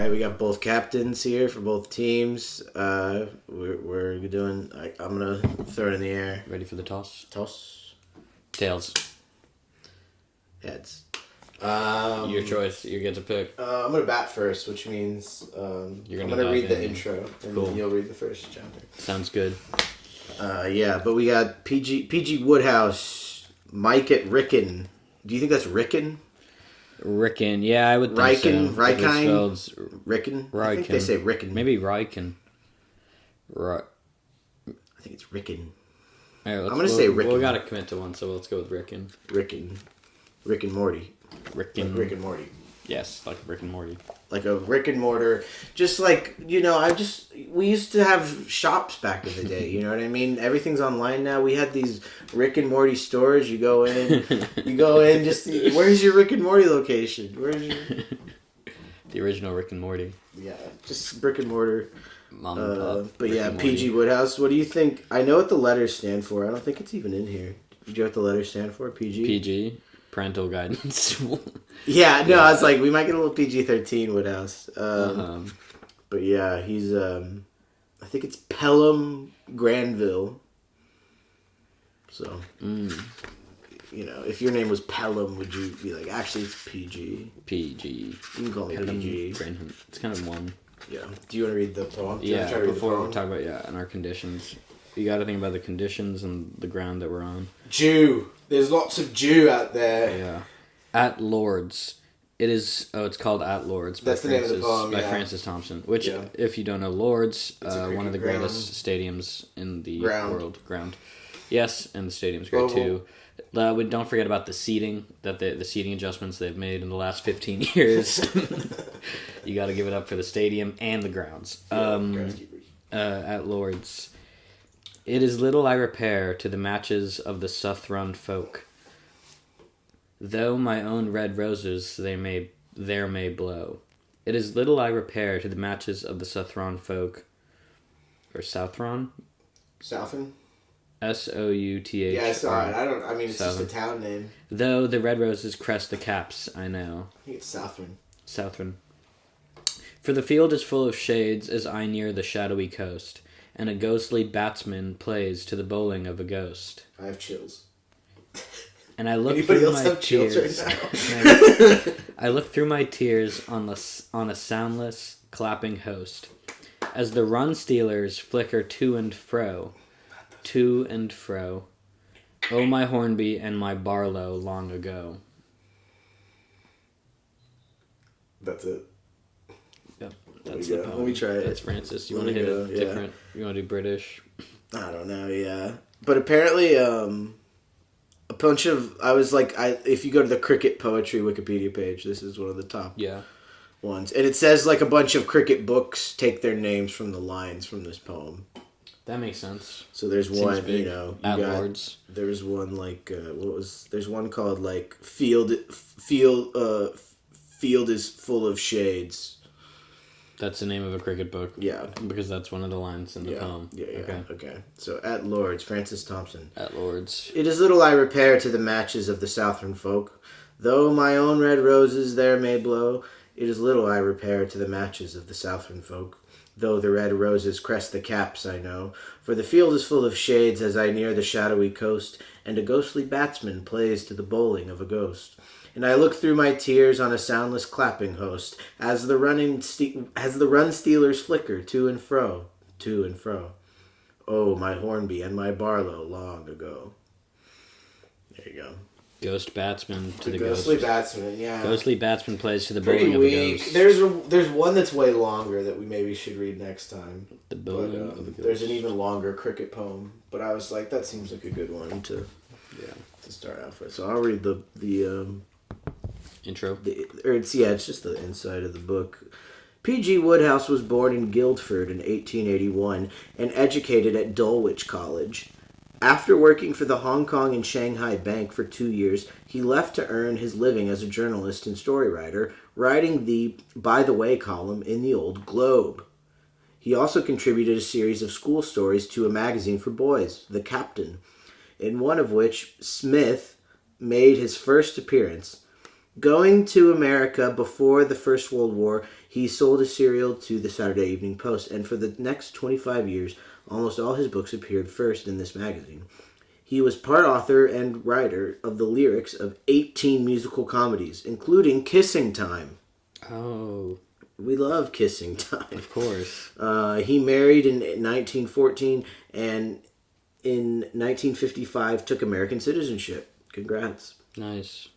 right, we got both captains here for both teams. We're doing. I'm gonna throw it in the air. Ready for the toss? Toss. Tails. Heads. Your choice. You get to pick. I'm gonna bat first, which means I'm gonna read the intro, and cool. You'll read the first chapter. Sounds good. Yeah, but we got PG Wodehouse, Mike at Wrykyn. Do you think that's Wrykyn? Wrykyn, yeah, I would think Wrykyn, so. Wrykyn, Wrykyn. I think they say Wrykyn. Maybe Wrykyn. I think it's Wrykyn. Right, I'm gonna say Wrykyn. We gotta commit to one, so let's go with Wrykyn. Rick and Morty. Wrykyn. Like Rick and Morty. Yes, like Rick and Morty. Like a Rick and Mortar. Just like, we used to have shops back in the day, you know what I mean? Everything's online now. We had these Rick and Morty stores. You go in, where's your Rick and Morty location? Where's your... The original Rick and Morty. Yeah, just brick and mortar. Mom and Pop. But yeah, PG Wodehouse. What do you think? I know what the letters stand for. I don't think it's even in here. Do you know what the letters stand for? PG? PG. Parental guidance. Yeah, no, I was like, we might get a little PG-13 Wodehouse. But yeah, he's, I think it's Pelham Granville. So, if your name was Pelham, would you be like, actually, it's PG? PG. You can call me Pelham PG. Granville. It's kind of one. Yeah. Do you want to read the poem? Yeah, before we talk about, and our conditions. You got to think about the conditions and the ground that we're on. Jew. There's lots of Jew out there. Yeah. At Lord's. It is... Oh, it's called At Lord's. That's the name of the poem, by Francis Thompson. Which, if you don't know, Lord's, one of the greatest stadiums in the world. Ground. Yes, and the stadium's great too. Don't forget about the seating, the seating adjustments they've made in the last 15 years. You got to give it up for the stadium and the grounds. At Lord's. It is little I repair to the matches of the Southron folk. Though my own red roses there may blow. It is little I repair to the matches of the Southron folk. Or Southron? Southern? South. Yeah, I saw it. It's just a town name. Though the red roses crest the caps, I know. I think it's Southern. Southron. For the field is full of shades as I near the shadowy coast. And a ghostly batsman plays to the bowling of a ghost. I have chills. And I look Anybody through else my have chills tears. right now? I look through my tears on a soundless, clapping host, as the run stealers flicker to and fro. Oh, my Hornby and my Barlow long ago. That's it. Yep, that's the poem. Let me try it. That's Francis. You want to hit it different? You want to do British? I don't know. Yeah, but apparently, a bunch of if you go to the cricket poetry Wikipedia page, this is one of the top ones, and it says like a bunch of cricket books take their names from the lines from this poem. That makes sense. So there's Seems one, big. At Lords. There's one like there's one called like field is full of shades. That's the name of a cricket book. Yeah. Because that's one of the lines in the poem. Yeah. Okay. So, At Lords, Francis Thompson. At Lords. It is little I repair to the matches of the Southern folk. Though my own red roses there may blow, it is little I repair to the matches of the Southern folk. Though the red roses crest the caps, I know. For the field is full of shades as I near the shadowy coast, and a ghostly batsman plays to the bowling of a ghost. And I look through my tears on a soundless clapping host, as the run stealers flicker to and fro. Oh, my Hornby and my Barlow long ago. There you go. Ghost batsman to the ghostly ghost. Batsman, yeah. Ghostly batsman plays to the Pretty bowling of a ghost. There's one that's way longer that we maybe should read next time. The bowling of a ghost. There's an even longer cricket poem, but I was like, that seems like a good one to start off with. So I'll read the intro. It's just the inside of the book. P.G. Wodehouse was born in Guildford in 1881 and educated at Dulwich College. After working for the Hong Kong and Shanghai Bank for 2 years, he left to earn his living as a journalist and story writer, writing the By the Way column in the Old Globe. He also contributed a series of school stories to a magazine for boys, The Captain, in one of which Smith made his first appearance. Going to America before the First World War, he sold his serial to the Saturday Evening Post, and for the next 25 years, almost all his books appeared first in this magazine. He was part author and writer of the lyrics of 18 musical comedies, including Kissing Time. Oh. We love Kissing Time. Of course. He married in 1914 and in 1955 took American citizenship. Congrats. Nice.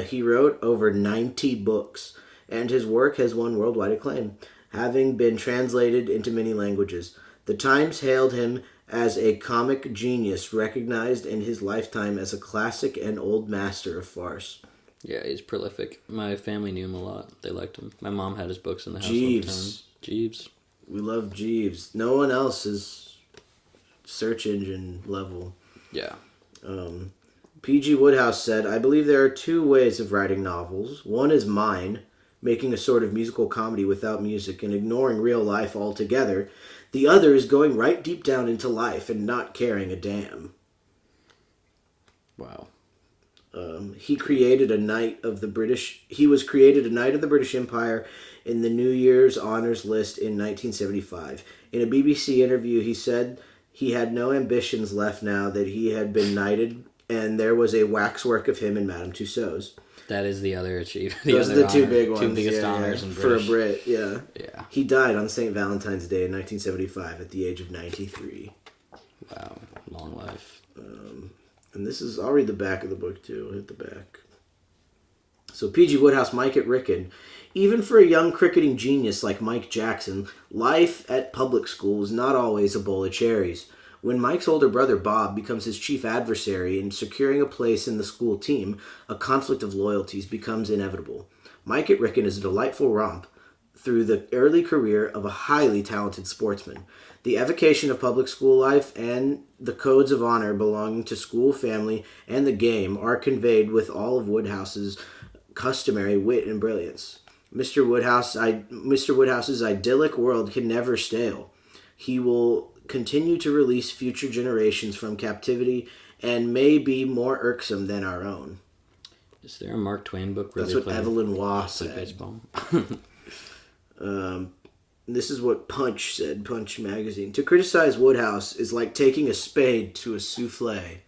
He wrote over 90 books, and his work has won worldwide acclaim, having been translated into many languages. The Times hailed him as a comic genius, recognized in his lifetime as a classic and old master of farce. Yeah, he's prolific. My family knew him a lot. They liked him. My mom had his books in the house Jeeves. all the time. Jeeves. We love Jeeves. No one else is search engine level. Yeah. P.G. Wodehouse said, "I believe there are two ways of writing novels. One is mine, making a sort of musical comedy without music and ignoring real life altogether. The other is going right deep down into life and not caring a damn." Wow. He created a knight of the British. He was created a knight of the British Empire in the New Year's Honours List in 1975. In a BBC interview, he said he had no ambitions left now that he had been knighted, and there was a waxwork of him in Madame Tussauds. That is the other achievement. Those are the two big ones. Two biggest honors in for British. a Brit. Yeah. Yeah. He died on St. Valentine's Day in 1975 at the age of 93. Wow. Long life. And this is, I'll read the back of the book too. I'll hit the back. So P.G. Wodehouse, Mike at Wrykyn. Even for a young cricketing genius like Mike Jackson, life at public school is not always a bowl of cherries. When Mike's older brother Bob becomes his chief adversary in securing a place in the school team, a conflict of loyalties becomes inevitable. Mike at Wrykyn is a delightful romp through the early career of a highly talented sportsman. The evocation of public school life and the codes of honor belonging to school, family, and the game are conveyed with all of Wodehouse's customary wit and brilliance. Mr. Wodehouse's idyllic world can never stale. He will continue to release future generations from captivity and may be more irksome than our own. Is there a Mark Twain book where That's they what play, Evelyn Waugh said. baseball? This is what Punch said, Punch magazine. To criticize Wodehouse is like taking a spade to a souffle.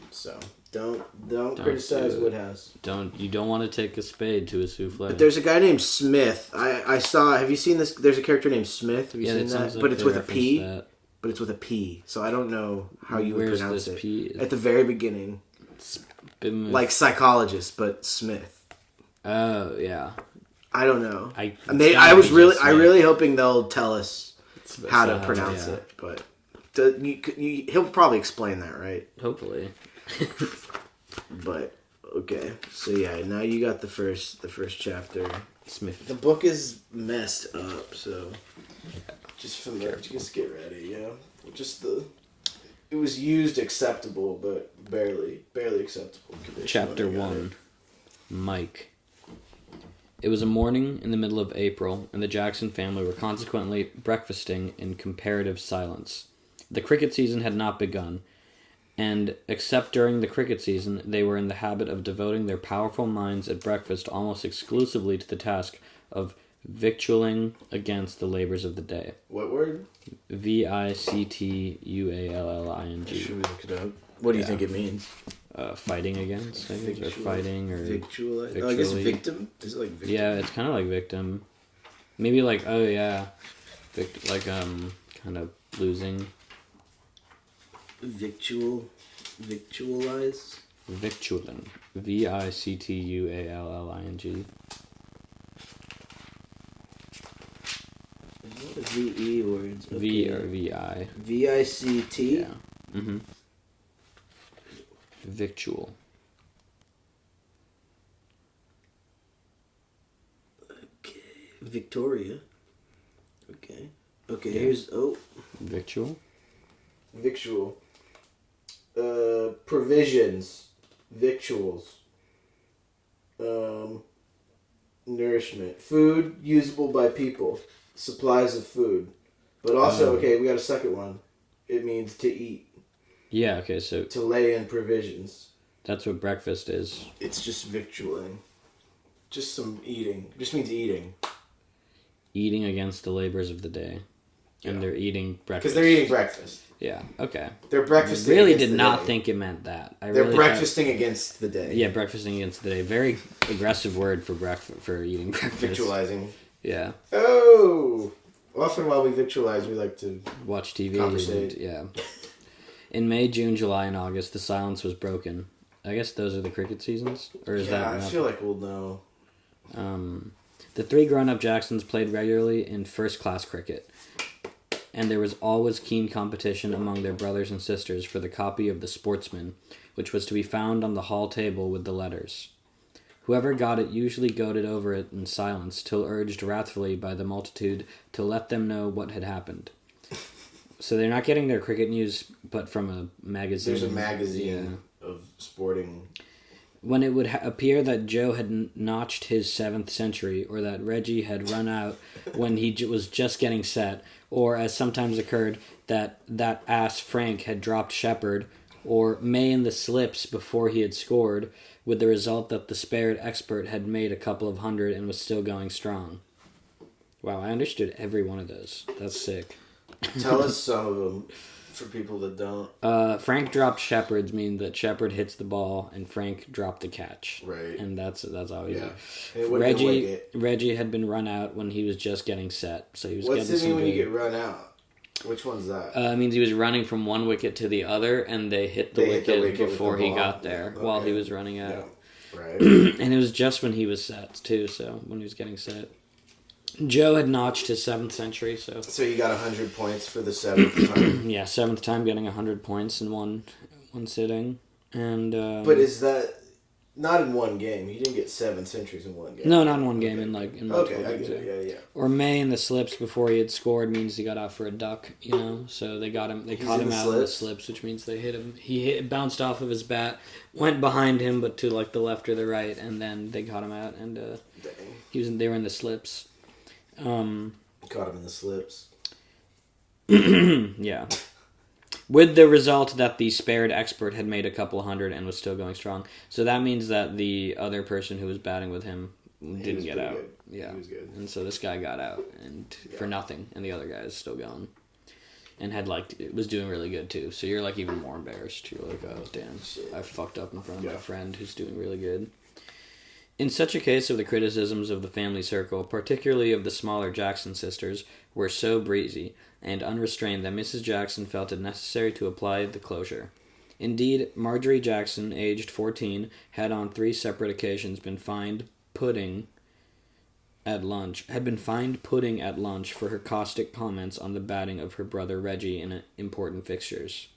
So don't criticize Wodehouse. You don't want to take a spade to a souffle. But there's a guy named Smith. I saw. Have you seen this? There's a character named Smith. Have you seen that? Like but it's with a P. That. But it's with a P. So I don't know how you would pronounce it. P? At the very beginning, like psychologist, but Smith. Oh yeah. I don't know. I I really hoping they'll tell us how to pronounce it, but he'll probably explain that, right? Hopefully. But okay, so yeah, now you got the first chapter. Smith. The book is messed up, so just get ready, yeah. It was used acceptable, but barely acceptable condition. Chapter 1. Mike. It was a morning in the middle of April, and the Jackson family were consequently breakfasting in comparative silence. The cricket season had not begun, and except during the cricket season, they were in the habit of devoting their powerful minds at breakfast almost exclusively to the task of victualling against the labors of the day. What word? Victualling. Should we look it up? What do you think it means? Fighting against, I guess, or fighting, or victualize. Oh, I guess victim. Is it like victim? Yeah, it's kind of like victim. Maybe like kind of losing. Victualize. Victualling. Victualling. V-E words. Okay. V or V-I. V-I-C-T? Yeah. Mm-hmm. Victual. Okay. Victoria. Okay. Okay, yeah. Here's... Oh. Victual. Victual. Provisions. Victuals. Nourishment. Food usable by people. Supplies of food. But also, okay, we got a second one. It means to eat. Yeah, okay, so... To lay in provisions. That's what breakfast is. It's just victualling. Just some eating. Just means eating. Eating against the labors of the day. And they're eating breakfast. Because they're eating breakfast. Yeah, okay. They're breakfasting I really against did the not day. think it meant that. They're breakfasting against the day. Yeah, breakfasting against the day. Very aggressive word for for eating breakfast. Victualizing. Yeah. Oh! Often while we victualize, we like to watch TV. Conversate. Yeah. In May, June, July, and August, the silence was broken. I guess those are the cricket seasons? Or is that I feel like we'll know. The three grown-up Jacksons played regularly in first-class cricket, and there was always keen competition among their brothers and sisters for the copy of The Sportsman, which was to be found on the hall table with the letters. Whoever got it usually goaded over it in silence, till urged wrathfully by the multitude to let them know what had happened. So they're not getting their cricket news, but from a magazine. There's a magazine of sporting. When it would appear that Joe had notched his 7th century, or that Reggie had run out when he was just getting set, or, as sometimes occurred, that ass Frank had dropped Shepherd, or May in the slips before he had scored, with the result that the spared expert had made a couple of hundred and was still going strong. Wow, I understood every one of those. That's sick. Tell us some of them for people that don't. Frank dropped Shepherd's mean that Shepherd hits the ball and Frank dropped the catch. Right. And that's all he did. Reggie had been run out when he was just getting set. So he was What's getting it mean when you get run out? Which one's that? It means he was running from one wicket to the other, and they hit the wicket before he got there while he was running out. Yeah. Right. And it was just when he was set, too, so when he was getting set. Joe had notched his 7th century, so... So you got 100 points for the 7th time? Yeah, 7th time getting 100 points in one sitting. And but is that... Not in one game. He didn't get 7 centuries in one game. No, not in one game. In multiple games. I get it. Yeah. Or May in the slips before he had scored means he got out for a duck. So they got him. They caught him out in the slips, which means they hit him. He bounced off of his bat, went behind him, but to like the left or the right, and then they caught him out. And they were in the slips. Caught him in the slips. Yeah. With the result that the spared expert had made a couple hundred and was still going strong. So that means that the other person who was batting with him didn't get out. Good. Yeah. He was good. And so this guy got out for nothing, and the other guy is still going. And was doing really good too. So you're even more embarrassed. You're like, oh damn, I fucked up in front of my friend who's doing really good. In such a case of the criticisms of the family circle, particularly of the smaller Jackson sisters, were so breezy and unrestrained that Mrs. Jackson felt it necessary to apply the closure. Indeed, Marjorie Jackson, aged 14, had on 3 separate occasions been fined pudding at lunch for her caustic comments on the batting of her brother Reggie in important fixtures.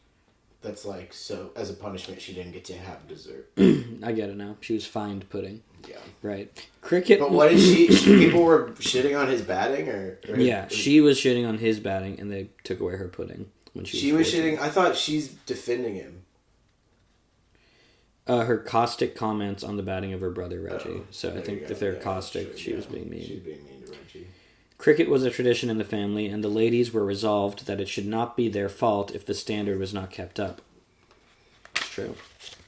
That's so as a punishment she didn't get to have dessert. I get it now. She was fined pudding. Yeah. Right. Cricket. But what is people were shitting on his batting or yeah, she was shitting on his batting and they took away her pudding when she was shitting. I thought she's defending him. Her caustic comments on the batting of her brother Reggie. So I think if they're caustic, she was being mean. She was being mean to Reggie. Cricket was a tradition in the family, and the ladies were resolved that it should not be their fault if the standard was not kept up. It's true.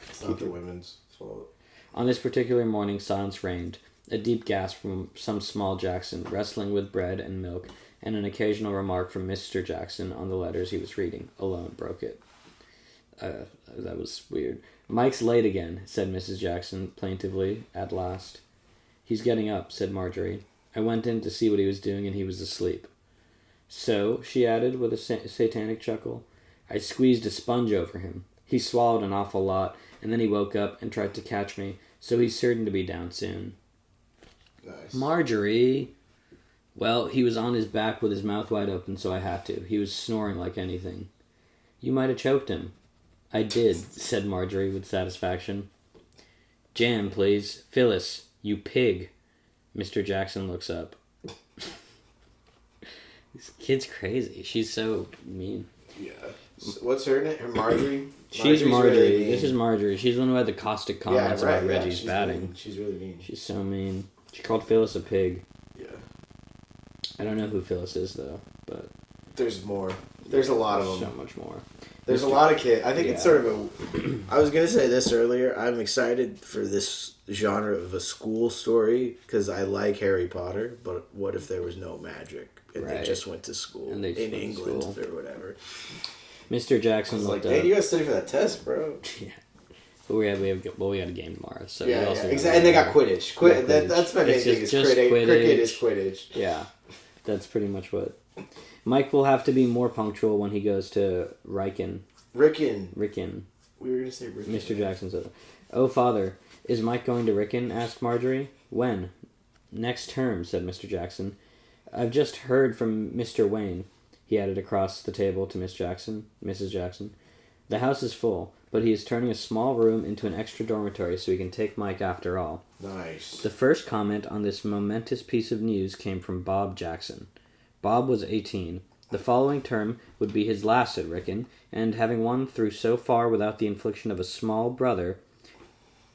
It's not the women's fault. On this particular morning, silence reigned. A deep gasp from some small Jackson, wrestling with bread and milk, and an occasional remark from Mr. Jackson on the letters he was reading, alone broke it. That was weird. "Mike's late again," said Mrs. Jackson plaintively, at last. "He's getting up," said Marjorie. "I went in to see what he was doing, and he was asleep." "So," she added, with a satanic chuckle, "I squeezed a sponge over him. He swallowed an awful lot, and then he woke up and tried to catch me, so he's certain to be down soon." Nice. "Marjorie!" "Well, he was on his back with his mouth wide open, so I had to. He was snoring like anything." "You might have choked him." "I did," said Marjorie with satisfaction. "Jam, please. Phyllis, you pig." Mr. Jackson looks up. This kid's crazy. She's so mean. Yeah. So what's her name? Her Marjorie? She's Marjorie. Really this is Marjorie. She's the one who had the caustic comments about Reggie's batting. Mean. She's really mean. She's so mean. She called Phyllis a pig. Yeah. I don't know who Phyllis is, though, but... There's more. There's a lot of them. So much more. There's a lot of kids. I think it's sort of a... I was going to say this earlier. I'm excited for this genre of a school story because I like Harry Potter, but what if there was no magic and they just went to school in England or whatever? Mr. Jackson was like, hey, you got to study for that test, bro. Yeah. But we had a game tomorrow. So exactly. And they got Quidditch. That's my main thing. Cricket is Quidditch. Yeah. That's pretty much what... Mike will have to be more punctual when he goes to Wrykyn. Wrykyn. We were going to say Wrykyn. Mr. Jackson said, "Oh, father, is Mike going to Wrykyn?" asked Marjorie. "When?" "Next term," said Mr. Jackson. "I've just heard from Mr. Wayne," he added across the table to Mrs. Jackson. "The house is full, but he is turning a small room into an extra dormitory so he can take Mike after all." Nice. The first comment on this momentous piece of news came from Bob Jackson. Bob was 18. The following term would be his last at Wrykyn, and having won through so far without the infliction of a small brother,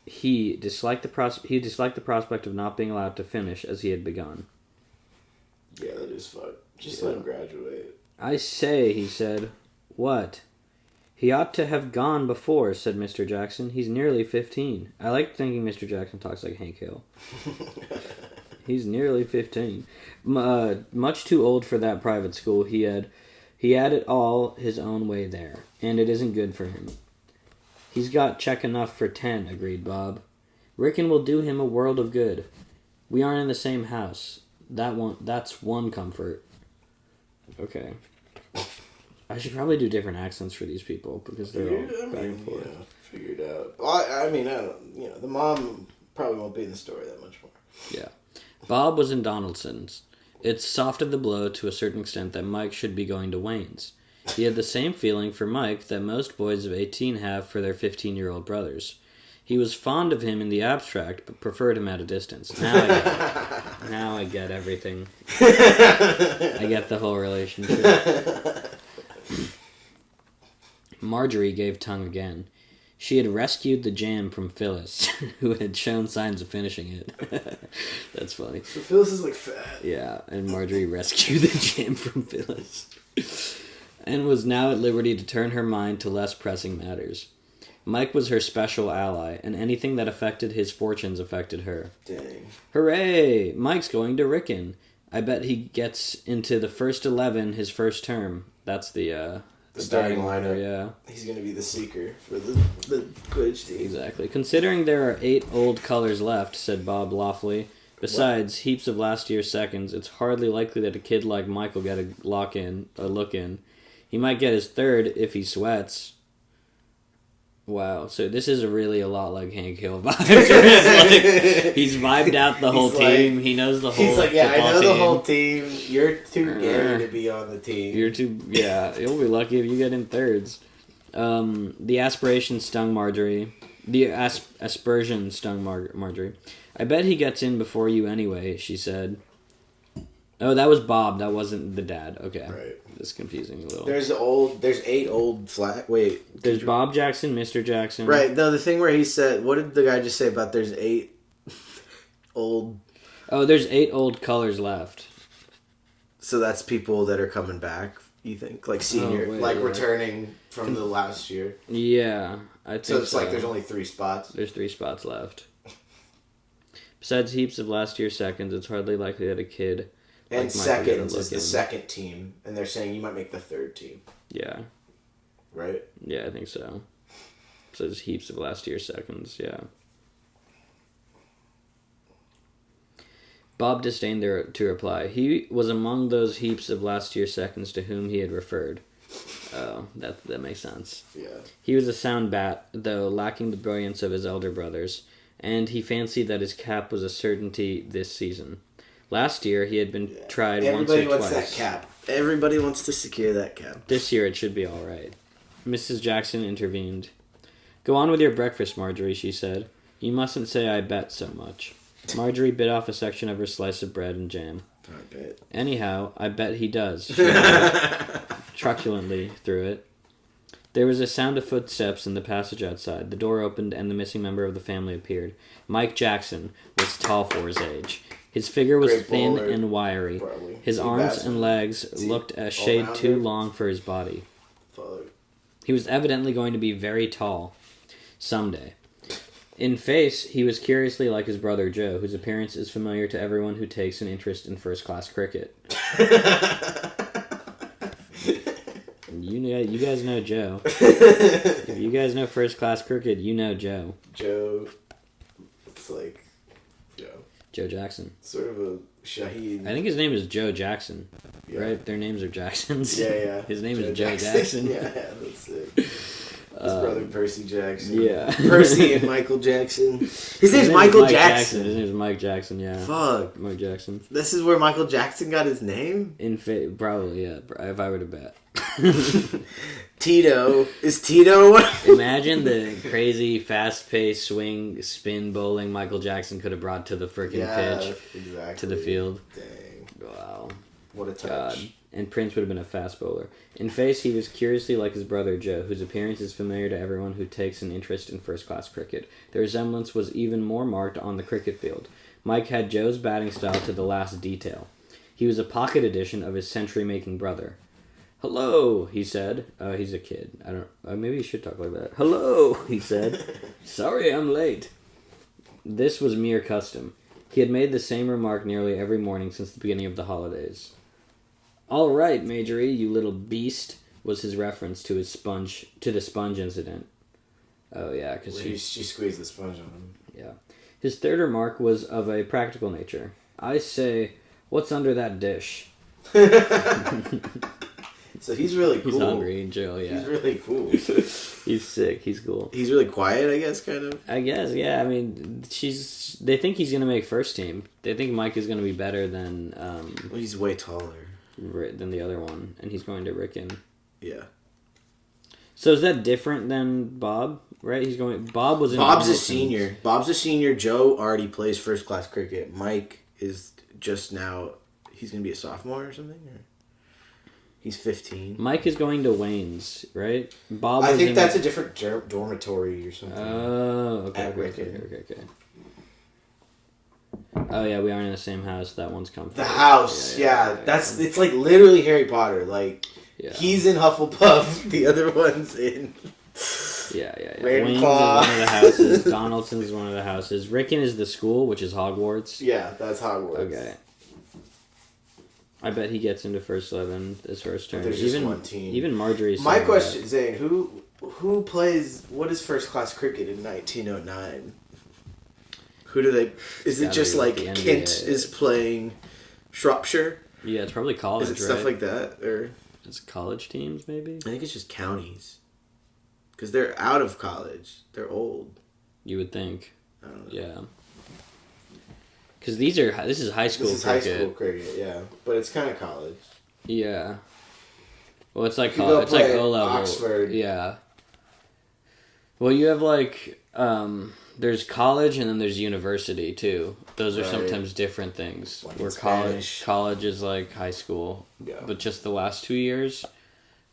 he disliked the prospect of not being allowed to finish as he had begun. Yeah, that is fun. Just let him graduate. "I say," he said. "What?" "He ought to have gone before," said Mr. Jackson. "He's nearly 15. I like thinking Mr. Jackson talks like Hank Hill. He's nearly 15. Much too old for that private school, he had it all his own way there, and it isn't good for him." "He's got check enough for 10, agreed Bob. "Wrykyn will do him a world of good. We aren't in the same house. That's one comfort." Okay. I should probably do different accents for these people, because they're all back and forth. Yeah, figured out. Well, I don't, the mom probably won't be in the story that much more. Yeah. Bob was in Donaldson's. It softened the blow to a certain extent that Mike should be going to Wayne's. He had the same feeling for Mike that most boys of 18 have for their 15-year-old brothers. He was fond of him in the abstract, but preferred him at a distance. Now I get everything. I get the whole relationship. Marjorie gave tongue again. She had rescued the jam from Phyllis, who had shown signs of finishing it. That's funny. So Phyllis is like fat. Yeah, and Marjorie rescued the jam from Phyllis. And was now at liberty to turn her mind to less pressing matters. Mike was her special ally, and anything that affected his fortunes affected her. Dang. "Hooray! Mike's going to Wrykyn. I bet he gets into the first 11 his first term." That's the starting lineup. Yeah. He's going to be the seeker for the Quidditch team. Exactly. "Considering there are 8 old colors left," said Bob loftily. "Besides, heaps of last year's seconds, it's hardly likely that a kid like Mike will get a look in. He might get his third if he sweats." Wow, so this is really a lot like Hank Hill vibes. He's vibed out the whole team. He knows the whole team. He's like, yeah, I know the whole team. You're too gay to be on the team. You'll be lucky if you get in thirds. The aspiration stung Marjorie. The aspersion stung Marjorie. "I bet he gets in before you anyway," she said. Oh, that was Bob. That wasn't the dad. Okay. Right. That's confusing a little. There's 8 old flat... Wait. There's Bob Jackson, Mr. Jackson. Right. No, the thing where he said... What did the guy just say about there's 8 old... Oh, there's 8 old colors left. So that's people that are coming back, you think? Like senior... returning from the last year? Yeah, I think so. So it's like there's only 3 spots? There's 3 spots left. Besides heaps of last year's seconds, it's hardly likely that a kid... And seconds is the second team, and they're saying you might make the third team. Yeah. Right? Yeah, I think so. So there's heaps of last year's seconds, yeah. Bob disdained to reply. He was among those heaps of last year's seconds to whom he had referred. Oh, that makes sense. Yeah. He was a sound bat, though lacking the brilliance of his elder brothers, and he fancied that his cap was a certainty this season. Last year, he had been tried once or twice. Everybody wants that cap. Everybody wants to secure that cap. This year, it should be all right. Mrs. Jackson intervened. "Go on with your breakfast, Marjorie," she said. "You mustn't say I bet so much." Marjorie bit off a section of her slice of bread and jam. I bet. "Anyhow, I bet he does," she added, truculently through it. There was a sound of footsteps in the passage outside. The door opened, and the missing member of the family appeared. Mike Jackson was tall for his age. His figure was thin and wiry. Probably. His arms and legs looked a shade too long for his body. He was evidently going to be very tall someday. In face, he was curiously like his brother Joe, whose appearance is familiar to everyone who takes an interest in first-class cricket. You guys know Joe. If you guys know first-class cricket, you know Joe. Joe. It's like Joe. Joe Jackson. Sort of a Shaheen. I think his name is Joe Jackson. Yeah. Right? Their names are Jacksons. Yeah. His name is Joe Jackson. Yeah, that's it. His brother Percy Jackson. Yeah. Percy and Michael Jackson. His name's Michael Jackson. His name's Mike Jackson, yeah. Fuck. Mike Jackson. This is where Michael Jackson got his name? Probably, yeah. If I were to bet. Tito. Is Tito one? Imagine the crazy, fast-paced swing, spin bowling Michael Jackson could have brought to the freaking pitch. Exactly. To the field. Dang. Wow. What a touch. God. And Prince would have been a fast bowler. In face, he was curiously like his brother Joe, whose appearance is familiar to everyone who takes an interest in first-class cricket. The resemblance was even more marked on the cricket field. Mike had Joe's batting style to the last detail. He was a pocket edition of his century-making brother. "Hello," he said. He's a kid. I don't. Maybe he should talk like that. "Hello," he said. "Sorry, I'm late." This was mere custom. He had made the same remark nearly every morning since the beginning of the holidays. "All right, Majorie, you little beast," was his reference to the sponge incident. Oh yeah, because she squeezed the sponge on him. Yeah. His third remark was of a practical nature. "I say, what's under that dish?" So he's really cool. He's hungry, Joe, yeah. He's really cool. He's sick, he's cool. He's really quiet, I guess, kind of. I guess, yeah. I mean, they think he's going to make first team. They think Mike is going to be better than... well, he's way taller. Than the other one, and he's going to Wrykyn. Yeah. So is that different than Bob? Right? Bob's a senior. Bob's a senior. Joe already plays first class cricket. Mike is just now. He's gonna be a sophomore or something. Or he's 15. Mike is going to Wayne's, right? Bob. I think that's a different dormitory or something. Oh, okay. At Okay. Oh yeah, we aren't in the same house. That one's comfy. The house, yeah. It's like literally Harry Potter. Like he's in Hufflepuff, the other one's in. Yeah. Ravenclaw. Wayne's is one of the houses. Donaldson's is one of the houses. Wrykyn is the school, which is Hogwarts. Yeah, that's Hogwarts. Okay. I bet he gets into first 11 his first turn. There's just one team. Even Marjorie's. My question, Zane, who plays? What is first class cricket in 1909? Who do they? Is it just like Kent is playing Shropshire? Yeah, it's probably college. Is it stuff like that, or it's college teams? Maybe. I think it's just counties, because they're out of college. They're old. You would think. I don't know. Yeah. Because this is high school. This is cricket. high school cricket, yeah, but it's kind of college. Yeah. Well, it's like college. It's like O level. Oxford. Yeah. Well, you have like there's college and then there's university too. Those are sometimes different things. Like where Spanish. college is like high school, but just the last 2 years,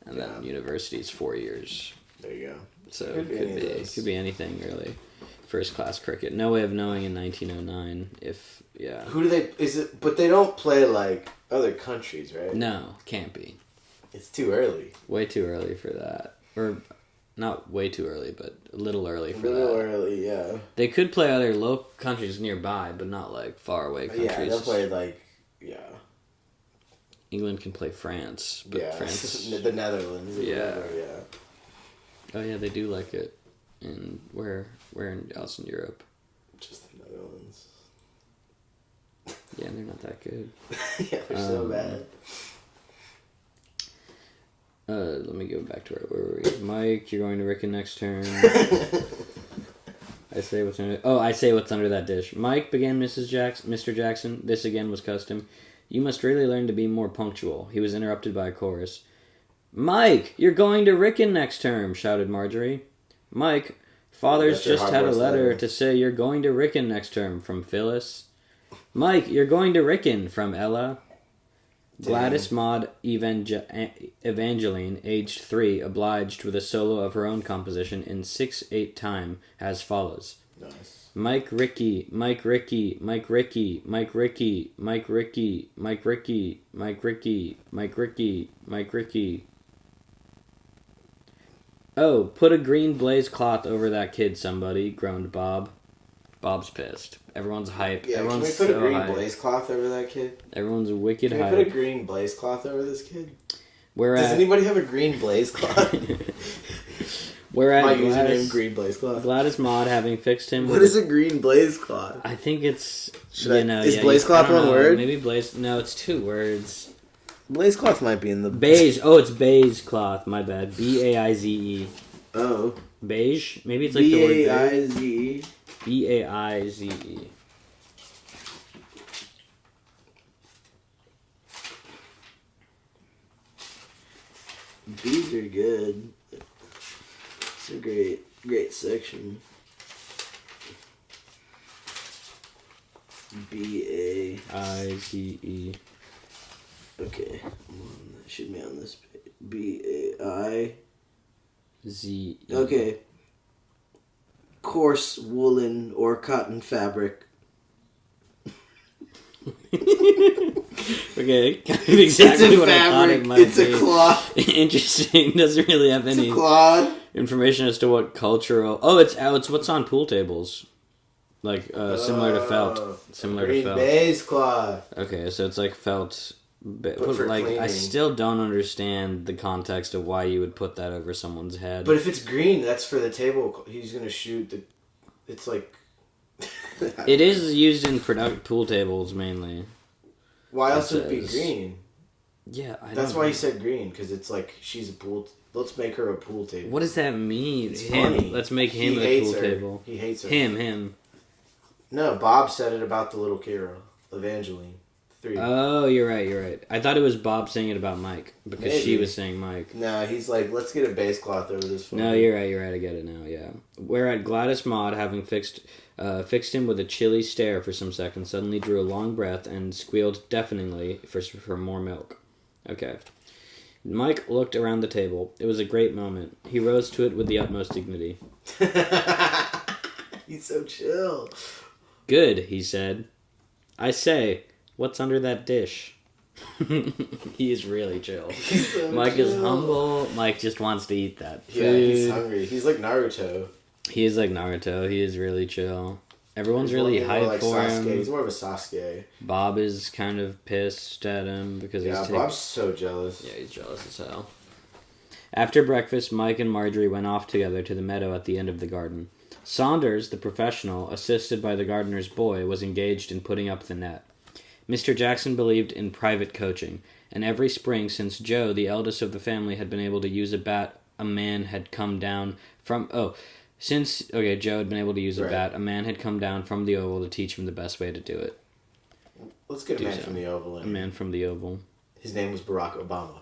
and then university is 4 years. There you go. So it could be anything really. First class cricket. No way of knowing in 1909 if Who do they? Is it? But they don't play like other countries, right? No, can't be. It's too early. Way too early for that, or not way too early, but a little early for that. A little early, yeah. They could play other low countries nearby, but not like far away countries. Yeah, they'll play England can play France, but France, the Netherlands. Yeah. Yeah. Oh yeah, they do like it. And where else in Europe? Just the Netherlands. Yeah, they're not that good. Yeah, they're so bad. Let me go back to where were we? Mike, you're going to Wrykyn next turn. I say what's under that dish. Mike, began Mr. Jackson. This again was custom. You must really learn to be more punctual. He was interrupted by a chorus. Mike, you're going to Wrykyn next term, shouted Marjorie. Mike, Father's just had a letter to say you're going to Wrykyn next term from Phyllis. Mike, you're going to Wrykyn from Ella. Damn. Gladys Maud Evangeline, aged 3, obliged with a solo of her own composition in 6/8 time as follows. Nice. Mike Ricky, Mike Ricky, Mike Ricky, Mike Ricky, Mike Ricky, Mike Ricky, Mike Ricky, Mike Ricky, Mike Ricky. Oh, put a green blaze cloth over that kid, somebody, groaned Bob. Bob's pissed. Everyone's hype. Yeah, Everyone's can we put a green hype. blaze cloth over that kid? Everyone's wicked hype. Can we put a green blaze cloth over this kid? Does anybody have a green blaze cloth? My username green blaze cloth. Gladys Maud having fixed him. What is a green blaze cloth? I think it's. Is blaze cloth one word? Maybe blaze. No, it's 2 words. Blaze cloth might be in the beige. Oh, it's beige cloth. My bad. BAIZE. Oh. Beige. Maybe it's like the word BAIZE. BAIZE. These are good. It's a great section. BAIZE. Okay, that should be on this page. BAIZE. Okay. Coarse woolen or cotton fabric. Okay, exactly what I thought it might be. It's a cloth. Interesting. Doesn't really have any information as to what cultural. Oh, it's what's on pool tables, like similar to felt. Similar to felt. Baize cloth. Okay, so it's like felt. But like, cleaning. I still don't understand the context of why you would put that over someone's head. But if it's green, that's for the table. He's gonna shoot the. It's like. It is used in pool tables mainly. Why else would it be green? Yeah, that's why he said green, because it's like she's a pool. Let's make her a pool table. What does that mean? It's funny. Let's make him a pool table. He hates her. Him. No, Bob said it about the little Kira, Evangeline. 3. Oh, you're right. I thought it was Bob saying it about Mike, because she was saying Mike. No, he's like, let's get a base cloth over this phone. No, you're right, I get it now, yeah. Whereat Gladys Maud, having fixed him with a chilly stare for some seconds, suddenly drew a long breath and squealed deafeningly for more milk. Okay. Mike looked around the table. It was a great moment. He rose to it with the utmost dignity. He's so chill. Good, he said. I say, what's under that dish? He is really chill. So Mike chill. is humble. Mike just wants to eat that food. Yeah, he's hungry. He's like Naruto. He is like Naruto. He is really chill. Everyone's really hyped for Sasuke. him. He's more of a Sasuke. Bob is kind of pissed at him because Bob's so jealous. Yeah, he's jealous as hell. After breakfast, Mike and Marjorie went off together to the meadow at the end of the garden. Saunders, the professional, assisted by the gardener's boy, was engaged in putting up the net. Mr. Jackson believed in private coaching, and every spring since Joe, the eldest of the family, had been able to use a bat, a man had come down from... Joe had been able to use a bat, a man had come down from the Oval to teach him the best way to do it. Let's get a man from the Oval in. A man from the Oval. His name was Barack Obama.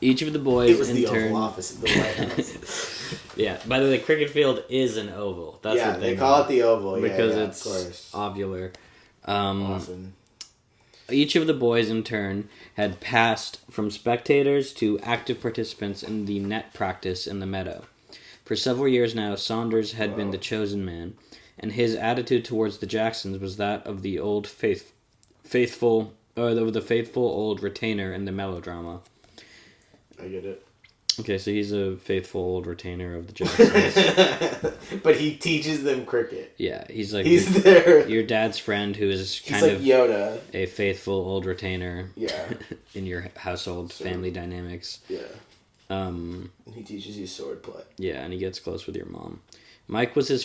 Each of the boys it was the Oval Office of the White House. Yeah, by the way, cricket field is an oval. That's what they call it the Oval. Because it's ovular. Awesome. Each of the boys, in turn, had passed from spectators to active participants in the net practice in the meadow. For several years now, Saunders had been the chosen man, and his attitude towards the Jacksons was that of the old faithful old retainer in the melodrama. I get it. Okay, so he's a faithful old retainer of the Jacksons. But he teaches them cricket. Yeah, he's like your dad's friend who is kind of Yoda. A faithful old retainer. Yeah. In your household family dynamics. Yeah. He teaches you swordplay. Yeah, and he gets close with your mom. Mike was his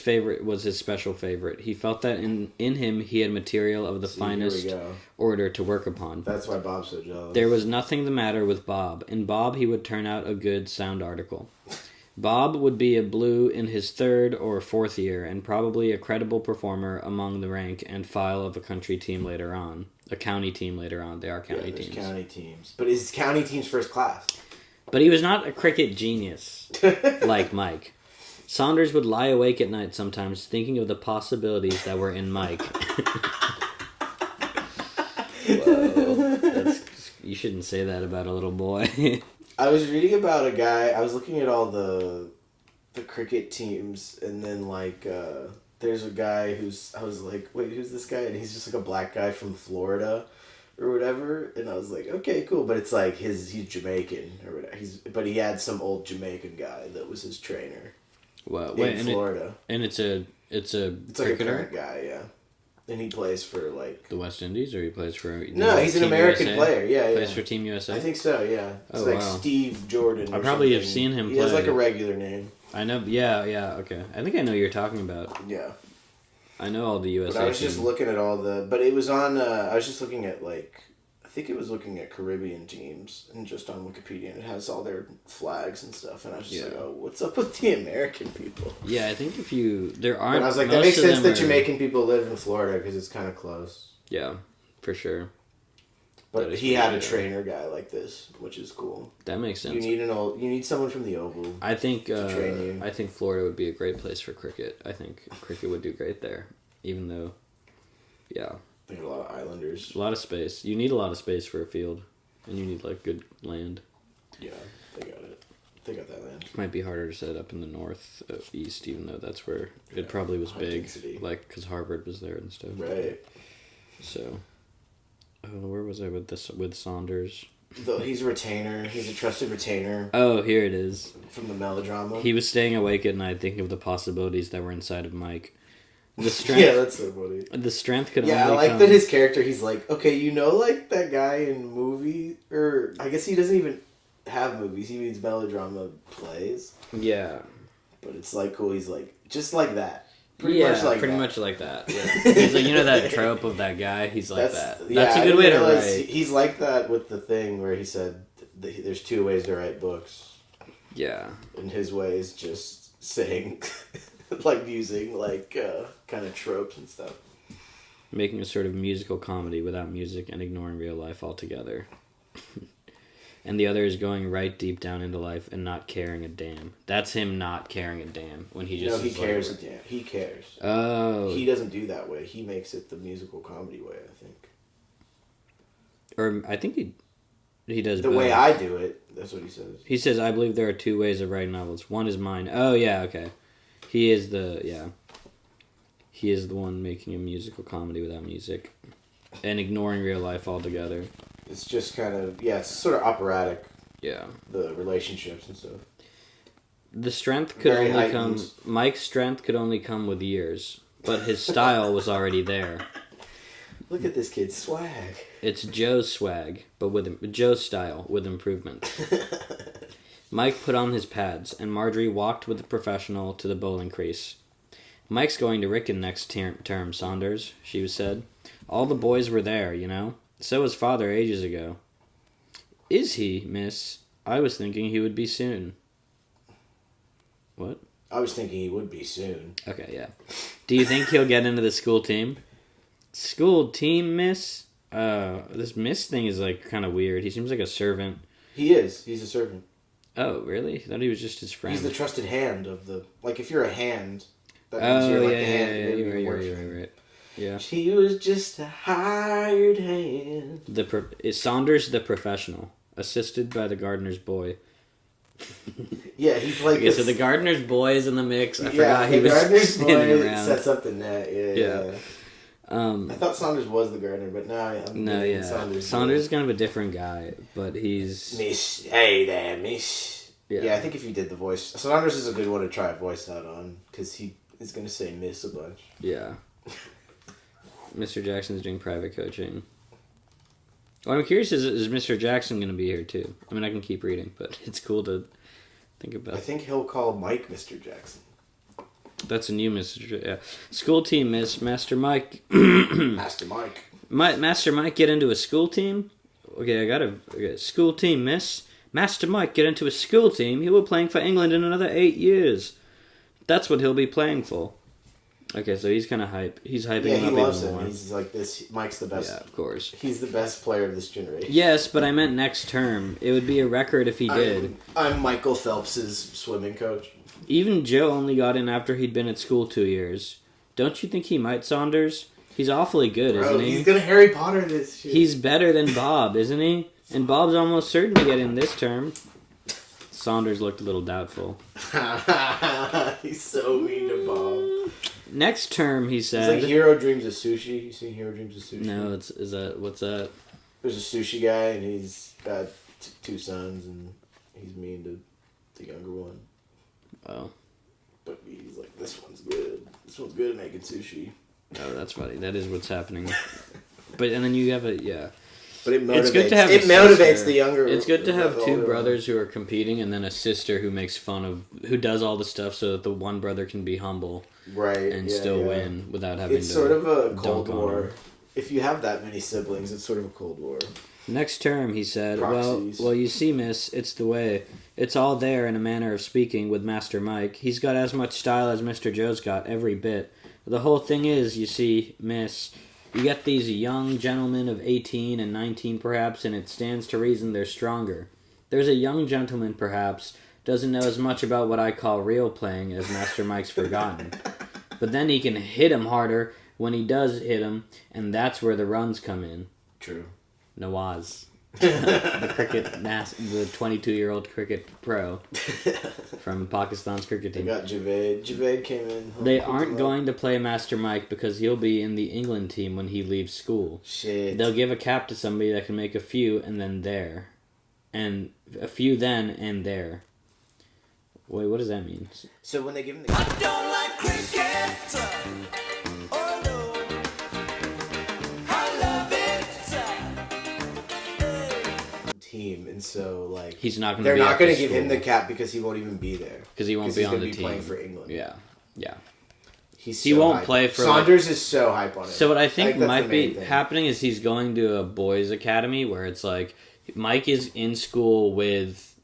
special favorite. He felt that in him he had material of the finest order to work upon. That's why Bob's so jealous. There was nothing the matter with Bob. In Bob he would turn out a good, sound article. Bob would be a blue in his 3rd or 4th year, and probably a credible performer among the rank and file of a country team later on. A county team later on. They are county teams. County teams. But is county teams first class? But he was not a cricket genius like Mike. Saunders would lie awake at night sometimes thinking of the possibilities that were in Mike. Whoa. You shouldn't say that about a little boy. I was reading about a guy, I was looking at all the cricket teams, and then there's a guy I was like, wait, who's this guy? And he's just like a black guy from Florida. or whatever, and I was like, okay, cool. But it's like he's Jamaican or whatever. But he had some old Jamaican guy that was his trainer. Wow, in Florida. It's like a current guy, yeah. And he plays for like the West Indies, or he plays for no, he's an American USA? player. Yeah, Plays for Team USA. I think so. Yeah, it's like wow. Steve Jordan. I probably have seen him. He has like a regular name. I know. Yeah. Okay. I think I know who you're talking about. Yeah. I know all the USA. But I was just looking at all the. But it was on. I was just looking at like. I think it was looking at Caribbean teams, and just on Wikipedia, and it has all their flags and stuff. And I was just like, oh, what's up with the American people? Yeah, I think there aren't. And I was like, that makes sense that Jamaican people live in Florida because it's kind of close. Yeah, for sure. But he had a trainer guy like this, which is cool. That makes sense. You need someone from the Oval. I think to train you. I think Florida would be a great place for cricket. I think cricket would do great there, even though, yeah. They got a lot of islanders. A lot of space. You need a lot of space for a field, and you need like good land. Yeah, they got it. They got that land. Might be harder to set up in the north east, even though that's where it probably was big, density. Like because Harvard was there and stuff. Right. So, where was I with this with Saunders? He's a retainer. He's a trusted retainer. Oh, here it is. From the melodrama. He was staying awake at night, thinking of the possibilities that were inside of Mike. The strength, yeah, that's so funny. The strength could only come... Yeah, I like that his character, he's like, okay, you know, like that guy in movie, or I guess he doesn't even have movies, he means melodrama plays. Yeah. But it's like cool, he's like, just like that. Pretty much like that. Yeah. He's like, you know that trope of that guy? He's like that. That's a good way to write. He's like that with the thing where he said, there's two ways to write books. Yeah. And his way is just saying... like using like kind of tropes and stuff. Making a sort of musical comedy without music and ignoring real life altogether. And the other is going right deep down into life and not caring a damn. That's him not caring a damn when he just. No, he cares a damn. He cares. Oh. He doesn't do that way. He makes it the musical comedy way, I think. Or I think he does. The way I do it. That's what he says. He says, "I believe there are two ways of writing novels. One is mine." Oh yeah, okay. He is the one making a musical comedy without music and ignoring real life altogether. It's just kind of, it's sort of operatic. Yeah. The relationships and stuff. The strength could only come... Mike's strength could only come with years, but his style was already there. Look at this kid's swag. It's Joe's swag, but with Joe's style, with improvements. Mike put on his pads, and Marjorie walked with the professional to the bowling crease. Mike's going to Wrykyn next term, Saunders, she said. All the boys were there, you know. So was father ages ago. Is he, miss? I was thinking he would be soon. What? I was thinking he would be soon. Okay, yeah. Do you think he'll get into the school team? School team, miss? This miss thing is like kind of weird. He seems like a servant. He is. He's a servant. Oh, really? I thought he was just his friend. He's the trusted hand of the... Like, if you're a hand, that means you're like a hand. You're right. Yeah. She was just a hired hand. Is Saunders the professional, assisted by the gardener's boy. Yeah, he's like... Okay, so the gardener's boy is in the mix. I forgot he was standing around. Sets up the net. Yeah. I thought Saunders was the gardener, but now Saunders is kind of a different guy, but he's... Miss, hey there, miss. Yeah, I think if you did the voice... Saunders is a good one to try a voice out on, because he is going to say miss a bunch. Yeah. Mr. Jackson's doing private coaching. What I'm curious is Mr. Jackson going to be here too? I mean, I can keep reading, but it's cool to think about. I think he'll call Mike Mr. Jackson. That's a new Mr. Yeah. School team, Master Mike. Master Mike. Master Mike get into a school team? Okay, I got a school team, miss. Master Mike get into a school team? He will be playing for England in another 8 years. That's what he'll be playing for. Okay, so he's kind of hype. He's hyping him up even more. Yeah, he loves him. He's like this. Mike's the best. Yeah, of course. He's the best player of this generation. Yes, but I meant next term. It would be a record if he did. I'm Michael Phelps's swimming coach. Even Joe only got in after he'd been at school 2 years. Don't you think he might, Saunders? He's awfully good, isn't he? He's gonna Harry Potter this shit. He's better than Bob, isn't he? And Bob's almost certain to get in this term. Saunders looked a little doubtful. He's so mean to Bob. Next term, he said... It's like Hero Dreams of Sushi. You seen Hero Dreams of Sushi? No, what's that? There's a sushi guy, and he's got two sons, and he's mean to the younger one. Oh. But he's like, this one's good. This one's good at making sushi. Oh, that's funny. That is what's happening. And then you have But it motivates. It's good to have motivates the younger. It's good to have two brothers who are competing, and then a sister who makes fun of, who does all the stuff, so that the one brother can be humble, right, and still win without having to. It's sort of a Cold War. If you have that many siblings, it's sort of a Cold War. Next term, he said, Proxies. well, you see, miss, it's the way. It's all there, in a manner of speaking, with Master Mike. He's got as much style as Mr. Joe's got, every bit. The whole thing is, you see, miss, you get these young gentlemen of 18 and 19, perhaps, and it stands to reason they're stronger. There's a young gentleman, perhaps, doesn't know as much about what I call real playing as Master Mike's forgotten. But then he can hit him harder when he does hit him, and that's where the runs come in. True. Nawaz. The 22-year-old cricket pro from Pakistan's cricket team. They got Javed. Javed came in. They aren't going to play Master Mike because he'll be in the England team when he leaves school. Shit. They'll give a cap to somebody that can make a few and then there. And a few then and there. Wait, what does that mean? So when they give him the... I don't like cricket. Oh no. I love it. Team, and so like he's not going. They're not going to give him the cap because he won't even be there. Because he won't be on the team. Playing for England. Yeah. He won't play for. Saunders is so hype on it. So what I think might be happening is he's going to a boys' academy where it's like Mike is in school with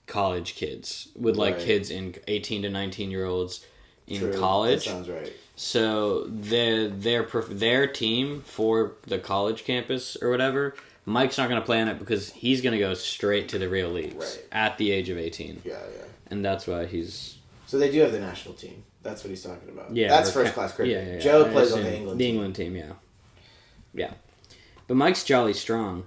college kids, with like kids in 18 to 19-year-olds in college. That sounds right. So their team for the college campus or whatever, Mike's not going to play on it because he's going to go straight to the real leagues at the age of 18. Yeah. And that's why he's... So they do have the national team. That's what he's talking about. Yeah. That's first-class cricket. Yeah. Joe plays on the England team. The England team, yeah. Yeah. But Mike's jolly strong.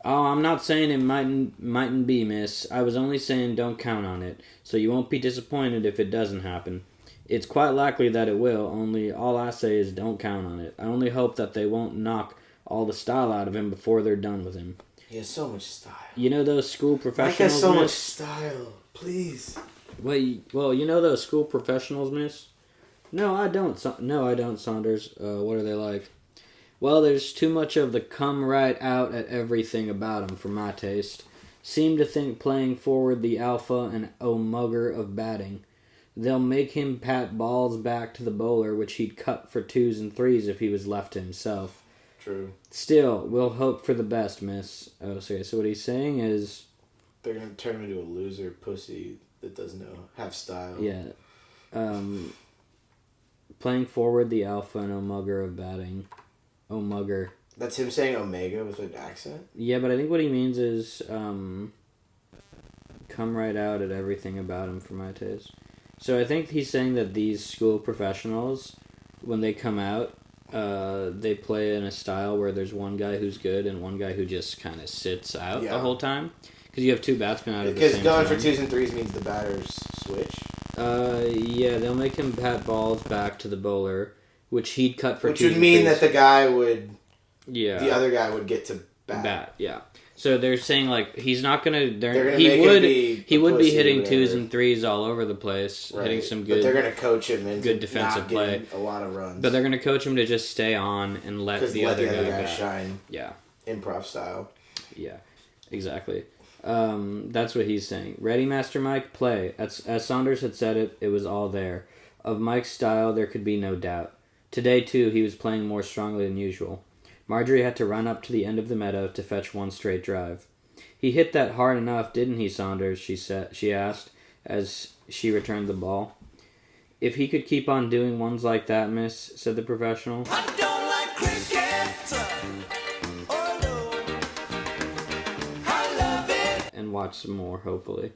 Oh, I'm not saying it mightn't be, miss. I was only saying don't count on it, so you won't be disappointed if it doesn't happen. It's quite likely that it will, only all I say is don't count on it. I only hope that they won't knock all the style out of him before they're done with him. He has so much style. You know those school professionals, Mike has so miss? much style. Please. Well, you know those school professionals, miss? No, I don't, Saunders. What are they like? Well, there's too much of the come right out at everything about 'em for my taste. Seem to think playing forward the alpha and omega of batting. They'll make him pat balls back to the bowler, which he'd cut for 2s and 3s if he was left to himself. True. Still, we'll hope for the best, miss. Oh, sorry. So what he's saying is... They're going to turn him into a loser pussy that doesn't have style. Yeah. Playing forward the alpha and omega of batting. Omega. That's him saying omega with an accent? Yeah, but I think what he means is come right out at everything about him for my taste. So I think he's saying that these school professionals, when they come out, they play in a style where there's one guy who's good and one guy who just kind of sits out the whole time. Because you have two batsmen out of the same Because going time. for 2s and 3s means the batters switch? Yeah, they'll make him pat balls back to the bowler, which he'd cut for 2s and 3s. Which would mean that the guy would... Yeah. The other guy would get to bat. Yeah. So they're saying like he's not gonna. He would be hitting 2s and 3s all over the place, hitting some good. But they're gonna coach him into good defensive play, a lot of runs. But they're gonna coach him to just stay on and let the other guy shine. Yeah. Improv style. Yeah, exactly. That's what he's saying. Ready, Master Mike? Play. As Saunders had said it, it was all there. Of Mike's style, there could be no doubt. Today too, he was playing more strongly than usual. Marjorie had to run up to the end of the meadow to fetch one straight drive. He hit that hard enough, didn't he, Saunders? She asked, as she returned the ball. If he could keep on doing ones like that, miss, said the professional. I don't like cricket. Oh no. I love it. And watch some more, hopefully.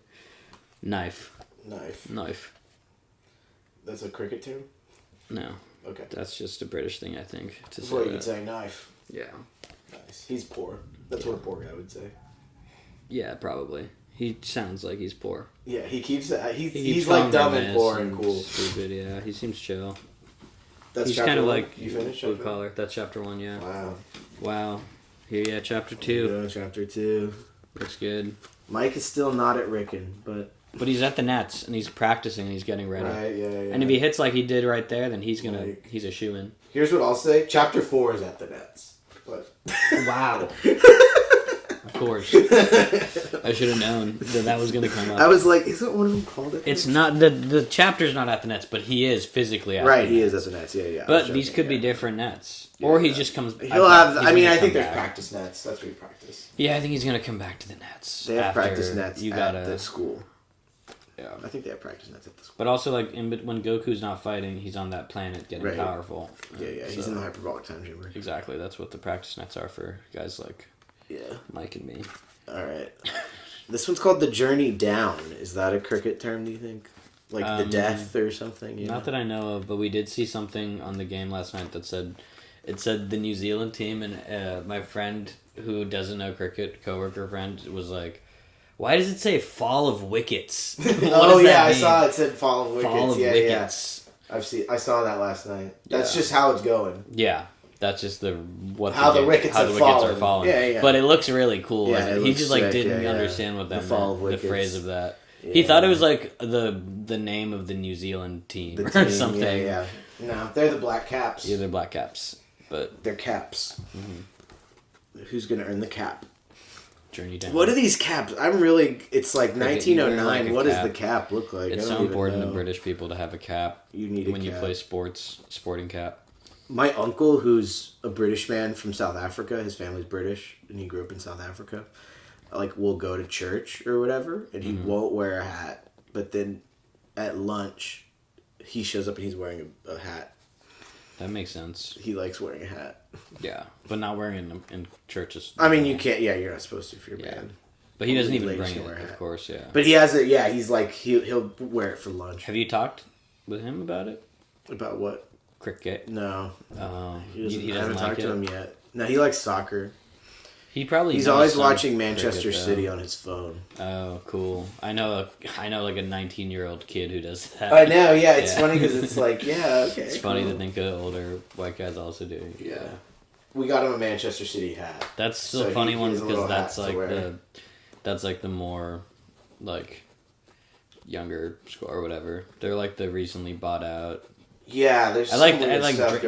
Knife. That's a cricket term? No. Okay. That's just a British thing, I think. That's what you could say, knife. Yeah. Nice. He's poor. That's what a poor guy would say. Yeah, probably. He sounds like he's poor. Yeah, he keeps he's like dumb and poor and cool. Stupid, yeah. He seems chill. That's he's kind of like you finished blue collar. That's chapter 1, yeah. Wow. Here, yeah, chapter 2. Yeah, chapter 2. Looks good. Mike is still not at Wrykyn, but he's at the nets and he's practicing and he's getting ready. Right, yeah. And if he hits like he did right there, then he's a shoo-in. Here's what I'll say: Chapter 4 is at the nets. But wow. Of course. I should have known that was going to come up. I was like, isn't one of them called it? It's not the chapter's not at the nets, but he is physically at the nets. Right, he is at the nets. Yeah. But these could be different nets. Yeah, or he just comes... He'll have... I mean, I think there's practice nets. That's where you practice. Yeah, I think he's going to come back to the nets. They have practice nets at the school. Yeah. I think they have practice nets at the school. But also, like, when Goku's not fighting, he's on that planet getting powerful. Yeah, he's in the hyperbolic time chamber. Exactly, that's what the practice nets are for guys like Mike and me. Alright. This one's called The Journey Down. Is that a cricket term, do you think? Like the death or something? Yeah. Not that I know of, but we did see something on the game last night that said... It said the New Zealand team, and my friend who doesn't know cricket, coworker friend, was like, why does it say fall of wickets? I saw it said fall of wickets. Fall of wickets. I saw that last night. That's just how it's going. Yeah. That's just the wickets are falling. Yeah. But it looks really cool. Yeah, he just like sick, didn't understand what that meant, the phrase of that. Yeah. He thought it was like the name of the New Zealand team or something. Yeah. No, they're the Black Caps. Yeah, they're Black Caps. But they're caps. Mm-hmm. Who's gonna earn the cap? Journey down. What are these caps? It's like 1909. What does the cap look like? It's so important to British people to have a cap. You need a when cap. You play sporting cap. My uncle, who's a British man from South Africa, his family's British, and he grew up in South Africa, like, will go to church or whatever, and he won't wear a hat. But then at lunch, he shows up and he's wearing a hat. That makes sense. He likes wearing a hat. Yeah, but not wearing it in churches. I mean, you can't. Yeah, you're not supposed to if you're a man. But he doesn't even bring it, of course. Yeah. But he has it. Yeah, he's like he'll wear it for lunch. Have you talked with him about it? About what? Cricket. No. He doesn't I haven't like talked it? to him yet. No, he likes soccer. He's always watching Manchester City on his phone. Oh, cool! I know like a 19-year-old kid who does that. I know, yeah. It's funny because it's like, yeah, okay. It's funny to think of older white guys also doing. Yeah, we got him a Manchester City hat. That's the funny one because that's like the more like younger school or whatever. They're like the recently bought out. Yeah, there's. I like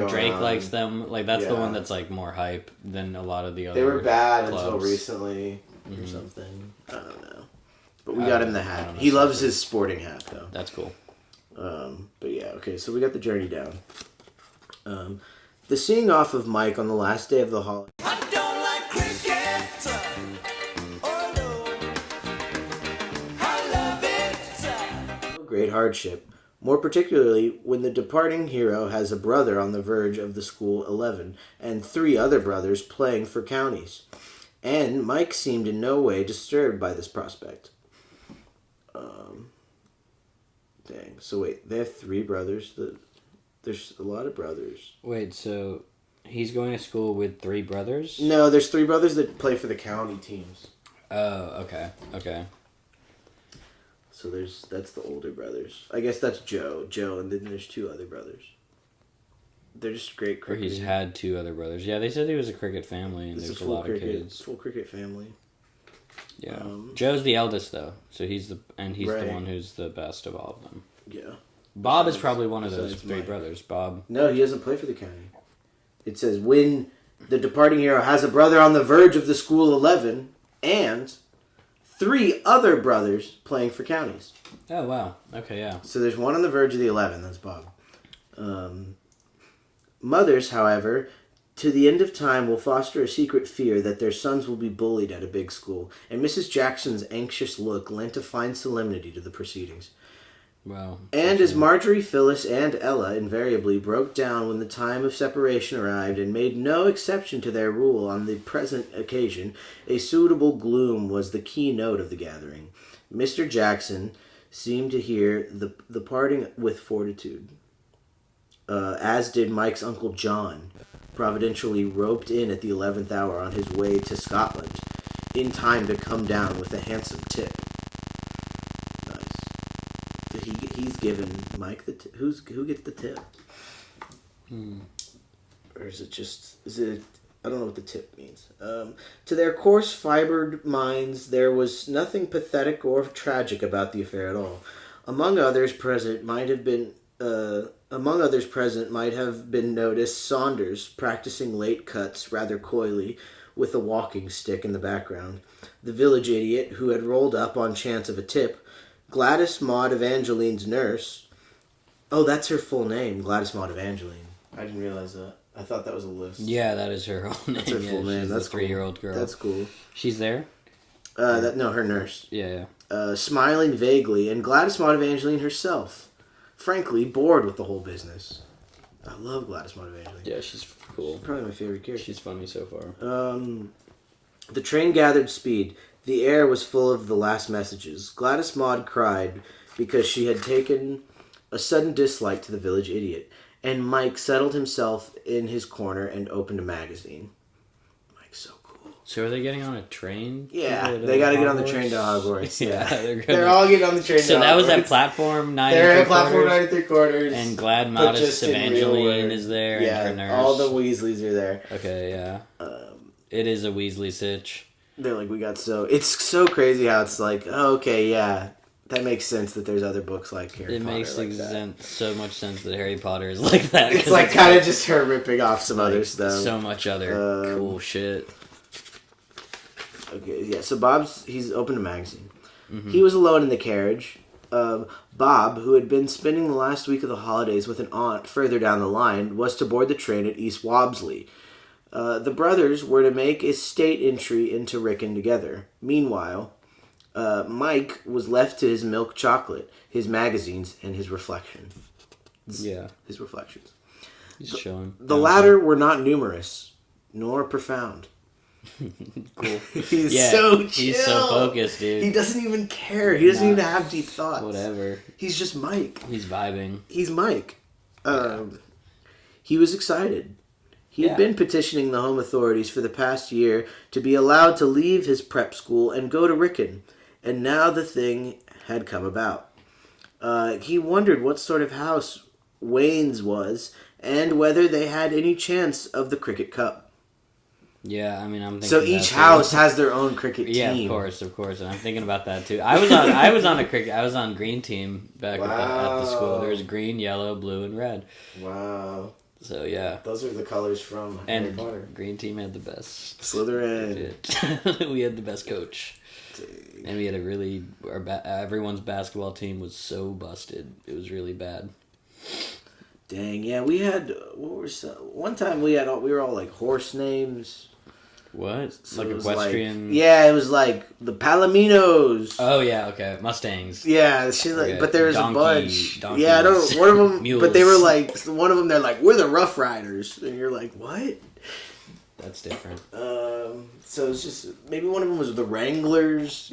Drake likes them. Like that's the one that's like more hype than a lot of the other. They were bad clubs. until recently or something. I don't know, but we got him the hat. He loves his sporting hat though. That's cool. But yeah, okay. So we got the journey down. The seeing off of Mike on the last day of the holiday. I don't like cricket. Oh no, I love it. Great hardship. More particularly when the departing hero has a brother on the verge of the school 11 and 3 other brothers playing for counties. And Mike seemed in no way disturbed by this prospect. Dang. So wait, they have 3 brothers? There's a lot of brothers. Wait, so he's going to school with 3 brothers? No, there's 3 brothers that play for the county teams. Oh, okay. So that's the older brothers. I guess that's Joe, and then there's 2 other brothers. They're just great Or cricketers. he's had 2 other brothers. Yeah, they said he was a cricket family, and there's a lot of kids. Full cricket family. Yeah, Joe's the eldest though, so he's the one who's the best of all of them. Yeah. Bob is probably one of those 3 Mike. brothers. Bob. No, he doesn't play for the county. It says when the departing hero has a brother on the verge of the school 11 and 3 other brothers playing for counties. Oh, wow. Okay, yeah. So there's one on the verge of the 11. That's Bob. Mothers, however, to the end of time will foster a secret fear that their sons will be bullied at a big school, and Mrs. Jackson's anxious look lent a fine solemnity to the proceedings. Wow. And as Marjorie, Phyllis, and Ella invariably broke down when the time of separation arrived and made no exception to their rule on the present occasion, a suitable gloom was the key note of the gathering. Mr. Jackson seemed to hear the parting with fortitude, as did Mike's Uncle John, providentially roped in at the 11th hour on his way to Scotland, in time to come down with a handsome tip. He's given Mike the who gets the tip? Or is it I don't know what the tip means. To their coarse, fibered minds, there was nothing pathetic or tragic about the affair at all. Among others present might have been noticed Saunders practicing late cuts rather coyly with a walking stick in the background, the village idiot who had rolled up on chance of a tip, Gladys Maud Evangeline's nurse. Oh, that's her full name, Gladys Maud Evangeline. I didn't realize that. I thought that was a list. Yeah, that is her whole name. That's her full name. She's That's a 3-year-old girl. That's cool. She's there? Her nurse. Yeah. Smiling vaguely, and Gladys Maud Evangeline herself. Frankly, bored with the whole business. I love Gladys Maud Evangeline. Yeah, she's cool. Probably my favorite character. She's funny so far. The train gathered speed. The air was full of the last messages. Gladys Maud cried because she had taken a sudden dislike to the village idiot, and Mike settled himself in his corner and opened a magazine. Mike's so cool. So are they getting on a train? Yeah, they got to get on the train to Hogwarts. Yeah, they're all getting on the train to Hogwarts. So that was at platform 9 They're at platform 9 3/4. And Glad Modest Evangeline is there, and her nurse. All the Weasleys are there. Okay, yeah. It is a Weasley sitch. They're like, it's so crazy how it's like, oh, okay, yeah, that makes sense that there's other books like Harry Potter. It makes so much sense that Harry Potter is like that. It's like kind of just her ripping off some other stuff. So much other cool shit. Okay, yeah, so he's opened a magazine. Mm-hmm. He was alone in the carriage. Bob, who had been spending the last week of the holidays with an aunt further down the line, was to board the train at East Wobsley. The brothers were to make a state entry into Wrykyn together. Meanwhile, Mike was left to his milk chocolate, his magazines, and his reflections. Yeah. His reflections. He's showing. The latter were not numerous, nor profound. Cool. He's so chill. He's so focused, dude. He doesn't even care. He doesn't even have deep thoughts. Whatever. He's just Mike. He's vibing. He's Mike. He was excited. He had been petitioning the home authorities for the past year to be allowed to leave his prep school and go to Wrykyn, and now the thing had come about. He wondered what sort of house Wayne's was, and whether they had any chance of the cricket cup. Yeah, I mean, I'm thinking. So each house has their own cricket team. Yeah, of course, and I'm thinking about that too. I was on green team back at the school. There was green, yellow, blue, and red. Wow. So yeah, those are the colors from Harry Potter. Green team had the best. Slytherin. We had the best coach, and we had everyone's basketball team was so busted. It was really bad. Dang, yeah, we had one time we were all like horse names. What? So like equestrian? It was like the Palominos. Oh yeah, okay, Mustangs. Yeah, Okay. but there was a bunch. Donkeys. Yeah, I don't. One of them, Mules. but they were like one of them. They're like, we're the Rough Riders, and you're like, what? That's different. So it's just maybe one of them was the Wranglers,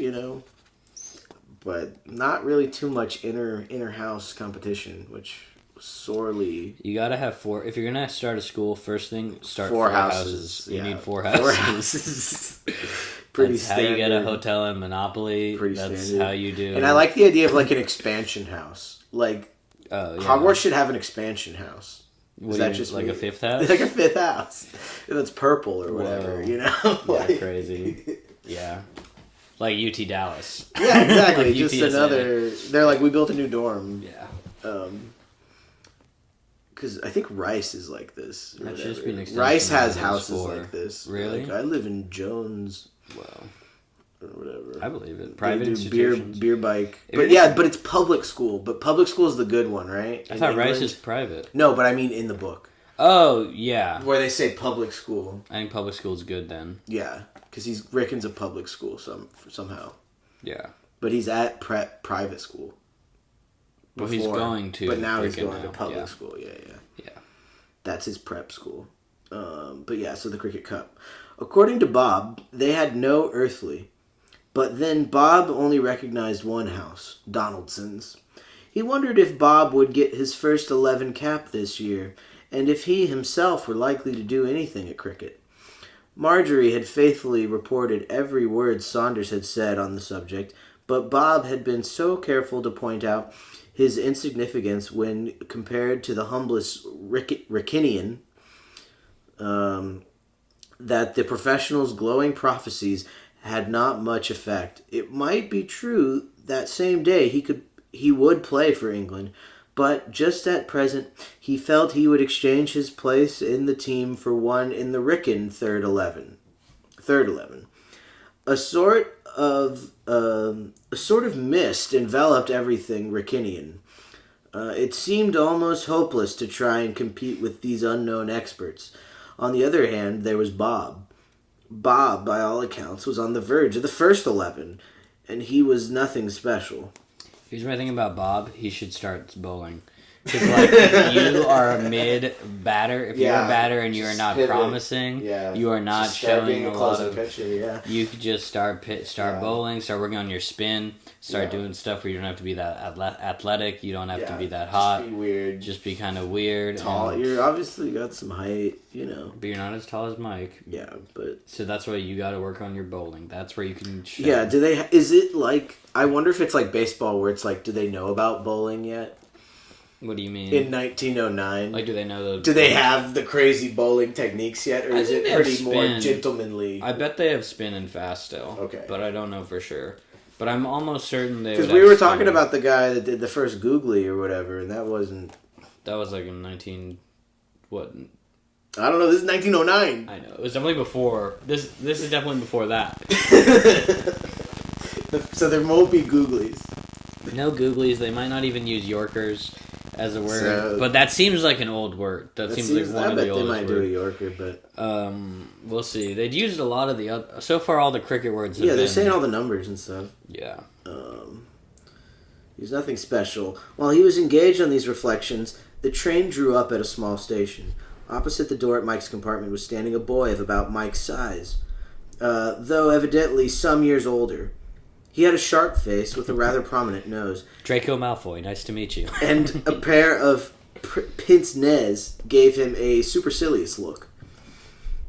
but not really too much inner house competition, which. Sorely. You gotta have 4. If you're gonna start a school, first thing, start 4 houses. You need 4 houses. 4 houses. Pretty That's standard. how you get a hotel in Monopoly. That's standard. How you do. And I like the idea of like an expansion house. Like Hogwarts should have an expansion house. Is that just like a 5th house? Like a 5th house. That's purple or whatever. Yeah, crazy. Yeah. Like UT Dallas. Yeah, exactly. Just UTSA. another. They're like, we built a new dorm. Yeah. Because I think Rice is like this. That should just be an extension. Rice has houses like this. Really? Like, I live in Jones. Wow. Or whatever. I believe it. Private do institutions. beer bike. But it's public school. But public school is the good one, right? I thought Rice is private. No, but I mean in the book. Oh, yeah. Where they say public school. I think public school is good then. Yeah. Because Wrykyn's a public school somehow. Yeah. But he's at private school. Well, he's going to. But now he's Wrykyn going to public school. Yeah. That's his prep school. But yeah, so the Cricket Cup. According to Bob, they had no earthly. But then Bob only recognized one house, Donaldson's. He wondered if Bob would get his first 11 cap this year, and if he himself were likely to do anything at cricket. Marjorie had faithfully reported every word Saunders had said on the subject, but Bob had been so careful to point out his insignificance when compared to the humblest Wrykynian, that the professionals' glowing prophecies had not much effect. It might be true that same day he would play for England, but just at present he felt he would exchange his place in the team for one in the Wrykyn third 11. A sort of mist enveloped everything Wrykynian. It seemed almost hopeless to try and compete with these unknown experts. On the other hand, there was Bob. Bob, by all accounts, was on the verge of the first 11, and he was nothing special. Here's my thing about Bob. He should start bowling. Because, like, if you are a mid-batter, if you're a batter and you're not promising, you are not showing a lot of... Pitcher, you could just start bowling, start working on your spin, start doing stuff where you don't have to be that athletic, you don't have to be that hot. Just be weird. Just be kind of weird. Tall. You're obviously got some height, you know. But you're not as tall as Mike. Yeah, but... So that's why you got to work on your bowling. That's where you can show. Yeah, is it like... I wonder if it's like baseball where it's like, do they know about bowling yet? What do you mean? In 1909. Like, do they know the... Do they have the crazy bowling techniques yet? Or is it pretty more gentlemanly? I bet they have spin and fast still. Okay. But I don't know for sure. But I'm almost certain they would. Because we were talking about the guy that did the first Googly or whatever, and that wasn't... That was like in 19... What? I don't know. This is 1909. I know. It was definitely before... This is definitely before that. So there won't be Googlies. No Googlies. They might not even use Yorkers as a word. But that seems like an old word. That seems like one of the oldest words. I bet they might do a Yorker, but... we'll see. They'd used a lot of the other... So far, all the cricket words have been... they're saying all the numbers and stuff. Yeah. He's nothing special. While he was engaged on these reflections, the train drew up at a small station. Opposite the door at Mike's compartment was standing a boy of about Mike's size, though evidently some years older. He had a sharp face with a rather prominent nose. Draco Malfoy, nice to meet you. And a pair of pince-nez gave him a supercilious look.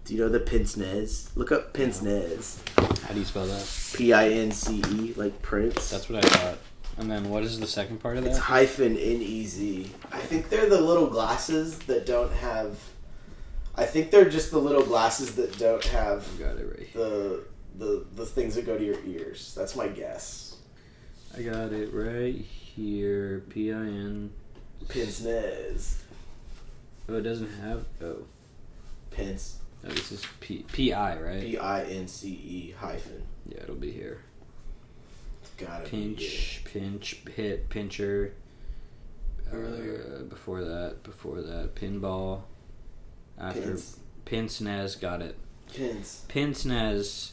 Do you know the pince-nez? Look up pince-nez. How do you spell that? P-I-N-C-E, like Prince. That's what I thought. And then what is the second part of that? It's hyphen N-E-Z. I think they're the little glasses that don't have... I think they're just the little glasses that don't have... I got it right here. The things that go to your ears. That's my guess. I got it right here. P-I-N... Pince-nez. Oh, it doesn't have... Oh. Pince. Oh, this is P-I, right? P-I-N-C-E hyphen. Yeah, it'll be here. It's gotta pinch, hit, pincher. Before that, pinball. After pince-nez, got it. Pince-nez.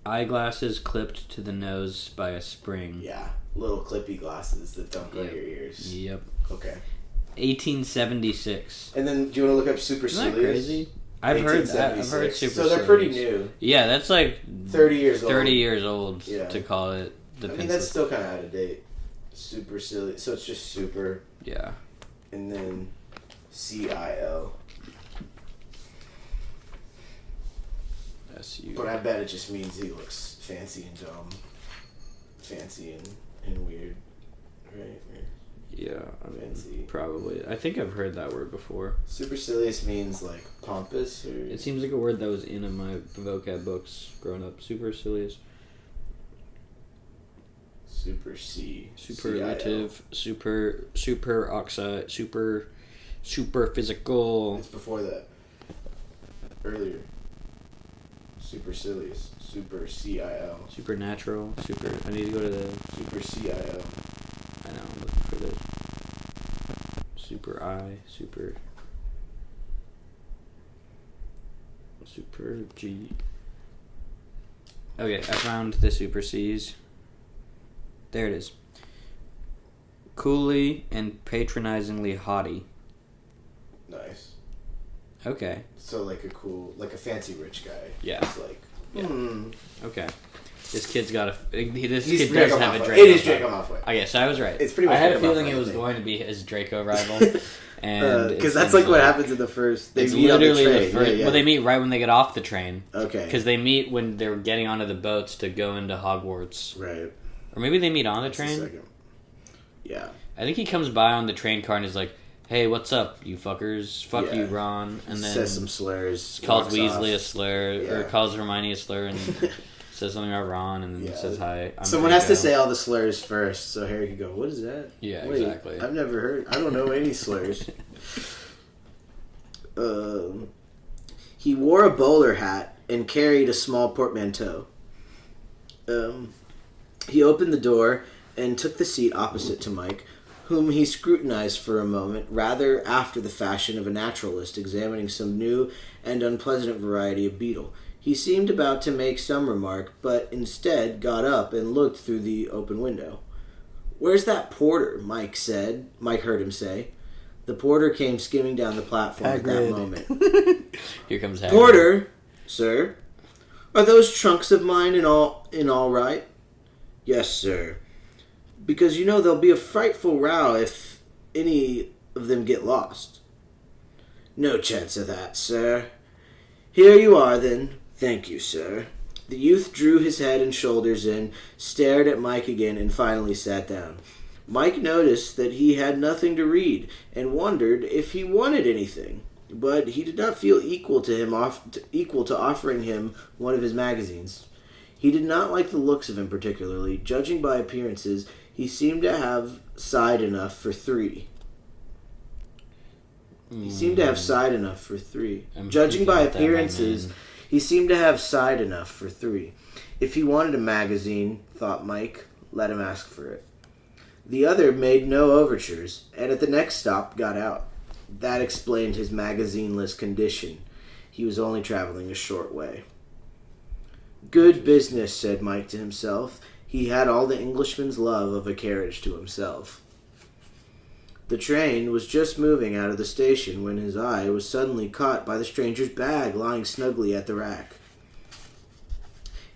Eyeglasses clipped to the nose by a spring. Yeah, little clippy glasses that don't go to your ears. Yep. Okay. 1876. And then, do you want to look up supercilious? Isn't that crazy? I've heard supercilious. So they're pretty new. Yeah, that's like 30 years old. 30 years old to call it the I mean, that's still kind of out of date. Supercilious. So it's just super. Yeah. And then C-I-L. S-U. But I bet it just means he looks fancy and dumb. Fancy and weird. Right? Yeah, I mean, fancy. Probably. I think I've heard that word before. Supercilious means like pompous, or... It seems like a word that was in my vocab books growing up. Supercilious. Super C. Superlative. Super oxide. Super physical. It's before that. Earlier. Supercilious. Super C-I-L. Supernatural. I need to go to the... Super C-I-L. I know, I'm looking for the... Super G. Okay, I found the Super C's. There it is. Coolly and patronizingly haughty. Nice. Okay. So like a fancy rich guy. Yeah. It's like, Okay. This kid's got a... Kid does Draco have Malfoy. a Draco. It is Draco Malfoy. Oh, yeah, so I was right. It's pretty much I had a Draco feeling Malfoy, it was going to be his Draco rival. And because that's like what happens in the first... They it's meet literally on the train. the first... Yeah. Well, they meet right when they get off the train. Okay. Because they meet when they're getting onto the boats to go into Hogwarts. Right. Or maybe they meet on the That's train. the second. Yeah. I think he comes by on the train car and is like, hey, what's up, you fuckers? Fuck you, Ron. And then says some slurs. Calls Weasley a slur, or calls Hermione a slur, and says something about Ron, and then says hi. Someone has to say all the slurs first, so Harry can go, what is that? Yeah, Wait, exactly. I've never heard. I don't know any slurs. He wore a bowler hat and carried a small portmanteau. He opened the door and took the seat opposite to Mike, whom he scrutinized for a moment, rather after the fashion of a naturalist examining some new and unpleasant variety of beetle. He seemed about to make some remark, but instead got up and looked through the open window. "Where's that porter?" Mike heard him say. The porter came skimming down the platform at that moment. Here comes Hagrid. "Porter, sir, are those trunks of mine in all right?" "Yes, sir. Because you know there'll be a frightful row if any of them get lost." "No chance of that, sir." "Here you are, then. Thank you, sir." The youth drew his head and shoulders in, stared at Mike again, and finally sat down. Mike noticed that he had nothing to read, and wondered if he wanted anything, but he did not feel equal to offering him one of his magazines. He did not like the looks of him particularly. Judging by appearances, he seemed to have side enough for three. Judging by appearances, he seemed to have side enough for three. If he wanted a magazine, thought Mike, let him ask for it. The other made no overtures, and at the next stop got out. That explained his magazine-less condition. He was only traveling a short way. "Good business," said Mike to himself. He had all the Englishman's love of a carriage to himself. The train was just moving out of the station when his eye was suddenly caught by the stranger's bag lying snugly at the rack.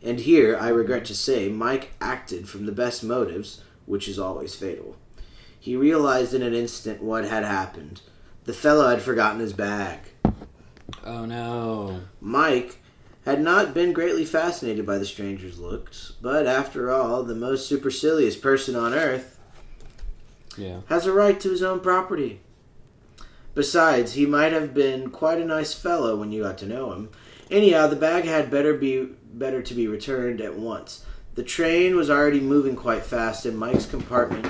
And here, I regret to say, Mike acted from the best motives, which is always fatal. He realized in an instant what had happened. The fellow had forgotten his bag. Oh no. Mike had not been greatly fascinated by the stranger's looks, but after all, the most supercilious person on earth has a right to his own property. Besides, he might have been quite a nice fellow when you got to know him. Anyhow, the bag had better to be returned at once. The train was already moving quite fast, and Mike's compartment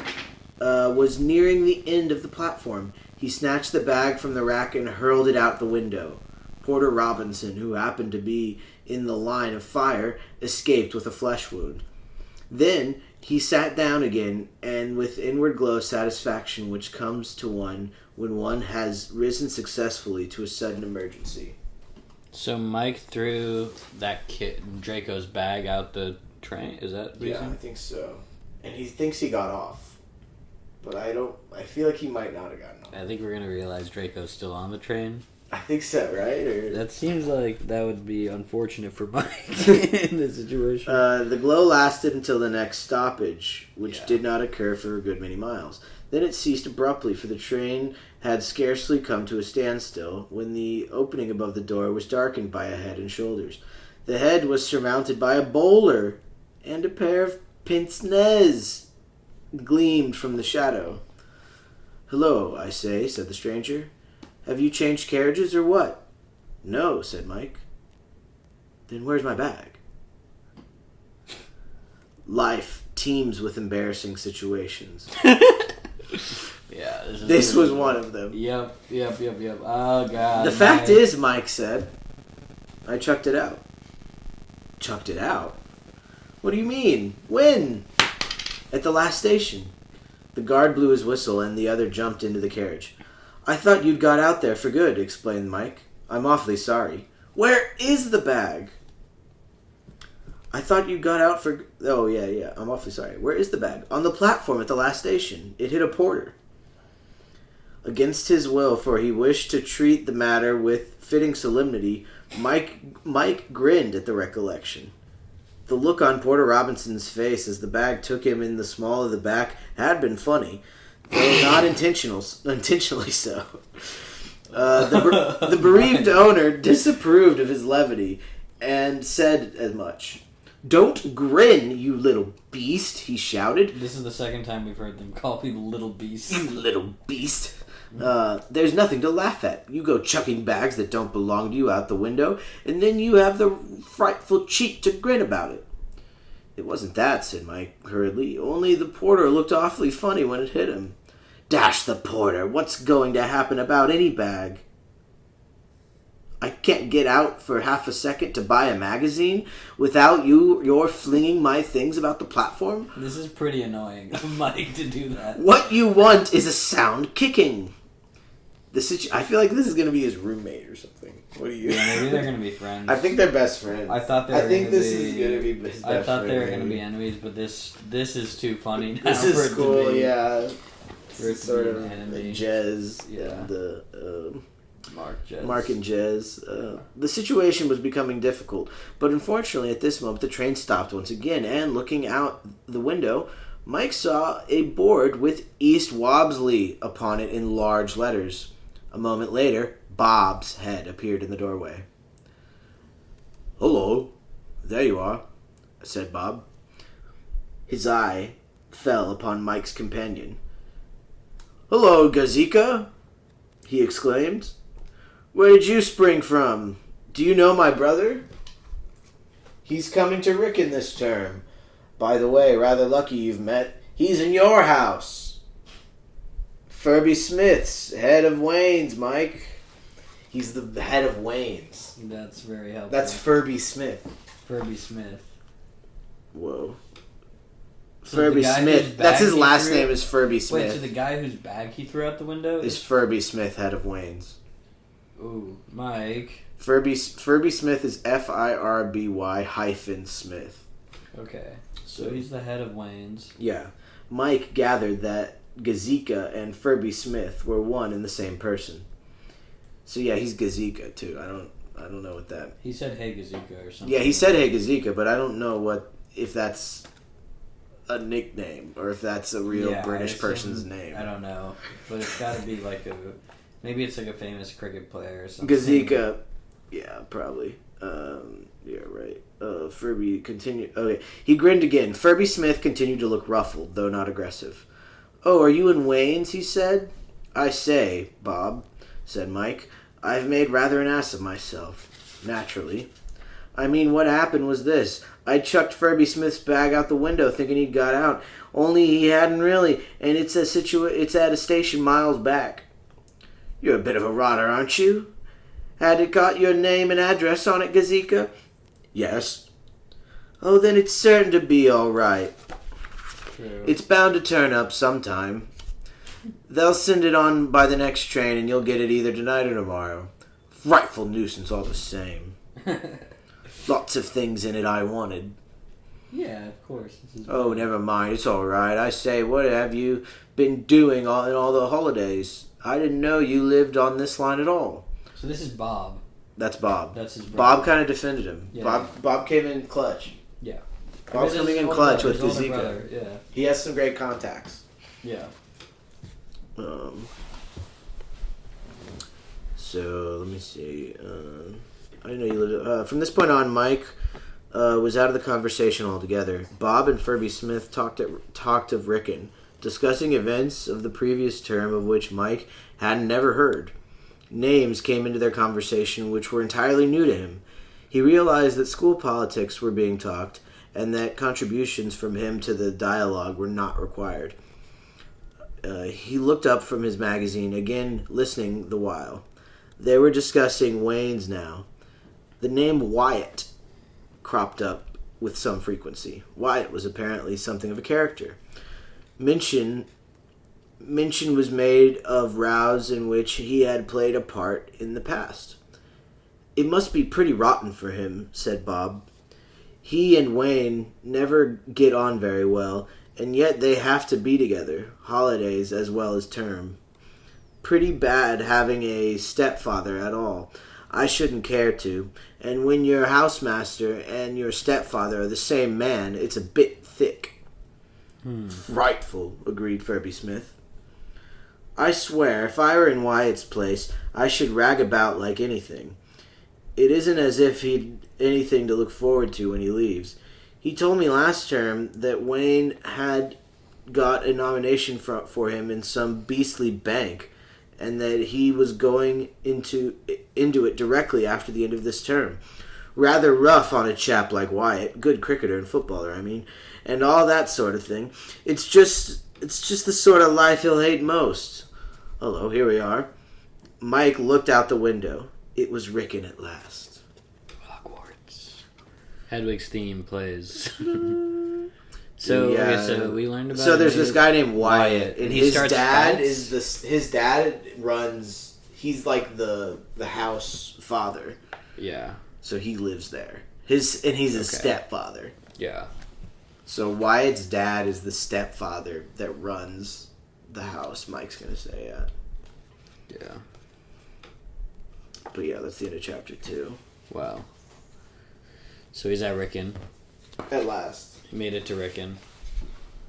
was nearing the end of the platform. He snatched the bag from the rack and hurled it out the window. Porter Robinson, who happened to be in the line of fire, escaped with a flesh wound. Then he sat down again, and with inward glow of satisfaction which comes to one when one has risen successfully to a sudden emergency. So Mike threw that Draco's bag out the train? Is that reason? Yeah, I think so. And he thinks he got off. But I feel like he might not have gotten off. I think we're going to realize Draco's still on the train. I think so, right? That seems like that would be unfortunate for Mike in this situation. The glow lasted until the next stoppage, which did not occur for a good many miles. Then it ceased abruptly, for the train had scarcely come to a standstill when the opening above the door was darkened by a head and shoulders. The head was surmounted by a bowler, and a pair of pince-nez gleamed from the shadow. "Hello, I say," said the stranger. "Have you changed carriages or what?" "No," said Mike. "Then where's my bag?" Life teems with embarrassing situations. Yeah, this was one of them. Yep. Oh, God. The fact is, Mike said, I chucked it out. Chucked it out? What do you mean? When? At the last station. The guard blew his whistle and the other jumped into the carriage. "I thought you'd got out there for good," explained Mike. "I'm awfully sorry." "Where is the bag?" "I thought you got out for... Oh, yeah, I'm awfully sorry. Where is the bag?" "On the platform at the last station. It hit a porter." Against his will, for he wished to treat the matter with fitting solemnity, Mike grinned at the recollection. The look on Porter Robinson's face as the bag took him in the small of the back had been funny, though not intentionally so. The bereaved owner disapproved of his levity and said as much. Don't grin, you little beast, he shouted. This is the second time we've heard them call people little beasts. You little beast. There's nothing to laugh at. You go chucking bags that don't belong to you out the window, and then you have the frightful cheek to grin about it. It wasn't that, said Mike hurriedly. Only the porter looked awfully funny when it hit him. Dash the porter. What's going to happen about any bag? I can't get out for half a second to buy a magazine without you're flinging my things about the platform. This is pretty annoying of Mike to do that. What you want is a sound kicking. I feel like this is going to be his roommate or something. What do you? Yeah, maybe they're going to be friends. I think they're best friends. I thought this is going to be his best friend. I thought they were going to be enemies, but this is too funny now. This is cool, yeah. For it to Sort be of an enemy. Jez, Yeah. Mark and Jez. The situation was becoming difficult, but unfortunately at this moment the train stopped once again, and looking out the window, Mike saw a board with East Wobsley upon it in large letters. A moment later, Bob's head appeared in the doorway. "Hello, there you are," said Bob. His eye fell upon Mike's companion. "Hello, Gazika," he exclaimed. "Where did you spring from? Do you know my brother? He's coming to Wrykyn this term. By the way, rather lucky you've met. He's in your house. Furby Smith's head of Wayne's, Mike. He's the head of Wayne's. That's very helpful. That's Furby Smith. Furby Smith. Whoa. So Furby Smith. That's his last name is Furby Smith. Wait, so the guy whose bag he threw out the window is Furby Smith, head of Wayne's. Ooh, Mike. Furby Smith is FIRBY-Smith. Okay, so he's the head of Wayne's. Yeah. Mike gathered that Gazika and Furby Smith were one and the same person. So yeah, he's Gazika too. I don't know what that. He said "Hey Gazika" or something. Yeah, he said "Hey Gazika," but I don't know if that's a nickname or if that's a real British person's name. I don't know, but it's got to be maybe it's like a famous cricket player or something. Gazika, yeah, probably. Yeah, right. Furby continued. Okay, he grinned again. Furby Smith continued to look ruffled, though not aggressive. "Oh, are you in Wayne's?" he said. "I say, Bob," said Mike, "I've made rather an ass of myself. Naturally. I mean, what happened was this. I chucked Furby Smith's bag out the window thinking he'd got out, only he hadn't really, and it's at a station miles back. You're a bit of a rotter, aren't you? Had it got your name and address on it, Gazika?" "Yes." "Oh, then it's certain to be all right. True. It's bound to turn up sometime. They'll send it on by the next train and you'll get it either tonight or tomorrow. Frightful nuisance all the same. Lots of things in it I wanted." Yeah, of course. "Oh, never mind. It's all right. I say, what have you been doing in all the holidays? I didn't know you lived on this line at all." So this is Bob. That's Bob. That's his brother. Bob kind of defended him. Yeah. Bob came in clutch. Yeah. Bob's coming in clutch with his older Gazika. brother, yeah. He has some great contacts. Yeah. So let me see. I know you lived. From this point on, Mike was out of the conversation altogether. Bob and Furby Smith talked of Wrykyn, discussing events of the previous term of which Mike had never heard. Names came into their conversation which were entirely new to him. He realized that school politics were being talked, and that contributions from him to the dialogue were not required. He looked up from his magazine, again listening the while. They were discussing Wayne's now. The name Wyatt cropped up with some frequency. Wyatt was apparently something of a character. Mention was made of rows in which he had played a part in the past. "It must be pretty rotten for him," said Bob. "He and Wayne never get on very well, and yet they have to be together, holidays as well as term. Pretty bad having a stepfather at all. I shouldn't care to, and when your housemaster and your stepfather are the same man, it's a bit thick." "Frightful," agreed Furby Smith. "I swear, if I were in Wyatt's place, I should rag about like anything. It isn't as if he'd anything to look forward to when he leaves. He told me last term that Wayne had got a nomination for him in some beastly bank, and that he was going into it directly after the end of this term. Rather rough on a chap like Wyatt, good cricketer and footballer, I mean, and all that sort of thing. It's just the sort of life he'll hate most. Hello, here we are. Mike looked out the window. It was Wrykyn at last. Hogwarts. Hedwig's theme plays. So we learned about. So there's this guy named Wyatt, and his dad fights? His dad runs. He's like the house father. Yeah. So he lives there. He's his stepfather. Yeah. So Wyatt's dad is the stepfather that runs the house. Mike's gonna say Yeah. But yeah, that's the end of chapter 2. Wow. So he's at Wrykyn. At last. He made it to Wrykyn.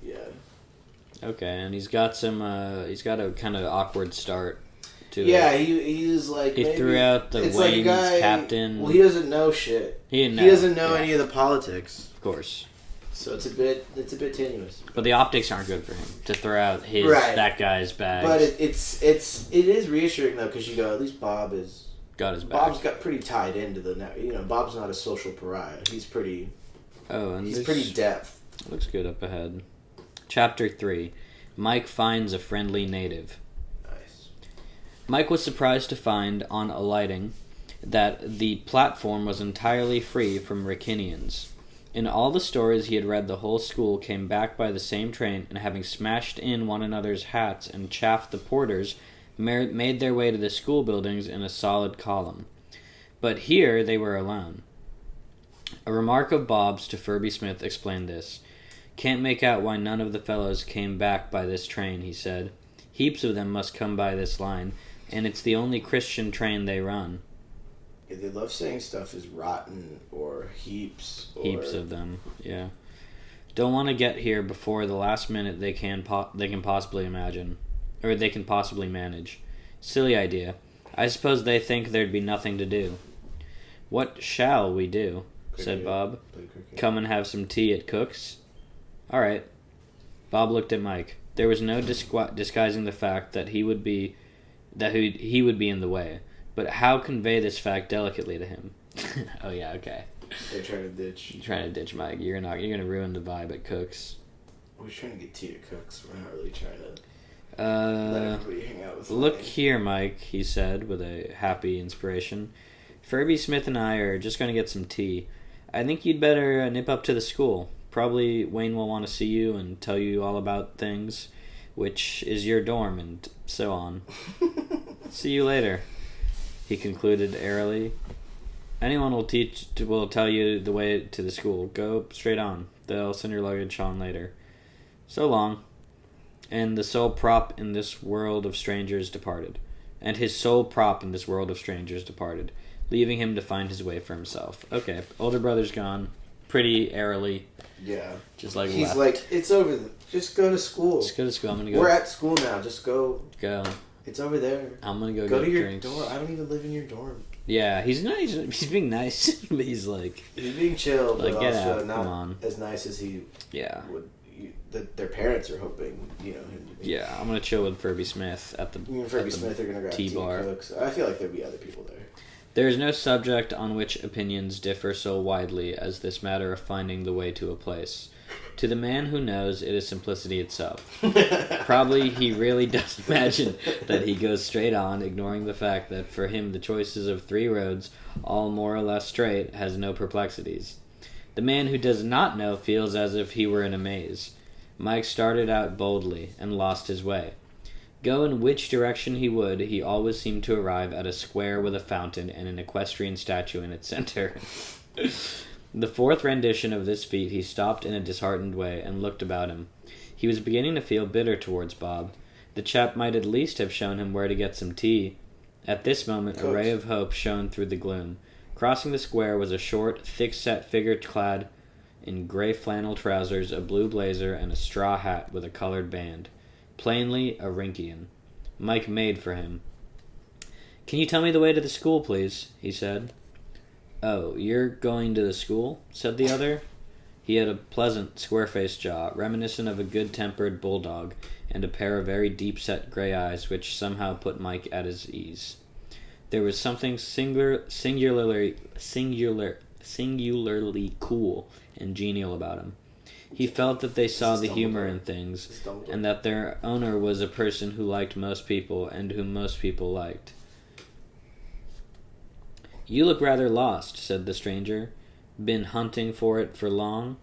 Yeah. Okay, and he's got a kind of awkward start to Yeah, it. he's like He threw out the Wayne's captain. Well, he doesn't know shit. He doesn't know any of the politics. Of course. So it's a bit tenuous. But the optics aren't good for him to throw out that guy's bags. But it is reassuring though, because at least Bob is got his back. Bob's got pretty tied into Bob's not a social pariah. He's pretty. Oh, and he's pretty depth. Looks good up ahead. Chapter 3. Mike finds a friendly native. Nice. Mike was surprised to find, on alighting, that the platform was entirely free from Wrykynians. In all the stories he had read, the whole school came back by the same train, and having smashed in one another's hats and chaffed the porters, made their way to the school buildings in a solid column. But here they were alone. A remark of Bob's to Furby Smith explained this. "Can't make out why none of the fellows came back by this train," he said. "Heaps of them must come by this line, and it's the only Christian train they run." Yeah, they love saying stuff is rotten or heaps. Heaps of them, yeah. "Don't want to get here before the last minute they can possibly imagine. Or they can possibly manage. Silly idea. I suppose they think there'd be nothing to do." "What shall we do?" said Bob. "Come and have some tea at Cook's?" "All right." Bob looked at Mike. There was no disguising the fact that he would be in the way. But how convey this fact delicately to him? Oh yeah, okay. They're trying to ditch. You're trying to ditch Mike. You're gonna ruin the vibe at Cook's. We're trying to get tea at Cook's. We're not really trying to let everybody hang out with. Look here, Mike, he said with a happy inspiration. "Furby Smith and I are just going to get some tea. I think you'd better nip up to the school. Probably Wayne will want to see you and tell you all about things, which is your dorm and so on. See you later," he concluded airily. "Anyone will tell you the way to the school. Go straight on. They'll send your luggage on later. So long." And his sole prop in this world of strangers departed, leaving him to find his way for himself. Okay, older brother's gone, pretty airily. Yeah. Just like he's left. like, "It's over. Just go to school. Just go to school. I'm gonna go. We're at school now. Just go. Go. It's over there. I'm gonna go to get your drinks." dorm. I don't even live in your dorm. Yeah, he's nice. He's being nice, but he's being chill, like, but get also out, not come on. as nice as he would. That their parents are hoping him to be. Yeah, I'm gonna chill with Furby Smith at the You and Furby Smith are gonna grab tea bar. Cooks. I feel like there'd be other people there. There is no subject on which opinions differ so widely as this matter of finding the way to a place. To the man who knows, it is simplicity itself. Probably he really does imagine that he goes straight on, ignoring the fact that for him the choices of 3 roads, all more or less straight, has no perplexities. The man who does not know feels as if he were in a maze. Mike started out boldly and lost his way. Go in which direction he would, he always seemed to arrive at a square with a fountain and an equestrian statue in its center. The 4th rendition of this feat, he stopped in a disheartened way and looked about him. He was beginning to feel bitter towards Bob. The chap might at least have shown him where to get some tea. At this moment, a ray of hope shone through the gloom. Crossing the square was a short, thick-set figure clad in gray flannel trousers, a blue blazer, and a straw hat with a colored band. Plainly a Wrykyn. Mike made for him. "Can you tell me the way to the school, please?" he said. "Oh, you're going to the school?" said the other. He had a pleasant, square-faced jaw, reminiscent of a good-tempered bulldog, and a pair of very deep-set gray eyes which somehow put Mike at his ease. There was something singularly cool and genial about him. He felt that they saw the humor in things, and that their owner was a person who liked most people and whom most people liked. "You look rather lost," said the stranger. "Been hunting for it for long?"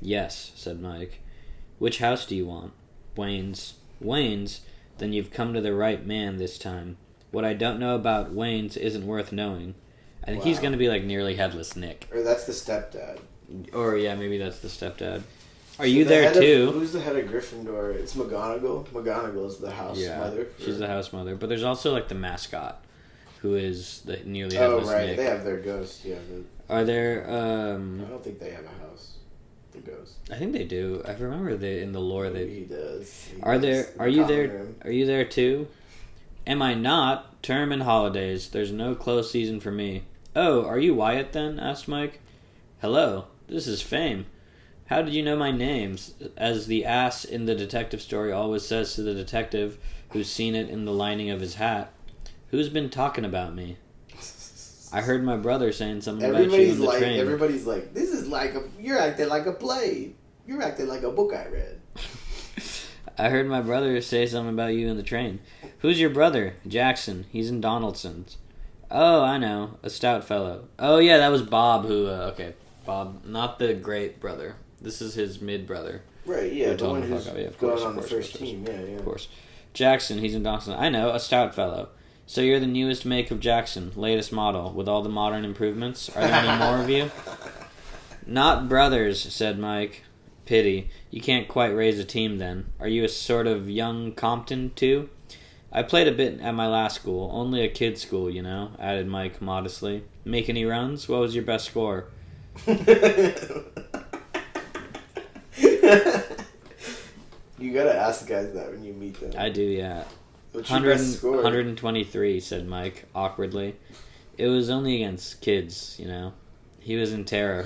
"Yes," said Mike. "Which house do you want?" "Wayne's." "Wayne's? Then you've come to the right man this time. What I don't know about Wayne's isn't worth knowing." I think he's going to be like Nearly Headless Nick. Or that's the stepdad. Or, yeah, maybe that's the stepdad. Are you there, too? Who's the head of Gryffindor? It's McGonagall. McGonagall is the house mother. She's the house mother. But there's also, like, the mascot, who is the Nearly Headless Nick. Oh, right. They have their ghost, yeah. Are there, I don't think they have a house. The ghost. I think they do. I remember in the lore He does. Are you there, too? "Am I not? Term and holidays. There's no close season for me." "Oh, are you Wyatt, then?" asked Mike. "Hello. This is Fame. How did you know my name?" As the ass in the detective story always says to the detective who's seen it in the lining of his hat. "Who's been talking about me?" "I heard my brother saying something about you in the train." Everybody's like, this is like you're acting like a play. You're acting like a book I read. "I heard my brother say something about you in the train." "Who's your brother?" "Jackson. He's in Donaldson's." "Oh, I know. A stout fellow." "Oh, yeah, that was Bob who, okay. Bob, not the great brother. This is his mid-brother. Right, yeah, the one who's going on the first team, yeah. Of course. "Jackson, he's in Dawson." "I know, a stout fellow." "So you're the newest make of Jackson, latest model, with all the modern improvements? Are there any more of you?" "Not brothers," said Mike. "Pity. You can't quite raise a team then. Are you a sort of young Compton, too?" "I played a bit at my last school, only a kid's school, you know," added Mike modestly. "Make any runs? What was your best score?" You gotta ask guys that when you meet them. I do, yeah. What's your best score? 123, said Mike, awkwardly. It was only against kids, you know. He was in terror,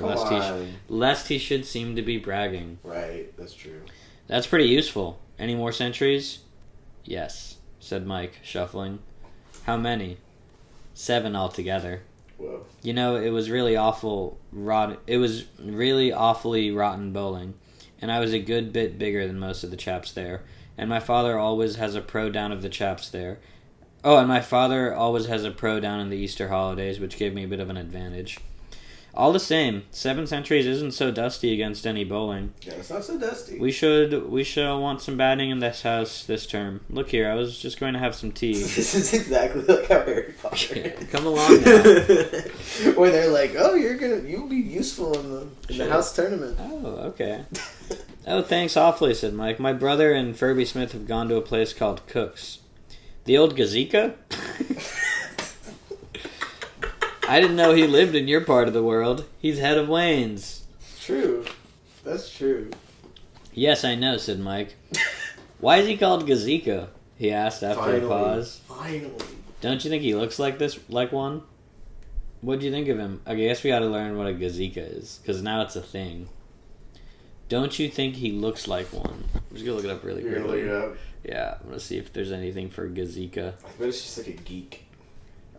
lest he should seem to be bragging. Right, that's true. "That's pretty useful. Any more centuries?" "Yes," said Mike, shuffling. "How many?" 7 altogether. Whoa. You know, it was really awfully rotten bowling, and I was a good bit bigger than most of the chaps there, and my father always has a pro down of the chaps there. Oh, and my father always has a pro down in the Easter holidays, which gave me a bit of an advantage. All the same, 7 centuries isn't so dusty against any bowling. Yeah, it's not so dusty. We shall want some batting in this house this term. Look here, I was just going to have some tea. This is exactly like how Harry Potter is. Come along now. Where they're like, "Oh, you'll be useful in the house tournament." Oh, okay. "Oh, thanks awfully," said Mike. "My brother and Furby Smith have gone to a place called Cook's." "The old Gazika?" "I didn't know he lived in your part of the world. He's head of Wayne's." True. That's true. "Yes, I know," said Mike. "Why is he called Gazika?" he asked after a pause. Finally. "Don't you think he looks like one?" "What'd you think of him?" I guess we gotta learn what a Gazika is, because now it's a thing. "Don't you think he looks like one?" I'm just gonna look it up really quickly. You're gonna look it up? Yeah, I'm gonna see if there's anything for Gazika. I bet it's just like a geek.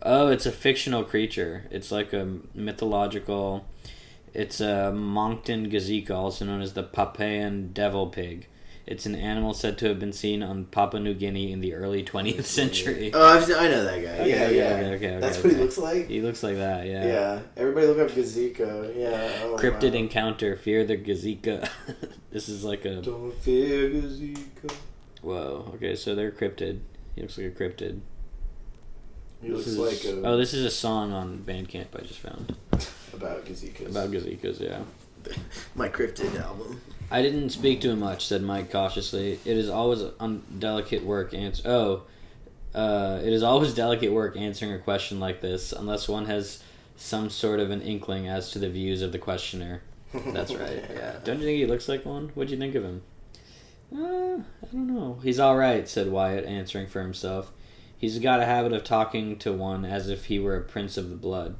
Oh, it's a fictional creature. It's like a mythological... It's a Moncton Gazika, also known as the Papuan devil pig. It's an animal said to have been seen on Papua New Guinea in the early 20th century. Oh, I know that guy. Okay, That's what he looks like? He looks like that, yeah. Yeah. Everybody look up Gazika. Yeah. Oh, Cryptid encounter. Fear the Gazika. This is like a... Don't fear Gazika. Whoa. Okay, so they're cryptid. He looks like a cryptid. This is a song on Bandcamp I just found. About Gazikas. About Gazikas, yeah. My cryptid album. "I didn't speak to him much," said Mike cautiously. It is always delicate work answering a question like this, unless one has some sort of an inkling as to the views of the questioner. That's right, yeah. "Don't you think he looks like one? What'd you think of him?" I don't know. "He's alright," said Wyatt, answering for himself. "He's got a habit of talking to one as if he were a prince of the blood.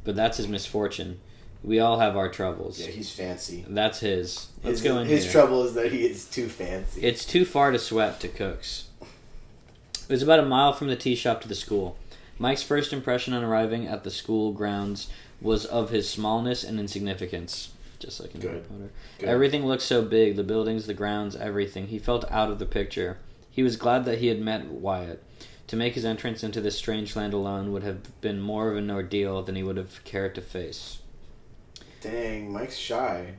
But that's his misfortune. We all have our troubles. Yeah, he's fancy. That's his. Let's go in His here. trouble is that he is too fancy. It's too far to sweat to Cook's. It was about a mile from the tea shop to the school. Mike's first impression on arriving at the school grounds was of his smallness and insignificance. Just like in Harry Potter. Everything looked so big, the buildings, the grounds, everything. He felt out of the picture. He was glad that he had met Wyatt. To make his entrance into this strange land alone would have been more of an ordeal than he would have cared to face. Dang, Mike's shy.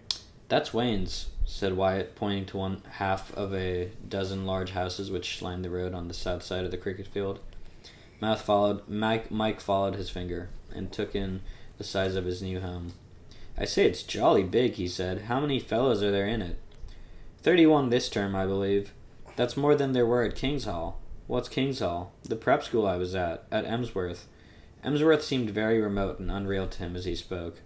That's Wayne's, said Wyatt, pointing to one half of a dozen large houses which lined the road on the south side of the cricket field. Mike followed his finger and took in the size of his new home. I say it's jolly big, he said. How many fellows are there in it? 31 this term, I believe. That's more than there were at King's Hall. What's King's Hall? The prep school I was at Emsworth. Emsworth seemed very remote and unreal to him as he spoke.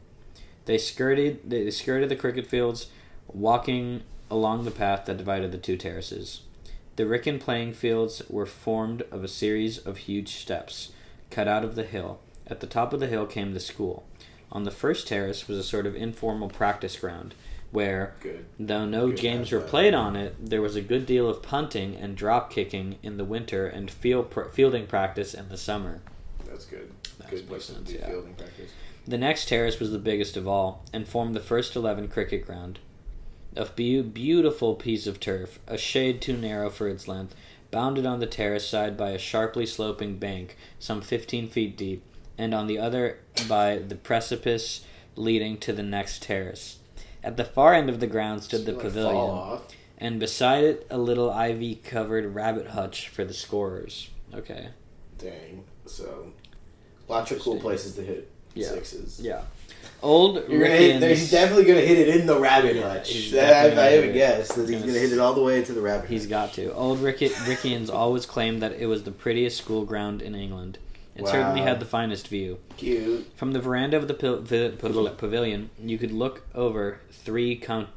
They skirted the cricket fields, walking along the path that divided the two terraces. The Wrykyn playing fields were formed of a series of huge steps, cut out of the hill. At the top of the hill came the school. On the first terrace was a sort of informal practice ground, where, though no games were played on it, there was a good deal of punting and drop-kicking in the winter and fielding practice in the summer. That's good. Good place to do fielding practice. The next terrace was the biggest of all, and formed the first 11 cricket ground. A beautiful piece of turf, a shade too narrow for its length, bounded on the terrace side by a sharply sloping bank, some 15 feet deep, and on the other by the precipice leading to the next terrace. At the far end of the ground stood the pavilion, and beside it a little ivy-covered rabbit hutch for the scorers. Okay. Dang. So, lots of cool places to hit sixes. Yeah. Old Wrykyn. He's definitely going to hit it in the rabbit hutch. I have a guess that he's going to hit it all the way to the rabbit hutch. He's got to. Old Wrykyns always claimed that it was the prettiest school ground in England. It certainly had the finest view. Cute. From the veranda of the pavilion, you could look over 3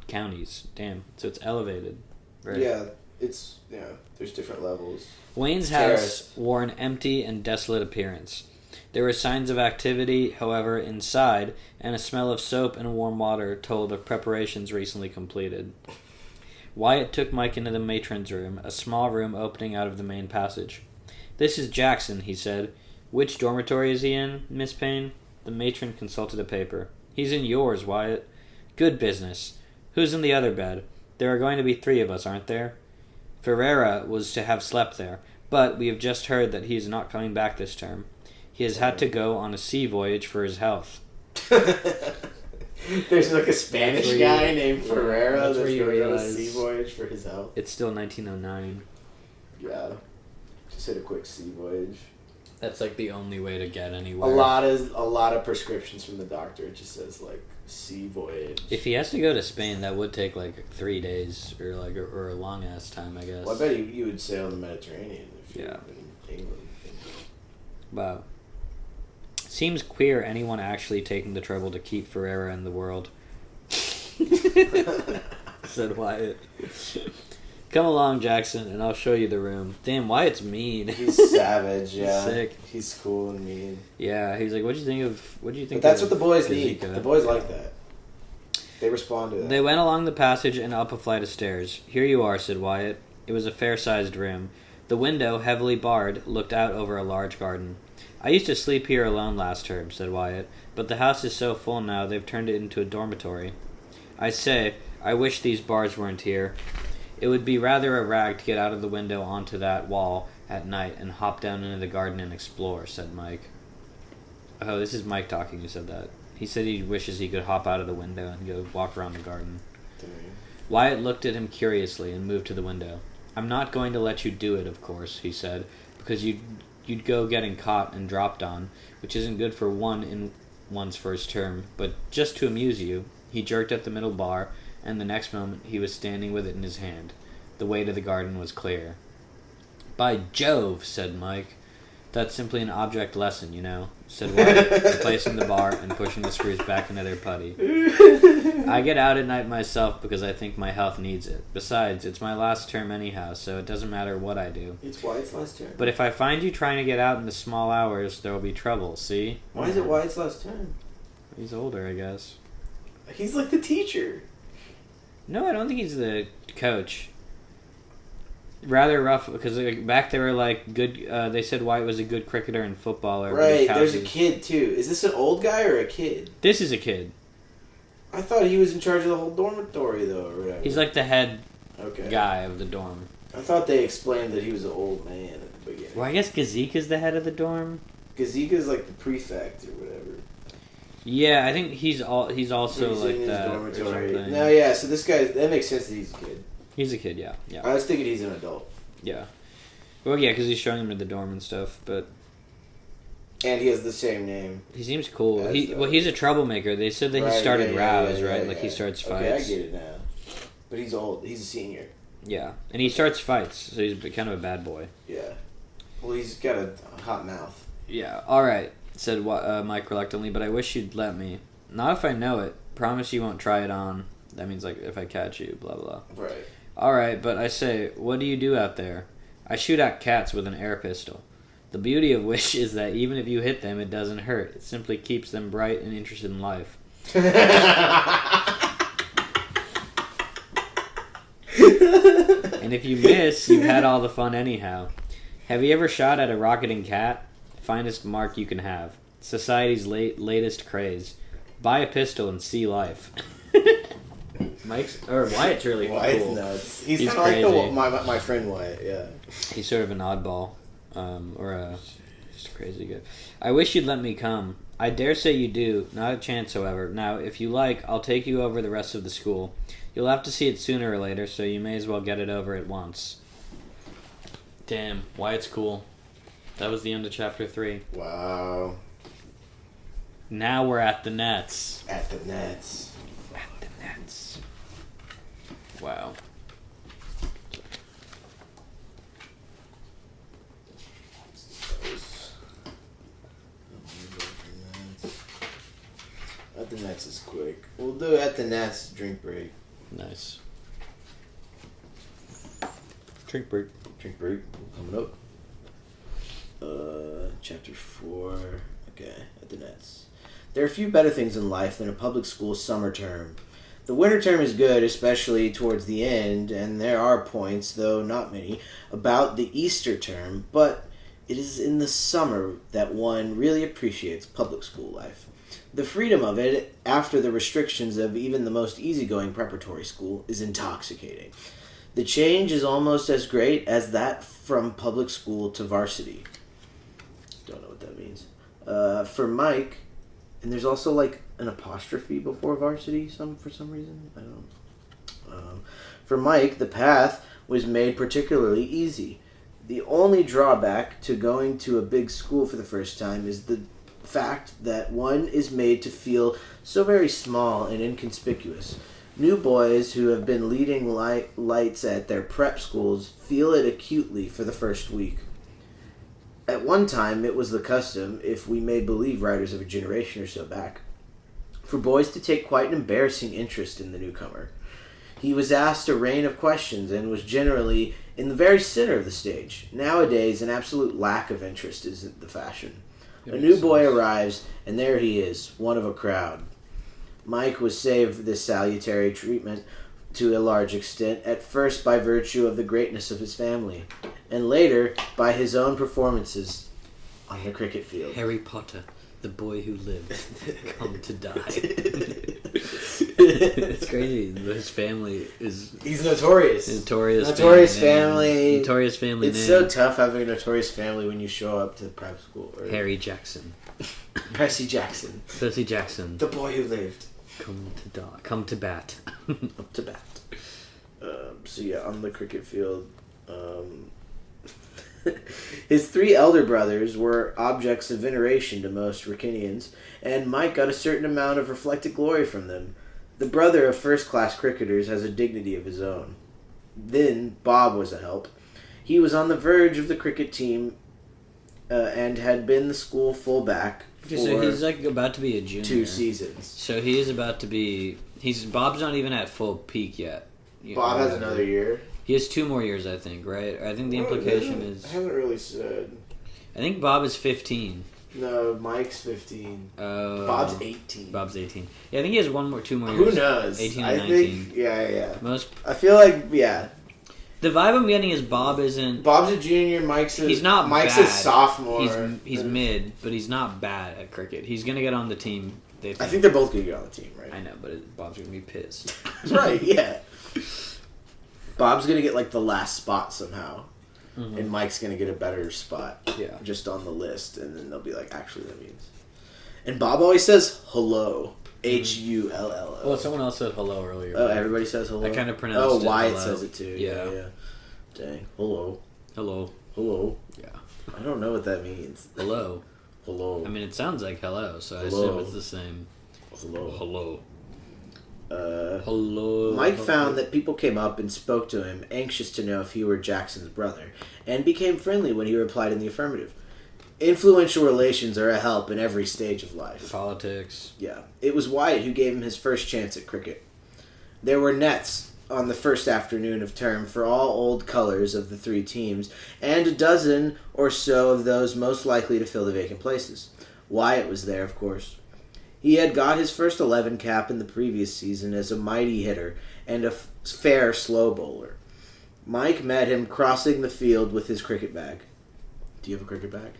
counties. Damn. So it's elevated. Right? Yeah. There's different levels. Wayne's house wore an empty and desolate appearance. There were signs of activity, however, inside, and a smell of soap and warm water told of preparations recently completed. Wyatt took Mike into the matron's room, a small room opening out of the main passage. "This is Jackson," he said. "Which dormitory is he in, Miss Payne?" The matron consulted a paper. "He's in yours, Wyatt." "Good business. Who's in the other bed? There are going to be 3 of us, aren't there?" "Ferreira was to have slept there, but we have just heard that he is not coming back this term. He has had to go on a sea voyage for his health." There's like a Spanish guy named Ferreira that's going on a sea voyage for his health. It's still 1909. Yeah. Just hit a quick sea voyage. That's like the only way to get anywhere. A lot of prescriptions from the doctor. It just says like sea voyage. If he has to go to Spain, that would take like 3 days or a long ass time, I guess. Well, I bet you would sail the Mediterranean if you were in England. Wow. Seems queer anyone actually taking the trouble to keep Ferreira in the world. Said Wyatt. "Come along, Jackson, and I'll show you the room." Damn, Wyatt's mean. He's savage, yeah. He's sick. He's cool and mean. Yeah, he's like, what do you think But that's what the boys Kazika? need. The boys like that. They respond to that. They went along the passage and up a flight of stairs. "Here you are," said Wyatt. It was a fair-sized room. The window, heavily barred, looked out over a large garden. "I used to sleep here alone last term," said Wyatt, "but the house is so full now they've turned it into a dormitory. I say, I wish these bars weren't here. It would be rather a rag to get out of the window onto that wall at night and hop down into the garden and explore," said Mike. Oh, this is Mike talking who said that. He said he wishes he could hop out of the window and go walk around the garden. Dang. Wyatt looked at him curiously and moved to the window. "I'm not going to let you do it, of course," he said, "because you'd go getting caught and dropped on, which isn't good for one in one's first term, but just to amuse you." He jerked at the middle bar, and the next moment he was standing with it in his hand. The way to the garden was clear. "By Jove," said Mike. "That's simply an object lesson, you know," said Wyatt, replacing the bar and pushing the screws back into their putty. "I get out at night myself because I think my health needs it. Besides, it's my last term anyhow, so it doesn't matter what I do. It's Wyatt's last term. But if I find you trying to get out in the small hours, there will be trouble, see?" Why is it Wyatt's last term? He's older, I guess. He's like the teacher. No, I don't think he's the coach. Rather rough, because back they were like good. They said Wyatt was a good cricketer and footballer. Right, there's a kid too. Is this an old guy or a kid? This is a kid. I thought he was in charge of the whole dormitory though, or whatever. He's like the head guy of the dorm. I thought they explained that he was an old man at the beginning. Well, I guess Gazika's the head of the dorm. Gazika's like the prefect or whatever. Yeah, I think he's also like that. No, yeah. So this guy, that makes sense that he's a kid. He's a kid, yeah. I was thinking he's an adult. Yeah. Well, yeah, because he's showing him to the dorm and stuff, but. And he has the same name. He seems cool. He's a troublemaker. They said that he started rows, right? Like he starts fights. Okay, I get it now. But he's old. He's a senior. Yeah, and he starts fights, so he's kind of a bad boy. Yeah. Well, he's got a hot mouth. Yeah. All right, said Mike reluctantly, but I wish you'd let me. Not if I know it. Promise you won't try it on. That means like if I catch you, blah blah. Right. All right, but I say, what do you do out there? I shoot at cats with an air pistol. The beauty of which is that even if you hit them, it doesn't hurt. It simply keeps them bright and interested in life. And if you miss, you've had all the fun anyhow. Have you ever shot at a rocketing cat? Finest mark you can have. Society's latest craze. Buy a pistol and see life. Wyatt's really cool. Wyatt's nuts. He's kind of like my friend Wyatt, yeah. He's sort of an oddball. Just a crazy guy. I wish you'd let me come. I dare say you do. Not a chance, however. Now, if you like, I'll take you over the rest of the school. You'll have to see it sooner or later, so you may as well get it over at once. Damn, Wyatt's cool. That was the end of chapter 3. Wow. Now we're at the Nets. At the Nets. Wow. At the Nets is quick. We'll do At the Nets drink break. Nice. Drink break. Drink break. Coming up. Chapter 4. Okay, At the Nets. There are few better things in life than a public school summer term. The winter term is good, especially towards the end, and there are points, though not many, about the Easter term, but it is in the summer that one really appreciates public school life. The freedom of it, after the restrictions of even the most easygoing preparatory school, is intoxicating. The change is almost as great as that from public school to varsity. Don't know what that means. For Mike, and there's also like an apostrophe before varsity for some reason. I don't know. For Mike, the path was made particularly easy. The only drawback to going to a big school for the first time is the fact that one is made to feel so very small and inconspicuous. New boys who have been leading lights at their prep schools feel it acutely for the first week. At one time, it was the custom, if we may believe writers of a generation or so back, for boys to take quite an embarrassing interest in the newcomer. He was asked a rain of questions and was generally in the very center of the stage. Nowadays, an absolute lack of interest is the fashion. A new boy arrives, and there he is, one of a crowd. Mike was saved this salutary treatment to a large extent, at first by virtue of the greatness of his family, and later by his own performances on the cricket field. Harry Potter, the boy who lived, come to die. It's crazy. His family is... He's notorious. Notorious family. Notorious family It's name. So tough having a notorious family when you show up to prep school. Or... Harry Jackson. Percy Jackson. Percy Jackson. The boy who lived. Come to die. Come to bat. Up to bat. So yeah, on the cricket field, his 3 elder brothers were objects of veneration to most Wrykynians, and Mike got a certain amount of reflected glory from them. The brother of first-class cricketers has a dignity of his own. Then Bob was a help. He was on the verge of the cricket team and had been the school fullback for so he's like about to be a junior. 2 seasons. So he is about to be... Bob's not even at full peak yet. Bob has another year. He has 2 more years, I think, right? I think the implication is... I haven't really said. I think Bob is 15. No, Mike's 15. Bob's 18. Bob's 18. Yeah, I think he has two more Who years. knows? 18 I and 19. think, yeah. Most. I feel like, yeah. The vibe I'm getting is Bob isn't. Bob's a junior. He's not. Mike's bad. a sophomore. He's mid, but he's not bad at cricket. He's gonna get on the team. I think they're both gonna get on the team, right? I know, but Bob's gonna be pissed. Right? Yeah. Bob's gonna get like the last spot somehow, and Mike's gonna get a better spot. Yeah. Just on the list, and then they'll be like, actually, that means. And Bob always says hello. HULLO. Well, someone else said hello earlier. Oh, everybody says hello? I kind of pronounced it Wyatt hello. says it too. Yeah. Dang. Hello. Hello. Yeah. I don't know what that means. Hello. Hello. I mean, it sounds like hello, so I Hello. assume it's the same. Hello. Hello. Mike found that people came up and spoke to him, anxious to know if he were Jackson's brother, and became friendly when he replied in the affirmative. Influential relations are a help in every stage of life. Politics. Yeah. It was Wyatt who gave him his first chance at cricket. There were nets on the first afternoon of term for all old colours of the three teams, and a dozen or so of those most likely to fill the vacant places. Wyatt was there, of course. He had got his first 11 cap in the previous season as a mighty hitter and a fair slow bowler. Mike met him crossing the field with his cricket bag. Do you have a cricket bag?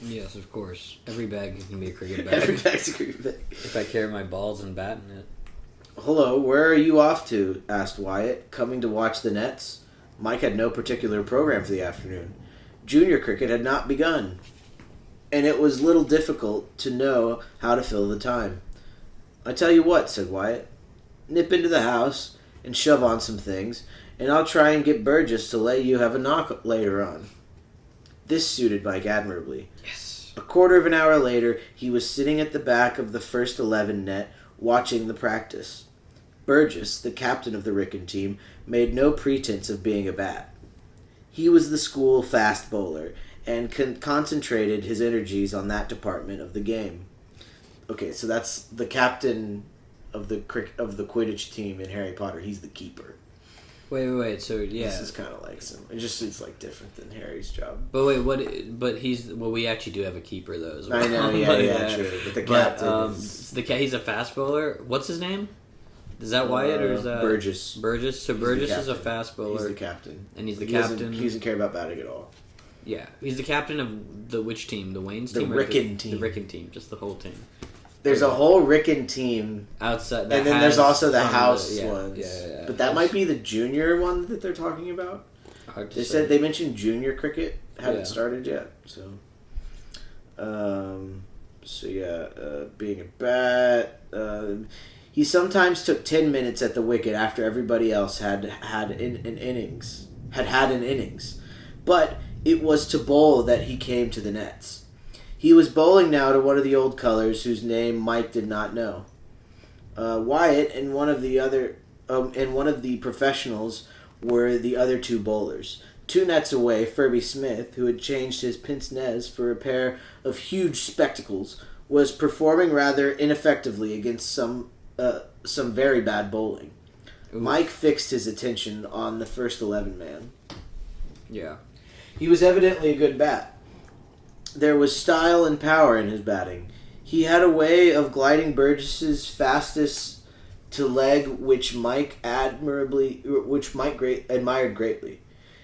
Yes, of course. Every bag can be a cricket bag. Every bag's a cricket bag. If I carry my balls and bat in it. Hello, where are you off to? Asked Wyatt. Coming to watch the Nets? Mike had no particular program for the afternoon. Junior cricket had not begun, and it was little difficult to know how to fill the time. I tell you what, said Wyatt. Nip into the house and shove on some things, and I'll try and get Burgess to let you have a knock later on. This suited Mike admirably. Yes. A quarter of an hour later, he was sitting at the back of the first 11 net, watching the practice. Burgess, the captain of the Wrykyn team, made no pretense of being a bat. He was the school fast bowler, and concentrated his energies on that department of the game. Okay, so that's the captain of the Quidditch team in Harry Potter. He's the keeper. Wait. So yeah, this is kind of like it's like different than Harry's job. But wait, But we actually do have a keeper though. As well. I know, yeah, true. But the captain is... he's a fast bowler. What's his name? Is that Wyatt or is that Burgess? Burgess. So Burgess is a fast bowler. He's the captain, and he's the captain. He doesn't care about batting at all. Yeah, he's the captain of the which team? The Wayne's team? The Wrykyn team. The Wrykyn team, just the whole team. There's a whole Wrykyn team outside, and then there's also the house ones. Yeah. But that might be the junior one that they're talking about. They mentioned junior cricket hadn't started yet, so. Being a bat, he sometimes took 10 minutes at the wicket after everybody else had an innings, but it was to bowl that he came to the nets. He was bowling now to one of the old colours whose name Mike did not know. Wyatt and one of the professionals were the other two bowlers. 2 nets away, Furby Smith, who had changed his pince nez for a pair of huge spectacles, was performing rather ineffectively against some very bad bowling. Oof. Mike fixed his attention on the first 11 man. Yeah. He was evidently a good bat. There was style and power in his batting. He had a way of gliding Burgess's fastest to leg, which Mike admired greatly.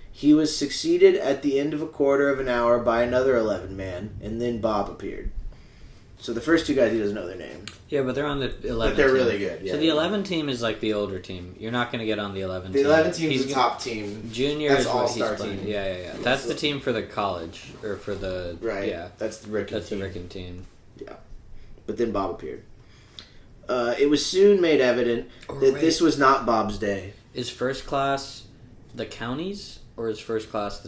He was succeeded at the end of a quarter of an hour by another 11 man, and then Bob appeared. So the first 2 guys, he doesn't know their name. Yeah, but they're on the 11 But they're team. really good. Yeah, so the 11 team is like the older team. You're not going to get on the 11 team. The 11 team is the top team. Junior That's is what all-star he's playing. team. Yeah. That's the team for the college. Or for the... Right. Yeah. That's the Wrykyn team. That's the Wrykyn team. Yeah. But then Bob appeared. It was soon made evident that this was not Bob's day. Is first class the counties? Or is first class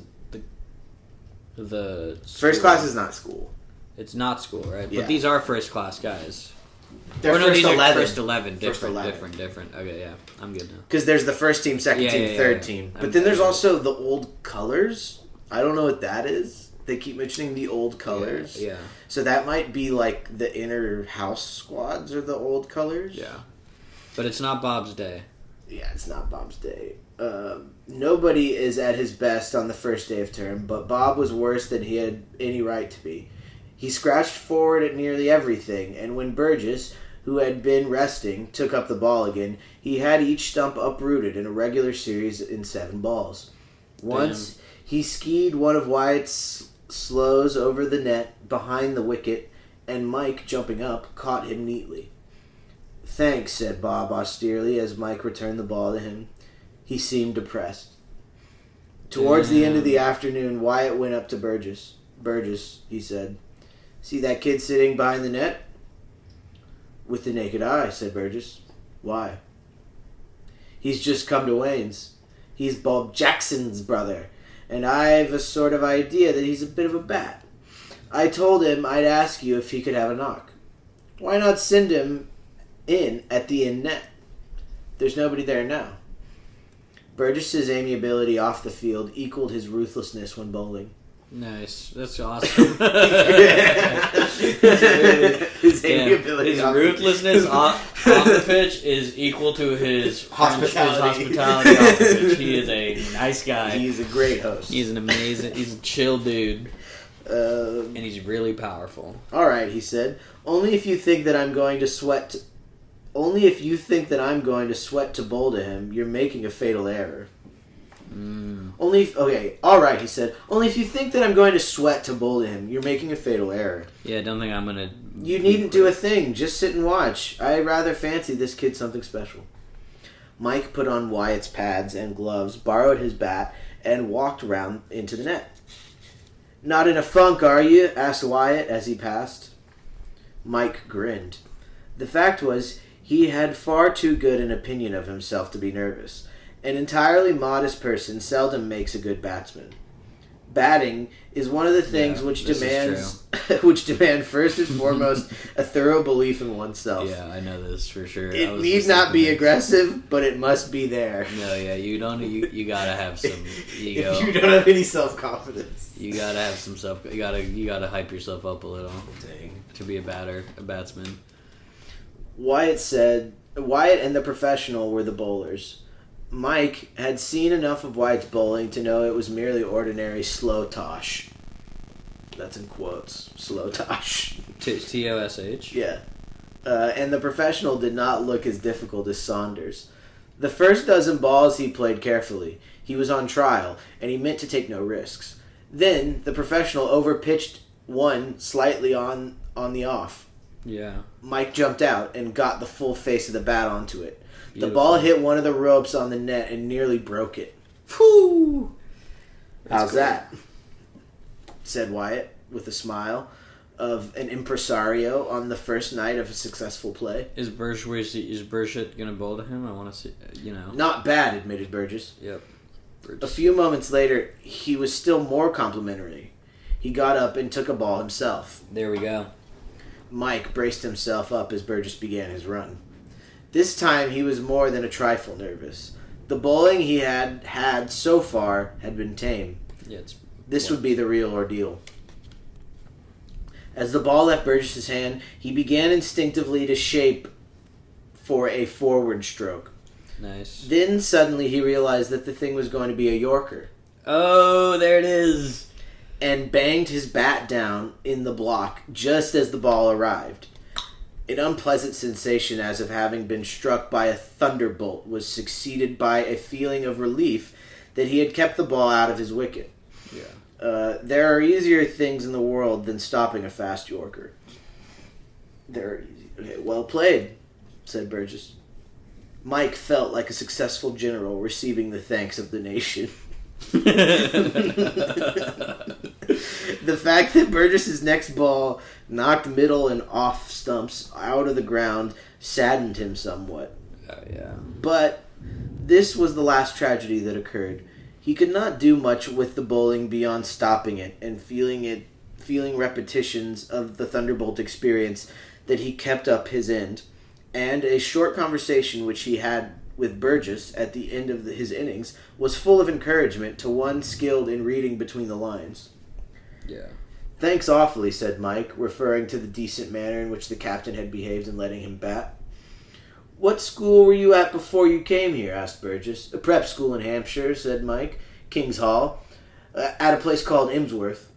the First class is not school. It's not school, right? Yeah. But these are first class guys. They're first these 11. are first 11. First Different, 11. different. Okay, yeah. I'm good now. Because there's the first team, second team, third team. But then there's also the old colors. I don't know what that is. They keep mentioning the old colors. Yeah. So that might be like the inner house squads or the old colors. Yeah. But it's not Bob's day. Yeah, it's not Bob's day. Nobody is at his best on the first day of term, but Bob was worse than he had any right to be. He scratched forward at nearly everything, and when Burgess, who had been resting, took up the ball again, he had each stump uprooted in a regular series in 7 balls. Once, he skied one of Wyatt's slows over the net behind the wicket, and Mike, jumping up, caught him neatly. "Thanks," said Bob austerely as Mike returned the ball to him. He seemed depressed. Towards the end of the afternoon, Wyatt went up to Burgess. "Burgess," he said, "see that kid sitting behind the net?" "With the naked eye," said Burgess. "Why?" "He's just come to Wayne's. He's Bob Jackson's brother, and I've a sort of idea that he's a bit of a bat. I told him I'd ask you if he could have a knock. Why not send him in at the inn net? There's nobody there now." Burgess's amiability off the field equaled his ruthlessness when bowling. Nice. That's awesome. His amiability. His ruthlessness off the pitch is equal to his hospitality off the pitch. He is a nice guy. He's a great host. He's a chill dude. And he's really powerful. "All right," he said. Only if you think that I'm going to sweat to bowl to him, you're making a fatal error." All right, he said. "Only if you think that I'm going to sweat to bowl to him, you're making a fatal error." Yeah, don't think I'm gonna... "You needn't do a thing. Just sit and watch. I rather fancy this kid something special." Mike put on Wyatt's pads and gloves, borrowed his bat, and walked round into the net. "Not in a funk, are you?" asked Wyatt as he passed. Mike grinned. The fact was, he had far too good an opinion of himself to be nervous. An entirely modest person seldom makes a good batsman. Batting is one of the things which demand first and foremost a thorough belief in oneself. Yeah, I know this for sure. It need not be aggressive, but it must be there. No, yeah, you gotta have some ego. If you don't have any self-confidence, you gotta have some self. You gotta hype yourself up a little. Dang. To be a batsman. Wyatt and the professional were the bowlers. Mike had seen enough of Wyatt's bowling to know it was merely ordinary slow tosh. That's in quotes. Slow tosh. Tosh? Yeah. And the professional did not look as difficult as Saunders. The first dozen balls he played carefully. He was on trial, and he meant to take no risks. Then, the professional overpitched one slightly on the off. Yeah. Mike jumped out and got the full face of the bat onto it. Beautiful. The ball hit one of the ropes on the net and nearly broke it. Whew! How's that? Said Wyatt with a smile of an impresario on the first night of a successful play. Is Burgess gonna bowl to him? I want to see. Not bad, admitted Burgess. Yep. A few moments later, he was still more complimentary. He got up and took a ball himself. There we go. Mike braced himself up as Burgess began his run. This time he was more than a trifle nervous. The bowling he had so far had been tame. Yeah, this would be the real ordeal. As the ball left Burgess's hand, he began instinctively to shape for a forward stroke. Nice. Then suddenly he realized that the thing was going to be a Yorker. Oh, there it is. And banged his bat down in the block just as the ball arrived. An unpleasant sensation as of having been struck by a thunderbolt was succeeded by a feeling of relief that he had kept the ball out of his wicket. Yeah. There are easier things in the world than stopping a fast Yorker. Okay, well played, said Burgess. Mike felt like a successful general receiving the thanks of the nation. The fact that Burgess's next ball knocked middle and off stumps out of the ground saddened him somewhat. Yeah. But this was the last tragedy that occurred. He could not do much with the bowling beyond stopping it and feeling repetitions of the thunderbolt experience that he kept up his end, and a short conversation which he had with Burgess at the end of his innings was full of encouragement to one skilled in reading between the lines. Yeah. Thanks awfully, said Mike, referring to the decent manner in which the captain had behaved in letting him bat. What school were you at before you came here? Asked Burgess. A prep school in Hampshire, said Mike. King's Hall. At a place called Imsworth.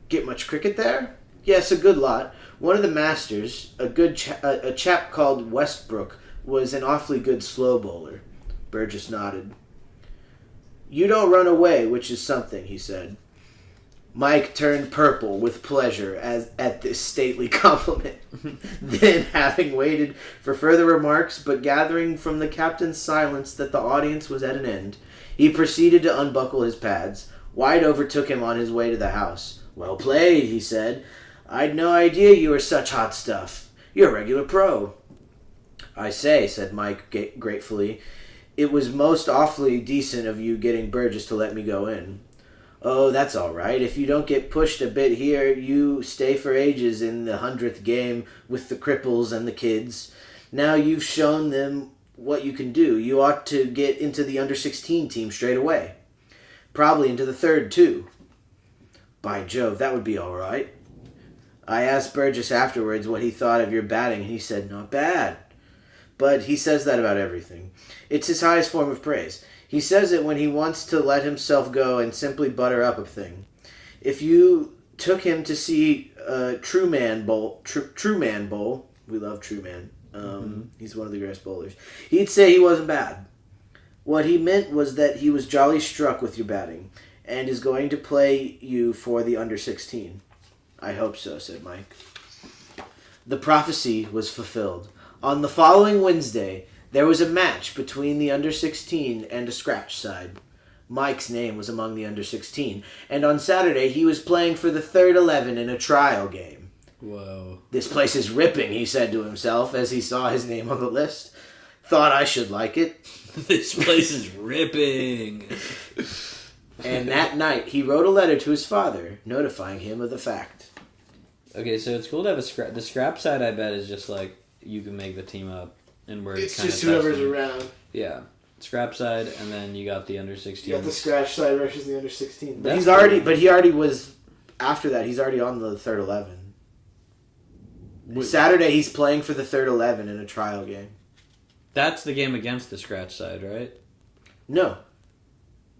Get much cricket there? Yes, a good lot. One of the masters, a chap called Westbrook, was an awfully good slow bowler. Burgess nodded. You don't run away, which is something, he said. Mike turned purple with pleasure at this stately compliment. Then, having waited for further remarks, but gathering from the captain's silence that the audience was at an end, he proceeded to unbuckle his pads. White overtook him on his way to the house. Well played, he said. I'd no idea you were such hot stuff. You're a regular pro. I say, said Mike gratefully, it was most awfully decent of you getting Burgess to let me go in. Oh, that's all right. If you don't get pushed a bit here, you stay for ages in the 100th game with the cripples and the kids. Now you've shown them what you can do. You ought to get into the under-16 team straight away. Probably into the third, too. By Jove, that would be all right. I asked Burgess afterwards what he thought of your batting, and he said, not bad. But he says that about everything. It's his highest form of praise. He says it when he wants to let himself go and simply butter up a thing. If you took him to see True Man Bowl, we love True Man. He's one of the greatest bowlers. He'd say he wasn't bad. What he meant was that he was jolly struck with your batting and is going to play you for the under-16. I hope so, said Mike. The prophecy was fulfilled. On the following Wednesday, there was a match between the under-16 and a scratch side. Mike's name was among the under-16, and on Saturday he was playing for the third 11 in a trial game. Whoa. This place is ripping, he said to himself as he saw his name on the list. Thought I should like it. This place is ripping. And that night he wrote a letter to his father, notifying him of the fact. Okay, so it's cool to have a scrap. The scrap side, I bet, is just like you can make the team up. And we're It's kind just of whoever's testing. around. Yeah, scrap side, and then you got the under 16. You got the scratch side versus the under 16. But That's he cool. already was. After that, he's already on the third 11. Saturday, he's playing for the third 11 in a trial game. That's the game against the scratch side, right? No.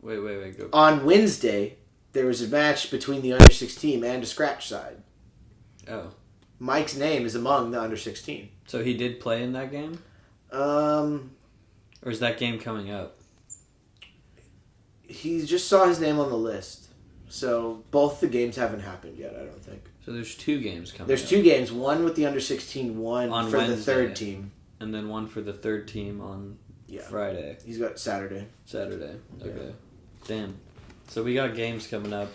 Wait, go. On Wednesday, there was a match between the under 16 and a scratch side. Oh, Mike's name is among the under 16. so he did play in that game, or is that game coming up? He just saw his name on the list. So both the games haven't happened yet, I don't think. So there's two games coming. There's up. two games, one with the under 16, one On for Wednesday. the third team. And then one for the third team on Friday. He's got Saturday. Okay. Damn. So we got games coming up.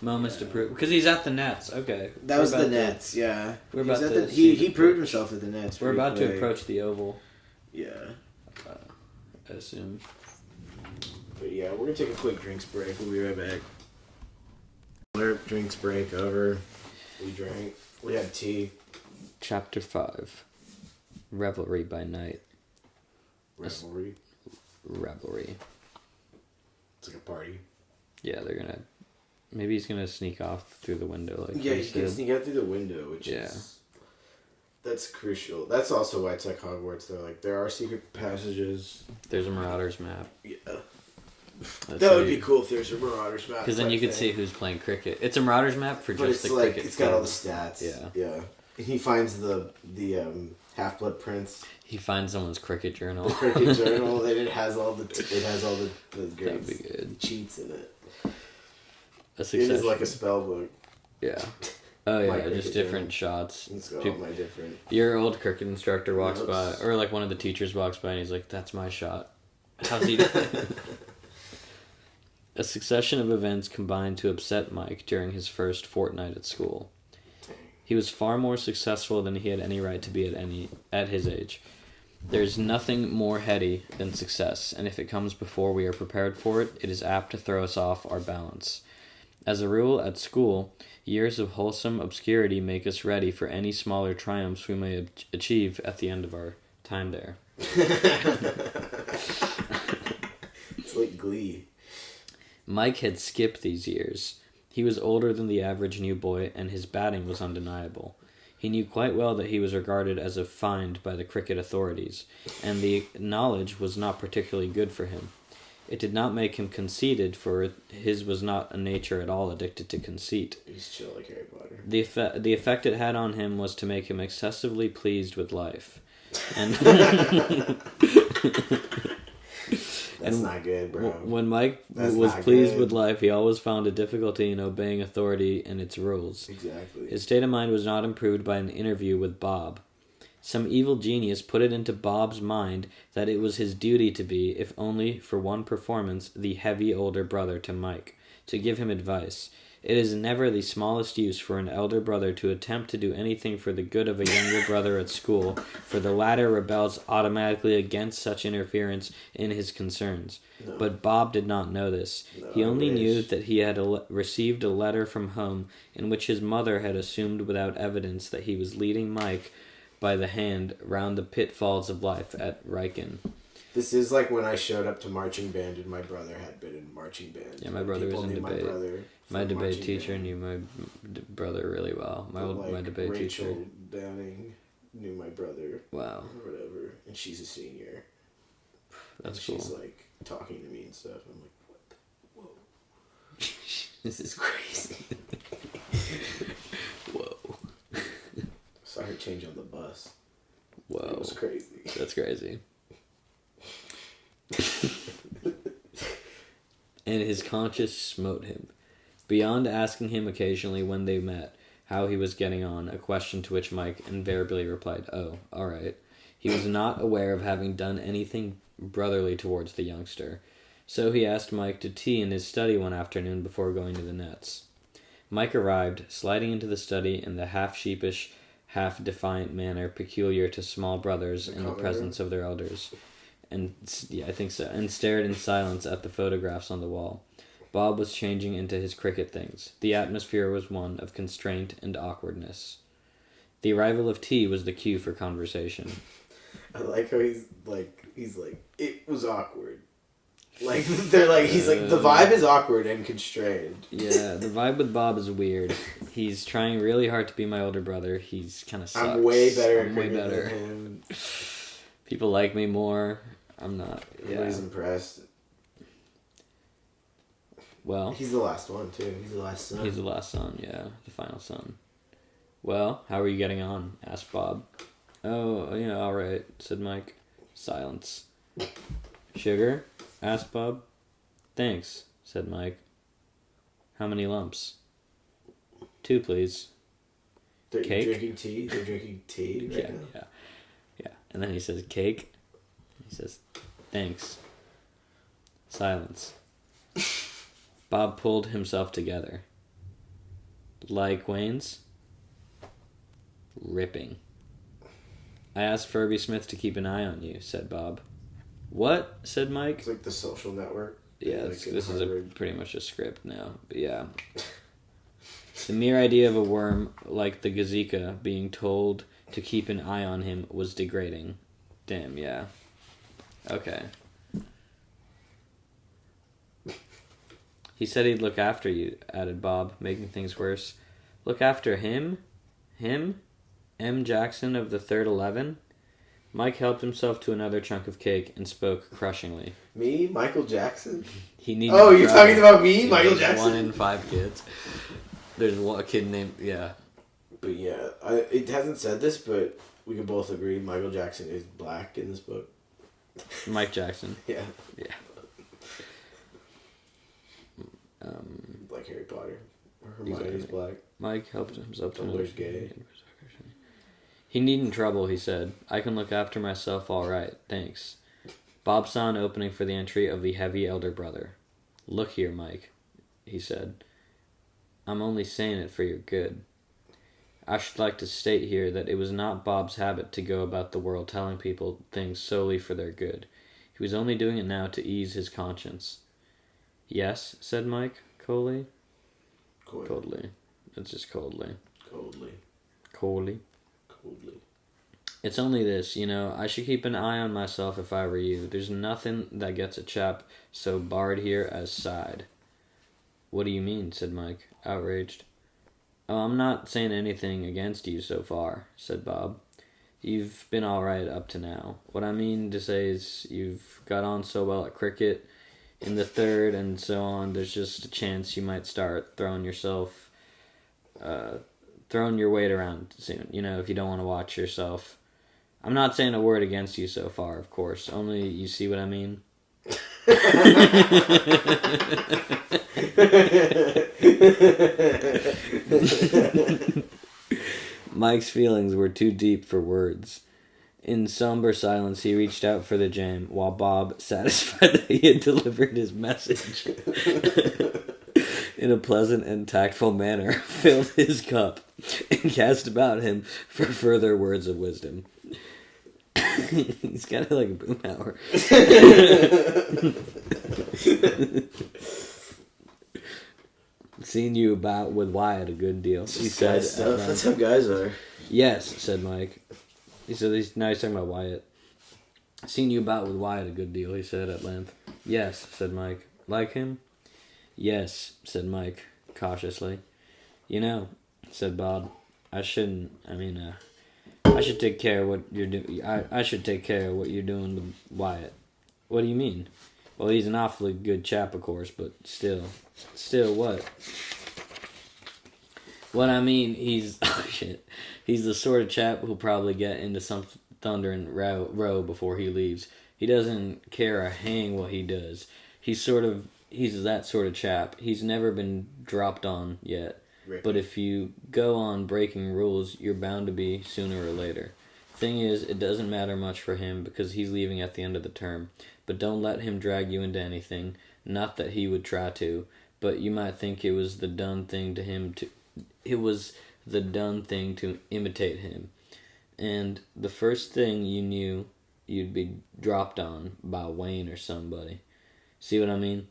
Moments to prove. Because he's at the Nets. Okay. That was the Nets, yeah. We're about to he proved himself at the Nets. We're about to approach the Oval. Yeah. I assume. But yeah, we're going to take a quick drinks break. We'll be right back. Drinks break over. We drank. We had tea. Chapter 5. Revelry by night. Revelry. It's like a party. Yeah, they're gonna. Maybe he's gonna sneak off through the window. Like Yeah, he can sneak out through the window, which Yeah. is. That's crucial. That's also why it's like Hogwarts, though. Like, there are secret passages. There's a Marauders map. Yeah. That's That would be cool if there's a Marauders map. Because then you could see who's playing cricket. It's a Marauders map for But just it's the like, cricket. it's got all the field. stats. Yeah. Yeah. He finds the Half-Blood Prince. He finds someone's cricket journal. The cricket journal, and it has all the That'd great be good. cheats in it. A It succession. is like a spell book. Yeah. Oh yeah, My cricket just different journal. shots. It's got all Peop- my different. Your old cricket instructor walks by, Notes. or like one of the teachers walks by, and he's like, "That's my shot." How's he doing? A succession of events combined to upset Mike during his first fortnight at school. He was far more successful than he had any right to be at his age. There's nothing more heady than success, and if it comes before we are prepared for it, it is apt to throw us off our balance. As a rule, at school, years of wholesome obscurity make us ready for any smaller triumphs we may achieve at the end of our time there. It's like Glee. Mike had skipped these years. He was older than the average new boy, and his batting was undeniable. He knew quite well that he was regarded as a find by the cricket authorities, and the knowledge was not particularly good for him. It did not make him conceited, for his was not a nature at all addicted to conceit. He's chill like Harry Potter. The effect it had on him was to make him excessively pleased with life. And That's not good, bro. When Mike was pleased with life, he always found a difficulty in obeying authority and its rules. Exactly. His state of mind was not improved by an interview with Bob. Some evil genius put it into Bob's mind that it was his duty to be, if only for one performance, the heavy older brother to Mike, to give him advice. It is never the smallest use for an elder brother to attempt to do anything for the good of a younger brother at school, for the latter rebels automatically against such interference in his concerns. No. But Bob did not know this. No, he only knew that he had received a letter from home in which his mother had assumed without evidence that he was leading Mike by the hand round the pitfalls of life at Wrykyn. This is like when I showed up to marching band and my brother had been in marching band. Yeah, my brother was in debate. My debate teacher knew my brother really well. My debate teacher. Rachel Downing knew my brother. Wow. Or whatever. And she's a senior. That's cool. She's like talking to me and stuff. I'm like, what the? Whoa. This is crazy. Whoa. Saw her change on the bus. Whoa. It was crazy. That's crazy. And his conscience smote him. Beyond asking him occasionally when they met how he was getting on, a question to which Mike invariably replied, "Oh, all right," he was not aware of having done anything brotherly towards the youngster. So he asked Mike to tea in his study one afternoon before going to the nets. Mike arrived, sliding into the study in the half-sheepish, half-defiant manner peculiar to small brothers in the presence of their elders. And yeah, I think so. And stared in silence at the photographs on the wall. Bob was changing into his cricket things. The atmosphere was one of constraint and awkwardness. The arrival of tea was the cue for conversation. I like how he's like, it was awkward. Like, they're like, he's like, the vibe is awkward and constrained. Yeah, the vibe with Bob is weird. He's trying really hard to be my older brother. He's kind of sucks. I'm way better. Than him. People like me more. I'm not. Yeah. Everybody's impressed. Well, he's the last one too. He's the last son. He's the last son. Yeah, the final son. Well, how are you getting on? Asked Bob. Oh, yeah, all right, said Mike. Silence. Sugar? Asked Bob. Thanks, said Mike. How many lumps? 2, please. They're cake? Drinking tea? They're drinking tea right now? Yeah. And then he says, cake? He says, thanks. Silence. Bob pulled himself together. Like Wayne's? Ripping. I asked Furby Smith to keep an eye on you, said Bob. What? Said Mike. It's like The Social Network. Yeah, this is pretty much a script now. But yeah. The mere idea of a worm like the Gazika being told to keep an eye on him was degrading. Damn, yeah. Okay. He said he'd look after you, added Bob, making things worse. Look after him? Him? M. Jackson of the 3rd 11? Mike helped himself to another chunk of cake and spoke crushingly. Me? Michael Jackson? You're talking about me? Michael Jackson? 1 in 5 kids. There's a kid named... Yeah. But yeah, it hasn't said this, but we can both agree Michael Jackson is black in this book. Mike Jackson. Yeah. Yeah. Like Harry Potter. Hermione's black. Mike helped himself to Dumbledore's gay. He needn't trouble, he said. I can look after myself all right, thanks. Bob saw an opening for the entry of the heavy elder brother. Look here, Mike, he said. I'm only saying it for your good. I should like to state here that it was not Bob's habit to go about the world telling people things solely for their good. He was only doing it now to ease his conscience. Yes, said Mike, coldly. Coldly. It's just coldly. Coldly. It's only this, I should keep an eye on myself if I were you. There's nothing that gets a chap so barred here as side. What do you mean, said Mike, outraged. Oh, I'm not saying anything against you so far, said Bob. You've been all right up to now. What I mean to say is you've got on so well at cricket. In the third and so on, there's just a chance you might start throwing your weight around soon. If you don't want to watch yourself. I'm not saying a word against you so far, of course. Only you see what I mean. Mike's feelings were too deep for words. In somber silence, he reached out for the jam, while Bob, satisfied that he had delivered his message in a pleasant and tactful manner, filled his cup and cast about him for further words of wisdom. He's kind of like a Boomhauer. Seen you about with Wyatt a good deal, he said. That's how guys are. Yes, said Mike. He said now he's talking about Wyatt. Seen you about with Wyatt a good deal, he said at length. Yes, said Mike. Like him? Yes, said Mike, cautiously. Said Bob, I should take care of what you're doing. I should take care of what you're doing with Wyatt. What do you mean? Well, he's an awfully good chap, of course, but still what? What I mean, he's the sort of chap who'll probably get into some thundering row before he leaves. He doesn't care a hang what he does. He's that sort of chap. He's never been dropped on yet. Right. But if you go on breaking rules, you're bound to be sooner or later. Thing is, it doesn't matter much for him because he's leaving at the end of the term. But don't let him drag you into anything. Not that he would try to, but you might think it was the done thing to him to. It was the done thing to imitate him. And the first thing you knew, you'd be dropped on by Wayne or somebody. See what I mean?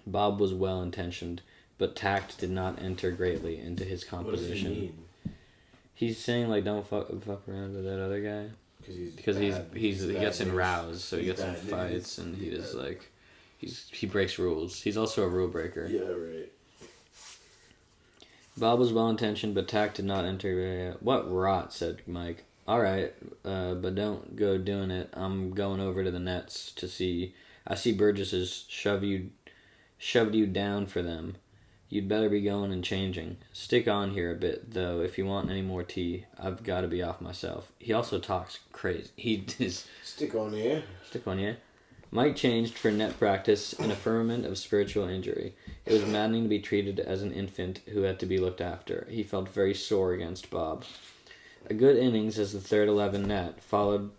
Bob was well-intentioned, but tact did not enter greatly into his composition. What does he mean? He's saying, don't fuck around with that other guy. Because he gets in rows, so he gets in fights, and he just, he breaks rules. He's also a rule breaker. Yeah, right. Bob was well-intentioned, but tact did not enter. What rot, said Mike. All right, but don't go doing it. I'm going over to the nets to see. I see Burgess has shoved you down for them. You'd better be going and changing. Stick on here a bit, though, if you want any more tea. I've got to be off myself. He also talks crazy. He is... Stick on here. Stick on here. Mike changed for net practice in a firmament of spiritual injury. It was maddening to be treated as an infant who had to be looked after. He felt very sore against Bob. A good innings as the third 11 net, followed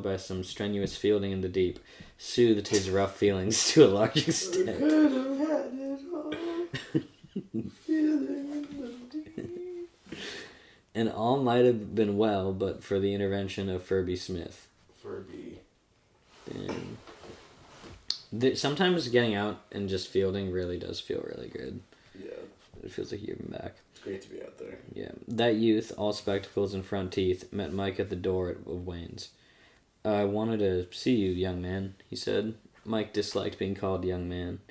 by some strenuous fielding in the deep, soothed his rough feelings to a large extent. We could have had it all. And all might have been well, but for the intervention of Furby Smith. And sometimes getting out and just fielding really does feel really good. Yeah. It feels like you're giving back. It's great to be out there. Yeah. That youth, all spectacles and front teeth, met Mike at the door of Wayne's. I wanted to see you, young man, he said. Mike disliked being called young man.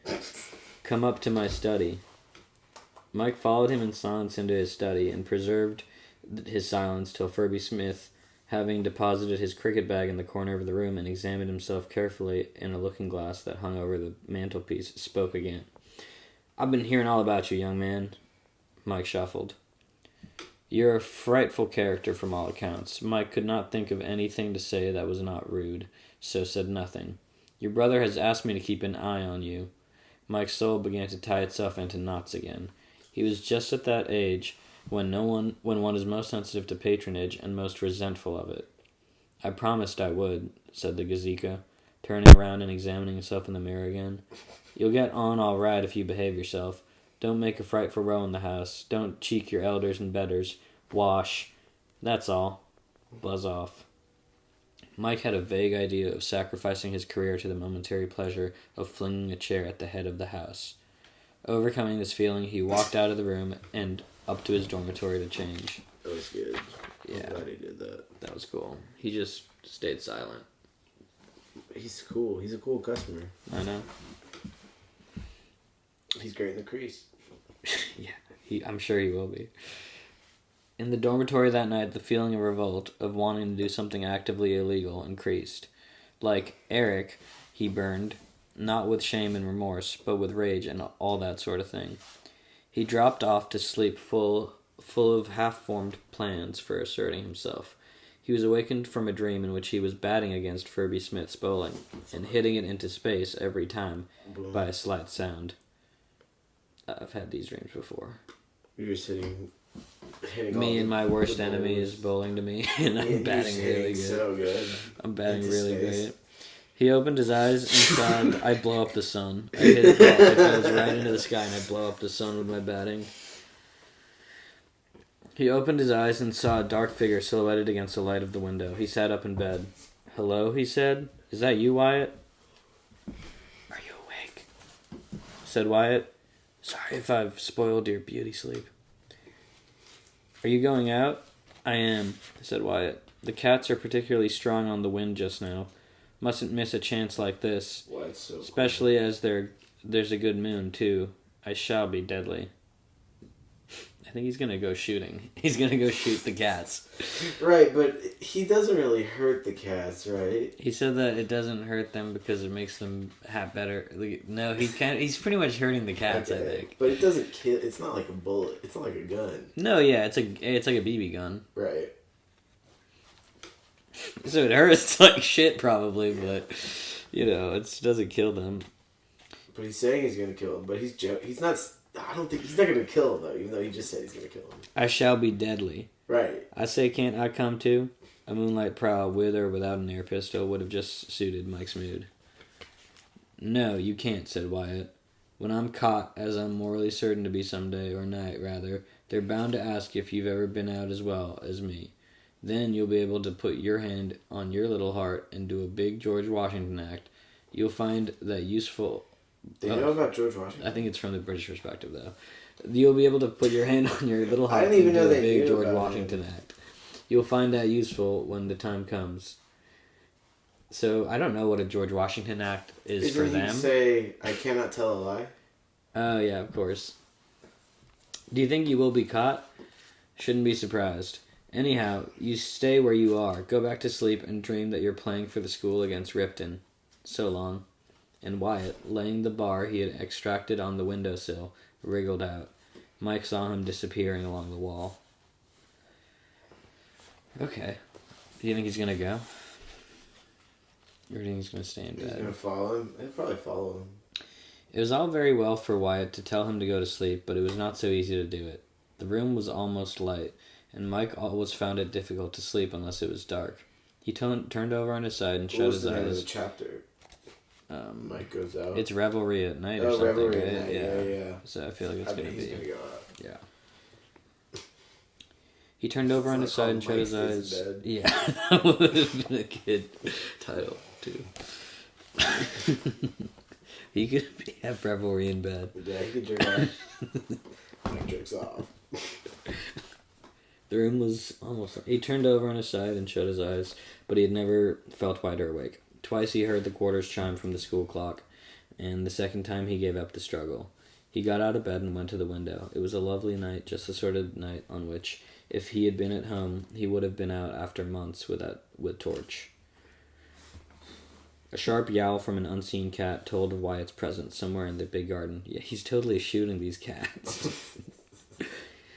Come up to my study. Mike followed him in silence into his study and preserved his silence till Furby Smith, having deposited his cricket bag in the corner of the room and examined himself carefully in a looking-glass that hung over the mantelpiece, spoke again. I've been hearing all about you, young man. Mike shuffled. You're a frightful character from all accounts. Mike could not think of anything to say that was not rude, so said nothing. Your brother has asked me to keep an eye on you. Mike's soul began to tie itself into knots again. He was just at that age when one is most sensitive to patronage and most resentful of it. I promised I would, said the Gazika, turning around and examining himself in the mirror again. You'll get on all right if you behave yourself. Don't make a frightful row in the house. Don't cheek your elders and betters. Wash. That's all. Buzz off. Mike had a vague idea of sacrificing his career to the momentary pleasure of flinging a chair at the head of the house. Overcoming this feeling, he walked out of the room and up to his dormitory to change. That was good. Yeah. I'm glad he did that. That was cool. He just stayed silent. He's cool. He's a cool customer. I know. He's great in the crease. Yeah, I'm sure he will be. In the dormitory that night, the feeling of revolt, of wanting to do something actively illegal, increased. Like Eric, he burned, not with shame and remorse, but with rage and all that sort of thing. He dropped off to sleep full of half-formed plans for asserting himself. He was awakened from a dream in which he was batting against Furby Smith's bowling and hitting it into space every time by a slight sound. I've had these dreams before. You're hitting me and my worst enemy is bowling to me, and I'm batting really good. So good. I'm batting really great. He opened his eyes and saw I'd blow up the sun. I hit it, it goes right into the sky, and I blow up the sun with my batting. He opened his eyes and saw a dark figure silhouetted against the light of the window. He sat up in bed. "Hello," he said. "Is that you, Wyatt?" "Are you awake?" said Wyatt. "Sorry if I've spoiled your beauty sleep." "Are you going out?" "I am," said Wyatt. "The cats are particularly strong on the wind just now. Mustn't miss a chance like this. So especially cool. As there's a good moon, too. I shall be deadly." I think he's going to go shooting. He's going to go shoot the cats. Right, but he doesn't really hurt the cats, right? He said that it doesn't hurt them because it makes them have better... No, he's pretty much hurting the cats, okay. I think. But it doesn't kill... It's not like a bullet. It's not like a gun. No, yeah, it's like a BB gun. Right. So it hurts like shit, probably, but, it doesn't kill them. But he's saying he's going to kill them, but he's not... I don't think... He's not going to kill him, though, even though he just said he's going to kill him. I shall be deadly. Right. I say, can't I come too? A moonlight prowl with or without an air pistol would have just suited Mike's mood. "No, you can't," said Wyatt. "When I'm caught, as I'm morally certain to be someday, or night, rather, they're bound to ask if you've ever been out as well as me. Then you'll be able to put your hand on your little heart and do a big George Washington act. You'll find that useful..." Do you know about George Washington? I think it's from the British perspective, though. "You'll be able to put your hand on your little heart I didn't even know and do they a big knew George about Washington act. You'll find that useful when the time comes." So, I don't know what a George Washington act is for them. Didn't he say, "I cannot tell a lie"? Oh, yeah, of course. "Do you think you will be caught?" "Shouldn't be surprised. Anyhow, you stay where you are. Go back to sleep and dream that you're playing for the school against Ripton. So long." And Wyatt, laying the bar he had extracted on the windowsill, wriggled out. Mike saw him disappearing along the wall. Okay. Do you think he's going to go? Or do you think he's going to stay in bed? He's going to follow him? He'll probably follow him. It was all very well for Wyatt to tell him to go to sleep, but it was not so easy to do it. The room was almost light, and Mike always found it difficult to sleep unless it was dark. He turned over on his side and shut his eyes. What was the name of the chapter? Mike goes out. It's Revelry at Night or something. Revelry right? at Night. Yeah. So I feel like it's going to be. He's gonna go out. Yeah. He turned over on his side and shut his eyes. Yeah, that would have been a good title too. He could have Revelry in bed. Yeah, he could jerk off. Mike jerks off. The room was almost... He turned over on his side and shut his eyes, but he had never felt wider awake. Twice he heard the quarters chime from the school clock, and the second time he gave up the struggle. He got out of bed and went to the window. It was a lovely night, just the sort of night on which, if he had been at home, he would have been out after months with torch. A sharp yowl from an unseen cat told of Wyatt's presence somewhere in the big garden. Yeah, he's totally shooting these cats.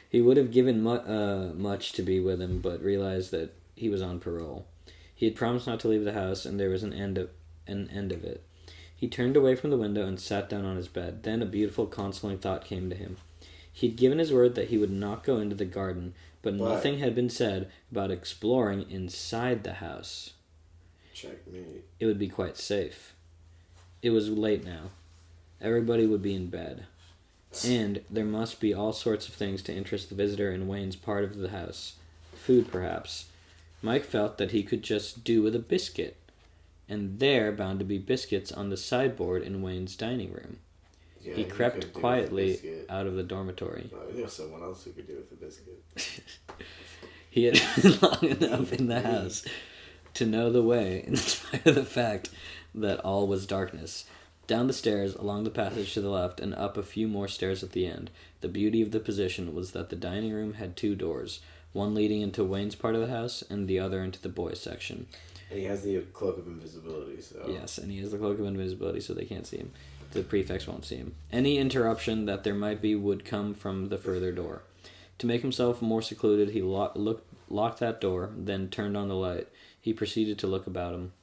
He would have given much to be with him, but realized that he was on parole. He had promised not to leave the house, and there was an end of it. He turned away from the window and sat down on his bed. Then a beautiful, consoling thought came to him. He had given his word that he would not go into the garden, but nothing had been said about exploring inside the house. Checkmate. It would be quite safe. It was late now. Everybody would be in bed. And there must be all sorts of things to interest the visitor in Wayne's part of the house. Food, perhaps. Mike felt that he could just do with a biscuit. And there bound to be biscuits on the sideboard in Wayne's dining room. Yeah, he crept quietly out of the dormitory. There's someone else who could do with a biscuit. He had been long enough in the house to know the way, in spite of the fact that all was darkness. Down the stairs, along the passage to the left, and up a few more stairs at the end. The beauty of the position was that the dining room had two doors, one leading into Wayne's part of the house, and the other into the boys' section. And he has the cloak of invisibility, so... Yes, and he has the cloak of invisibility, so they can't see him. The prefects won't see him. Any interruption that there might be would come from the further door. To make himself more secluded, he locked that door, then turned on the light. He proceeded to look about him.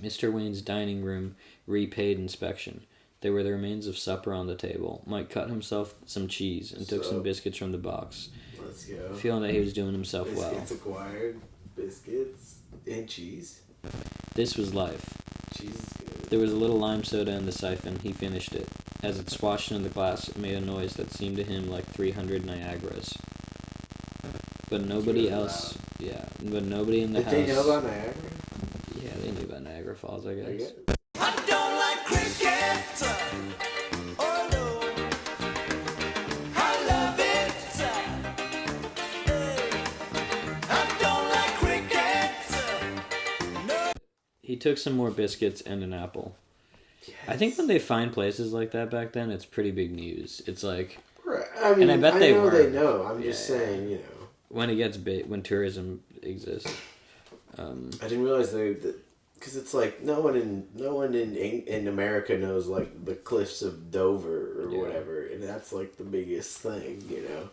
Mr. Wayne's dining room repaid inspection. There were the remains of supper on the table. Mike cut himself some cheese and took some biscuits from the box. Let's go. Feeling that he was doing himself Biscuits acquired. Biscuits and cheese. This was life. Cheese is good. There was a little lime soda in the siphon. He finished it. As it swashed into the glass, it made a noise that seemed to him like 300 Niagaras. But nobody else... Loud. Yeah, but nobody in the house... Did they know about Niagara? Yeah, they knew about Niagara Falls, I guess. I don't like cricket. Oh no. I love it. Hey. I don't like cricket. No. He took some more biscuits and an apple. Yes. I think when they find places like that back then, it's pretty big news. It's like... Right. I mean, and I bet they know were. They know. I'm just saying, you know. When it gets big, when tourism exists. I didn't realize because it's like no one in America knows like the cliffs of Dover or whatever, and that's like the biggest thing, you know.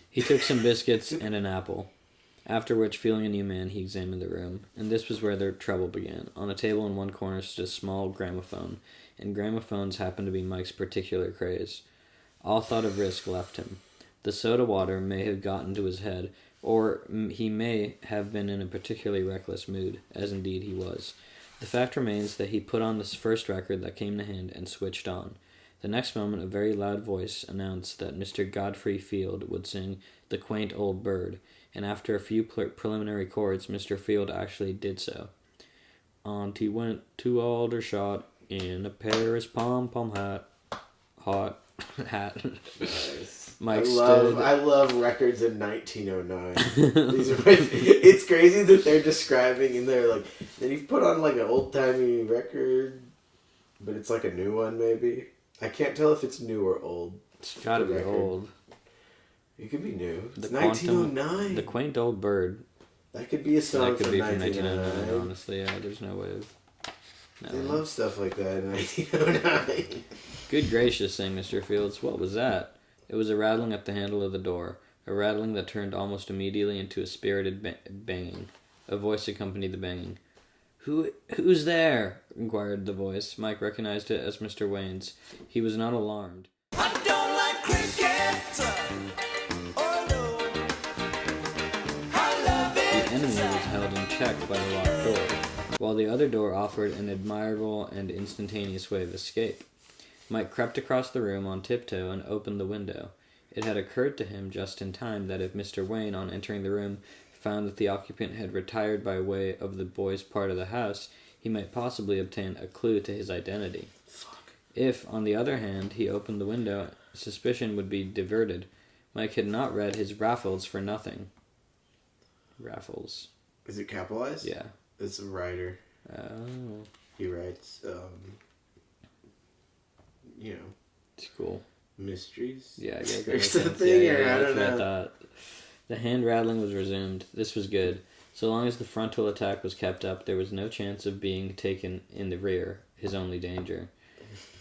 He took some biscuits and an apple. After which, feeling a new man, he examined the room, and this was where their trouble began. On a table in one corner stood a small gramophone, and gramophones happened to be Mike's particular craze. All thought of risk left him. The soda water may have gotten to his head, or he may have been in a particularly reckless mood, as indeed he was. The fact remains that he put on the first record that came to hand and switched on. The next moment a very loud voice announced that Mr. Godfrey Field would sing The Quaint Old Bird, and after a few preliminary chords, Mr. Field actually did so. Auntie went to Aldershot in a Paris pom-pom hat. Hot hat. Nice. Mike I love records in 1909. These are it's crazy that they're describing and they're like, then you've put on like an old timey record, but it's like a new one maybe. I can't tell if it's new or old. It's gotta be old. It could be new. It's The 1909. The Quaint Old Bird. That could be a song That could be from 1909. 1909, honestly. Yeah, there's no way of... No. They love stuff like that in 1909. Good gracious, sang Mr. Fields. What was that? It was a rattling at the handle of the door. A rattling that turned almost immediately into a spirited banging. A voice accompanied the banging. Who's there? Inquired the voice. Mike recognized it as Mr. Wayne's. He was not alarmed. I don't like cricket. Oh no. I love it. The enemy was held in check by the locked door, while the other door offered an admirable and instantaneous way of escape. Mike crept across the room on tiptoe and opened the window. It had occurred to him just in time that if Mr. Wayne, on entering the room, found that the occupant had retired by way of the boy's part of the house, he might possibly obtain a clue to his identity. Fuck. If, on the other hand, he opened the window, suspicion would be diverted. Mike had not read his Raffles for nothing. Raffles. Is it capitalized? Yeah. It's a writer. Oh. He writes, you know. It's cool. Mysteries? Yeah, I get Or something, or I don't know. I thought. The hand rattling was resumed. This was good. So long as the frontal attack was kept up, there was no chance of being taken in the rear, his only danger.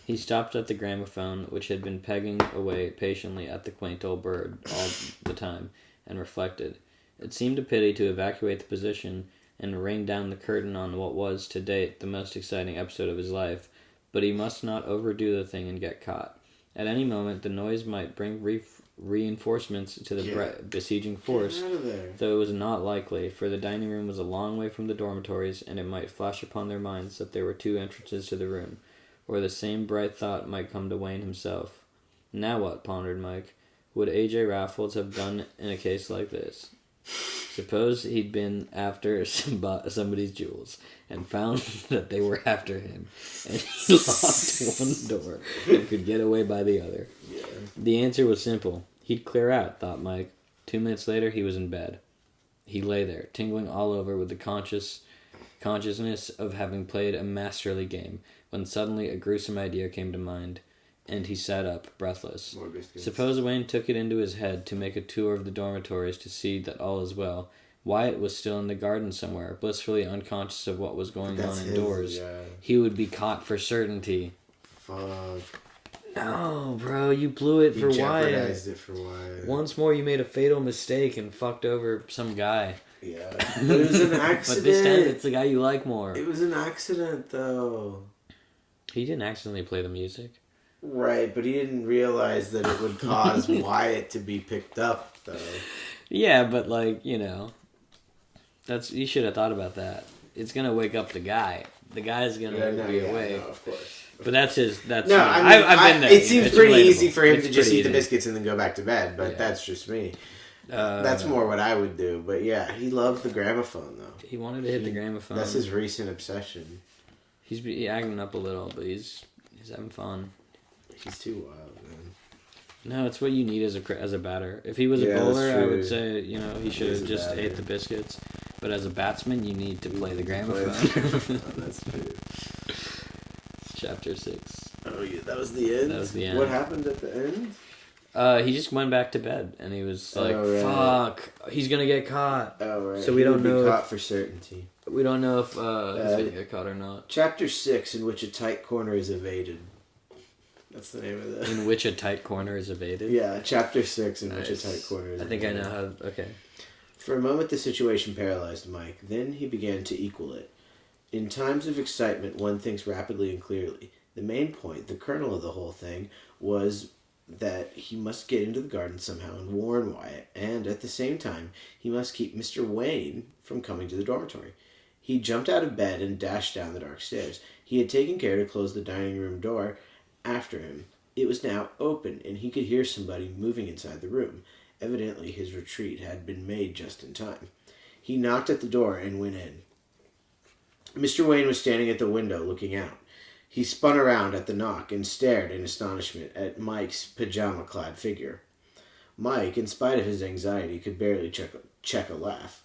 He stopped at the gramophone, which had been pegging away patiently at the quaint old bird all the time, and reflected. It seemed a pity to evacuate the position and ring down the curtain on what was, to date, the most exciting episode of his life, but he must not overdo the thing and get caught. At any moment, the noise might bring reinforcements to the besieging force, though it was not likely, for the dining room was a long way from the dormitories, and it might flash upon their minds that there were two entrances to the room, or the same bright thought might come to Wayne himself. Now what, pondered Mike, would A.J. Raffles have done in a case like this? Suppose he'd been after somebody's jewels, and found that they were after him, and he locked one door and could get away by the other. Yeah. The answer was simple. He'd clear out, thought Mike. 2 minutes later, he was in bed. He lay there, tingling all over with the consciousness of having played a masterly game, when suddenly a gruesome idea came to mind, and he sat up, breathless. Suppose Wayne took it into his head to make a tour of the dormitories to see that all is well, Wyatt was still in the garden somewhere, blissfully unconscious of what was going on indoors. Yeah. He would be caught for certainty. Fuck. No, bro, you blew it for Wyatt. Jeopardized it for Wyatt. Once more, you made a fatal mistake and fucked over some guy. Yeah. But it was an accident. But this time, it's the guy you like more. It was an accident, though. He didn't accidentally play the music. Right, but he didn't realize that it would cause Wyatt to be picked up, though. Yeah, but you should have thought about that. It's gonna wake up the guy. The guy's gonna be awake. No, of course. But that's his. That's no. me. I mean, I've been there. It seems pretty relatable. easy for him It's to just pretty eat the easy. biscuits and then go back to bed. But that's just me. That's more what I would do. But yeah, he loved the gramophone though. He wanted to hit the gramophone. That's his recent obsession. He's acting up a little, but he's having fun. He's too wild, man. No, it's what you need as a batter. If he was a bowler, I would say he should have just ate the biscuits. But as a batsman, you need to play the gramophone. That's true. Chapter 6. Oh yeah, that was the end. That was the end. What happened at the end? He just went back to bed, and he was like, "Fuck, he's gonna get caught." Oh right. So we don't know. Caught for certainty. We don't know if he's gonna get caught or not. Chapter 6, in which a tight corner is evaded. That's the name of that. In which a tight corner is evaded? Yeah, chapter 6, in which a tight corner is evaded. I think I know how... Okay. For a moment, the situation paralyzed Mike. Then he began to equal it. In times of excitement, one thinks rapidly and clearly. The main point, the kernel of the whole thing, was that he must get into the garden somehow and warn Wyatt, and at the same time, he must keep Mr. Wayne from coming to the dormitory. He jumped out of bed and dashed down the dark stairs. He had taken care to close the dining room door after him. It was now open, and he could hear somebody moving inside the room. Evidently, his retreat had been made just in time. He knocked at the door and went in. Mr. Wayne was standing at the window looking out. He spun around at the knock and stared in astonishment at Mike's pajama-clad figure. Mike, in spite of his anxiety, could barely check a laugh.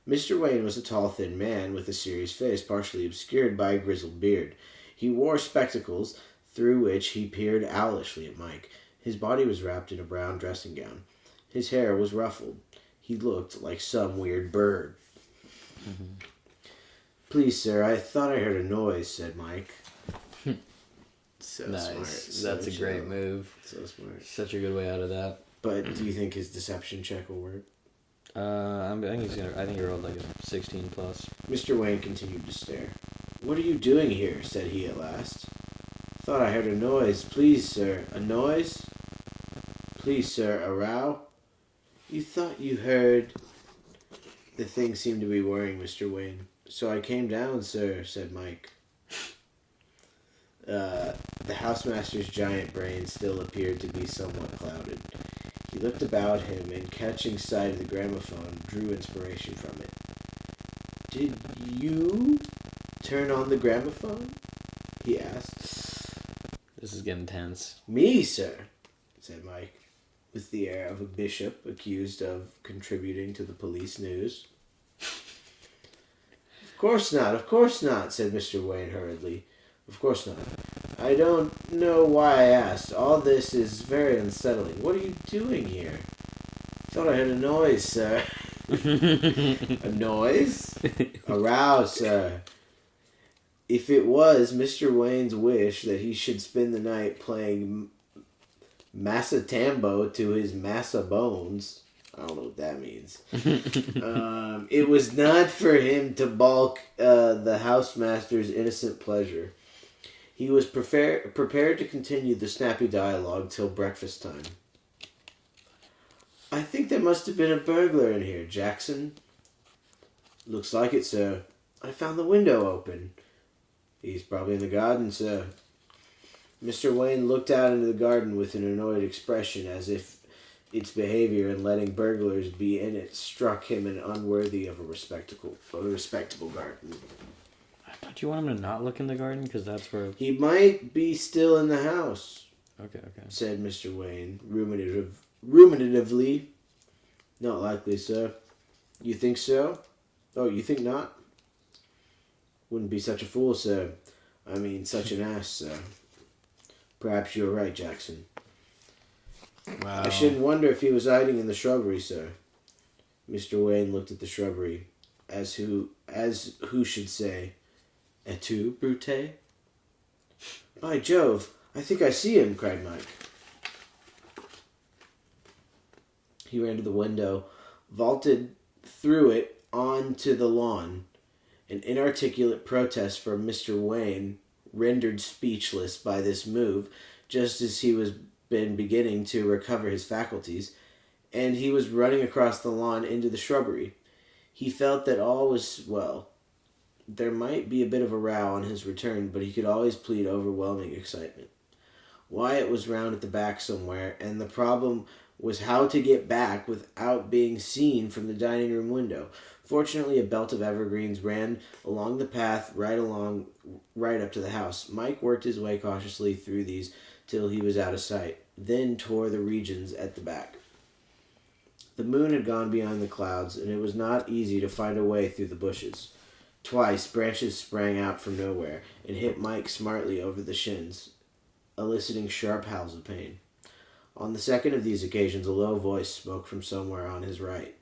Mr. Wayne was a tall, thin man with a serious face partially obscured by a grizzled beard. He wore spectacles, through which he peered owlishly at Mike. His body was wrapped in a brown dressing gown. His hair was ruffled. He looked like some weird bird. Mm-hmm. "Please, sir, I thought I heard a noise," said Mike. So nice. Smart. That's a great move. So smart. Such a good way out of that. But do you think his deception check will work? I think he rolled like a 16 plus. Mr. Wayne continued to stare. "What are you doing here?" said he at last. "Thought I heard a noise. Please, sir." "A noise?" "Please, sir, a row?" "You thought you heard..." The thing seemed to be worrying Mr. Wayne. "So I came down, sir," said Mike. The housemaster's giant brain still appeared to be somewhat clouded. He looked about him and, catching sight of the gramophone, drew inspiration from it. "Did you turn on the gramophone?" he asked. This is getting tense. "Me, sir," said Mike, with the air of a bishop accused of contributing to the police news. Of course not, said Mr. Wayne hurriedly. "Of course not. I don't know why I asked. All this is very unsettling. What are you doing here?" "Thought I heard a noise, sir." "A noise?" "A row, sir. If it was Mr. Wayne's wish that he should spend the night playing Massa Tambo to his massa bones," I don't know what that means. "It was not for him to balk the housemaster's innocent pleasure. He was prepared to continue the snappy dialogue till breakfast time." "I think there must have been a burglar in here, Jackson." "Looks like it, sir. I found the window open." "He's probably in the garden, sir." Mr. Wayne looked out into the garden with an annoyed expression, as if its behavior in letting burglars be in it struck him as unworthy of a respectable garden. Do you want him to not look in the garden? Because that's where... "He might be still in the house," Okay. said Mr. Wayne, ruminatively. "Not likely, sir." "You think so? Oh, you think not?" "Wouldn't be such a fool, sir. I mean, such an ass, sir." "Perhaps you're right, Jackson." Wow. "I shouldn't wonder if he was hiding in the shrubbery, sir." Mr. Wayne looked at the shrubbery, as who should say, "Et tu, Brute?" "By Jove, I think I see him," cried Mike. He ran to the window, vaulted through it onto the lawn. An inarticulate protest from Mr. Wayne, rendered speechless by this move, just as he was beginning to recover his faculties, and he was running across the lawn into the shrubbery. He felt that all was well. There might be a bit of a row on his return, but he could always plead overwhelming excitement. Wyatt was round at the back somewhere, and the problem was how to get back without being seen from the dining room window. Fortunately, a belt of evergreens ran along the path right up to the house. Mike worked his way cautiously through these till he was out of sight, then tore the regions at the back. The moon had gone behind the clouds, and it was not easy to find a way through the bushes. Twice, branches sprang out from nowhere and hit Mike smartly over the shins, eliciting sharp howls of pain. On the second of these occasions, a low voice spoke from somewhere on his right.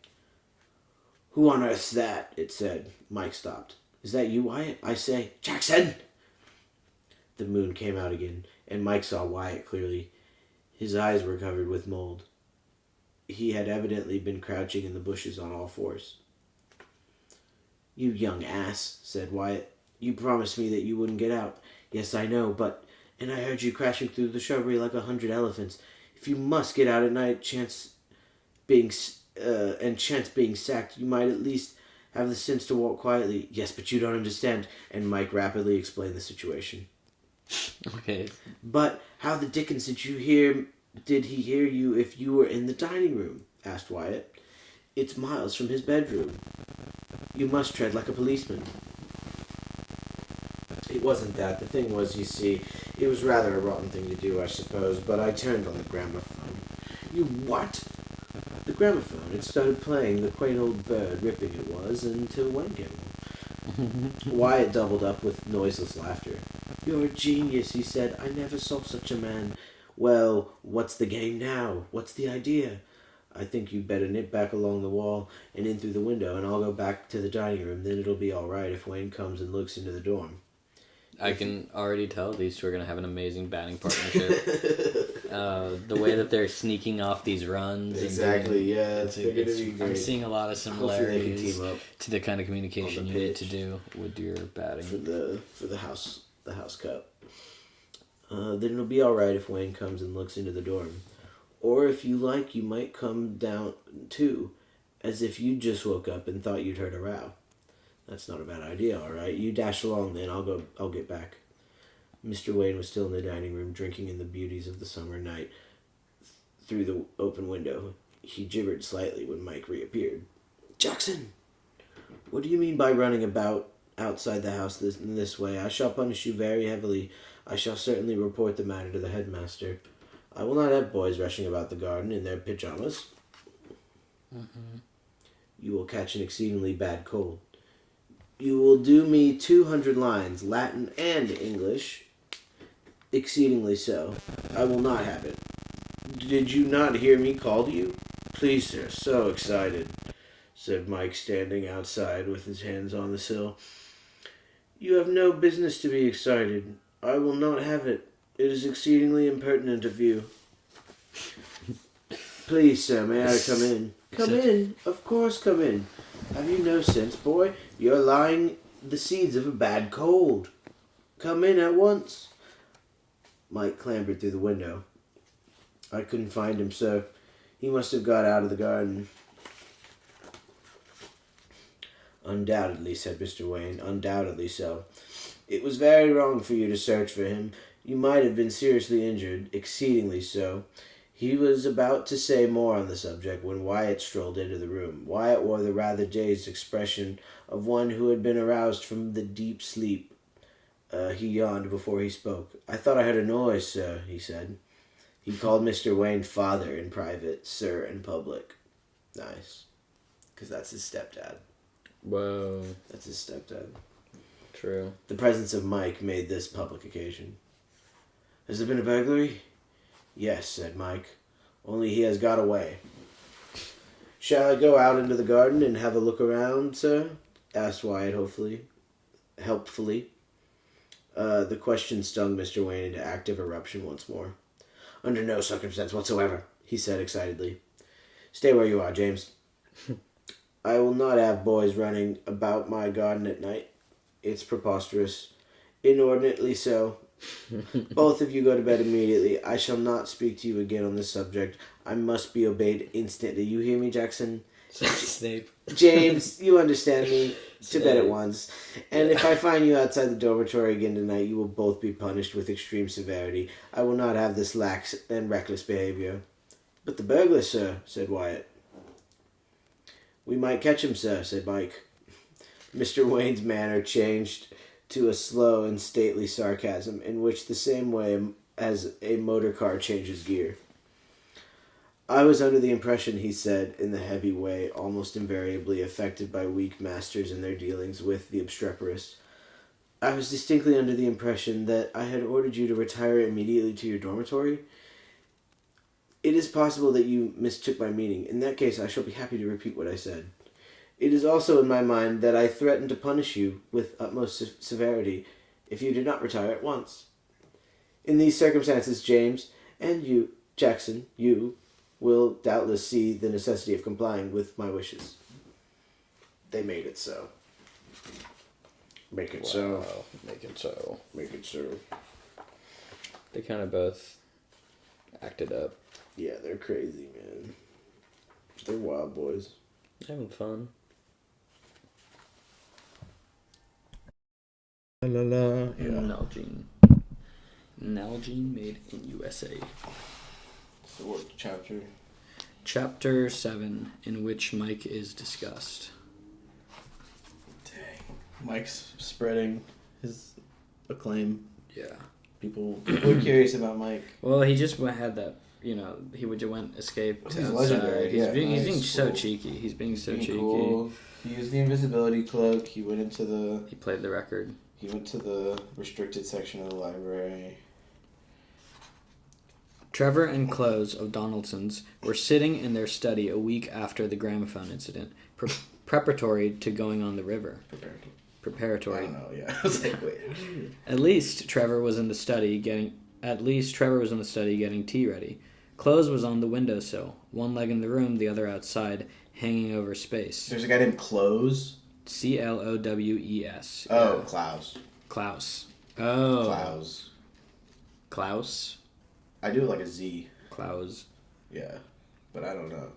"Who on earth's that?" it said. Mike stopped. "Is that you, Wyatt? I say, Jackson!" The moon came out again, and Mike saw Wyatt clearly. His eyes were covered with mold. He had evidently been crouching in the bushes on all fours. "You young ass," said Wyatt. "You promised me that you wouldn't get out." "Yes, I know, but... And I heard you crashing through the shrubbery like 100 elephants. If you must get out at night, chance being sacked, you might at least have the sense to walk quietly." "Yes, but you don't understand." And Mike rapidly explained the situation. Okay. "But how the dickens did he hear you if you were in the dining room?" asked Wyatt. "It's miles from his bedroom. You must tread like a policeman." "It wasn't that. The thing was, you see, it was rather a rotten thing to do, I suppose, but I turned on the gramophone." "You what?" "The gramophone. It started playing The Quaint Old Bird, ripping it was, until Wayne came along." Wyatt doubled up with noiseless laughter. "You're a genius," he said. "I never saw such a man." "Well, what's the game now? What's the idea?" "I think you'd better nip back along the wall and in through the window, and I'll go back to the dining room. Then it'll be all right if Wayne comes and looks into the dorm." I can already tell these two are going to have an amazing batting partnership. The way that they're sneaking off these runs. Exactly, yeah. I'm seeing a lot of similarities to the kind of communication you need to do with your batting. For the house cup. Then it'll be all right if Wayne comes and looks into the dorm. Or if you like, you might come down too, as if you just woke up and thought you'd heard a row. "That's not a bad idea, all right. You dash along then, I'll get back." Mr. Wayne was still in the dining room, drinking in the beauties of the summer night through the open window. He gibbered slightly when Mike reappeared. "Jackson, what do you mean by running about outside the house in this way? I shall punish you very heavily. I shall certainly report the matter to the headmaster. I will not have boys rushing about the garden in their pajamas." Mm-hmm. "You will catch an exceedingly bad cold." "You will do me 200 lines, Latin and English." "Exceedingly so. I will not have it." "Did you not hear me call to you?" "Please, sir, so excited," said Mike, standing outside with his hands on the sill. "You have no business to be excited. I will not have it. It is exceedingly impertinent of you." "Please, sir, may I come in?" "Come in. Of course, come in. Have you no sense, boy? You're lying the seeds of a bad cold. Come in at once." Mike clambered through the window. "I couldn't find him, sir. He must have got out of the garden." "Undoubtedly," said Mr. Wayne. "Undoubtedly so. It was very wrong for you to search for him. You might have been seriously injured. Exceedingly so." He was about to say more on the subject when Wyatt strolled into the room. Wyatt wore the rather dazed expression of one who had been aroused from the deep sleep. He yawned before he spoke. "I thought I heard a noise, sir," he said. He called Mr. Wayne father in private, sir in public. Nice. Because that's his stepdad. Whoa. That's his stepdad. True. The presence of Mike made this public occasion. "Has there been a burglary?" "Yes," said Mike. "Only he has got away." Shall I go out into the garden and have a look around, sir? Asked Wyatt helpfully. The question stung Mr. Wayne into active eruption once more. Under no circumstance whatsoever, he said excitedly. Stay where you are, James. I will not have boys running about my garden at night. It's preposterous. Inordinately so. Both of you go to bed immediately. I shall not speak to you again on this subject. I must be obeyed instantly. You hear me, Jackson? Snape. James, you understand me. To bed at once. And if I find you outside the dormitory again tonight, you will both be punished with extreme severity. I will not have this lax and reckless behavior. But the burglar, sir, said Wyatt. We might catch him, sir, said Mike. Mr. Wayne's manner changed to a slow and stately sarcasm, in which the same way as a motor car changes gear. I was under the impression, he said, in the heavy way almost invariably affected by weak masters in their dealings with the obstreperous. I was distinctly under the impression that I had ordered you to retire immediately to your dormitory. It is possible that you mistook my meaning. In that case, I shall be happy to repeat what I said. It is also in my mind that I threatened to punish you with utmost severity if you did not retire at once. In these circumstances, James, and you, Jackson, you, will doubtless see the necessity of complying with my wishes. They made it so. Make it so. Make it so. Make it so. They kind of both acted up. Yeah, they're crazy, man. They're wild boys. Having fun. La la la. Yeah. Nalgene. Nalgene made in USA. So what chapter? Chapter 7, in which Mike is discussed. Dang. Mike's spreading his acclaim. Yeah. People are curious about Mike. Well, he just had that, he escaped He's outside. legendary. He's being so cheeky. He's being so cheeky. Cool. He used the invisibility cloak. He went into the... He played the record. He went to the restricted section of the library. Trevor and Close of Donaldson's were sitting in their study a week after the gramophone incident, preparatory to going on the river. Preparatory. I don't know, yeah. I was like, wait. At least Trevor was in the study getting tea ready. Close was on the windowsill, one leg in the room, the other outside, hanging over space. There's a guy named Close? Clowes. Oh, Klaus. Klaus. Oh. Klaus. Klaus? I do it like a Z. Klaus. Yeah, but I don't know.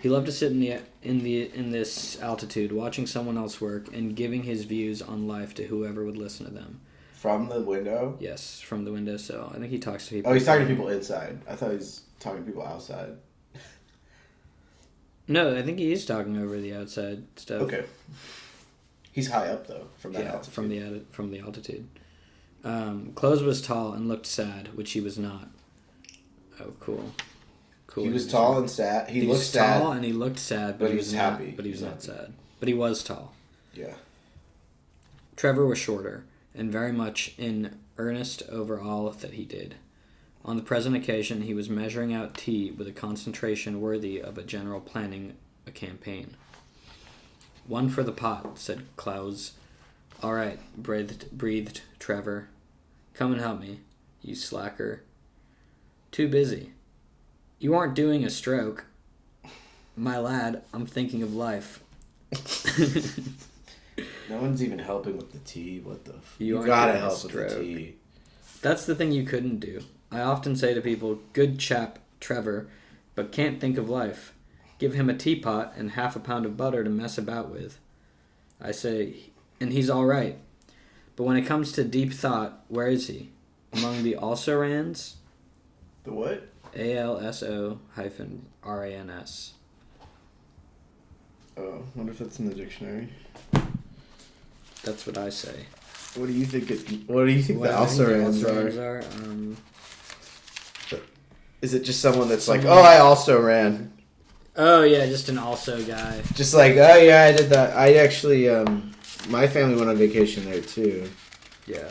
He loved to sit in this altitude, watching someone else work and giving his views on life to whoever would listen to them. From the window? Yes, from the windowsill. I think he talks to people. Oh, he's talking to people inside. I thought he was talking to people outside. No, I think he is talking over the outside stuff. Okay. He's high up though, from that altitude. From the altitude. Close was tall and looked sad, which he was not. Oh, cool. He was tall and sad. He looked was sad. tall and he looked sad, but he was happy. But he was not sad. But he was tall. Yeah. Trevor was shorter and very much in earnest over all that he did. On the present occasion, he was measuring out tea with a concentration worthy of a general planning a campaign. One for the pot, said Clowes. All right, breathed Trevor. Come and help me, you slacker. Too busy. You aren't doing a stroke. My lad, I'm thinking of life. No one's even helping with the tea. What the You gotta help with the tea. That's the thing you couldn't do. I often say to people, good chap, Trevor, but can't think of life. Give him a teapot and half a pound of butter to mess about with. I say, and he's all right. But when it comes to deep thought, where is he? Among the also-rans? The what? ALSO-RANS. Oh, wonder if that's in the dictionary. That's what I say. What do you think? What do you think the also-rans are? Is it just someone that's like, oh, I also ran? Oh yeah, just an also guy. Just like, oh yeah, I did that. I actually, my family went on vacation there too. Yeah.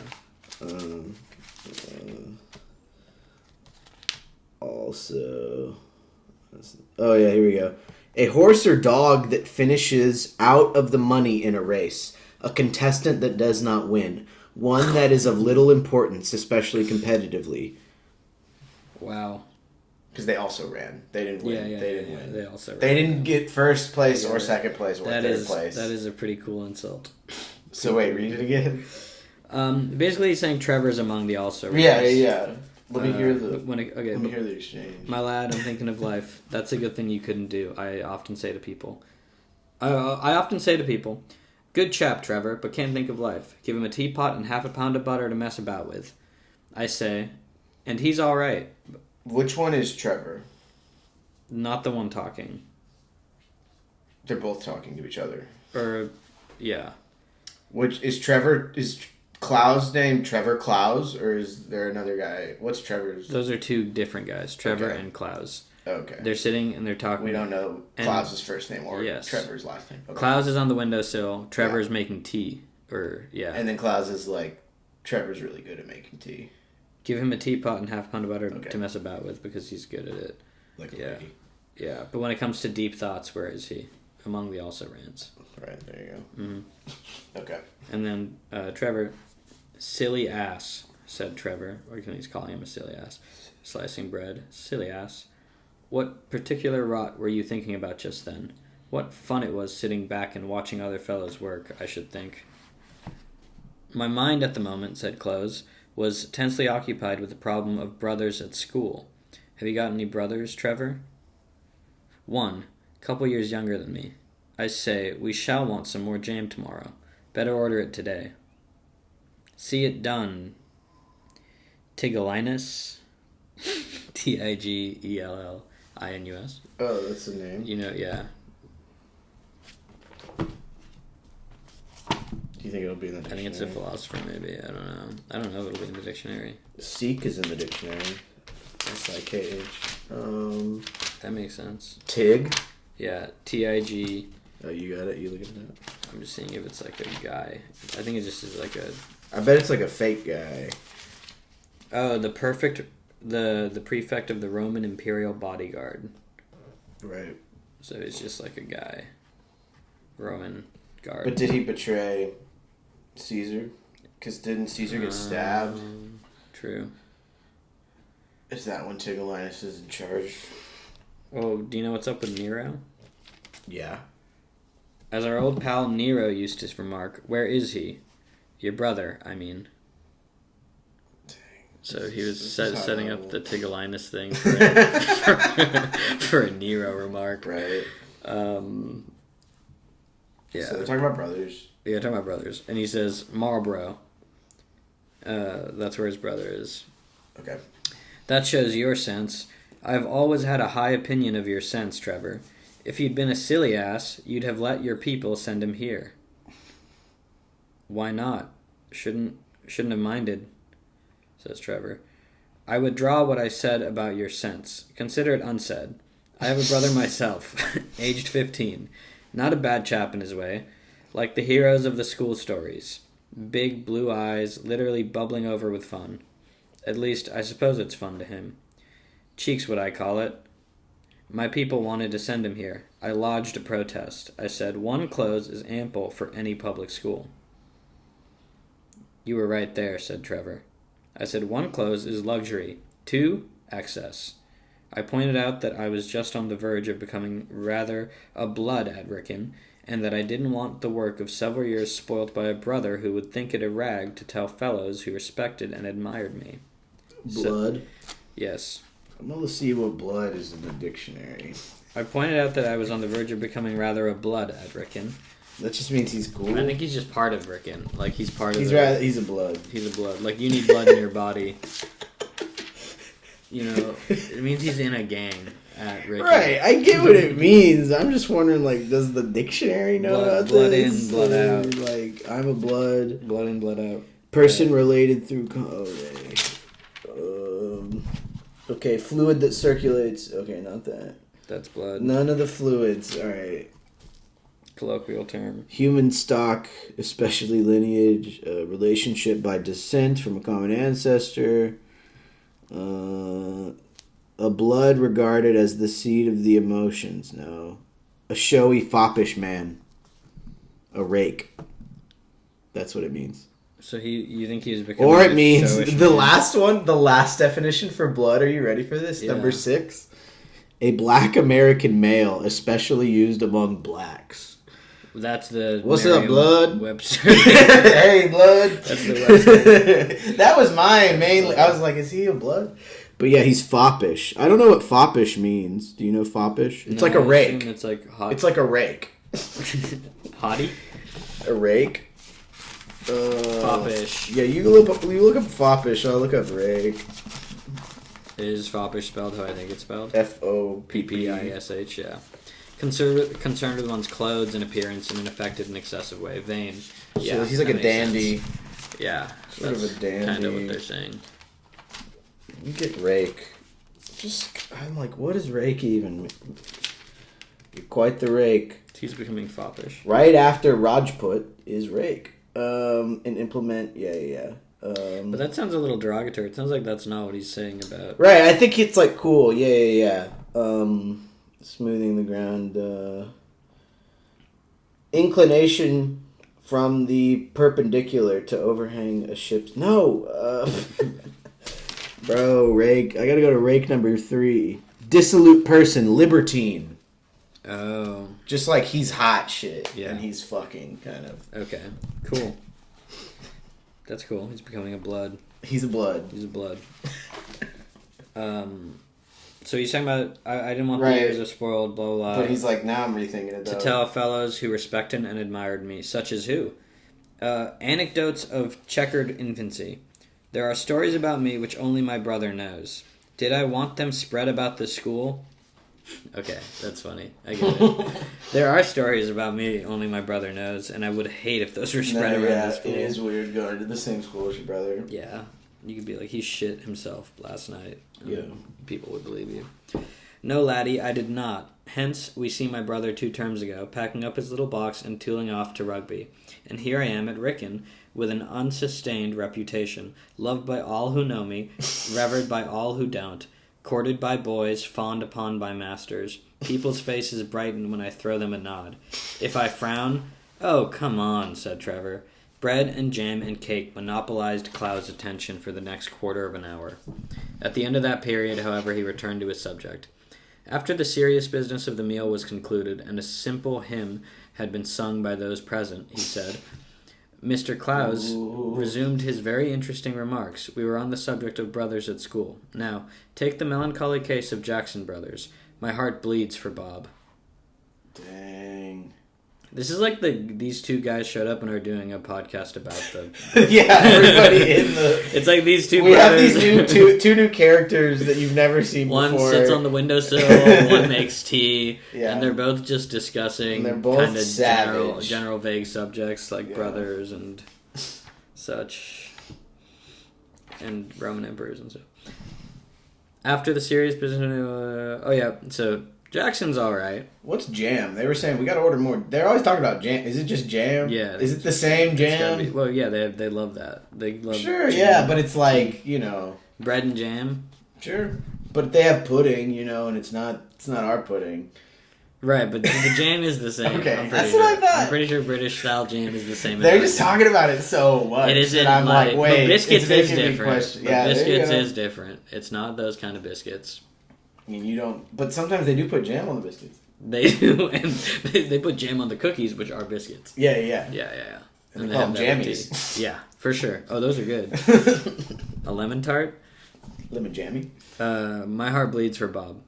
Also, Oh, yeah, here we go. A horse or dog that finishes out of the money in a race. A contestant that does not win. One that is of little importance, especially competitively. Wow. Because they also ran. They didn't win. Yeah, they didn't win. They also ran. They didn't get first place or second place or third place. That is a pretty cool insult. So wait, read it again. Basically, he's saying Trevor's among the also rans. Yeah. Let me hear the. Let me hear the exchange. My lad, I'm thinking of life. That's a good thing you couldn't do. I often say to people. Good chap, Trevor, but can't think of life. Give him a teapot and half a pound of butter to mess about with. I say, and he's all right. Which one is Trevor? Not the one talking. They're both talking to each other. Yeah. Which is Trevor? Is Clow's name Trevor Clow's, or is there another guy? What's Trevor's? Those are two different guys, Trevor and Clow's. Okay. They're sitting and they're talking. We don't know Clow's first name or Trevor's last name. Okay. Clow's is on the windowsill. Trevor's making tea. And then Clow's is like, Trevor's really good at making tea. Give him a teapot and half a pound of butter to mess about with because he's good at it. Like a lady. Yeah, but when it comes to deep thoughts, where is he? Among the also rans. Right, there you go. Mm-hmm. Okay. And then Trevor, silly ass, said Trevor. Or he's calling him a silly ass. Slicing bread. Silly ass. What particular rot were you thinking about just then? What fun it was sitting back and watching other fellows work, I should think. My mind at the moment, said Close, was tensely occupied with the problem of brothers at school. Have you got any brothers, Trevor? One, couple years younger than me. I say, we shall want some more jam tomorrow. Better order it today. See it done. Tigellinus. Tigellinus. Oh, that's the name? Yeah. Do you think it'll be in the dictionary? I think it's a philosopher, maybe. I don't know. I don't know if it'll be in the dictionary. Seek is in the dictionary. S-I-K-H. That makes sense. Tig? Yeah, T-I-G. Oh, you got it? You looking at that? I'm just seeing if it's like a guy. I think it just is like a... I bet it's like a fake guy. Oh, the prefect of the Roman Imperial Bodyguard. Right. So he's just like a guy. Roman guard. But did he betray Caesar? Because didn't Caesar get stabbed? True. Is that when Tigellinus is in charge? Oh, do you know what's up with Nero? Yeah. As our old pal Nero used to remark, where is he? Your brother, I mean. Dang. So he was setting up the Tigellinus thing for a Nero remark. Right. Yeah. So they're talking about brothers. Yeah, talking about brothers. And he says, Marlborough. That's where his brother is. Okay. That shows your sense. I've always had a high opinion of your sense, Trevor. If you'd been a silly ass, you'd have let your people send him here. Why not? Shouldn't have minded, says Trevor. I withdraw what I said about your sense. Consider it unsaid. I have a brother myself, aged 15. Not a bad chap in his way. Like the heroes of the school stories. Big blue eyes, literally bubbling over with fun. At least, I suppose it's fun to him. Cheeks, what I call it. My people wanted to send him here. I lodged a protest. I said, one clothes is ample for any public school. You were right there, said Trevor. I said, one clothes is luxury. Two, excess. I pointed out that I was just on the verge of becoming rather a blood at Wrykyn, and that I didn't want the work of several years spoilt by a brother who would think it a rag to tell fellows who respected and admired me. Blood? Yes. I'm going to see what blood is in the dictionary. I pointed out that I was on the verge of becoming rather a blood at Wrykyn. That just means he's cool. I think he's just part of Wrykyn. Like, he's part of He's a blood. He's a blood. Like, you need blood in your body. You know, it means he's in a gang at Wrykyn. Right, I get what it means. I'm just wondering, like, does the dictionary know about blood this? Blood in, blood out. Like, I'm a blood. Blood in, blood out. Person related through... Okay, fluid that circulates. Okay, not that. That's blood. None of the fluids. All right. Colloquial term. Human stock, especially lineage, relationship by descent from a common ancestor. A blood regarded as the seed of the emotions. No. A showy, foppish man. A rake. That's what it means. So you think he's becoming Or it a means showish the man? last one, the last definition for blood. Are you ready for this? Yeah. Number 6. A black American male, especially used among blacks. That's the What's up, blood? Webster. Hey, blood. That's the Webster. That was mine mainly. I was like, is he a blood? But yeah, he's foppish. I don't know what foppish means. Do you know foppish? It's like a rake. It's like hot. It's like a rake. Hottie? A rake. Foppish. Yeah, you look up foppish. I'll look up rake. Is foppish spelled how I think it's spelled? F-O-P-P-I-S-H. Yeah. Concerned with one's clothes and appearance in an affected and excessive way. Vain. Yeah, So he's like a that makes dandy. sense. Yeah. Sort of That's a dandy. kind of what they're saying. You get rake. I'm like, what does rake even mean? You're quite the rake. He's becoming foppish. Right after Rajput is rake. And implement, yeah. But that sounds a little derogatory. It sounds like that's not what he's saying about... Right, I think it's like cool, yeah. Smoothing the ground, inclination from the perpendicular to overhang a ship's... No! Bro, rake. I gotta go to rake number 3. Dissolute person, libertine. Oh. Just like he's hot shit, Yeah. and he's fucking, kind of. Okay. Cool. That's cool. He's becoming a blood. He's a blood. He's a blood. So he's talking about, I didn't want Right. the years of spoiled, blah, blah, blah. But he's like, now I'm rethinking it, though. To tell fellows who respected and admired me, such as who? Anecdotes of checkered infancy. There are stories about me which only my brother knows. Did I want them spread about the school? Okay, that's funny. I get it. There are stories about me only my brother knows, and I would hate if those were spread around the school. It is weird going to the same school as your brother. Yeah, you could be like, he shit himself last night. Yeah. People would believe you. No, laddie, I did not. Hence, we see my brother 2 terms ago, packing up his little box and tooling off to rugby. And here I am at Wrykyn, with an unsustained reputation, loved by all who know me, revered by all who don't, courted by boys, fawned upon by masters. People's faces brighten when I throw them a nod. If I frown, oh, come on, said Trevor. Bread and jam and cake monopolized Cloud's attention for the next quarter of an hour. At the end of that period, however, he returned to his subject. After the serious business of the meal was concluded and a simple hymn had been sung by those present, he said, Mr. Clowes resumed his very interesting remarks. We were on the subject of brothers at school. Now, take the melancholy case of Jackson brothers. My heart bleeds for Bob. Dang. This is like these 2 guys showed up and are doing a podcast about them. Yeah, everybody in the... It's like these 2 We brothers. have these two new characters that you've never seen One before. sits on the windowsill, one makes tea, Yeah. and they're both just discussing And they're both kind of savage. general vague subjects like Yeah. brothers and such, and Roman emperors and stuff. After the serious business, so Jackson's all right. What's jam? They were saying we got to order more. They're always talking about jam. Is it just jam? Yeah. Is it the same It's gotta be- jam? well, yeah, they love that. They love Sure, jam. yeah, but it's like, bread and jam. Sure. But they have pudding, and it's not our pudding. Right, but the jam is the same. Okay, I'm pretty that's sure. what I thought. I'm pretty sure British style jam is the same. They're as just ours. talking about it so much. It isn't that I'm like, wait, but biscuits it's is making me different. question. But Yeah, biscuits they're is different. It's not those kind of biscuits. I mean, you don't. But sometimes they do put jam on the biscuits. They do, and they put jam on the cookies, which are biscuits. Yeah. Yeah. And they call them have that with jammies. tea. Yeah, for sure. Oh, those are good. A lemon tart. Lemon jammy. My heart bleeds for Bob.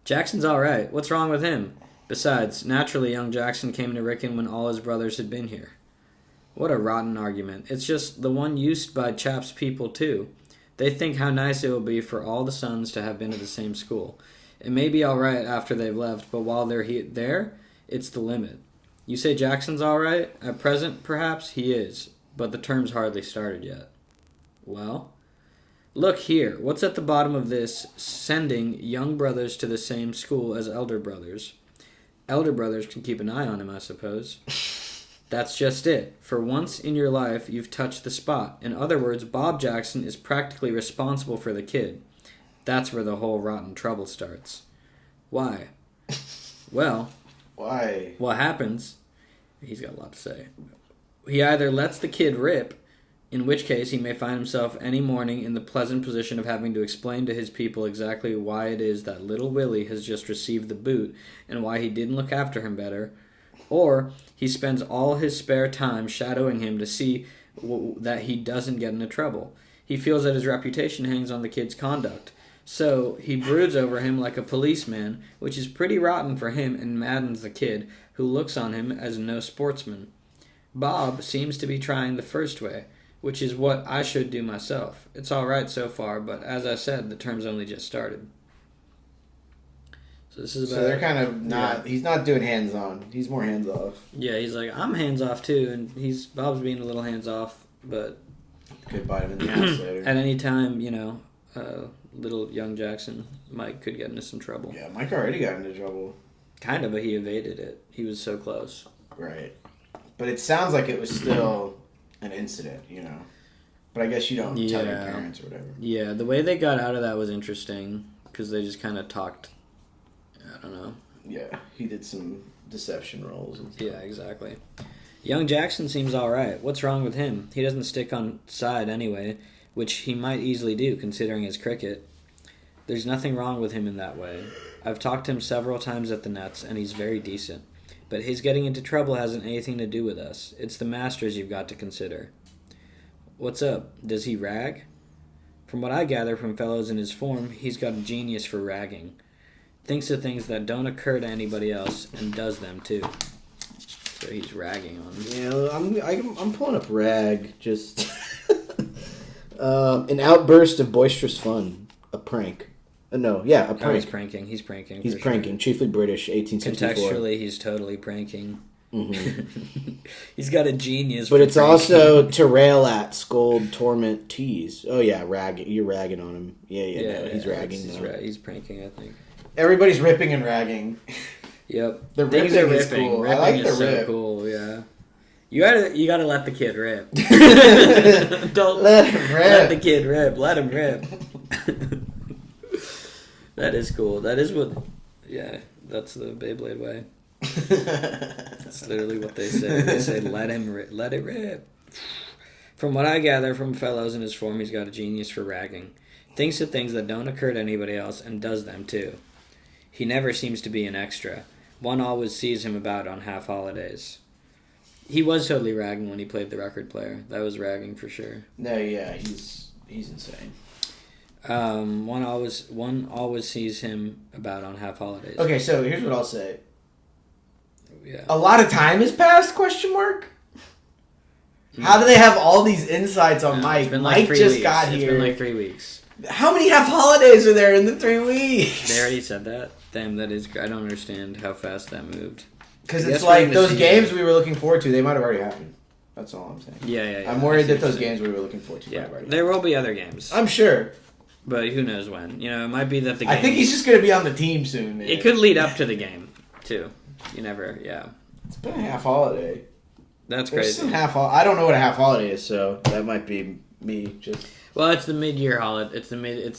Jackson's all right. What's wrong with him? Besides, naturally, young Jackson came to Wrykyn when all his brothers had been here. What a rotten argument. It's just the one used by Chap's people, too. They think how nice it will be for all the sons to have been at the same school. It may be all right after they've left, but while they're there, it's the limit. You say Jackson's all right? At present, perhaps, he is, but the term's hardly started yet. Well? Look here, what's at the bottom of this sending young brothers to the same school as elder brothers? Elder brothers can keep an eye on him, I suppose. That's just it. For once in your life, you've touched the spot. In other words, Bob Jackson is practically responsible for the kid. That's where the whole rotten trouble starts. Why? Well... Why? What happens... He's got a lot to say. He either lets the kid rip, in which case he may find himself any morning in the pleasant position of having to explain to his people exactly why it is that little Willie has just received the boot and why he didn't look after him better, or he spends all his spare time shadowing him to see that he doesn't get into trouble. He feels that his reputation hangs on the kid's conduct, so he broods over him like a policeman, which is pretty rotten for him and maddens the kid, who looks on him as no sportsman. Bob seems to be trying the first way, which is what I should do myself. It's all right so far, but as I said, the term's only just started. So this is about... So they're kind of not... Yeah. He's not doing hands-on. He's more hands-off. Yeah, he's like, I'm hands-off too, and Bob's being a little hands-off, but... Could bite him in the ass later. At any time, little young Jackson, Mike, could get into some trouble. Yeah, Mike already got into trouble. Kind of, but he evaded it. He was so close. Right. But it sounds like it was still... an incident, But I guess you don't tell your parents or whatever. Yeah, the way they got out of that was interesting because they just kind of talked. I don't know. Yeah, he did some deception roles. And stuff. Yeah, exactly. Young Jackson seems all right. What's wrong with him? He doesn't stick on side anyway, which he might easily do considering his cricket. There's nothing wrong with him in that way. I've talked to him several times at the nets, and he's very decent. But his getting into trouble hasn't anything to do with us. It's the Masters you've got to consider. What's up? Does he rag? From what I gather from fellows in his form, he's got a genius for ragging. Thinks of things that don't occur to anybody else and does them too. So he's ragging on them. Yeah, I'm pulling up rag. Just an outburst of boisterous fun. A prank. A prank. Oh, he's pranking. He's pranking. He's pranking. Sure. Chiefly British, 1864. Contextually, he's totally pranking. Mm-hmm. He's got a genius. But it's pranking. Also to rail at, scold, torment, tease. Oh yeah, you're ragging on him. Yeah, he's ragging. He's pranking, I think. Everybody's ripping and ragging. Yep. The ripping is cool. Ripping I like is the rip. So cool, yeah. You gotta let the kid rip. Don't let him rip. Let the kid rip. Let him rip. That is cool. That is what... Yeah, that's the Beyblade way. That's literally what they say. They say, let it rip. From what I gather from fellows in his form, he's got a genius for ragging. Thinks of things that don't occur to anybody else and does them too. He never seems to be an extra. One always sees him about on half holidays. He was totally ragging when he played the record player. That was ragging for sure. No, yeah, he's insane. One always sees him about on half holidays. Okay, so here's what I'll say. Yeah. A lot of time has passed, question mark? How do they have all these insights on Mike? It's been like Mike just weeks. got here. It's been like 3 weeks. How many half holidays are there in the 3 weeks? They already said that. Damn, that is... I don't understand how fast that moved. Because it's like those games we were looking forward to, they might have already happened. That's all I'm saying. Yeah. I'm worried that those games we were looking forward to might have already there will be other games. I'm sure. But who knows when. It might be that the game... I think he's just going to be on the team soon, man. It could lead up to the game, too. You never... Yeah. It's been a half holiday. That's crazy. I don't know what a half holiday is, so that might be me just... Well, it's the mid-year holiday. It's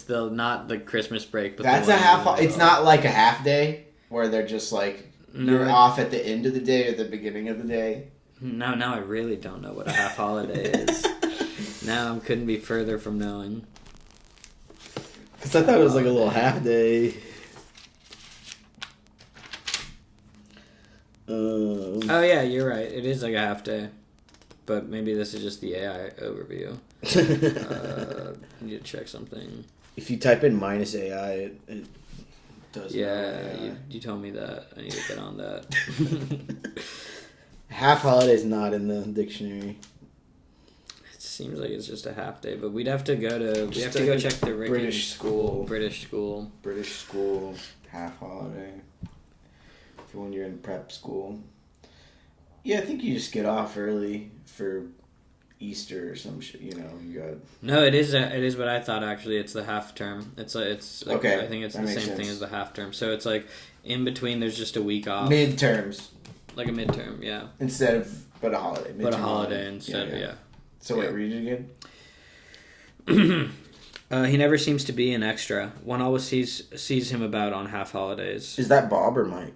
the not the Christmas break, but that's a half. It's not like a half day where they're just like you're off at the end of the day or the beginning of the day. No, now I really don't know what a half holiday is. Now I couldn't be further from knowing. Because I thought it was like a little half day. Oh yeah, you're right. It is like a half day. But maybe this is just the AI overview. I need to check something. If you type in minus AI, it does. Yeah, you told me that. I need to get on that. Half holiday is not in the dictionary. It seems like it's just a half day, but we'd have to go to. We have to go check the Wrykyn British school. British school. Half holiday. For when you're in prep school. Yeah, I think you just get off early for Easter or some shit. You got. No, it is what I thought. Actually, it's the half term. It's like, okay. I think it's the same thing as the half term. So it's like in between. There's just a week off. Midterms. Like a midterm, yeah. Instead of but a holiday. But a holiday instead, yeah. So wait, read it again. He never seems to be an extra. One always sees him about on half holidays. Is that Bob or Mike?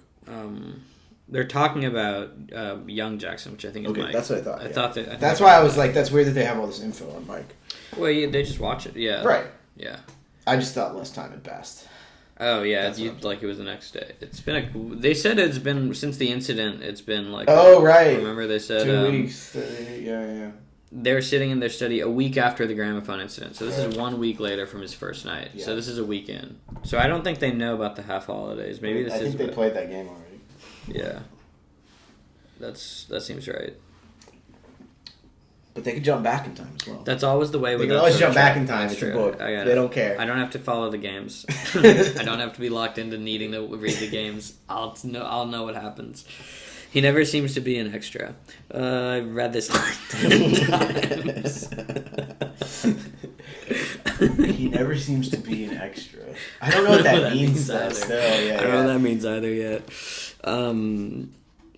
They're talking about young Jackson, which I think is Mike. That's what I thought. I thought that. That's why I was like, that's weird that they have all this info on Mike. Well, they just watch it. Yeah. Right. Yeah. I just thought less time had passed. Oh yeah, like it was the next day. It's been they said it's been since the incident. It's been like right. Remember they said 2 weeks. Yeah. They were sitting in their study a week after the gramophone incident. So this is 1 week later from his first night. Yeah. So this is a weekend. So I don't think they know about the half holidays. Maybe I think they played that game already. Yeah. That seems right. But they could jump back in time as well. That's always the way with that. They can always jump back in time. It's a book. They don't care. I don't have to follow the games. I don't have to be locked into needing to read the games. I'll know what happens. He never seems to be an extra. I've read this 10 times. He never seems to be an extra. I don't know what that means though. Still, I don't know what that means either yet.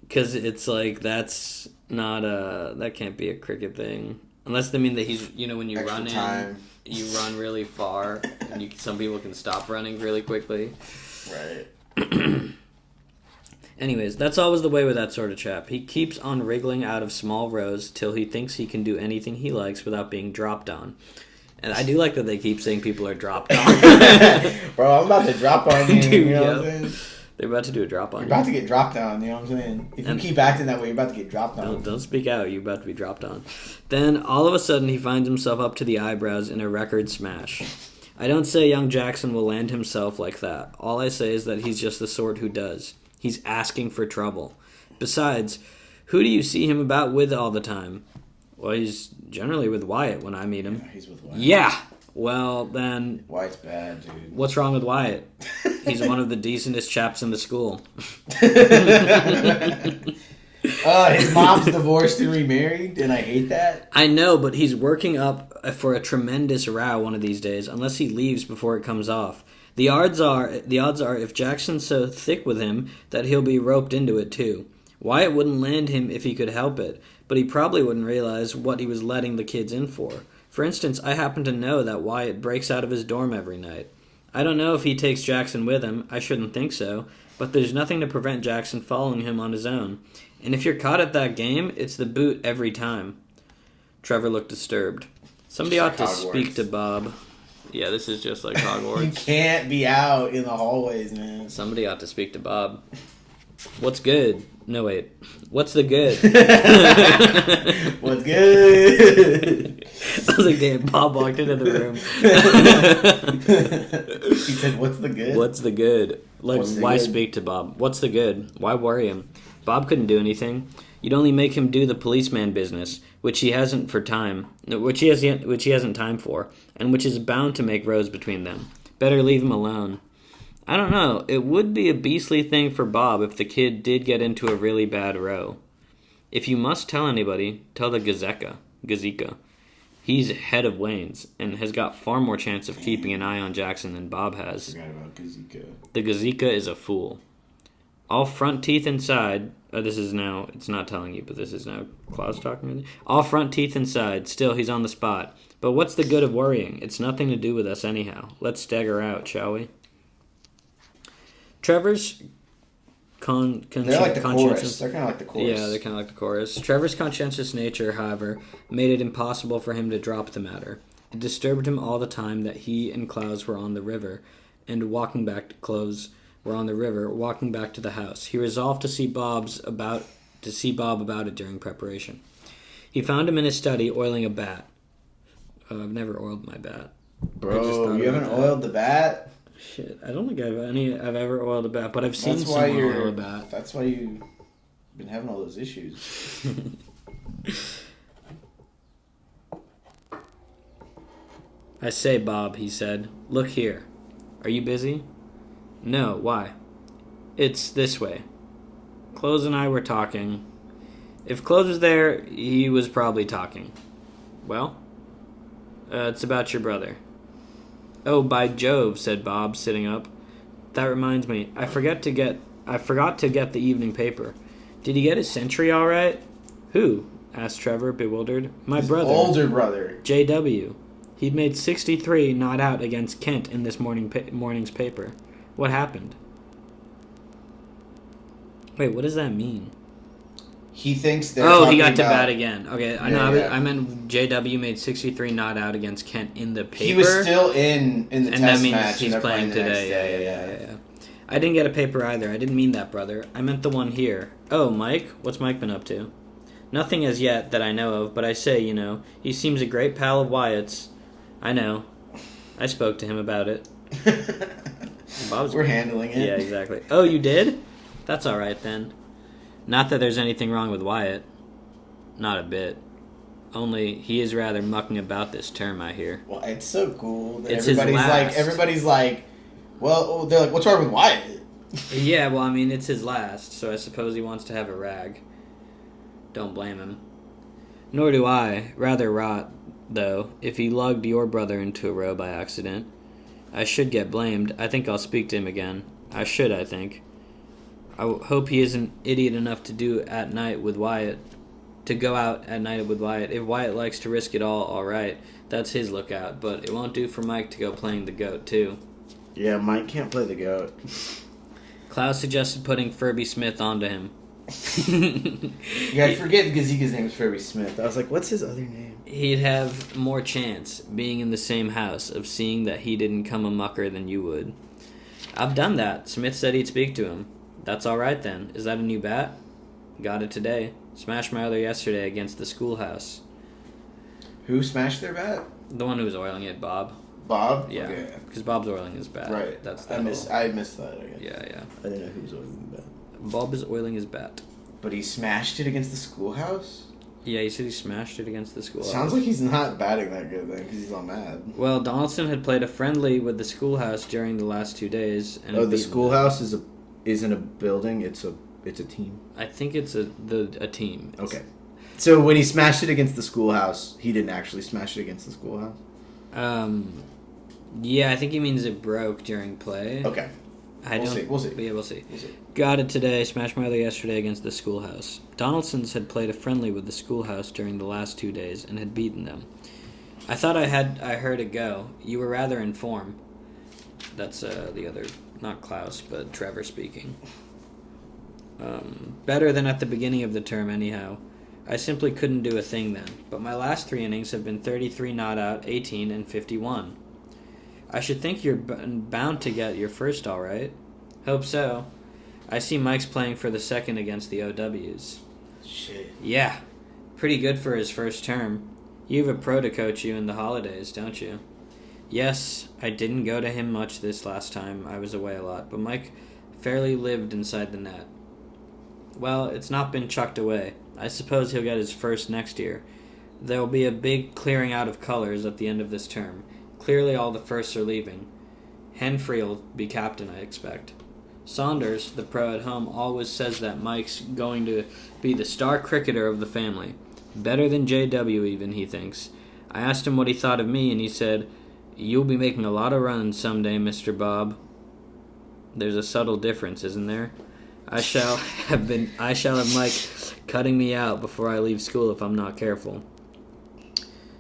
Because it's like that's not that can't be a cricket thing unless they mean that he's when you extra run time. You run really far and some people can stop running really quickly. Right. Anyways, that's always the way with that sort of chap. He keeps on wriggling out of small rows till he thinks he can do anything he likes without being dropped on. And I do like that they keep saying people are dropped on. Bro, I'm about to drop on you. Dude, you know what I'm saying? They're about to do a drop on you. You're about to get dropped on, you know what I'm saying? If you keep acting that way, you're about to get dropped on. Don't speak out, you're about to be dropped on. Then, all of a sudden, he finds himself up to the eyebrows in a record smash. I don't say young Jackson will land himself like that. All I say is that he's just the sort who does. He's asking for trouble. Besides, who do you see him about with all the time? Well, he's generally with Wyatt when I meet him. Yeah, he's with Wyatt. Yeah! Well, then... Wyatt's bad, dude. What's wrong with Wyatt? He's one of the decentest chaps in the school. His mom's divorced and remarried, and I hate that. I know, but he's working up for a tremendous row one of these days, unless he leaves before it comes off. The odds are if Jackson's so thick with him that he'll be roped into it too. Wyatt wouldn't land him if he could help it, but he probably wouldn't realize what he was letting the kids in for. For instance, I happen to know that Wyatt breaks out of his dorm every night. I don't know if he takes Jackson with him, I shouldn't think so, but there's nothing to prevent Jackson following him on his own. And if you're caught at that game, it's the boot every time. Trevor looked disturbed. Somebody ought to speak to Bob. Yeah, this is just like Hogwarts. You can't be out in the hallways, man. Somebody ought to speak to Bob. What's good? No, wait. What's the good? What's good? I was like, damn, Bob walked into the room. He said, what's the good? What's the good? Like, why speak to Bob? What's the good? Why worry him? Bob couldn't do anything. You'd only make him do the policeman business, which he hasn't time for, and which is bound to make rows between them. Better leave him alone. I don't know. It would be a beastly thing for Bob if the kid did get into a really bad row. If you must tell anybody, tell the Gazeka. He's head of Wayne's and has got far more chance of keeping an eye on Jackson than Bob has. I forgot about Gazeka. The Gazeka is a fool. All front teeth inside. It's not telling you, but this is now Klaus talking. All front teeth inside. Still, he's on the spot. But what's the good of worrying? It's nothing to do with us anyhow. Let's stagger out, shall we? Trevor's they're like the chorus. They're kind of like the chorus. Yeah, they're kind of like the chorus. Trevor's conscientious nature, however, made it impossible for him to drop the matter. It disturbed him all the time that he and Klaus were on the river, and walking back to the house. He resolved to see Bob about it during preparation. He found him in his study oiling a bat. I've never oiled my bat. Bro, you haven't oiled the bat? Shit, I don't think I've ever oiled a bat, but I've seen someone oil a bat. That's why you've been having all those issues. I say, Bob, he said, look here. Are you busy? No, why? It's this way. Close and I were talking. If Close was there, he was probably talking. Well? It's about your brother. Oh, by Jove, said Bob, sitting up. That reminds me, I forgot to get the evening paper. Did he get his century all right? Who? Asked Trevor, bewildered. My brother. Older brother. J.W. He made 63 not out against Kent in this morning's paper. What happened? Wait, what does that mean? He thinks they're he got talking to about- bat again. Okay, I know. Yeah. I meant JW made 63 not out against Kent in the paper. He was still in the and test that means match. he's and they're playing the next today. day. Yeah. I didn't get a paper either. I didn't mean that, brother. I meant the one here. Oh, Mike? What's Mike been up to? Nothing as yet that I know of, but I say, he seems a great pal of Wyatt's. I know. I spoke to him about it. We're handling it. Yeah, exactly. Oh, you did? That's all right, then. Not that there's anything wrong with Wyatt. Not a bit. Only he is rather mucking about this term, I hear. Well, it's so cool that It's everybody's like, well, they're like, what's wrong with Wyatt? Yeah, well, I mean, it's his last, so I suppose he wants to have a rag. Don't blame him. Nor do I. Rather rot, though, if he lugged your brother into a row by accident. I should get blamed. I think I'll speak to him again. I think. I hope he isn't idiot enough to do at night with Wyatt. To go out at night with Wyatt. If Wyatt likes to risk it all right. That's his lookout, but it won't do for Mike to go playing the goat, too. Yeah, Mike can't play the goat. Klaus suggested putting Furby Smith onto him. Yeah, I forget because his name is Furby Smith. I was like, what's his other name? He'd have more chance, being in the same house, of seeing that he didn't come a mucker than you would. I've done that. Smith said he'd speak to him. That's all right, then. Is that a new bat? Got it today. Smashed my other yesterday against the schoolhouse. Who smashed their bat? The one who was oiling it, Bob. Bob? Yeah, because Bob's oiling his bat. Right. That's I missed that, I guess. Yeah. I didn't know who was oiling the bat. Bob is oiling his bat. But he smashed it against the schoolhouse? Yeah, he said he smashed it against the schoolhouse. Sounds like he's not batting that good then, because he's all mad. Well, Donaldson had played a friendly with the schoolhouse during the last 2 days. And the schoolhouse isn't a building, it's a team. I think it's a team. Okay. So when he smashed it against the schoolhouse, he didn't actually smash it against the schoolhouse? Yeah, I think he means it broke during play. Okay. We'll see. Yeah, we'll see. Got it today. Smashed my other yesterday against the schoolhouse. Donaldson's had played a friendly with the schoolhouse during the last 2 days and had beaten them. I thought I heard it go. You were rather in form. That's the other, not Klaus, but Trevor speaking. Better than at the beginning of the term, anyhow. I simply couldn't do a thing then. But my last 3 innings have been 33 not out, 18, and 51. I should think you're bound to get your first all right. Hope so. I see Mike's playing for the second against the OWs. Shit. Yeah. Pretty good for his first term. You have a pro to coach you in the holidays, don't you? Yes, I didn't go to him much this last time. I was away a lot, but Mike fairly lived inside the net. Well, it's not been chucked away. I suppose he'll get his first next year. There will be a big clearing out of colors at the end of this term. Clearly all the firsts are leaving. Henfrey'll be captain, I expect. Saunders, the pro at home, always says that Mike's going to be the star cricketer of the family. Better than JW even, he thinks. I asked him what he thought of me, and he said, "You'll be making a lot of runs someday, Mr. Bob." There's a subtle difference, isn't there? I shall have Mike cutting me out before I leave school if I'm not careful.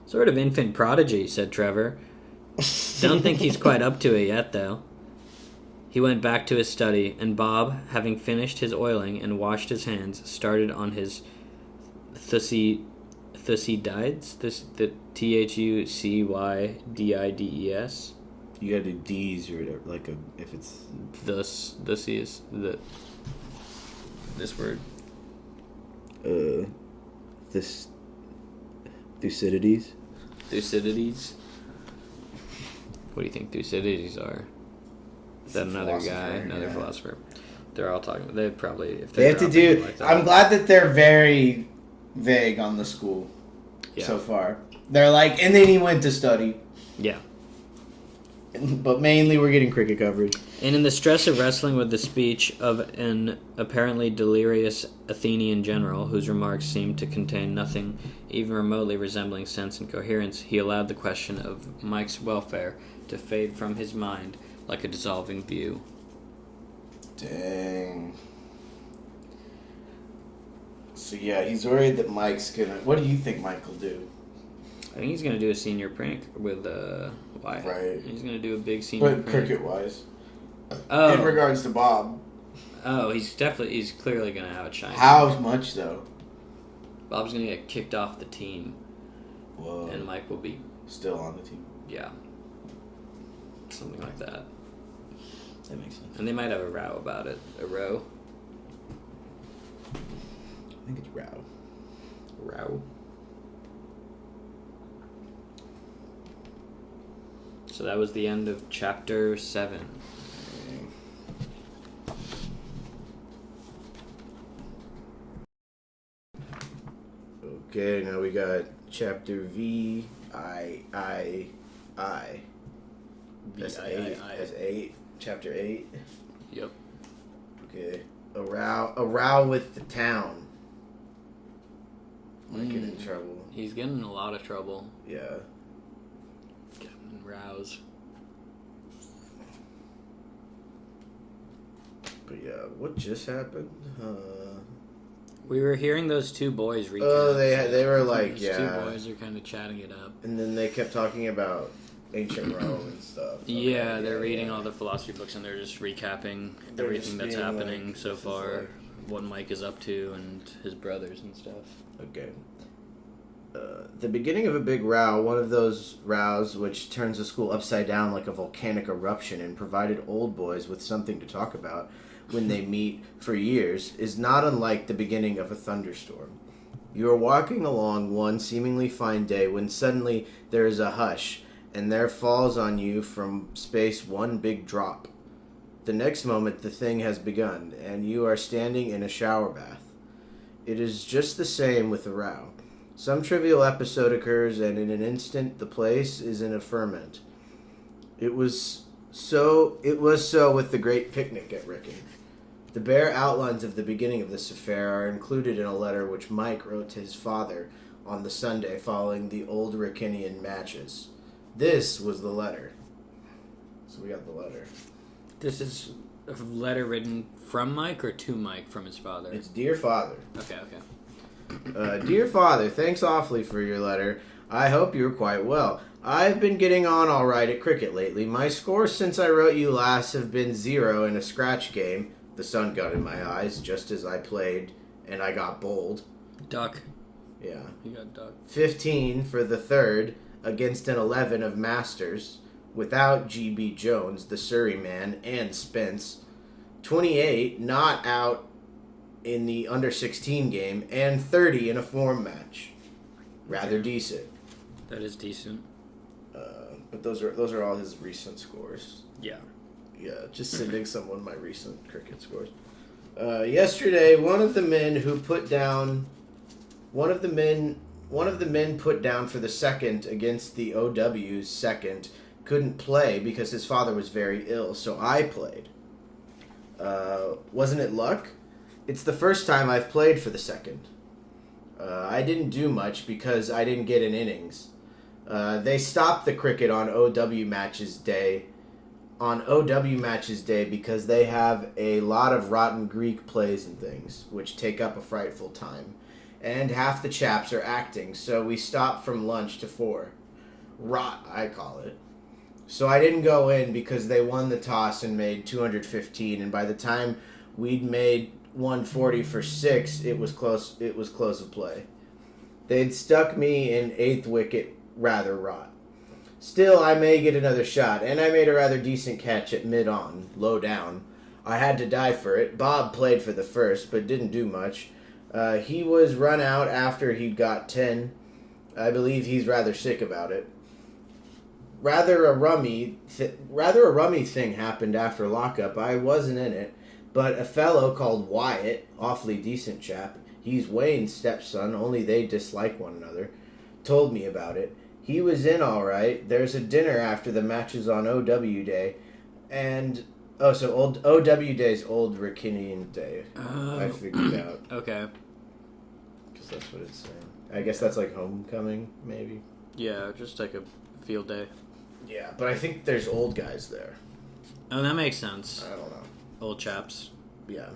Sort of infant prodigy, said Trevor. Don't think he's quite up to it yet, though. He went back to his study, and Bob, having finished his oiling and washed his hands, started on his Thucydides? The Thucydides? You gotta do D's or whatever, if it's... Thucydides, this word. Thucydides? Thucydides? What do you think Thucydides are? Is that another guy? Another philosopher? They're all talking. They probably... If they have to do... Like I'm glad that they're very vague on the school so far. They're like, and then he went to study. Yeah. But mainly we're getting cricket coverage. And in the stress of wrestling with the speech of an apparently delirious Athenian general, whose remarks seemed to contain nothing even remotely resembling sense and coherence, he allowed the question of Mike's welfare to fade from his mind like a dissolving view. Dang. So yeah, he's worried that Mike's gonna... What do you think Mike will do? I think he's going to do a senior prank with Wyatt. Right. He's going to do a big senior But prank. cricket-wise. Oh. In regards to Bob. Oh, he's clearly going to have a shine. How much, though? Bob's going to get kicked off the team. Whoa. And Mike will be... Still on the team. Yeah. Something like that. That makes sense. And they might have a row about it. A row? I think it's row. Row? So that was the end of chapter 7. Okay, now we got chapter V, I. That's eight. That's 8. Chapter 8. Yep. Okay. A row with the town. Might get in trouble. He's getting in a lot of trouble. Yeah. Getting in rows. But yeah, what just happened? We were hearing those two boys recap. Oh, they were like, those yeah. two boys are kind of chatting it up. And then they kept talking about ancient Rome and stuff. Okay, Yeah, they're reading all the philosophy books and they're just recapping They're everything just that's being happening like, so this is far, like- what Mike is up to, and his brothers and stuff. Okay. The beginning of a big row, one of those rows which turns the school upside down like a volcanic eruption and provided old boys with something to talk about when they meet for years, is not unlike the beginning of a thunderstorm. You are walking along one seemingly fine day when suddenly there is a hush, and there falls on you from space one big drop. The next moment the thing has begun, and you are standing in a shower bath. It is just the same with a row. Some trivial episode occurs, and in an instant the place is in a ferment. It was so with the great picnic at Wrykyn. The bare outlines of the beginning of this affair are included in a letter which Mike wrote to his father on the Sunday following the old Wrykynian matches. This was the letter. So we got the letter. This is a letter written from Mike or to Mike from his father? It's Dear Father. Okay. Dear Father, thanks awfully for your letter. I hope you're quite well. I've been getting on all right at cricket lately. My scores since I wrote you last have been 0 in a scratch game. The sun got in my eyes just as I played, and I got bowled. Duck. Yeah. You got duck. 15 for the third against an 11 of Masters, without G.B. Jones, the Surrey man, and Spence. 28 not out in the under-16 game, and 30 in a form match. Rather decent. That is decent. But those are all his recent scores. Yeah. Yeah, just sending someone my recent cricket scores. Yesterday, one of the men put down for the second against the OW's second couldn't play because his father was very ill, so I played. Wasn't it luck? It's the first time I've played for the second. I didn't do much because I didn't get an innings. They stopped the cricket on OW matches day because they have a lot of rotten Greek plays and things, which take up a frightful time. And half the chaps are acting, so we stopped from lunch to 4. Rot, I call it. So I didn't go in because they won the toss and made 215, and by the time we'd made 140 for 6, it was close of play. They'd stuck me in 8th wicket, rather rot. Still, I may get another shot, and I made a rather decent catch at mid-on, low down. I had to die for it. Bob played for the first, but didn't do much. He was run out after he'd got 10. I believe he's rather sick about it. Rather a rummy thing happened after lockup. I wasn't in it, but a fellow called Wyatt, awfully decent chap, he's Wayne's stepson, only they dislike one another, told me about it. He was in all right. There's a dinner after the matches on OW Day, and old OW Day's old Wrykynian Day. I figured out. Okay. Because that's what it's saying. I guess that's like homecoming, maybe. Yeah, just like a field day. Yeah, but I think there's old guys there. Oh, that makes sense. I don't know. Old chaps. Yeah.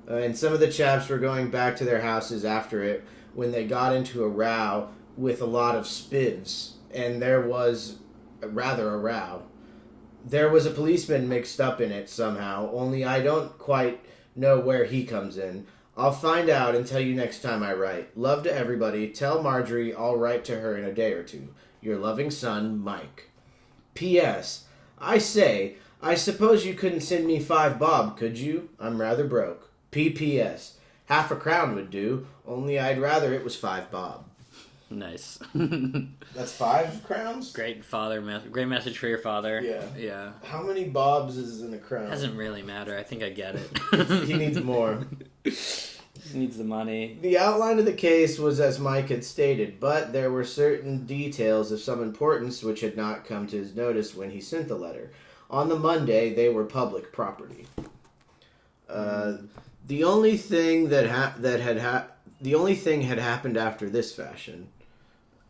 And some of the chaps were going back to their houses after it when they got into a row with a lot of spivs, and there was rather a row. There was a policeman mixed up in it somehow, only I don't quite know where he comes in. I'll find out and tell you next time I write. Love to everybody. Tell Marjorie I'll write to her in a day or two. Your loving son, Mike. P.S. I say, I suppose you couldn't send me 5 bob, could you? I'm rather broke. P.P.S. Half a crown would do, only I'd rather it was 5 bob. Nice. That's 5 crowns? Great great message for your father. Yeah. How many bobs is in a crown? Doesn't really matter. I think I get it. He needs more. He needs the money. The outline of the case was as Mike had stated, but there were certain details of some importance which had not come to his notice when he sent the letter. On the Monday, they were public property. The only thing had happened after this fashion.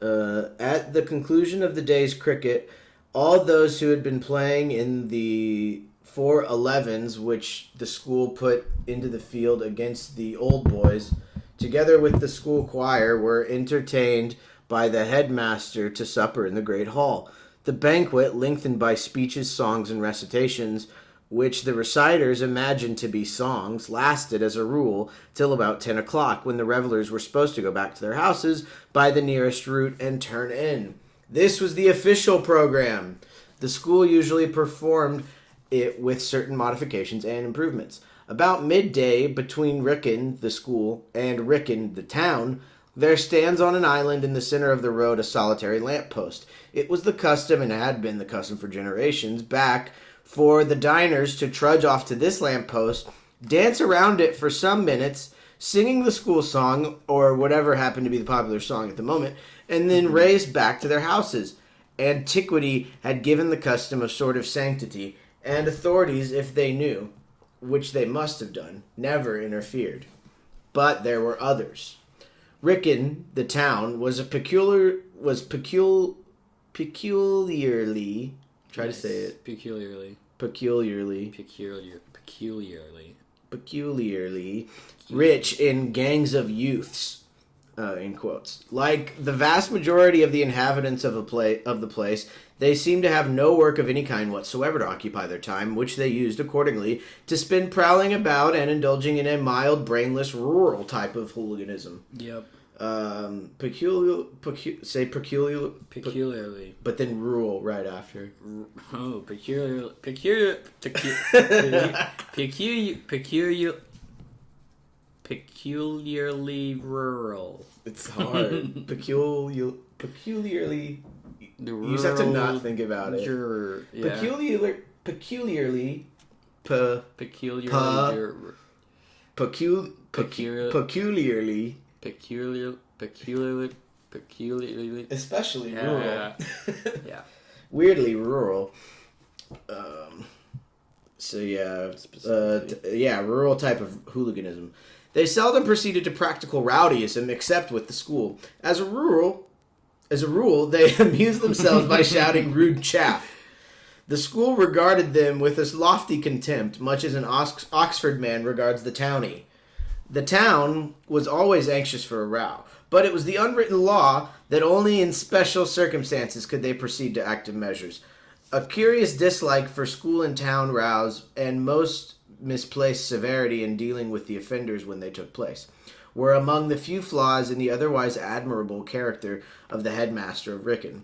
At the conclusion of the day's cricket, all those who had been playing in the 4-11s, which the school put into the field against the old boys, together with the school choir, were entertained by the headmaster to supper in the great hall. The banquet, lengthened by speeches, songs, and recitations, which the reciters imagined to be songs, lasted, as a rule, till about 10 o'clock, when the revelers were supposed to go back to their houses by the nearest route and turn in. This was the official program. The school usually performed it with certain modifications and improvements. About midday, between Wrykyn, the school, and Wrykyn, the town, there stands on an island in the center of the road a solitary lamppost. It was the custom, and had been the custom for generations back, for the diners to trudge off to this lamppost, dance around it for some minutes, singing the school song, or whatever happened to be the popular song at the moment, and then race back to their houses. Antiquity had given the custom a sort of sanctity, and authorities, if they knew, which they must have done, never interfered. But there were others. Wrykyn, the town, was peculiarly. Try to say it. Peculiarly rich in gangs of youths, in quotes. Like the vast majority of the inhabitants of the place, they seemed to have no work of any kind whatsoever to occupy their time, which they used accordingly to spend prowling about and indulging in a mild, brainless, rural type of hooliganism. Yep. Peculiarly, but then rural right after. Oh, peculiarly rural. It's hard. Peculiarly. You just have to not think about it. Yeah. Peculiarly. Peculiarly. Especially rural. Yeah. Weirdly rural. Rural type of hooliganism. They seldom proceeded to practical rowdyism except with the school. As a rule, they amused themselves by shouting rude chaff. The school regarded them with a lofty contempt, much as an Oxford man regards the townie. The town was always anxious for a row, but it was the unwritten law that only in special circumstances could they proceed to active measures. A curious dislike for school and town rows, and most misplaced severity in dealing with the offenders when they took place, were among the few flaws in the otherwise admirable character of the headmaster of Wrykyn.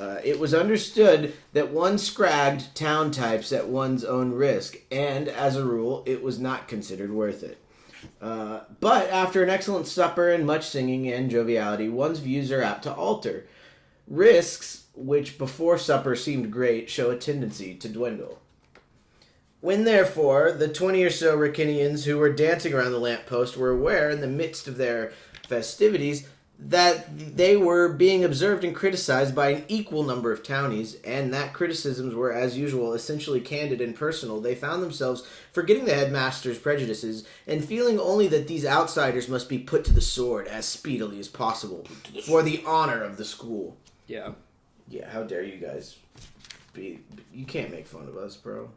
It was understood that one scragged town types at one's own risk, and, as a rule, it was not considered worth it. But after an excellent supper and much singing and joviality, one's views are apt to alter. Risks, which before supper seemed great, show a tendency to dwindle. When, therefore, the 20 or so Wrykynians who were dancing around the lamppost were aware, in the midst of their festivities, that they were being observed and criticized by an equal number of townies, and that criticisms were, as usual, essentially candid and personal, they found themselves forgetting the headmaster's prejudices and feeling only that these outsiders must be put to the sword as speedily as possible for the honor of the school. Yeah. Yeah, how dare you guys be... You can't make fun of us, bro.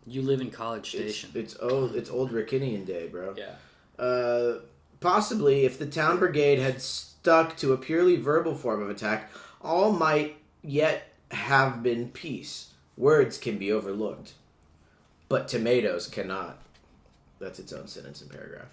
You live in College Station. It's old Wrykynian day, bro. Yeah. Possibly, if the town brigade had stuck to a purely verbal form of attack, all might yet have been peace. Words can be overlooked, but tomatoes cannot. That's its own sentence and paragraph.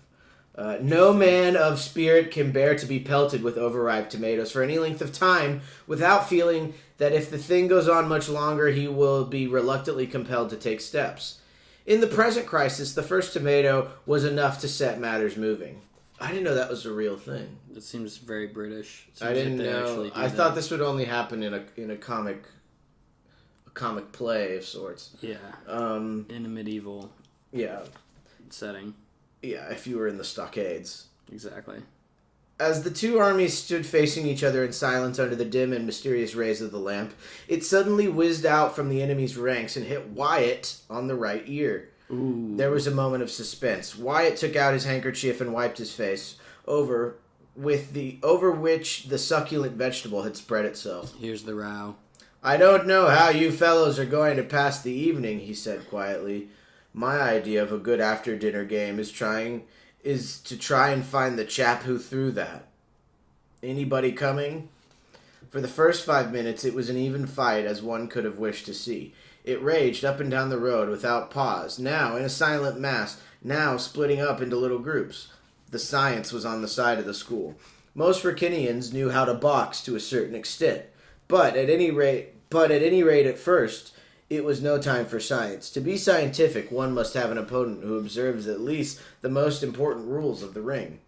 No man of spirit can bear to be pelted with overripe tomatoes for any length of time without feeling that if the thing goes on much longer, he will be reluctantly compelled to take steps. In the present crisis, the first tomato was enough to set matters moving. I didn't know that was a real thing. It seems very British. I didn't know. I thought this would only happen in a comic play of sorts. Yeah. In a medieval setting. Yeah, if you were in the stockades. Exactly. As the two armies stood facing each other in silence under the dim and mysterious rays of the lamp, it suddenly whizzed out from the enemy's ranks and hit Wyatt on the right ear. Ooh. There was a moment of suspense. Wyatt took out his handkerchief and wiped his face, over which the succulent vegetable had spread itself. Here's the row. I don't know how you fellows are going to pass the evening, he said quietly. My idea of a good after-dinner game is to try and find the chap who threw that. Anybody coming? For the first 5 minutes, it was an even fight as one could have wished to see. It raged up and down the road without pause, now in a silent mass, now splitting up into little groups. The science was on the side of the school. Most Wrykynians knew how to box to a certain extent, but at any rate at first, it was no time for science. To be scientific, one must have an opponent who observes at least the most important rules of the ring.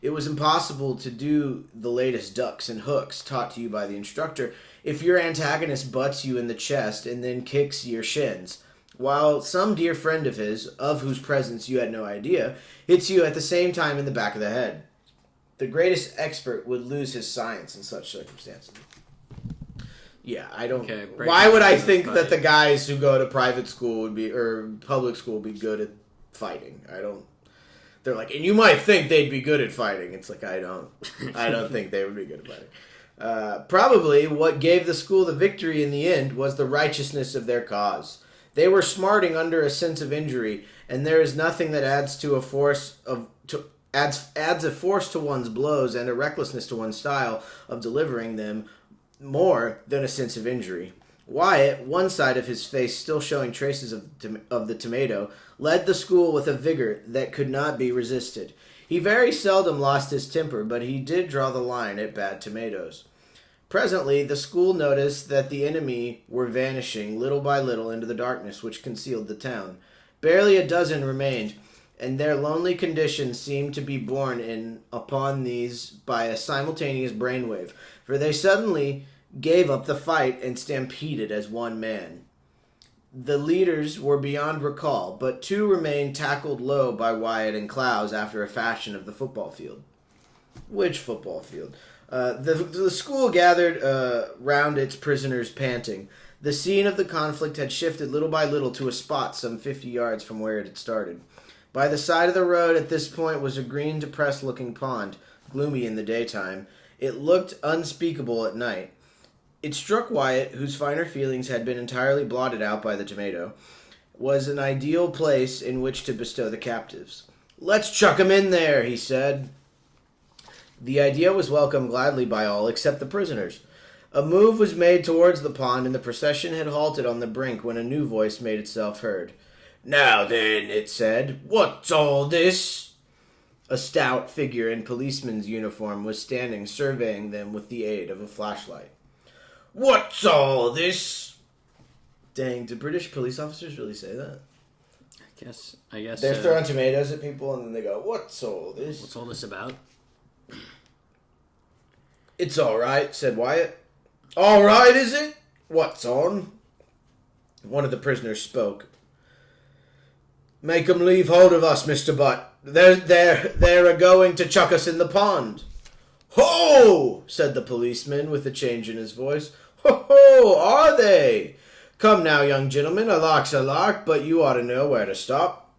It was impossible to do the latest ducks and hooks taught to you by the instructor if your antagonist butts you in the chest and then kicks your shins, while some dear friend of his, of whose presence you had no idea, hits you at the same time in the back of the head. The greatest expert would lose his science in such circumstances. Yeah, I don't... Okay, why would I think that the guys who go to private school or public school would be good at fighting? I don't... They're like, and you might think they'd be good at fighting. It's like, I don't think they would be good at fighting. Probably what gave the school the victory in the end was the righteousness of their cause. They were smarting under a sense of injury, and there is nothing that adds a force to one's blows and a recklessness to one's style of delivering them more than a sense of injury. Wyatt, one side of his face still showing traces of the tomato, led the school with a vigor that could not be resisted. He very seldom lost his temper, but he did draw the line at bad tomatoes. Presently, the school noticed that the enemy were vanishing little by little into the darkness which concealed the town. Barely a dozen remained, and their lonely condition seemed to be borne in upon these by a simultaneous brainwave, for they suddenly gave up the fight and stampeded as one man. The leaders were beyond recall, but two remained tackled low by Wyatt and Clowes after a fashion of the football field. Which football field? The school gathered round its prisoners panting. The scene of the conflict had shifted little by little to a spot some 50 yards from where it had started. By the side of the road at this point was a green, depressed-looking pond, gloomy in the daytime. It looked unspeakable at night. It struck Wyatt, whose finer feelings had been entirely blotted out by the tomato, was an ideal place in which to bestow the captives. "Let's chuck 'em in there," he said. The idea was welcomed gladly by all except the prisoners. A move was made towards the pond, and the procession had halted on the brink when a new voice made itself heard. "Now then," it said, "what's all this?" A stout figure in policeman's uniform was standing surveying them with the aid of a flashlight. "What's all this?" Dang, do British police officers really say that? I guess they're throwing tomatoes at people and then they go, "What's all this?" What's all this about? "It's all right," said Wyatt. "All right, is it? What's on?" One of the prisoners spoke. "Make 'em leave hold of us, Mr. Butt. They're a-going to chuck us in the pond." "Ho!" said the policeman with a change in his voice. "Ho! Are they? Come now, young gentlemen, a lark's a lark, but you ought to know where to stop."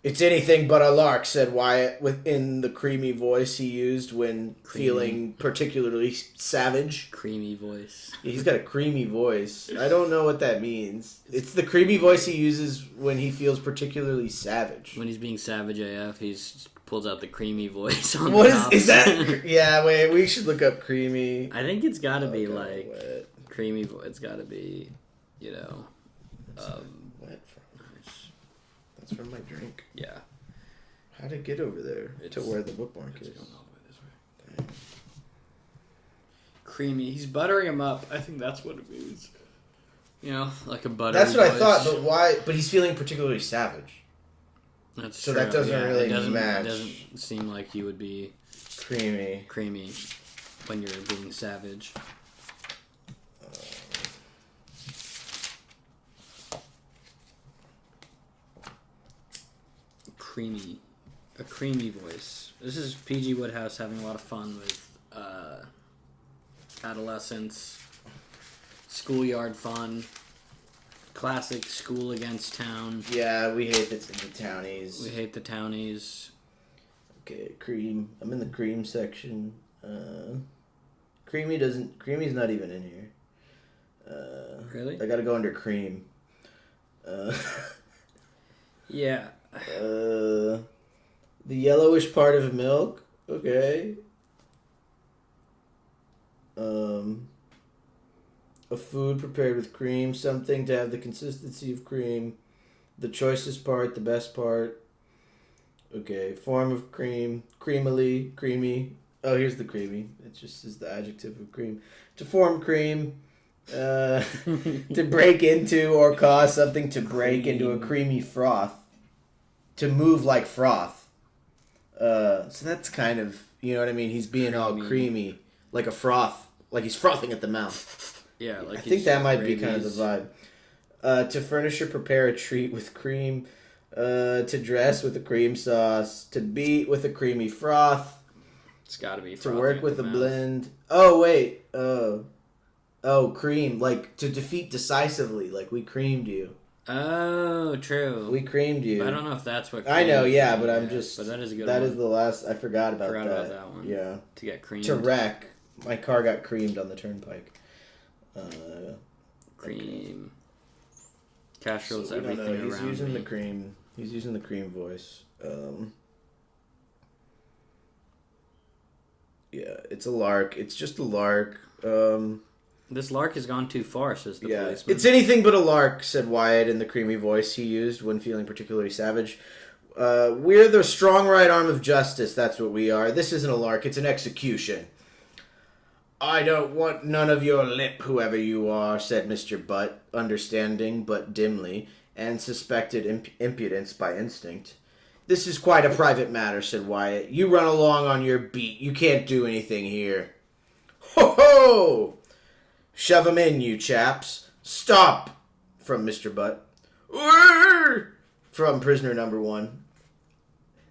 "It's anything but a lark," said Wyatt within the creamy voice he used when feeling particularly savage. Creamy voice. He's got a creamy voice. I don't know what that means. It's the creamy voice he uses when he feels particularly savage. When he's being savage AF, he's pulls out the creamy voice on What the top. is that? Yeah, wait, we should look up creamy. I think it's got to be like wet. creamy. It's got to be, you know. Wet from? That's from my drink. Yeah. How'd it get over there to where the bookmark is? Going all the way this way. Dang. Creamy. He's buttering him up. I think that's what it means. You know, like a butter. That's what I thought, but why? But he's feeling particularly savage. That's so true. that doesn't really match. It doesn't seem like you would be creamy when you're being savage. A creamy voice. This is PG Wodehouse having a lot of fun with adolescence, schoolyard fun, classic school against town. Yeah, we hate the townies. We hate the townies. Okay, cream. I'm in the cream section. Creamy's not even in here. Really? I gotta go under cream. Yeah. The yellowish part of milk. Okay. A food prepared with cream. Something to have the consistency of cream. The choicest part, the best part. Okay. Form of cream. Creamily. Creamy. Oh, here's the creamy. It just is the adjective of cream. To form cream. To break into or cause something to break into a creamy froth. To move like froth. So that's kind of, you know what I mean? He's being all creamy. Like a froth. Like he's frothing at the mouth. Yeah, like I think that might be kind of the vibe. To furnish or prepare a treat with cream. To dress with a cream sauce. To beat with a creamy froth. It's gotta be to work with a blend. Oh, wait. Oh, cream. Like, to defeat decisively. Like, we creamed you. Oh, true. We creamed you. But I don't know if that's what. I know, yeah, but I'm just. But that is a good. That one. is the last. I forgot about that. About that one. Yeah. To get creamed. To wreck. My car got creamed on the turnpike. Cream. Cash rolls so everything around. He's using the cream. He's using the cream voice. Yeah, it's a lark. It's just a lark. This lark has gone too far, says the policeman. It's anything but a lark, said Wyatt in the creamy voice he used when feeling particularly savage. We're the strong right arm of justice, that's what we are. This isn't a lark, it's an execution. I don't want none of your lip, whoever you are, said Mr. Butt, understanding but dimly, and suspected impudence by instinct. This is quite a private matter, said Wyatt. You run along on your beat. You can't do anything here. Ho ho! Shove 'em in, you chaps. Stop! From Mr. Butt. From prisoner number 1.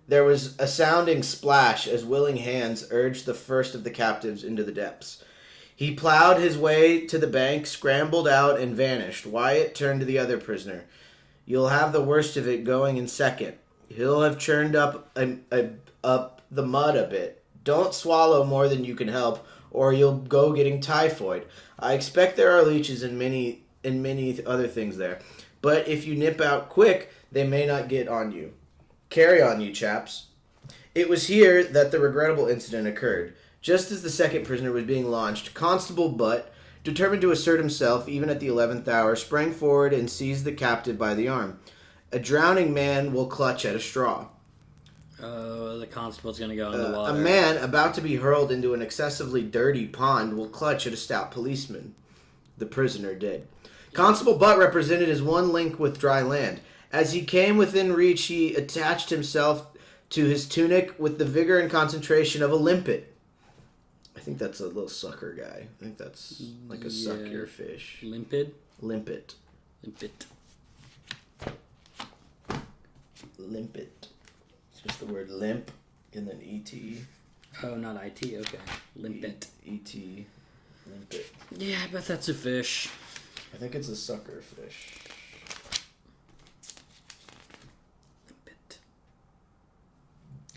There was a sounding splash as willing hands urged the first of the captives into the depths. He plowed his way to the bank, scrambled out, and vanished. Wyatt turned to the other prisoner. You'll have the worst of it going in second. He'll have churned up the mud a bit. Don't swallow more than you can help, or you'll go getting typhoid. I expect there are leeches and many other things there. But if you nip out quick, they may not get on you. Carry on, you chaps. It was here that the regrettable incident occurred. Just as the second prisoner was being launched, Constable Butt, determined to assert himself even at the 11th hour, sprang forward and seized the captive by the arm. A drowning man will clutch at a straw. The constable's going to go in the water. A man about to be hurled into an excessively dirty pond will clutch at a stout policeman. The prisoner did. Constable Butt represented his one link with dry land. As he came within reach, he attached himself to his tunic with the vigor and concentration of a limpet. I think that's a little sucker guy. I think that's like a sucker fish. Limpet? Limpet. Limpet. Limpet. It's just the word limp and then E-T. Oh, not I-T, okay. Limpet. E-T. Limpet. Yeah, I bet that's a fish. I think it's a sucker fish. Limpet.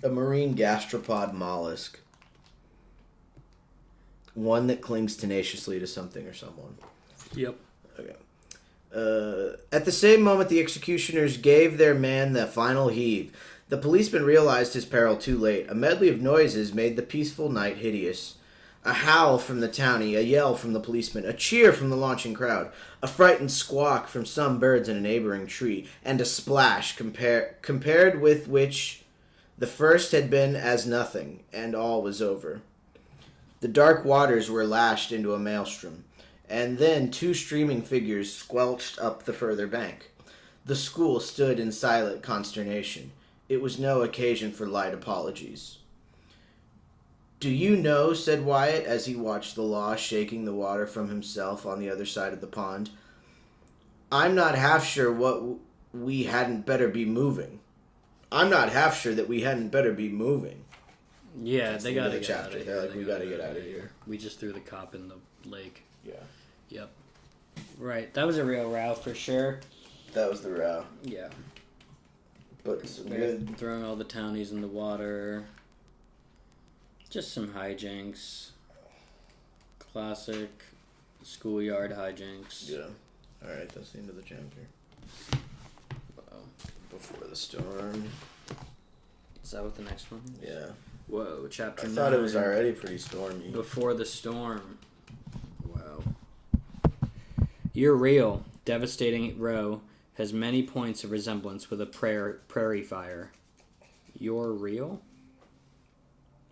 A marine gastropod mollusk. One that clings tenaciously to something or someone. Yep. Okay. At the same moment, the executioners gave their man the final heave. The policeman realized his peril too late. A medley of noises made the peaceful night hideous. A howl from the townie, a yell from the policeman, a cheer from the launching crowd, a frightened squawk from some birds in a neighboring tree, and a splash compared with which the first had been as nothing, and all was over. The dark waters were lashed into a maelstrom, and then two streaming figures squelched up the further bank. The school stood in silent consternation. It was no occasion for light apologies. "Do you know," said Wyatt as he watched the law shaking the water from himself on the other side of the pond, "I'm not half sure we hadn't better be moving. I'm not half sure that we hadn't better be moving." Yeah, That's they the end gotta of the get chapter. out of They're here. like, we gotta get out of here. We just threw the cop in the lake. Yeah. Yep. Right, that was a real row for sure. That was the row. Yeah. But some They're good. throwing all the townies in the water. Just some hijinks. Classic schoolyard hijinks. Yeah. Alright, that's the end of the chapter. Wow. Before the storm. Is that what the next one is? Yeah. Whoa, chapter I 9. thought it was already pretty stormy. Before the storm. Wow. You're real. Devastating row has many points of resemblance with a prairie fire. You're real?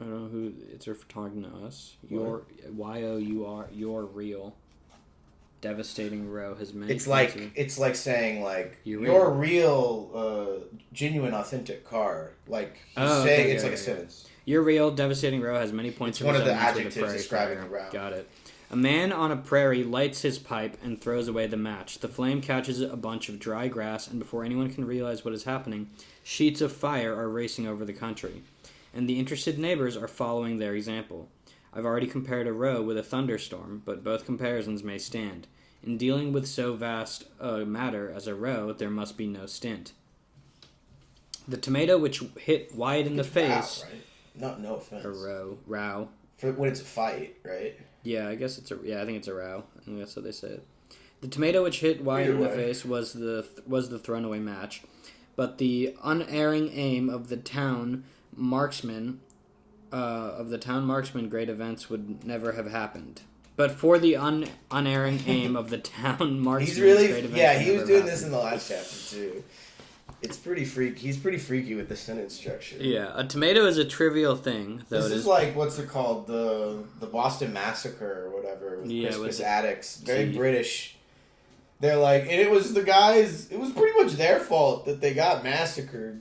I don't know who it's talking to us. You're Y-O-U-R. You're real. Devastating row has many. It's like saying like You're your real, genuine, authentic car. Like he's saying okay, it's like yeah, a sentence. Your real devastating row has many points It's of one of the resemblance with a adjectives prairie describing fire. a row. Got it. A man on a prairie lights his pipe and throws away the match. The flame catches a bunch of dry grass, and before anyone can realize what is happening, sheets of fire are racing over the country. And the interested neighbors are following their example. I've already compared a row with a thunderstorm, but both comparisons may stand. In dealing with so vast a matter as a row, there must be no stint. The tomato which hit Wyatt in the face... Row, right? Not no offense. A row. For when it's a fight, right? Yeah, I guess it's I think it's a row. I think that's how they say it. The tomato which hit Wyatt in the face was the thrown away match, but the unerring aim of the town marksman, great events would never have happened. But for the unerring aim of the town marksman, great events he was never doing happened. this in the last chapter too. It's pretty freaky. He's pretty freaky with the sentence structure. Yeah, a tomato is a trivial thing. Though This is like, what's it called? The Boston Massacre or whatever with Crispus Attucks. Very British. They're like, and it was the guys, it was pretty much their fault that they got massacred.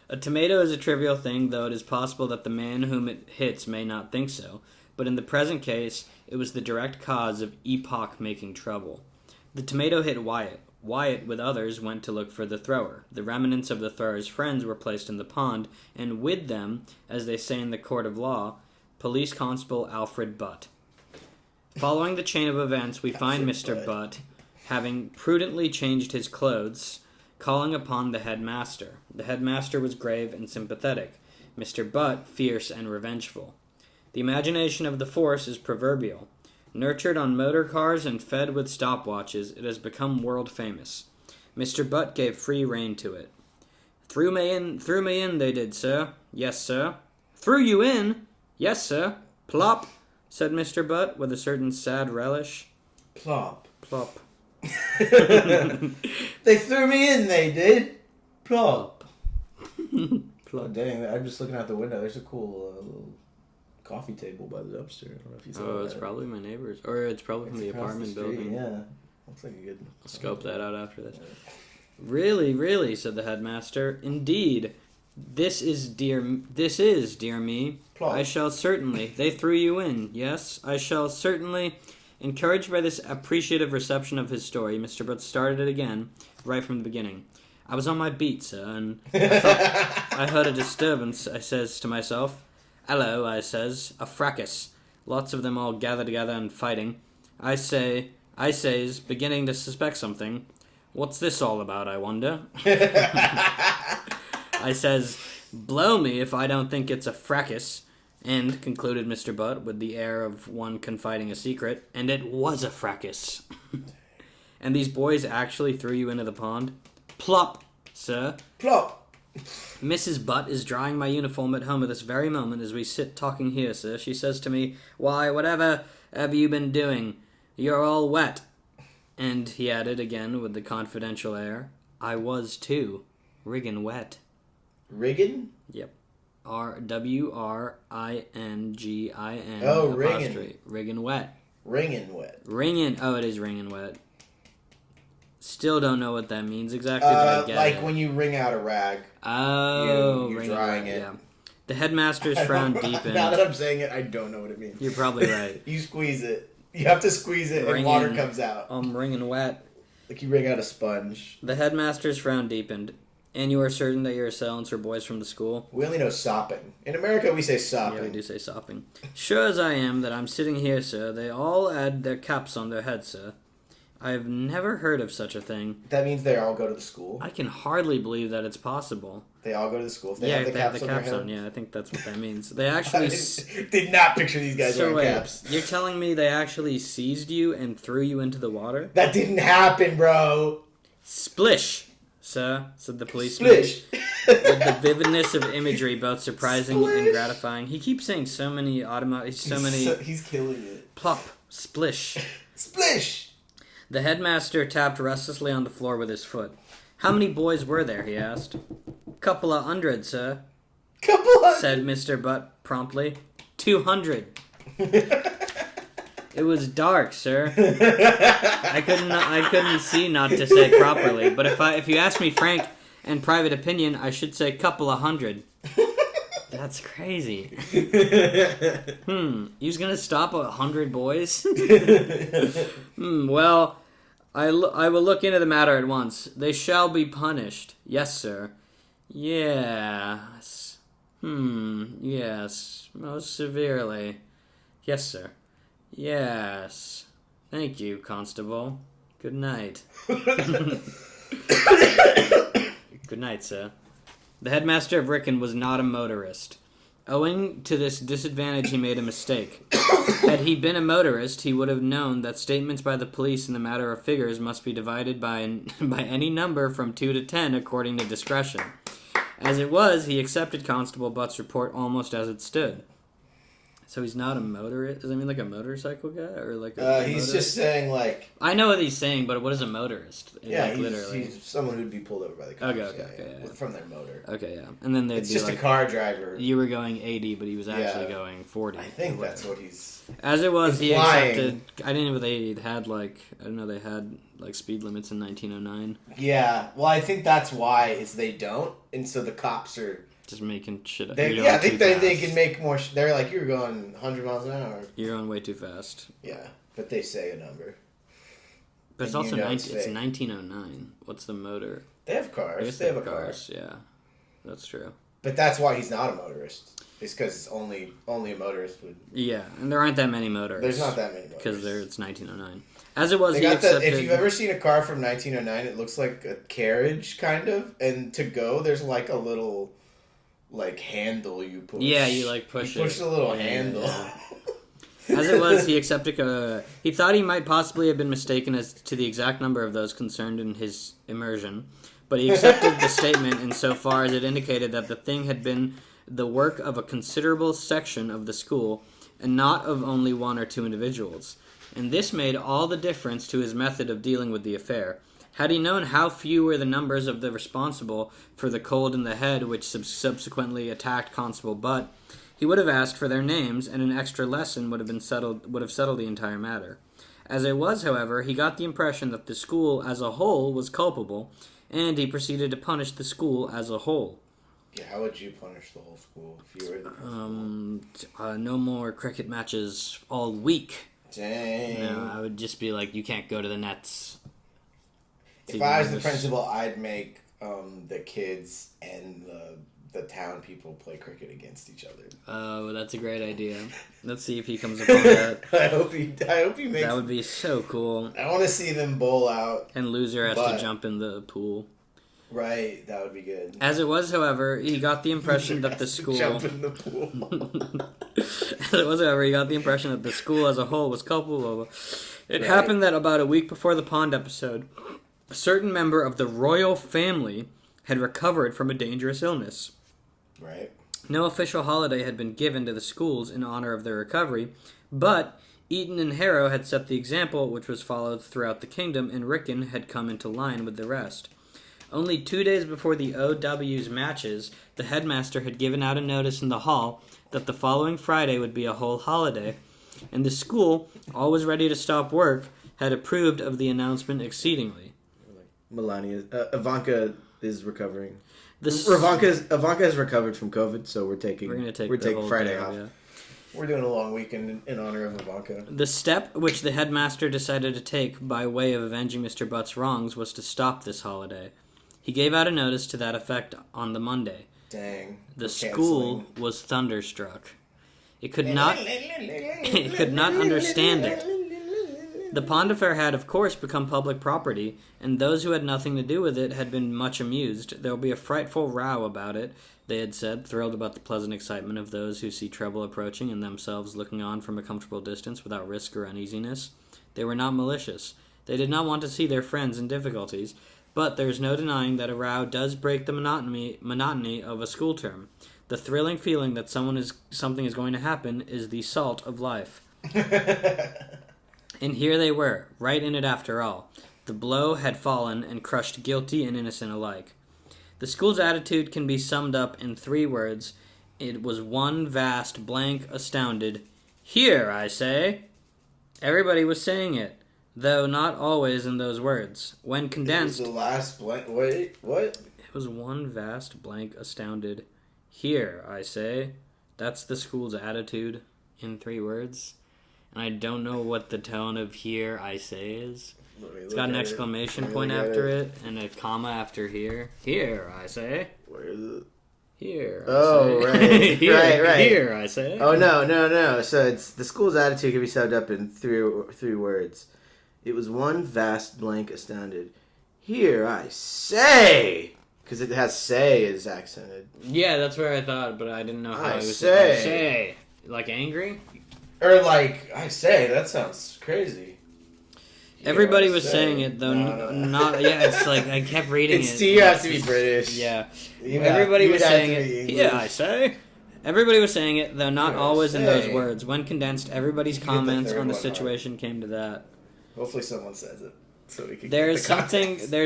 A tomato is a trivial thing, though it is possible that the man whom it hits may not think so. But in the present case, it was the direct cause of epoch-making trouble. The tomato hit Wyatt. Wyatt, with others, went to look for the thrower. The remnants of the thrower's friends were placed in the pond, and with them, as they say in the court of law, Police Constable Alfred Butt. Following the chain of events, we find Mr. Butt, having prudently changed his clothes, calling upon the headmaster. The headmaster was grave and sympathetic. Mr. Butt, fierce and revengeful. The imagination of the force is proverbial. Nurtured on motor cars and fed with stopwatches, it has become world famous. Mr. Butt gave free rein to it. Threw me in, they did, sir. Yes, sir. Threw you in? Yes, sir. Plop, said Mr. Butt with a certain sad relish. Plop. Plop. They threw me in, they did. Plop. Plop. Oh, dang, I'm just looking out the window. There's a cool little coffee table by the dumpster. I don't know if you saw that. Oh, it's probably my neighbor's. Or it's probably from the apartment building. Yeah. Looks like a good... I'll scope that out after this. Really, really, said the headmaster. Indeed. This is, dear me. Plop. I shall certainly... They threw you in. Yes, I shall certainly... Encouraged by this appreciative reception of his story, Mr. Butt started it again, right from the beginning. I was on my beat, sir, and I thought I heard a disturbance. I says to myself... "Hello," I says, "a fracas. Lots of them all gathered together and fighting. I says, beginning to suspect something. What's this all about, I wonder?" I says, "Blow me if I don't think it's a fracas." And, concluded Mr. Butt, with the air of one confiding a secret, and it was a fracas. "And these boys actually threw you into the pond?" "Plop, sir. Plop. Mrs. Butt is drying my uniform at home at this very moment as we sit talking here, sir. She says to me, "Why, whatever have you been doing? You're all wet." And he added again with the confidential air, "I was too. Wrykyn wet." Wrykyn? Yep. WrynGin. Oh, Wrykyn. Wrykyn wet. Ringin' wet. Ringin'. Oh, it is ringin' wet. Still don't know what that means exactly, but I get like it. when you wring out a rag. Oh, you're drying it. Yeah. The headmaster's frown deepened. Now that I'm saying it, I don't know what it means. You're probably right. You squeeze it. You have to squeeze it and water comes out. Wringing wet. Like you wring out a sponge. The headmaster's frown deepened. "And you are certain that you're a silencer, boys from the school?" We only know sopping. In America, we say sopping. Yeah, we do say sopping. "Sure as I am that I'm sitting here, sir. They all had their caps on their heads, sir. I've never heard of such a thing. That means they all go to the school. I can hardly believe that it's possible." They all go to the school. If they Yeah, have the they have caps the on caps their on. head. Yeah, I think that's what that means. They actually... Did not picture these guys So wearing wait, caps. you're telling me they actually seized you and threw you into the water? That didn't happen, bro. "Splish, sir," said the policeman. Splish. With the vividness of imagery, both surprising and gratifying. He keeps saying so many He's killing it. Plop, splish. Splish. The headmaster tapped restlessly on the floor with his foot. "How many boys were there?" he asked. "Couple of 100, sir," said Mr. Butt promptly. 200. It was dark, sir. I couldn't see not to say properly. But if you ask me frank and private opinion, I should say couple of 100. That's crazy. You's gonna stop 100 boys? Well, I will look into the matter at once. They shall be punished. Yes, sir. Yes. Yes. Most severely. Yes, sir. Yes. Thank you, Constable. Good night. Good night, sir. The headmaster of Wrykyn was not a motorist. Owing to this disadvantage, he made a mistake. Had he been a motorist, he would have known that statements by the police in the matter of figures must be divided by any number from 2 to 10 according to discretion. As it was, he accepted Constable Butt's report almost as it stood. So he's not a motorist? Does that mean like a motorcycle guy? Or like a he's motorist? just saying like... I know what he's saying, but what is a motorist? Yeah, like, literally. he's someone who'd be pulled over by the cops. Okay, yeah. From their motor. Okay, yeah. And then they'd It's be just like, a car driver. you were going 80, but he was actually going 40. I think that's what he's... As it was, he implying. accepted... I didn't know they had like... I don't know, they had like speed limits in 1909. Yeah, well, I think that's why is they don't, and so the cops are... Just making shit up. I think they can make more... They're like, you're going 100 miles an hour. You're going way too fast. Yeah, but they say a number. But it's also it's 1909. What's the motor? They have cars. They have a car. Yeah, that's true. But that's why he's not a motorist. It's because only a motorist would... Yeah, and there aren't that many motorists. There's not that many motorists. Because it's 1909. As it was, They he got accepted... if you've ever seen a car from 1909, it looks like a carriage, kind of. And to go, there's like a little... like handle you push. Yeah, you like push it. Push the little handle. Yeah. As it was, he accepted. He thought he might possibly have been mistaken as to the exact number of those concerned in his immersion, but he accepted the statement insofar as it indicated that the thing had been the work of a considerable section of the school, and not of only 1 or 2 individuals. And this made all the difference to his method of dealing with the affair. Had he known how few were the numbers of the responsible for the cold in the head which subsequently attacked Constable Butt, he would have asked for their names, and an extra lesson would have settled the entire matter. As it was, however, he got the impression that the school as a whole was culpable, and he proceeded to punish the school as a whole. Yeah, how would you punish the whole school if you were the principal? No more cricket matches all week. Dang. No, I would just be like, you can't go to the nets. If I was the principal, I'd make the kids and the town people play cricket against each other. Oh, that's a great idea. Let's see if he comes upon that. I hope he makes... That would be so cool. I want to see them bowl out. And loser has to jump in the pool. Right, that would be good. As it was, however, he got the impression that the school... Jump in the pool. As it was, however, he got the impression that the school as a whole was culpable. It happened that about a week before the pond episode, a certain member of the royal family had recovered from a dangerous illness. Right. No official holiday had been given to the schools in honor of their recovery, but Eton and Harrow had set the example, which was followed throughout the kingdom, and Wrykyn had come into line with the rest. Only 2 days before the OW's matches, the headmaster had given out a notice in the hall that the following Friday would be a whole holiday, and the school, always ready to stop work, had approved of the announcement exceedingly. Melania, Ivanka is recovering. Ivanka has recovered from COVID, so we're taking Friday off. Yeah. We're doing a long weekend in honor of Ivanka. The step which the headmaster decided to take by way of avenging Mr. Butt's wrongs was to stop this holiday. He gave out a notice to that effect on the Monday. Dang. The school was thunderstruck. It could not understand it. The Pond affair had, of course, become public property, and those who had nothing to do with it had been much amused. There will be a frightful row about it, they had said, thrilled about the pleasant excitement of those who see trouble approaching and themselves looking on from a comfortable distance without risk or uneasiness. They were not malicious. They did not want to see their friends in difficulties, but there is no denying that a row does break the monotony of a school term. The thrilling feeling that something is going to happen is the salt of life. And here they were, right in it after all. The blow had fallen and crushed guilty and innocent alike. The school's attitude can be summed up in 3 words. It was one vast, blank, astounded, "Here, I say!" Everybody was saying it, though not always in those words. When condensed... It was the last blank... Wait, what? It was one vast, blank, astounded, "Here, I say." That's the school's attitude in 3 words. And I don't know what the tone of "here I say" is. It's got an exclamation point after it and a comma after "here." Here I say. Where is it? Here. Right. Here, right. Here I say. Oh no. So it's the school's attitude can be summed up in three words. It was one vast blank astounded. "Here I say." Because it has "say" is accented. Yeah, that's where I thought, but I didn't know how I it was. say. Like angry? Or like, "I say." That sounds crazy. Everybody was saying it, though. Not. Yeah, it's like I kept reading it. You have to be British. Yeah. Everybody was saying it. "Yeah, I say." Everybody was saying it, though not always in those words. When condensed, everybody's comments on the situation came to that. Hopefully someone says it, so we can There's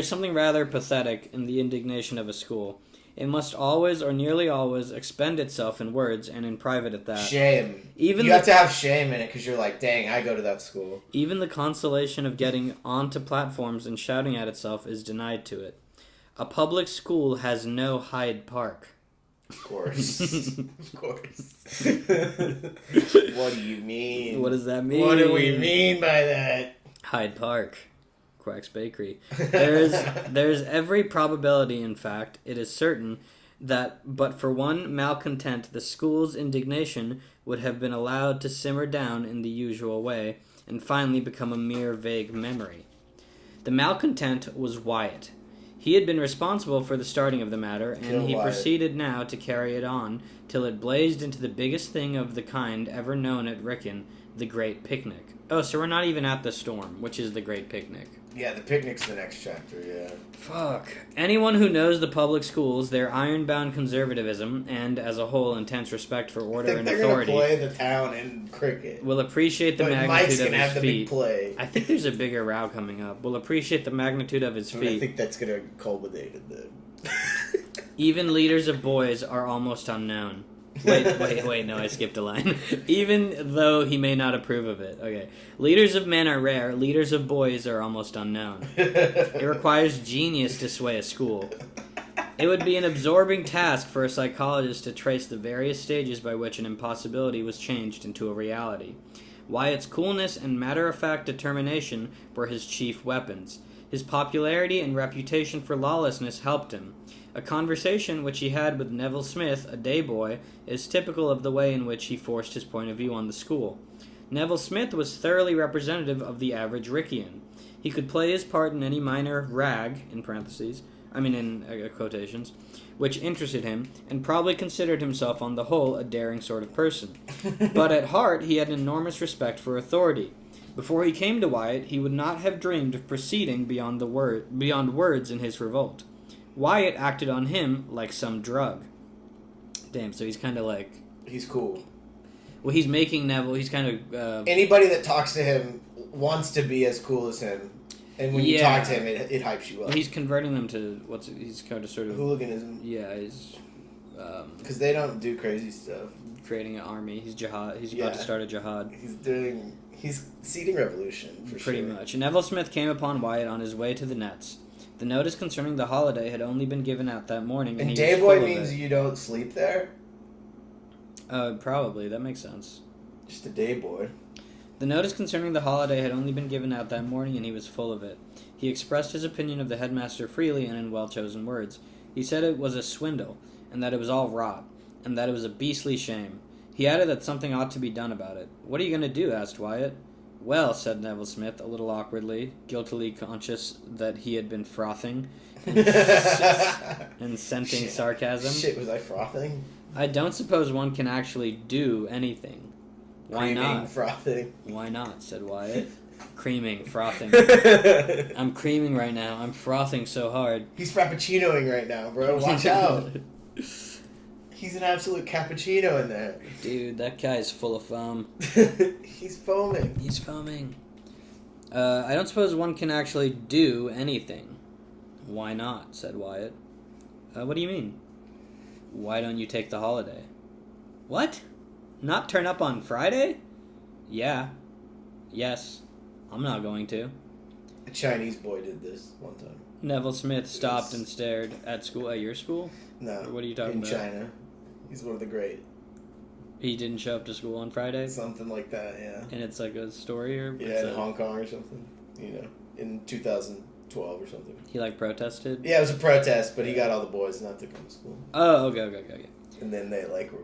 something rather pathetic in the indignation of a school. It must always, or nearly always, expend itself in words, and in private at that. Shame. You have to have shame in it, because you're like, dang, I go to that school. Even the consolation of getting onto platforms and shouting at itself is denied to it. A public school has no Hyde Park. Of course. Of course. What do you mean? What does that mean? What do we mean by that? Hyde Park. Quack's Bakery. There's every probability, in fact, it is certain, that but for one malcontent, the school's indignation would have been allowed to simmer down in the usual way, and finally become a mere vague memory. The malcontent was Wyatt. He had been responsible for the starting of the matter, and he proceeded now to carry it on till it blazed into the biggest thing of the kind ever known at Wrykyn, the Great Picnic. Oh, so we're not even at the storm, which is the Great Picnic. Yeah, the picnic's the next chapter, yeah. Fuck. Anyone who knows the public schools, their iron-bound conservatism, and, as a whole, intense respect for order and authority... They're going to play the town in cricket. ...will appreciate the magnitude of his feat. Big play. I think there's a bigger row coming up. Will appreciate the magnitude of his feat. I think that's going to culminate in the... Even leaders of boys are almost unknown. Wait, no, I skipped a line. Even though he may not approve of it. Okay. Leaders of men are rare, leaders of boys are almost unknown. It requires genius to sway a school. It would be an absorbing task for a psychologist to trace the various stages by which an impossibility was changed into a reality. Wyatt's coolness and matter-of-fact determination were his chief weapons. His popularity and reputation for lawlessness helped him. A conversation which he had with Neville Smith, a day boy, is typical of the way in which he forced his point of view on the school. Neville Smith was thoroughly representative of the average Wrykian. He could play his part in any minor rag, in quotations, which interested him, and probably considered himself on the whole a daring sort of person. But at heart he had an enormous respect for authority. Before he came to Wyatt, he would not have dreamed of proceeding beyond words in his revolt. Wyatt acted on him like some drug. Damn, so he's kind of like... He's cool. Well, he's making Neville... He's kind of... Anybody that talks to him wants to be as cool as him. And when you talk to him, it hypes you up. Well, he's converting them to... He's kind of sort of... Hooliganism. Yeah, he's... Because they don't do crazy stuff. Creating an army. He's jihad. He's about to start a jihad. He's seeding revolution, for Pretty much. Neville Smith came upon Wyatt on his way to the nets. The notice concerning the holiday had only been given out that morning. And day boy means you don't sleep there? Probably. That makes sense. Just a day boy. The notice concerning the holiday had only been given out that morning, and he was full of it. He expressed his opinion of the headmaster freely and in well-chosen words. He said it was a swindle, and that it was all rot, and that it was a beastly shame. He added that something ought to be done about it. "What are you going to do?" asked Wyatt. "Well," said Neville Smith, a little awkwardly, guiltily conscious that he had been frothing and scenting sarcasm. Shit, was I frothing? "I don't suppose one can actually do anything." "Why not?" Frothing. "Why not?" said Wyatt. Creaming, frothing. "I'm creaming right now. I'm frothing so hard." He's frappuccinoing right now, bro. Watch out. He's an absolute cappuccino in there. Dude, that guy's full of foam. He's foaming. He's foaming. "I don't suppose one can actually do anything." "Why not?" said Wyatt. "What do you mean?" "Why don't you take the holiday?" "What? Not turn up on Friday?" "Yeah. Yes. I'm not going to." A Chinese boy did this one time. Neville Smith stopped and stared. At school? At your school? No. What are you talking about? In China. He's one of the great. He didn't show up to school on Friday? Something like that, yeah. And it's like a story? Or yeah, in Hong Kong or something. You know, in 2012 or something. He, like, protested? Yeah, it was a protest, but he got all the boys not to come to school. Oh, okay. And then they, were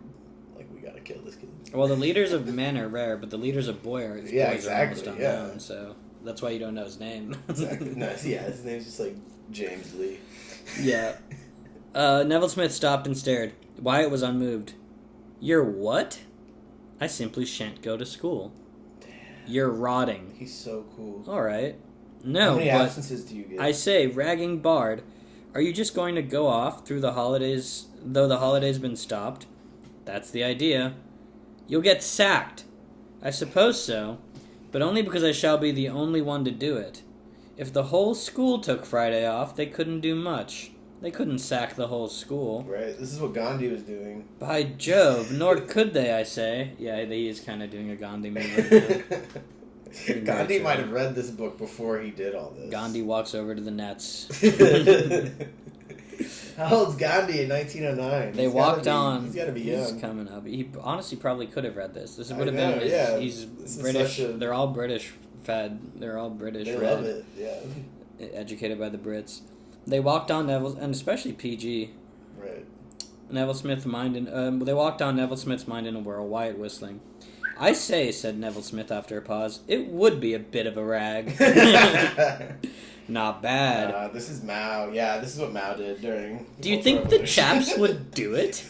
we gotta kill this kid. Well, the leaders of men are rare, but the leaders of boys are almost unknown, so that's why you don't know his name. Exactly. No, yeah, his name's just like James Lee. Yeah. Neville Smith stopped and stared. Wyatt was unmoved. "You're what?" "I simply shan't go to school." Damn. "You're rotting." He's so cool. All right. No, how many but absences do you get? I say, ragging bard, are you just going to go off through the holidays, though the holiday's been stopped? That's the idea. You'll get sacked. I suppose so, but only because I shall be the only one to do it. If the whole school took Friday off, they couldn't do much. They couldn't sack the whole school. Right, this is what Gandhi was doing. By Jove, nor could they, I say. Yeah, he is kind of doing a Gandhi move right now. Gandhi might have read this book before he did all this. Gandhi walks over to the nets. How old's Gandhi in 1909? They walked on. He's got to be young. He's coming up. He honestly probably could have read this. This would have know, been. yeah. He's This is British. such a- They're all British. They're all British. They read, love it, yeah. Educated by the Brits. They walked on Neville's, and especially PG. Right. Neville Smith mind in. They walked on Neville Smith's mind in a whirl. Wyatt whistling. "I say," said Neville Smith after a pause, "it would be a bit of a rag." Not bad. This is Mao. Yeah, this is what Mao did during. Do you think the chaps would do it?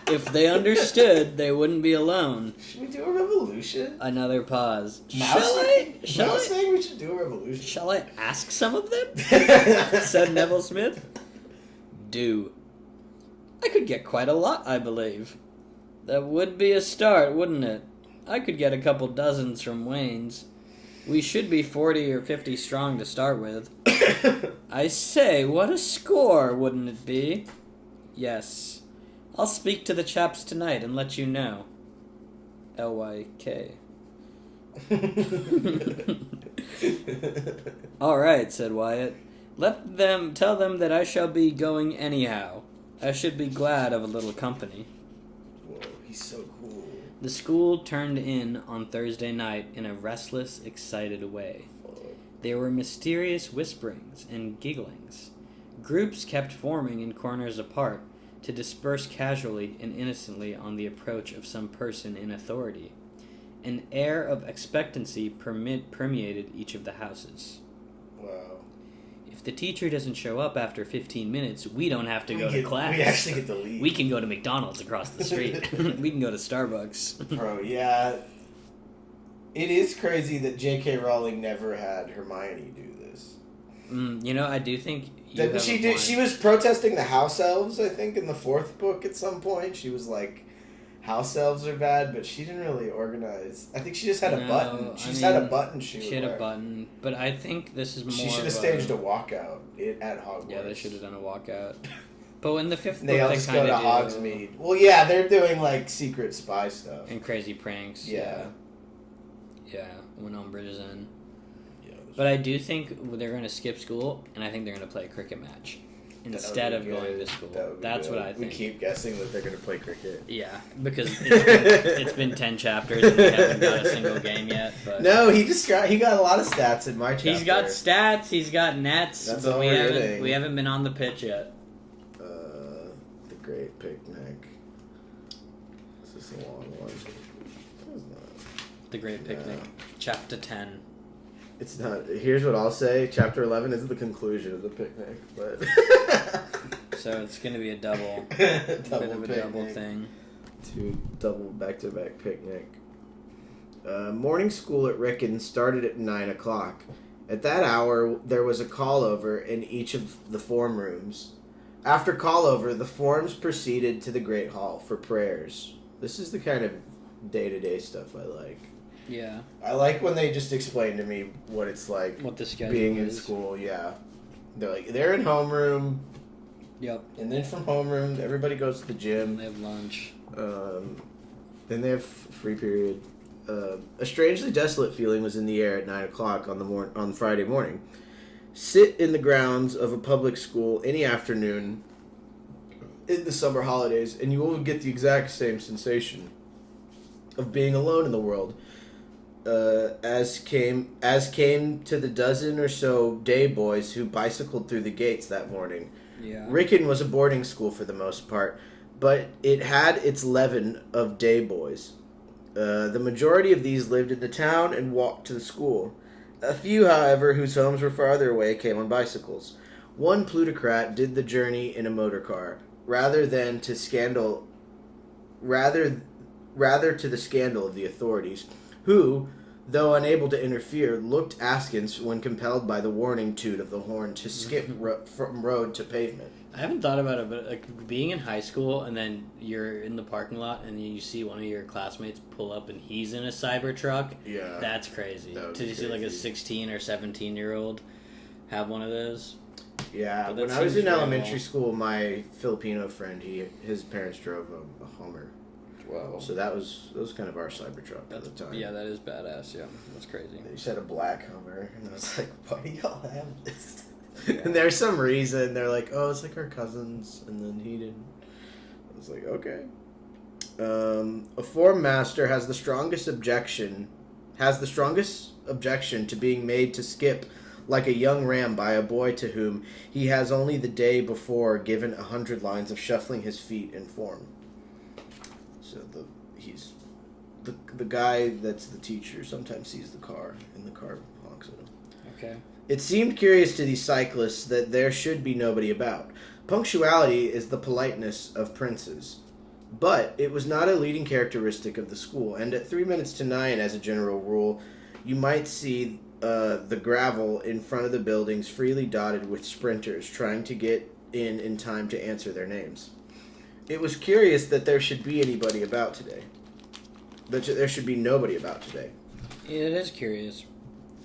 If they understood, they wouldn't be alone. Should we do a revolution? Another pause. Mao Shall I? saying we should do a revolution. Shall I ask some of them? Said Neville Smith. "Do. I could get quite a lot, I believe. That would be a start, wouldn't it? I could get a couple dozens from Wayne's. We should be 40 or 50 strong to start with. I say, what a score, wouldn't it be? Yes. I'll speak to the chaps tonight and let you know. L-Y-K. All right, said Wyatt. Tell them that I shall be going anyhow. I should be glad of a little company. Whoa, he's so cool. The school turned in on Thursday night in a restless, excited way. There were mysterious whisperings and gigglings. Groups kept forming in corners apart to disperse casually and innocently on the approach of some person in authority. An air of expectancy permeated each of the houses. Wow. If the teacher doesn't show up after 15 minutes, we don't have to go to class. We actually get to leave. We can go to McDonald's across the street. We can go to Starbucks. Bro, yeah. It is crazy that J.K. Rowling never had Hermione do this. I do think Didn't she do? She was protesting the house elves, I think, in the 4th book at some point. She was like, house elves are bad, but she didn't really organize. I think she just had a button. She had a button she had a button, but I think this is more. She should have staged a walkout at Hogwarts. Yeah, they should have done a walkout. But in the 5th book, they all just go to Hogsmeade. Well, yeah, they're doing like secret spy stuff and crazy pranks. Yeah, when Umbridge is in. Yeah, but I do think they're going to skip school, and I think they're going to play a cricket match instead of going to school. That's what I think. We keep guessing that they're going to play cricket. Yeah, because it's been 10 chapters and we haven't got a single game yet. But no, he got a lot of stats in my chapter. He's got stats. He's got nets. That's but all we haven't been on the pitch yet. The Great Picnic. This is a long one. The Great Picnic, Chapter 10. It's not. Here's what I'll say. Chapter 11 is the conclusion of the picnic, but so it's going to be a double, double thing. 2 double back-to-back picnic. Morning school at Wrykyn started at 9 o'clock. At that hour, there was a call-over in each of the form rooms. After call-over, the forms proceeded to the Great Hall for prayers. This is the kind of day-to-day stuff I like. Yeah. I like when they just explain to me what it's like what the schedule being is. in school, yeah. They're like, they're in homeroom. Yep. And then from homeroom, everybody goes to the gym. They have lunch. Then they have free period. A strangely desolate feeling was in the air at 9 o'clock on Friday morning. Sit in the grounds of a public school any afternoon in the summer holidays, and you will get the exact same sensation of being alone in the world. As came to the dozen or so day boys who bicycled through the gates that morning. Yeah. Wrykyn was a boarding school for the most part, but it had its leaven of day boys. The majority of these lived in the town and walked to the school. A few, however, whose homes were farther away, came on bicycles. One plutocrat did the journey in a motor car, rather to the scandal of the authorities, who, though unable to interfere, looked askance when compelled by the warning toot of the horn to skip from road to pavement. I haven't thought about it, but like being in high school and then you're in the parking lot and you see one of your classmates pull up and he's in a Cybertruck. Yeah, that's crazy. To see like a 16 or 17-year-old have one of those. Yeah, when I was in elementary school, my Filipino friend, his parents drove a Hummer. Wow. So that was kind of our Cybertruck at the time. Yeah, that is badass. Yeah, that's crazy. They just had a black Hummer, and I was like, "Why do y'all have this?" Yeah. And there's some reason they're like, "Oh, it's like our cousins," and then he didn't. I was like, "Okay." A form master has the strongest objection to being made to skip like a young ram by a boy to whom he has only the day before given 100 lines of shuffling his feet in form. So he's the guy that's the teacher sometimes sees the car, and the car honks at him. Okay. It seemed curious to these cyclists that there should be nobody about. Punctuality is the politeness of princes. But it was not a leading characteristic of the school, and at 3 minutes to 9, as a general rule, you might see the gravel in front of the buildings freely dotted with sprinters trying to get in time to answer their names. It was curious that there should be anybody about today. That there should be nobody about today. Yeah, it is curious.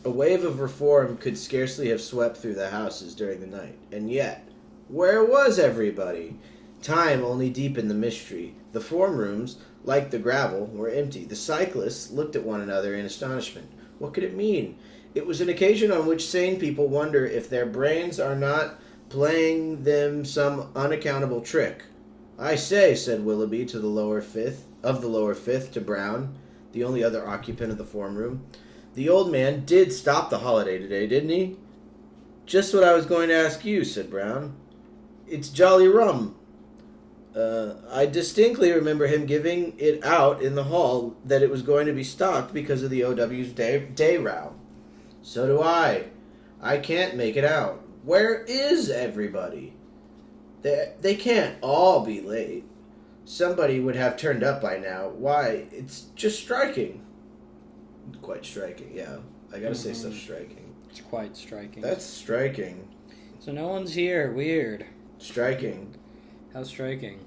A wave of reform could scarcely have swept through the houses during the night. And yet, where was everybody? Time only deepened the mystery. The form rooms, like the gravel, were empty. The cyclists looked at one another in astonishment. What could it mean? It was an occasion on which sane people wonder if their brains are not playing them some unaccountable trick. "I say," said Willoughby to the lower fifth to Brown, the only other occupant of the form room. "The old man did stop the holiday today, didn't he?" "Just what I was going to ask you," said Brown. "It's jolly rum. I distinctly remember him giving it out in the hall that it was going to be stopped because of the OW's day row." "So do I. I can't make it out. Where is everybody? They can't all be late. Somebody would have turned up by now. Why, it's just striking." Quite striking, yeah. I gotta say stuff's striking. It's quite striking. That's striking. So no one's here. Weird. Striking. How striking.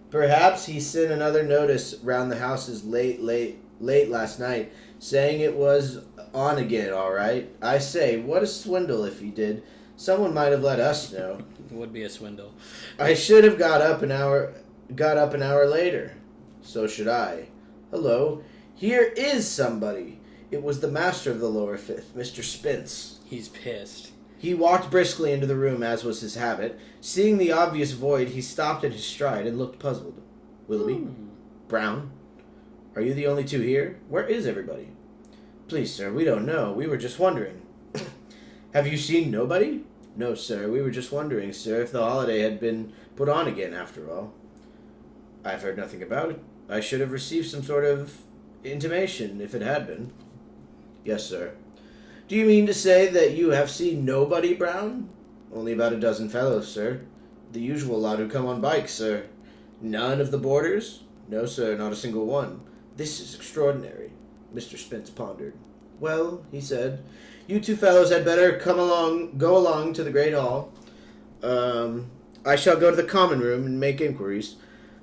Perhaps he sent another notice round the houses late last night, saying it was on again, all right. I say, what a swindle if he did. Someone might have let us know. It would be a swindle. I should have got up an hour later. So should I. Hello. Here is somebody. It was the master of the lower fifth, Mr. Spence. He's pissed. He walked briskly into the room, as was his habit. Seeing the obvious void, he stopped at his stride and looked puzzled. Willoughby? Brown? Are you the only two here? Where is everybody? Please, sir, we don't know. We were just wondering. Have you seen nobody? No, sir. We were just wondering, sir, if the holiday had been put on again, after all. I've heard nothing about it. I should have received some sort of intimation if it had been. Yes, sir. Do you mean to say that you have seen nobody, Brown? Only about a dozen fellows, sir. The usual lot who come on bikes, sir. None of the boarders? No, sir, not a single one. This is extraordinary. Mr. Spence pondered. Well, he said, you two fellows had better go along to the great hall. I shall go to the common room and make inquiries.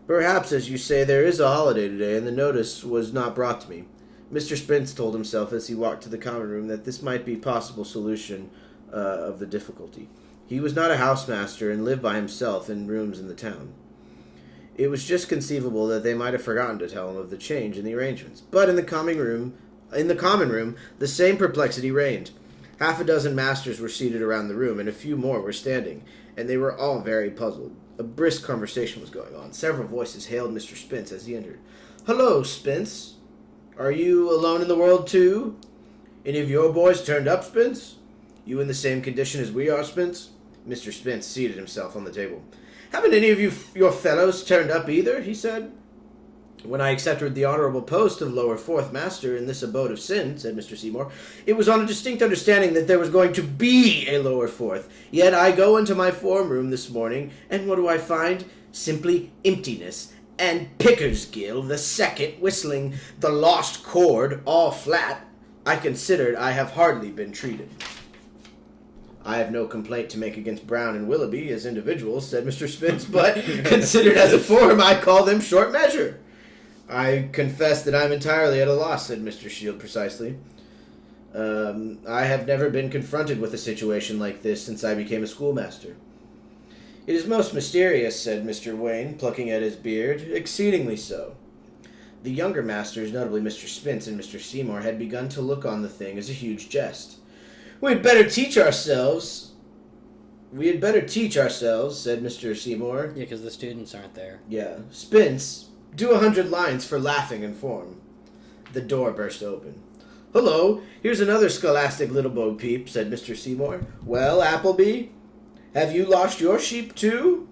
Perhaps, as you say, there is a holiday today, and the notice was not brought to me. Mr. Spence told himself as he walked to the common room that this might be a possible solution of the difficulty. He was not a housemaster and lived by himself in rooms in the town. It was just conceivable that they might have forgotten to tell him of the change in the arrangements. But in the common room, the same perplexity reigned. Half a dozen masters were seated around the room, and a few more were standing, and they were all very puzzled. A brisk conversation was going on. Several voices hailed Mr. Spence as he entered. Hello, Spence. Are you alone in the world, too? Any of your boys turned up, Spence? You in the same condition as we are, Spence? Mr. Spence seated himself on the table. Haven't any of your fellows turned up either, he said. When I accepted the honorable post of lower fourth master in this abode of sin, said Mr. Seymour, it was on a distinct understanding that there was going to be a lower fourth. Yet I go into my form room this morning, and what do I find? Simply emptiness. And Pickersgill the second whistling the lost chord all flat. I considered I have hardly been treated. I have no complaint to make against Brown and Willoughby as individuals, said Mr. Spence, but considered as a form, I call them short measure. I confess that I'm entirely at a loss, said Mr. Shield precisely. I have never been confronted with a situation like this since I became a schoolmaster. It is most mysterious, said Mr. Wayne, plucking at his beard, exceedingly so. The younger masters, notably Mr. Spence and Mr. Seymour, had begun to look on the thing as a huge jest. We had better teach ourselves, said Mr. Seymour. Yeah, because the students aren't there. Yeah. Spence, do 100 lines for laughing and form. The door burst open. Hello, here's another scholastic little bo peep, said Mr. Seymour. Well, Appleby, have you lost your sheep too?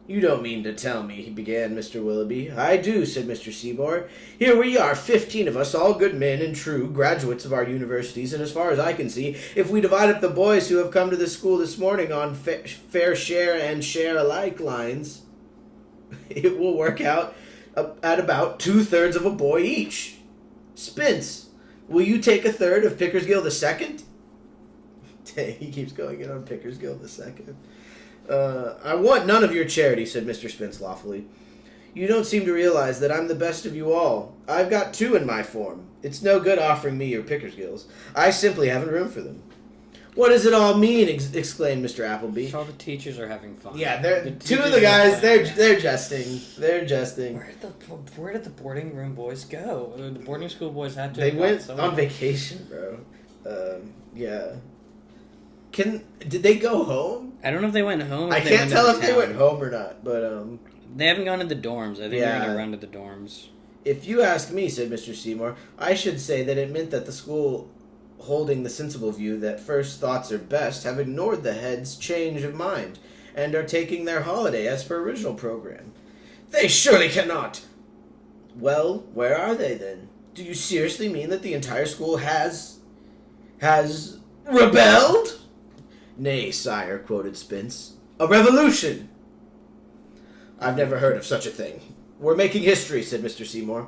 You don't mean to tell me, began Mr. Willoughby. I do, said Mr. Seymour. Here we are, 15 of us, all good men and true, graduates of our universities, and as far as I can see, if we divide up the boys who have come to this school this morning on fair share and share alike lines, it will work out at about 2/3 of a boy each. Spence, will you take a third of Pickersgill the second? He keeps going in on Pickersgill the second. I want none of your charity, said Mr. Spence loftily. You don't seem to realize that I'm the best of you all. I've got 2 in my form. It's no good offering me your Pickersgills. I simply haven't room for them. What does it all mean? Exclaimed Mr. Appleby. All the teachers are having fun. Yeah, two of the guys. They're jesting. They're jesting. Where did the boarding room boys go? The boarding school boys had to. They went on vacation, bro. Yeah. Did they go home? I don't know if they went home. I can't tell if they went home or not, but they haven't gone to the dorms. I think they're gonna run to the dorms. If you ask me, said Mr. Seymour, I should say that it meant that the school, holding the sensible view that first thoughts are best, have ignored the head's change of mind, and are taking their holiday as per original program. They surely cannot! Well, where are they then? Do you seriously mean that the entire school has rebelled? Nay, sire, quoted Spence. A revolution! I've never heard of such a thing. We're making history, said Mr. Seymour.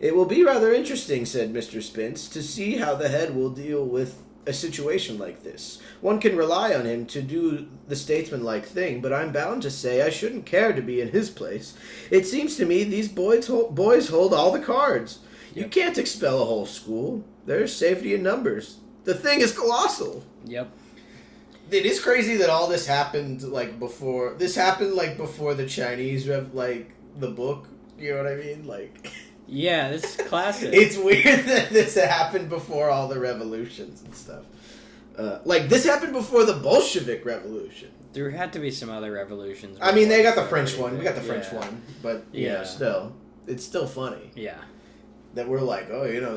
It will be rather interesting, said Mr. Spence, to see how the head will deal with a situation like this. One can rely on him to do the statesman-like thing, but I'm bound to say I shouldn't care to be in his place. It seems to me these boys hold all the cards. You can't expel a whole school. There's safety in numbers. The thing is colossal. Yep. It is crazy that all this happened before. This happened before the Chinese the book. You know what I mean? Yeah, this is classic. It's weird that this happened before all the revolutions and stuff. This happened before the Bolshevik Revolution. There had to be some other revolutions. I mean, they got the French one. We got the French one. But, still. It's still funny. Yeah. That we're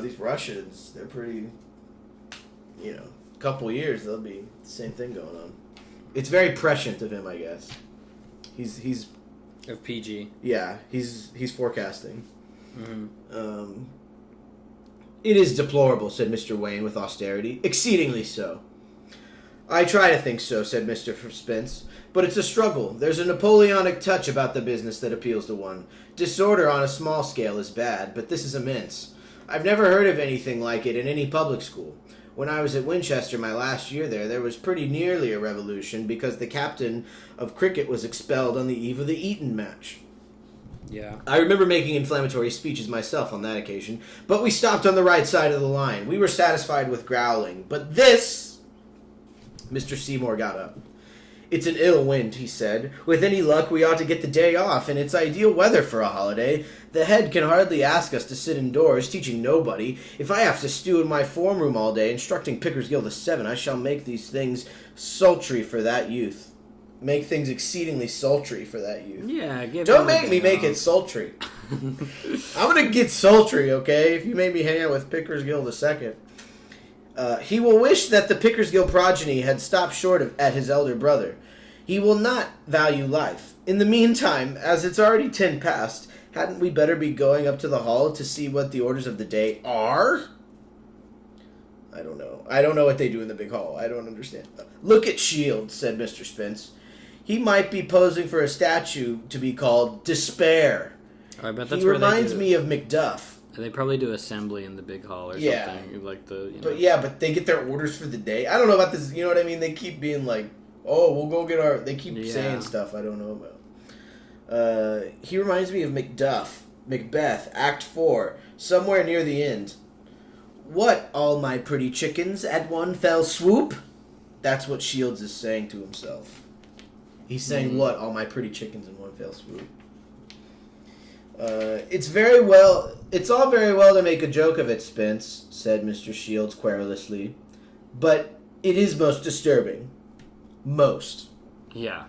these Russians, they're pretty, a couple years, they'll be the same thing going on. It's very prescient of him, I guess. He's of PG. Yeah, he's forecasting. Mm-hmm. It is deplorable, said Mr. Wayne with austerity. Exceedingly so. I try to think so, said Mr. Spence. But it's a struggle. There's a Napoleonic touch about the business that appeals to one. Disorder on a small scale is bad, but this is immense. I've never heard of anything like it in any public school. When I was at Winchester my last year there was pretty nearly a revolution because the captain of cricket was expelled on the eve of the Eton match. Yeah. I remember making inflammatory speeches myself on that occasion, but we stopped on the right side of the line. We were satisfied with growling. But this... Mr. Seymour got up. It's an ill wind, he said. With any luck, we ought to get the day off, and it's ideal weather for a holiday. The head can hardly ask us to sit indoors, teaching nobody. If I have to stew in my form room all day, instructing Pickersgill the Seven, I shall make these things sultry for that youth. Make things exceedingly sultry for that youth. Yeah, Don't make me make it sultry. I'm gonna get sultry, okay? If you make me hang out with Pickersgill the Second. He will wish that the Pickersgill progeny had stopped short at his elder brother. He will not value life. In the meantime, as it's already 10 past, hadn't we better be going up to the hall to see what the orders of the day are? I don't know. I don't know what they do in the big hall. I don't understand. Look at Shields, said Mr. Spence. He might be posing for a statue to be called Despair. I bet that's he reminds me of Macduff. They probably do assembly in the big hall or something. But they get their orders for the day. I don't know about this. You know what I mean? They keep being like, oh, we'll go get our... They keep saying stuff I don't know about. He reminds me of Macbeth, Act 4, somewhere near the end. What, all my pretty chickens at one fell swoop? That's what Shields is saying to himself. He's saying, what, all my pretty chickens in one fell swoop? It's all very well to make a joke of it, Spence, said Mr. Shields querulously. But it is most disturbing. Most. Yeah.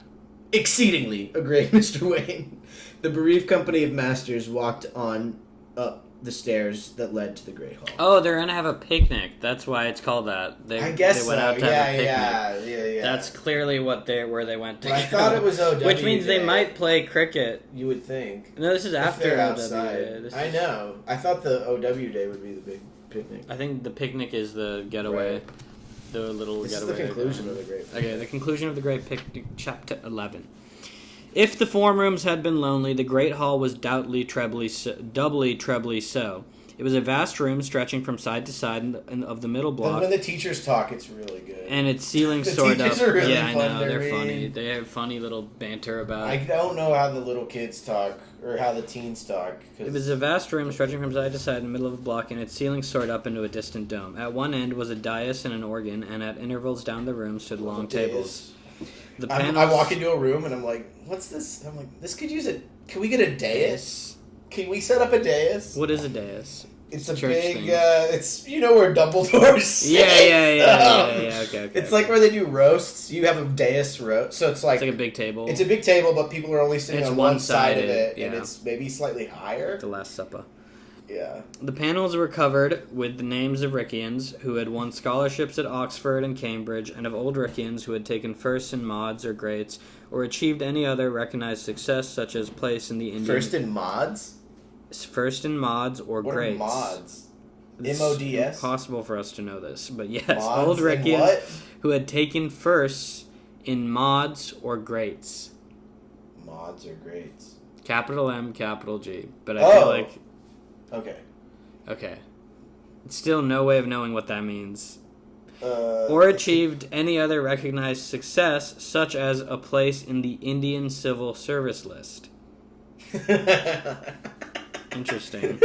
Exceedingly, agreed Mr. Wayne. The bereaved company of masters walked on up the stairs that led to the Great Hall. Oh, they're going to have a picnic. That's why it's called that. I guess they went out to have a picnic. Yeah. That's clearly where they went to I thought it was OW Which means Day. they might play cricket. You would think. No, this is after OW Day. I know. I thought the OW Day would be the big picnic. I think the picnic is the getaway. Right. The little this getaway. This is the conclusion of the Great Picnic. Okay, the conclusion of the Great Picnic, Chapter 11. If the form rooms had been lonely, the Great Hall was doubly trebly so. It was a vast room stretching from side to side of the middle block. When the teachers talk, it's really good. And its ceiling the soared up. teachers are really yeah, I fun know, to they're read. funny. They have funny little banter about. I don't know how the little kids talk or how the teens talk. It was a vast room stretching from side to side in the middle of a block, and its ceiling soared up into a distant dome. At one end was a dais and an organ, and at intervals down the room stood long tables. The panels... I walk into a room and I'm like, "What's this?" I'm like, "This could use it. Can we get a dais? Can we set up a dais?" What is a dais? It's a church big, thing. it's, where Dumbledore sits. Yeah, okay. It's like where they do roasts. You have a dais roast, so it's like a big table. It's a big table, but people are only sitting It's on one side of one-sided, it, yeah. and it's maybe slightly higher. The Last Supper. Yeah. The panels were covered with the names of Wrykyns who had won scholarships at Oxford and Cambridge, and of old Wrykyns who had taken first in mods or greats, or achieved any other recognized success, such as place in the Indian... First in mods? First in mods or what greats. What are mods? It's M-O-D-S? impossible for us to know this, but yes, Mods old in Wrykyns what? who had taken first in mods or greats. Mods or greats. Capital M, capital G. But I feel like... Okay. Okay. Still no way of knowing what that means. Or achieved any other recognized success, such as a place in the Indian Civil Service list. Interesting.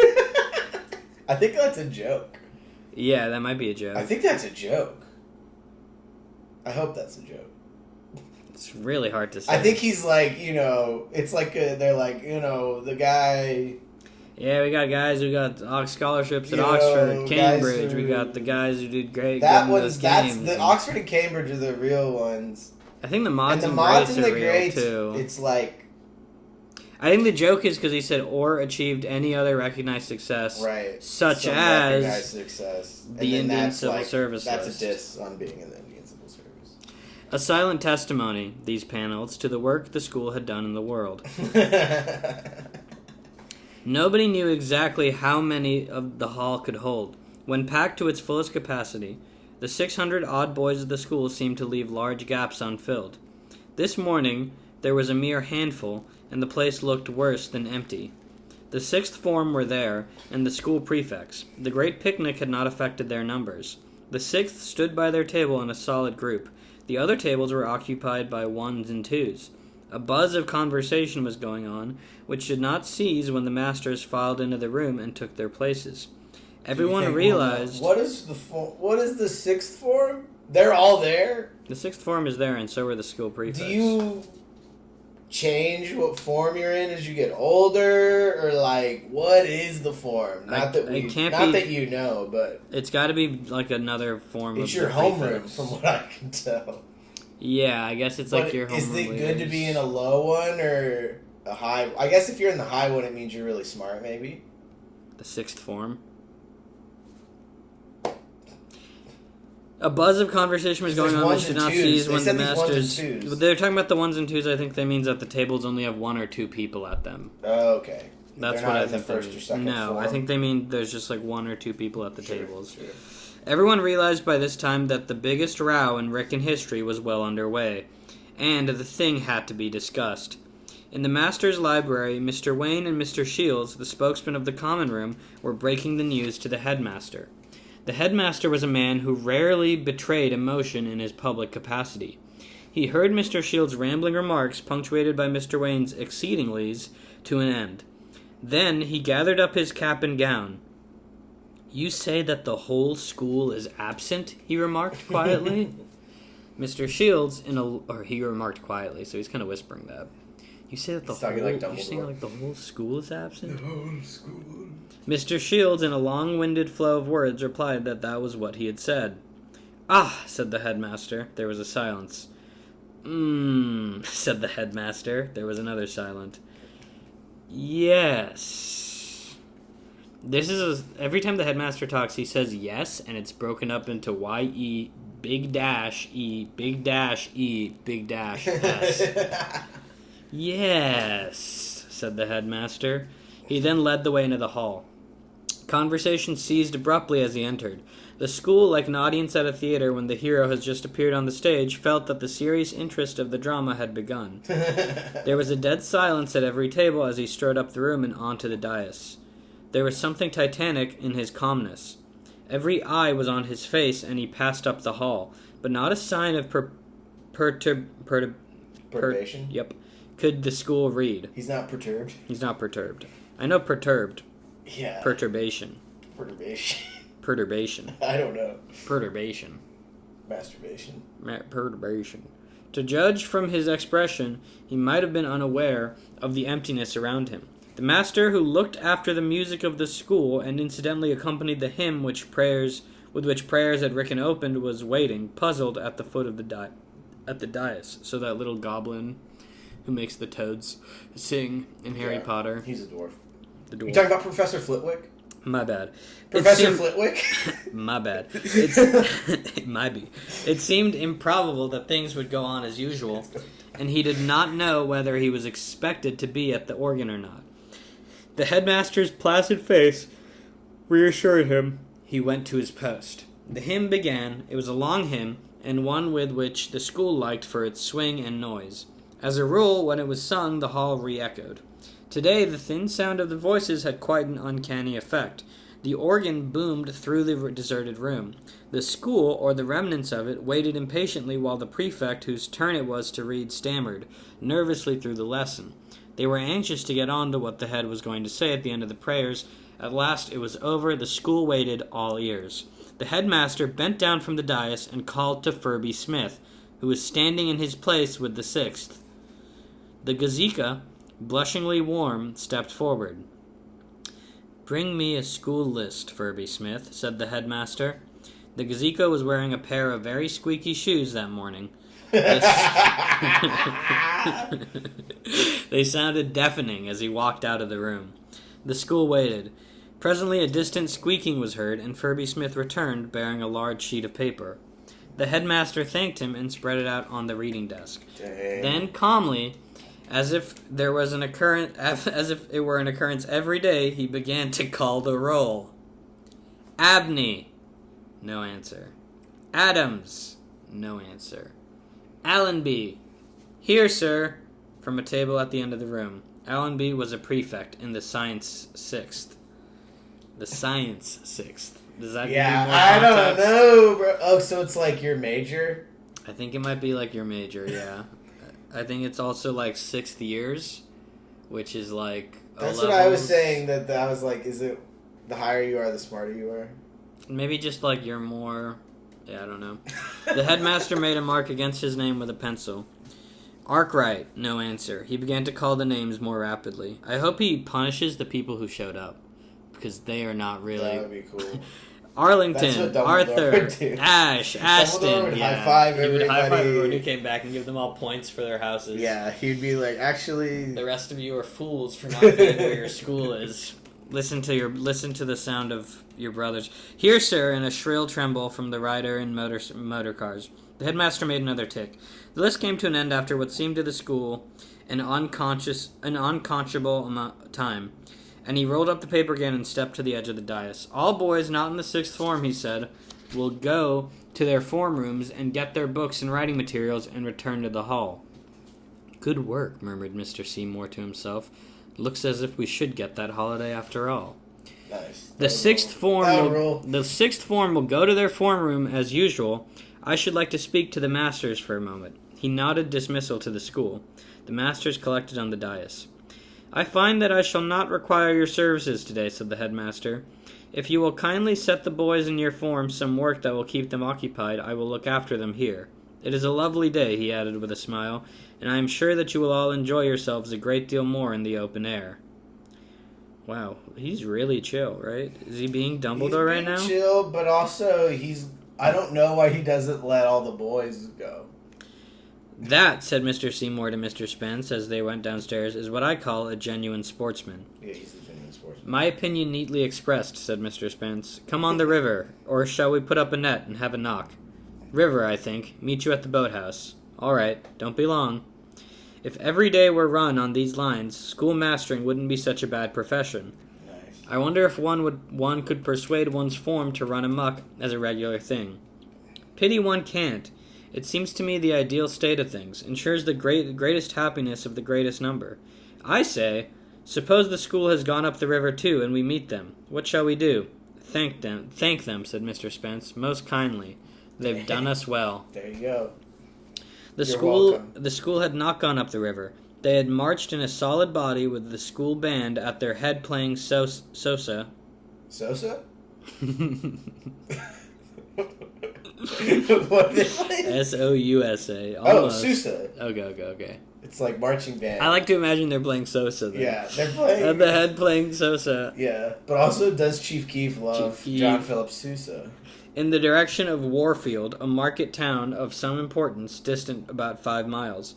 I think that's a joke. Yeah, that might be a joke. I think that's a joke. I hope that's a joke. It's really hard to say. I think he's like, it's like they're like, the guy. Yeah, we got guys who got scholarships at Oxford, Cambridge. We got the guys who did great. Oxford and Cambridge are the real ones. I think the mods and greats are real too. It's like. I think the joke is because he said or achieved any other recognized success, right? Such as recognized success. The Indian Civil Service That's list. A diss on being in the Indian Civil Service. A silent testimony, these panels, to the work the school had done in the world. Nobody knew exactly how many of the hall could hold. When packed to its fullest capacity, the 600-odd boys of the school seemed to leave large gaps unfilled. This morning, there was a mere handful, and the place looked worse than empty. The sixth form were there, and the school prefects. The great picnic had not affected their numbers. The sixth stood by their table in a solid group. The other tables were occupied by ones and twos. A buzz of conversation was going on, which did not cease when the masters filed into the room and took their places. Everyone realized... What is the sixth form? They're all there? The sixth form is there, and so were the school prefects. Do you change what form you're in as you get older, or what is the form? Not that you know, but it's got to be like another form. It's your homeroom, from what I can tell. Yeah, I guess it's like your homeroom. Is it good to be in a low one or a high? I guess if you're in the high one, it means you're really smart. Maybe the sixth form. A buzz of conversation was going on which did not cease when the masters... They're talking about the ones and twos. I think that means that the tables only have one or two people at them. Oh, okay. That's what I think. First or second form. I think they mean there's just like one or two people at the tables. Sure. Everyone realized by this time that the biggest row in Wrykyn history was well underway, and the thing had to be discussed. In the master's library, Mr. Wayne and Mr. Shields, the spokesman of the common room, were breaking the news to the headmaster. The headmaster was a man who rarely betrayed emotion in his public capacity. He heard Mr. Shields' rambling remarks, punctuated by Mr. Wayne's exceedinglys, to an end. Then he gathered up his cap and gown. "You say that the whole school is absent?" he remarked quietly. Mr. Shields, he remarked quietly, so he's kind of whispering that. "You say that you're saying like the whole school is absent?" The whole school. Mr. Shields, in a long-winded flow of words, replied that was what he had said. "Ah," said the headmaster. There was a silence. Said the headmaster. There was another silence. "Yes." Every time the headmaster talks, he says yes, and it's broken up into Y-E, big dash E, big dash E, big dash S. "Yes," said the headmaster. He then led the way into the hall. Conversation ceased abruptly as he entered. The school, like an audience at a theater when the hero has just appeared on the stage, felt that the serious interest of the drama had begun. There was a dead silence at every table as he strode up the room and onto the dais. There was something titanic in his calmness. Every eye was on his face, and he passed up the hall, but not a sign of perturbation? Yep. Could the school read. He's not perturbed? He's not perturbed. I know perturbed. Yeah. Perturbation. Perturbation. I don't know. Perturbation. Masturbation. Perturbation. To judge from his expression, he might have been unaware of the emptiness around him. The master, who looked after the music of the school and incidentally accompanied the hymn with which prayers at Wrykyn opened, was waiting, puzzled, at the foot of the dais. So that little goblin who makes the toads sing in Harry Potter. He's a dwarf. The dwarf. You talking about Professor Flitwick? My bad. Professor Flitwick? My bad. It might be. It seemed improbable that things would go on as usual, and he did not know whether he was expected to be at the organ or not. The headmaster's placid face reassured him. He went to his post. The hymn began. It was a long hymn, and one with which the school liked for its swing and noise. As a rule, when it was sung, the hall re-echoed. Today, the thin sound of the voices had quite an uncanny effect. The organ boomed through the deserted room. The school, or the remnants of it, waited impatiently while the prefect, whose turn it was to read, stammered nervously through the lesson. They were anxious to get on to what the head was going to say at the end of the prayers. At last it was over. The school waited, all ears. The headmaster bent down from the dais and called to Furby Smith, who was standing in his place with the sixth. The Gazika, blushingly warm, stepped forward. "Bring me a school list, Furby Smith," said the headmaster. The Gazika was wearing a pair of very squeaky shoes that morning. They sounded deafening as he walked out of the room. The school waited. Presently a distant squeaking was heard, and Furby Smith returned, bearing a large sheet of paper. The headmaster thanked him and spread it out on the reading desk. Dang. Then calmly, as if it were an occurrence every day, he began to call the roll. Abney. No answer. Adams. No answer. Allenby. Here, sir. From a table at the end of the room. Allenby was a prefect in the Science Sixth. The Science Sixth. Does that give you more I don't context? know, bro. Oh, so it's like your major? I think it might be like your major, yeah. I think it's also like 6th years, which is like That's O-levels. what I was saying, that I was like, is it the higher you are, the smarter you are? Maybe just like you're more... Yeah, I don't know. The headmaster made a mark against his name with a pencil. Arkwright, no answer. He began to call the names more rapidly. I hope he punishes the people who showed up, because they are not really... That would be cool. Arlington, That's what Dumbledore Arthur, would do. Ashton. Dumbledore would Yeah. high-five He would high five everybody. everyone who came back and give them all points for their houses. Yeah, he'd be like, actually... The rest of you are fools for not being where your school is. Listen to the sound of your brothers. Here, sir, in a shrill tremble from the rider in motor cars. The headmaster made another tick. The list came to an end after what seemed to the school an unconscionable amount of time, and he rolled up the paper again and stepped to the edge of the dais. All boys not in the 6th form, he said, will go to their form rooms and get their books and writing materials and return to the hall. Good work, murmured Mr. Seymour to himself. Looks as if we should get that holiday after all. Nice. The sixth form will go to their form room as usual. I should like to speak to the masters for a moment. He nodded dismissal to the school. The masters collected on the dais. I find that I shall not require your services today, said the headmaster. If you will kindly set the boys in your form some work that will keep them occupied, I will look after them here. It is a lovely day, he added with a smile, and I am sure that you will all enjoy yourselves a great deal more in the open air. Wow, he's really chill, right? Is he being Dumbledore right now? He's chill, but also I don't know why he doesn't let all the boys go. That, said Mr. Seymour to Mr. Spence as they went downstairs, is what I call a genuine sportsman. Yeah, he's a genuine sportsman. My opinion neatly expressed, said Mr. Spence. Come on the river, or shall we put up a net and have a knock? River, I think. Meet you at the boathouse. All right, don't be long. If every day were run on these lines, schoolmastering wouldn't be such a bad profession. Nice. I wonder if one could persuade one's form to run amok as a regular thing. Pity one can't. It seems to me the ideal state of things, ensures the greatest happiness of the greatest number. I say, suppose the school has gone up the river too, and we meet them. What shall we do? Thank them, said Mr. Spence, most kindly. They've done us well. There you go. The You're school had not gone up the river. They had marched in a solid body with the school band at their head playing Sosa. Sosa? What did they play? Sousa. Oh, Almost. Sousa. Okay. It's like marching band. I like to imagine they're playing Sosa. Then. Yeah, they're playing. At the head playing Sosa. Yeah, but also does Chief Keef love Chief Keef. John Philip Sousa? In the direction of Warfield, a market town of some importance, distant about 5 miles.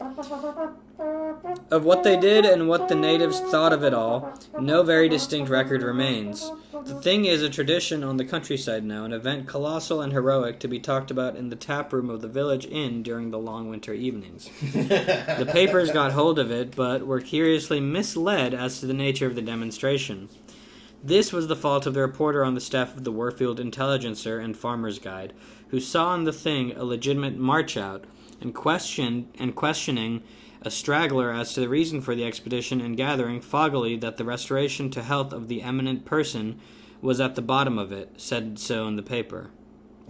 Of what they did and what the natives thought of it all, no very distinct record remains. The thing is a tradition on the countryside now, an event colossal and heroic to be talked about in the tap room of the village inn during the long winter evenings. The papers got hold of it, but were curiously misled as to the nature of the demonstration. This was the fault of the reporter on the staff of the Warfield Intelligencer and Farmer's Guide, who saw in the thing a legitimate march-out, and questioning a straggler as to the reason for the expedition and gathering foggily that the restoration to health of the eminent person was at the bottom of it, said so in the paper.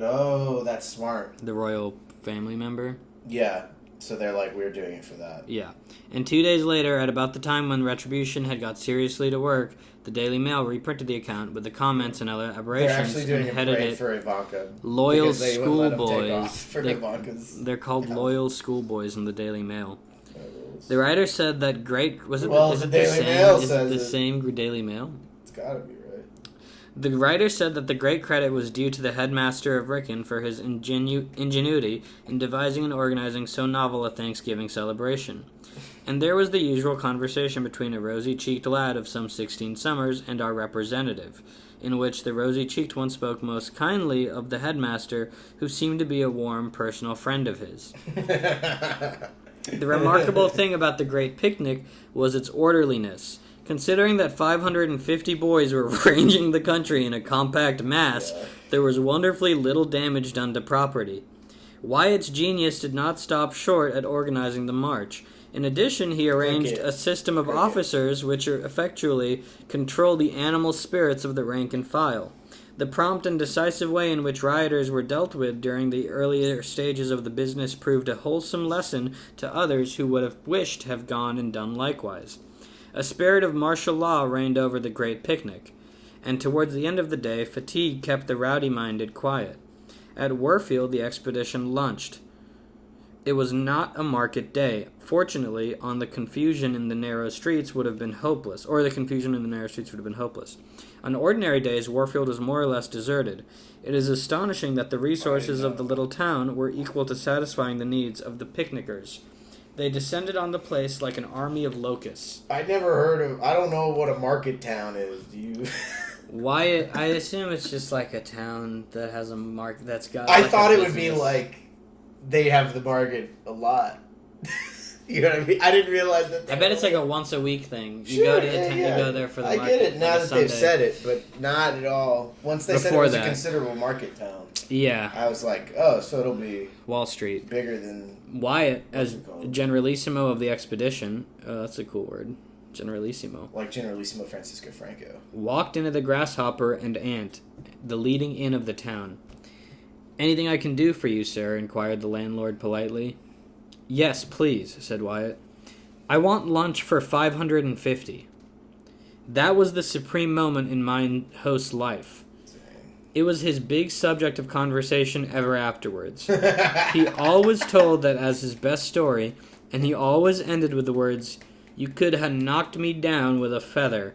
Oh, that's smart. The royal family member? Yeah. So they're like, we're doing it for that. Yeah. And 2 days later, at about the time when Retribution had got seriously to work, the Daily Mail reprinted the account with the comments and other aberrations. They're actually doing and a headed parade it for Ivanka. Loyal They wouldn't let 'em take Schoolboys. off for Ivanka's They're called health. Loyal Schoolboys in the Daily Mail. The writer said that great... Was it, Well, is the it Daily the same, Mail is says it the it. same Daily Mail? It's gotta be, right? The writer said that the great credit was due to the headmaster of Wrykyn for his ingenuity in devising and organizing so novel a Thanksgiving celebration. And there was the usual conversation between a rosy-cheeked lad of some 16 summers and our representative, in which the rosy-cheeked one spoke most kindly of the headmaster, who seemed to be a warm, personal friend of his. The remarkable thing about the great picnic was its orderliness. Considering that 550 boys were ranging the country in a compact mass, there was wonderfully little damage done to property. Wyatt's genius did not stop short at organizing the march. In addition, he arranged a system of officers which effectually controlled the animal spirits of the rank and file. The prompt and decisive way in which rioters were dealt with during the earlier stages of the business proved a wholesome lesson to others who would have wished to have gone and done likewise. A spirit of martial law reigned over the great picnic, and towards the end of the day, fatigue kept the rowdy-minded quiet. At Warfield, the expedition lunched. It was not a market day. Fortunately, the confusion in the narrow streets would have been hopeless. On ordinary days, Warfield was more or less deserted. It is astonishing that the resources of the little town were equal to satisfying the needs of the picnickers. They descended on the place like an army of locusts. I never heard of... I don't know what a market town is. Do you... Why? I assume it's just like a town that has a market that's got... I like thought a it would be business. like... They have the market a lot. You know what I mean? I didn't realize that... I bet it's like a once-a-week thing. You Sure, go to the you go there for the I market. get it now on a that they've Sunday. said it, but not at all. Once they said it Before was that. a considerable market town, Yeah, I was like, oh, so it'll be Wall Street. bigger than... Wyatt, as What's it called? Generalissimo of the expedition, that's a cool word, Generalissimo, Like Generalissimo Francisco Franco. walked into the Grasshopper and Ant, the leading inn of the town. "Anything I can do for you, sir?" inquired the landlord politely. "Yes, please," said Wyatt. "I want lunch for 550. That was the supreme moment in mine host's life. It was his big subject of conversation ever afterwards. He always told that as his best story, and he always ended with the words, 'You could ha' knocked me down with a feather.'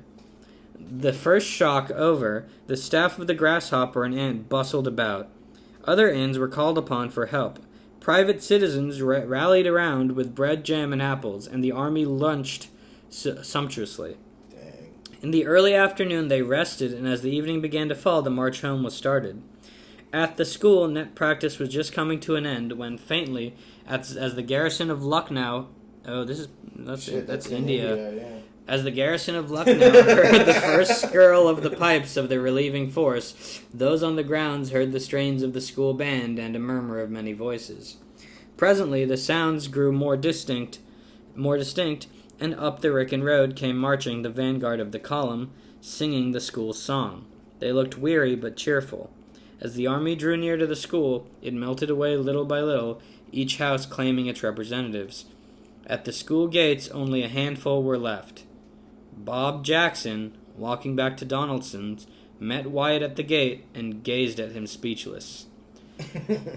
The first shock over, the staff of the Grasshopper and Ant bustled about. Other inns were called upon for help. Private citizens rallied around with bread, jam, and apples, and the army lunched sumptuously. In the early afternoon they rested, and as the evening began to fall, the march home was started. At the school, net practice was just coming to an end when, faintly, as the garrison of Lucknow... Oh, that's India. Yeah. As the garrison of Lucknow heard the first skirl of the pipes of the relieving force, those on the grounds heard the strains of the school band and a murmur of many voices. Presently the sounds grew more distinct, and up the Wrykyn road came marching the vanguard of the column, singing the school's song. They looked weary but cheerful. As the army drew near to the school, it melted away little by little, each house claiming its representatives. At the school gates only a handful were left. Bob Jackson, walking back to Donaldson's, met Wyatt at the gate and gazed at him speechless.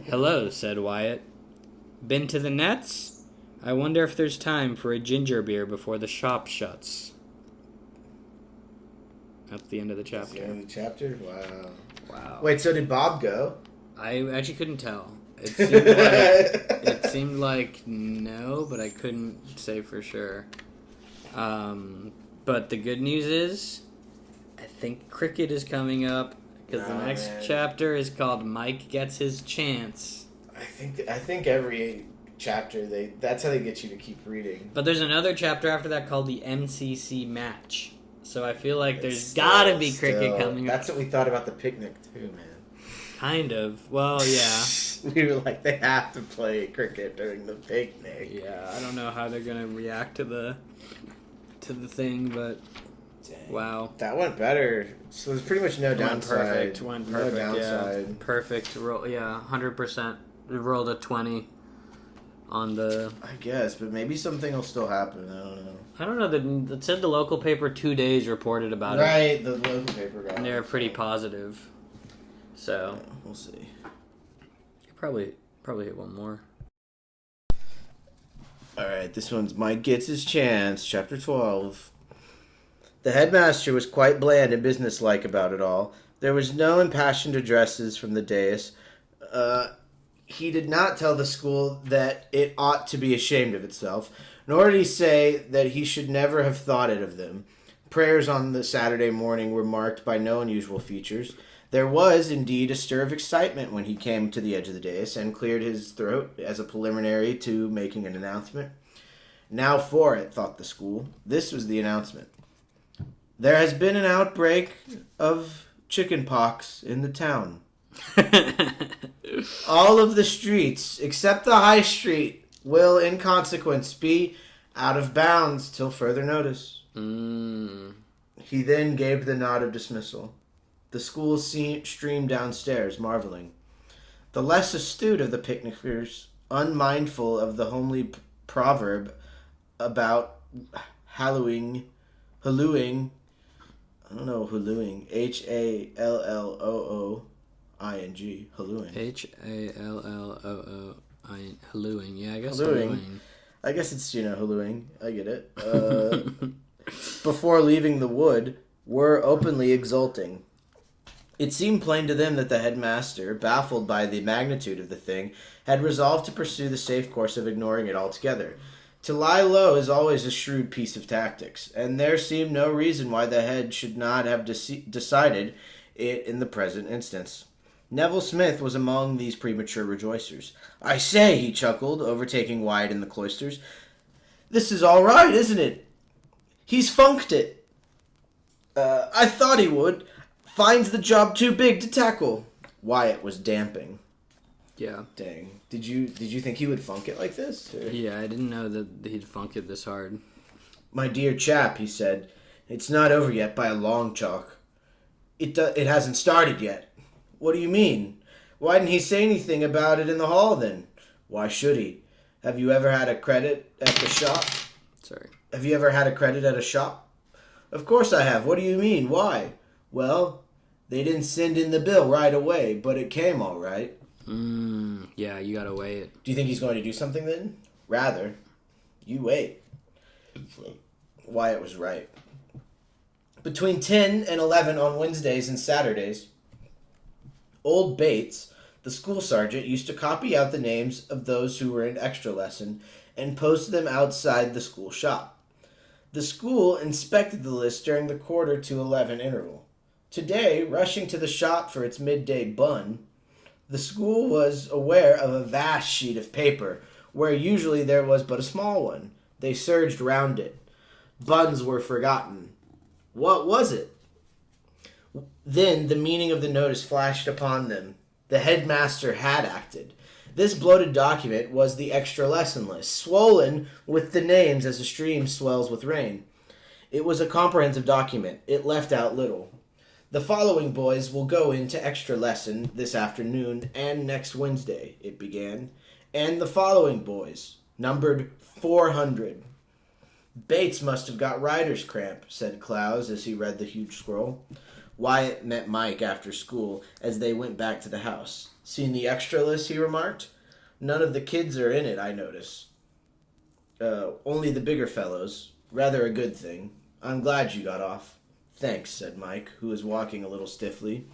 "Hello," said Wyatt. "Been to the nets? I wonder if there's time for a ginger beer before the shop shuts." That's the end of the That's the chapter. end of the chapter? Wow. Wait, so did Bob go? I actually couldn't tell. It seemed like no, but I couldn't say for sure. But the good news is, I think cricket is coming up, because the next chapter is called Mike Gets His Chance. I think every chapter that's how they get you to keep reading. But there's another chapter after that called the MCC Match. So I feel like there's gotta be cricket coming up. That's what we thought about the picnic too, man. Kind of. Well, yeah. We were like, they have to play cricket during the picnic. Yeah, I don't know how they're gonna react to the thing, but Dang. Wow. That went better. So there's pretty much no downside. Went perfect. No downside. Yeah. Perfect. Roll. Yeah, 100%. We rolled a 20 on the... I guess, but maybe something will still happen. I don't know. It said the local paper 2 days reported about it. Right, the local paper got it. And they were pretty positive. So... Yeah, we'll see. You probably hit one more. Alright, this one's Mike Gets His Chance, Chapter 12. The headmaster was quite bland and businesslike about it all. There was no impassioned addresses from the dais. He did not tell the school that it ought to be ashamed of itself, nor did he say that he should never have thought it of them. Prayers on the Saturday morning were marked by no unusual features. There was, indeed, a stir of excitement when he came to the edge of the dais and cleared his throat as a preliminary to making an announcement. Now for it, thought the school. This was the announcement. There has been an outbreak of chicken pox in the town. All of the streets, except the high street, will, in consequence, be out of bounds till further notice. He then gave the nod of dismissal. The school streamed downstairs, marveling. The less astute of the picnickers, unmindful of the homely proverb about hallooing, hallooing, hallooing, hallooing, hallooing. Hallooing, yeah, I guess hallooing. I guess it's, hallooing. I get it. Before leaving the wood, were openly exulting. It seemed plain to them that the headmaster, baffled by the magnitude of the thing, had resolved to pursue the safe course of ignoring it altogether. To lie low is always a shrewd piece of tactics, and there seemed no reason why the head should not have decided it in the present instance. Neville Smith was among these premature rejoicers. "I say," he chuckled, overtaking Wyatt in the cloisters, "this is all right, isn't it? He's funked it. I thought he would. Finds the job too big to tackle." Wyatt was damping. Yeah. Dang. Did you think he would funk it like this? Or? Yeah, I didn't know that he'd funk it this hard. "My dear chap," he said, "it's not over yet by a long chalk. It hasn't started yet." "What do you mean? Why didn't he say anything about it in the hall then?" "Why should he? Have you ever had a credit at the shop?" Sorry. "Have you ever had a credit at a shop?" "Of course I have. What do you mean? Why?" "Well, they didn't send in the bill right away, but it came all right." Yeah, you gotta wait. "Do you think he's going to do something then?" "Rather. You wait." Wyatt was right. Between 10 and 11 on Wednesdays and Saturdays, old Bates, the school sergeant, used to copy out the names of those who were in extra lesson and post them outside the school shop. The school inspected the list during the quarter to 11 interval. Today, rushing to the shop for its midday bun, the school was aware of a vast sheet of paper, where usually there was but a small one. They surged round it. Buns were forgotten. What was it? Then the meaning of the notice flashed upon them. The headmaster had acted. This bloated document was the extra lesson list, swollen with the names as a stream swells with rain. It was a comprehensive document. It left out little. "The following boys will go into extra lesson this afternoon and next Wednesday," it began. "And the following boys, numbered 400. "Bates must have got writer's cramp," said Clowes as he read the huge scroll. Wyatt met Mike after school as they went back to the house. "Seen the extra list?" he remarked. "None of the kids are in it, I notice. Only the bigger fellows. Rather a good thing. I'm glad you got off." "Thanks," said Mike, who was walking a little stiffly.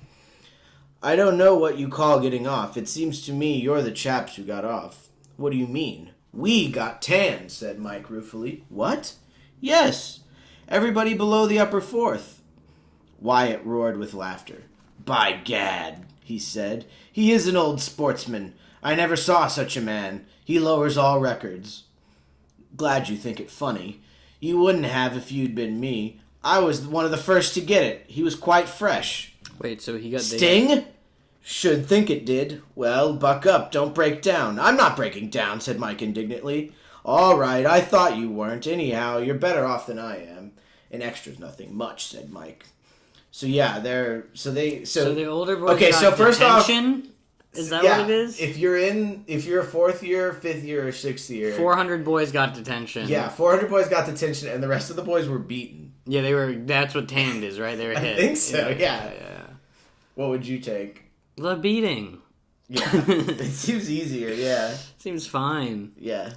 "I don't know what you call getting off. It seems to me you're the chaps who got off." "What do you mean?" "We got tanned," said Mike ruefully. "What?" "Yes. Everybody below the upper fourth." Wyatt roared with laughter. "By gad," he said. "He is an old sportsman. I never saw such a man. He lowers all records." "Glad you think it funny. You wouldn't have if you'd been me. I was one of the first to get it. He was quite fresh." Wait, so he got... "Sting? Should think it did. Well, buck up. Don't break down." "I'm not breaking down," said Mike indignantly. "All right. I thought you weren't. Anyhow, you're better off than I am. An extra's nothing much, said Mike. So yeah, so the older boys okay, got so first detention? Is that what it is? If you're a 4th year, 5th year, or 6th year, 400 boys got detention. Yeah, 400 boys got detention, and the rest of the boys were beaten. Yeah, they were. That's what tamed is, right? They were hit. I think so. Yeah. Yeah. What would you take? The beating. Yeah, it seems easier. Yeah. Seems fine. Yeah.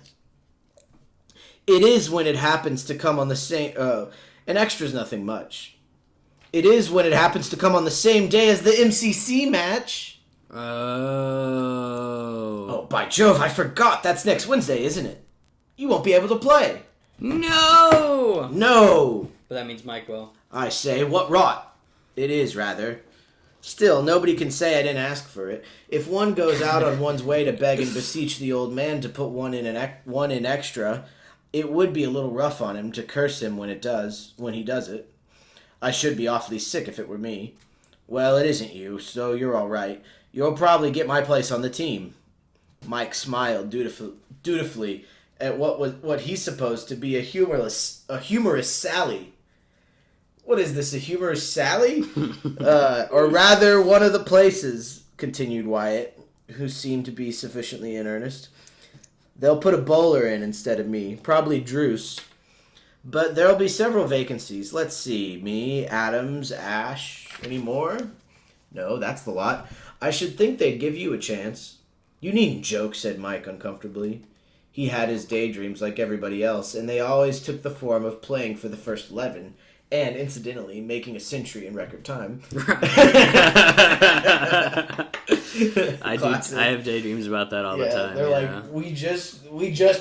It is when it happens to come on the same. An extra's nothing much. It is when it happens to come on the same day as the MCC match. Oh, by Jove, I forgot. That's next Wednesday, isn't it? You won't be able to play. No! No! But that means Mike will. I say, what rot? It is, rather. Still, nobody can say I didn't ask for it. If one goes out on one's way to beg and beseech the old man to put one in extra, it would be a little rough on him to curse him when he does it. I should be awfully sick if it were me. Well, it isn't you, so you're all right. You'll probably get my place on the team. Mike smiled dutifully at what he supposed to be a humorous sally. What is this, a humorous sally? Or rather, one of the places, continued Wyatt, who seemed to be sufficiently in earnest. They'll put a bowler in instead of me, probably Druce. But there'll be several vacancies. Let's see, me, Adams, Ash, any more? No, that's the lot. I should think they'd give you a chance. You needn't joke, said Mike uncomfortably. He had his daydreams like everybody else, and they always took the form of playing for the first 11, and, incidentally, making a century in record time. I have daydreams about that all the time. They're like, we just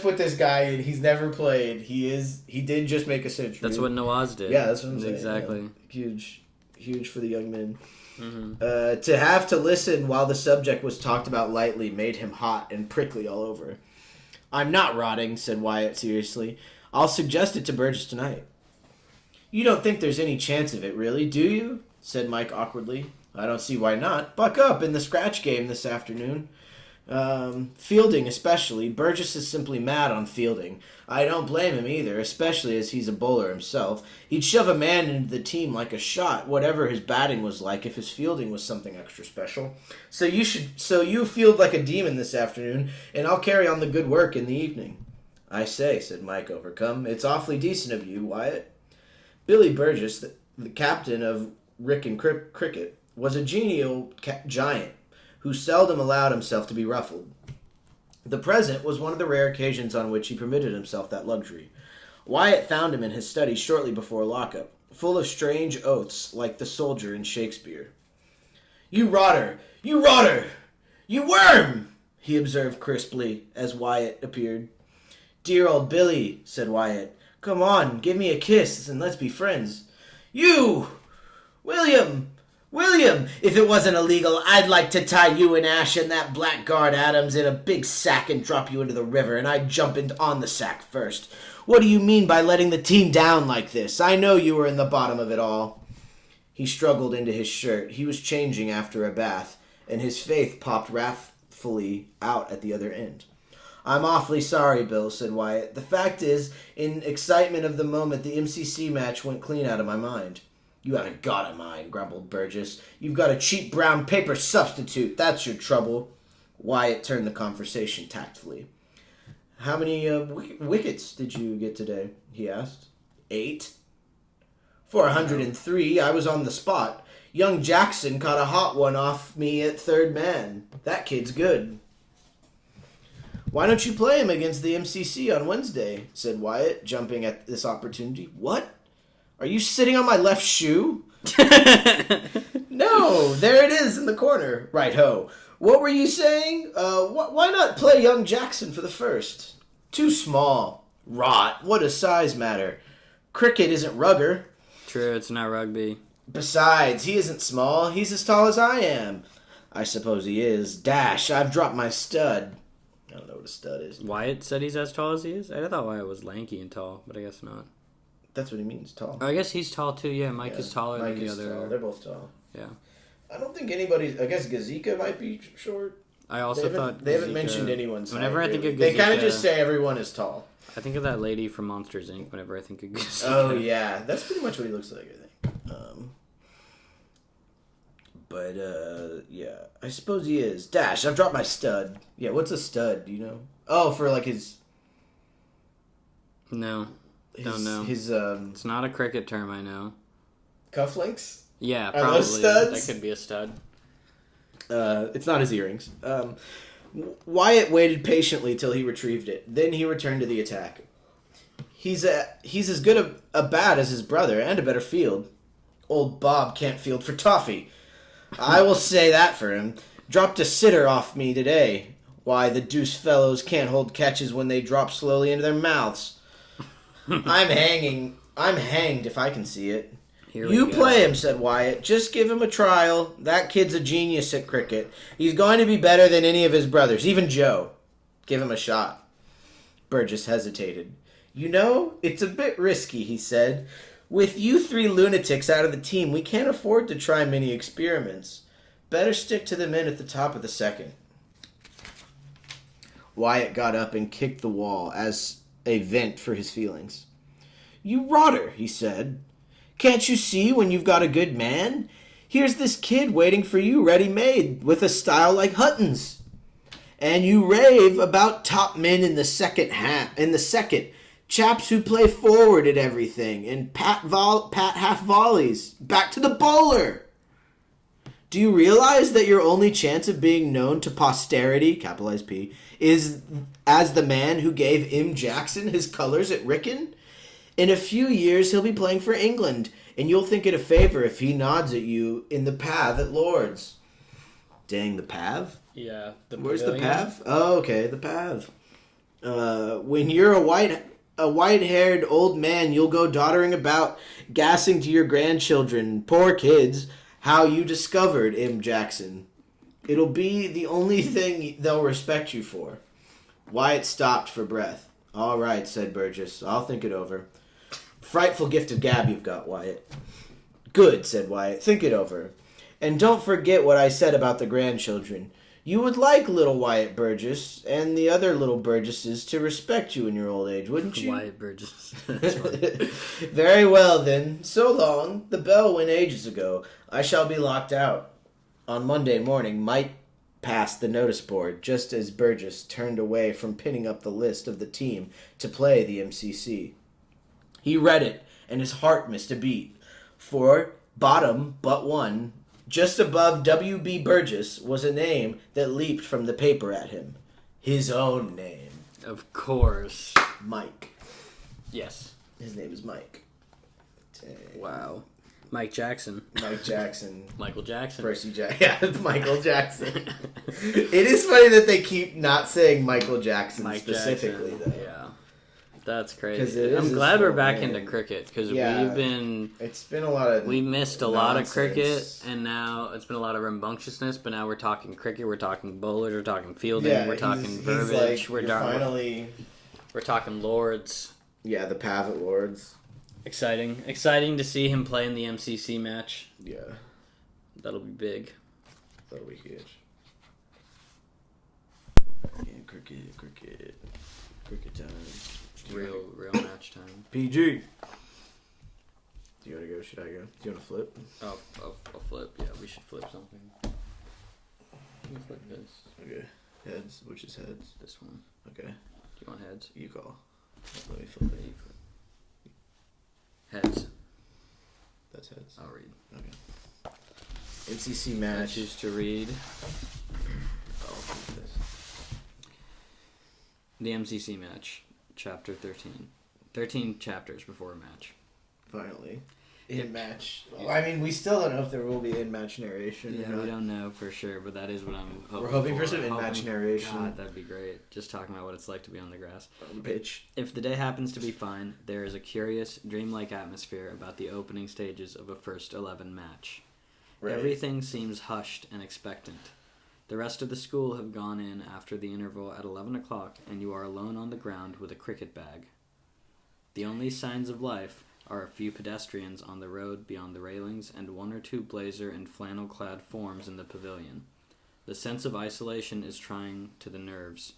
put this guy in. He's never played. He did just make a century. That's what Nawaz did. Yeah, that's what I'm saying. Exactly. Yeah. Huge for the young men. Mm-hmm. To have to listen while the subject was talked about lightly made him hot and prickly all over. I'm not rotting, said Wyatt seriously. I'll suggest it to Burgess tonight. You don't think there's any chance of it, really, do you? Said Mike awkwardly. I don't see why not. Buck up in the scratch game this afternoon. Fielding especially. Burgess is simply mad on Fielding. I don't blame him either, especially as he's a bowler himself. He'd shove a man into the team like a shot, whatever his batting was like, if his fielding was something extra special. So you field like a demon this afternoon, and I'll carry on the good work in the evening. I say, said Mike, overcome. It's awfully decent of you, Wyatt. Billy Burgess, the captain of Wrykyn cricket, was a genial giant who seldom allowed himself to be ruffled. The present was one of the rare occasions on which he permitted himself that luxury. Wyatt found him in his study shortly before lockup, full of strange oaths like the soldier in Shakespeare. You rotter! You rotter! You worm! He observed crisply as Wyatt appeared. Dear old Billy, said Wyatt. Come on, give me a kiss and let's be friends. You! William! William! If it wasn't illegal, I'd like to tie you and Ash and that blackguard Adams in a big sack and drop you into the river, and I'd jump on the sack first. What do you mean by letting the team down like this? I know you were in the bottom of it all. He struggled into his shirt. He was changing after a bath, and his face popped wrathfully out at the other end. I'm awfully sorry, Bill, said Wyatt. The fact is, in excitement of the moment, the MCC match went clean out of my mind. You haven't got a mind, grumbled Burgess. You've got a cheap brown paper substitute. That's your trouble. Wyatt turned the conversation tactfully. How many wickets did you get today? He asked. 8. For 103, I was on the spot. Young Jackson caught a hot one off me at third man. That kid's good. Why don't you play him against the MCC on Wednesday? Said Wyatt, jumping at this opportunity. What? Are you sitting on my left shoe? No, there it is in the corner. Right-ho. What were you saying? Why not play young Jackson for the first? Too small. Rot. What does size matter? Cricket isn't rugger. True, it's not rugby. Besides, he isn't small. He's as tall as I am. I suppose he is. Dash, I've dropped my stud. I don't know what a stud is. Wyatt said he's as tall as he is? I thought Wyatt was lanky and tall, but I guess not. That's what he means, tall. I guess he's tall too, yeah. Mike is taller than the other. Tall. They're both tall. Yeah. I don't think anybody... I guess Gazika might be short. I also thought they haven't mentioned anyone's height. Whenever I think of Gazika... They kind of just say everyone is tall. I think of that lady from Monsters, Inc. whenever I think of Goose. Oh, yeah. That's pretty much what he looks like, I think. Yeah. I suppose he is. Dash, I've dropped my stud. Yeah, what's a stud, do you know? Oh, for, like, his... No. Don't know. It's not a cricket term, I know. Cufflinks? Yeah, Are probably. those studs? That could be a stud. It's not his earrings. Wyatt waited patiently till he retrieved it. Then he returned to the attack. He's as good a bat as his brother, and a better field. Old Bob can't field for toffee. I will say that for him. Dropped a sitter off me today. Why, the deuce fellows can't hold catches when they drop slowly into their mouths. I'm hanged if I can see it. You play him, said Wyatt. Just give him a trial. That kid's a genius at cricket. He's going to be better than any of his brothers, even Joe. Give him a shot. Burgess hesitated. You know, it's a bit risky, he said. With you three lunatics out of the team, we can't afford to try many experiments. Better stick to the men at the top of the second. Wyatt got up and kicked the wall as a vent for his feelings. You rotter, he said. Can't you see when you've got a good man? Here's this kid waiting for you ready-made with a style like Hutton's. And you rave about top men in the second. Chaps who play forward at everything and pat half volleys. Back to the bowler. Do you realize that your only chance of being known to posterity, capitalized P, is as the man who gave M. Jackson his colors at Wrykyn? In a few years, he'll be playing for England, and you'll think it a favor if he nods at you in the Pav at Lord's. Dang, the Pav? Yeah. Where's the Pav? Oh, okay, the Pav. When you're a white-haired old man, you'll go doddering about, gassing to your grandchildren, poor kids, how you discovered M. Jackson. It'll be the only thing they'll respect you for. Wyatt stopped for breath. All right, said Burgess. I'll think it over. Frightful gift of gab you've got, Wyatt. Good, said Wyatt. Think it over. And don't forget what I said about the grandchildren. You would like little Wyatt Burgess and the other little Burgesses to respect you in your old age, wouldn't you? Wyatt Burgess. That's funny. Very well, then. So long. The bell went ages ago. I shall be locked out. On Monday morning, Mike passed the notice board just as Burgess turned away from pinning up the list of the team to play the MCC. He read it, and his heart missed a beat. For, bottom but one, just above W.B. Burgess, was a name that leaped from the paper at him. His own name. Of course. Mike. Yes. His name is Mike. Dang. Wow. Mike Jackson. Mike Jackson. Michael Jackson. Percy Jackson. Yeah, it's Michael Jackson. It is funny that they keep not saying Michael Jackson specifically, though. Yeah. That's crazy. I'm glad we're back into cricket because it's been a lot of we missed a lot of cricket, and now it's been a lot of rambunctiousness. But now we're talking cricket, we're talking bowlers, we're talking fielding, we're talking verbiage, we're talking Lords. Yeah, the Pav at Lords. Exciting to see him play in the MCC match. Yeah, that'll be big. That'll be huge. Yeah, cricket time. Real match time. PG. Do you want to go? Should I go? Do you want to flip? I'll flip. Yeah, we should flip something. We'll flip this. Okay. Heads. Which is heads? This one. Okay. Do you want heads? You call. Let me flip it. Heads. That's heads. I'll read. Okay. NCC match. I choose to read. I'll flip this. The MCC match. Chapter 13. 13 chapters before a match. Finally. In-match. Well, I mean, we still don't know if there will be in-match narration. Yeah, we don't know for sure, but that is what I'm hoping for. We're hoping for some in-match narration. God, that'd be great. Just talking about what it's like to be on the grass. On the pitch. If the day happens to be fine, there is a curious, dreamlike atmosphere about the opening stages of a first 11 match. Right. Everything seems hushed and expectant. The rest of the school have gone in after the interval at 11 o'clock, and you are alone on the ground with a cricket bag. The only signs of life are a few pedestrians on the road beyond the railings and one or two blazer and flannel-clad forms in the pavilion. The sense of isolation is trying to the nerves.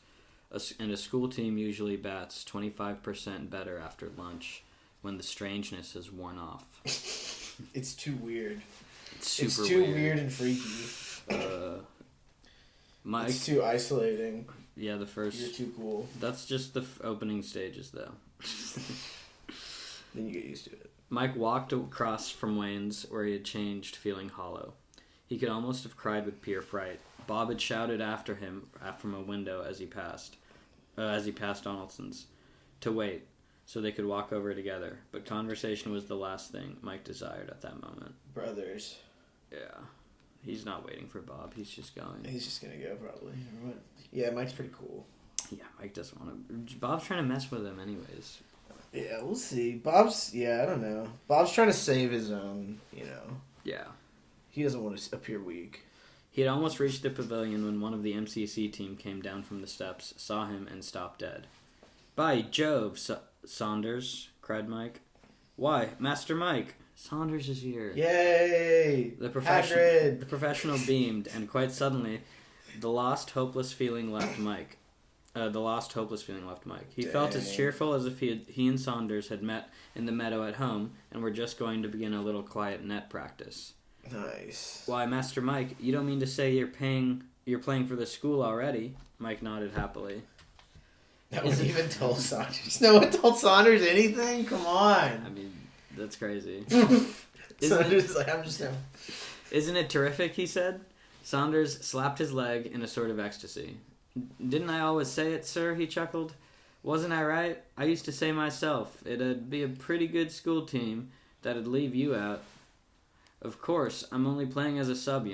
And a school team usually bats 25% better after lunch when the strangeness has worn off. It's too weird. It's too weird and freaky. It's too isolating. Yeah, the first... You're too cool. That's just the opening stages, though. Then you get used to it. Mike walked across from Wayne's, where he had changed, feeling hollow. He could almost have cried with pure fright. Bob had shouted after him from a window as he passed Donaldson's, to wait, so they could walk over together. But conversation was the last thing Mike desired at that moment. Brothers. Yeah. He's not waiting for Bob. He's just going. He's just going to go, probably. Yeah, Mike's pretty cool. Yeah, Mike doesn't want to... Bob's trying to mess with him anyways. Yeah, we'll see. I don't know. Bob's trying to save his own, Yeah. He doesn't want to appear weak. He had almost reached the pavilion when one of the MCC team came down from the steps, saw him, and stopped dead. "By Jove, Saunders!" cried Mike. "Why, Master Mike! Saunders is here!" Yay! The Hagrid! professional beamed, and quite suddenly, the lost, hopeless feeling left Mike. He felt as cheerful as if he and Saunders had met in the meadow at home and were just going to begin a little quiet net practice. Nice. "Why, Master Mike, you don't mean to say you're playing for the school already?" Mike nodded happily. No one even told Saunders. No one told Saunders anything? Come on. I mean, that's crazy. Saunders is like, I'm just him. "Isn't it terrific?" he said. Saunders slapped his leg in a sort of ecstasy. "Didn't I always say it, sir?" he chuckled. "Wasn't I right? I used to say myself, it'd be a pretty good school team that'd leave you out. Of course, I'm only playing as a sub,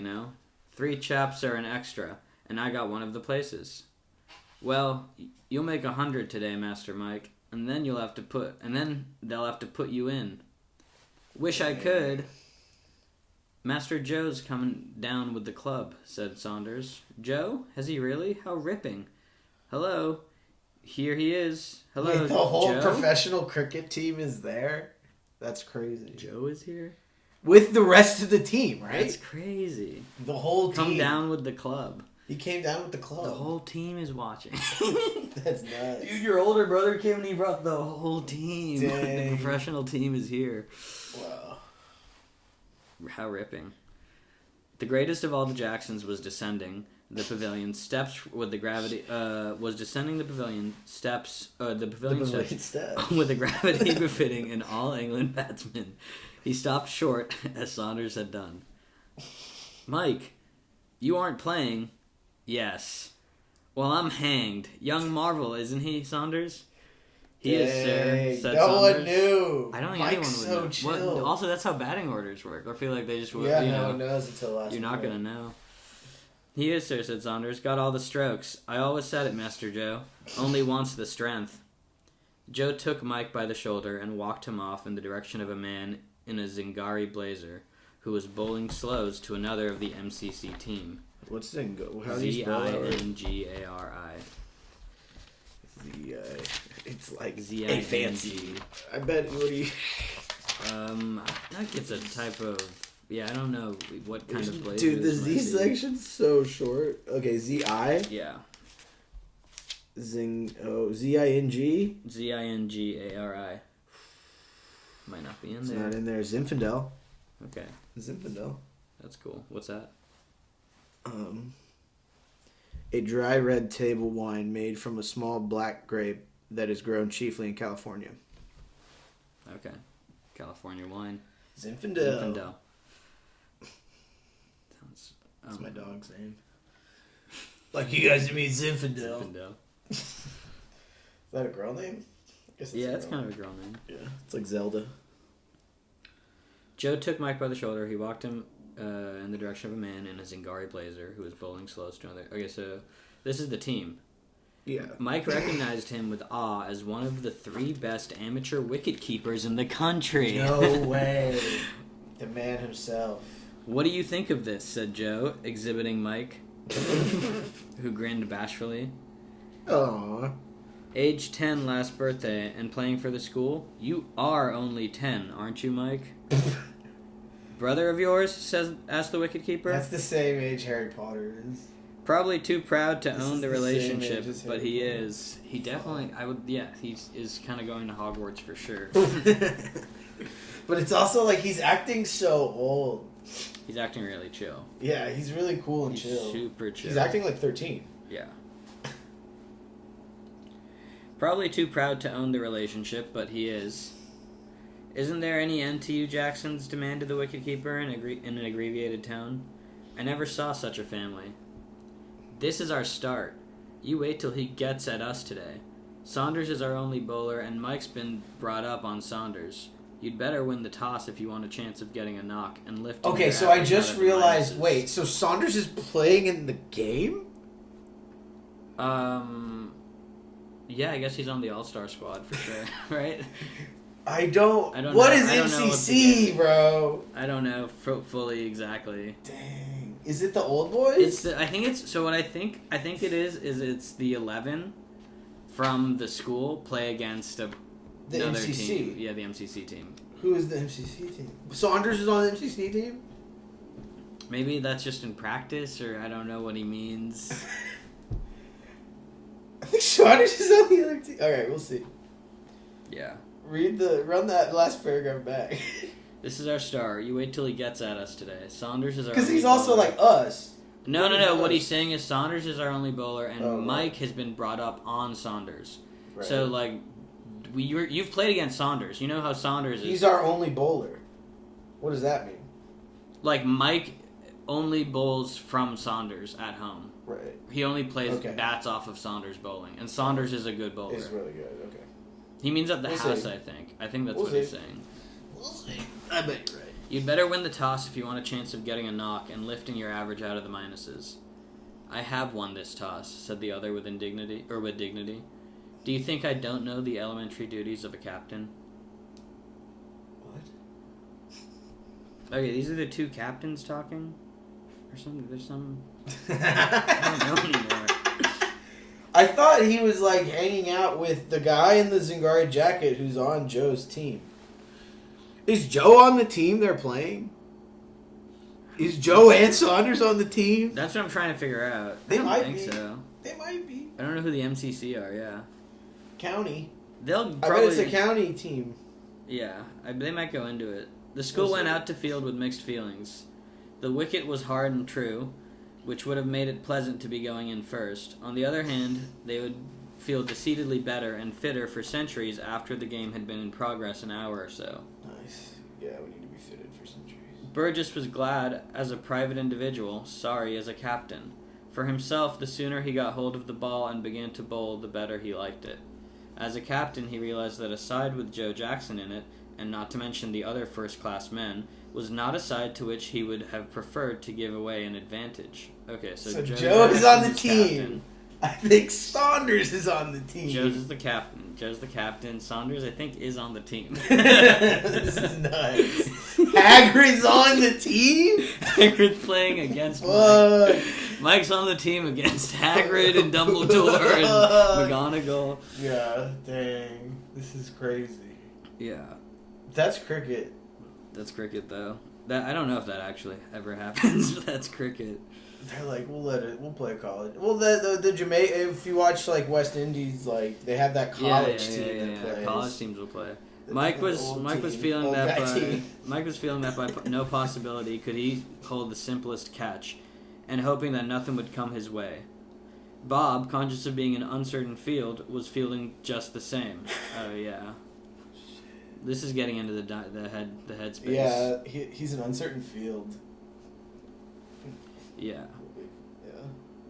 3 chaps are an extra, and I got one of the places." "Well, you'll make 100 today, Master Mike, and then they'll have to put you in." "Wish I could." "Master Joe's coming down with the club," said Saunders. "Joe? Has he really? How ripping. Hello. Here he is. Hello, Wait, the whole Joe? professional cricket team is there? That's crazy. Joe is here? With the rest of the team, right? That's crazy. The whole team. Come down with the club. He came down with the club. The whole team is watching. That's nuts. Dude, your older brother came and he brought the whole team. Dang. The professional team is here. Wow. How ripping. The greatest of all the Jacksons was descending the pavilion steps with the gravity with the gravity befitting an all England batsman. He stopped short as Saunders had done. "Mike, you aren't playing?" "Yes." "Well, I'm hanged. Young Marvel, isn't he, Saunders?" "He is, sir," said no Saunders. one knew. I don't think Mike's anyone would so know. chill. Also, that's how batting orders work. I feel like they just would. Yeah, no one knows until last. You're not gonna know. "He is, sir," said Saunders. "Got all the strokes. I always said it, Master Joe. Only wants the strength." Joe took Mike by the shoulder and walked him off in the direction of a man in a Zingari blazer who was bowling slows to another of the MCC team. What's Zingo? How do you spell that? Zingari. It's like Zing. a fancy. I bet. What do you? I think it's a type of. Yeah, I don't know what kind of blazer. Dude, the this Z might be. section's so short. Okay, Z-I? Yeah. Zing. Oh, Z-I-N-G? Zingari. Might not be in It's there. not in there. Zinfandel. Okay, Zinfandel. that's cool. What's that? A dry red table wine made from a small black grape that is grown chiefly in California. Okay. California wine. Zinfandel. Sounds, That's my dog's name. Like you guys mean Zinfandel. Zinfandel. Is that a girl name? I guess Yeah, it's kind of a girl name. Yeah, it's like Zelda. Joe took Mike by the shoulder. He walked him in the direction of a man in a Zingari blazer who was bowling slows to another. Okay, so this is the team. Yeah. Mike recognized him with awe as one of the 3 best amateur wicket keepers in the country. No way. The man himself. "What do you think of this?" said Joe, exhibiting Mike, who grinned bashfully. Aww. "Age 10 last birthday and playing for the school? You are only 10, aren't you, Mike?" "Brother of yours?" asked the wicketkeeper. That's the same age Harry Potter is. Probably too proud to This own is the the same relationship, age as but Harry he Potter. is. He definitely, he is kind of going to Hogwarts for sure. But it's also like he's acting so old. He's acting really chill. Yeah, he's really cool and He's chill. super chill. He's acting like 13. Yeah. Probably too proud to own the relationship, but he is. Isn't there any end to you, Jacksons? Demanded the Wicket Keeper in an abbreviated tone. I never saw such a family. This is our start. You wait till he gets at us today. Saunders is our only bowler, and Mike's been brought up on Saunders. You'd better win the toss if you want a chance of getting a knock and lifting. Okay, your so I average just out of the realized. minuses. Wait, so Saunders is playing in the game? Yeah, I guess he's on the All-Star squad for sure, right? I don't know. What is I don't know what the MCC, game- bro? I don't know fully exactly. Dang. Is it the old boys? It's I think it's so. What I think it is it's the 11 from the school play against the another MCC. team. Yeah, the MCC team. Who is the MCC team? Saunders is on the MCC team? Maybe that's just in practice, or I don't know what he means. I think Saunders is on the other team. Alright, we'll see. Yeah. Run that last paragraph back. This is our star. You wait till he gets at us today. Saunders is our. Because only he's also bowler. like us. No. What is What us? he's saying is Saunders is our only bowler, and Oh, right. Mike has been brought up on Saunders. Right. So like, you've played against Saunders. You know how Saunders is. He's our only bowler. What does that mean? Like Mike only bowls from Saunders at home. Right. He only plays Okay. bats off of Saunders bowling, and Saunders is a good bowler. He's really good. Okay. He means at the We'll house, see. I think. I think that's We'll what he's see. saying. We'll see. I bet you're right. You'd better win the toss if you want a chance of getting a knock and lifting your average out of the minuses. I have won this toss, said the other with dignity. Do you think I don't know the elementary duties of a captain? What? Okay, these are the two captains talking? Or something? There's some... I don't know anymore. I thought he was like hanging out with the guy in the Zingari jacket who's on Joe's team. Is Joe on the team they're playing? Is Joe and Saunders on the team? That's what I'm trying to figure out. They I don't might think be. so. They might be. I don't know who the MCC are, yeah. County. They'll I bet probably... it's a county team. Yeah, they might go into it. The school went out to field with mixed feelings. The wicket was hard and true, which would have made it pleasant to be going in first. On the other hand, they would feel decidedly better and fitter for centuries after the game had been in progress an hour or so. Nice. Yeah, we need to be fitted for centuries. Burgess was glad as a private individual, sorry as a captain. For himself, the sooner he got hold of the ball and began to bowl, the better he liked it. As a captain, he realized that a side with Joe Jackson in it, and not to mention the other first-class men, was not a side to which he would have preferred to give away an advantage. Okay, so Joe is on the Jackson's team. captain. I think Saunders is on the team. Joe's the captain. Joe's the captain. Saunders, I think, is on the team. This is nuts. Hagrid's on the team? Hagrid's playing against Mike. Fuck. Mike's on the team against Hagrid and Dumbledore and McGonagall. Yeah, dang. This is crazy. Yeah, That's cricket. that's cricket though. That I don't know if that actually ever happens, but that's cricket. They're like, we'll play college. Well, the Jamaica, if you watch like West Indies, like they have that college team that plays. College teams will play. The Mike was old feeling old that guy by team. Mike was feeling that by no possibility could he hold the simplest catch, and hoping that nothing would come his way. Bob, conscious of being an uncertain field, was feeling just the same. Oh yeah. This is getting into the headspace. Yeah, he's an uncertain field. Yeah. Yeah.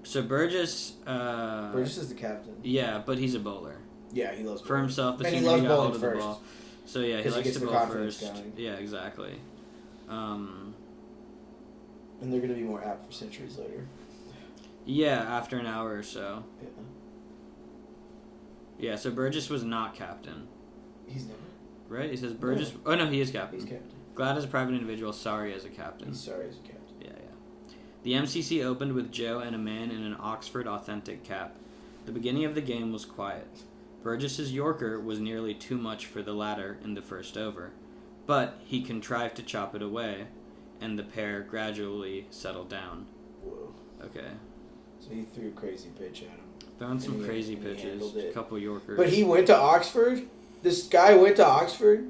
So Burgess. Burgess is the captain. Yeah, but he's a bowler. Yeah, he loves For bowling. himself, the And he sooner loves he got bowling hold of the first. ball. So yeah, he 'Cause he likes gets to the bowl confidence first. going. Yeah, exactly. And they're going to be more apt for centuries later. Yeah, after an hour or so. Yeah. Yeah, so Burgess was not captain, He's never. right? He says Burgess. Oh no, he is captain. He's captain. Glad as a private individual, sorry as a captain. He's sorry as a captain. Yeah. The MCC opened with Joe and a man in an Oxford authentic cap. The beginning of the game was quiet. Burgess's Yorker was nearly too much for the latter in the first over, but he contrived to chop it away, and the pair gradually settled down. Whoa. Okay. So he threw a crazy pitch at him. Throwing some crazy pitches. A couple Yorkers. But he went to Oxford? This guy went to Oxford?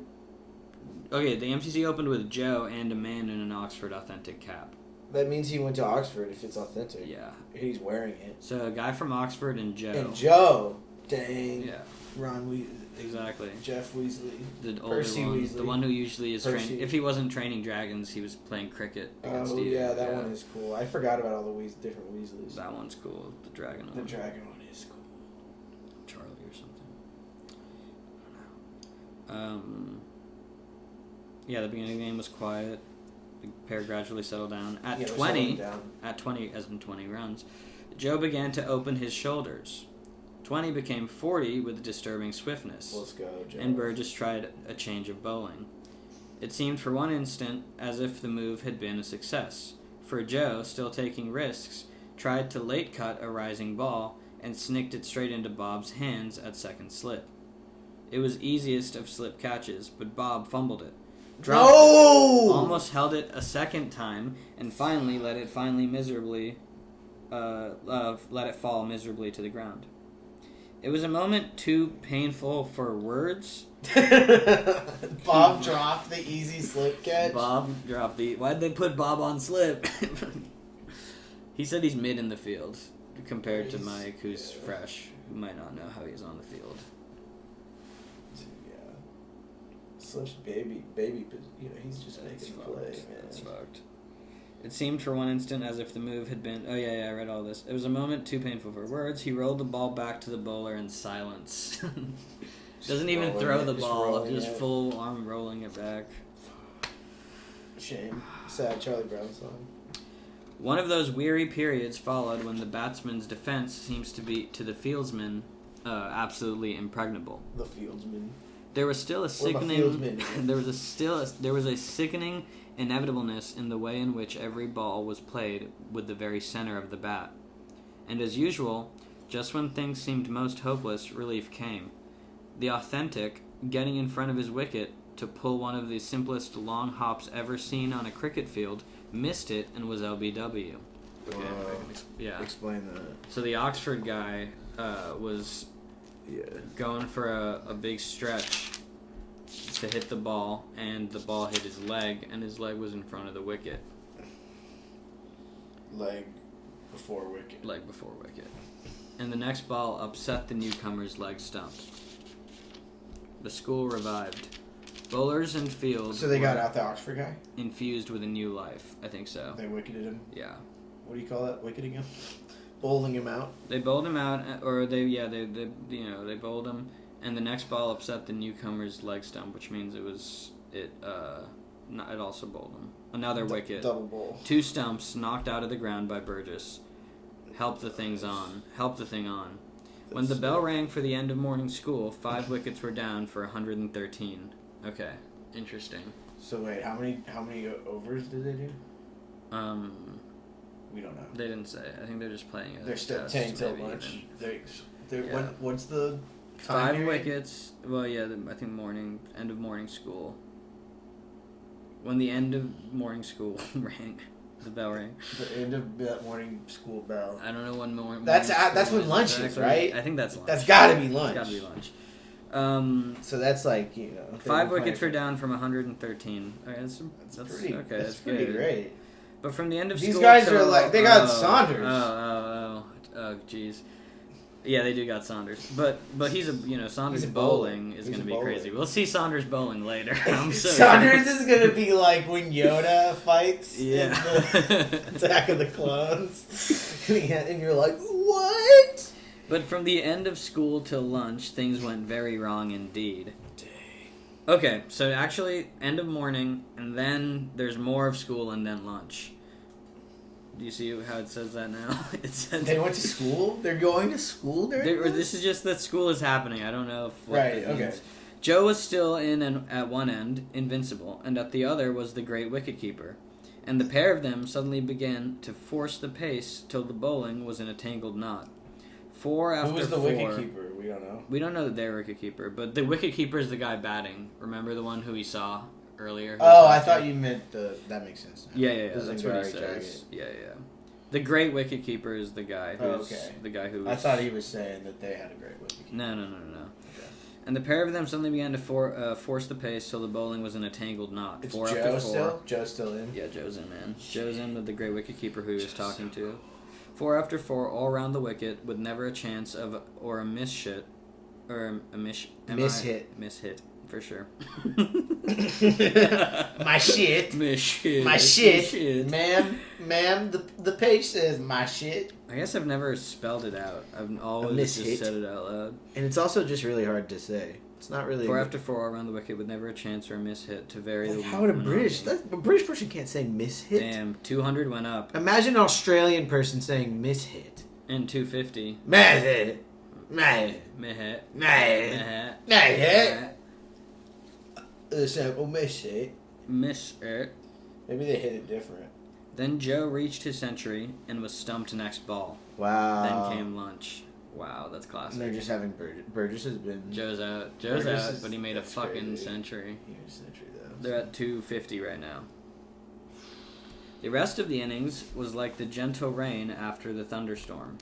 Okay, the MCC opened with Joe and a man in an Oxford authentic cap. That means he went to Oxford if it's authentic. Yeah. He's wearing it. So a guy from Oxford and Joe. And Joe. Dang. Yeah. Ron Weasley. Exactly. Jeff Weasley. The older Percy one. Weasley. The one who usually is Percy. training. If he wasn't training dragons, he was playing cricket. Oh, yeah, that one is cool. I forgot about all the different Weasleys. That one's cool. The dragon one. The dragon one is cool. Charlie or something. I don't know. Yeah, the beginning of the game was quiet. The pair gradually settled down. At 20, as in 20 rounds, Joe began to open his shoulders. 20 became 40 with disturbing swiftness. Let's go, Joe. And Burgess tried a change of bowling. It seemed for one instant as if the move had been a success, for Joe, still taking risks, tried to late cut a rising ball and snicked it straight into Bob's hands at second slip. It was easiest of slip catches, but Bob fumbled it. Dropped it, almost held it a second time, and finally let it fall miserably to the ground. It was a moment too painful for words. Bob dropped the easy slip catch. Why'd they put Bob on slip? He said he's mid in the field compared to Mike, who's fresh, who might not know how he's on the field. Yeah. Slip's baby, he's just making a play, man. That's fucked. It seemed for one instant as if the move had been... Oh, yeah, I read all this. It was a moment too painful for words. He rolled the ball back to the bowler in silence. Doesn't even throw the ball, just full arm rolling it back. Shame. Sad Charlie Brown song. One of those weary periods followed when the batsman's defense seems to be, to the fieldsman, absolutely impregnable. The fieldsman. There was still a sickening... there was a sickening inevitableness in the way in which every ball was played with the very center of the bat. And as usual, just when things seemed most hopeless, relief came. The authentic, getting in front of his wicket to pull one of the simplest long hops ever seen on a cricket field, missed it and was LBW. Okay, Explain that. So the Oxford guy was going for a big stretch to hit the ball, and the ball hit his leg, and his leg was in front of the wicket. Leg before wicket. And the next ball upset the newcomer's leg stump. The school revived. Bowlers and fields. So they got out the Oxford guy? Infused with a new life. I think so. They wicketed him? Yeah. What do you call that? Wicketing him? Bowling him out? They bowled him out, or they bowled him, and the next ball upset the newcomer's leg stump, which means it also bowled him. Another wicket. Double bowl. 2 stumps knocked out of the ground by Burgess. Helped the thing on. When the bell rang for the end of morning school, 5 wickets were down for 113. Okay, interesting. So wait, how many overs did they do? We don't know. They didn't say. I think they're just playing. They're still staying till lunch. What's the time 5 period? wickets. Well, yeah, I think end of morning school. When the end of morning school rang, the bell rang. The end of that morning school bell. I don't know when morning. That's when lunch is, exactly. right? I think that's lunch. That's got to be lunch. It's got to be lunch. So that's 5 wickets were down from 113. Okay, that's pretty. Okay, that's pretty great. But from the end of these school, guys are like they got Saunders. Oh, jeez. Yeah, they do got Saunders, but he's Saunders He's bowling is going to be crazy. We'll see Saunders bowling later. Saunders is going to be like when Yoda fights in the Attack of the Clones, and you're like, what? But from the end of school till lunch, things went very wrong indeed. Dang. Okay, so actually, end of morning, and then there's more of school, and then lunch. Do you see how it says that now? It says they went to school? They're going to school during this? This is just that school is happening. I don't know if okay. Joe was still at one end, invincible, and at the other was the great wicket-keeper. And the pair of them suddenly began to force the pace till the bowling was in a tangled knot. 4 after 4. Who was the wicket-keeper? We don't know. We don't know that they're wicket-keeper, but the wicket-keeper is the guy batting. Remember the one who he saw earlier? Oh, I thought you meant that makes sense now. Yeah, that's what he says. Yeah. The great wicket keeper is the guy who's the guy who. I thought he was saying that they had a great wicket keeper. No. Okay. And the pair of them suddenly began to force the pace till the bowling was in a tangled knot. It's Four Joe after four. still? Joe's still in? Yeah, Joe's in, man. Joe's in with the great wicket keeper who he was talking to. 4 after 4, all round the wicket, with never a chance of or a miss hit, or a miss hit for sure. My shit. Miss shit. My shit. Ma'am, the page says my shit. I guess I've never spelled it out. I've always just said it out loud. And it's also just really hard to say. It's not really... 4 after 4, all around the wicket, with never a chance or a miss hit to vary the... How would a British person can't say miss hit? Damn, 200 went up. Imagine an Australian person saying miss hit. And 250. Miss hit. Meh. Sample miss hit. Miss it. Maybe they hit it different. Then Joe reached his century and was stumped next ball. Wow. Then came lunch. Wow, that's classic. And they're just having Burgess has been... Joe's out, but he made a fucking century. He made a century, though. They're at 250 right now. The rest of the innings was like the gentle rain after the thunderstorm.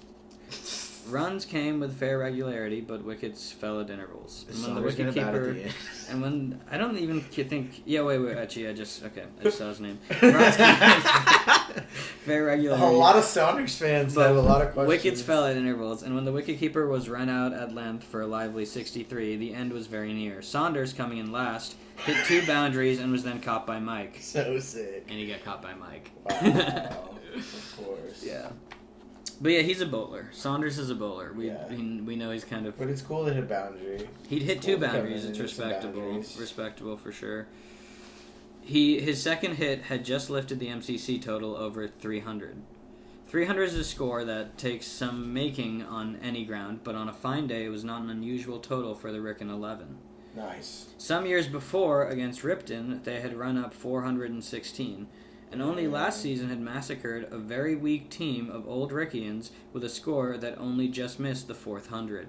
Runs came with fair regularity, but wickets fell at intervals. And when the wicketkeeper, and when I don't even think, wait, actually, I just saw his name. Runs came with fair regularity. A lot of Saunders fans have a lot of questions. Wickets fell at intervals, and when the wicketkeeper was run out at length for a lively 63, the end was very near. Saunders, coming in last, hit 2 boundaries and was then caught by Mike. So sick. And he got caught by Mike. Wow. Of course. Yeah. But yeah, he's a bowler. Saunders is a bowler. We know he's kind of... But it's cool to hit a boundary. He'd hit 2 boundaries. It's respectable. Respectable for sure. His second hit had just lifted the MCC total over 300. 300 is a score that takes some making on any ground, but on a fine day it was not an unusual total for the Wrykyn 11. Nice. Some years before, against Ripton, they had run up 416. And only last season had massacred a very weak team of old Wrykyans with a score that only just missed the 400.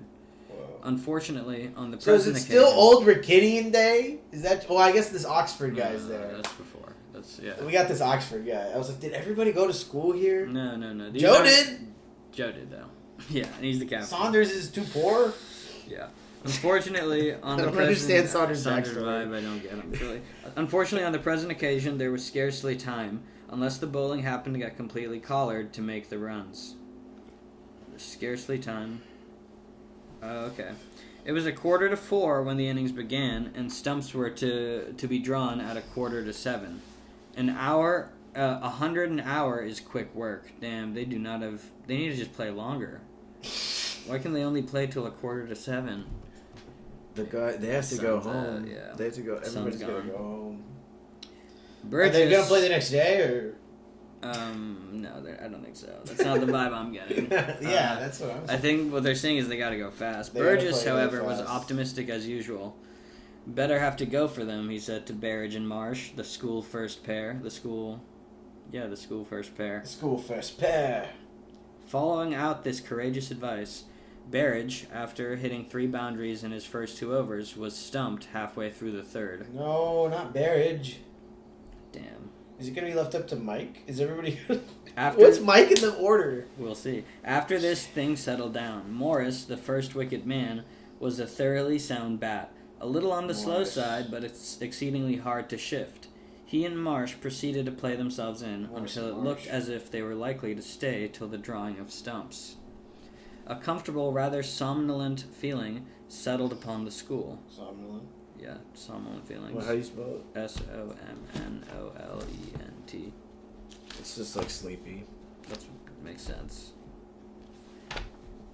Whoa. Unfortunately, on the present occasion... So is it still old Wrykynian day? Is that... Well, I guess this Oxford guy's there. That's before. Yeah. We got this Oxford guy. I was like, did everybody go to school here? No. Joe did? Joe did, though. Yeah, and he's the captain. Saunders is too poor? Yeah. Unfortunately, on the I don't understand Saunders' vibe, I don't get him. Really. Unfortunately, on the present occasion, there was scarcely time, unless the bowling happened to get completely collared, to make the runs. There's scarcely time. Okay. It was 4:45 when the innings began, and stumps were to be drawn at 6:45. An hour, 100 an hour is quick work. Damn, they do not have... They need to just play longer. Why can they only play till 6:45? They have to go home. Yeah. They have to go. Everybody's got to go home. Burgess, Are they going to play the next day, or? No, I don't think so. That's not the vibe I'm getting. Yeah, that's what I'm saying. I think what they're saying is they got to go fast. Burgess, however, was optimistic as usual. Better have to go for them, he said to Berridge and Marsh, the school first pair. The school first pair. The school first pair. Following out this courageous advice, Berridge, after hitting 3 boundaries in his first 2 overs, was stumped halfway through the third. No, not Berridge. Damn. Is it going to be left up to Mike? Is everybody... What's Mike in the order? We'll see. After this, things settled down. Morris, the first wicket man, was a thoroughly sound bat. A little on the slow side, but it's exceedingly hard to shift. He and Marsh proceeded to play themselves in until it looked as if they were likely to stay till the drawing of stumps. A comfortable, rather somnolent feeling settled upon the school. Somnolent? Yeah, somnolent feelings. How do you spell it? SOMNOLENT. It's just like sleepy. That makes sense.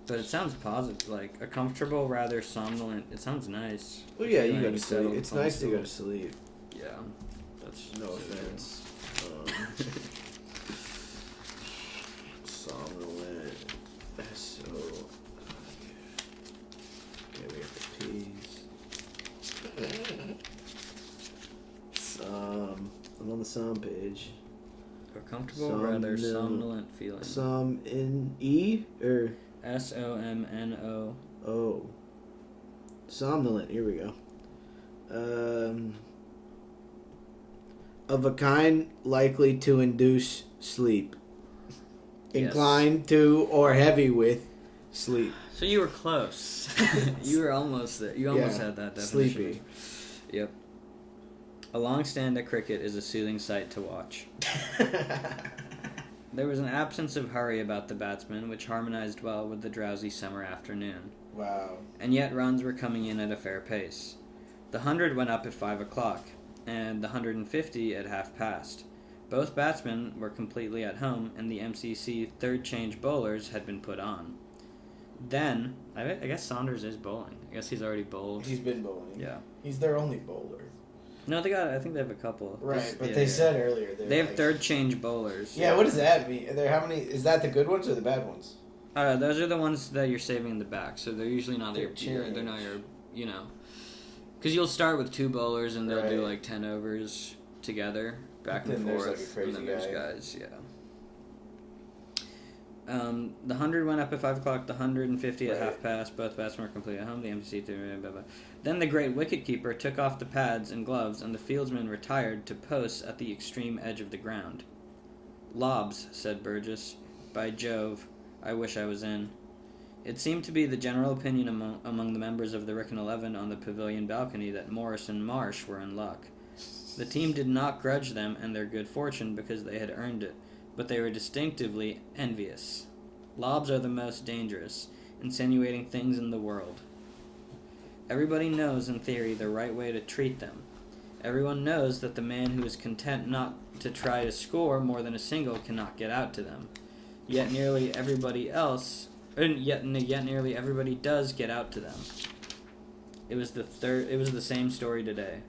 But it sounds positive, like a comfortable, rather somnolent. It sounds nice. Well, yeah, you go to sleep. It's nice to go to sleep. Yeah, that's no offense. Somnolent. So, okay, we got the P's. I'm on the Som page. A comfortable, rather somnolent feeling. Som-in-E or SOMNO. Oh. Somnolent. Here we go. Of a kind likely to induce sleep. inclined to or heavy with sleep. So you were close. You were almost there. You almost had that definition. Sleepy. Yep. A long stand at cricket is a soothing sight to watch. There was an absence of hurry about the batsmen, which harmonized well with the drowsy summer afternoon. Wow. And yet runs were coming in at a fair pace. The 100 went up at 5 o'clock, and the 150 at half past. Both batsmen were completely at home, and the MCC third change bowlers had been put on. Then, I guess Saunders is bowling. I guess he's already bowled. He's been bowling. Yeah. He's their only bowler. No, I think they have a couple. Right, but they said earlier they have third change bowlers. Yeah, what does that mean? How many? Is that the good ones or the bad ones? Those are the ones that you're saving in the back, so they're usually not they're not your, because you'll start with 2 bowlers and they'll do like 10 overs together, back and forth, like a crazy and then there's guy. guys, yeah. The 100 went up at 5 o'clock, the 150 at half past. Both batsmen were completely at home. The MCC blah, blah, blah. Then the great wicket-keeper took off the pads and gloves, and the fieldsmen retired to posts at the extreme edge of the ground. "Lobs," said Burgess. "By Jove, I wish I was in." It seemed to be the general opinion among the members of the Wrykyn 11 on the pavilion balcony that Morris and Marsh were in luck. The team did not grudge them and their good fortune because they had earned it, but they were distinctively envious. Lobs are the most dangerous, insinuating things in the world. Everybody knows, in theory, the right way to treat them. Everyone knows that the man who is content not to try to score more than a single cannot get out to them. Yet nearly everybody does get out to them. It was the same story today.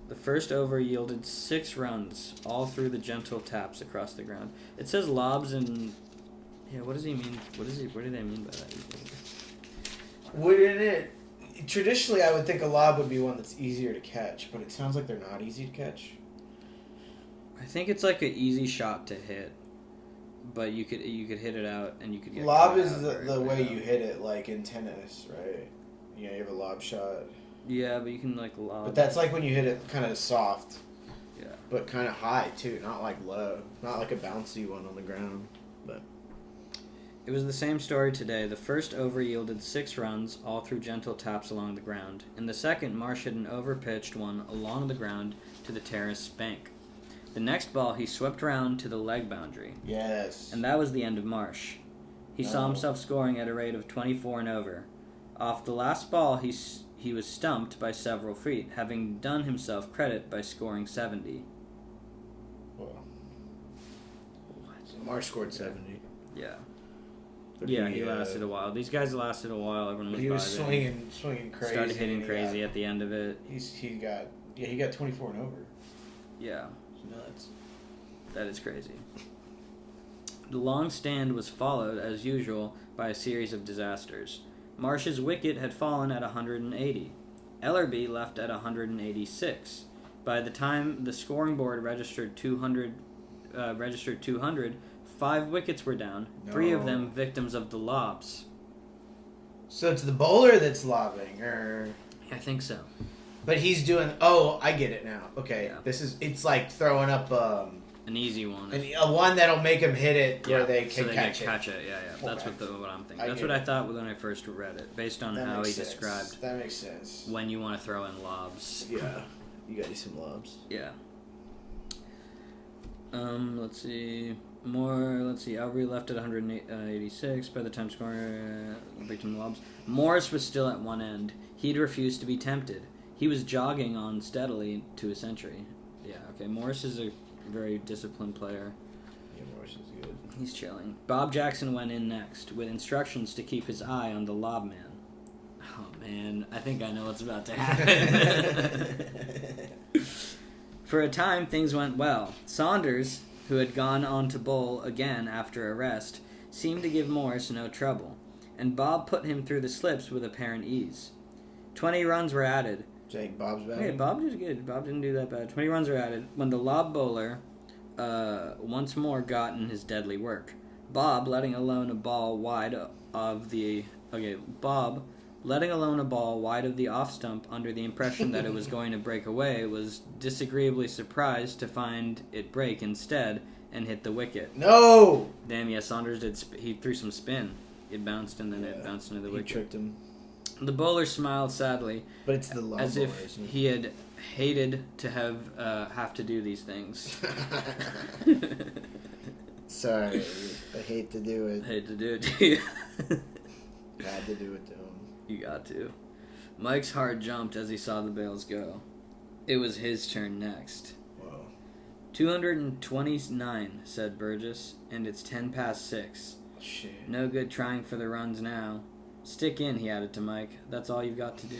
The first over yielded 6 runs, all through the gentle taps across the ground. It says lobs and what does he mean? What do they mean by that? Wouldn't it? Traditionally, I would think a lob would be one that's easier to catch, but it sounds like they're not easy to catch. I think it's like an easy shot to hit, but you could hit it out and you could get lob is the way you hit it, like in tennis, right? Yeah, you have a lob shot. Yeah, but you can like lob. But that's like when you hit it kind of soft. Yeah. But kind of high too, not like low, not like a bouncy one on the ground, but. It was the same story today. The first over yielded 6 runs, all through gentle taps along the ground. In the second, Marsh hit an over-pitched one along the ground to the terrace bank. The next ball, he swept round to the leg boundary. Yes. And that was the end of Marsh. He saw himself scoring at a rate of 24 and over. Off the last ball, he was stumped by several feet, having done himself credit by scoring 70. Well. So Marsh scored 70. Yeah. But he lasted a while. These guys lasted a while. Everyone was. He was swinging crazy. Started hitting crazy at the end of it. He got 24 and over. Yeah, It's nuts. that is crazy. The long stand was followed, as usual, by a series of disasters. Marsh's wicket had fallen at 180. Ellerby left at 186. By the time the scoring board registered 200, 5 wickets were down, 3 of them victims of the lobs. So it's the bowler that's lobbing, or... I think so. But he's doing... Oh, I get it now. Okay, Yeah. It's like throwing up An easy one. a one that'll make them hit it where they can catch it. Yeah. That's Okay. what I'm thinking. That's what I thought when I first read it, based on how he described That makes sense. when you want to throw in lobs. Yeah, you gotta do some lobs. Yeah. Let's see. Albury left at 186 by the time scoring victim lobs. Morris was still at one end. He'd refused to be tempted. He was jogging on steadily to a century. Yeah, okay. Morris is a very disciplined player. Yeah, Morris is good. He's chilling. Bob Jackson went in next, with instructions to keep his eye on the lob man. Oh, man. I think I know what's about to happen. For a time, things went well. Saunders, who had gone on to bowl again after a rest, seemed to give Morris no trouble, and Bob put him through the slips with apparent ease. 20 runs were added. Jake, Bob's bad. Yeah, Bob did good. Bob didn't do that bad. 20 runs were added when the lob bowler once more got in his deadly work. Bob, letting alone a ball wide of the Letting alone a ball wide of the off stump under the impression that it was going to break away, was disagreeably surprised to find it break instead and hit the wicket. No! Damn, yeah, Saunders did. He threw some spin. It bounced and then it bounced into the wicket. He tricked him. The bowler smiled sadly, But it's the long as bowler, if isn't it? he had hated to have to do these things. Sorry, I hate to do it. Hate to do it to you. Had to do it to him. You got to. Mike's heart jumped as he saw the bails go. It was his turn next. Whoa. 229, said Burgess, and it's 10 past 6. Shit. No good trying for the runs now. Stick in, he added to Mike. That's all you've got to do.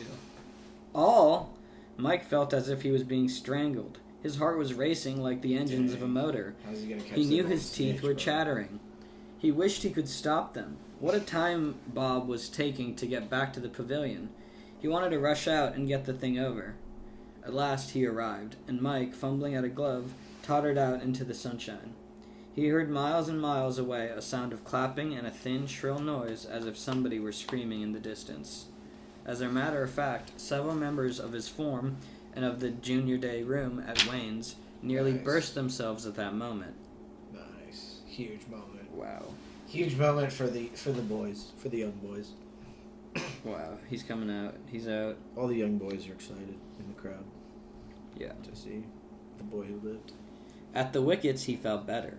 All? Mike felt as if he was being strangled. His heart was racing like the engines of a motor. How's he gonna catch He the knew ball his in teeth stage, were bro? chattering. He wished he could stop them. What a time Bob was taking to get back to the pavilion. He wanted to rush out and get the thing over. At last he arrived, and Mike, fumbling at a glove, tottered out into the sunshine. He heard miles and miles away a sound of clapping and a thin, shrill noise as if somebody were screaming in the distance. As a matter of fact, several members of his form and of the junior day room at Wayne's nearly burst themselves at that moment. Nice. Huge moment. Wow. Huge moment for the boys, for the young boys. Wow, he's coming out. He's out. All the young boys are excited in the crowd Yeah. to see the boy who lived. At the wickets, he felt better.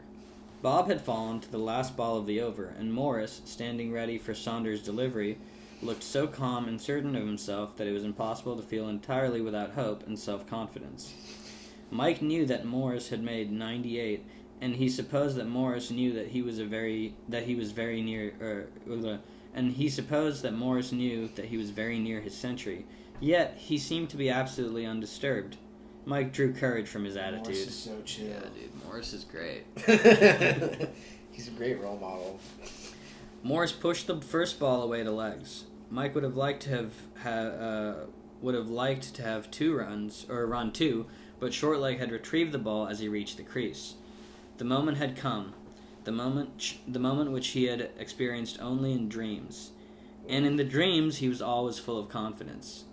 Bob had fallen to the last ball of the over, and Morris, standing ready for Saunders' delivery, looked so calm and certain of himself that it was impossible to feel entirely without hope and self-confidence. Mike knew that Morris had made 98, and he supposed that Morris knew that he was very near his century. Yet he seemed to be absolutely undisturbed. Mike drew courage from his attitude. Morris is so chill. Yeah, dude, Morris is great. He's a great role model. Morris pushed the first ball away to legs. Mike would have liked to have 2 runs or run 2, but Shortleg had retrieved the ball as he reached the crease. The moment had come, the moment which he had experienced only in dreams, and in the dreams he was always full of confidence,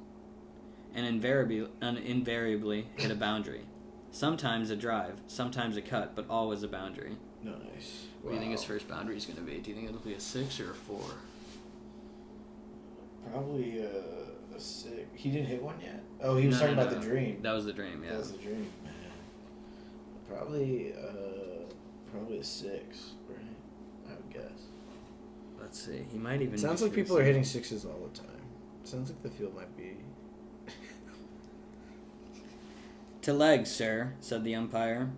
and invariably hit a boundary. Sometimes a drive, sometimes a cut, but always a boundary. Nice. What do you think his first boundary is going to be? Do you think it'll be a 6 or a 4? Probably a 6. He didn't hit one yet? Oh, he was talking about the dream. That was the dream, yeah. That was the dream, man. Probably a 6, right? I would guess. Let's see. He might even. Sounds like people are hitting 6s all the time. Sounds like the field might be. To legs, sir, said the umpire.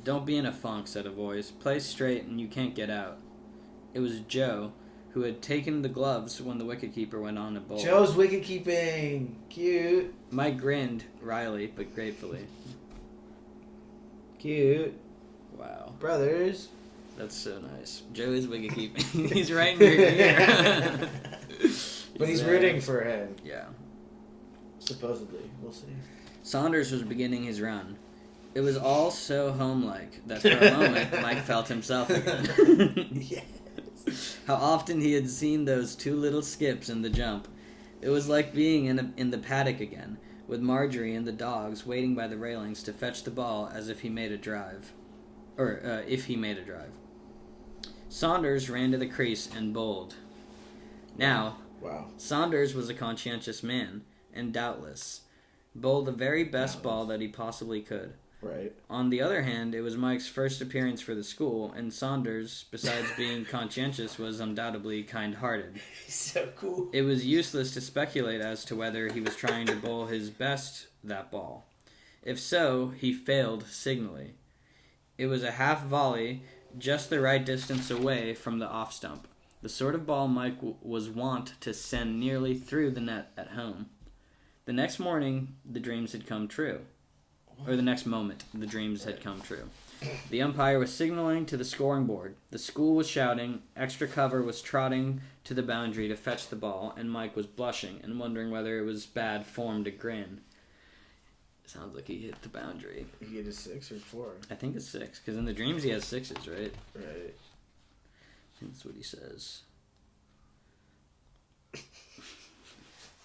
Don't be in a funk, said a voice. Play straight and you can't get out. It was Joe, who had taken the gloves when the wicketkeeper went on to bowl. Joe's wicket keeping! Cute! Mike grinned, wryly, but gratefully. Cute. Wow. Brothers. That's so nice. Joe is wicket keeping. He's right in your ear. But he's rooting for him. Yeah. Supposedly. We'll see. Saunders was beginning his run. It was all so home-like that for a moment Mike felt himself again. Yes. How often he had seen those 2 little skips in the jump. It was like being in the paddock again, with Marjorie and the dogs waiting by the railings to fetch the ball as if he made a drive. If he made a drive. Saunders ran to the crease and bowled. Now, Wow. Saunders was a conscientious man, and doubtless bowled the very best ball that he possibly could. Right. On the other hand, it was Mike's first appearance for the school, and Saunders, besides being conscientious, was undoubtedly kind-hearted. He's so cool. It was useless to speculate as to whether he was trying to bowl his best that ball. If so, he failed signally. It was a half volley, just the right distance away from the off stump. The sort of ball Mike was wont to send nearly through the net at home. The next morning, the dreams had come true. Or the next moment, the dreams had come true. The umpire was signaling to the scoring board. The school was shouting. Extra cover was trotting to the boundary to fetch the ball, and Mike was blushing and wondering whether it was bad form to grin. Sounds like he hit the boundary. He hit a 6 or 4. I think it's 6, because in the dreams he has 6s, right? Right. I think that's what he says.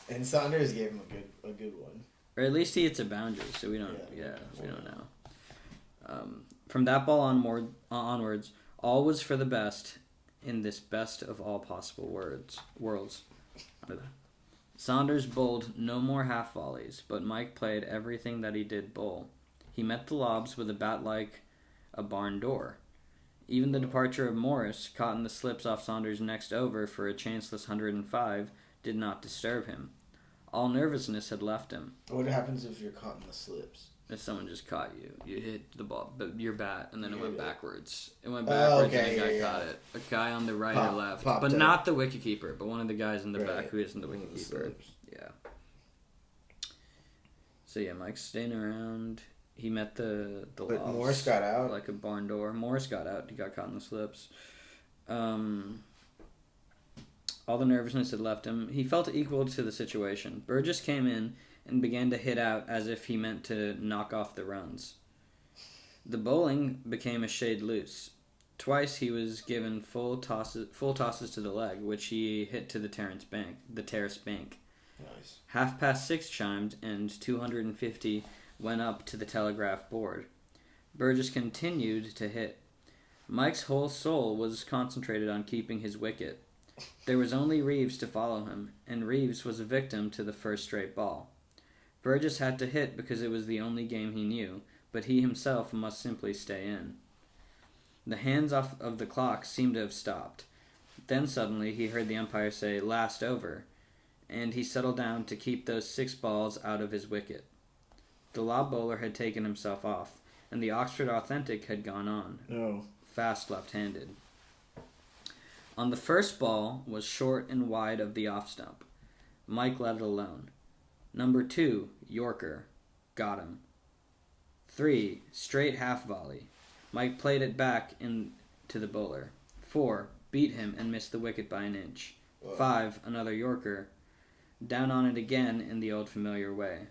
And Saunders gave him a good one. Or at least he hits a boundary, so we don't. Yeah, we don't know. From that ball onwards, all was for the best in this best of all possible worlds. Saunders bowled no more half volleys, but Mike played everything that he did bowl. He met the lobs with a bat like a barn door. Even the departure of Morris, caught in the slips off Saunders' next over for a chanceless 105, did not disturb him. All nervousness had left him. What happens if you're caught in the slips? If someone just caught you, you hit the ball, but your bat, and then it went backwards. It went backwards, and a guy caught it. A guy on the right or left, but not the wicketkeeper, but one of the guys in the back who isn't the wicketkeeper. Yeah. So yeah, Mike's staying around. He met the But lobs, Morris got out. like a barn door. Morris got out. He got caught in the slips. All the nervousness had left him. He felt equal to the situation. Burgess came in and began to hit out as if he meant to knock off the runs. The bowling became a shade loose. Twice he was given full tosses to the leg, which he hit to the terrace bank. Nice. 6:30 chimed, and 250 went up to the telegraph board. Burgess continued to hit. Mike's whole soul was concentrated on keeping his wicket. There was only Reeves to follow him, and Reeves was a victim to the first straight ball. Burgess had to hit because it was the only game he knew, but he himself must simply stay in. The hands off of the clock seemed to have stopped. Then suddenly he heard the umpire say, "Last over," and he settled down to keep those 6 balls out of his wicket. The lob bowler had taken himself off, and the Oxford Authentic had gone on, fast left-handed. On the first ball was short and wide of the off stump. Mike let it alone. Number 2, Yorker. Got him. 3, straight half volley. Mike played it back to the bowler. 4, beat him and missed the wicket by an inch. 5, another Yorker. Down on it again in the old familiar way.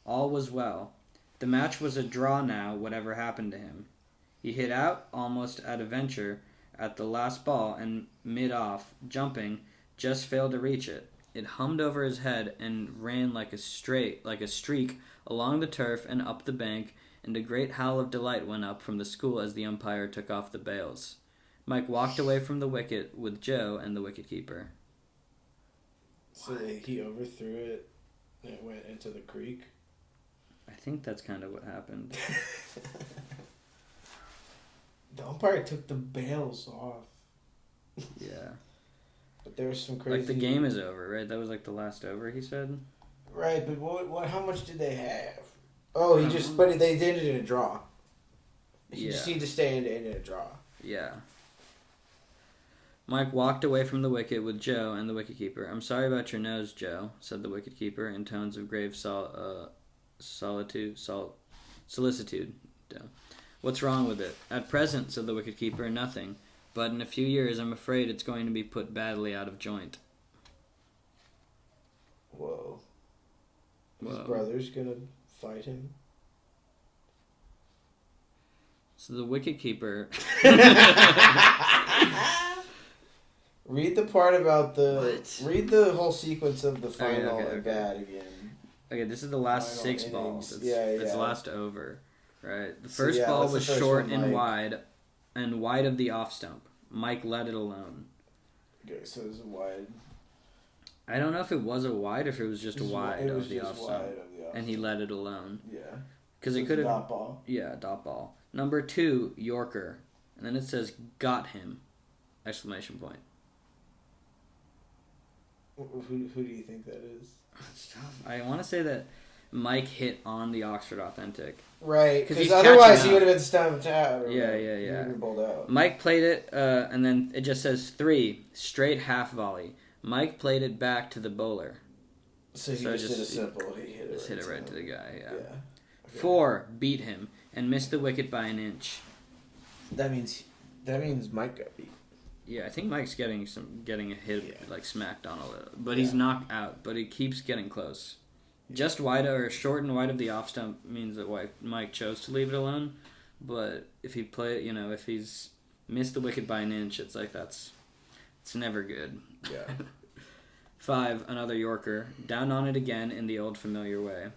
All was well. The match was a draw now, whatever happened to him. He hit out almost at a venture at the last ball, and mid-off, jumping, just failed to reach it. It hummed over his head and ran like a streak along the turf and up the bank, and a great howl of delight went up from the school as the umpire took off the bails. Mike walked away from the wicket with Joe and the wicketkeeper. So he overthrew it and it went into the creek? I think that's kind of what happened. The umpire took the bails off. Yeah. But there was some crazy... Like, the game is over, right? That was, like, the last over, he said? Right, but what? How much did they have? Oh, but they did it in a draw. You just need to stay in a draw. Yeah. Mike walked away from the wicket with Joe and the wicketkeeper. "I'm sorry about your nose, Joe," said the wicketkeeper in tones of grave solicitude. "What's wrong with it?" "At present," said the wicketkeeper, "nothing. But in a few years, I'm afraid it's going to be put badly out of joint." Whoa. His brother's gonna fight him? So the wicketkeeper... Read the part about read the whole sequence of the final bat again. Okay, this is the last 6 balls. It's the last over, right? The first So, ball was short and Mike. wide of the off stump. Mike let it alone. Okay, so it was a wide. I don't know if it was a wide or if it was just wide of the off stump. And he let it alone. Yeah. Because it could have... Dot ball. Yeah, dot ball. Number 2, Yorker. And then it says, "Got him!" Exclamation point. Who do you think that is? It's tough. I want to say that Mike hit on the Oxford Authentic. Right, because otherwise he would have been stumped out. Yeah. He would have been bowled out. Mike played it, and then it just says 3, straight half volley. Mike played it back to the bowler. So he just did a simple. He hit it just right hit it right to the guy, yeah. Okay. 4, beat him, and missed the wicket by an inch. That means Mike got beat. Yeah, I think Mike's getting a hit, like smacked on a little. But he's knocked out, but he keeps getting close. Just wide or short and wide of the off stump means that Mike chose to leave it alone. But if he if he's missed the wicket by an inch, it's like it's never good. Yeah. 5. Another Yorker. Down on it again in the old familiar way.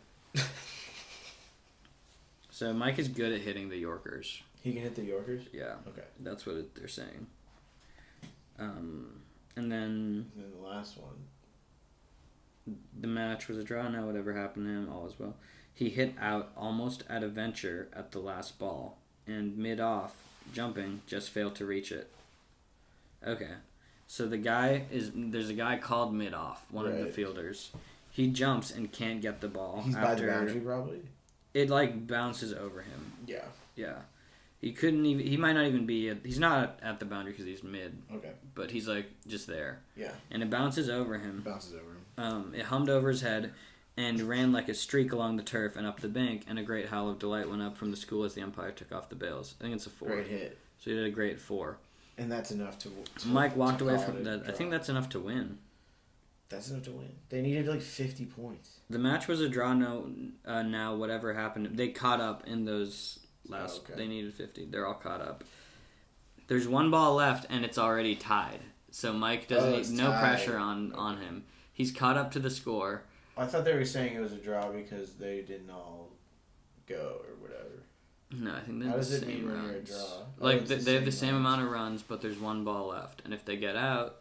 So Mike is good at hitting the Yorkers. He can hit the Yorkers? Yeah. Okay. That's what they're saying. And then the last one. The match was a draw. Now whatever happened to him, all is well. He hit out almost at a venture at the last ball, and mid-off, jumping, just failed to reach it. Okay. So there's a guy called mid-off, one of the fielders. He jumps and can't get the ball. He's by the boundary, probably? It, bounces over him. Yeah. Yeah. He might not even be, he's not at the boundary because he's mid. Okay. But he's, just there. Yeah. And it bounces over him. It hummed over his head and ran like a streak along the turf and up the bank, and a great howl of delight went up from the school as the umpire took off the bails. I think it's a 4. Great hit. So he did a great 4. And that's enough to Mike walked away from that. I think that's enough to win. That's enough to win. They needed 50 points. The match was a draw. Now whatever happened, they caught up in those last. They needed 50. They're all caught up. There's one ball left, and it's already tied. So Mike doesn't need no pressure on him. He's caught up to the score. I thought they were saying it was a draw because they didn't all go or whatever. No, I think they're the same runs. When you're a draw? They have the same amount of runs, but there's one ball left, and if they get out,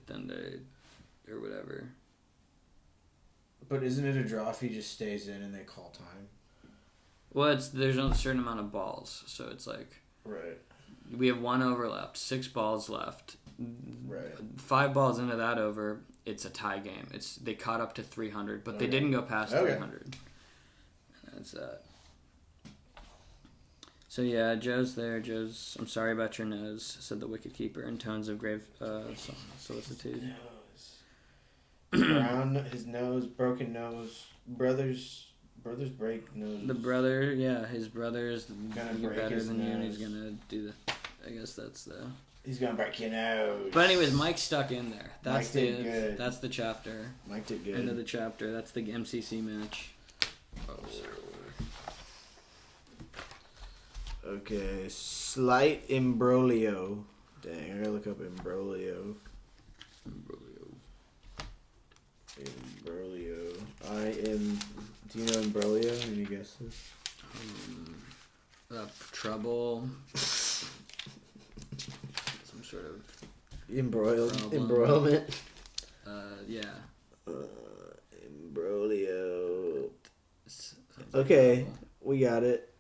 then they or whatever. But isn't it a draw if he just stays in and they call time? Well, there's a certain amount of balls, so it's right. We have 1 over left, 6 balls left. Right. 5 balls into that over, it's a tie game. They caught up to 300, but they didn't go past 300. That's that. So yeah, Joe's there. I'm sorry about your nose, said the wicketkeeper in tones of grave solicitude. Brown, his nose, broken nose. Brothers break nose. The brother, his brother's gonna get better than you, and he's gonna do the. I guess that's the. He's gonna break your nose. But anyways, Mike stuck in there. Mike did good. That's the chapter. Mike did good. End of the chapter. That's the MCC match. Oh, sorry. Okay, slight imbroglio. Dang, I gotta look up imbroglio. Imbroglio. Do you know imbroglio? Any guesses? Trouble. Some sort of embroilment. Yeah. Imbroglio. Okay, we got it.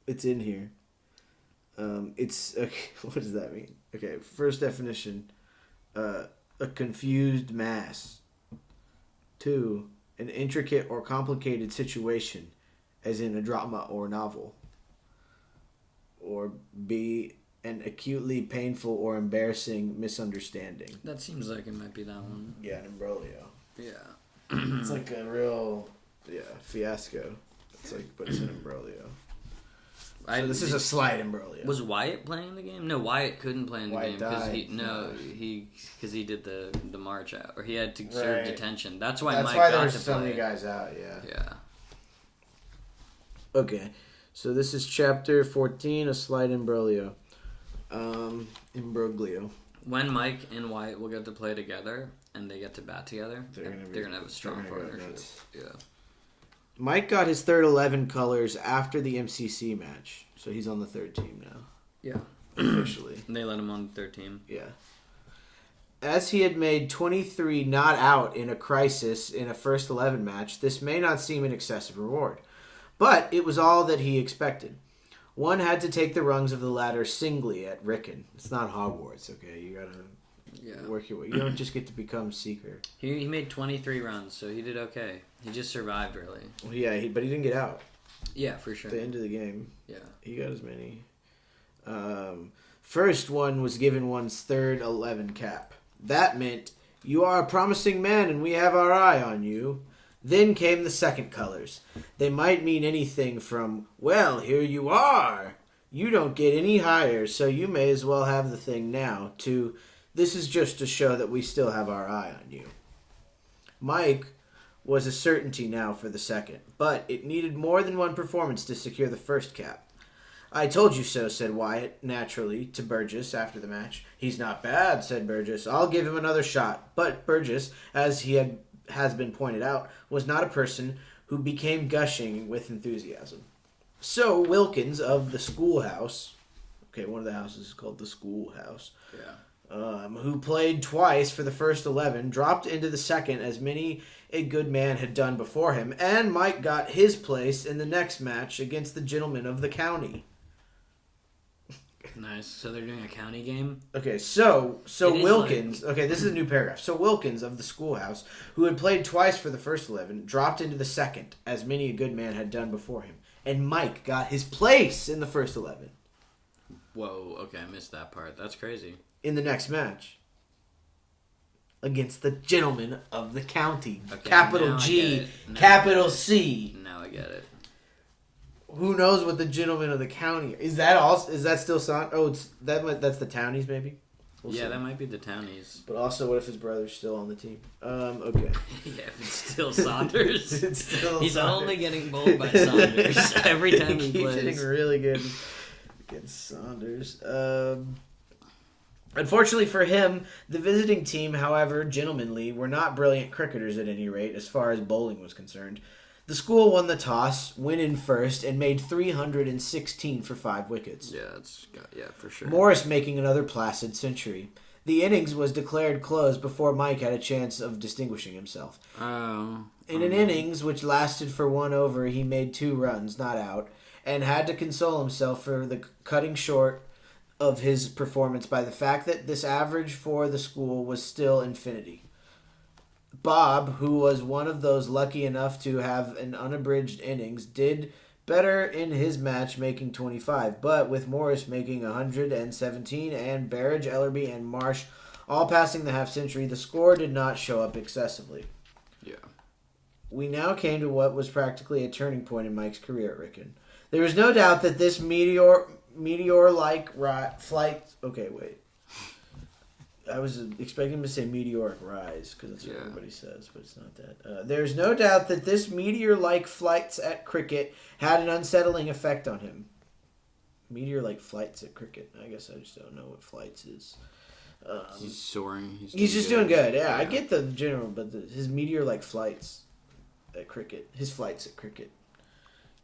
It's in here. It's okay. What does that mean? Okay, first definition: a confused mass. 2, an intricate or complicated situation, as in a drama or novel. Or B, an acutely painful or embarrassing misunderstanding. That seems like it might be that one. Yeah, an imbroglio. Yeah. It's like a real fiasco. But it's an imbroglio. So this is a slight imbroglio. Was Wyatt playing the game? No, Wyatt couldn't play in the game because he did the march out, or he had to serve detention. That's why Mike got to play. That's why there's so many guys out. Yeah. Yeah. Okay, so this is chapter 14, a slight imbroglio. Imbroglio. When Mike and Wyatt will get to play together and they get to bat together, they're gonna have a strong partnership. Yeah. Mike got his third 11 colors after the MCC match, so he's on the third team now. Yeah. Officially. They let him on the third team. Yeah. As he had made 23 not out in a crisis in a first 11 match, this may not seem an excessive reward. But it was all that he expected. One had to take the rungs of the ladder singly at Wrykyn. It's not Hogwarts, okay? You gotta work your way. You don't just get to become Seeker. He made 23 runs, so he did okay. He just survived, really. Well, yeah, but he didn't get out. Yeah, for sure. At the end of the game. Yeah. He got as many. First one was given one's third 11 cap. That meant, you are a promising man and we have our eye on you. Then came the second colors. They might mean anything from, well, here you are. You don't get any higher, so you may as well have the thing now, to, this is just to show that we still have our eye on you. Mike was a certainty now for the second, but it needed more than one performance to secure the first cap. "I told you so," said Wyatt, naturally, to Burgess after the match. "He's not bad," said Burgess. "I'll give him another shot." But Burgess, as has been pointed out, was not a person who became gushing with enthusiasm. So Wilkins of the Schoolhouse, okay, one of the houses is called the Schoolhouse, who played twice for the first 11, dropped into the second as many a good man had done before him, and Mike got his place in the next match against the gentlemen of the county. Nice. So they're doing a county game? Okay, so Wilkins... Okay, this is a new paragraph. So Wilkins of the Schoolhouse, who had played twice for the first 11, dropped into the second, as many a good man had done before him. And Mike got his place in the first 11. Whoa, okay, I missed that part. That's crazy. In the next match. Against the gentlemen of the county. Okay, Capital G, capital C. Now I get it. Who knows what the gentlemen of the county are? Is that all? Is that still Son? Oh, that's the Townies, maybe. We'll see. That might be the Townies. But also, what if his brother's still on the team? Okay. Yeah, if it's still Saunders. It's still He's Saunders. only getting bowled by Saunders every time he plays. He's getting really good against Saunders. Unfortunately for him, the visiting team, however gentlemanly, were not brilliant cricketers at any rate, as far as bowling was concerned. The school won the toss, went in first, and made 316 for 5 wickets. Yeah, for sure. Morris making another placid century. The innings was declared closed before Mike had a chance of distinguishing himself. In an innings which lasted for 1 over, he made 2 runs, not out, and had to console himself for the cutting short of his performance by the fact that this average for the school was still infinity. Bob, who was one of those lucky enough to have an unabridged innings, did better in his match, making 25, but with Morris making 117 and Barrage, Ellerby, and Marsh all passing the half-century, the score did not show up excessively. Yeah. We now came to what was practically a turning point in Mike's career at Wrykyn. There is no doubt that this meteor-like flight... Okay, wait. I was expecting him to say meteoric rise, because that's what everybody says, but it's not that. There's no doubt that this meteor-like flights at cricket had an unsettling effect on him. Meteor-like flights at cricket. I guess I just don't know what flights is. He's soaring. He's just doing good. Yeah, I get the general, but his meteor-like flights at cricket. His flights at cricket.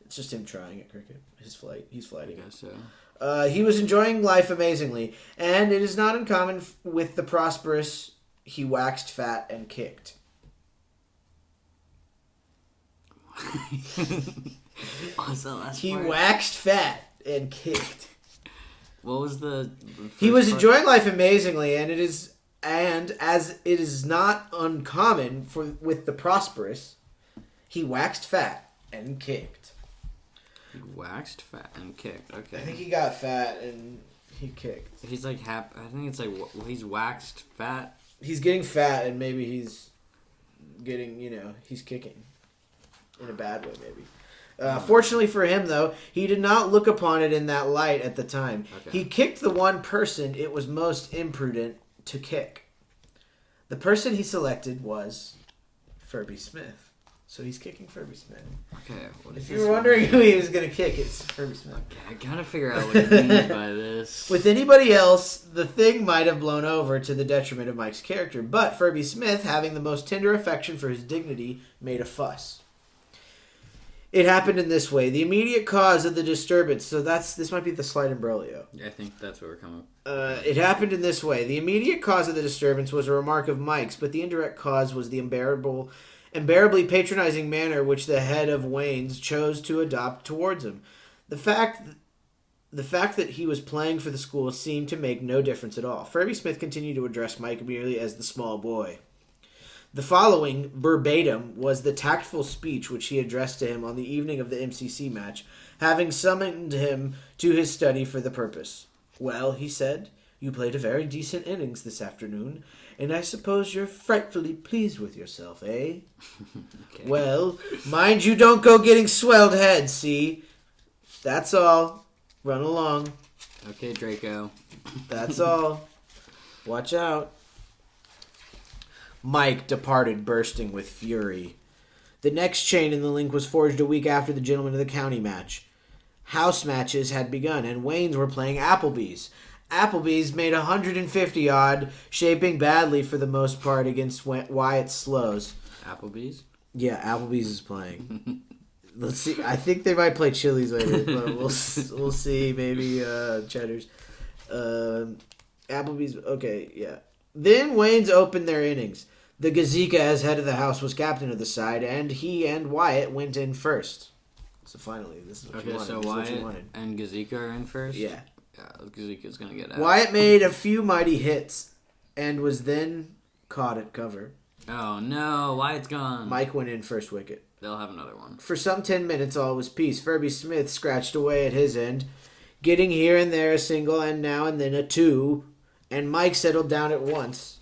It's just him trying at cricket. His flight. He's flighting. I guess so. He was enjoying life amazingly, and it is not uncommon with the prosperous. He waxed fat and kicked. He waxed fat and kicked. What was the? He was enjoying life amazingly, and as it is not uncommon with the prosperous, he waxed fat and kicked. He waxed fat and kicked. Okay. I think he got fat and he kicked. He's like I think it's like he's waxed fat. He's getting fat and maybe he's getting, he's kicking in a bad way maybe. Fortunately for him though, he did not look upon it in that light at the time. Okay. He kicked the one person it was most imprudent to kick. The person he selected was Furby Smith. So he's kicking Furby Smith. Okay. If you were wondering who he was going to kick, it's Furby Smith. Okay, I gotta figure out what he means by this. With anybody else, the thing might have blown over to the detriment of Mike's character, but Furby Smith, having the most tender affection for his dignity, made a fuss. It happened in this way. The immediate cause of the disturbance, so this might be the slight imbroglio. I think that's what we're coming It happened in this way. The immediate cause of the disturbance was a remark of Mike's, but the indirect cause was the unbearably patronizing manner which the head of Wayne's chose to adopt towards him. The fact that he was playing for the school seemed to make no difference at all. Furby Smith continued to address Mike merely as the small boy. The following, verbatim, was the tactful speech which he addressed to him on the evening of the MCC match, having summoned him to his study for the purpose. "Well," he said, "you played a very decent innings this afternoon, and I suppose you're frightfully pleased with yourself, eh? Okay. Well, mind you don't go getting swelled head, see? That's all. Run along." Okay, Draco. That's all. Watch out. Mike departed bursting with fury. The next chain in the link was forged a week after the Gentlemen of the County match. House matches had begun, and Waynes were playing Applebee's. Applebee's made 150 odd, shaping badly for the most part against Wyatt's slows. Applebee's? Yeah, Applebee's is playing. Let's see. I think they might play Chili's later, but we'll see. Maybe Cheddar's. Applebee's. Okay, yeah. Then Waynes opened their innings. The Gazika, as head of the house, was captain of the side, and he and Wyatt went in first. So finally, this is what you wanted. So Wyatt and Gazika are in first? Yeah. Yeah, Gazika's going to get out. Wyatt made a few mighty hits and was then caught at cover. Oh, no. Wyatt's gone. Mike went in first wicket. They'll have another one. For some 10 minutes, all was peace. Furby Smith scratched away at his end, getting here and there a single and now and then a two, and Mike settled down at once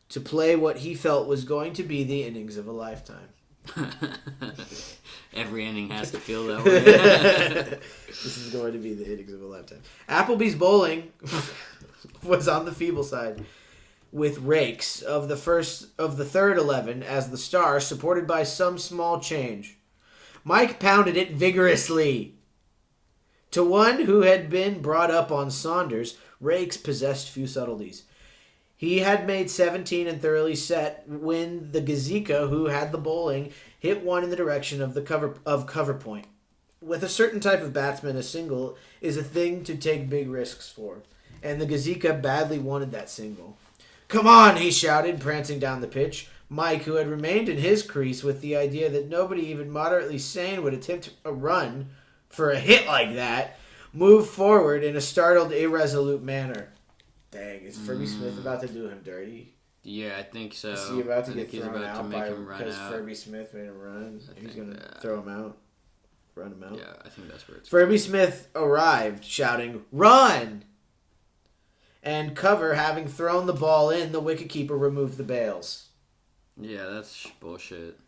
to play what he felt was going to be the innings of a lifetime. Every inning has to feel that way. This is going to be the innings of a lifetime. Applebee's bowling was on the feeble side, with Rakes of the third 11 as the star, supported by some small change. Mike pounded it vigorously. To one who had been brought up on Saunders, Rakes possessed few subtleties. He had made 17 and thoroughly set when the Gazika, who had the bowling, hit one in the direction of the cover point. With a certain type of batsman, a single is a thing to take big risks for, and the Gazika badly wanted that single. "Come on," he shouted, prancing down the pitch. Mike, who had remained in his crease with the idea that nobody even moderately sane would attempt a run for a hit like that, moved forward in a startled, irresolute manner. Dang, is Furby Smith about to do him dirty? Yeah, I think so. Is he about to get he's thrown about out to make him run because out. Furby Smith made him run? He's going to throw him out? Run him out? Yeah, I think that's where it's Furby Smith arrived, shouting, "Run!" And cover, having thrown the ball in, the wicketkeeper removed the bails. Yeah, that's bullshit.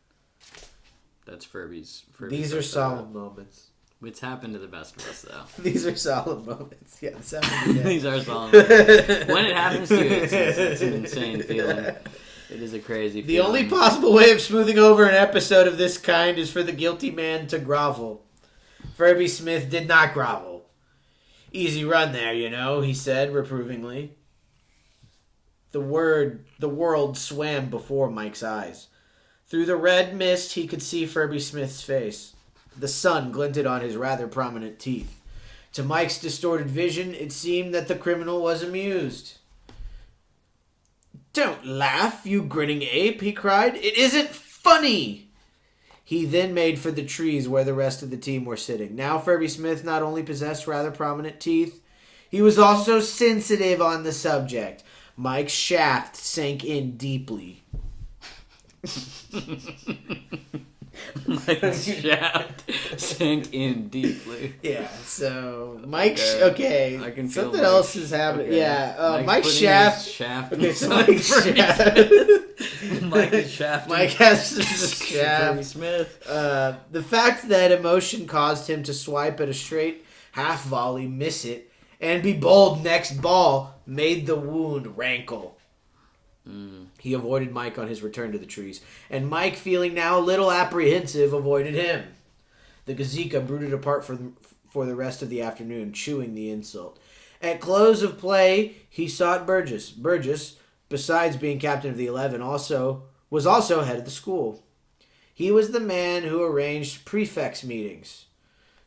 That's Furby's These are solemn moments. It's happened to the best of us, though. These are solemn moments. Yeah, this happened to me. These are solemn moments. When it happens to you, it's an insane feeling. It is a crazy feeling. The only possible way of smoothing over an episode of this kind is for the guilty man to grovel. Furby Smith did not grovel. "Easy run there, you know," he said reprovingly. The world swam before Mike's eyes. Through the red mist, he could see Furby Smith's face. The sun glinted on his rather prominent teeth. To Mike's distorted vision, it seemed that the criminal was amused. "Don't laugh, you grinning ape," he cried. "It isn't funny." He then made for the trees where the rest of the team were sitting. Now Furby Smith not only possessed rather prominent teeth, he was also sensitive on the subject. Mike's shaft sank in deeply. Mike's shaft sank in deeply. Yeah, so Mike's okay. I can feel something Mike's, else is happening. Okay. Yeah, Mike's Mike's putting shaft. his shaft. Okay, so inside Mike's Furby shaft. Mike's shaft. Mike has the Furby shaft. Smith. The fact that emotion caused him to swipe at a straight half volley, miss it, and be bowled next ball made the wound rankle. He avoided Mike on his return to the trees, and Mike, feeling now a little apprehensive, avoided him. The Gazika brooded apart for the rest of the afternoon, chewing the insult. At close of play, he sought Burgess. Burgess, besides being captain of the 11, was also head of the school. He was the man who arranged prefects' meetings.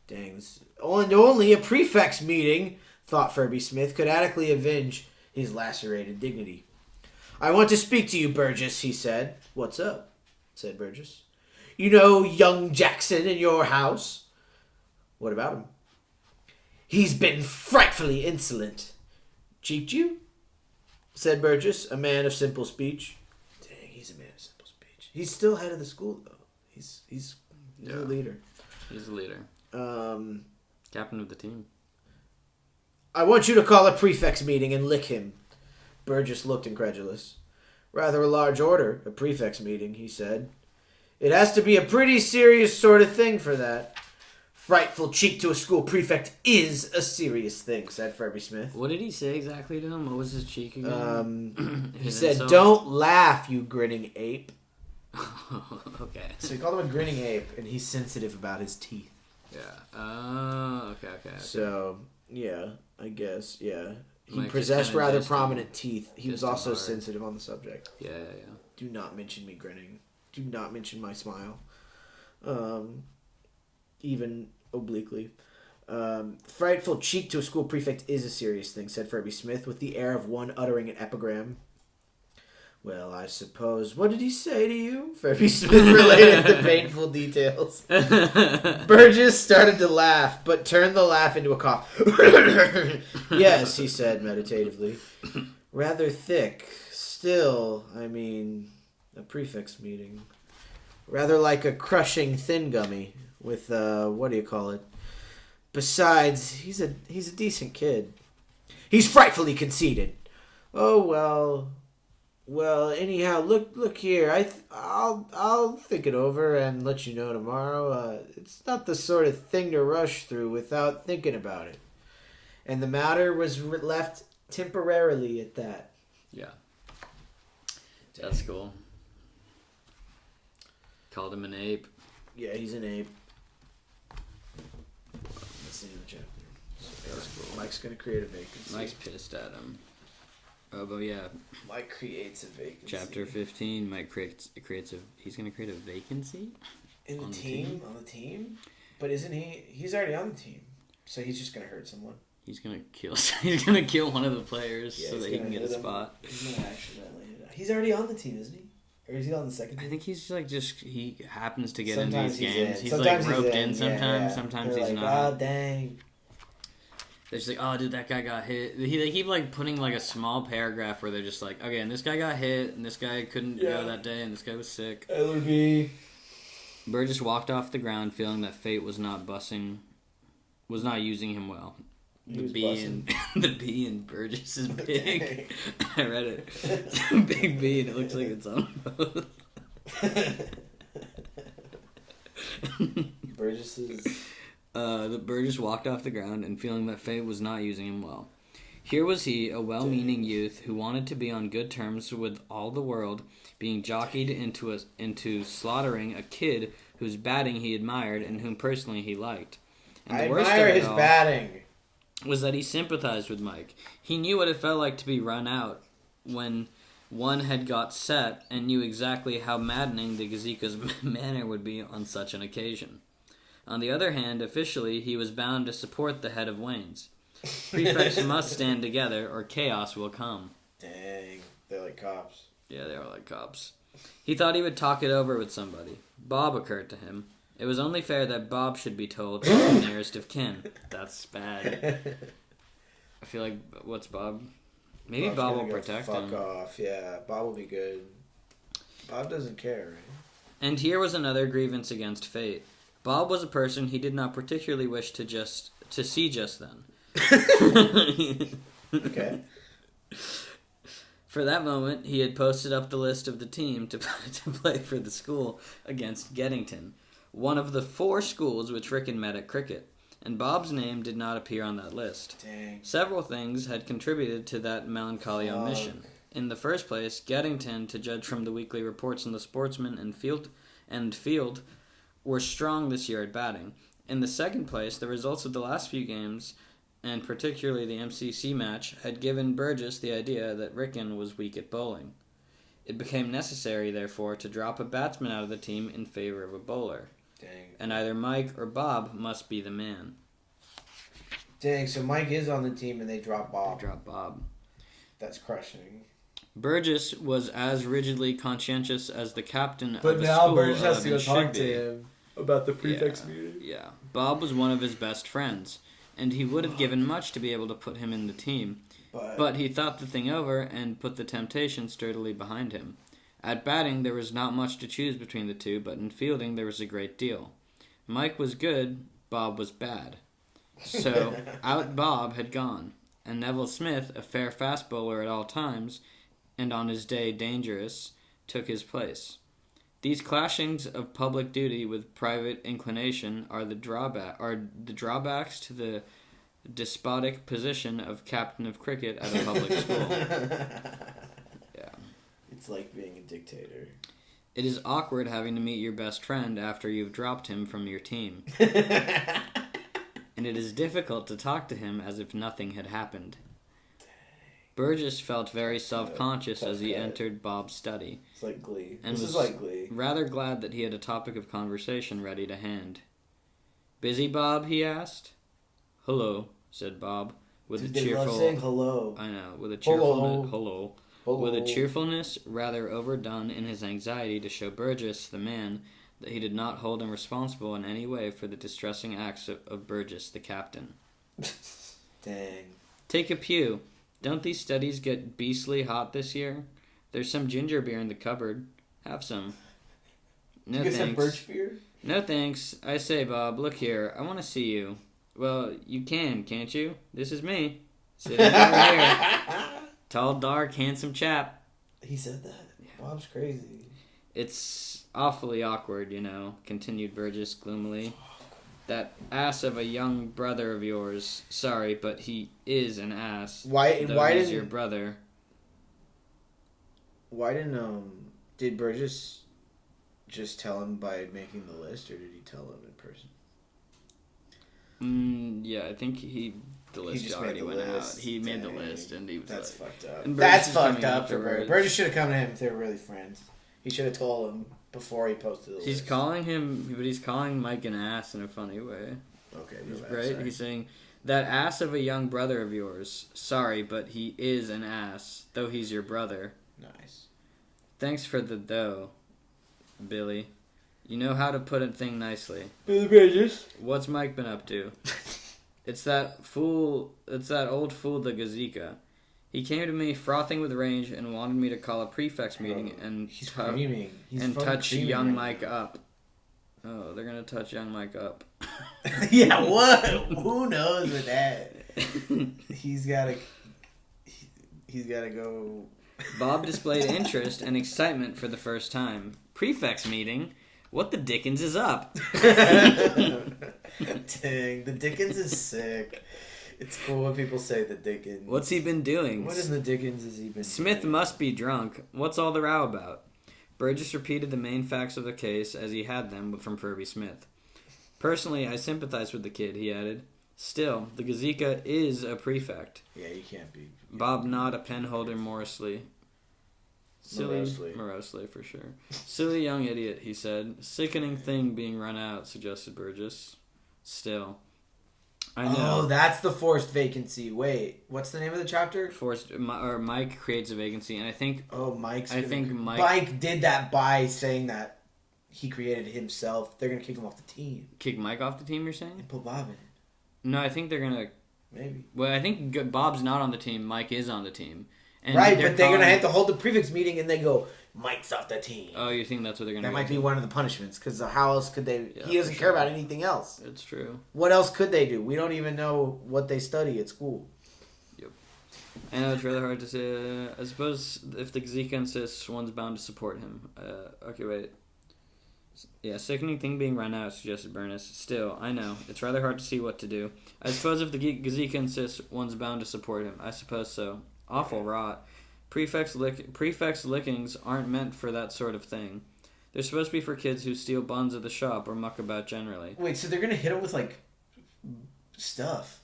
Dang, only a prefects' meeting, thought Furby Smith, could adequately avenge his lacerated dignity. "I want to speak to you, Burgess," he said. "What's up?" said Burgess. "You know young Jackson in your house?" "What about him?" "He's been frightfully insolent." "Cheeked you?" said Burgess, a man of simple speech. Dang, he's a man of simple speech. He's still head of the school, though. He's a leader. He's the leader. Captain of the team. "I want you to call a prefect's meeting and lick him." Burgess looked incredulous. "Rather a large order, a prefect's meeting," he said. "It has to be a pretty serious sort of thing for that." "Frightful cheek to a school prefect is a serious thing," said Furby Smith. What did he say exactly to him? What was his cheek again? He said, "Don't laugh, you grinning ape." Okay. So he called him a grinning ape, and he's sensitive about his teeth. Yeah. Okay. Okay. So, yeah, I guess, yeah. He Mike possessed kinda rather dissed prominent teeth. He was dissed him also hard. sensitive on the subject. Yeah. Do not mention me grinning. Do not mention my smile. Even obliquely. Frightful cheek to a school prefect is a serious thing, said Ferby Smith, with the air of one uttering an epigram. Well, I suppose. What did he say to you? Ferby Smith related the painful details. Burgess started to laugh, but turned the laugh into a cough. Yes, he said meditatively. Rather thick. Still, I mean, a prefect's meeting. Rather like a crushing thin gummy with, what do you call it? Besides, he's a decent kid. He's frightfully conceited. Oh, well... Well, anyhow, look here. I'll think it over and let you know tomorrow. It's not the sort of thing to rush through without thinking about it. And the matter was left temporarily at that. Yeah. That's cool. Called him an ape. Yeah, he's an ape. That's the end of the chapter. That's cool. Mike's gonna create a vacancy. Mike's pissed at him. Oh, but yeah. Mike creates a vacancy. Chapter 15. Mike creates a. He's gonna create a vacancy in the on team. On the team, but isn't he? He's already on the team, so he's just gonna hurt someone. He's gonna kill. He's gonna kill one of the players so that he can get a hit him. spot. He's gonna accidentally hit him. He's already on the team, isn't he? Or is he on the second team? I think he's like he happens to get Sometimes in these he's games. in. He's Sometimes like roped he's in sometimes. Sometimes They're he's like, not. Oh dang. They're just like, oh, dude, that guy got hit. They keep like putting like a small paragraph where they're just like, okay, and this guy got hit, and this guy couldn't go that day, and this guy was sick. LB. Burgess walked off the ground, feeling that fate was not using him well. The B in Burgess is big. I read it. It's a big B, and it looks like it's on both. Burgess is. The Burgess walked off the ground and feeling that fate was not using him well. Here was he, a well-meaning youth who wanted to be on good terms with all the world, being jockeyed into slaughtering a kid whose batting he admired and whom personally he liked. And I admire his batting. Was that he sympathized with Mike. He knew what it felt like to be run out when one had got set and knew exactly how maddening the Gazika's manner would be on such an occasion. On the other hand, officially, he was bound to support the head of Wayne's. Prefects must stand together, or chaos will come. Dang, they're like cops. Yeah, they are like cops. He thought he would talk it over with somebody. Bob occurred to him. It was only fair that Bob should be told as the nearest of kin. That's bad. I feel like, what's Bob? Maybe Bob's Bob will gonna go protect fuck him. Fuck off, yeah. Bob will be good. Bob doesn't care, right? And here was another grievance against fate. Bob was a person he did not particularly wish to see just then. Okay. For that moment, he had posted up the list of the team to play for the school against Geddington, one of the 4 schools which Wrykyn met at cricket, and Bob's name did not appear on that list. Dang. Several things had contributed to that melancholy omission. In the first place, Geddington, to judge from the weekly reports in the Sportsman and Field, were strong this year at batting. In the second place, the results of the last few games, and particularly the MCC match, had given Burgess the idea that Wrykyn was weak at bowling. It became necessary, therefore, to drop a batsman out of the team in favor of a bowler. Dang. And either Mike or Bob must be the man. Dang, so Mike is on the team and they drop Bob. That's crushing. Burgess was as rigidly conscientious as the captain of But the now school Burgess has to go should talk be. to him about the prefect's meeting. Yeah. Bob was one of his best friends, and he would have given much to be able to put him in the team. But he thought the thing over and put the temptation sturdily behind him. At batting, there was not much to choose between the two, but in fielding, there was a great deal. Mike was good, Bob was bad. So, out Bob had gone, and Neville Smith, a fair fast bowler at all times, and on his day dangerous, took his place. These clashings of public duty with private inclination are the drawbacks to the despotic position of captain of cricket at a public school. Yeah. It's like being a dictator. It is awkward having to meet your best friend after you've dropped him from your team. and it is difficult to talk to him as if nothing had happened. Burgess felt very self-conscious as he entered Bob's study. It's like Glee. And This is like Glee. Rather glad that he had a topic of conversation ready to hand. "Busy, Bob?" he asked. "Hello," said Bob, with a cheerful. They love saying hello. I know, with a cheerfulness. Hello. With a cheerfulness rather overdone in his anxiety to show Burgess, the man, that he did not hold him responsible in any way for the distressing acts of Burgess, the captain. Dang. "Take a pew. Don't these studies get beastly hot this year? There's some ginger beer in the cupboard. Have some." "No, you guys thanks." have birch beer? "No, thanks. I say, Bob, look here. I want to see you." "Well, you can't you? This is me. Sitting over here. Tall, dark, handsome chap." He said that. Yeah. Bob's crazy. "It's awfully awkward, continued Burgess gloomily. "That ass of a young brother of yours. Sorry, but he is an ass. Why he's didn't your brother?" Why did Burgess just tell him by making the list, or did he tell him in person? Yeah, I think the list already went out. He made the list, and he was That's fucked up. And That's Burgess is fucked coming up for afterwards. Burgess. Burgess should have come to him if they were really friends. He should have told him before he posted the list. He's calling Mike an ass in a funny way. Okay, Right? He's saying, "That ass of a young brother of yours. Sorry, but he is an ass, though he's your brother." Nice. "Thanks for the dough, Billy. You know how to put a thing nicely." Billy Burgess. "What's Mike been up to?" It's that old fool, the Gazika. He came to me frothing with rage and wanted me to call a prefects meeting and touch young Mike up." Oh, they're gonna touch young Mike up. Yeah, what? Who knows with that? He's gotta go. Bob displayed interest and excitement for the first time. "Prefects meeting? What the dickens is up?" Dang, the Dickens is sick. It's cool when people say the Dickens. "What's he been doing?" What in the Dickens has he been "Smith doing? must be drunk. What's all the row about?" Burgess repeated the main facts of the case as he had them from Furby Smith. "Personally, I sympathize with the kid," he added. "Still, the Gazika is a prefect." Yeah, you can't be. Bob gnawed a penholder morosely. Morosely, for sure. "Silly young idiot," he said. "Sickening thing being run out," suggested Burgess. "Still, I know." Oh, that's the forced vacancy. Wait, what's the name of the chapter? Mike creates a vacancy, and I think. Oh, Mike. Mike did that by saying that he created it himself. They're gonna kick him off the team. Kick Mike off the team, you're saying? And put Bob in it. No, I think they're gonna. Maybe. Well, I think Bob's not on the team. Mike is on the team. And right, but they're gonna have to hold the prefix meeting, and they go, "Mike's off the team." Oh, you think that's what they're gonna? That might be one of the punishments, because how else could they? Yeah, he doesn't care about anything else. It's true. What else could they do? We don't even know what they study at school. Yep. I know it's rather hard to say. I suppose if the Gazika insists, one's bound to support him. Okay, wait. Yeah, sickening thing being run out, suggested Burgess. Still, I know. It's rather hard to see what to do. I suppose if the Gazika insists, one's bound to support him. I suppose so. Awful rot. Prefects lickings aren't meant for that sort of thing. They're supposed to be for kids who steal buns at the shop or muck about generally. Wait, so they're gonna hit him with like stuff?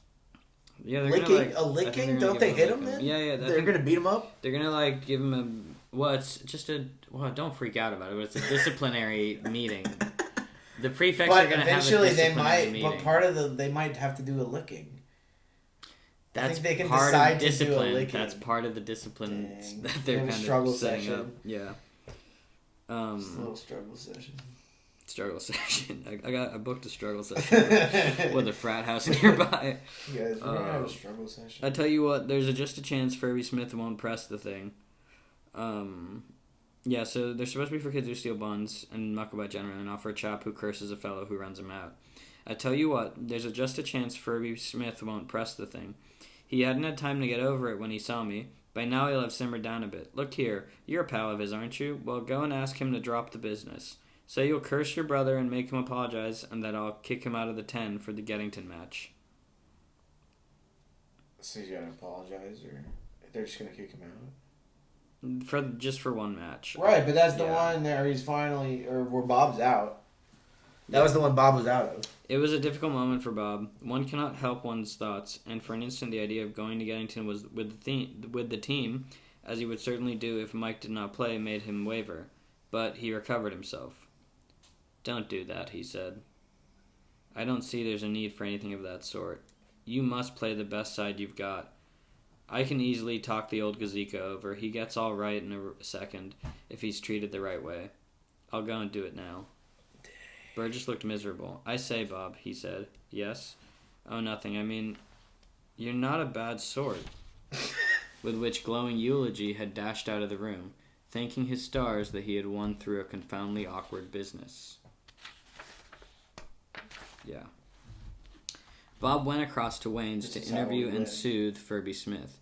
Yeah, they're licking, gonna like a licking. Don't they hit him then? Yeah. They're gonna beat him up. They're gonna like give him a. Well, it's just a. Well, don't freak out about it. But it's a disciplinary meeting. The prefects are gonna eventually have a disciplinary meeting. But part of they might have to do a licking. That's I think they can part decide of to do a discipline. licking. That's part of the discipline Dang. that they're kind struggle of setting session. up. Yeah. Just a little struggle session. Struggle session. I booked a struggle session with a frat house nearby. You guys, we're gonna have a struggle session. I tell you what, there's just a chance Furby Smith won't press the thing. Yeah, so they're supposed to be for kids who steal buns and muck about generally, and not for a chap who curses a fellow who runs him out. I tell you what, there's just a chance Furby Smith won't press the thing. He hadn't had time to get over it when he saw me. By now he'll have simmered down a bit. Look here, you're a pal of his, aren't you? Well, go and ask him to drop the business. Say you'll curse your brother and make him apologize, and that I'll kick him out of the 10 for the Geddington match. So he's gonna apologize, or they're just gonna kick him out? Just for one match. Right, but that's the one where he's finally, or where Bob's out. That was the one Bob was out of. It was a difficult moment for Bob. One cannot help one's thoughts, and for an instant the idea of going to Geddington was with the team, as he would certainly do if Mike did not play, made him waver. But he recovered himself. "Don't do that," he said. "I don't see there's a need for anything of that sort. You must play the best side you've got. I can easily talk the old Gazika over. He gets all right in a second, if he's treated the right way. I'll go and do it now." Burgess looked miserable. "I say, Bob," he said. "Yes?" "Oh, nothing. I mean, you're not a bad sort." With which glowing eulogy had dashed out of the room, thanking his stars that he had won through a confoundedly awkward business. Yeah. Bob went across to Wayne's to interview and soothe Furby Smith.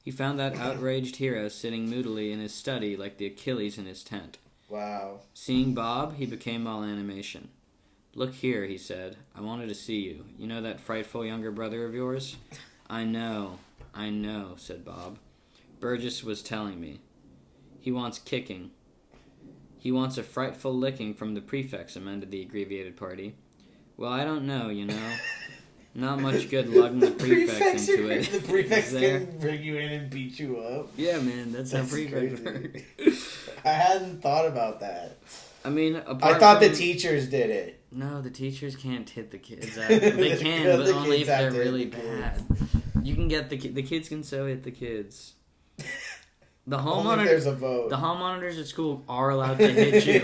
He found that outraged hero sitting moodily in his study like the Achilles in his tent. Wow. Seeing Bob, he became all animation. "Look here," he said. "I wanted to see you. You know that frightful younger brother of yours?" I know, said Bob. "Burgess was telling me. He wants kicking." "He wants a frightful licking from the prefects," amended the abbreviated party. "Well, I don't know, you know. Not much good lugging the prefects into it." The prefects can bring you in and beat you up. Yeah, man, that's how prefects work. I hadn't thought about that. I mean, I thought the teachers did it. No, the teachers can't hit the kids. They can, but only if they're really bad. You can get the kids can so hit the kids. The hall only if there's a vote. The hall monitors at school are allowed to hit you.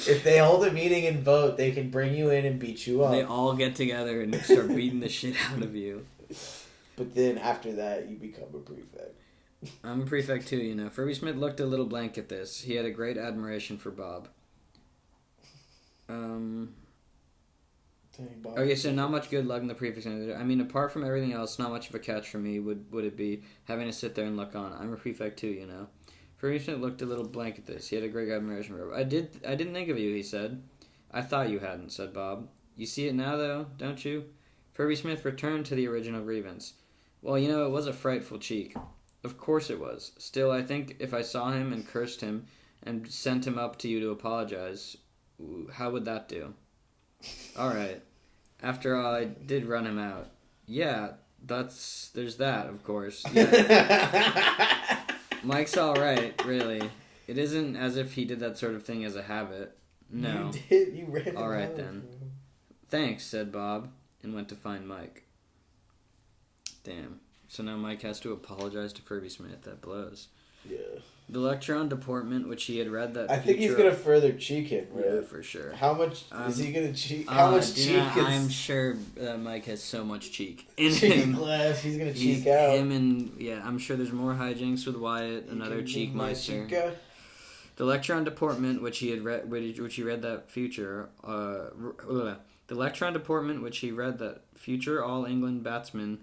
If they hold a meeting and vote, they can bring you in and beat you up. They all get together and start beating the shit out of you. But then after that, you become a prefect. I'm a prefect too, you know. Furby Smith looked a little blank at this. He had a great admiration for Bob. Okay, so not much good lugging the prefects. I mean, apart from everything else, not much of a catch for me would it be having to sit there and look on. I'm a prefect too, you know. Furby Smith looked a little blank at this. He had a great admiration for Bob. I didn't think of you, he said. "I thought you hadn't," said Bob. "You see it now, though, don't you?" Furby Smith returned to the original grievance. "Well, you know, it was a frightful cheek." "Of course it was. Still, I think if I saw him and cursed him and sent him up to you to apologize, how would that do?" "All right. After all, I did run him out." "Yeah, there's that, of course. Yeah. Mike's all right, really. It isn't as if he did that sort of thing as a habit. No." You did. You ran him All right, out. then. "Thanks," said Bob, and went to find Mike. Damn. So now Mike has to apologize to Furby Smith. That blows. Yeah. The lecture on deportment, which he had read that. I think he's gonna further cheek him, right? Yeah, for sure. How much is he gonna cheek? How much cheek? I'm sure Mike has so much cheek in cheek him. left. He's gonna cheek out. Him and I'm sure there's more hijinks with Wyatt. Another cheek meister. The lecture on deportment, which he had read, which he read that future. The lecture on deportment, which he read that future All England batsman.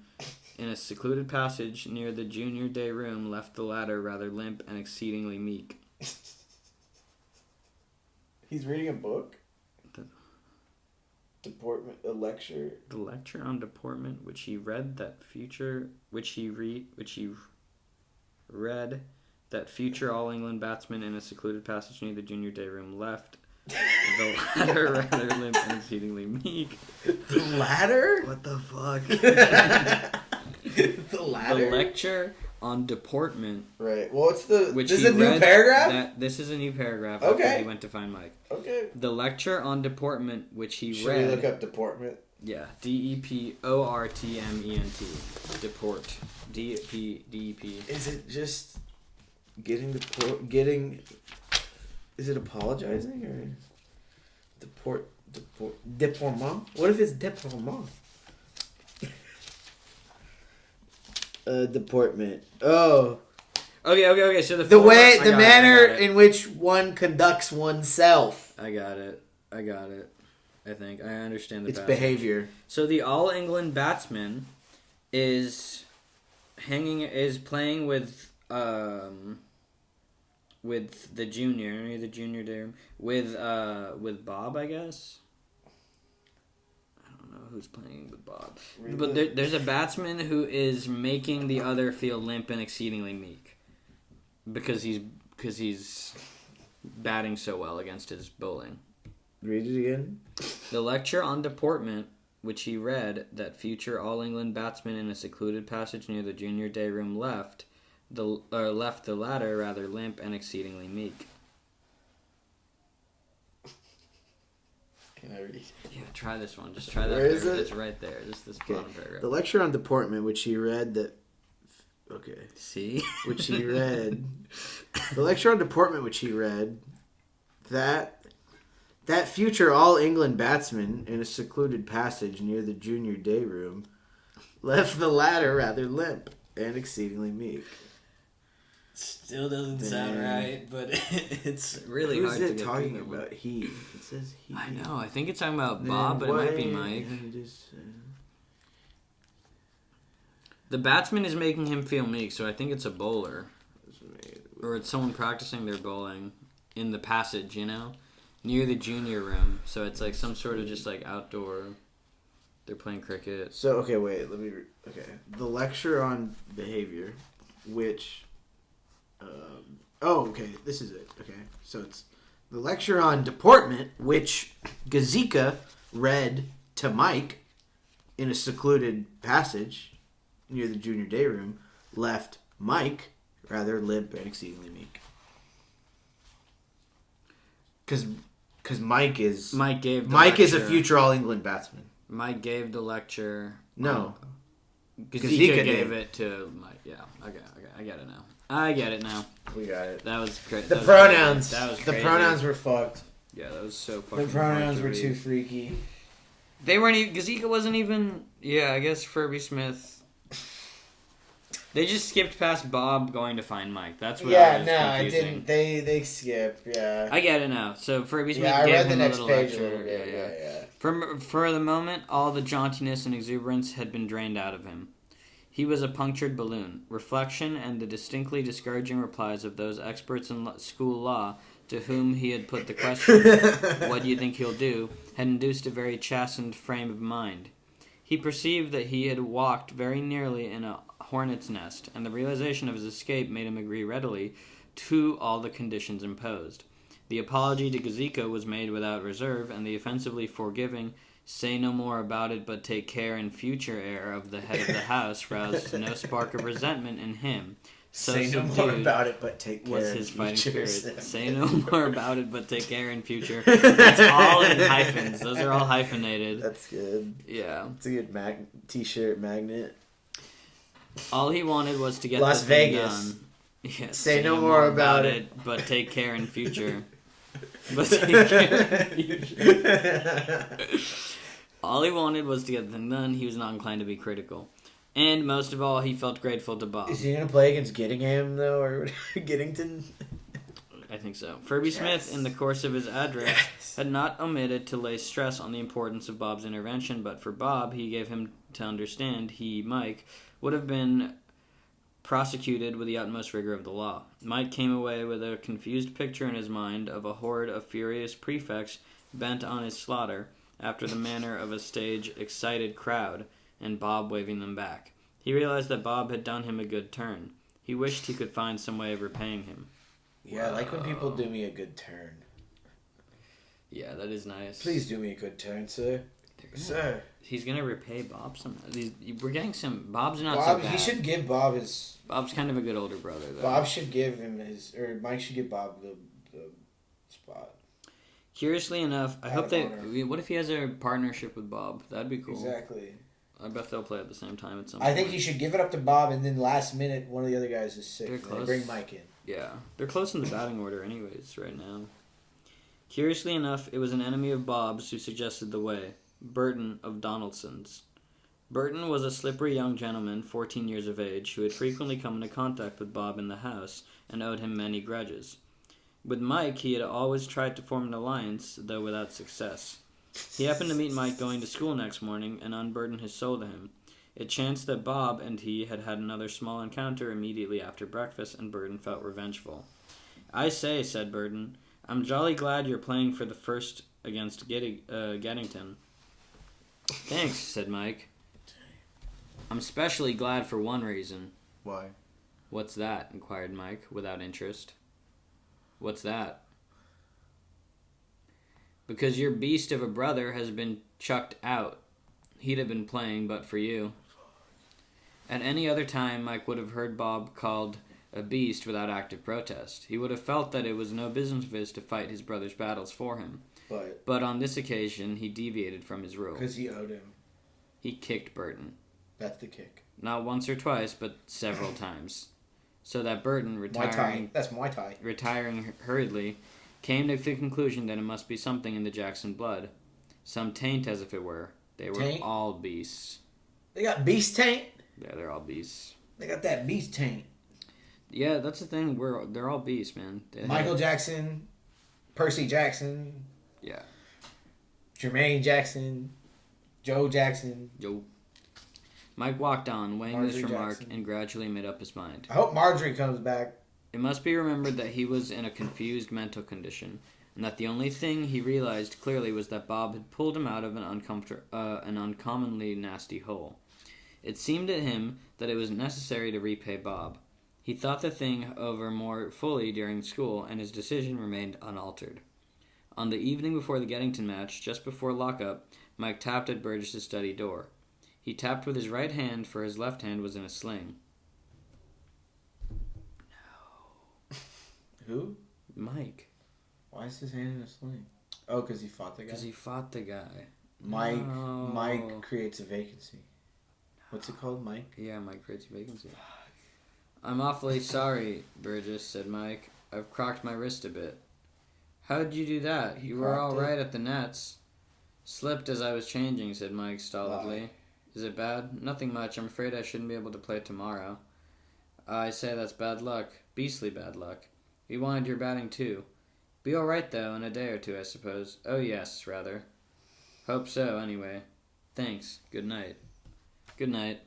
In a secluded passage near the junior day room, left the latter rather limp and exceedingly meek. He's reading a book? Deportment, a lecture? The lecture on deportment, which he read that future All England batsman in a secluded passage near the junior day room, left the latter rather limp and exceedingly meek. The latter? What the fuck? The latter? The lecture on deportment. Right. Well, it's Which this is a new paragraph? This is a new paragraph. Okay. After he went to find Mike. Okay. The lecture on deportment, which he Should read. we look up deportment? Yeah. DEPORTMENT. Deport. DEP. Is it just getting is it apologizing or deportment? What if it's deportment? Deportment. Oh. Okay. So the manner in which one conducts oneself. I got it. I think I understand the. It's behavior. So the All England batsman is playing with the junior day with Bob, I guess. Who's playing with Bob? But there's a batsman who is making the other feel limp and exceedingly meek, because he's batting so well against his bowling. Read it again. The lecture on deportment, which he read, that future All-England batsman in a secluded passage near the junior day room left the latter rather limp and exceedingly meek. Can I read? Yeah, try this one. Just try that. Where is it? It's right there. Just this bottom paragraph. The lecture on deportment, which he read that... Okay. See? Which he read... The lecture on deportment, which he read, that future All-England batsman in a secluded passage near the junior day room left the latter rather limp and exceedingly meek. Still doesn't sound right, but it's really Who's hard to it get talking through. about? He. It says he. I know. I think it's talking about Bob, but it might be Mike. The batsman is making him feel meek, so I think it's a bowler. Or it's someone practicing their bowling in the passage, near the junior room. So it's like some sort of just like outdoor. They're playing cricket. So, okay, wait. Let me... Okay. The lecture on behavior, which... okay. This is it. Okay. So it's the lecture on deportment, which Gazika read to Mike in a secluded passage near the junior day room, left Mike rather limp and exceedingly meek. Because Mike is... Mike gave the Mike lecture. is a future All-England batsman. Mike gave the lecture. No. Gazika gave it to Mike. Yeah, okay, I get it now. I get it now. We got it. That was great. The pronouns. That was the crazy. pronouns were fucked. Yeah, that was so fucking. The pronouns hard to were read. too freaky. They weren't even. Gazika wasn't even. Yeah, I guess Furby Smith. They just skipped past Bob going to find Mike. That's what I was confusing. I didn't. They skipped. Yeah. I get it now. So Furby Smith I gave read him the a next little page lecture. a little bit. Yeah. For the moment, all the jauntiness and exuberance had been drained out of him. He was a punctured balloon. Reflection and the distinctly discouraging replies of those experts in school law to whom he had put the question, "What do you think he'll do?" had induced a very chastened frame of mind. He perceived that he had walked very nearly in a hornet's nest, and the realization of his escape made him agree readily to all the conditions imposed. The apology to Gazika was made without reserve, and the offensively forgiving "say no more about it but take care in future" air of the head of the house roused no spark of resentment in him. So Say no more about it, but take care. Was in his fighting future. spirit. Say no more about it, but take care in future. That's all in hyphens. Those are all hyphenated. That's good. Yeah. It's a good t-shirt magnet. All he wanted was to get Las the thing Vegas. done. Yeah, Say no more about it. but take care in future. But take care in future. All he wanted was to get the thing done. He was not inclined to be critical. And most of all, he felt grateful to Bob. Is he going to play against Gittingham, though, or Giddington? I think so. Furby Smith, in the course of his address, had not omitted to lay stress on the importance of Bob's intervention, but for Bob, he gave him to understand he, Mike, would have been prosecuted with the utmost rigor of the law. Mike came away with a confused picture in his mind of a horde of furious prefects bent on his slaughter, after the manner of a stage excited crowd, and Bob waving them back. He realized that Bob had done him a good turn. He wished he could find some way of repaying him. Yeah, I like when people do me a good turn. Yeah, that is nice. Please do me a good turn, sir. Sir. He's gonna repay Bob some. We're getting some. Bob's not Bob, so bad. he should give Bob his... Bob's kind of a good older brother, though. Bob should give him his... Or Mike should give Bob the spot. Curiously enough, I Out hope of they... honor. What if he has a partnership with Bob? That'd be cool. Exactly. I bet they'll play at the same time at some I point. think he should give it up to Bob, and then last minute, one of the other guys is sick. They're and they close. bring Mike in. Yeah. They're close in the batting order anyways right now. Curiously enough, it was an enemy of Bob's who suggested the way. Burton of Donaldson's. Burton was a slippery young gentleman, 14 years of age, who had frequently come into contact with Bob in the house and owed him many grudges. With Mike, he had always tried to form an alliance, though without success. He happened to meet Mike going to school next morning and unburden his soul to him. It chanced that Bob and he had had another small encounter immediately after breakfast, and Burton felt revengeful. "I say," said Burton, "I'm jolly glad you're playing for the first against Geddington." "Thanks," said Mike. "I'm specially glad for one reason." Why? "What's that?" inquired Mike, without interest. "What's that?" Because your beast of a brother has been chucked out. He'd have been playing but for you. At any other time, Mike would have heard Bob called a beast without active protest. He would have felt that it was no business of his to fight his brother's battles for him. But on this occasion, he deviated from his rule. Because he owed him. He kicked Burton. That's the kick. Not once or twice, but several times. So that Burton, That's Muay Thai. retiring hurriedly, came to the conclusion that it must be something in the Jackson blood. Some taint, as if it were. They were Taint? all beasts. They got beast taint. Yeah, they're all beasts. They got that beast taint. Yeah, that's the thing. They're all beasts, man. Michael Jackson, Percy Jackson. Yeah. Jermaine Jackson, Joe Jackson. Yo. Mike walked on, weighing Marjorie this remark, Jackson. and gradually made up his mind. I hope Marjorie comes back. It must be remembered that he was in a confused mental condition, and that the only thing he realized clearly was that Bob had pulled him out of an uncommonly nasty hole. It seemed to him that it was necessary to repay Bob. He thought the thing over more fully during school, and his decision remained unaltered. On the evening before the Geddington match, just before lockup, Mike tapped at Burgess's study door. He tapped with his right hand, for his left hand was in a sling. Who? Mike. Why is his hand in a sling? Oh, because he fought the guy? Because he fought the guy. Mike. No. Mike creates a vacancy. What's it called, Mike? Yeah, Mike creates a vacancy. I'm awfully sorry, Burgess, said Mike. I've crocked my wrist a bit. How'd you do that? You were all right at the nets. Slipped as I was changing, said Mike stolidly. Why? Is it bad? Nothing much. I'm afraid I shouldn't be able to play tomorrow. I say that's bad luck. Beastly bad luck. We wanted your batting too. Be all right, though, in a day or two, I suppose. Oh, yes, rather. Hope so, anyway. Thanks. Good night. Good night.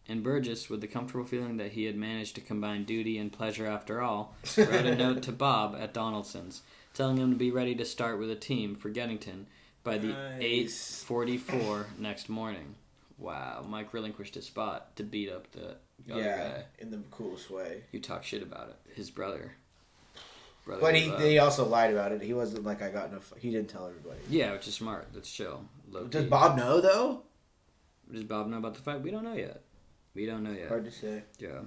And Burgess, with the comfortable feeling that he had managed to combine duty and pleasure after all, wrote a note to Bob at Donaldson's, telling him to be ready to start with a team for Geddington by the 8:44 next morning. Wow, Mike relinquished his spot to beat up the other guy. In the coolest way. You talk shit about it. His brother. But he also lied about it. He wasn't like, I got enough. He didn't tell everybody. Yeah, which is smart. That's chill. Does Bob know, though? Does Bob know about the fight? We don't know yet. Hard to say. Yeah.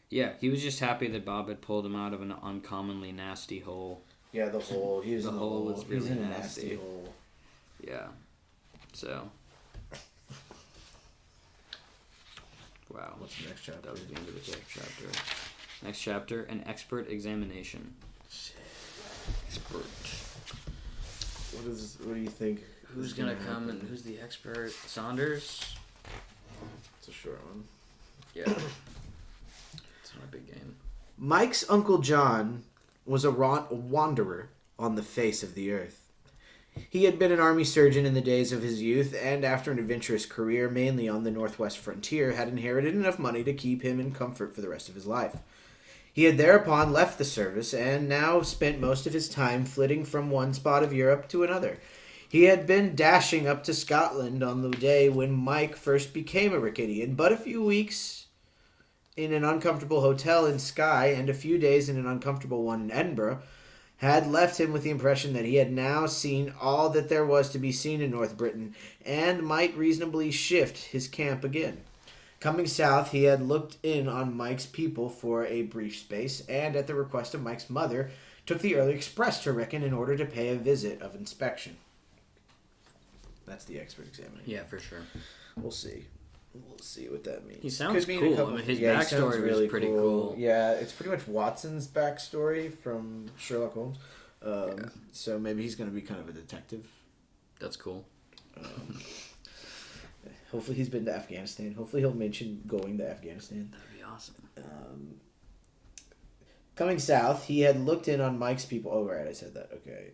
Yeah, he was just happy that Bob had pulled him out of an uncommonly nasty hole. Yeah, the hole. He was The in the hole hole. was He was really in a nasty. nasty hole. Yeah. So. Wow. What's the next chapter? That was the end of the chapter. Next chapter, an expert examination. Expert. What do you think? Who's gonna come and who's the expert? Saunders? It's a short one. Yeah. It's not a big game. Mike's Uncle John was a wanderer on the face of the earth. He had been an army surgeon in the days of his youth, and after an adventurous career mainly on the northwest frontier, had inherited enough money to keep him in comfort for the rest of his life. He had thereupon left the service, and now spent most of his time flitting from one spot of Europe to another. He had been dashing up to Scotland on the day when Mike first became a Wrykynian, but a few weeks in an uncomfortable hotel in Skye and a few days in an uncomfortable one in Edinburgh had left him with the impression that he had now seen all that there was to be seen in North Britain and might reasonably shift his camp again. Coming south, he had looked in on Mike's people for a brief space, and at the request of Mike's mother, took the early express to Wrykyn in order to pay a visit of inspection. That's the expert examination. Yeah, for sure. We'll see. We'll see what that means. He sounds Could mean cool. a couple- I mean, his he sounds backstory was pretty cool. Yeah, it's pretty much Watson's backstory from Sherlock Holmes. So maybe he's going to be kind of a detective. That's cool. Hopefully he's been to Afghanistan. Hopefully he'll mention going to Afghanistan. That'd be awesome. Coming south, he had looked in on Mike's people. Oh, right, I said that. Okay.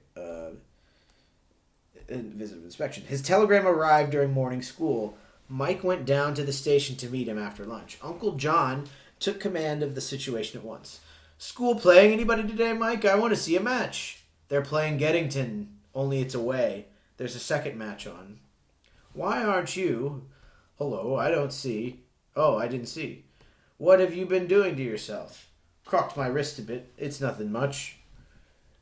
Visit of inspection. His telegram arrived during morning school. Mike went down to the station to meet him after lunch. Uncle John took command of the situation at once. School playing anybody today, Mike? I want to see a match. They're playing Geddington, only it's away. There's a second match on. Why aren't you? Hello, I don't see. Oh, I didn't see. What have you been doing to yourself? Crocked my wrist a bit. It's nothing much.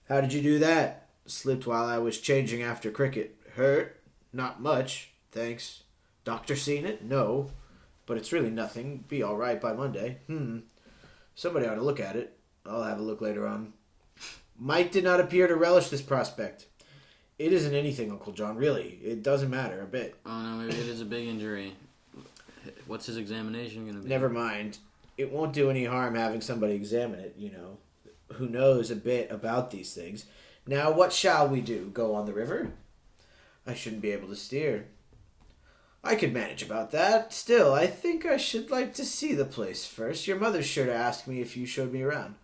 How did you do that? Slipped while I was changing after cricket. Hurt? Not much, thanks. Doctor seen it? No. But it's really nothing. Be all right by Monday. Somebody ought to look at it. I'll have a look later on. Mike did not appear to relish this prospect. It isn't anything, Uncle John, really. It doesn't matter a bit. Oh, no, maybe it is a big injury. What's his examination going to be? Never mind. It won't do any harm having somebody examine it, who knows a bit about these things. Now, what shall we do? Go on the river? I shouldn't be able to steer. I could manage about that. Still, I think I should like to see the place first. Your mother's sure to ask me if you showed me around.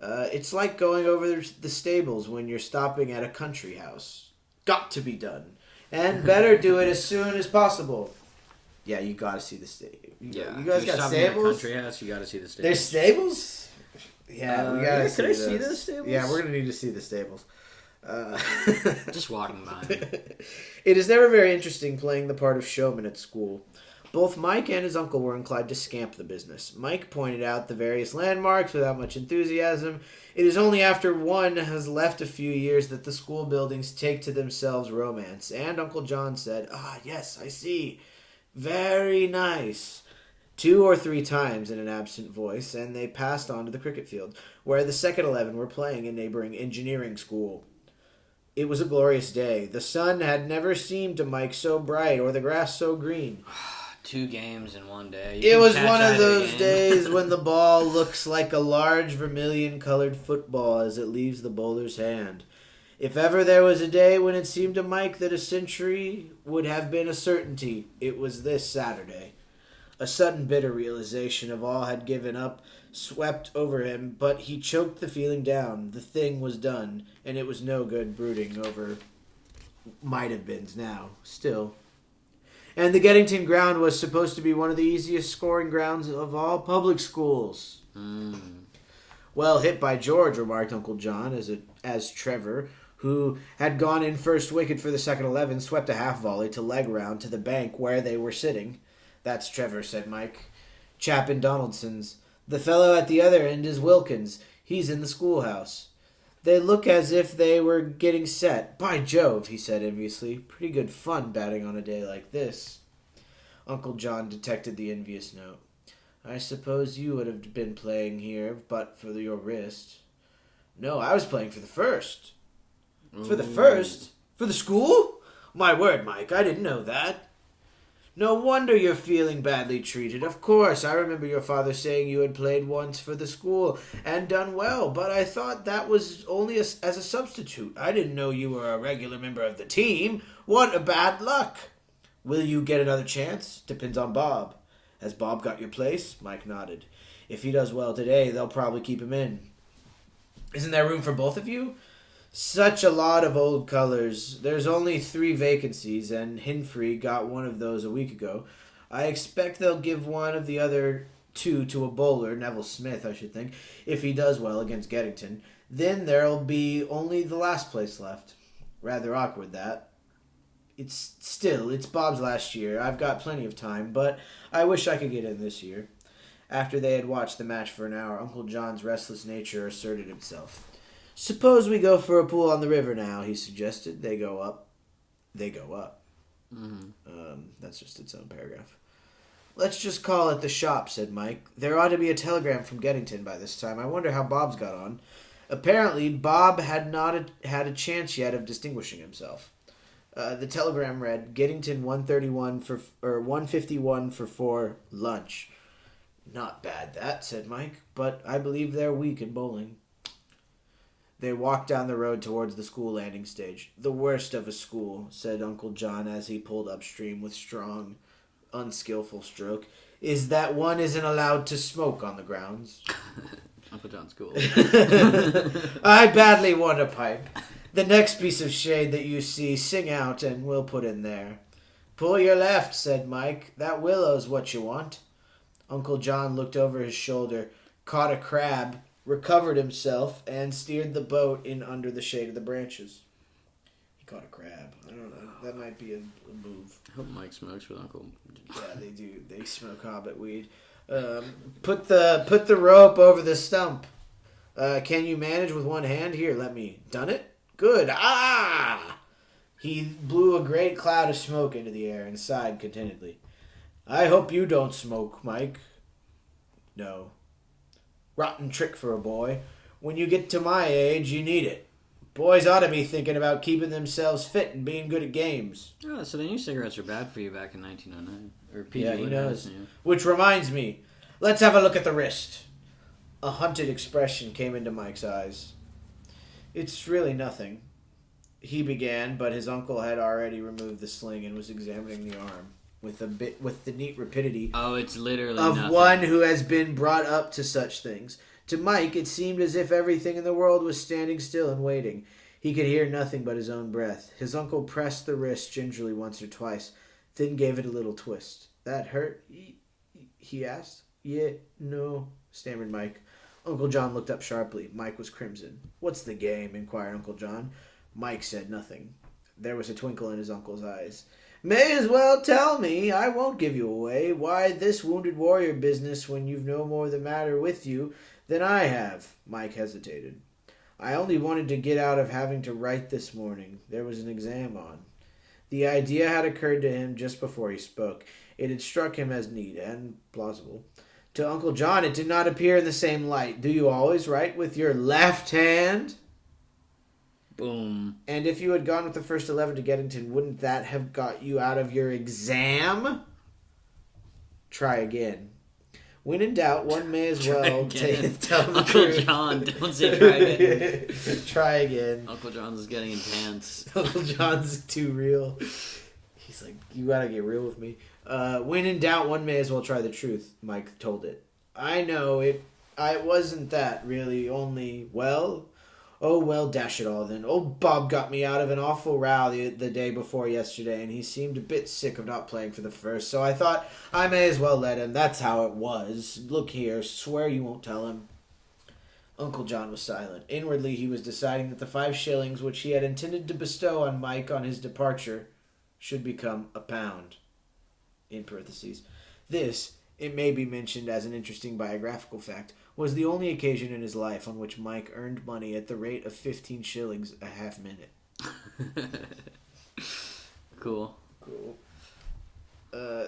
It's like going over the stables when you're stopping at a country house. Got to be done. And better do it as soon as possible. Yeah, you gotta see the stable. Yeah, you guys got stables? Country house, you gotta see the stables. There's stables? Yeah, we gotta see could I those. see those stables? Yeah, we're gonna need to see the stables. Just walking by. It is never very interesting playing the part of showman at school. Both Mike and his uncle were inclined to scamp the business. Mike pointed out the various landmarks without much enthusiasm. It is only after one has left a few years that the school buildings take to themselves romance. And Uncle John said, "Ah, yes, I see. Very nice." 2 or 3 times in an absent voice, and they passed on to the cricket field, where the second 11 were playing a neighboring engineering school. It was a glorious day. The sun had never seemed to Mike so bright or the grass so green. 2 games in one day. It was one of those days when the ball looks like a large vermilion-colored football as it leaves the bowler's hand. If ever there was a day when it seemed to Mike that a century would have been a certainty, it was this Saturday. A sudden bitter realization of all had given up swept over him, but he choked the feeling down. The thing was done, and it was no good brooding over might-have-beens now. Still. And the Geddington ground was supposed to be one of the easiest scoring grounds of all public schools. Well hit by George, remarked Uncle John, as Trevor, who had gone in first wicket for the second 11, swept a half volley to leg round to the bank where they were sitting. That's Trevor, said Mike. Chap in Donaldson's. The fellow at the other end is Wilkins. He's in the schoolhouse. They look as if they were getting set. By Jove, he said enviously. Pretty good fun batting on a day like this. Uncle John detected the envious note. I suppose you would have been playing here, but for your wrist. No, I was playing for the first. For the first? For the school? My word, Mike, I didn't know that. No wonder you're feeling badly treated. Of course, I remember your father saying you had played once for the school and done well, but I thought that was only as a substitute. I didn't know you were a regular member of the team. What a bad luck. Will you get another chance? Depends on Bob. Has Bob got your place? Mike nodded. If he does well today, they'll probably keep him in. Isn't there room for both of you? Such a lot of old colors. There's only 3 vacancies, and Hinfrey got one of those a week ago. I expect they'll give one of the other 2 to a bowler, Neville Smith, I should think, if he does well against Geddington. Then there'll be only the last place left. Rather awkward, that. It's Bob's last year. I've got plenty of time, but I wish I could get in this year. After they had watched the match for an hour, Uncle John's restless nature asserted itself. Suppose we go for a pool on the river now, he suggested. They go up. That's just its own paragraph. Let's just call it the shop, said Mike. There ought to be a telegram from Geddington by this time. I wonder how Bob's got on. Apparently, Bob had not had a chance yet of distinguishing himself. The telegram read, Geddington 151 for 4, lunch. Not bad, that, said Mike, but I believe they're weak in bowling. They walked down the road towards the school landing stage. The worst of a school, said Uncle John as he pulled upstream with strong, unskillful stroke, is that one isn't allowed to smoke on the grounds. Uncle John's cool. I badly want a pipe. The next piece of shade that you see, sing out and we'll put in there. Pull your left, said Mike. That willow's what you want. Uncle John looked over his shoulder, caught a crab, recovered himself, and steered the boat in under the shade of the branches. He caught a crab. I don't know. That might be a move. I hope Mike smokes with Uncle. Yeah, they do. They smoke hobbit weed. Put the rope over the stump. Can you manage with one hand? Here, let me. Done it? Good. Ah! He blew a great cloud of smoke into the air and sighed contentedly. I hope you don't smoke, Mike. No. Rotten trick for a boy. When you get to my age, you need it. Boys ought to be thinking about keeping themselves fit and being good at games. Oh, so they knew cigarettes were bad for you back in 1909. Or PG Yeah, he knows. Yeah. Which reminds me, let's have a look at the wrist. A hunted expression came into Mike's eyes. It's really nothing, he began, but his uncle had already removed the sling and was examining the arm with the neat rapidity it's literally of nothing. one who has been brought up to such things. To Mike, it seemed as if everything in the world was standing still and waiting. He could hear nothing but his own breath. His uncle pressed the wrist gingerly once or twice, then gave it a little twist. That hurt? He asked. Yeah, no, stammered Mike. Uncle John looked up sharply. Mike was crimson. What's the game? Inquired Uncle John. Mike said nothing. There was a twinkle in his uncle's eyes. May as well tell me. I won't give you away. Why this wounded warrior business when you've no more the matter with you than I have? Mike hesitated. I only wanted to get out of having to write this morning. There was an exam on. The idea had occurred to him just before he spoke. It had struck him as neat and plausible. To Uncle John it did not appear in the same light. Do you always write with your left hand? Boom. And if you had gone with the first 11 to Geddington, wouldn't that have got you out of your exam? Try again. When in doubt, one may as well tell the Uncle truth. John, don't say try again. Try again. Uncle John's getting intense. Uncle John's too real. He's like, you gotta get real with me. When in doubt, one may as well try the truth, Mike told it. I know it. I wasn't that, really, only, well... Oh, well, dash it all then. Old Bob got me out of an awful row the day before yesterday, and he seemed a bit sick of not playing for the first, so I thought I may as well let him. That's how it was. Look here, swear you won't tell him. Uncle John was silent. Inwardly, he was deciding that the 5 shillings which he had intended to bestow on Mike on his departure should become £1. In parentheses. This, it may be mentioned as an interesting biographical fact, was the only occasion in his life on which Mike earned money at the rate of 15 shillings a half minute. Cool.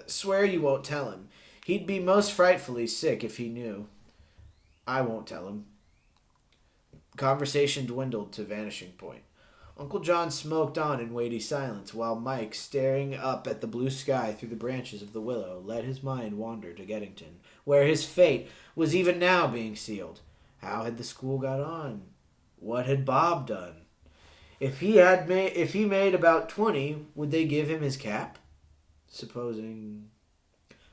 Swear you won't tell him. He'd be most frightfully sick if he knew. I won't tell him. Conversation dwindled to vanishing point. Uncle John smoked on in weighty silence, while Mike, staring up at the blue sky through the branches of the willow, let his mind wander to Geddington, where his fate was even now being sealed. How had the school got on? What had Bob done? If he made about 20, would they give him his cap? Supposing...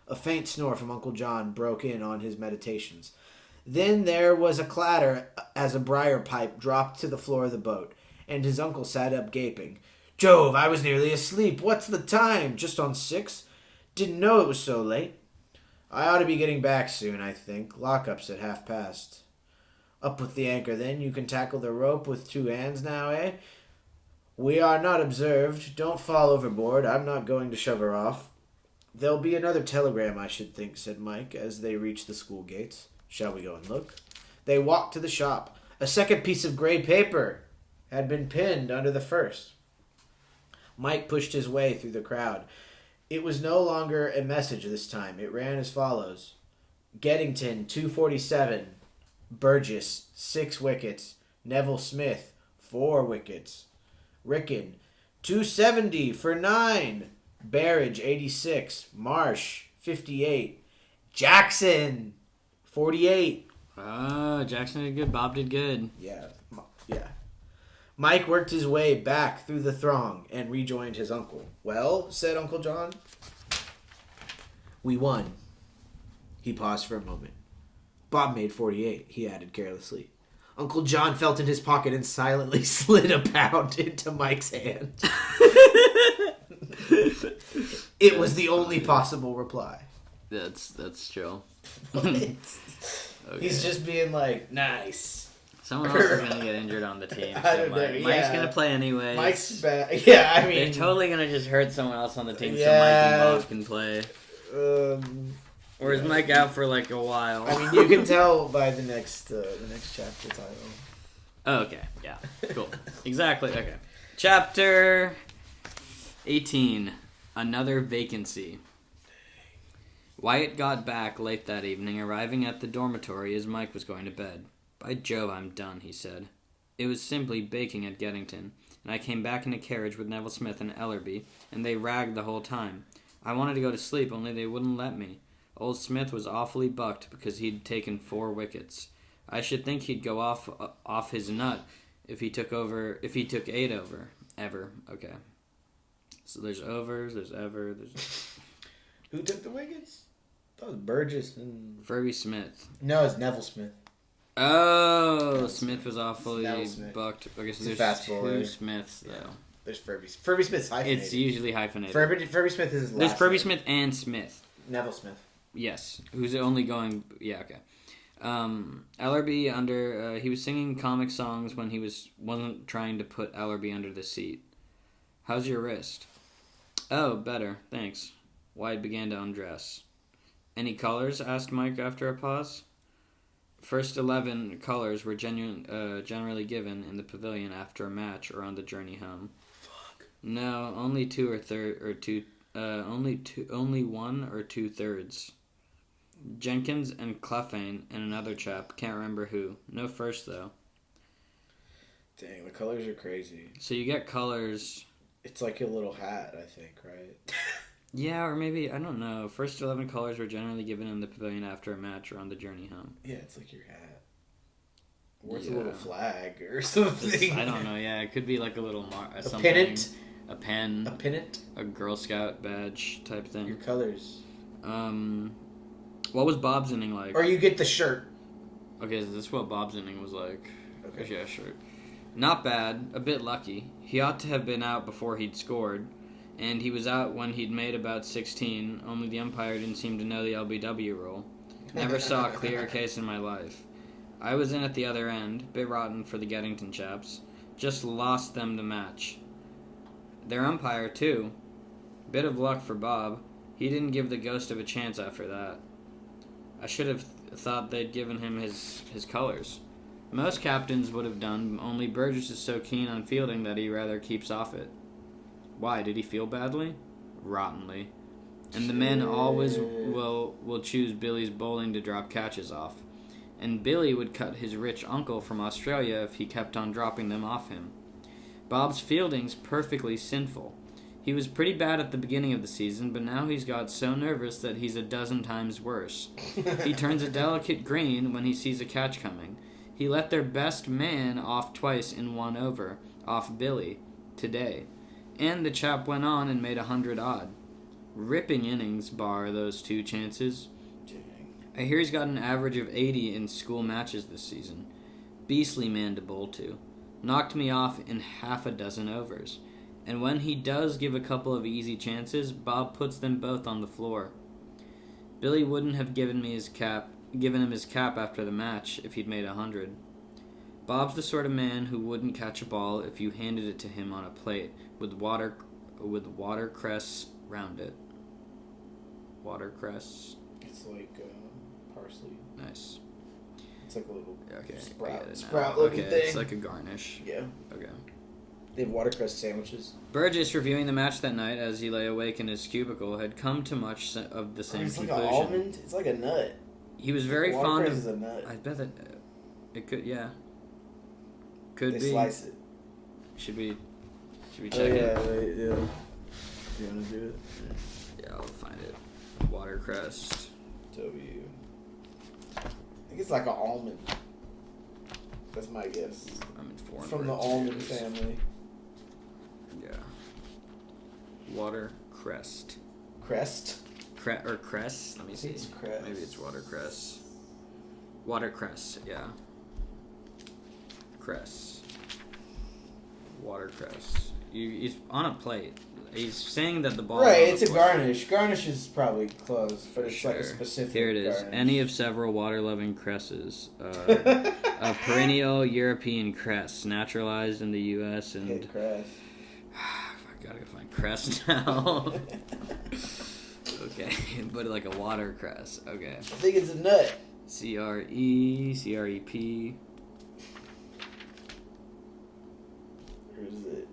A faint snore from Uncle John broke in on his meditations. Then there was a clatter as a briar pipe dropped to the floor of the boat, and his uncle sat up gaping. Jove, I was nearly asleep. What's the time? Just on 6? Didn't know it was so late. I ought to be getting back soon, I think. Lockup's at past. Up with the anchor, then. You can tackle the rope with 2 hands now, eh? We are not observed. Don't fall overboard. I'm not going to shove her off. There'll be another telegram, I should think, said Mike, as they reached the school gates. Shall we go and look? They walked to the shop. A second piece of gray paper had been pinned under the first. Mike pushed his way through the crowd. It was no longer a message this time. It ran as follows. Geddington, 247. Burgess, 6 wickets. Neville Smith, 4 wickets. Wrykyn, 270 for 9. Barrage, 86. Marsh, 58. Jackson, 48. Jackson did good. Bob did good. Yeah. Mike worked his way back through the throng and rejoined his uncle. Well, said Uncle John. We won. He paused for a moment. Bob made 48, he added carelessly. Uncle John felt in his pocket and silently slid £1 into Mike's hand. It was the only possible reply. That's true. Okay. He's just being like, nice. Someone else is going to get injured on the team. So Mike's going to play anyways. Mike's bad. Yeah, I mean... They're totally going to just hurt someone else on the team so Mike and Bob can play. Or is Mike out for like a while? I mean, you can tell by the next chapter title. Oh, okay, yeah, cool. Exactly, okay. Chapter 18, Another Vacancy. Wyatt got back late that evening, arriving at the dormitory as Mike was going to bed. By Jove, I'm done, he said. It was simply baking at Geddington, and I came back in a carriage with Neville Smith and Ellerby, and they ragged the whole time. I wanted to go to sleep, only they wouldn't let me. Old Smith was awfully bucked because he'd taken 4 wickets. I should think he'd go off his nut if he took 8 over. Ever. Okay. So there's overs, there's ever, there's... Who took the wickets? That was Burgess and... Fergie Smith. No, it's Neville Smith. Oh, Smith was awfully bucked. Okay, so He's there's a 2 Smiths, though. Yeah. There's Fergie. Fergie Smith's hyphenated. It's usually hyphenated. Fergie Smith is his There's last Fergie name. Smith and Smith. Neville Smith. Yes, who's only going... Yeah, okay. Ellerby under... he was singing comic songs when he wasn't trying to put Ellerby under the seat. How's your wrist? Oh, better, thanks. Wyatt began to undress. Any colors? Asked Mike after a pause. First 11 colors were generally given in the pavilion after a match or on the journey home. Fuck. No, only 2 or third or 2. Only 1 or 2/3. Jenkins and Clefane and another chap. Can't remember who. No first though. Dang, the colors are crazy. So you get colors. It's like a little hat, I think, right? Yeah, or maybe, I don't know. First 11 colors were generally given in the pavilion after a match or on the journey home. Yeah, it's like your hat. Or it's Yeah. a little flag or something. I don't know, yeah. It could be like a little a something. pennant. A pen. A pennant. A Girl Scout badge type thing. Your colors. What was Bob's inning like? Or you get the shirt. Okay, so this is what Bob's inning was like. Okay. Yeah, sure. Not bad. A bit lucky. He ought to have been out before he'd scored. And he was out when he'd made about 16, only the umpire didn't seem to know the LBW rule. Never saw a clearer case in my life. I was in at the other end, bit rotten for the Geddington chaps. Just lost them the match. Their umpire, too. Bit of luck for Bob. He didn't give the ghost of a chance after that. I should have thought they'd given him his colors. Most captains would have done, only Burgess is so keen on fielding that he rather keeps off it. Why, did he feel badly? Rottenly. And the men always will choose Billy's bowling to drop catches off. And Billy would cut his rich uncle from Australia if he kept on dropping them off him. Bob's fielding's perfectly sinful. He was pretty bad at the beginning of the season, but now he's got so nervous that he's a dozen times worse. He turns a delicate green when he sees a catch coming. He let their best man off twice in 1 over, off Billy, today. And the chap went on and made 100 odd. Ripping innings, bar those 2 chances. I hear he's got an average of 80 in school matches this season. Beastly man to bowl to. Knocked me off in half a dozen overs. And when he does give a couple of easy chances, Bob puts them both on the floor. Billy wouldn't have given him his cap after the match if he'd made 100. Bob's the sort of man who wouldn't catch a ball if you handed it to him on a plate with watercress round it. Watercress. It's like parsley. Nice. It's like a little sprout looking thing. It's like a garnish. Yeah. Okay. They have watercress sandwiches. Burgess, reviewing the match that night as he lay awake in his cubicle, had come to much of the same conclusion. Like an almond. It's like a nut. He was very fond of. Watercress is a nut. I bet that it could. Yeah. Could They be. slice it. Should we check Oh, it? yeah. Wait, yeah. You wanna do it? Yeah, I'll find it. Watercress. W. I think it's like an almond. That's my guess. I'm in foreign. From the words almond here. family. Yeah. Watercress. Crest? Or cress? Let me see. It's cress. Maybe it's watercress. Watercress, yeah. Cress. Watercress. He's on a plate. He's saying that the ball. Right, it's a garnish. Garnish is probably close, but it's like a specific Here it is. garnish. Any of several water-loving cresses. A perennial European cress, naturalized in the U.S. and... Hit crest. I gotta find cress now. Okay, but like a watercress. Okay. I think it's a nut. C-R-E-P. Or is it?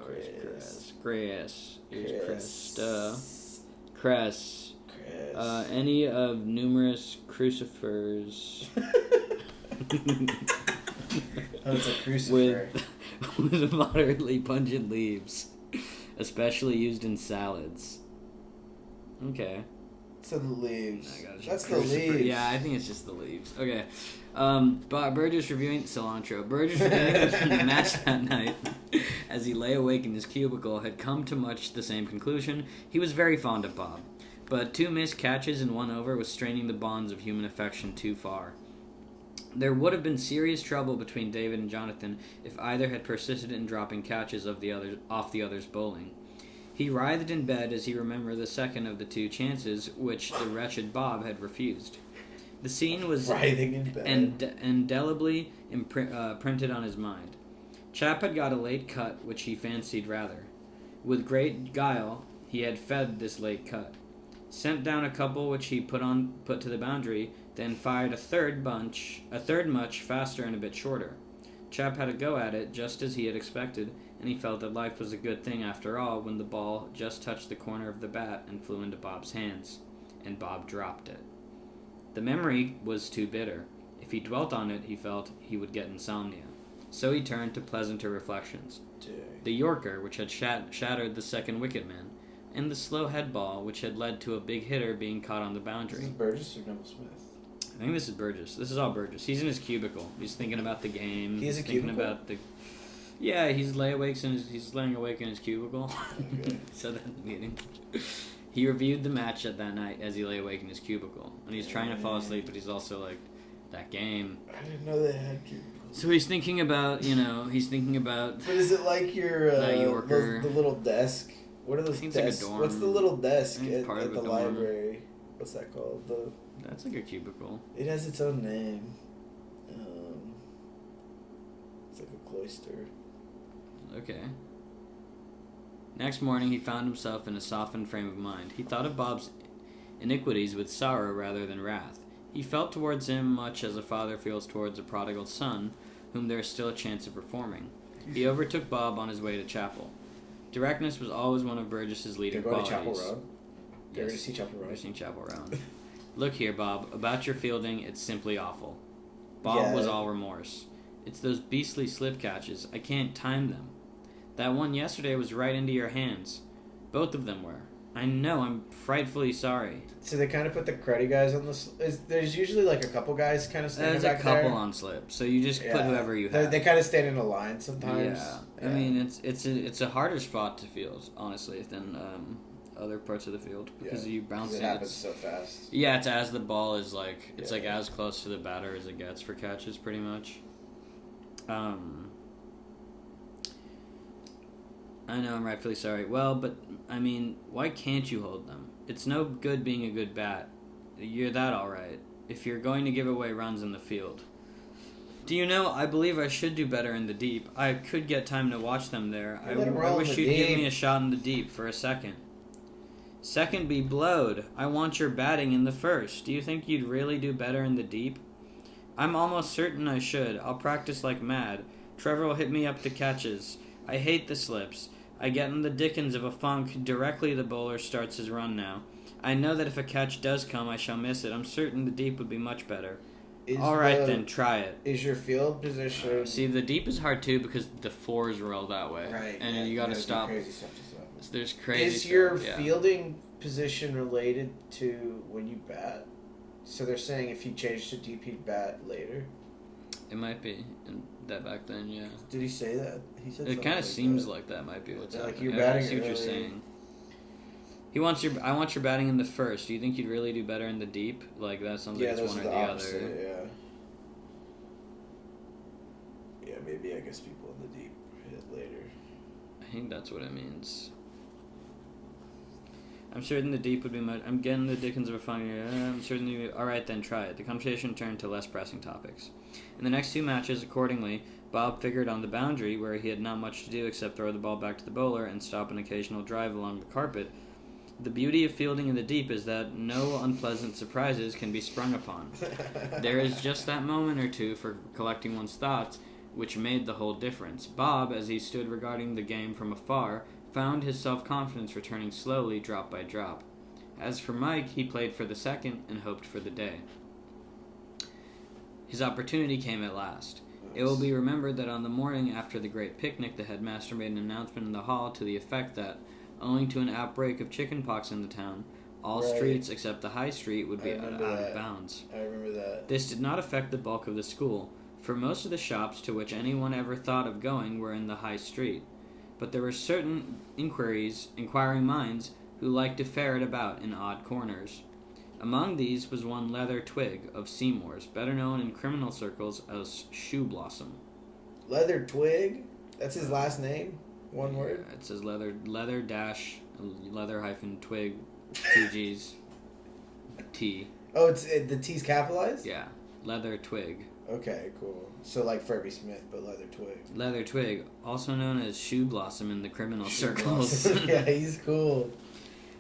Where's cress? Grass. Here's cresta. Cress. Any of numerous crucifers. Oh, it's a crucifer. with moderately pungent leaves, especially used in salads. Okay. So the leaves. That's the crucifer. leaves. Yeah, I think it's just the leaves. Okay. Burgess reviewing cilantro. Burgess reviewing the match that night as he lay awake in his cubicle had come to much the same conclusion. He was very fond of Bob, but 2 missed catches and 1 over was straining the bonds of human affection too far. There would have been serious trouble between David and Jonathan if either had persisted in dropping catches off the other's bowling. He writhed in bed as he remembered the second of the 2 chances which the wretched Bob had refused. The scene was indelibly printed on his mind. Chap had got a late cut, which he fancied rather. With great guile, he had fed this late cut. Sent down a couple which he put to the boundary, then fired a third much faster and a bit shorter. Chap had a go at it just as he had expected, and he felt that life was a good thing after all when the ball just touched the corner of the bat and flew into Bob's hands, and Bob dropped it. The memory was too bitter. If he dwelt on it, he felt he would get insomnia. So he turned to pleasanter reflections. The Yorker, which had shattered the second wicket man, and the slow head ball, which had led to a big hitter being caught on the boundary. Is this Burgess or Neville Smith? I think this is Burgess. This is all Burgess. He's in his cubicle. He's thinking about the game. He's thinking about the. Yeah, he's laying awake in his cubicle. Okay. So that meeting. He reviewed the match at that night as he lay awake in his cubicle, and he's trying to fall asleep, but he's also like, that game. I didn't know they had cubicles. So he's thinking about. But is it like your Yorker. the little desk? What are those desks? Like a dorm. What's the little desk at part the of a library? What's that called? That's like a cubicle. It has its own name. It's like a cloister. Okay. Next morning, he found himself in a softened frame of mind. He thought of Bob's iniquities with sorrow rather than wrath. He felt towards him much as a father feels towards a prodigal son, whom there is still a chance of reforming. He overtook Bob on his way to chapel. Directness was always one of Burgess's leading qualities. Chapel Road? Yes. To see Chapel Road? We're seeing Chapel Road. Look here, Bob. About your fielding, it's simply awful. Bob was all remorse. It's those beastly slip catches. I can't time them. That one yesterday was right into your hands. Both of them were. I know, I'm frightfully sorry. So they kind of put the cruddy guys on the... There's usually like a couple guys kind of standing back there. There's a couple on slip, so you just put whoever you have. They kind of stand in a line sometimes. Yeah. I mean, it's a harder spot to field, honestly, than other parts of the field. Because you bounce it. It happens so fast. Yeah, it's as the ball is like... It's like as close to the batter as it gets for catches, pretty much. I know, I'm rightfully sorry. Well, but, I mean, why can't you hold them? It's no good being a good bat. You're that alright. If you're going to give away runs in the field. Do you know, I believe I should do better in the deep. I could get time to watch them there. I wish you'd give me a shot in the deep for a second. Second be blowed. I want your batting in the first. Do you think you'd really do better in the deep? I'm almost certain I should. I'll practice like mad. Trevor will hit me up to catches. I hate the slips. I get in the dickens of a funk directly the bowler starts his run now. I know that if a catch does come, I shall miss it. I'm certain the deep would be much better. Alright then, try it. Is your field position... See, the deep is hard too because the fours roll that way. Right. And you gotta stop. Crazy stuff to stop. There's crazy Is stuff. your fielding position related to when you bat? So they're saying if you change to deep, he'd bat later? It might be. And that back then, yeah. Did he say that? He said it kind of seems like that might be what's like happening. you're batting I see what you're saying. I want your batting in the first. Do you think you'd really do better in the deep? Like that sounds like it's one or the other. Yeah, maybe I guess people in the deep hit later. I think that's what it means. I'm certain the deep would be much... I'm getting the dickens of a funny... I'm certain you... Alright then, try it. The conversation turned to less pressing topics. In the next 2 matches, accordingly, Bob figured on the boundary, where he had not much to do except throw the ball back to the bowler and stop an occasional drive along the carpet. The beauty of fielding in the deep is that no unpleasant surprises can be sprung upon. There is just that moment or two for collecting one's thoughts which made the whole difference. Bob, as he stood regarding the game from afar, found his self-confidence returning slowly, drop by drop. As for Mike, he played for the second and hoped for the day. His opportunity came at last. It will be remembered that on the morning after the great picnic, the headmaster made an announcement in the hall to the effect that, owing to an outbreak of chickenpox in the town, all streets except the High Street would be out of bounds. I remember that. This did not affect the bulk of the school, for most of the shops to which anyone ever thought of going were in the High Street. But there were certain inquiring minds, who liked to ferret about in odd corners. Among these was one Leather Twig of Seymour's, better known in criminal circles as Shoe Blossom. Leather Twig? That's his last name? One word? It says leather hyphen twig, 2 G's, T. Oh, the T's capitalized? Yeah, Leather Twig. Okay, cool. So like Furby Smith, but Leather Twig. Leather Twig, also known as Shoe Blossom in the criminal circles. Yeah, he's cool.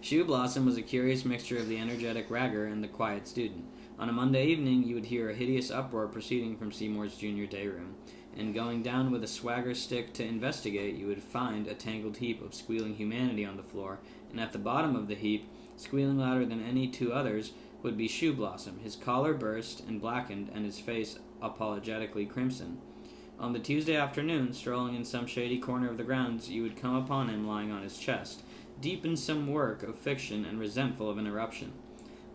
Shoe Blossom was a curious mixture of the energetic ragger and the quiet student. On a Monday evening, you would hear a hideous uproar proceeding from Seymour's junior day room, and going down with a swagger stick to investigate, you would find a tangled heap of squealing humanity on the floor, and at the bottom of the heap, squealing louder than any two others, would be Shoe Blossom, his collar burst and blackened, and his face apologetically crimson. On the Tuesday afternoon, strolling in some shady corner of the grounds, you would come upon him lying on his chest, deep in some work of fiction and resentful of interruption.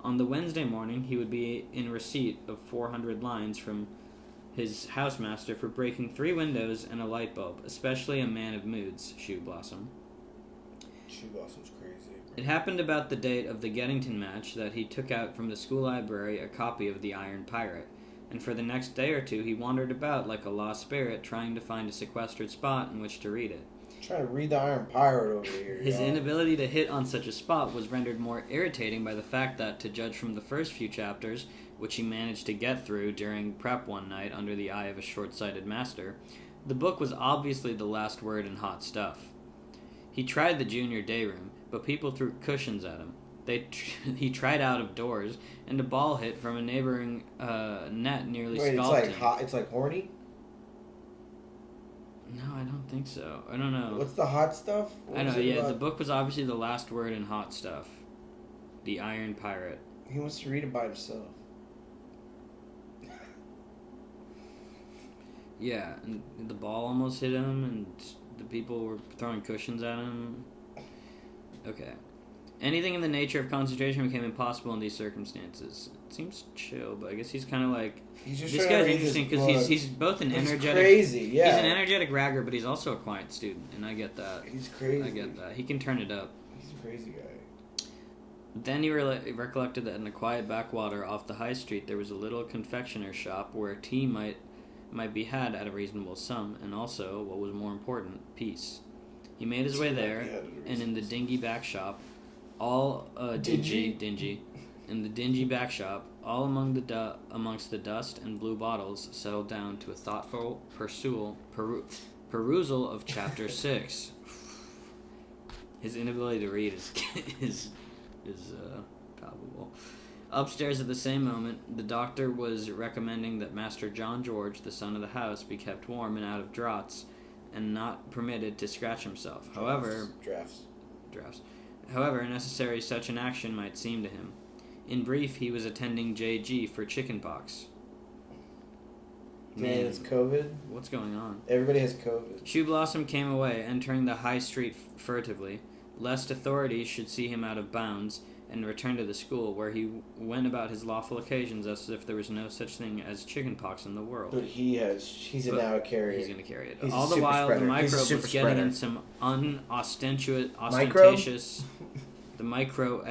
On the Wednesday morning, he would be in receipt of 400 lines from his housemaster for breaking 3 windows and a light bulb, especially a man of moods, Shoe Blossom. Shoe Blossom's crazy. It happened about the date of the Geddington match that he took out from the school library a copy of The Iron Pirate, and for the next day or two he wandered about like a lost spirit trying to find a sequestered spot in which to read it. Trying to read The Iron Pirate over here. His inability to hit on such a spot was rendered more irritating by the fact that, to judge from the first few chapters, which he managed to get through during prep one night under the eye of a short-sighted master, the book was obviously the last word in hot stuff. He tried the junior day room, but people threw cushions at him. He tried out of doors, and a ball hit from a neighboring net nearly scalded him. It's like hot. It's like horny. No, I don't think so. I don't know. What's the hot stuff? I know, yeah, the book was obviously the last word in hot stuff. The Iron Pirate. He wants to read it by himself. Yeah, and the ball almost hit him, and the people were throwing cushions at him. Okay. Anything in the nature of concentration became impossible in these circumstances. It seems chill, but I guess he's kind of like... This guy's interesting because he's both an energetic... crazy, yeah. He's an energetic ragger, but he's also a quiet student, and I get that. He's crazy. I get that. He can turn it up. He's a crazy guy. Then he recollected that in a quiet backwater off the high street there was a little confectioner's shop where tea might be had at a reasonable sum, and also, what was more important, peace. He made his way there, and in the dingy back shop, in the dingy back shop, all amongst the dust and blue bottles, settled down to a thoughtful perusal of chapter 6. His inability to read is palpable. Upstairs at the same moment, the doctor was recommending that Master John George, the son of the house, be kept warm and out of draughts, and not permitted to scratch himself. Drafts. However necessary such an action might seem to him. In brief, he was attending J.G. for chickenpox. Man, it's COVID? What's going on? Everybody has COVID. Shoe Blossom came away, entering the high street furtively, lest authorities should see him out of bounds, and returned to the school, where he went about his lawful occasions as if there was no such thing as chickenpox in the world. But he's now a carrier. He's going to carry it. He's All the while, spreader. the microbe was getting in some ostentatious... The microbe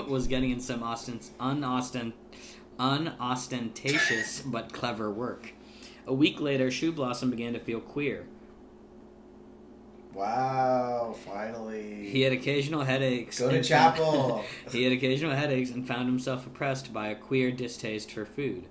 was getting in some unostentatious but clever work. A week later, Shoe Blossom began to feel queer. Wow, finally. He had occasional headaches. Go to chapel. He had occasional headaches and found himself oppressed by a queer distaste for food.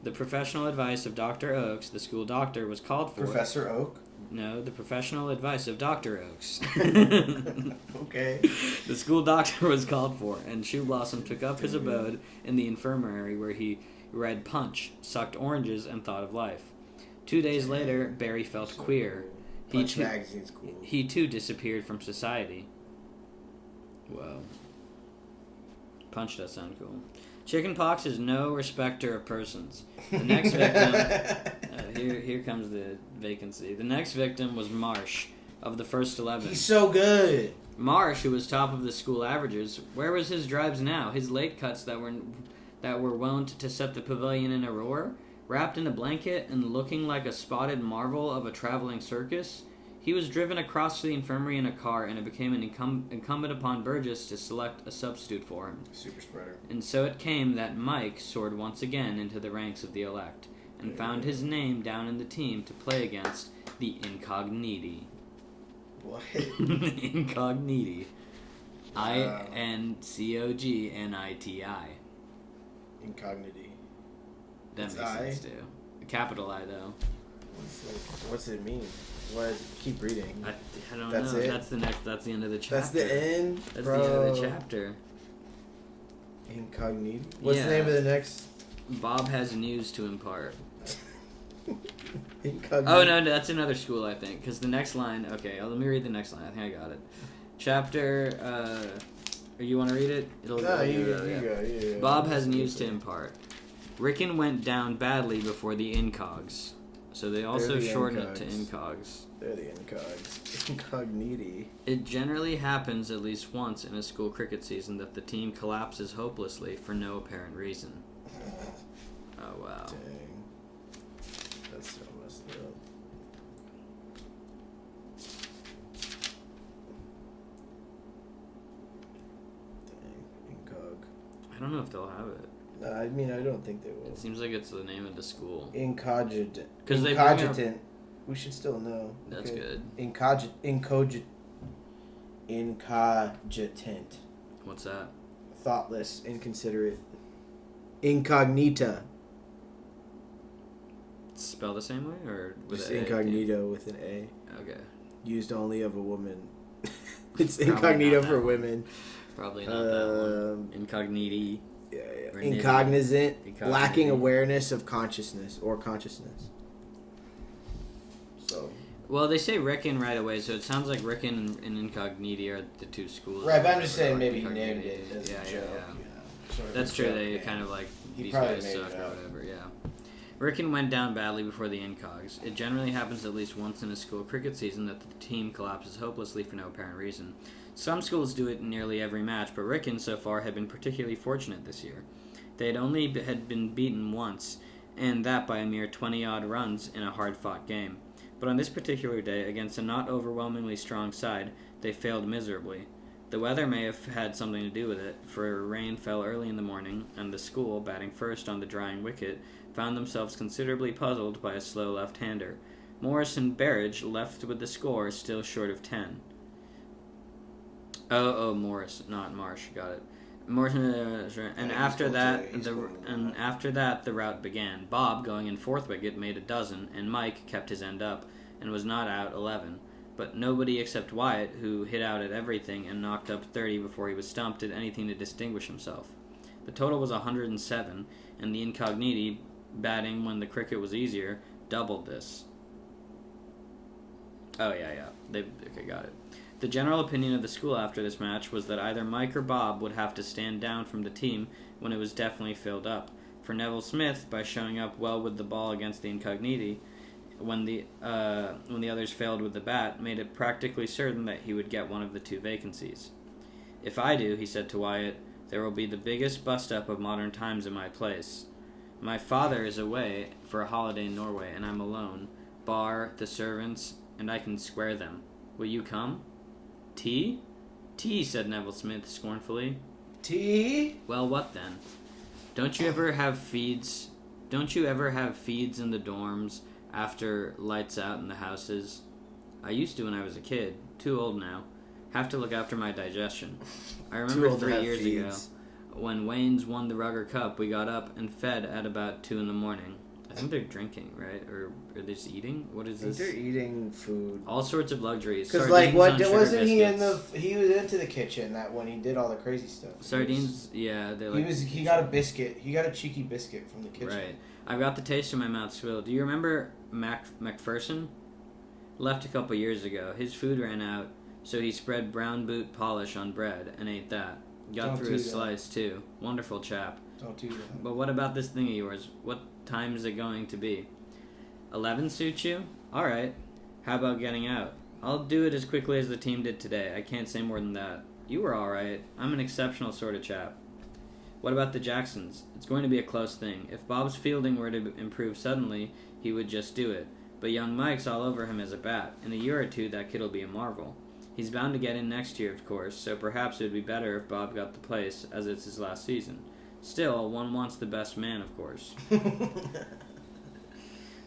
The professional advice of Dr. Oakes, the school doctor, was called for. Professor Oak? No, the professional advice of Dr. Oaks. Okay. The school doctor was called for, and Shoe Blossom took up his abode in the infirmary where he read Punch, sucked oranges, and thought of life. 2 days later, Barry felt queer. Punch magazine's cool. He too disappeared from society. Whoa. Punch does sound cool. Chickenpox is no respecter of persons. The next victim... here comes the vacancy. The next victim was Marsh, of the first 11. He's so good. Marsh, who was top of the school averages, where was his drives now? His late cuts that were wont to set the pavilion in a roar? Wrapped in a blanket and looking like a spotted marvel of a traveling circus? He was driven across to the infirmary in a car, and it became an incumbent upon Burgess to select a substitute for him. Super spreader. And so it came that Mike soared once again into the ranks of the elect, and found his name down in the team to play against the Incogniti. What? Incogniti. Incogniti. Incogniti. That It's makes I? sense too. A capital I though. What's it mean? What? Keep reading. I don't That's know. it? That's the end of the chapter. That's the end, That's bro. the end of the chapter. Incognito. What's Yeah. the name of the next? Bob has news to impart. Incognito. Oh no, that's another school I think. Because the next line. Okay, let me read the next line. I think I got it. Chapter. You want to read it? No, you go. Yeah. Bob has news to impart. Wrykyn went down badly before the Incogs. So they also shorten it to Incogs. They're the Incogs. Incogniti. It generally happens at least once in a school cricket season that the team collapses hopelessly for no apparent reason. Oh, wow. Dang. That's so messed up. Dang. Incog. I don't know if they'll have it. I mean, I don't think they will. It seems like it's the name of the school. Incogitant. 'Cause they bring up- Incogitant. We should still know. That's good. Incogitant. What's that? Thoughtless, inconsiderate. Incognita. Spell the same way or with Just an A? incognito with an A. Okay. Used only of a woman. It's Probably incognito not for that women. Probably not that one. Incogniti. Yeah. Or Incognizant, Incogniti. lacking awareness of consciousness or consciousness. So. Well, they say Wrykyn right away, so it sounds like Wrykyn and Incogniti are the two schools. Right, but I'm just Or saying maybe he Incogniti. named it as Yeah, a yeah, joke. yeah. You know, sort of That's a true. joke They name. kind of like He these probably guys made suck it or up. whatever. Yeah. Wrykyn went down badly before the Incogs. It generally happens at least once in a school cricket season that the team collapses hopelessly for no apparent reason. Some schools do it in nearly every match, but Wrykyn so far had been particularly fortunate this year. They had only been beaten once, and that by a mere 20-odd runs in a hard-fought game. But on this particular day, against a not overwhelmingly strong side, they failed miserably. The weather may have had something to do with it, for rain fell early in the morning, and the school, batting first on the drying wicket, found themselves considerably puzzled by a slow left-hander. Morris and Berridge left with the score still short of 10. Morris, not Marsh. Got it. Morris, and after that, the rout began. Bob, going in fourth wicket, made a dozen, and Mike kept his end up and was not out 11. But nobody except Wyatt, who hit out at everything and knocked up 30 before he was stumped, did anything to distinguish himself. The total was 107, and the Incogniti, batting when the cricket was easier, doubled this. Oh, yeah. Okay, got it. The general opinion of the school after this match was that either Mike or Bob would have to stand down from the team when it was definitely filled up. For Neville Smith, by showing up well with the ball against the Incogniti, when the others failed with the bat, made it practically certain that he would get one of the two vacancies. "If I do," he said to Wyatt, "there will be the biggest bust-up of modern times in my place. My father is away for a holiday in Norway, and I'm alone, bar the servants, and I can square them. Will you come?" "Tea?" "Tea," said Neville Smith scornfully. Tea? "Well, what then? Don't you ever have feeds in the dorms after lights out in the houses?" "I used to when I was a kid. Too old now. Have to look after my digestion. I remember old to 3 have years feeds. ago, when Wayne's won the Rugger Cup, we got up and fed at about 2 in the morning. I think they're drinking, right? Or are they just eating? What is this? They're eating food. All sorts of luxuries. Because wasn't he in the? He was into the kitchen when he did all the crazy stuff. Sardines, yeah. He got a biscuit. He got a cheeky biscuit from the kitchen. Right. I've got the taste in my mouth still. Do you remember MacPherson? Left a couple years ago. His food ran out, so he spread brown boot polish on bread and ate that. Got through a slice too. Wonderful chap. Don't do that. But what about this thing of yours? What time is it going to be? 11 suits you? Alright. How about getting out? I'll do it as quickly as the team did today. I can't say more than that. You were alright. I'm an exceptional sort of chap. What about the Jacksons? It's going to be a close thing. If Bob's fielding were to improve suddenly, he would just do it. But young Mike's all over him as a bat. In a year or two, that kid'll be a marvel. He's bound to get in next year, of course, so perhaps it would be better if Bob got the place, as it's his last season. Still, one wants the best man, of course.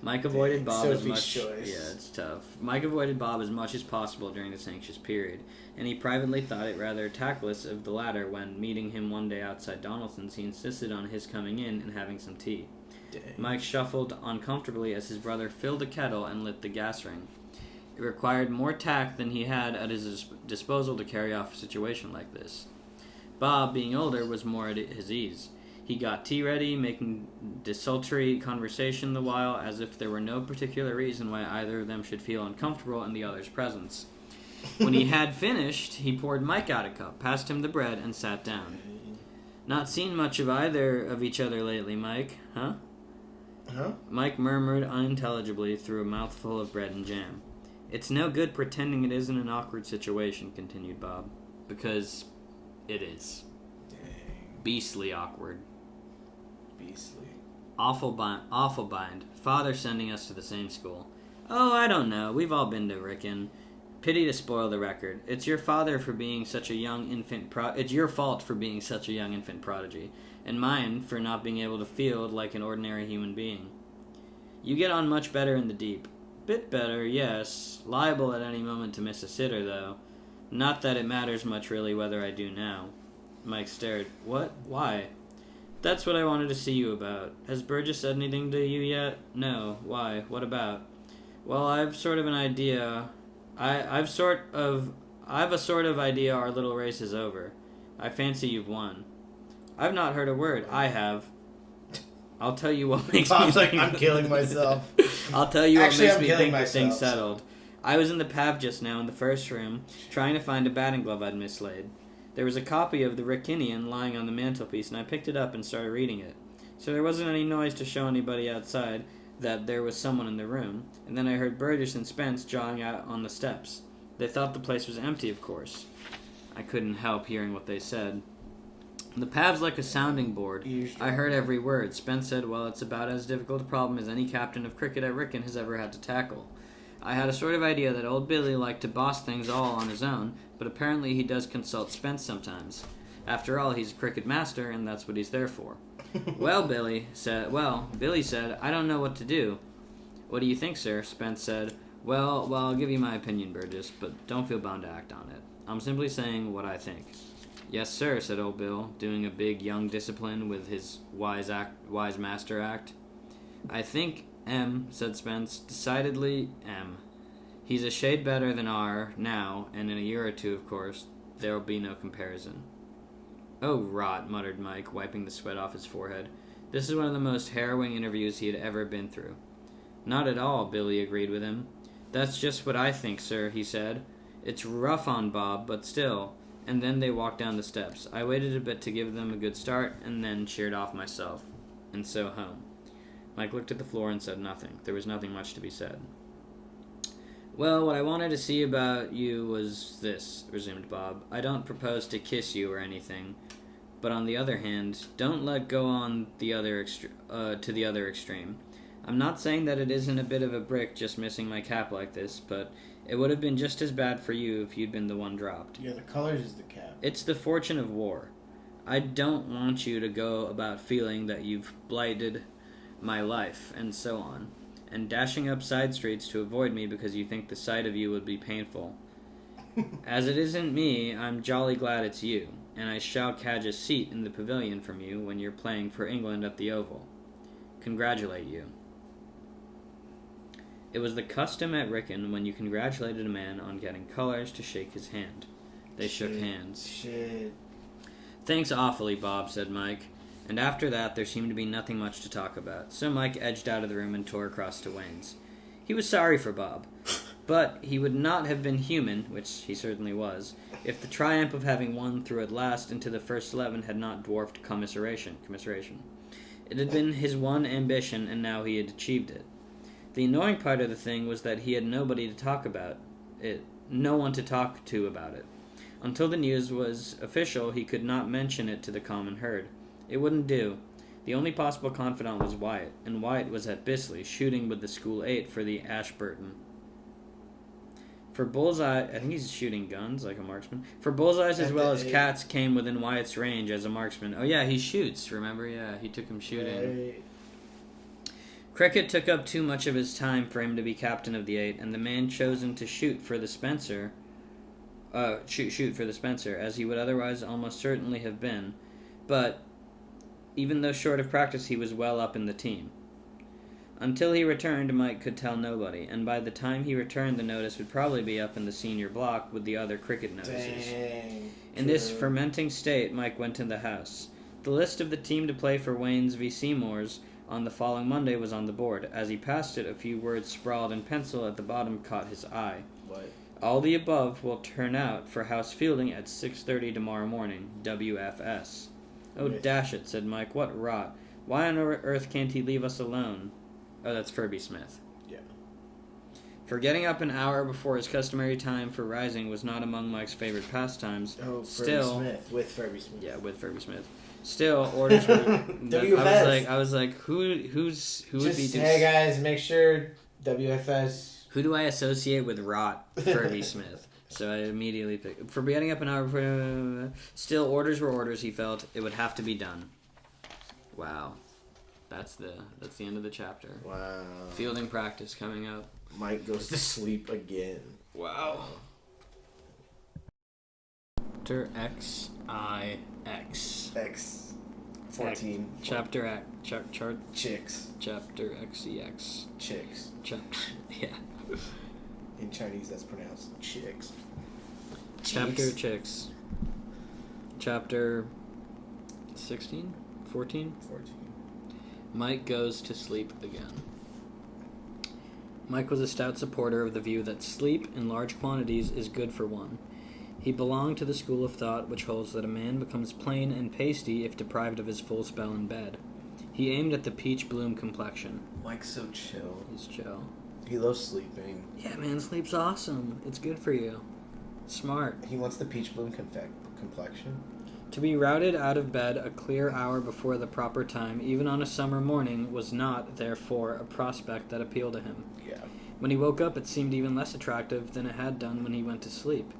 Mike avoided Bob as much. Choice. Yeah, it's tough. Mike avoided Bob as much as possible during this anxious period, and he privately thought it rather tactless of the latter when, meeting him one day outside Donaldson's, he insisted on his coming in and having some tea. Dang. Mike shuffled uncomfortably as his brother filled a kettle and lit the gas ring. It required more tact than he had at his disposal to carry off a situation like this. Bob, being older, was more at his ease. He got tea ready, making desultory conversation the while, as if there were no particular reason why either of them should feel uncomfortable in the other's presence. When he had finished, he poured Mike out a cup, passed him the bread, and sat down. Not seen much of either of each other lately, Mike, huh? Huh? Mike murmured unintelligibly through a mouthful of bread and jam. It's no good pretending it isn't an awkward situation, continued Bob, because it is. Dang. Beastly awkward. Beastly. Awful bind. Father sending us to the same school. Oh, I don't know. We've all been to Wrykyn. Pity to spoil the record. It's your father for being such a young infant it's your fault for being such a young infant prodigy, and mine for not being able to field like an ordinary human being. You get on much better in the deep. Bit better, yes. Liable at any moment to miss a sitter, though. Not that it matters much, really, whether I do now. Mike stared. What? Why? That's what I wanted to see you about. Has Burgess said anything to you yet? No. Why? What about? Well, I've sort of an idea. I've a sort of idea our little race is over. I fancy you've won. I've not heard a word. I have. I'll tell you what makes Bob's like, I'm killing myself. I'll tell you Actually, what makes me think the myself. thing's settled. I was in the Pav just now in the first room, trying to find a batting glove I'd mislaid. There was a copy of the Wrykynian lying on the mantelpiece, and I picked it up and started reading it. So there wasn't any noise to show anybody outside that there was someone in the room, and then I heard Burgess and Spence jawing out on the steps. They thought the place was empty, of course. I couldn't help hearing what they said. The Pav's like a sounding board. I heard every word. Spence said, well, it's about as difficult a problem as any captain of cricket at Wrykyn has ever had to tackle. I had a sort of idea that old Billy liked to boss things all on his own, but apparently he does consult Spence sometimes. After all, he's a cricket master, and that's what he's there for. Billy said, I don't know what to do. What do you think, sir? Spence said. Well, I'll give you my opinion, Burgess, but don't feel bound to act on it. I'm simply saying what I think. Yes, sir, said old Bill, doing a big young discipline with his wise master act. I think M, said Spence, decidedly M. He's a shade better than R now, and in a year or two, of course, there'll be no comparison. Oh, rot, muttered Mike, wiping the sweat off his forehead. This is one of the most harrowing interviews he had ever been through. Not at all, Billy agreed with him. That's just what I think, sir, he said. It's rough on Bob, but still. And then they walked down the steps. I waited a bit to give them a good start, and then cheered off myself. And so home. Mike looked at the floor and said nothing. There was nothing much to be said. Well, what I wanted to see about you was this, resumed Bob. I don't propose to kiss you or anything, but on the other hand, don't let go on the other to the other extreme. I'm not saying that it isn't a bit of a brick just missing my cap like this, but it would have been just as bad for you if you'd been the one dropped. Yeah, the colors is the cap. It's the fortune of war. I don't want you to go about feeling that you've blighted my life, and so on, and dashing up side streets to avoid me because you think the sight of you would be painful. As it isn't me, I'm jolly glad it's you, and I shall cadge a seat in the pavilion from you when you're playing for England at the Oval. Congratulate you. It was the custom at Wrykyn when you congratulated a man on getting colors to shake his hand. They shook hands. Shit. Thanks awfully, Bob, said Mike. And after that, there seemed to be nothing much to talk about, so Mike edged out of the room and tore across to Wayne's. He was sorry for Bob, but he would not have been human, which he certainly was, if the triumph of having won through at last into the first 11 had not dwarfed commiseration. It had been his one ambition, and now he had achieved it. The annoying part of the thing was that he had nobody to talk about it, no one to talk to about it. Until the news was official, he could not mention it to the common herd. It wouldn't do. The only possible confidant was Wyatt, and Wyatt was at Bisley, shooting with the School 8 for the Ashburton. For bullseye, I think he's shooting guns like a marksman. For bullseyes as well as cats came within Wyatt's range as a marksman. Oh yeah, he shoots, remember? Yeah, he took him shooting. Right. Cricket took up too much of his time for him to be captain of the 8, and the man chosen to shoot for the Spencer, as he would otherwise almost certainly have been. But even though short of practice, he was well up in the team. Until he returned, Mike could tell nobody, and by the time he returned, the notice would probably be up in the senior block with the other cricket notices. Dang. In this fermenting state, Mike went to the house. The list of the team to play for Wayne's v. Seymour's on the following Monday was on the board. As he passed it, a few words sprawled in pencil at the bottom caught his eye. What? All the above will turn out for house fielding at 6:30 tomorrow morning. WFS. Oh, dash it, said Mike. What rot. Why on earth can't he leave us alone? Oh, that's Furby Smith. Yeah. For getting up an hour before his customary time for rising was not among Mike's favorite pastimes. Oh, Still, Furby Smith. With Furby Smith. Yeah, with Furby Smith. Still, orders were... WFS. I was like, who would be... Hey guys, make sure WFS... Who do I associate with rot? Furby Smith. So I immediately picked... For getting up an hour before... Still, orders were orders, he felt. It would have to be done. Wow. That's the end of the chapter. Wow. Fielding practice coming up. Mike goes to sleep again. Wow. Chapter X-I-X. X. 14. Chapter X. Chart. Chicks. Chapter XEX. Chicks. Yeah. In Chinese, that's pronounced chicks. Chapter Chicks. Chapter 16? 14? 14. Mike goes to sleep again. Mike was a stout supporter of the view that sleep in large quantities is good for one. He belonged to the school of thought which holds that a man becomes plain and pasty if deprived of his full spell in bed. He aimed at the peach bloom complexion. Mike's so chill. He's chill. He loves sleeping. Yeah, man, sleep's awesome. It's good for you. Smart. He wants the peach bloom complexion. To be routed out of bed a clear hour before the proper time, even on a summer morning, was not, therefore, a prospect that appealed to him. Yeah. When he woke up, it seemed even less attractive than it had done when he went to sleep.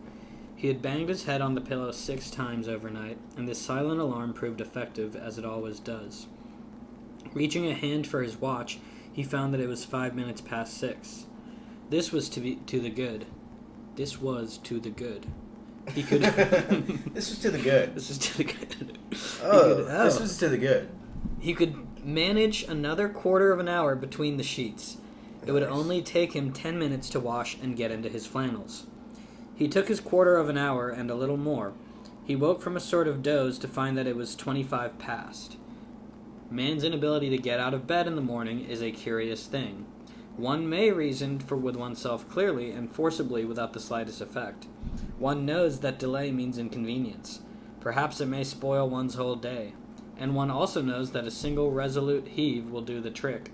He had banged his head on the pillow 6 times overnight, and this silent alarm proved effective, as it always does. Reaching a hand for his watch, he found that it was 5 minutes past 6. This was to the good. This was to the good. He could. This was to the good. This was to the good. This was to the good. He could manage another quarter of an hour between the sheets. It would only take him 10 minutes to wash and get into his flannels. He took his quarter of an hour and a little more. He woke from a sort of doze to find that it was 25 past. Man's inability to get out of bed in the morning is a curious thing. One may reason with oneself clearly and forcibly without the slightest effect. One knows that delay means inconvenience. Perhaps it may spoil one's whole day. And one also knows that a single resolute heave will do the trick.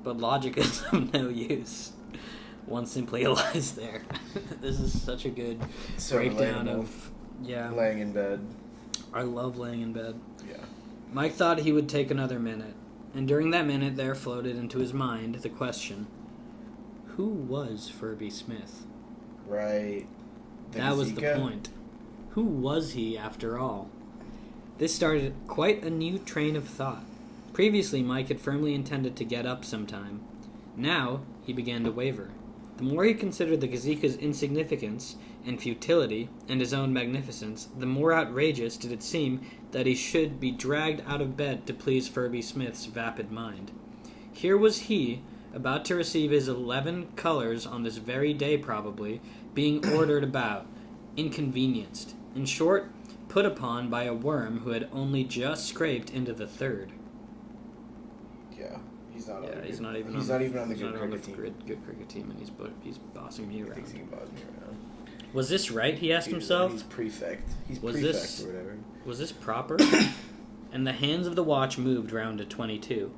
But logic is of no use. One simply lies there. This is such a good breakdown of... Yeah. Laying in bed. I love laying in bed. Yeah. Mike thought he would take another minute. And during that minute there floated into his mind the question, who was Furby Smith? Right. That was the point. Who was he, after all? This started quite a new train of thought. Previously, Mike had firmly intended to get up sometime. Now, he began to waver. The more he considered the Gazika's insignificance and futility and his own magnificence, the more outrageous did it seem that he should be dragged out of bed to please Furby Smith's vapid mind. Here was he, about to receive his 11 colors on this very day probably, being ordered about, inconvenienced. In short, put upon by a worm who had only just scraped into the third. Yeah, he's not even on the good cricket team, and he's bossing me around. He thinks he can boss me around. Was this right, he asked himself? He's prefect. Or whatever. Was this proper? And the hands of the watch moved round to 22.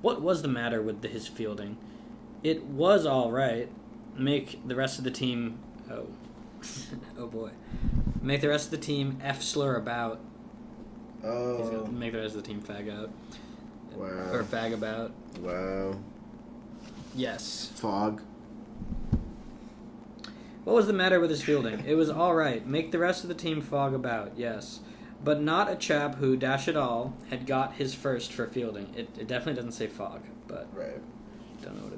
What was the matter with his fielding? It was all right. Make the rest of the team... Oh. Oh boy. Make the rest of the team F-slur about. Oh. He's gonna make the rest of the team fag out. Wow. Or fag about. Wow. Yes. Fog. What was the matter with his fielding? It was all right. Make the rest of the team fog about. Yes. But not a chap who, dash it all, had got his first for fielding. It definitely doesn't say fog, but right. Don't know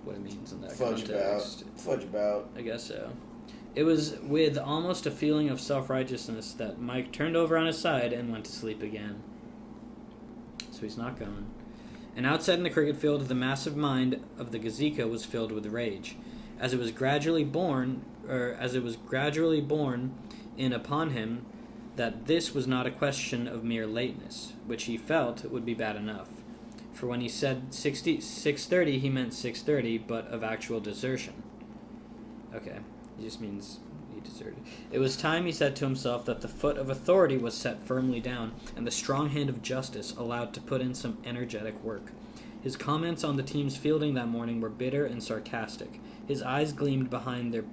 what it means in that context. Fudge about. I guess so. It was with almost a feeling of self-righteousness that Mike turned over on his side and went to sleep again. So he's not going. And outside in the cricket field, the massive mind of the Gazika was filled with rage. As it was gradually born in upon him that this was not a question of mere lateness, which he felt would be bad enough. For when he said 6:30, he meant 6:30, but of actual desertion. Okay, it just means he deserted. It was time, he said to himself, that the foot of authority was set firmly down, and the strong hand of justice allowed to put in some energetic work. His comments on the team's fielding that morning were bitter and sarcastic. His eyes gleamed behind their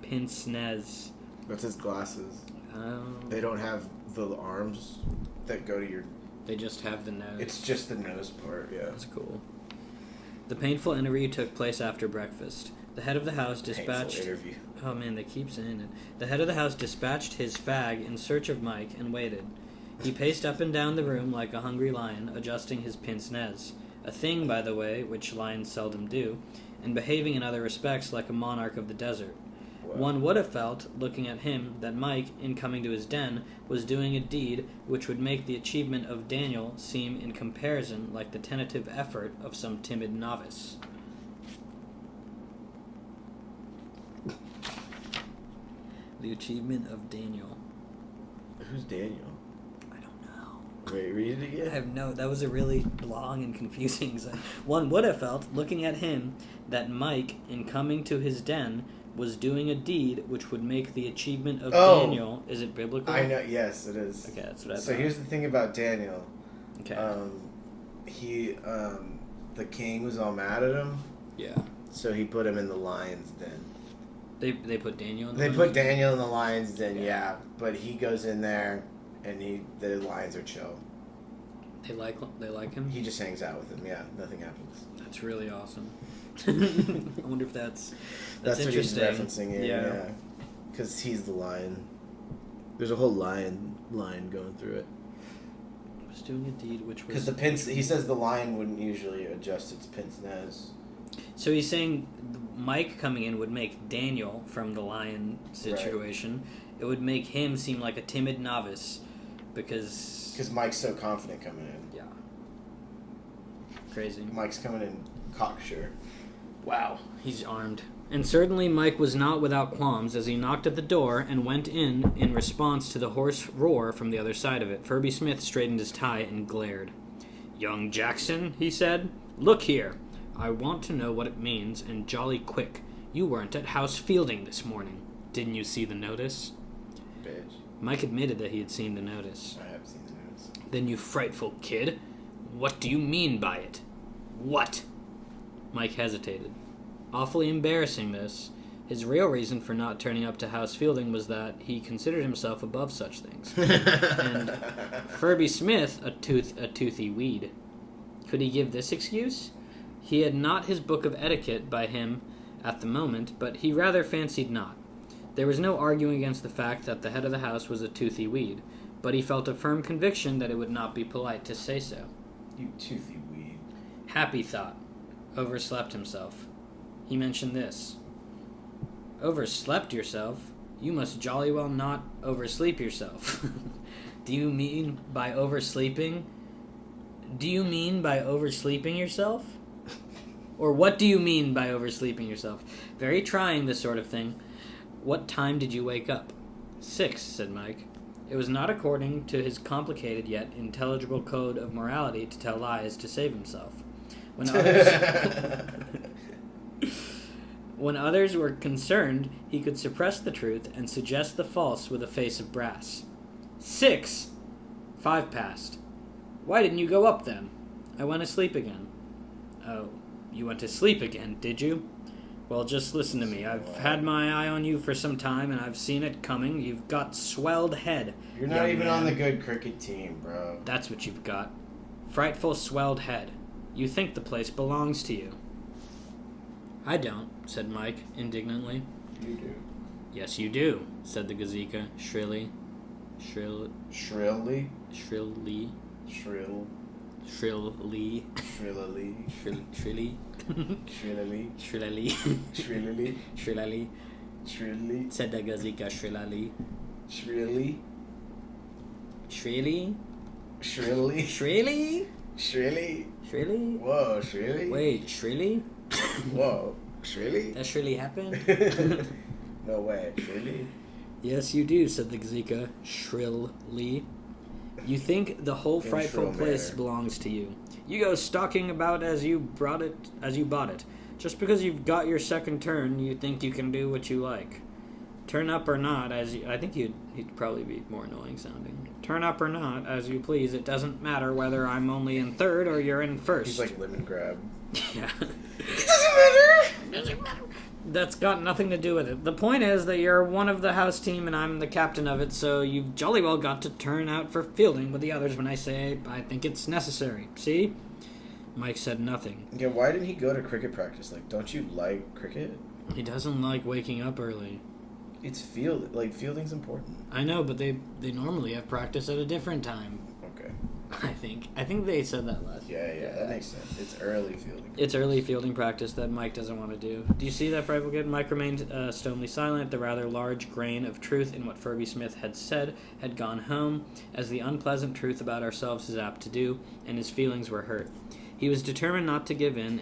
pince-nez. That's his glasses. They don't have the arms that go to your... They just have the nose. It's just the nose part, yeah. That's cool. The painful interview took place after breakfast. The head of the house dispatched... Painful interview. Oh man, they keep saying it. The head of the house dispatched his fag in search of Mike and waited. He paced up and down the room like a hungry lion, adjusting his pince-nez. A thing, by the way, which lions seldom do, and behaving in other respects like a monarch of the desert. Wow. One would have felt, looking at him, that Mike, in coming to his den, was doing a deed which would make the achievement of Daniel seem in comparison like the tentative effort of some timid novice. The achievement of Daniel. Who's Daniel? I don't know. Wait, read it again? I have no... That was a really long and confusing... One would have felt, looking at him, that Mike, in coming to his den, was doing a deed which would make the achievement of Daniel... Is it biblical? I know, yes, it is. Okay, that's what I thought. So here's the thing about Daniel. Okay. The king was all mad at him. Yeah. So he put him in the lion's den. They put Daniel in the lion's den? They put Daniel in the lion's den, yeah. But he goes in there, and the lions are chill. They like him? He just hangs out with them, yeah. Nothing happens. That's really awesome. I wonder if that's interesting. What he's referencing here, yeah. Because he's the lion. There's a whole line going through it. Was doing a deed which was... Because he says the lion wouldn't usually adjust its pince-nez. So he's saying Mike coming in would make Daniel, from the lion situation, it would make him seem like a timid novice, because... Because Mike's so confident coming in. Yeah. Crazy. Mike's coming in cocksure. Wow. He's armed. And certainly Mike was not without qualms as he knocked at the door and went in response to the hoarse roar from the other side of it. Furby Smith straightened his tie and glared. "Young Jackson," he said, "look here. I want to know what it means, and jolly quick. You weren't at house fielding this morning. Didn't you see the notice?" Bitch. Mike admitted that he had seen the notice. I have seen the notice. "Then you frightful kid. What do you mean by it?" "What?" Mike hesitated. Awfully embarrassing, this. His real reason for not turning up to house fielding was that he considered himself above such things. And Furby Smith, a toothy weed. Could he give this excuse? He had not his book of etiquette by him at the moment, but he rather fancied not. There was no arguing against the fact that the head of the house was a toothy weed, but he felt a firm conviction that it would not be polite to say so. You toothy weed. Happy thought. Overslept himself. He mentioned this. Overslept yourself? You must jolly well not oversleep yourself. Do you mean by oversleeping yourself? Or what do you mean by oversleeping yourself? Very trying, this sort of thing. What time did you wake up? 6, said Mike. It was not according to his complicated yet intelligible code of morality to tell lies to save himself. When others were concerned, he could suppress the truth and suggest the false with a face of brass. 6! 5 passed. Why didn't you go up then? I went to sleep again. Oh, you went to sleep again, did you? Well, just listen to me. I've had my eye on you for some time, and I've seen it coming. You've got swelled head. You're not even on the good cricket team, bro. That's what you've got. Frightful swelled head. You think the place belongs to you. I don't, said Mike, indignantly. You do. Yes, you do, said the Gazika, shrilly. Shrilly? Shrilly. Shrill. Shrilly. Shrillily. Shrilly. Shrillily. Shrillly. Shrillily. Shrillly. Shrilly. Said the Gazika, shrillly. Shrilly. Shrilly. Shrilly. Shrilly. Shrilly. Shrilly. Whoa, Shrilly. Wait, Shrilly? Whoa, Shrilly? That surely happened? No way, Shrilly? Yes, you do, said the Gazika, shrilly. You think the whole frightful place belongs to you. You go stalking about as you bought it. Just because you've got your second turn, you think you can do what you like. Turn up or not, I think he'd probably be more annoying sounding. Turn up or not, as you please. It doesn't matter whether I'm only in third or you're in first. He's like lemon grab. Yeah. It doesn't matter. That's got nothing to do with it. The point is that you're one of the house team and I'm the captain of it, so you've jolly well got to turn out for fielding with the others when I say I think it's necessary. See? Mike said nothing. Yeah, why didn't he go to cricket practice? Like, don't you like cricket? He doesn't like waking up early. It's fielding's important. I know, but they normally have practice at a different time. Okay. I think they said that last. Yeah, that makes sense. It's early fielding. It's early fielding practice that Mike doesn't want to do. Do you see that, frightful kid? Mike remained stonily silent. The rather large grain of truth in what Furby Smith had said had gone home, as the unpleasant truth about ourselves is apt to do, and his feelings were hurt. He was determined not to give in,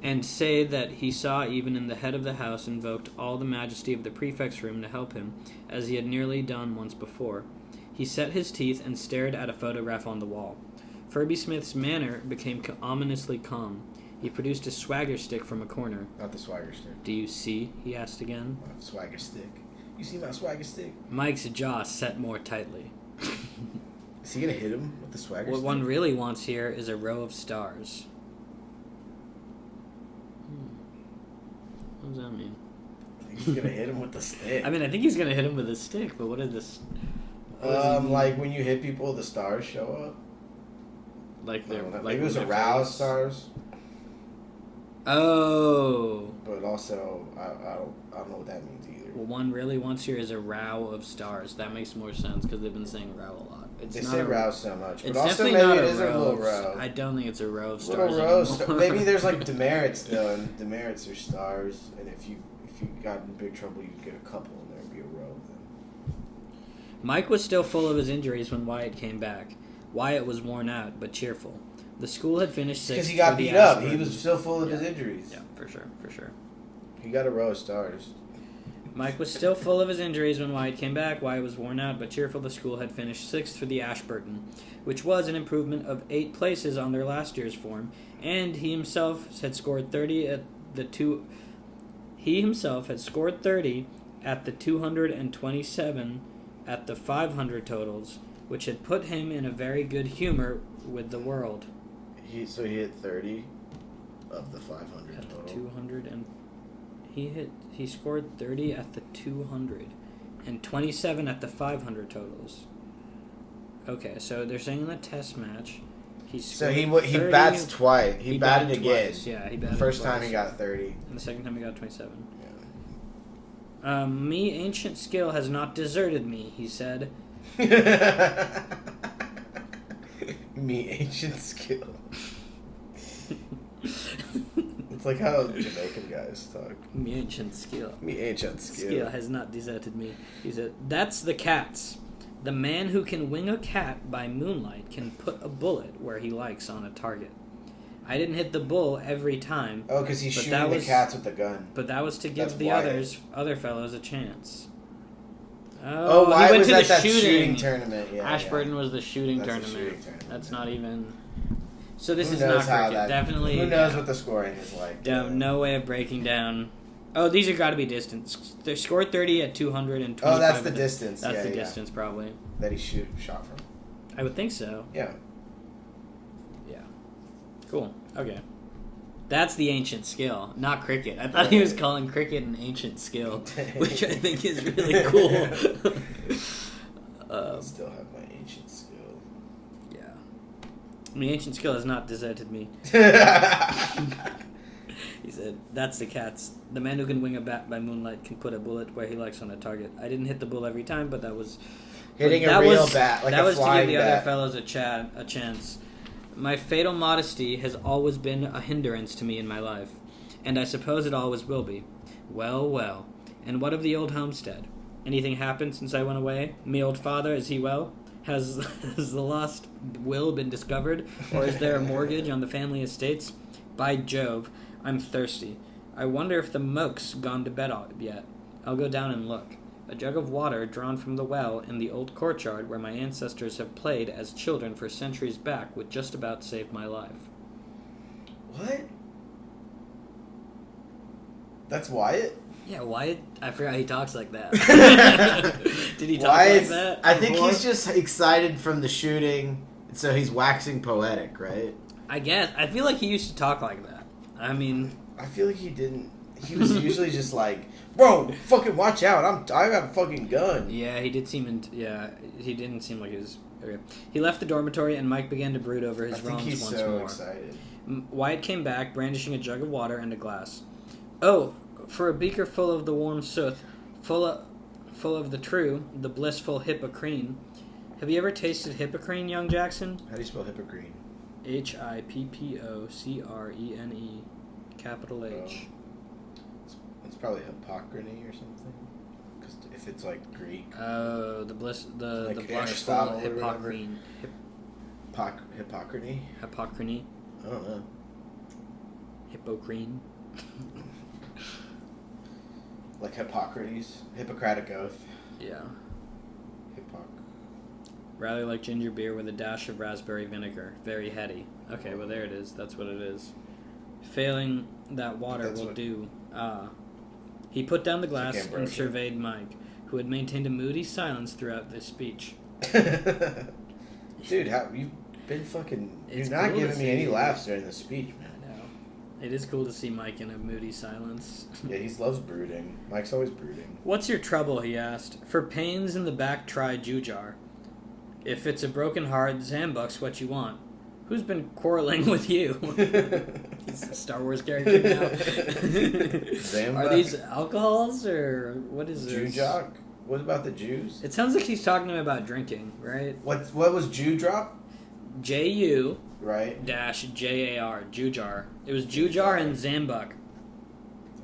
and say that he saw even in the head of the house invoked all the majesty of the prefect's room to help him, as he had nearly done once before. He set his teeth and stared at a photograph on the wall. Furby Smith's manner became ominously calm. He produced a swagger stick from a corner. Not the swagger stick. Do you see? He asked again. My swagger stick. You see my swagger stick? Mike's jaw set more tightly. Is he gonna hit him with the swagger What stick? one really wants here is a row of stars. What does that mean? He's gonna hit him with the stick. I mean, I think he's gonna hit him with a stick, but what is this? Like when you hit people, the stars show up. Like they're like maybe it was aroused stars. Oh. But also, I don't know what that means either. What one really wants here is a row of stars. That makes more sense because they've been saying row a lot. They say row so much, but It's also definitely maybe not it a is a little row. I don't think it's a row of Little stars. row. Maybe there's like demerits though, and demerits are stars. And if you got in big trouble, you'd get a couple, and there'd be a row. Then Mike was still full of his injuries when Wyatt came back. Wyatt was worn out, but cheerful. The school had finished sixth. because he got beat up, he was still full of his injuries. Yeah, for sure. He got a row of stars. Mike was still full of his injuries when Wyatt came back. Wyatt was worn out, but cheerful. The school had finished sixth for the Ashburton, which was an improvement of 8 places on their last year's form, and he himself had scored 30 at the 227 at the 500 totals, which had put him in a very good humor with the world. He hit 30 of the 500 At total. the 200 and he scored 30 at the 200 and 27 at the 500 totals. Okay, so they're saying in the test match he bats twice. He batted again. Twice. Yeah, he batted First twice. time he got 30. And the second time he got 27. Yeah. Me ancient skill has not deserted me, he said. Me ancient skill. It's like how Jamaican guys talk. Me ancient skill. Me ancient skill. Skill has not deserted me. He said, that's the cats. The man who can wing a cat by moonlight can put a bullet where he likes on a target. I didn't hit the bull every time. Oh, because he's shooting the cats with the gun. But that was to give That's the Wyatt. other fellows a chance. Oh, he Wyatt went was to at the that shooting tournament. Yeah, Ashburton was the shooting That's tournament. the shooting tournament. That's not even... So this Who is knows not how cricket. Definitely... Who knows what the scoring is like? No way of breaking down... Oh, these have got to be distance. They scored 30 at 225. Oh, that's the distance. That's the distance, probably. That he shot from. I would think so. Yeah. Yeah. Cool. Okay. That's the ancient skill, not cricket. I thought he was calling cricket an ancient skill, which I think is really cool. I still have my ancient skill. Yeah. My ancient skill has not deserted me. He said, that's the cats. The man who can wing a bat by moonlight can put a bullet where he likes on a target. I didn't hit the bull every time, but that was... Hitting a real bat, like that a was flying to give the bat. other fellows a chance. My fatal modesty has always been a hindrance to me in my life, and I suppose it always will be. Well, well. And what of the old homestead? Anything happened since I went away? Me old father, is he well? Has the lost will been discovered? Or is there a mortgage on the family estates? By Jove, I'm thirsty. I wonder if the moke's gone to bed yet. I'll go down and look. A jug of water drawn from the well in the old courtyard where my ancestors have played as children for centuries back would just about save my life. What? That's Wyatt? Yeah, Wyatt, I forgot he talks like that. Did he talk like that? I think before? he's just excited from the shooting, so he's waxing poetic, right? I guess. I feel like he used to talk like that. I mean... I feel like he didn't. He was usually just like, bro, fucking watch out, I got a fucking gun. Yeah, he did seem... he didn't seem like he was... Okay. He left the dormitory and Mike began to brood over his wrongs he's once so more. excited. Wyatt came back, brandishing a jug of water and a glass. Oh, for a beaker full of the warm sooth, full of the true, the blissful hippocrene. Have you ever tasted hippocrene, young Jackson? How do you spell hippocrene? Hippocrene, capital H. It's probably Hippocrene or something. Because if it's like Greek. Oh, the blissful Aristotle or hippocrene. Hippocrene? Hippocrene. I don't know. Hippocrene. Like Hippocrates, Hippocratic Oath. Yeah. Rather like ginger beer with a dash of raspberry vinegar. Very heady. Okay, well there it is. That's what it is. Failing that water will do. He put down the glass and surveyed Mike, who had maintained a moody silence throughout this speech. Dude, you've been fucking... You're not cool giving me any laughs during the speech, man. No. It is cool to see Mike in a moody silence. Yeah, he loves brooding. Mike's always brooding. What's your trouble, he asked. For pains in the back, try Jujar. If it's a broken heart, Zambuk's what you want. Who's been quarreling with you? He's a Star Wars character now. Zambuk? Are these alcohols, or what is this? Jewjock? What about the Jews? It sounds like he's talking about drinking, right? What was Jew drop? J-U Right. dash J-A-R, Jujar. It was Jujar and Zambuk.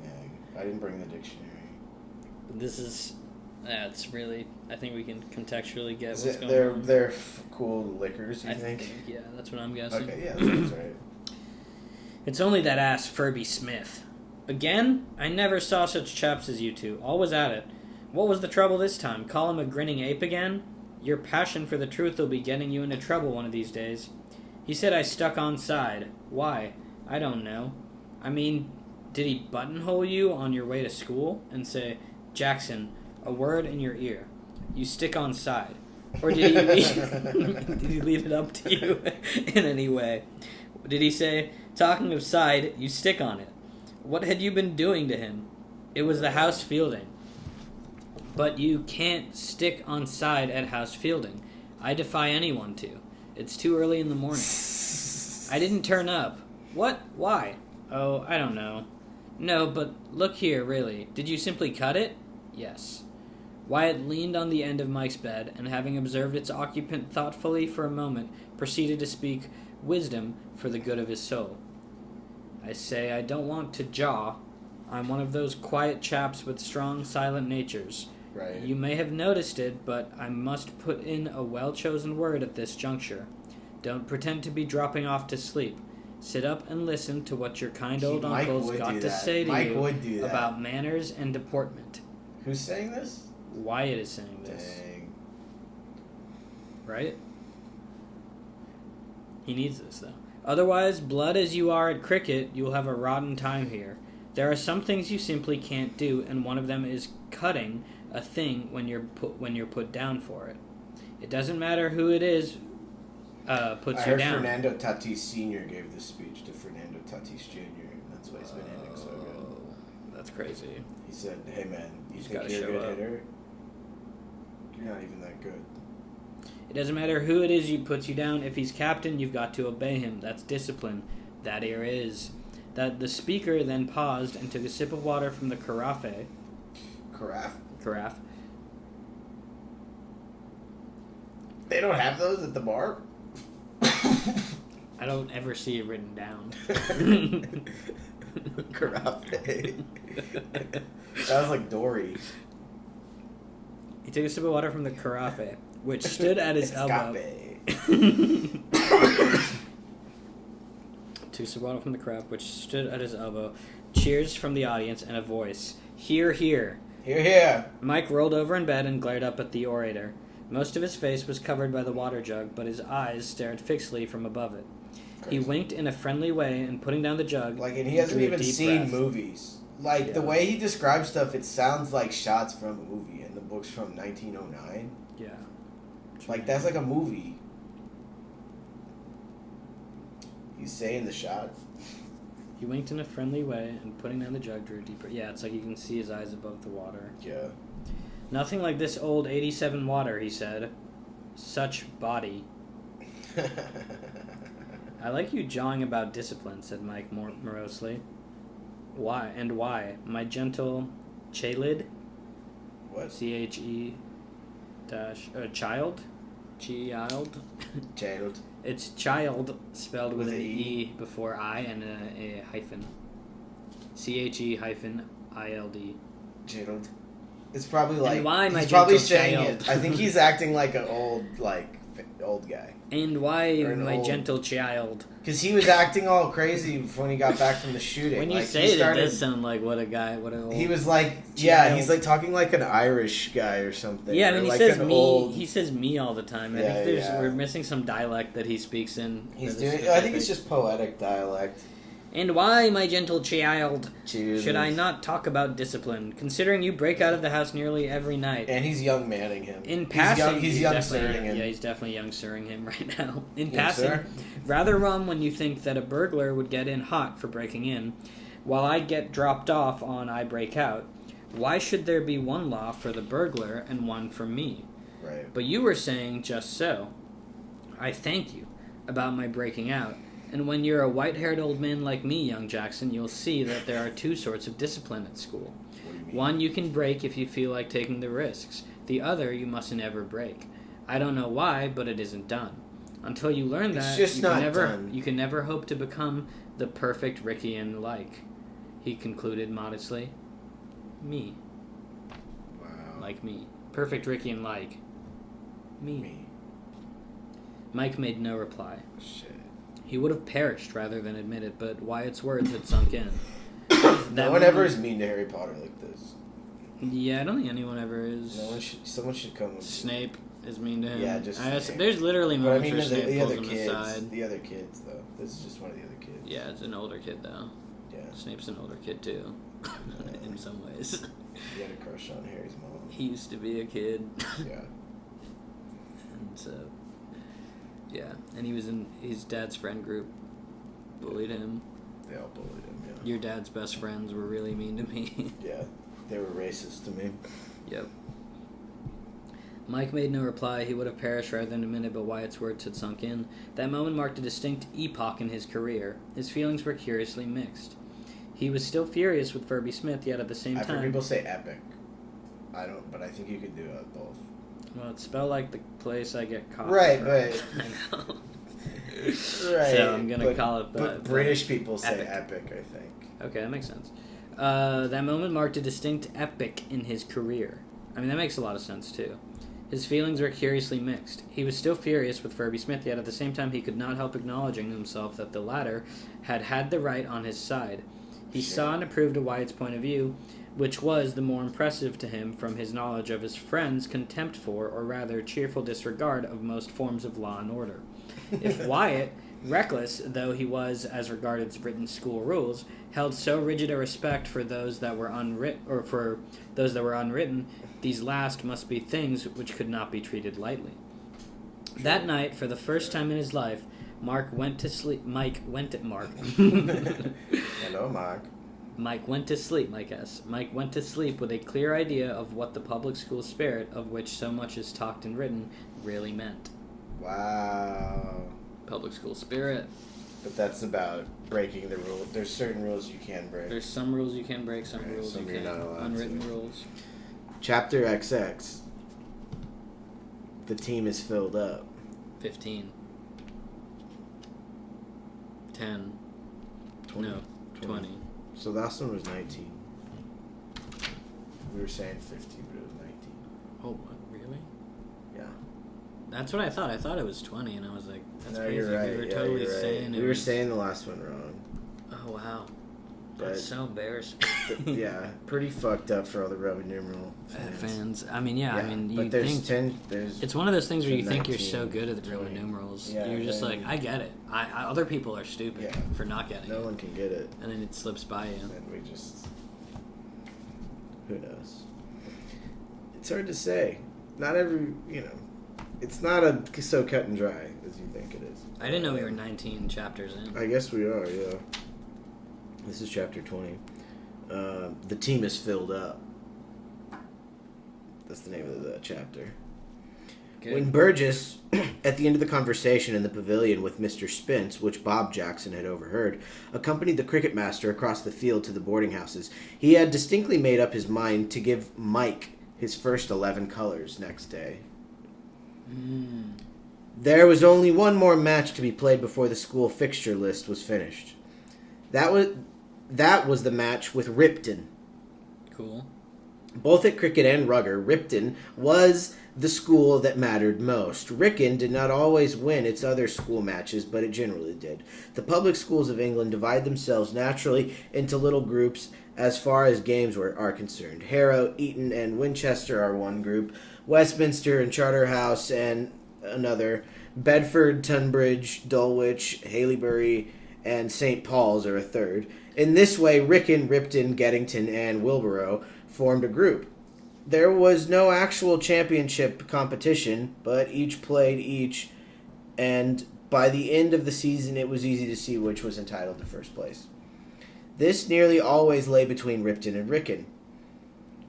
Dang, I didn't bring the dictionary. This is... That's really... I think we can contextually get what's going on. They're cool liquors, you think? Yeah, that's what I'm guessing. Okay, yeah, that's right. It's only that ass Furby Smith. Again? I never saw such chaps as you two. Always at it. What was the trouble this time? Call him a grinning ape again? Your passion for the truth will be getting you into trouble one of these days. He said I stuck on side. Why? I don't know. I mean, did he buttonhole you on your way to school and say, Jackson, a word in your ear. You stick on side. Or did he lead it up to you in any way? Did he say, talking of side, you stick on it? What had you been doing to him? It was the house fielding. But you can't stick on side at house fielding. I defy anyone to. It's too early in the morning. I didn't turn up. What? Why? Oh, I don't know. No, but look here, really. Did you simply cut it? Yes. Wyatt leaned on the end of Mike's bed, and having observed its occupant thoughtfully for a moment, proceeded to speak wisdom for the good of his soul. I say I don't want to jaw. I'm one of those quiet chaps with strong, silent natures. Right. You may have noticed it, but I must put in a well-chosen word at this juncture. Don't pretend to be dropping off to sleep. Sit up and listen to what your kind old Mike uncles would got do to that. say to Mike you would do that. about manners and deportment. Who's saying this? Wyatt is saying this. Dang. Right? He needs this, though. Otherwise, blood as you are at cricket, you will have a rotten time here. There are some things you simply can't do, and one of them is cutting a thing when you're put down for it. It doesn't matter who it is puts you down. Fernando Tatis Sr. gave this speech to Fernando Tatis Jr. and that's why he's been hitting so good. That's crazy. He said, "Hey man, you He's think gotta you're a show good up. hitter? You're not even that good." It doesn't matter who it is who puts you down. If he's captain, you've got to obey him. That's discipline. That here is. That the speaker then paused and took a sip of water from the carafe. Carafe. They don't have those at the bar? I don't ever see it written down. Carafe. That was like Dory. He took a sip of water from the carafe, which stood at his elbow. Took a sip of water from the carafe, which stood at his elbow. Cheers from the audience and a voice. Hear, hear. Hear, hear. Mike rolled over in bed and glared up at the orator. Most of his face was covered by the water jug, but his eyes stared fixedly from above it. He winked in a friendly way and putting down the jug. Like, and he hasn't drew a even deep seen breath. movies. Like, Yeah. the way he describes stuff, it sounds like shots from a movie, and the book's from 1909. Yeah. Like, that's like a movie. He's saying the shot. He winked in a friendly way and putting down the jug drew a deep breath. Yeah, it's like you can see his eyes above the water. Yeah. Nothing like this old 87 water, he said. Such body. I like you jawing about discipline, said Mike morosely. Why? And why? My gentle Chalid? What? C-H-E dash... child? Child? Child. It's child spelled with With an an E before I and a hyphen. C-H-E hyphen I-L-D. Child. It's probably like... And why, my he's probably gentle saying child? it. I think he's acting like an old guy. And why, Or an my old- gentle child? Because he was acting all crazy when he got back from the shooting. When you like, say he it, started, it does sound like what an old... He was like, yeah, child. he's like talking like an Irish guy or something. Yeah, I or mean, he like says an me. old- He says me all the time. I Yeah, think yeah. we're missing some dialect that he speaks in. He's that is doing. I think it's specific. just poetic dialect. And why, my gentle child, Jesus. should I not talk about discipline, considering you break out of the house nearly every night? And he's young manning him. In passing, he's young definitely, sirring him. yeah, he's definitely young sirring him right now. In Young passing, sir. rather rum when you think that a burglar would get in hot for breaking in, while I get dropped off on I break out. Why should there be one law for the burglar and one for me? Right. But you were saying just so. I thank you about my breaking out. And when you're a white-haired old man like me, young Jackson, you'll see that there are two sorts of discipline at school. What do you mean? One you can break if you feel like taking the risks. The other you mustn't ever break. I don't know why, but it isn't done. Until you learn It's that, just you not can never done. you can never hope to become the perfect Wrykyn like. He concluded modestly. Me. Wow. Like me. Perfect Wrykyn like. Me. Mike made no reply. Shit. He would have perished rather than admit it, but Wyatt's words had sunk in. No one ever is mean to Harry Potter like this. Yeah, I don't think anyone ever is. No one should. Someone should come. With Snape is mean to him. Yeah, just Snape. There's literally But I moments mean, where Snape the pulls other him kids. aside. The other kids, though. This is just one of the other kids. Yeah, it's an older kid though. Yeah. Snape's an older kid too, in some ways. He had a crush on Harry's mom. He used to be a kid, Yeah. and so yeah, and he was in his dad's friend group. Bullied him. They all bullied him. Yeah. Your dad's best friends were really mean to me. Yeah. They were racist to me. Yep. Mike made no reply. He would have perished rather than admit it, but Wyatt's words had sunk in. That moment marked a distinct epoch in his career. His feelings were curiously mixed. He was still furious with Furby Smith, yet at the same I've heard time... people say epic. I don't, but I think you could do both. Well, it's spelled like the place I get coffee Right, from. but- I know. Right. So I'm gonna call it But the British people say epic. epic, I think. Okay, that makes sense. That moment marked a distinct epic in his career. I mean, that makes a lot of sense, too. His feelings were curiously mixed. He was still furious with Furby Smith, yet at the same time he could not help acknowledging to himself that the latter had the right on his side. He saw and approved of Wyatt's point of view, which was the more impressive to him from his knowledge of his friend's contempt for, or rather cheerful disregard of most forms of law and order. If Wyatt, reckless though he was as regarded written school rules, held so rigid a respect for those that were unwritten, these last must be things which could not be treated lightly. That night, for the first time in his life, Mike went to sleep with a clear idea of what the public school spirit, of which so much is talked and written, really meant. Wow. Public school spirit. But that's about breaking the rule. There's certain rules you can break. There's some rules you can break, some rules you can't. Unwritten rules. Chapter XX. The team is filled up. 15. 10. 20. No, 20. So last one was 19. We were saying 15, but it was 19. Oh, what? Really? Yeah. That's what I thought. I thought it was 20, and I was like, that's No, crazy. you're right. We were Yeah, totally you're right. saying it We were was... saying the last one wrong. Oh, wow. But That's so embarrassing. yeah, pretty fucked up for all the Roman numeral fans. I mean, yeah. I mean, you but there's think 10. There's it's one of those things where you 19, think you're so good at the 20. Roman numerals. Yeah, You're just then- like, I get it. I other people are stupid Yeah. for not getting no it. one can get it. And then it slips by you. And we just, who knows? It's hard to say. Not every, it's not so cut and dry as you think it is. I didn't know we were 19 chapters in. I guess we are, yeah. This is chapter 20. The team is filled up. That's the name of the chapter. Good. When Burgess, at the end of the conversation in the pavilion with Mr. Spence, which Bob Jackson had overheard, accompanied the cricket master across the field to the boarding houses, he had distinctly made up his mind to give Mike his first 11 colors next day. There was only one more match to be played before the school fixture list was finished. That was the match with Ripton. Cool. Both at cricket and rugger, Ripton was the school that mattered most. Wrykyn did not always win its other school matches, but it generally did. The public schools of England divide themselves naturally into little groups as far as games are concerned. Harrow, Eton, and Winchester are one group. Westminster and Charterhouse and another. Bedford, Tunbridge, Dulwich, Haileybury, and St. Paul's are a third. In this way, Wrykyn, Ripton, Geddington, and Wilborough formed a group. There was no actual championship competition, but each played each, and by the end of the season it was easy to see which was entitled to first place. This nearly always lay between Ripton and Wrykyn.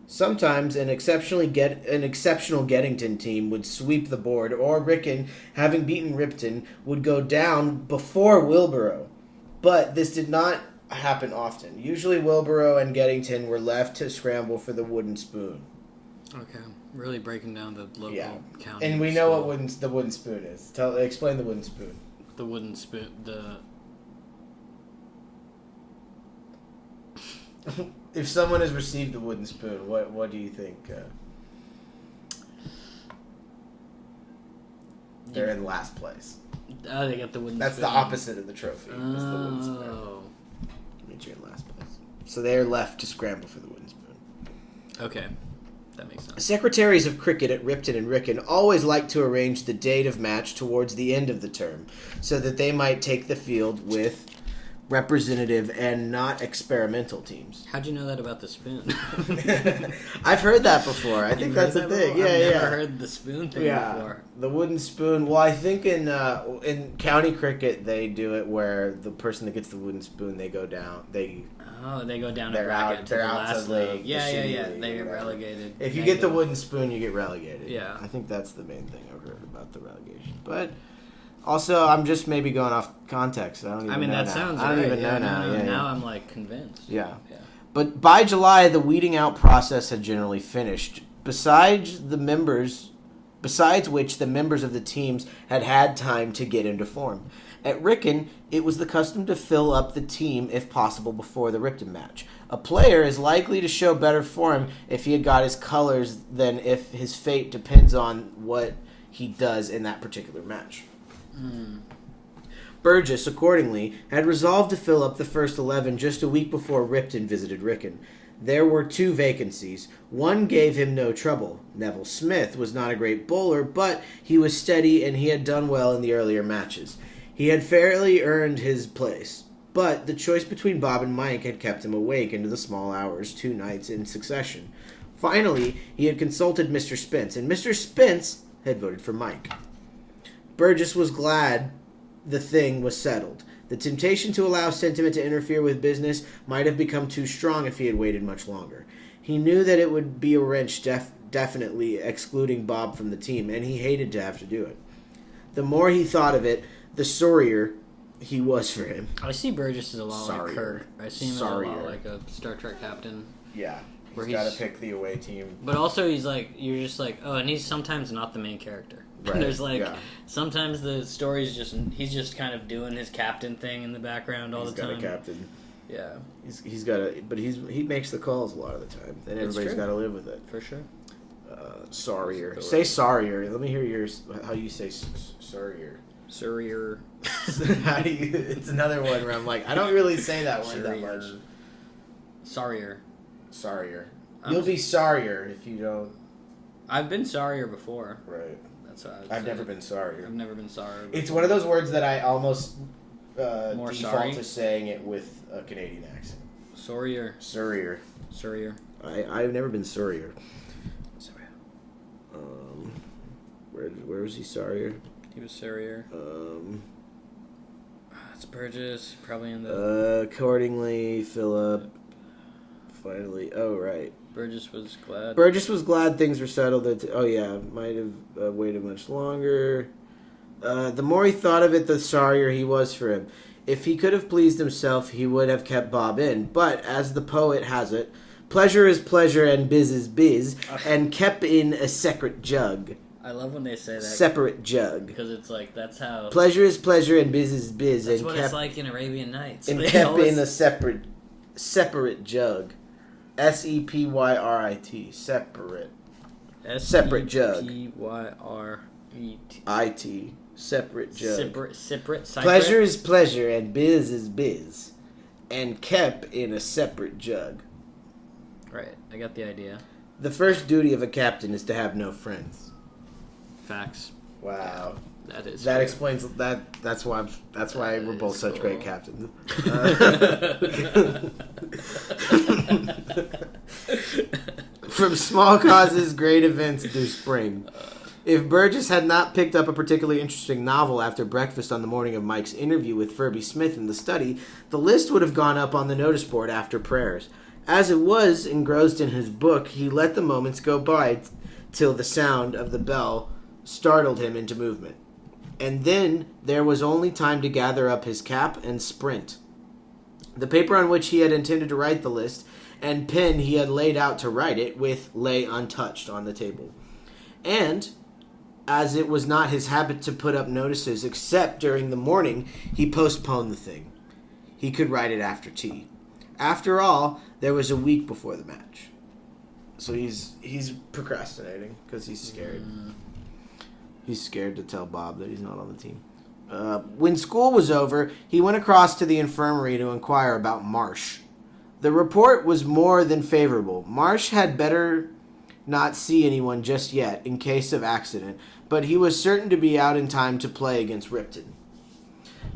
Sometimes an exceptional Geddington team would sweep the board, or Wrykyn, having beaten Ripton, would go down before Wilborough. But this did not happen often. Usually Wilborough and Geddington were left to scramble for the wooden spoon. Okay. Really breaking down the local county. And we know what the wooden spoon is. Explain the wooden spoon. The wooden spoon. If someone has received the wooden spoon, what do you think? They're in last place. Oh, they got the wooden spoon. That's the opposite of the trophy. It's the wooden spoon. Oh. Means you're in last place. So they're left to scramble for the wooden spoon. Okay. That makes sense. Secretaries of cricket at Ripton and Wrykyn always liked to arrange the date of match towards the end of the term, so that they might take the field with representative and not experimental teams. How'd you know that about the spoon? I've heard that before. I think that's a thing. Yeah, I've never heard the spoon thing before. The wooden spoon. Well, I think in county cricket they do it where the person that gets the wooden spoon, they go down. They go down they're a bracket out. to They're the out last to league. the Yeah. shitty league They or get whatever. relegated. If you get the wooden spoon, you get relegated. Yeah. I think that's the main thing I've heard about the relegation. But also, I'm just maybe going off context. I don't even know that now. sounds I don't right. even know now. Yeah, now I'm like convinced. Yeah. But by July, the weeding out process had generally finished. Besides which, the members of the teams had had time to get into form. At Wrykyn, it was the custom to fill up the team, if possible, before the Ripton match. A player is likely to show better form if he had got his colors than if his fate depends on what he does in that particular match. Burgess, accordingly, had resolved to fill up the first 11 just a week before Ripton visited Wrykyn. There were 2 vacancies. One gave him no trouble. Neville Smith was not a great bowler, but he was steady and he had done well in the earlier matches. He had fairly earned his place. But the choice between Bob and Mike had kept him awake into the small hours 2 nights in succession. Finally, he had consulted Mr. Spence, and Mr. Spence had voted for Mike. Burgess was glad the thing was settled. The temptation to allow sentiment to interfere with business might have become too strong if he had waited much longer. He knew that it would be a wrench definitely excluding Bob from the team, and he hated to have to do it. The more he thought of it, the sorrier he was for him. I see Burgess as a lot like Kurt. I see him as a lot like a Star Trek captain. Yeah. Where He's got to pick the away team. But also he's like, you're just like, oh, and he's sometimes not the main character. Right. There's like, sometimes the story's just, he's just kind of doing his captain thing in the background all the time. He's got a captain. Yeah. He's got a, but he makes the calls a lot of the time. And everybody's got to live with it. For sure. Sorrier. Say sorrier. Let me hear yours, how you say sorrier. Sorrier. How do you, it's another one where I'm like, I don't really say that word that much. Sorrier. Sorrier. You'll be sorrier if you don't. I've been sorrier before. Right. That's what I've never been sorrier. I've never been sorry. It's one of those words that I almost default sorry? to saying it with a Canadian accent. Sorrier. Sorrier. Sorrier. I've never been sorrier. Where was he sorrier? He was sorrier. It's Burgess, probably in the. Accordingly, Philip. Finally, oh right. Burgess was glad. Burgess was glad things were settled. Might have waited much longer. The more he thought of it, the sorrier he was for him. If he could have pleased himself, he would have kept Bob in. But, as the poet has it, pleasure is pleasure and biz is biz, and kept in a separate jug. I love when they say that. Separate jug. Because it's like, that's how. Pleasure is pleasure and biz is biz. That's and what kept, it's like in Arabian Nights. And kept in a separate jug. SEPYRIT. Separate. Separate jug. SEPYRIT. Separate jug. Separate. Pleasure is pleasure and biz is biz. And kept in a separate jug. Right. I got the idea. The first duty of a captain is to have no friends. Facts. Wow. That is. That explains that. That's why we're both such great captains. From small causes, great events do spring. If Burgess had not picked up a particularly interesting novel after breakfast on the morning of Mike's interview with Furby Smith in the study, the list would have gone up on the notice board after prayers. As it was, engrossed in his book, he let the moments go by till the sound of the bell startled him into movement. And then there was only time to gather up his cap and sprint. The paper on which he had intended to write the list and pen he had laid out to write it with lay untouched on the table. And, as it was not his habit to put up notices except during the morning, he postponed the thing. He could write it after tea. After all, there was a week before the match. So he's procrastinating because he's scared. He's scared to tell Bob that he's not on the team. When school was over, he went across to the infirmary to inquire about Marsh. The report was more than favorable. Marsh had better not see anyone just yet, in case of accident, but he was certain to be out in time to play against Ripton.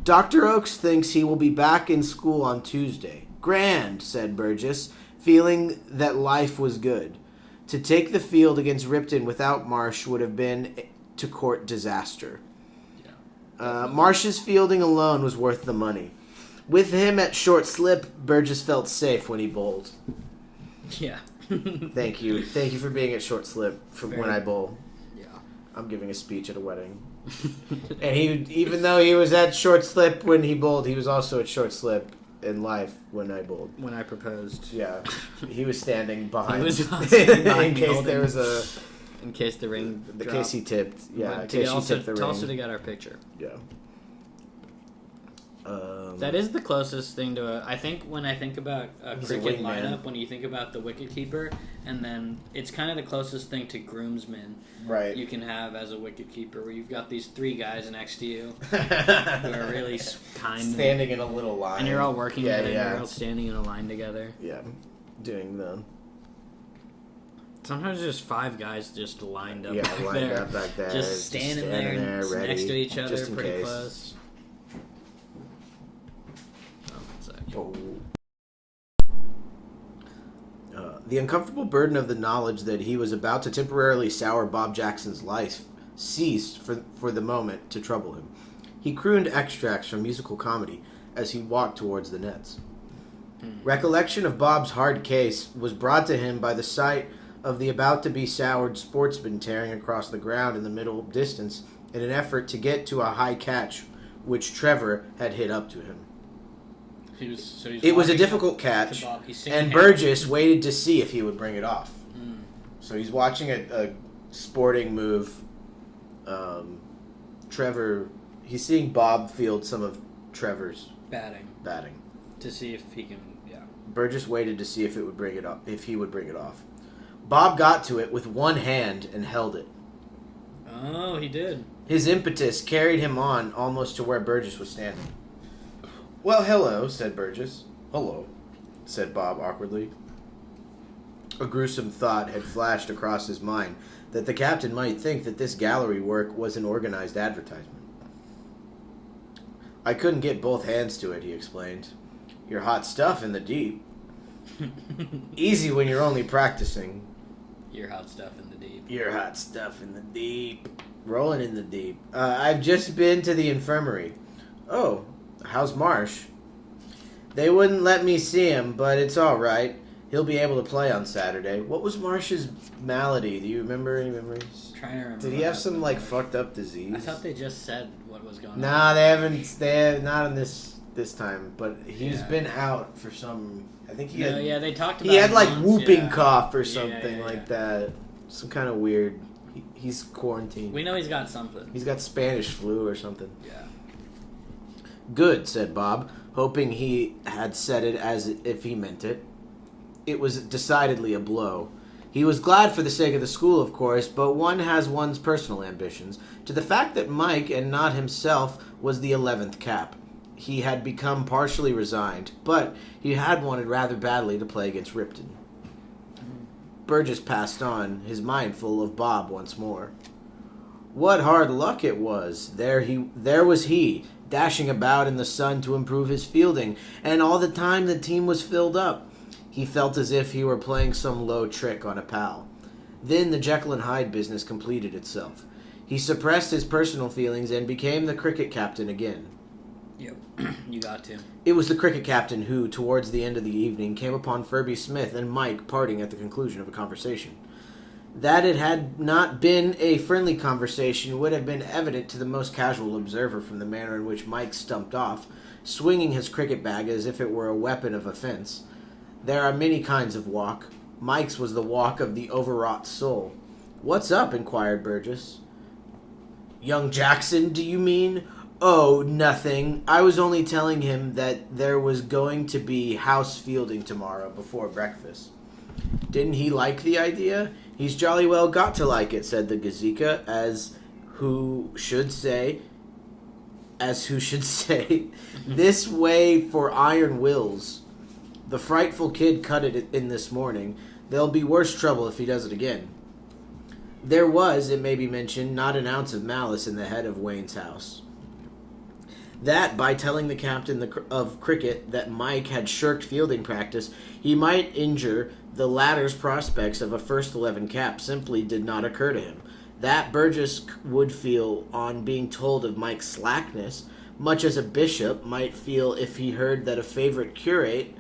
Dr. Oakes thinks he will be back in school on Tuesday. Grand, said Burgess, feeling that life was good. To take the field against Ripton without Marsh would have been to court disaster. Marsh's fielding alone was worth the money. With him at short slip, Burgess felt safe when he bowled. Yeah. Thank you for being at short slip for when I bowl. Yeah. I'm giving a speech at a wedding. And even though he was at short slip when he bowled, he was also at short slip in life when I bowled. When I proposed. Yeah. He was standing behind. He was standing behind in case there was a... In case the ring In case he tipped. Yeah, in case she tipped the ring. Tell us to get our picture. Yeah. That is the closest thing to I think when I think about a cricket wingman. lineup, when you think about the wicketkeeper, and then it's kind of the closest thing to groomsmen you can have as a wicketkeeper, where you've got these 3 guys next to you who are really kind. Standing in a little line. And you're all working together, and you're all standing in a line together. Yeah, doing the... Sometimes just 5 guys just lined up back there. Just standing there ready, next to each other, just in pretty case. close. The uncomfortable burden of the knowledge that he was about to temporarily sour Bob Jackson's life ceased for the moment to trouble him. He crooned extracts from musical comedy as he walked towards the nets. Recollection of Bob's hard case was brought to him by the sight of the about-to-be soured sportsman tearing across the ground in the middle distance in an effort to get to a high catch which Trevor had hit up to him. It was a difficult catch, and Burgess waited to see if he would bring it off. So he's watching a sporting move. Trevor, he's seeing Bob field some of Trevor's batting to see if he can. Yeah. Burgess waited to see if he would bring it off. Bob got to it with one hand and held it. Oh, he did. His impetus carried him on almost to where Burgess was standing. "Well, hello," said Burgess. "Hello," said Bob awkwardly. A gruesome thought had flashed across his mind that the captain might think that this gallery work was an organized advertisement. "I couldn't get both hands to it," he explained. "You're hot stuff in the deep." "Easy when you're only practicing." You're hot stuff in the deep. "You're hot stuff in the deep." Rolling in the deep. "I've just been to the infirmary." "Oh, how's Marsh?" "They wouldn't let me see him, but it's all right. He'll be able to play on Saturday." What was Marsh's malady? Do you remember any memories? I'm trying to remember. Did he have some fucked up disease? I thought they just said what was going on. Nah, they haven't. They have not on this time. But he's been out for some. I think he had. Yeah, they talked about. He had it once, whooping cough or something like that. Some kind of weird. He's quarantined. We know he's got something. He's got Spanish flu or something. Yeah. "Good," said Bob, hoping he had said it as if he meant it. It was decidedly a blow. He was glad for the sake of the school, of course, but one has one's personal ambitions. To the fact that Mike, and not himself, was the 11th cap, he had become partially resigned, but he had wanted rather badly to play against Ripton. Burgess passed on, his mind full of Bob once more. What hard luck it was. There was he, dashing about in the sun to improve his fielding, and all the time the team was filled up. He felt as if he were playing some low trick on a pal. Then the Jekyll and Hyde business completed itself. He suppressed his personal feelings and became the cricket captain again. Yep, you got to. It was the cricket captain who, towards the end of the evening, came upon Furby Smith and Mike parting at the conclusion of a conversation. That it had not been a friendly conversation would have been evident to the most casual observer from the manner in which Mike stumped off, swinging his cricket bag as if it were a weapon of offense. There are many kinds of walk. Mike's was the walk of the overwrought soul. "What's up?" inquired Burgess. "Young Jackson, do you mean?" "Oh, nothing. I was only telling him that there was going to be house fielding tomorrow before breakfast." "Didn't he like the idea?" "He's jolly well got to like it," said the Gazika, as who should say, "This way for iron wills. The frightful kid cut it in this morning. There'll be worse trouble if he does it again." There was, it may be mentioned, not an ounce of malice in the head of Wayne's house. That, by telling the captain of cricket that Mike had shirked fielding practice, he might injure the latter's prospects of a first 11 cap simply did not occur to him. That Burgess would feel on being told of Mike's slackness, much as a bishop might feel if he heard that a favorite curate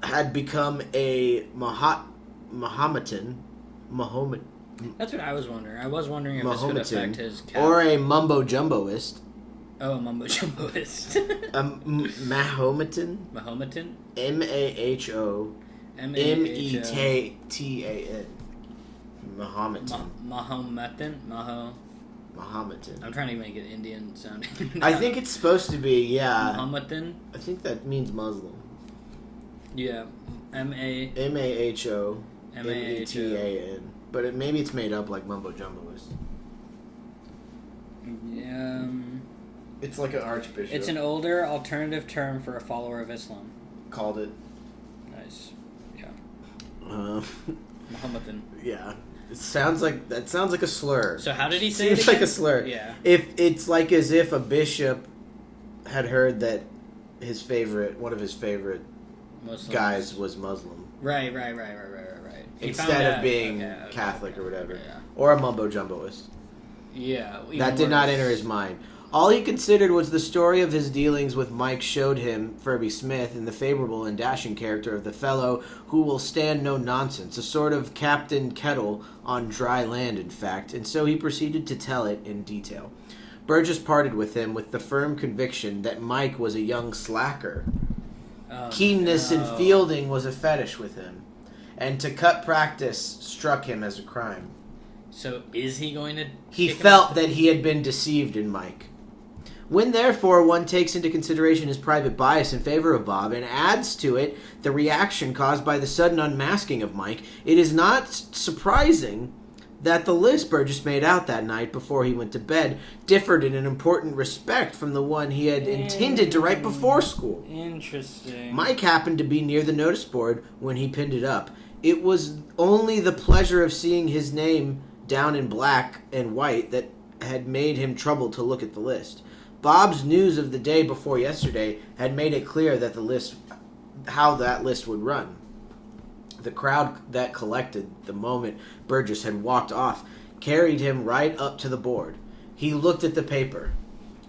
had become a Mahometan. That's what I was wondering. I was wondering if this would affect his cap. Or a mumbo-jumboist. Oh, a mumbo-jumboist. Mahometan? Mahometan? Mahometan. Mahometan. Mahometan? Mohammedan. I'm trying to make it Indian sounding. I think it's supposed to be, yeah. Mohammedan? I think that means Muslim. Yeah. M-A... M-A-H-O-M-E-T-A-N. But maybe it's made up like mumbo jumbo is. It's like an archbishop. It's an older alternative term for a follower of Islam. Called it. Nice. Yeah. Mohammedan. Yeah. That sounds like a slur. So how did he say Seems it again? like a slur. Yeah. If it's like as if a bishop had heard that one of his favorite Muslims. Guys was Muslim. Right. Instead of being Catholic or whatever. Yeah. Or a mumbo jumboist. Yeah. That did not enter his mind. All he considered was the story of his dealings with Mike showed him, Furby Smith, in the favorable and dashing character of the fellow who will stand no nonsense, a sort of Captain Kettle on dry land, in fact, and so he proceeded to tell it in detail. Burgess parted with him with the firm conviction that Mike was a young slacker. Keenness in fielding was a fetish with him, and to cut practice struck him as a crime. So is he going to... He felt that he had been deceived in Mike. When, therefore, one takes into consideration his private bias in favor of Bob and adds to it the reaction caused by the sudden unmasking of Mike, it is not surprising that the list Burgess made out that night before he went to bed differed in an important respect from the one he had intended to write before school. Interesting. Mike happened to be near the notice board when he pinned it up. It was only the pleasure of seeing his name down in black and white that had made him trouble to look at the list. Bob's news of the day before yesterday had made it clear that how that list would run. The crowd that collected the moment Burgess had walked off carried him right up to the board. He looked at the paper.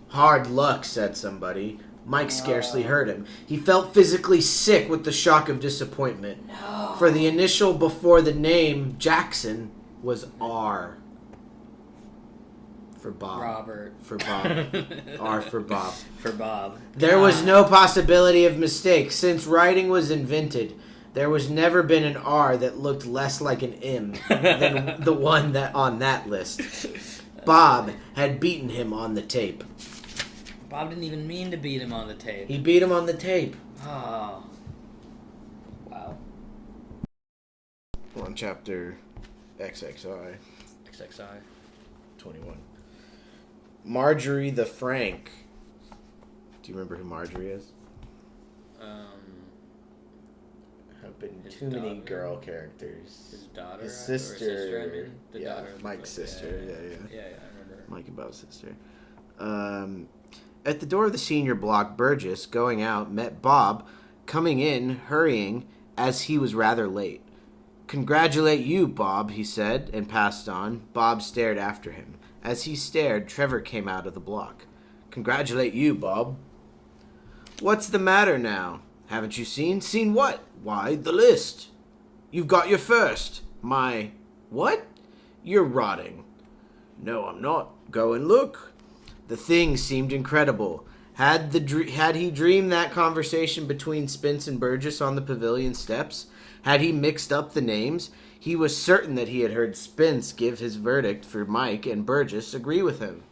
Hard luck, said somebody. Mike scarcely heard him. He felt physically sick with the shock of disappointment. No. For the initial before the name, Jackson, was R. For Bob. Robert. For Bob. R for Bob. For Bob. There was no possibility of mistake. Since writing was invented, there was never been an R that looked less like an M than the one that on that list. Bob had beaten him on the tape. Bob didn't even mean to beat him on the tape. He beat him on the tape. Oh. Wow. We're on chapter XXI. XXI. 21. Marjorie the Frank. Do you remember who Marjorie is? Have been too many girl characters. His daughter? His sister. I mean. The daughter. Mike's sister. Yeah, I remember. Mike and Bob's sister. At the door of the senior block, Burgess, going out, met Bob, coming in, hurrying, as he was rather late. "Congratulate you, Bob," he said, and passed on. Bob stared after him. As he stared, Trevor came out of the block. "Congratulate you, Bob." "What's the matter now? Haven't you seen?" "Seen what?" "Why, the list. You've got your first." "My... what?" "You're rotting." "No, I'm not. Go and look." The thing seemed incredible. Had he dreamed that conversation between Spence and Burgess on the pavilion steps? Had he mixed up the names? He was certain that he had heard Spence give his verdict for Mike and Burgess agree with him.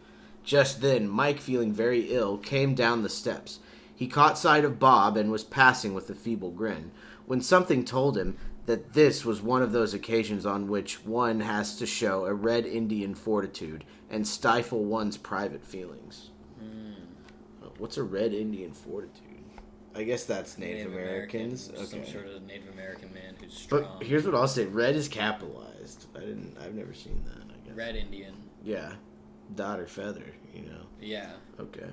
Just then, Mike, feeling very ill, came down the steps. He caught sight of Bob and was passing with a feeble grin, when something told him that this was one of those occasions on which one has to show a Red Indian fortitude and stifle one's private feelings. What's a Red Indian fortitude? I guess that's Native Americans. Okay. Some sort of Native American man who's strong. But here's what I'll say: red is capitalized. I've never seen that. I guess. Red Indian. Yeah, dot or feather. You know. Yeah. Okay.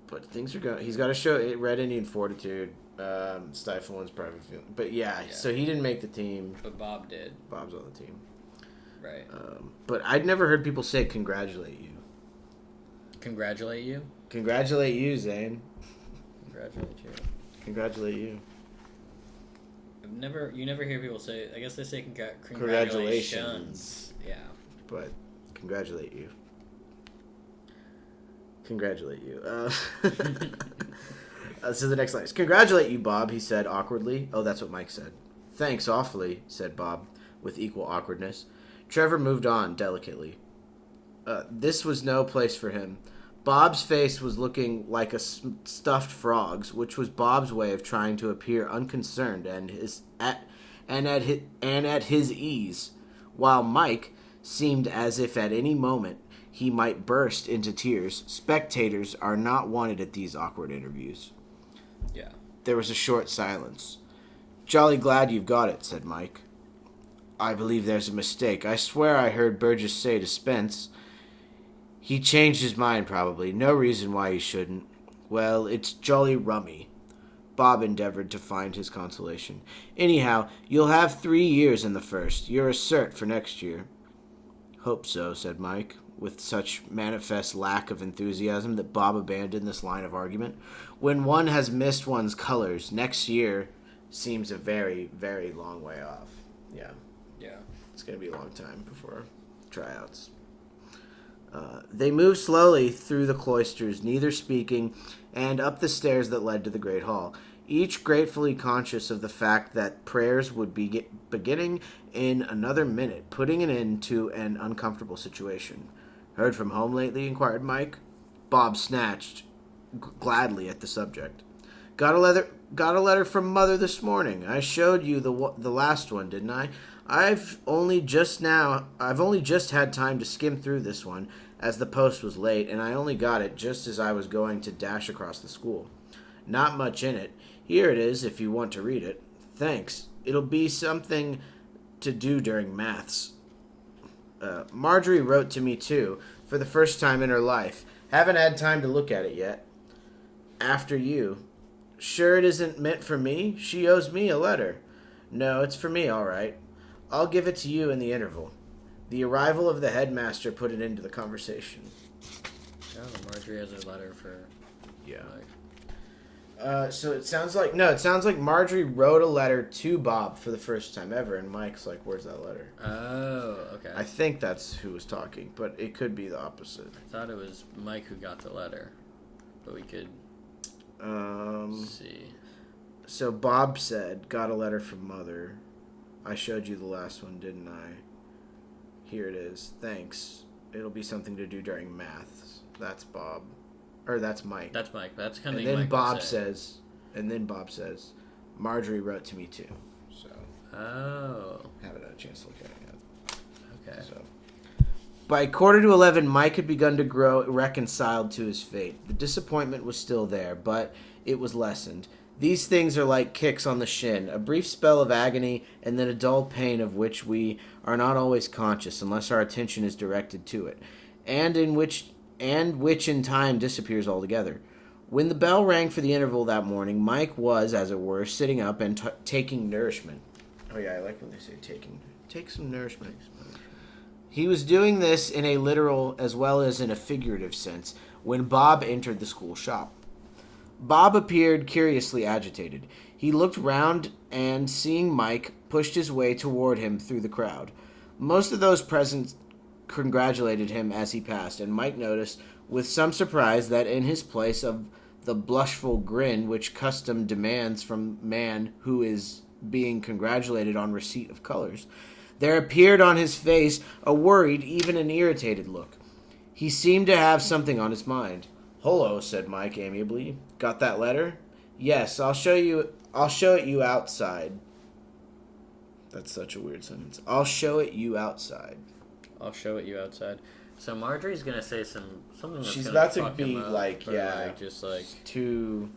But things are going. He's got to show Red Indian fortitude. Stifle one's private feeling. But yeah, so he didn't make the team. But Bob did. Bob's on the team. Right. But I'd never heard people say "congratulate you." Congratulate you? Congratulate you, Zane. Congratulate you. Congratulate you. You never hear people say, I guess they say Congratulations. Yeah. But congratulate you. Congratulate you. So the next line is, "Congratulate you, Bob," he said awkwardly. Oh, that's what Mike said. "Thanks awfully," said Bob with equal awkwardness. Trevor moved on delicately. This was no place for him. Bob's face was looking like a stuffed frog's, which was Bob's way of trying to appear unconcerned and at his ease, while Mike seemed as if at any moment he might burst into tears. Spectators are not wanted at these awkward interviews. Yeah. There was a short silence. "Jolly glad you've got it," said Mike. "I believe there's a mistake. I swear I heard Burgess say to Spence. He changed his mind, probably. No reason why he shouldn't. Well, it's jolly rummy." Bob endeavored to find his consolation. "Anyhow, you'll have 3 years in the first. You're a cert for next year." "Hope so," said Mike, with such manifest lack of enthusiasm that Bob abandoned this line of argument. When one has missed one's colors, next year seems a very, very long way off. Yeah. It's going to be a long time before tryouts. They moved slowly through the cloisters, neither speaking, and up the stairs that led to the great hall, each gratefully conscious of the fact that prayers would be beginning in another minute, putting an end to an uncomfortable situation. "Heard from home lately?" inquired Mike. Bob snatched gladly at the subject. Got a letter from Mother this morning. I showed you the last one, didn't I? I've only just had time to skim through this one, as the post was late, and I only got it just as I was going to dash across the school. Not much in it. Here it is, if you want to read it. Thanks. It'll be something to do during maths. Marjorie wrote to me, too, for the first time in her life. Haven't had time to look at it yet. After you. Sure it isn't meant for me? She owes me a letter. No, it's for me, all right. I'll give it to you in the interval. The arrival of the headmaster put an end to the conversation. Oh, Marjorie has a letter for... Yeah. So it sounds like Marjorie wrote a letter to Bob for the first time ever, and Mike's like, "Where's that letter?" Oh, okay. I think that's who was talking, but it could be the opposite. I thought it was Mike who got the letter, but we could see. So Bob said, "Got a letter from Mother. I showed you the last one, didn't I? Here it is. Thanks. It'll be something to do during maths." That's Bob. Or that's Mike. That's Mike. That's kind of And then Bob says, "Marjorie wrote to me too." So. Oh. Haven't had a chance to look at it yet. Okay. So. By 10:45, Mike had begun to grow reconciled to his fate. The disappointment was still there, but it was lessened. These things are like kicks on the shin, a brief spell of agony, and then a dull pain of which we are not always conscious unless our attention is directed to it, and which in time disappears altogether. When the bell rang for the interval that morning, Mike was, as it were, sitting up and taking nourishment. Oh yeah, I like when they say take some nourishment. He was doing this in a literal as well as in a figurative sense when Bob entered the school shop. Bob appeared curiously agitated. He looked round and, seeing Mike, pushed his way toward him through the crowd. Most of those present congratulated him as he passed, and Mike noticed with some surprise that in his place of the blushful grin which custom demands from man who is being congratulated on receipt of colors, there appeared on his face a worried, even an irritated look. He seemed to have something on his mind. "Hullo," said Mike amiably. "Got that letter?" "Yes, I'll show it you outside." That's such a weird sentence. "I'll show it you outside." I'll show it you outside. So Marjorie's gonna say something that's She's gonna about to fuck be him up, like, or, yeah, like, just like too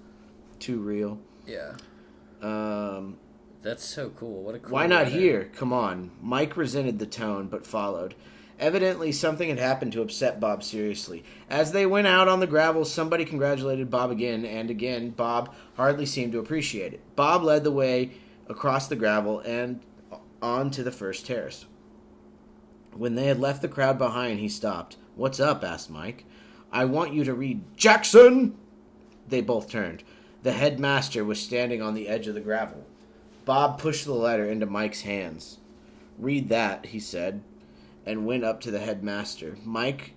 real. yeah. That's so cool. What a cool Why not letter. here? Come on. Mike resented the tone, but followed. Evidently, something had happened to upset Bob seriously. As they went out on the gravel, somebody congratulated Bob again, and again, Bob hardly seemed to appreciate it. Bob led the way across the gravel and on to the first terrace. When they had left the crowd behind, he stopped. "What's up?" asked Mike. "I want you to read Jackson!" They both turned. The headmaster was standing on the edge of the gravel. Bob pushed the letter into Mike's hands. "Read that," he said, and went up to the headmaster. Mike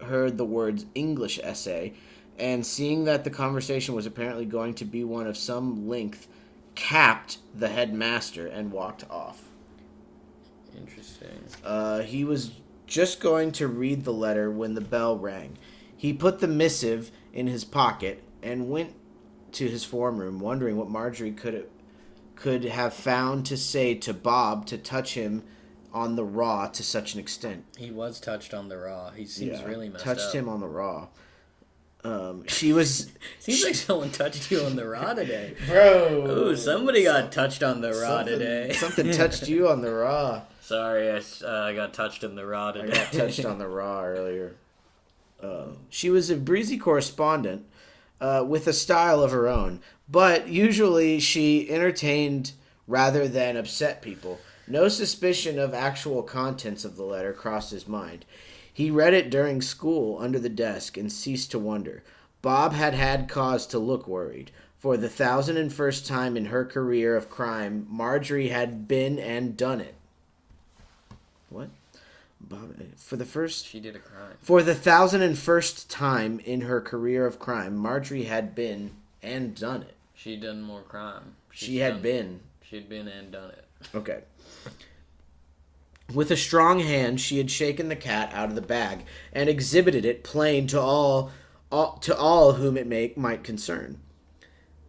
heard the words English essay, and seeing that the conversation was apparently going to be one of some length, capped the headmaster and walked off. Interesting. He was just going to read the letter when the bell rang. He put the missive in his pocket and went to his form room, wondering what Marjorie could have found to say to Bob to touch him on the raw to such an extent. He was touched on the raw. He seems really messed touched up. him on the raw. She was... Seems like someone touched you on the raw today. Bro! Ooh, somebody got touched on the raw today. Something touched you on the raw. Sorry, I got touched in the raw today. I got touched on the raw earlier. She was a breezy correspondent with a style of her own, but usually she entertained rather than upset people. No suspicion of actual contents of the letter crossed his mind. He read it during school under the desk and ceased to wonder. Bob had cause to look worried. For the 1,001st time in her career of crime, Marjorie had been and done it. What? Bob, She did a crime. For the 1,001st time in her career of crime, Marjorie had been and done it. She'd done more crime. She'd been and done it. Okay. With a strong hand, she had shaken the cat out of the bag and exhibited it plain to all whom it might concern.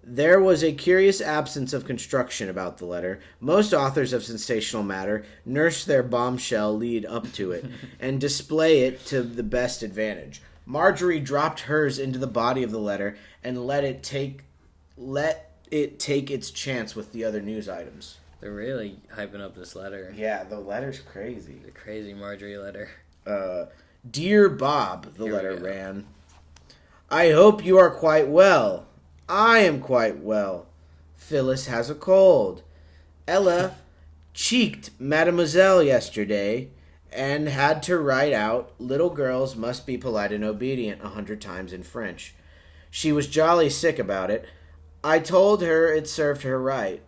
There was a curious absence of construction about the letter. Most authors of sensational matter nurse their bombshell lead up to it and display it to the best advantage. Marjorie dropped hers into the body of the letter and let it take its chance with the other news items. They're really hyping up this letter. Yeah, the letter's crazy. The crazy Marjorie letter. Dear Bob, the letter ran. I hope you are quite well. I am quite well. Phyllis has a cold. Ella cheeked Mademoiselle yesterday and had to write out, little girls must be polite and obedient 100 times in French. She was jolly sick about it. I told her it served her right.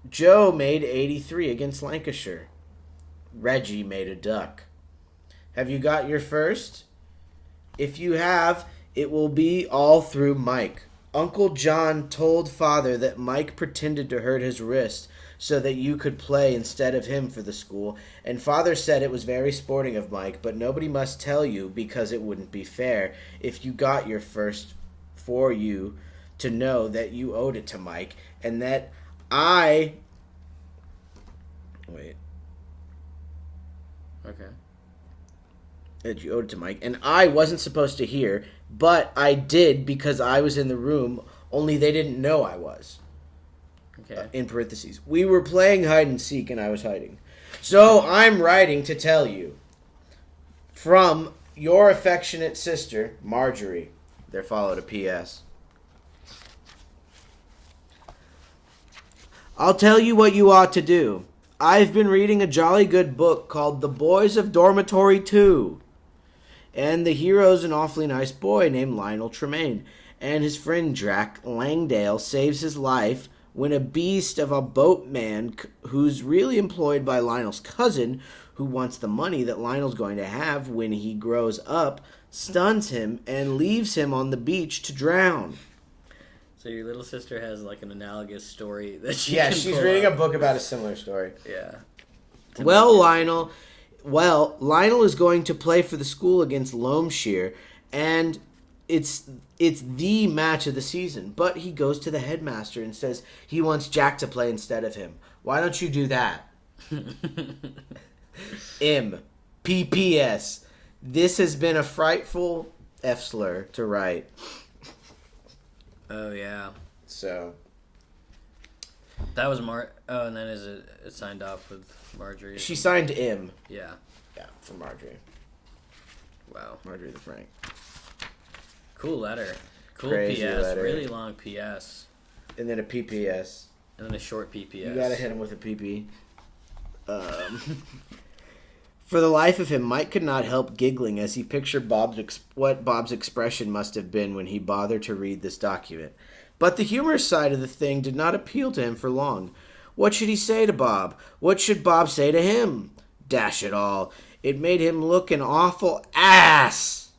Joe made 83 against Lancashire. Reggie made a duck. Have you got your first? If you have, it will be all through Mike. Uncle John told Father that Mike pretended to hurt his wrist so that you could play instead of him for the school, and Father said it was very sporting of Mike, but nobody must tell you because it wouldn't be fair if you got your first for you to know that you owed it to Mike, and that Okay. That you owed it to Mike. And I wasn't supposed to hear, but I did because I was in the room, only they didn't know I was. Okay. In parentheses. We were playing hide and seek and I was hiding. So I'm writing to tell you. From your affectionate sister, Marjorie. There followed a P.S. I'll tell you what you ought to do. I've been reading a jolly good book called The Boys of Dormitory 2. And the hero's an awfully nice boy named Lionel Tremaine. And his friend Drac Langdale saves his life when a beast of a boatman who's really employed by Lionel's cousin, who wants the money that Lionel's going to have when he grows up, stuns him and leaves him on the beach to drown. So your little sister has like an analogous story that she's reading a book about a similar story. Yeah. Lionel is going to play for the school against Loamshire, and it's the match of the season. But he goes to the headmaster and says he wants Jack to play instead of him. Why don't you do that? P.P.S. This has been a frightful F slur to write. Oh, yeah. So. That was Oh, and then it signed off with Marjorie. She signed M. Yeah. Yeah, for Marjorie. Wow. Marjorie the Frank. Cool letter. Cool Crazy P.S. letter. Really long P.S. And then a P.P.S. And then a short P.P.S. You gotta hit him with a P.P. For the life of him, Mike could not help giggling as he pictured what Bob's expression must have been when he bothered to read this document. But the humorous side of the thing did not appeal to him for long. What should he say to Bob? What should Bob say to him? Dash it all. It made him look an awful ass.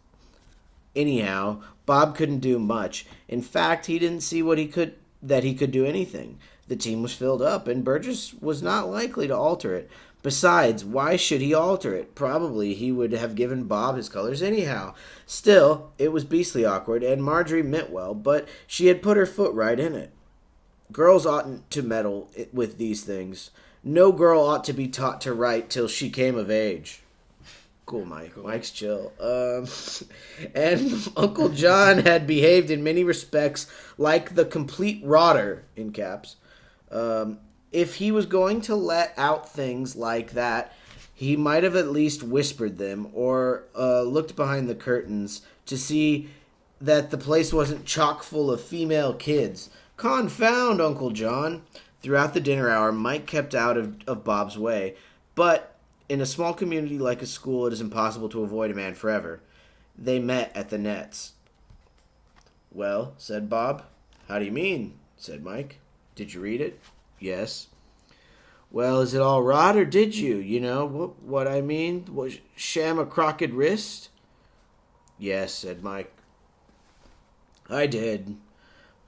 Anyhow, Bob couldn't do much. In fact, he didn't see that he could do anything. The team was filled up, and Burgess was not likely to alter it. Besides, why should he alter it? Probably he would have given Bob his colors anyhow. Still, it was beastly awkward, and Marjorie meant well, but she had put her foot right in it. Girls oughtn't to meddle with these things. No girl ought to be taught to write till she came of age. Cool, Mike. Cool. Mike's chill. And Uncle John had behaved in many respects like the complete rotter, in caps. If he was going to let out things like that, he might have at least whispered them or looked behind the curtains to see that the place wasn't chock full of female kids. Confound Uncle John. Throughout the dinner hour, Mike kept out of Bob's way, but in a small community like a school, it is impossible to avoid a man forever. They met at the nets. Well, said Bob. How do you mean? Said Mike. Did you read it? Yes. Well, is it all rot, or did you? You know what I mean? Was sham a crooked wrist? Yes, said Mike. I did.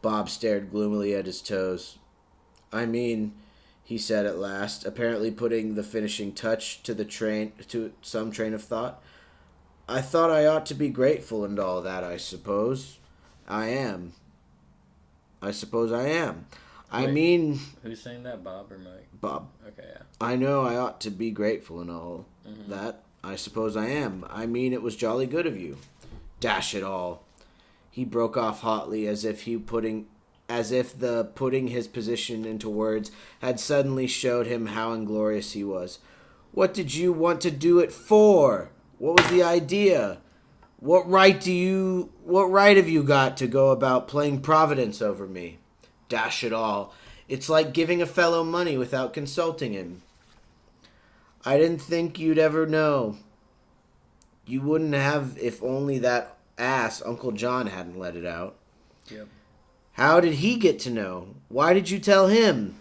Bob stared gloomily at his toes. I mean, he said at last, apparently putting the finishing touch to some train of thought. I thought I ought to be grateful and all that, I suppose. I am. I suppose I am. I mean... Who's saying that, Bob or Mike? Bob. Okay, yeah. I know I ought to be grateful and all that. I suppose I am. I mean, it was jolly good of you. Dash it all. He broke off hotly as if the putting his position into words had suddenly showed him how inglorious he was. What did you want to do it for? What was the idea? What right have you got to go about playing Providence over me? Dash it all. It's like giving a fellow money without consulting him. I didn't think you'd ever know. You wouldn't have if only that ass Uncle John hadn't let it out. Yep. How did he get to know? Why did you tell him?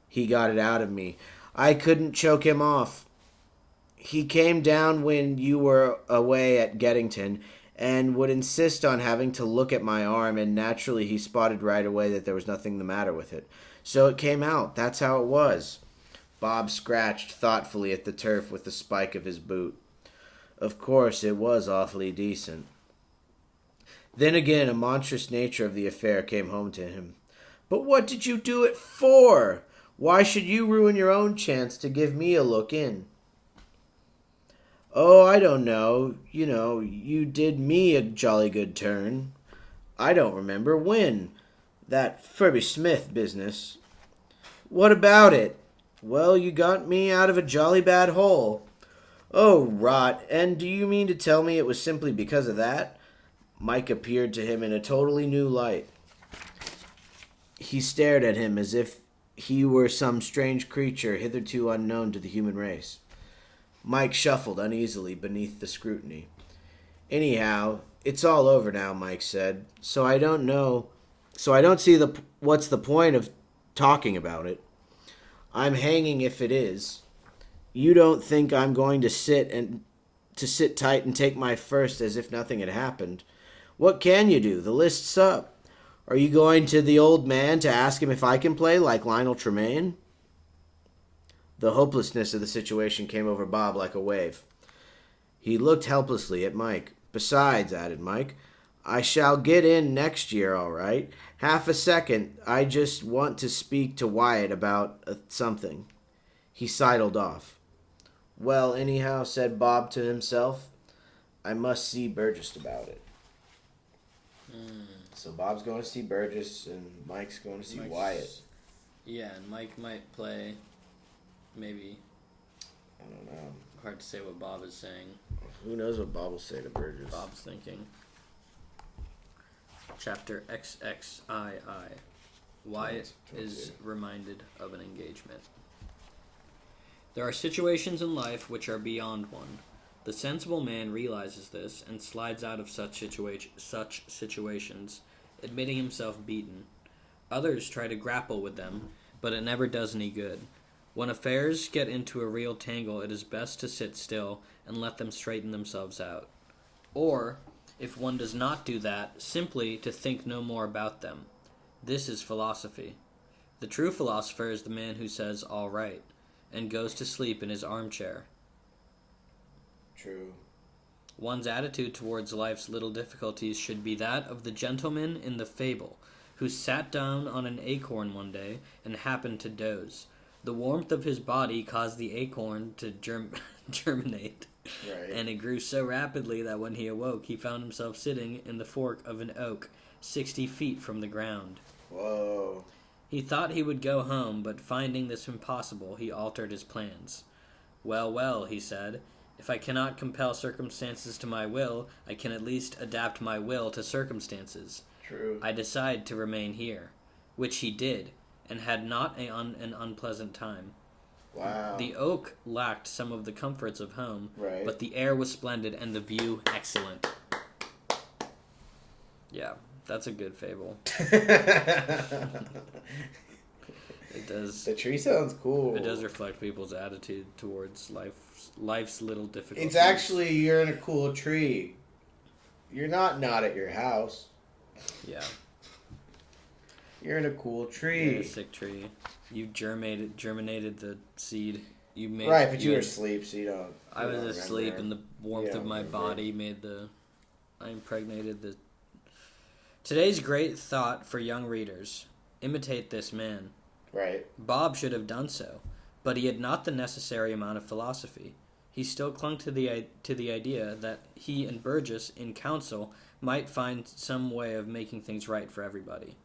He got it out of me. I couldn't choke him off. He came down when you were away at Geddington and would insist on having to look at my arm, and naturally he spotted right away that there was nothing the matter with it. So it came out. That's how it was. Bob scratched thoughtfully at the turf with the spike of his boot. Of course, it was awfully decent. Then again, a monstrous nature of the affair came home to him. But what did you do it for? Why should you ruin your own chance to give me a look in? Oh, I don't know. You know, you did me a jolly good turn. I don't remember when. That Furby Smith business. What about it? Well, you got me out of a jolly bad hole. Oh, rot. And do you mean to tell me it was simply because of that? Mike appeared to him in a totally new light. He stared at him as if he were some strange creature hitherto unknown to the human race. Mike shuffled uneasily beneath the scrutiny. Anyhow, it's all over now, Mike said. So I don't see what's the point of talking about it. I'm hanging if it is. You don't think I'm going to sit tight and take my first as if nothing had happened. What can you do? The list's up. Are you going to the old man to ask him if I can play like Lionel Tremaine? The hopelessness of the situation came over Bob like a wave. He looked helplessly at Mike. Besides, added Mike, I shall get in next year, all right. Half a second. I just want to speak to Wyatt about something. He sidled off. Well, anyhow, said Bob to himself, I must see Burgess about it. So Bob's going to see Burgess, and Mike's going to see Wyatt. Yeah, and Mike might play, maybe. I don't know. Hard to say what Bob is saying. Who knows what Bob will say to Burgess? Bob's thinking. Chapter XXII. Wyatt is reminded of an engagement. There are situations in life which are beyond one. The sensible man realizes this and slides out of such situations, admitting himself beaten. Others try to grapple with them, but it never does any good. When affairs get into a real tangle, it is best to sit still and let them straighten themselves out. Or, if one does not do that, simply to think no more about them. This is philosophy. The true philosopher is the man who says, all right, and goes to sleep in his armchair. True. One's attitude towards life's little difficulties should be that of the gentleman in the fable, who sat down on an acorn one day and happened to doze. The warmth of his body caused the acorn to germinate, Right. and it grew so rapidly that when he awoke, he found himself sitting in the fork of an oak, 60 feet from the ground. Whoa. He thought he would go home, but finding this impossible, he altered his plans. Well, well, he said, if I cannot compel circumstances to my will, I can at least adapt my will to circumstances. True. I decide to remain here, which he did, and had not an unpleasant time. Wow. The oak lacked some of the comforts of home, Right. but the air was splendid and the view excellent. Yeah, that's a good fable. It does. The tree sounds cool. It does reflect people's attitude towards life's little difficulties. It's actually, you're in a cool tree. You're not at your house. Yeah. You're in a cool tree. You're in a sick tree. You germinated the seed. You made Right, but you were asleep, so you don't. I was asleep, and the warmth You of my don't body I impregnated the. Today's great thought for young readers: imitate this man. Right. Bob should have done so, but he had not the necessary amount of philosophy. He still clung to the idea that he and Burgess, in council, might find some way of making things right for everybody.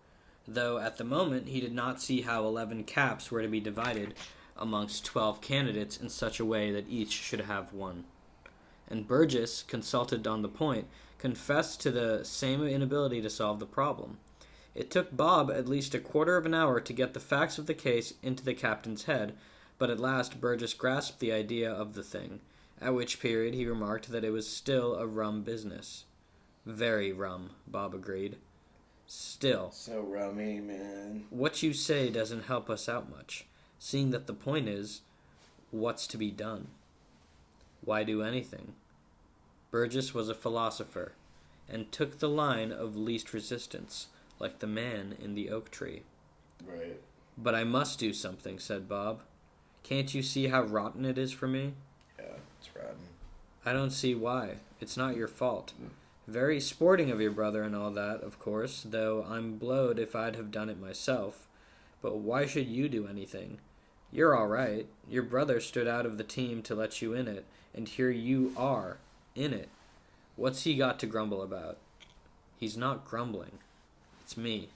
Though at the moment he did not see how 11 caps were to be divided amongst 12 candidates in such a way that each should have one. And Burgess, consulted on the point, confessed to the same inability to solve the problem. It took Bob at least a quarter of an hour to get the facts of the case into the captain's head, but at last Burgess grasped the idea of the thing, at which period he remarked that it was still a rum business. Very rum, Bob agreed. Still. So rummy, man. What you say doesn't help us out much, seeing that the point is, what's to be done? Why do anything? Burgess was a philosopher, and took the line of least resistance, like the man in the oak tree. Right. But I must do something, said Bob. Can't you see how rotten it is for me? Yeah, it's rotten. I don't see why. It's not your fault. Very sporting of your brother and all that, of course, though I'm blowed if I'd have done it myself. But why should you do anything? You're all right. Your brother stood out of the team to let you in it, and here you are, in it. What's he got to grumble about? He's not grumbling. It's me.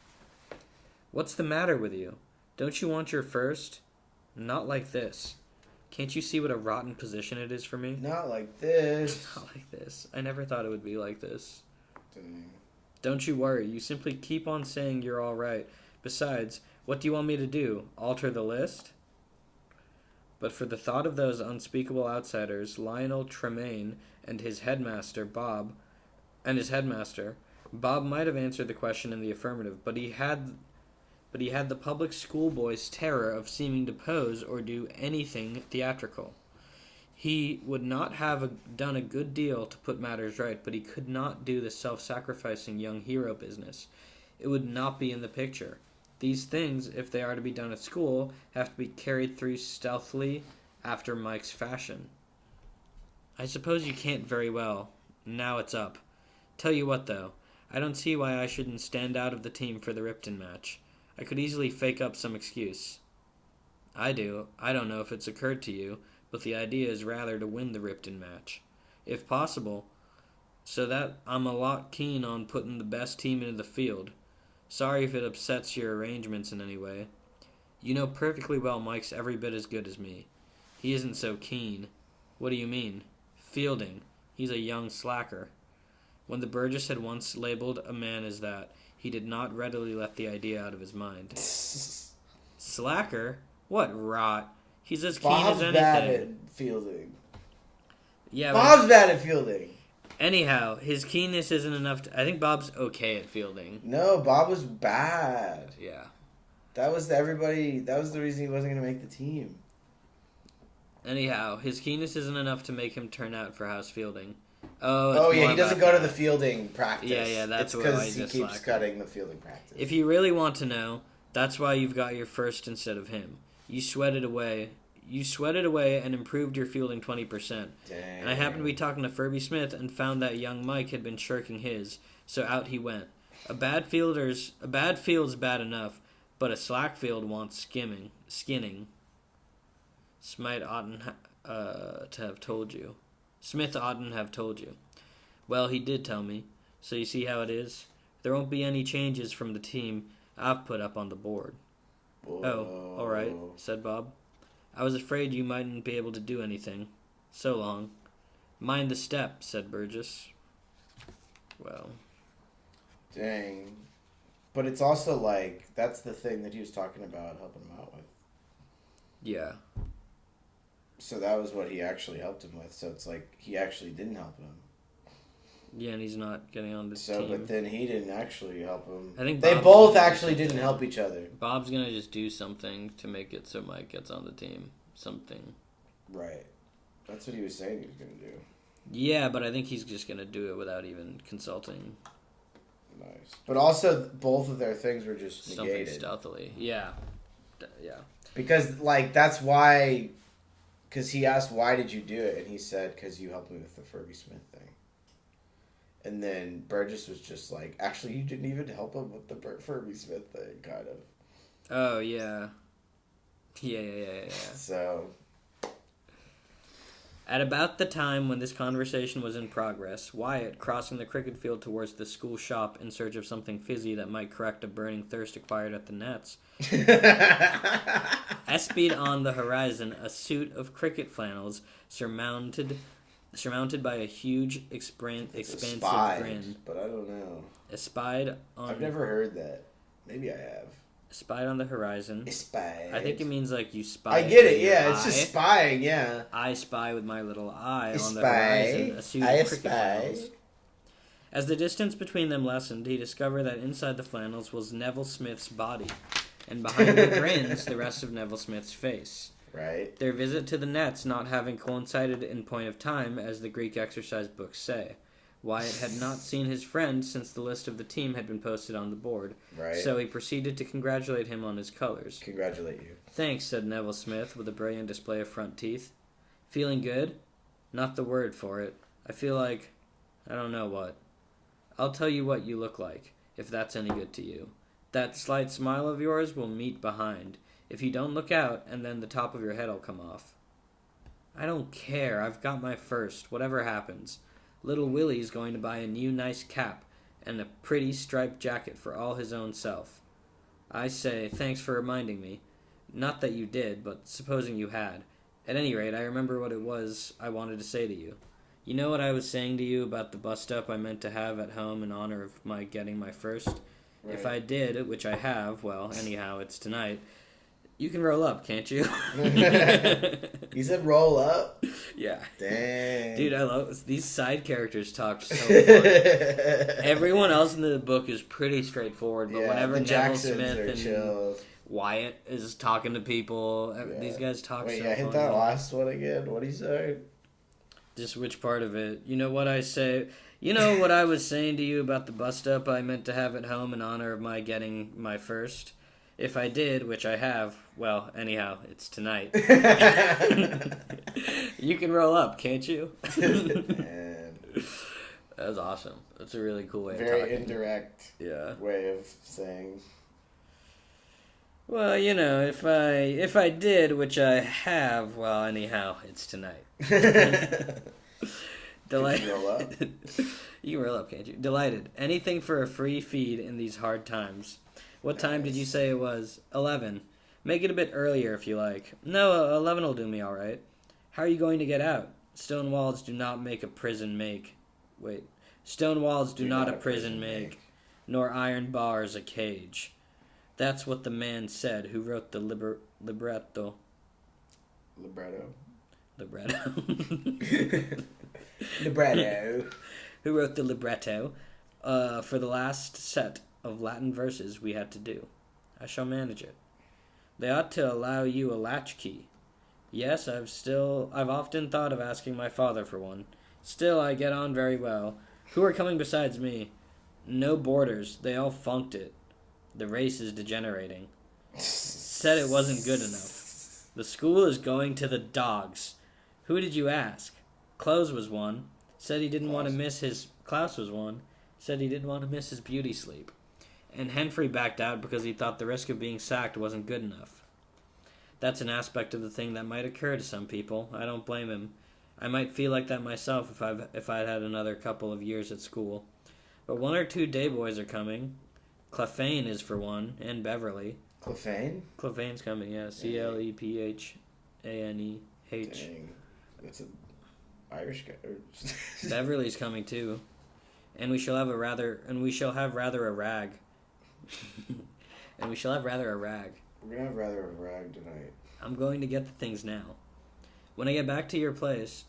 What's the matter with you? Don't you want your first? Not like this. Can't you see what a rotten position it is for me? Not like this. Not like this. I never thought it would be like this. Dang. Don't you worry. You simply keep on saying you're all right. Besides, what do you want me to do? Alter the list? But for the thought of those unspeakable outsiders, Lionel Tremaine and his headmaster, Bob might have answered the question in the affirmative, but he had the public schoolboy's terror of seeming to pose or do anything theatrical. He would not have done a good deal to put matters right, but he could not do the self-sacrificing young hero business. It would not be in the picture. These things, if they are to be done at school, have to be carried through stealthily after Mike's fashion. I suppose you can't very well. Now it's up. Tell you what, though. I don't see why I shouldn't stand out of the team for the Ripton match. I could easily fake up some excuse. I do. I don't know if it's occurred to you, but the idea is rather to win the Ripton match. If possible, so that I'm a lot keen on putting the best team into the field. Sorry if it upsets your arrangements in any way. You know perfectly well Mike's every bit as good as me. He isn't so keen. What do you mean? Fielding. He's a young slacker. When the Burgess had once labeled a man as that, he did not readily let the idea out of his mind. Slacker? What rot. He's as keen as anything. Bad at fielding. Yeah, Bob's bad at fielding. Anyhow, his keenness isn't enough to... I think Bob's okay at fielding. No, Bob was bad. Yeah. That was the reason he wasn't going to make the team. Anyhow, his keenness isn't enough to make him turn out for house fielding. Oh yeah, he doesn't go to the fielding practice. Yeah, that's it's because he keeps cutting the fielding practice. If you really want to know, That's why you've got your first instead of him. You sweated away and improved your fielding 20%. Dang. And I happened to be talking to Furby Smith and found that young Mike had been shirking his, so out he went. A bad field's bad enough, but a slack field wants skinning. Smith oughtn't have told you. Well, he did tell me. So you see how it is? There won't be any changes from the team I've put up on the board. Whoa. Oh, all right, said Bob. I was afraid you mightn't be able to do anything. So long. Mind the step, said Burgess. Well. Dang. But it's also like, that's the thing that he was talking about helping him out with. Yeah. So that was what he actually helped him with. So it's like, he actually didn't help him. Yeah, and he's not getting on the team. But then he didn't actually help him. I think they both actually didn't help each other. Bob's going to just do something to make it so Mike gets on the team. Something. Right. That's what he was saying he was going to do. Yeah, but I think he's just going to do it without even consulting. Nice. But also, both of their things were just negated. Something stealthily. Yeah. Yeah. Because, like, that's why... Because he asked, why did you do it? And he said, because you helped me with the Furby Smith thing. And then Burgess was just like, actually, you didn't even help him with the Furby Smith thing, kind of. Oh, yeah. Yeah. So... At about the time when this conversation was in progress, Wyatt, crossing the cricket field towards the school shop in search of something fizzy that might correct a burning thirst acquired at the nets, espied on the horizon a suit of cricket flannels surmounted by a huge, expansive grin. But I don't know. Espied on... I've never heard that. Maybe I have. Espied on the horizon. Espied. I think it means like you spy. I get it, yeah. It's just spying, yeah. I spy with my little eye on the horizon. A suit of cricket flannels. As the distance between them lessened, he discovered that inside the flannels was Neville Smith's body, and behind the grins, the rest of Neville Smith's face. Right. Their visit to the nets not having coincided in point of time, as the Greek exercise books say. Wyatt had not seen his friend since the list of the team had been posted on the board. Right. So he proceeded to congratulate him on his colors. Congratulate you. Thanks, said Neville Smith with a brilliant display of front teeth. Feeling good? Not the word for it. I feel like... I don't know what. I'll tell you what you look like, if that's any good to you. That slight smile of yours will meet behind. If you don't look out, and then the top of your head will come off. I don't care. I've got my first, whatever happens. Little Willie's going to buy a new nice cap and a pretty striped jacket for all his own self. I say, thanks for reminding me. Not that you did, but supposing you had. At any rate, I remember what it was I wanted to say to you. You know what I was saying to you about the bust-up I meant to have at home in honor of my getting my first? Right. If I did, which I have, well, anyhow, it's tonight. You can roll up, can't you? You said roll up? Yeah. Dang. Dude, I love these side characters talk so fun. Everyone else in the book is pretty straightforward, but whenever Neville Smith and chilled. Wyatt is talking to people, these guys talk so fun. Hit that last one again. What did he say? Just which part of it? You know what I say? You know what I was saying to you about the bust-up I meant to have at home in honor of my getting my first? If I did, which I have, well, anyhow, it's tonight. You can roll up, can't you? Man. That was awesome. That's a really cool way of talking. talking. Very indirect way of saying. Well, you know, if I did, which I have, well, anyhow, it's tonight. Delighted. Can you roll up? You can roll up, can't you? Delighted. Anything for a free feed in these hard times. What time did you say it was? 11. Make it a bit earlier if you like. No, 11 will do me all right. How are you going to get out? Stone walls do not make a prison make. Wait. Stone walls do not a prison make, nor iron bars a cage. That's what the man said who wrote the libretto. Libretto. Who wrote the libretto for the last set of Latin verses we had to do. I shall manage it. They ought to allow you a latchkey. Yes, I've often thought of asking my father for one. Still, I get on very well. Who are coming besides me? No boarders. They all funked it. The race is degenerating. Said it wasn't good enough. The school is going to the dogs. Who did you ask? Klaus was one. Said he didn't want to miss his... Klaus was one. Said he didn't want to miss his beauty sleep. And Henfrey backed out because he thought the risk of being sacked wasn't good enough. That's an aspect of the thing that might occur to some people. I don't blame him. I might feel like that myself if I'd had another couple of years at school. But 1 or 2 day boys are coming. Clephane is for one, and Beverly. Clephane? Clephane's coming, yeah. Clephaneh. Dang. That's an Irish guy. Beverly's coming too. And we shall have rather a rag. We're gonna have rather a rag tonight. I'm going to get the things now. When I get to your place,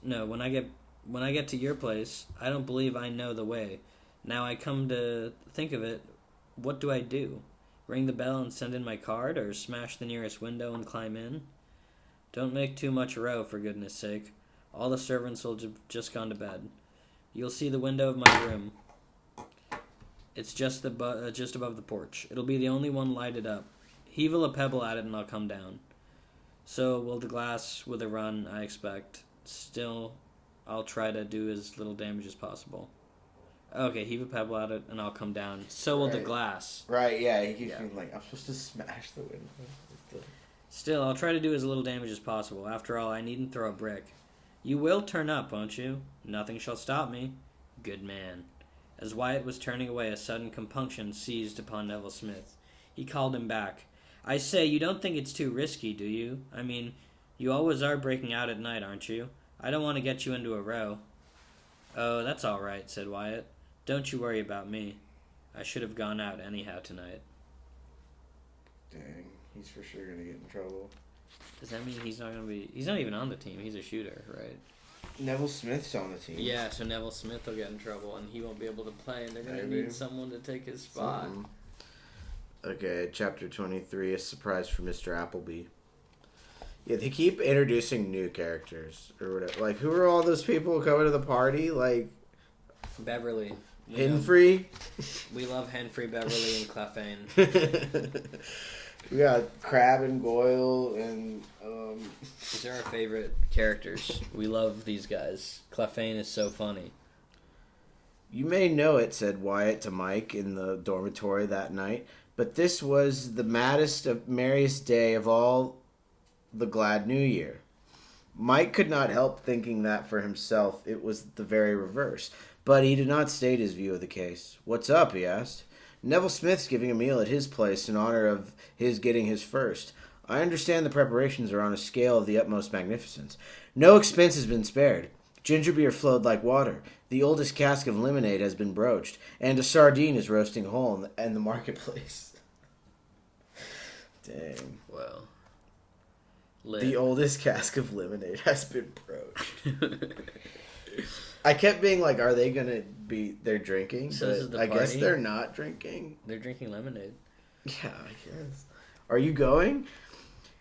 I don't believe I know the way. Now I come to think of it, what do I do? Ring the bell and send in my card, or smash the nearest window and climb in? Don't make too much row, for goodness sake. All the servants will just gone to bed. You'll see the window of my room. It's just above the porch. It'll be the only one lighted up. Heave a pebble at it and I'll come down. So will the glass with a run, I expect. Still, I'll try to do as little damage as possible. Okay, heave a pebble at it and I'll come down. So will the glass. Right, yeah, he keeps being like, I'm supposed to smash the window. Still, I'll try to do as little damage as possible. After all, I needn't throw a brick. You will turn up, won't you? Nothing shall stop me. Good man. As Wyatt was turning away, a sudden compunction seized upon Neville Smith. He called him back. I say, you don't think it's too risky, do you? I mean, you always are breaking out at night, aren't you? I don't want to get you into a row. Oh, that's all right, said Wyatt. Don't you worry about me. I should have gone out anyhow tonight. Dang, he's for sure going to get in trouble. Does that mean he's not going to be... He's not even on the team. He's a shooter, right? Neville Smith's on the team. Yeah, so Neville Smith will get in trouble, and he won't be able to play, and they're going to need someone to take his spot. Okay, chapter 23, a surprise for Mr. Appleby. Yeah, they keep introducing new characters, or whatever. Like, who are all those people coming to the party? Like... Beverly. Henfrey? We love Henfrey, Beverly, and Clephane. We got Crab and Goyle and... These are our favorite characters. We love these guys. Clephane is so funny. You may know it, said Wyatt to Mike in the dormitory that night, but this was the maddest of merriest day of all the glad New Year. Mike could not help thinking that for himself it was the very reverse, but he did not state his view of the case. What's up, he asked. Neville Smith's giving a meal at his place in honor of his getting his first. I understand the preparations are on a scale of the utmost magnificence. No expense has been spared. Ginger beer flowed like water. The oldest cask of lemonade has been broached, and a sardine is roasting whole in the marketplace. Dang. Well. The oldest cask of lemonade has been broached. I kept being like, are they going to be... They're drinking? So this is the I party? guess they're not drinking. They're drinking lemonade. Yeah, I guess. Are you going?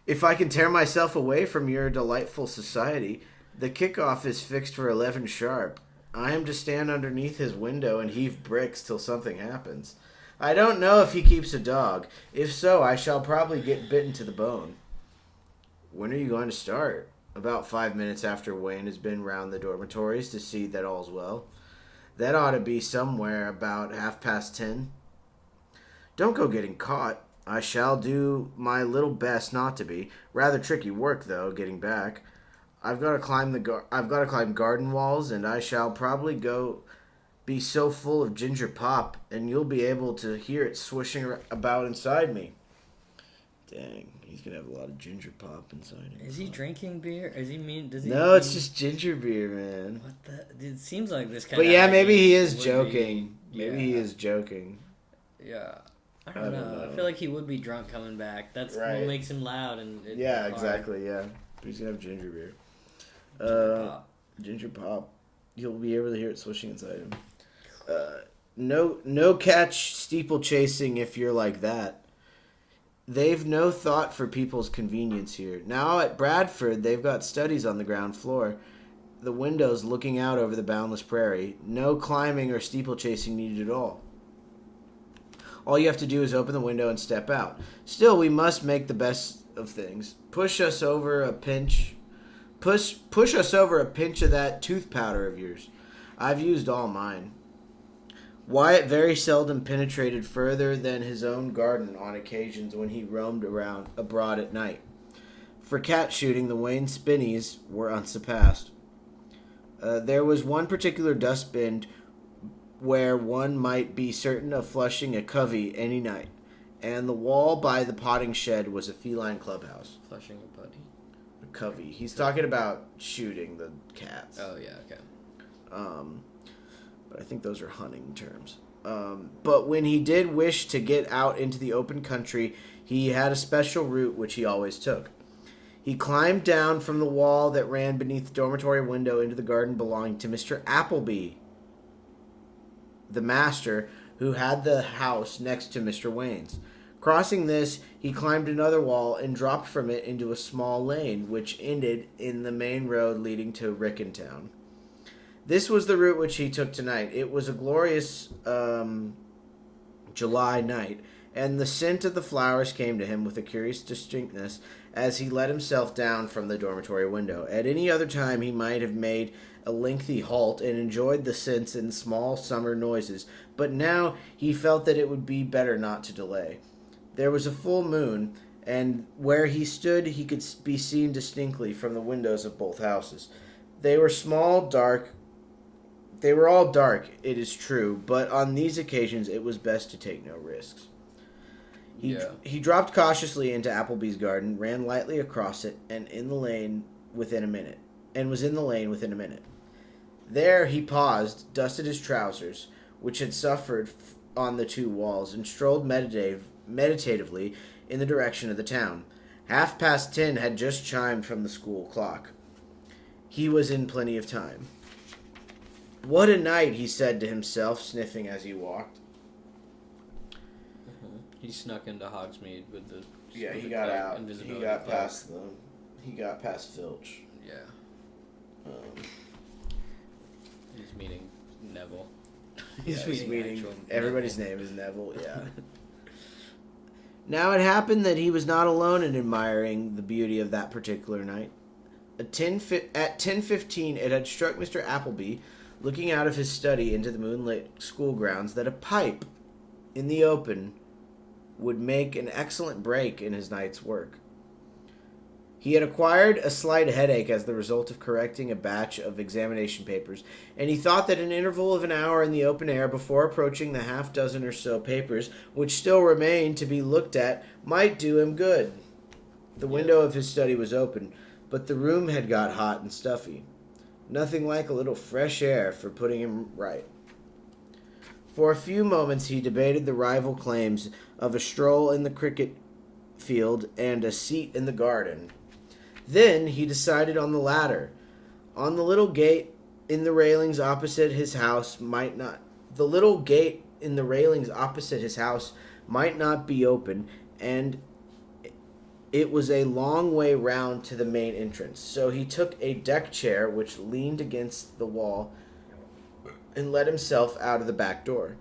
If I can tear myself away from your delightful society, the kickoff is fixed for 11 sharp. I am to stand underneath his window and heave bricks till something happens. I don't know if he keeps a dog. If so, I shall probably get bitten to the bone. When are you going to start? About 5 minutes after Wayne has been round the dormitories to see that all's well. That ought to be somewhere about 10:30. Don't go getting caught. I shall do my little best not to be. Rather tricky work, though, getting back. I've got to climb garden walls, and I shall probably be so full of ginger pop, and you'll be able to hear it swishing about inside me. Dang, he's gonna have a lot of ginger pop inside him. Is he drinking beer? Does he? No, it's just ginger beer, man. What the? It seems like this kind of... But yeah, maybe he is joking. Maybe he is joking. Yeah. I don't know. I feel like he would be drunk coming back. That's what makes him loud. Yeah, exactly, yeah. But he's gonna have ginger beer. Ginger pop. You'll be able to hear it swishing inside him. No catch steeplechasing if you're like that. They've no thought for people's convenience here. Now at Bradford, they've got studies on the ground floor. The windows looking out over the boundless prairie. No climbing or steeplechasing needed at all. All you have to do is open the window and step out. Still, we must make the best of things. Push us over a pinch of that tooth powder of yours. I've used all mine. Wyatt very seldom penetrated further than his own garden on occasions when he roamed around abroad at night. For cat shooting, the Wayne spinneys were unsurpassed. There was one particular dustbin where one might be certain of flushing a covey any night, and the wall by the potting shed was a feline clubhouse. Flushing a putty? A covey. He's talking about shooting the cats. Oh, yeah, okay. But I think those are hunting terms. But when he did wish to get out into the open country, he had a special route which he always took. He climbed down from the wall that ran beneath the dormitory window into the garden belonging to Mr. Appleby, the master who had the house next to Mr. Wayne's. Crossing this, he climbed another wall and dropped from it into a small lane, which ended in the main road leading to Wrykyn town. This was the route which he took tonight. It was a glorious July night, and the scent of the flowers came to him with a curious distinctness as he let himself down from the dormitory window. At any other time he might have made a lengthy halt and enjoyed the scents and small summer noises, but now he felt that it would be better not to delay. There was a full moon, and where he stood he could be seen distinctly from the windows of both houses. They were all dark, it is true, but on these occasions it was best to take no risks. He dropped cautiously into Appleby's garden, ran lightly across it, and was in the lane within a minute. There he paused, dusted his trousers, which had suffered on the two walls, and strolled meditatively in the direction of the town. 10:30 had just chimed from the school clock. He was in plenty of time. What a night, he said to himself, sniffing as he walked. He snuck into Hogsmeade with the... Yeah, he got out. He got past Filch. Yeah. He's meeting Neville. He's meeting everybody's name is Neville, yeah. Now it happened that he was not alone in admiring the beauty of that particular night. At 10:15 it had struck Mr. Appleby, looking out of his study into the moonlit school grounds, that a pipe in the open would make an excellent break in his night's work. He had acquired a slight headache as the result of correcting a batch of examination papers, and he thought that an interval of an hour in the open air before approaching the half-dozen or so papers which still remained to be looked at might do him good. The window of his study was open, but the room had got hot and stuffy. Nothing like a little fresh air for putting him right. For a few moments he debated the rival claims of a stroll in the cricket field and a seat in the garden. Then he decided on the latter. On the little gate in the railings opposite his house might not be open, and it was a long way round to the main entrance. So he took a deck chair which leaned against the wall and let himself out of the back door.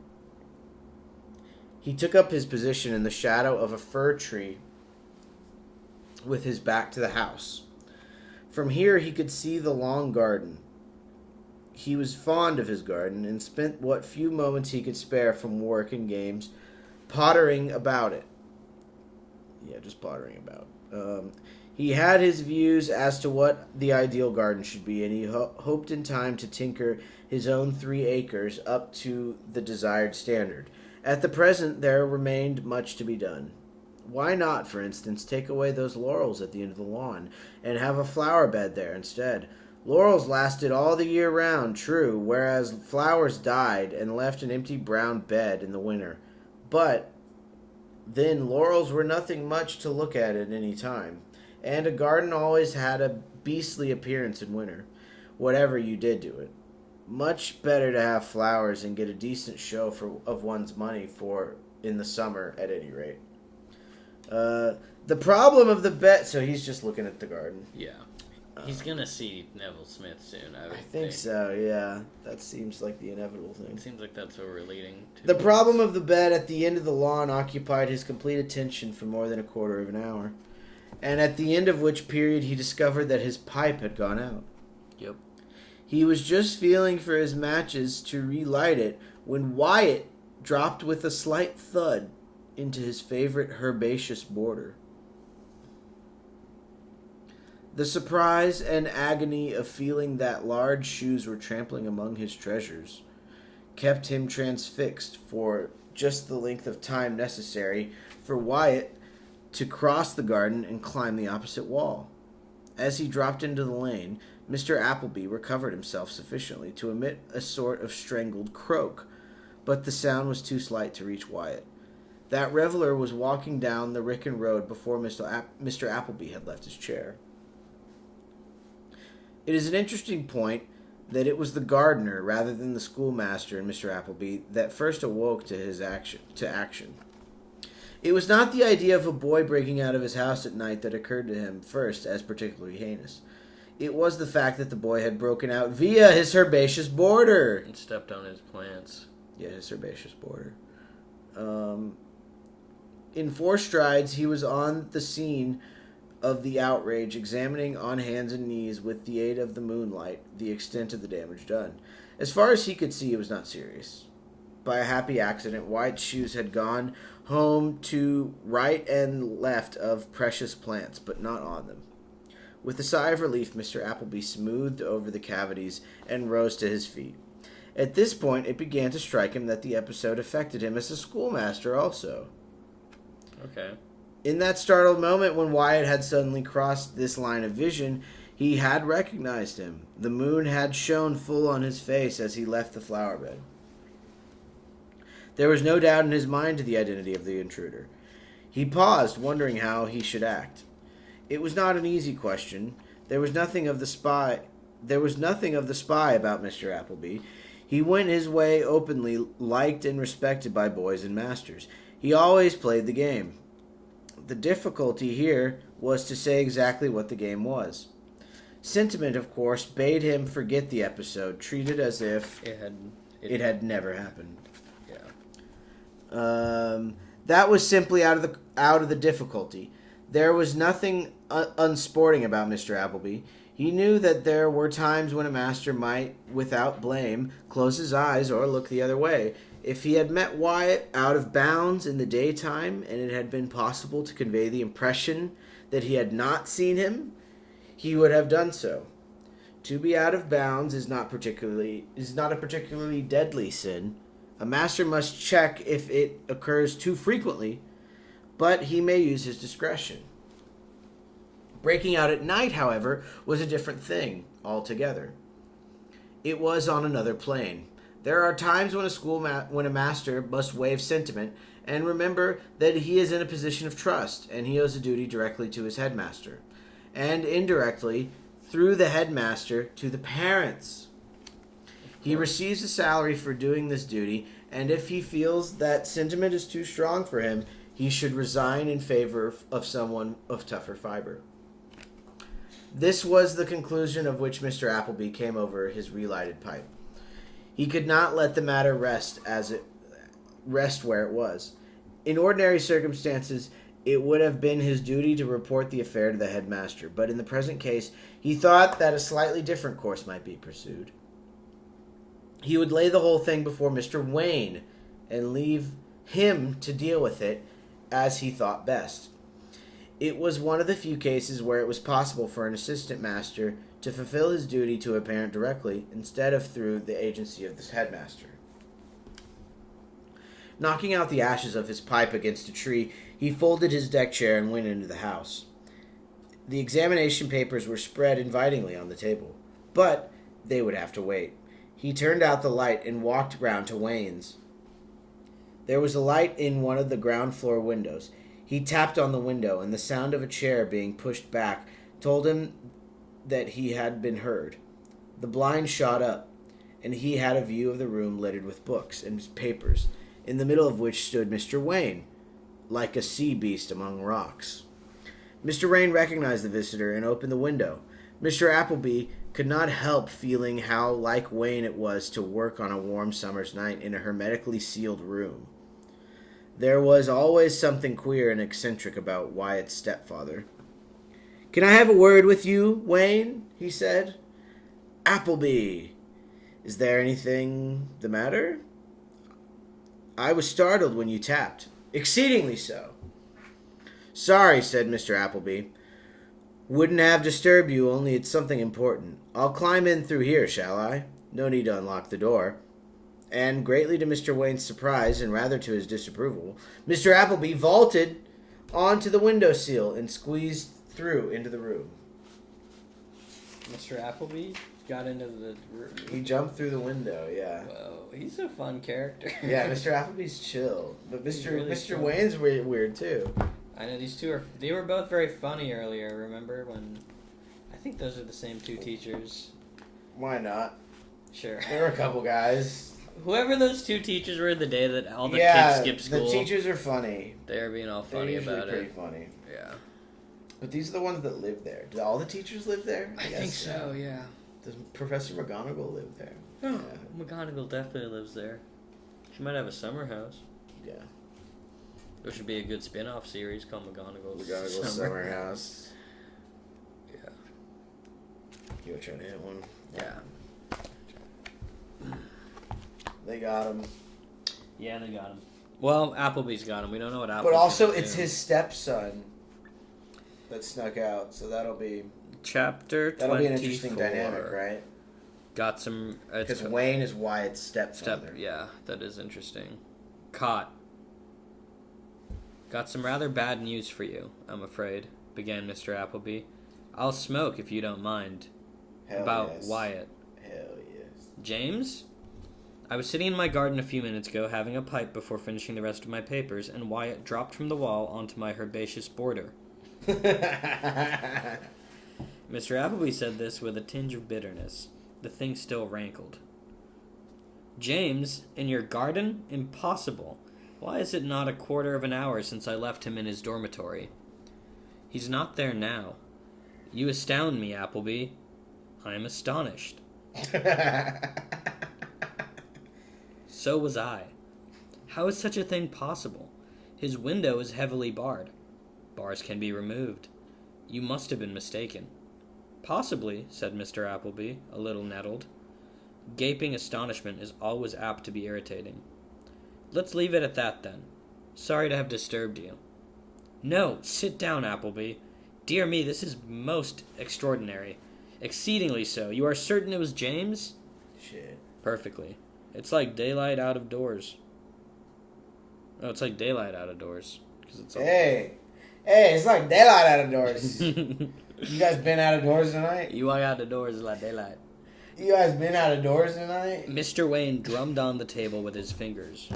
He took up his position in the shadow of a fir tree with his back to the house. From here he could see the long garden. He was fond of his garden and spent what few moments he could spare from work and games pottering about it. Yeah, just pottering about. He had his views as to what the ideal garden should be, and he hoped in time to tinker his own 3 acres up to the desired standard. At the present, there remained much to be done. Why not, for instance, take away those laurels at the end of the lawn, and have a flower bed there instead? Laurels lasted all the year round, true, whereas flowers died and left an empty brown bed in the winter. But then laurels were nothing much to look at any time, and a garden always had a beastly appearance in winter, whatever you did to it. Much better to have flowers and get a decent show of one's money for in the summer, at any rate. The problem of the bed... So he's just looking at the garden. Yeah. He's gonna see Neville Smith soon. I think so. Yeah, that seems like the inevitable thing. It seems like that's what we're leading to. The problem of the bed at the end of the lawn occupied his complete attention for more than a quarter of an hour, and at the end of which period he discovered that his pipe had gone out. Yep. He was just feeling for his matches to relight it when Wyatt dropped with a slight thud into his favorite herbaceous border. The surprise and agony of feeling that large shoes were trampling among his treasures kept him transfixed for just the length of time necessary for Wyatt to cross the garden and climb the opposite wall. As he dropped into the lane, Mr. Appleby recovered himself sufficiently to emit a sort of strangled croak, but the sound was too slight to reach Wyatt. That reveler was walking down the Wrykyn road before Mr. Appleby had left his chair. It is an interesting point that it was the gardener rather than the schoolmaster in Mr. Appleby that first awoke to action. It was not the idea of a boy breaking out of his house at night that occurred to him first as particularly heinous. It was the fact that the boy had broken out via his herbaceous border. And stepped on his plants. Yeah, his herbaceous border. In 4 strides, he was on the scene of the outrage, examining on hands and knees with the aid of the moonlight the extent of the damage done. As far as he could see, it was not serious. By a happy accident, Wyatt's shoes had gone home to right and left of precious plants, but not on them. With a sigh of relief, Mr. Appleby smoothed over the cavities and rose to his feet. At this point, it began to strike him that the episode affected him as a schoolmaster also. Okay. In that startled moment when Wyatt had suddenly crossed this line of vision, he had recognized him. The moon had shone full on his face as he left the flower bed. There was no doubt in his mind to the identity of the intruder. He paused, wondering how he should act. It was not an easy question. There was nothing of the spy about Mr. Appleby. He went his way openly, liked and respected by boys and masters. He always played the game. The difficulty here was to say exactly what the game was. Sentiment, of course, bade him forget the episode, treat it as if it had never happened. Yeah. That was simply out of the difficulty. There was nothing unsporting about Mr. Appleby. He knew that there were times when a master might, without blame, close his eyes or look the other way. If he had met Wyatt out of bounds in the daytime, and it had been possible to convey the impression that he had not seen him, he would have done so. To be out of bounds is not a particularly deadly sin. A master must check if it occurs too frequently, but he may use his discretion. Breaking out at night, however, was a different thing altogether. It was on another plane. There are times when a master must waive sentiment and remember that he is in a position of trust and he owes a duty directly to his headmaster, and indirectly through the headmaster to the parents. He receives a salary for doing this duty, and if he feels that sentiment is too strong for him, he should resign in favor of someone of tougher fiber. This was the conclusion of which Mr. Appleby came over his relighted pipe. He could not let the matter rest where it was. In ordinary circumstances, it would have been his duty to report the affair to the headmaster, but in the present case, he thought that a slightly different course might be pursued. He would lay the whole thing before Mr. Wayne and leave him to deal with it as he thought best. It was one of the few cases where it was possible for an assistant master to fulfill his duty to a parent directly instead of through the agency of the headmaster. Knocking out the ashes of his pipe against a tree, he folded his deck chair and went into the house. The examination papers were spread invitingly on the table, but they would have to wait. He turned out the light and walked round to Wayne's. There was a light in one of the ground floor windows. He tapped on the window, and the sound of a chair being pushed back told him that he had been heard. The blind shot up, and he had a view of the room littered with books and papers, in the middle of which stood Mr. Wayne, like a sea beast among rocks. Mr. Wayne recognized the visitor and opened the window, Mr. Appleby could not help feeling how like Wayne it was to work on a warm summer's night in a hermetically sealed room. There was always something queer and eccentric about Wyatt's stepfather. "Can I have a word with you, Wayne?" he said. "Appleby, is there anything the matter? I was startled when you tapped. Exceedingly so." "Sorry," said Mr. Appleby. "Wouldn't have disturbed you, only it's something important. I'll climb in through here, shall I? No need to unlock the door." And greatly to Mr. Wayne's surprise, and rather to his disapproval, Mr. Appleby vaulted onto the window sill and squeezed through into the room. Mr. Appleby got into the room. He jumped through the window, yeah. Whoa, he's a fun character. Yeah, Mr. Appleby's chill. But Mr. really Mr. chill. Wayne's weird too. I know these two they were both very funny earlier, remember when, I think those are the same two teachers. Why not? Sure. There were a couple guys. Whoever those two teachers were the day that all the kids skipped school. The teachers are funny. They were being all They're funny usually about pretty it. funny. Yeah. But these are the ones that live there. Do all the teachers live there? I think so, yeah. Does Professor McGonagall live there? Oh, Yeah. McGonagall definitely lives there. She might have a summer house. Yeah. There should be a good spin-off series called McGonagall's McGonagall's summer house. Yeah. You were trying to hit one. Yeah. They got him. Yeah, they got him. Well, Appleby's got him. We don't know what Appleby's But also, gonna it's do. his stepson that snuck out, so that'll be Chapter 24. an interesting dynamic, right? Got some... Because Wayne is Wyatt's stepfather. Yeah, that is interesting. Caught. Got some rather bad news for you, I'm afraid, began Mr. Appleby. I'll smoke if you don't mind. Hell About yes. Wyatt. Hell yes. James? I was sitting in my garden a few minutes ago having a pipe before finishing the rest of my papers, and Wyatt dropped from the wall onto my herbaceous border. Mr. Appleby said this with a tinge of bitterness. The thing still rankled. James, in your garden? Impossible. Why is it not a quarter of an hour since I left him in his dormitory? He's not there now. You astound me, Appleby. I am astonished. So was I. How is such a thing possible? His window is heavily barred. Bars can be removed. You must have been mistaken. Possibly, said Mr. Appleby, a little nettled. Gaping astonishment is always apt to be irritating. Let's leave it at that, then. Sorry to have disturbed you. No, sit down, Appleby. Dear me, this is most extraordinary. Exceedingly so. You are certain it was James? Shit. Perfectly. It's like daylight out of doors. Oh, it's like daylight out of doors. 'Cause it's Hey, it's like daylight out of doors. You guys been out of doors tonight? You walk out the doors like daylight. You guys been out of doors tonight? Mr. Wayne drummed on the table with his fingers.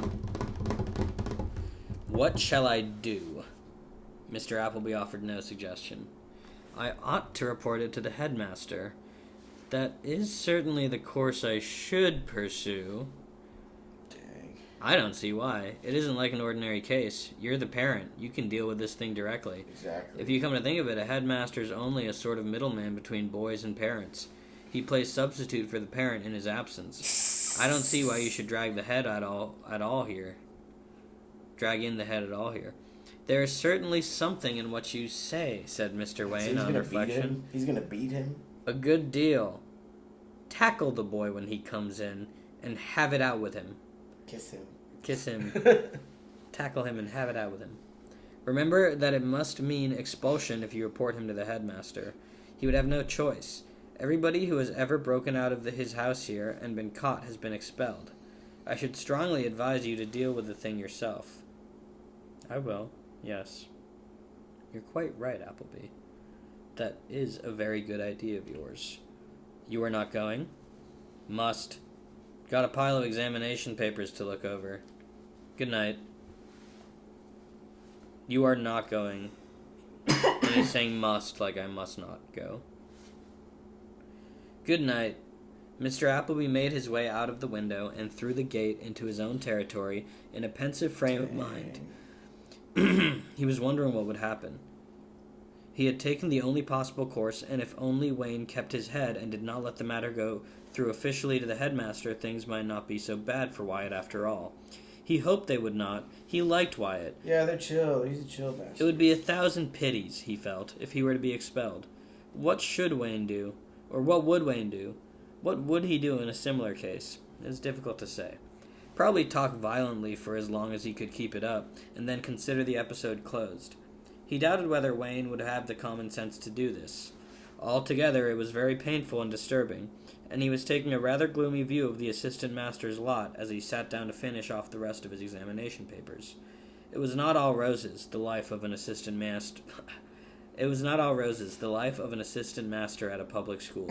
What shall I do? Mr. Appleby offered no suggestion. I ought to report it to the headmaster. That is certainly the course I should pursue. Dang. I don't see why. It isn't like an ordinary case. You're the parent. You can deal with this thing directly. Exactly. If you come to think of it, a headmaster is only a sort of middleman between boys and parents. He plays substitute for the parent in his absence. I don't see why you should drag the head at all here. Drag in the head at all here. There is certainly something in what you say, said Mr. Wayne on reflection. He's gonna beat him? A good deal. Tackle the boy when he comes in, and have it out with him. Kiss him. Kiss him. Tackle him and have it out with him. Remember that it must mean expulsion if you report him to the headmaster. He would have no choice. Everybody who has ever broken out of his house here and been caught has been expelled. I should strongly advise you to deal with the thing yourself. I will, yes. You're quite right, Appleby. That is a very good idea of yours. You are not going? Must. Got a pile of examination papers to look over. Good night. You are not going. And he's saying must like I must not go. Good night. Mr. Appleby made his way out of the window and through the gate into his own territory in a pensive frame of mind. He was wondering what would happen. He had taken the only possible course, and if only Wayne kept his head and did not let the matter go through officially to the headmaster, things might not be so bad for Wyatt after all. He hoped they would not. He liked Wyatt. Yeah, they're chill. He's a chill bastard. It would be 1,000 pities, he felt, if he were to be expelled. What should Wayne do? Or what would Wayne do? What would he do in a similar case? It is difficult to say. Probably talk violently for as long as he could keep it up, and then consider the episode closed. He doubted whether Wayne would have the common sense to do this. Altogether, it was very painful and disturbing, and he was taking a rather gloomy view of the assistant master's lot as he sat down to finish off the rest of his examination papers. It was not all roses, the life of an assistant master. It was not all roses, the life of an assistant master at a public school.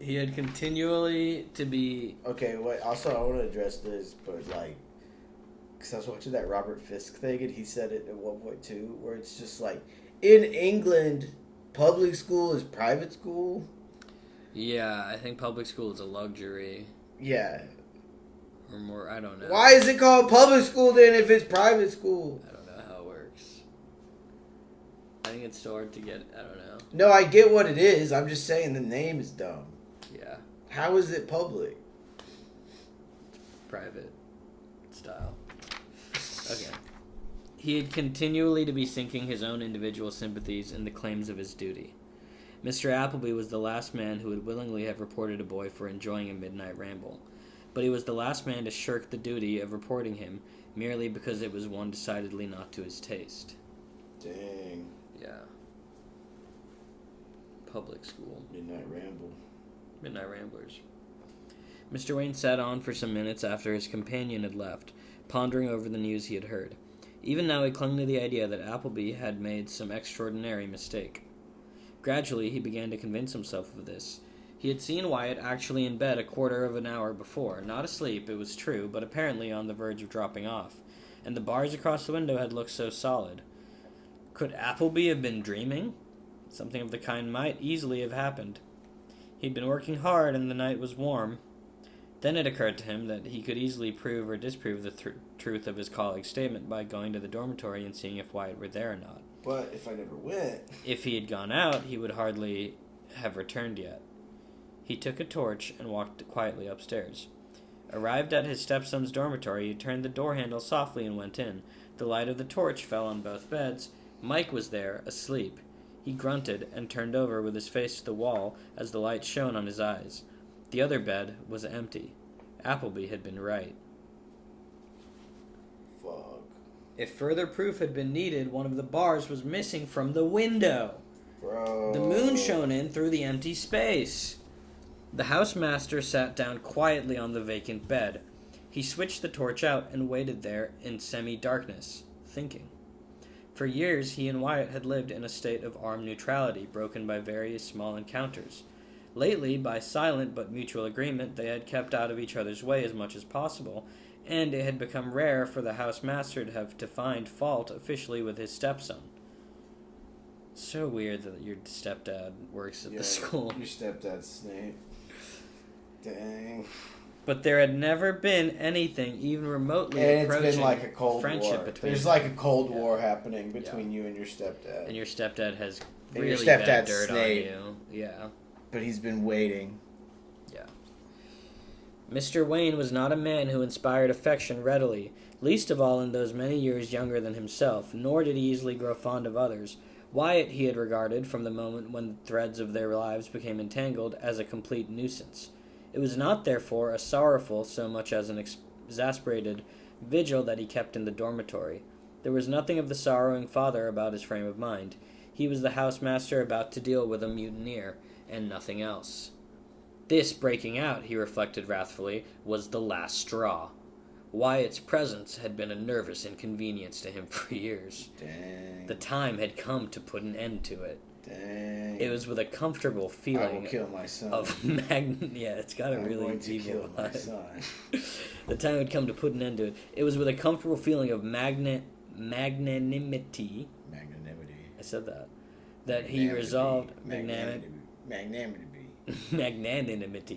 He had continually to be... Okay, wait, also I want to address this, but because I was watching that Robert Fisk thing, and he said it at one point too, where it's just in England, public school is private school. Yeah, I think public school is a luxury. Yeah. Or more, I don't know. Why is it called public school then if it's private school? I don't know how it works. I think it's so hard to get, I don't know. No, I get what it is. I'm just saying the name is dumb. Yeah. How is it public? Private style. Okay. He had continually to be sinking his own individual sympathies in the claims of his duty. Mr. Appleby was the last man who would willingly have reported a boy for enjoying a midnight ramble, but he was the last man to shirk the duty of reporting him merely because it was one decidedly not to his taste. Dang. Yeah. Public school. Midnight ramble. Midnight Ramblers. Mr. Wayne sat on for some minutes after his companion had left, pondering over the news he had heard. Even now he clung to the idea that Appleby had made some extraordinary mistake. Gradually he began to convince himself of this. He had seen Wyatt actually in bed a quarter of an hour before, not asleep, it was true, but apparently on the verge of dropping off, and the bars across the window had looked so solid. Could Appleby have been dreaming? Something of the kind might easily have happened. He'd been working hard and the night was warm. Then it occurred to him that he could easily prove or disprove the truth of his colleague's statement by going to the dormitory and seeing if Wyatt were there or not. But if I never went... If he had gone out, he would hardly have returned yet. He took a torch and walked quietly upstairs. Arrived at his stepson's dormitory, he turned the door handle softly and went in. The light of the torch fell on both beds. Mike was there, asleep. He grunted and turned over with his face to the wall as the light shone on his eyes. The other bed was empty. Appleby had been right. Fuck. If further proof had been needed, one of the bars was missing from the window. Bro. The moon shone in through the empty space. The housemaster sat down quietly on the vacant bed. He switched the torch out and waited there in semi-darkness, thinking. For years, he and Wyatt had lived in a state of armed neutrality, broken by various small encounters. Lately, by silent but mutual agreement, they had kept out of each other's way as much as possible, and it had become rare for the housemaster to have to find fault officially with his stepson. So weird that your stepdad works at the school. Your stepdad's Snape. Dang. But there had never been anything even remotely And approaching it's been like a Cold friendship War. between There's them. like a Cold War happening between you and your stepdad. And your stepdad has And really your bad stepdad's dirt Snape. on you. Yeah. But he's been waiting. Yeah. Mr. Wayne was not a man who inspired affection readily, least of all in those many years younger than himself, nor did he easily grow fond of others. Wyatt he had regarded, from the moment when the threads of their lives became entangled, as a complete nuisance. It was not, therefore, a sorrowful so much as an exasperated vigil that he kept in the dormitory. There was nothing of the sorrowing father about his frame of mind. He was the housemaster about to deal with a mutineer, and nothing else. This breaking out, he reflected wrathfully, was the last straw. Wyatt's presence had been a nervous inconvenience to him for years. Dang. The time had come to put an end to it. Dang. It was with a comfortable I feeling will kill my son. yeah, it's got a I'm really going to evil kill my vibe. son. The time had come to put an end to it. It was with a comfortable feeling of magnanimity. Magnanimity. I said that. That he resolved Magnanimity. magnanimity. Magnanimity.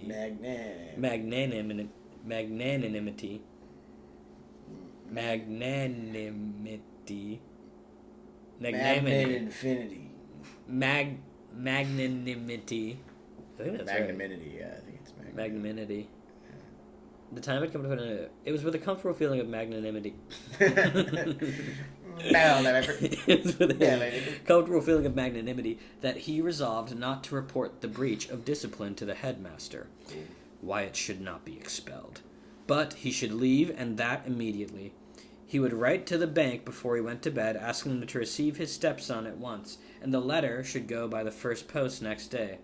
Magnanimity. Magnanimity. I think that's Magnanimity, yeah, I think it's magnanimity. The time had come to put in it was with a comfortable feeling of magnanimity. It was with a comfortable feeling of magnanimity that he resolved not to report the breach of discipline to the headmaster. Wyatt should not be expelled, but he should leave, and that immediately. He would write to the bank before he went to bed, asking them to receive his stepson at once, and the letter should go by the first post next day.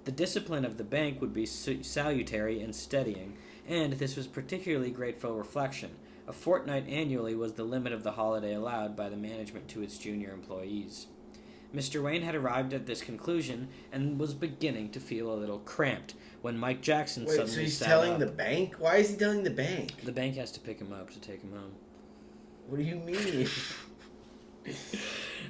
The discipline of the bank would be salutary and steadying, and this was particularly grateful reflection. A fortnight annually was the limit of the holiday allowed by the management to its junior employees. Mr. Wayne had arrived at this conclusion and was beginning to feel a little cramped when Mike Jackson suddenly sat up. So he's telling the bank? Why is he telling the bank? The bank has to pick him up to take him home. What do you mean?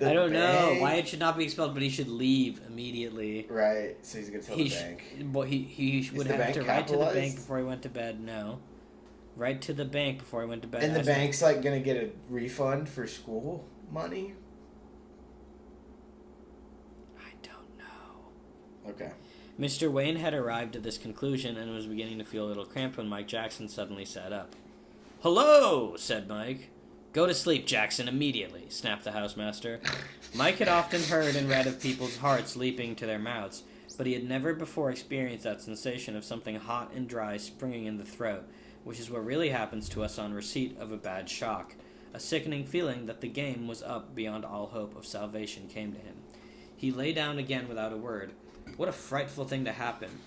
I don't know. Wyatt should not be expelled, but he should leave immediately. Right, so he's going to tell the bank. Well, he would have to write to the bank before he went to bed. No. Write to the bank before he went to bed. And the bank's like going to get a refund for school money? I don't know. Okay. Mr. Wayne had arrived at this conclusion and was beginning to feel a little cramped when Mike Jackson suddenly sat up. "Hello," said Mike. "Go to sleep, Jackson, immediately," snapped the housemaster. Mike had often heard and read of people's hearts leaping to their mouths, but he had never before experienced that sensation of something hot and dry springing in the throat, which is what really happens to us on receipt of a bad shock. A sickening feeling that the game was up beyond all hope of salvation came to him. He lay down again without a word. What a frightful thing to happen.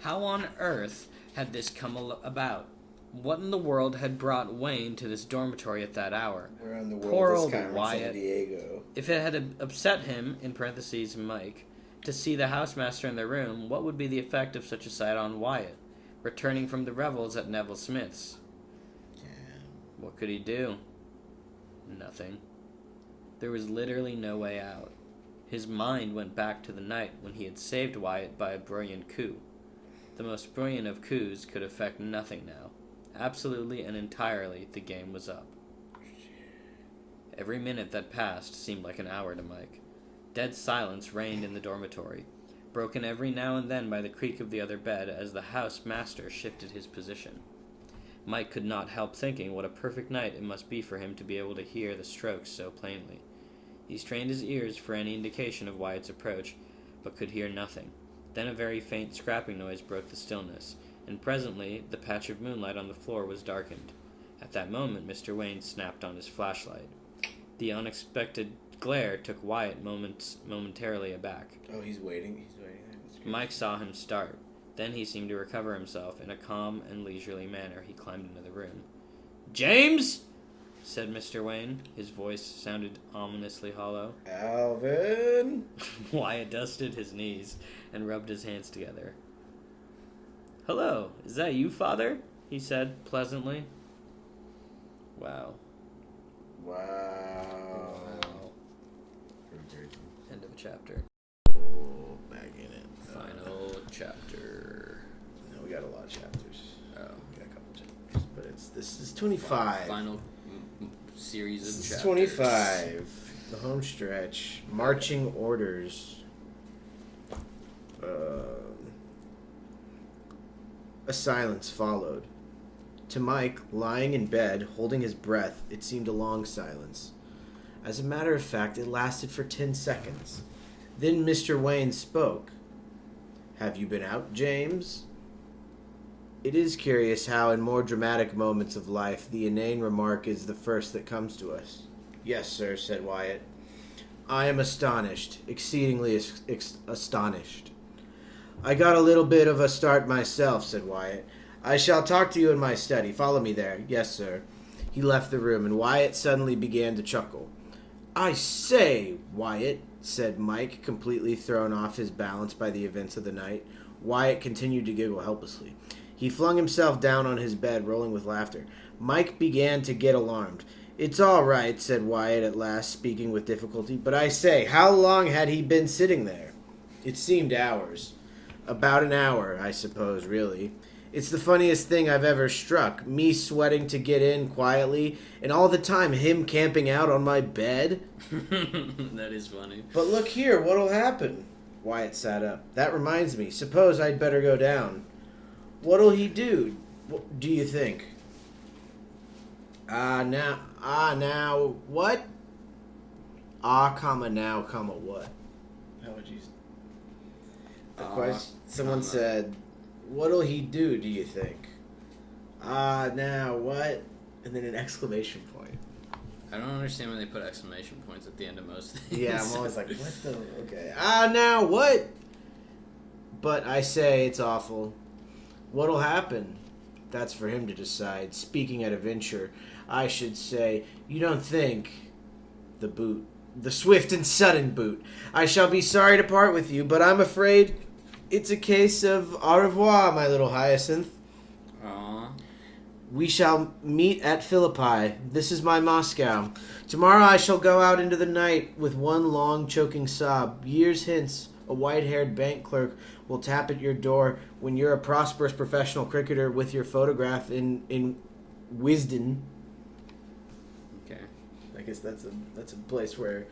How on earth had this come about? What in the world had brought Wayne to this dormitory at that hour? Where in the world Poor is old Carmen Wyatt. Sandiego? If it had upset him, in parentheses Mike, to see the housemaster in the room, what would be the effect of such a sight on Wyatt, returning from the revels at Neville Smith's? Yeah. What could he do? Nothing. There was literally no way out. His mind went back to the night when he had saved Wyatt by a brilliant coup. The most brilliant of coups could effect nothing now. Absolutely and entirely, the game was up. Every minute that passed seemed like an hour to Mike. Dead silence reigned in the dormitory, broken every now and then by the creak of the other bed as the house-master shifted his position. Mike could not help thinking what a perfect night it must be for him to be able to hear the strokes so plainly. He strained his ears for any indication of Wyatt's approach, but could hear nothing. Then a very faint scrapping noise broke the stillness, and presently the patch of moonlight on the floor was darkened. At that moment Mr. Wayne snapped on his flashlight. The unexpected glare took Wyatt momentarily aback. Oh, he's waiting. Mike saw him start. Then he seemed to recover himself. In a calm and leisurely manner, he climbed into the room. "James!" said Mr. Wayne. His voice sounded ominously hollow. "Alvin!" Wyatt dusted his knees and rubbed his hands together. "Hello, is that you, Father?" he said pleasantly. Wow. End of a chapter. Oh, back in it. Final chapter. No, we got a lot of chapters. Oh. We got a couple chapters. But this is 25. Final series of chapters. This is 25. The home stretch. Marching orders. A silence followed. To Mike, lying in bed, holding his breath, it seemed a long silence. As a matter of fact, it lasted for 10 seconds. Then Mr. Wayne spoke. "Have you been out, James?" It is curious how, in more dramatic moments of life, the inane remark is the first that comes to us. "Yes, sir," said Wyatt. "I am astonished, exceedingly astonished." "I got a little bit of a start myself," said Wyatt. "I shall talk to you in my study. Follow me there." "Yes, sir." He left the room, and Wyatt suddenly began to chuckle. "I say, Wyatt," said Mike, completely thrown off his balance by the events of the night. Wyatt continued to giggle helplessly. He flung himself down on his bed, rolling with laughter. Mike began to get alarmed. "It's all right," said Wyatt at last, speaking with difficulty. "But I say, how long had he been sitting there?" It seemed hours. "About an hour, I suppose, really. It's the funniest thing I've ever struck. Me sweating to get in quietly, and all the time him camping out on my bed. That is funny. But look here, what'll happen? Wyatt sat up. That reminds me. Suppose I'd better go down. What'll he do? What do you think? Now, what? Now, what? How would you... The question, someone said, what'll he do, do you think? Now, what? And then an exclamation point. I don't understand when they put exclamation points at the end of most things. Yeah, I'm always like, what the... Okay. Now, what? But I say it's awful. What'll happen? That's for him to decide. Speaking at a venture, I should say, you don't think... The boot. The swift and sudden boot. I shall be sorry to part with you, but I'm afraid it's a case of au revoir, my little hyacinth. Aww. We shall meet at Philippi. This is my Moscow. Tomorrow I shall go out into the night with one long choking sob. Years hence, a white-haired bank clerk will tap at your door when you're a prosperous professional cricketer with your photograph in Wisden. Okay. I guess that's a place where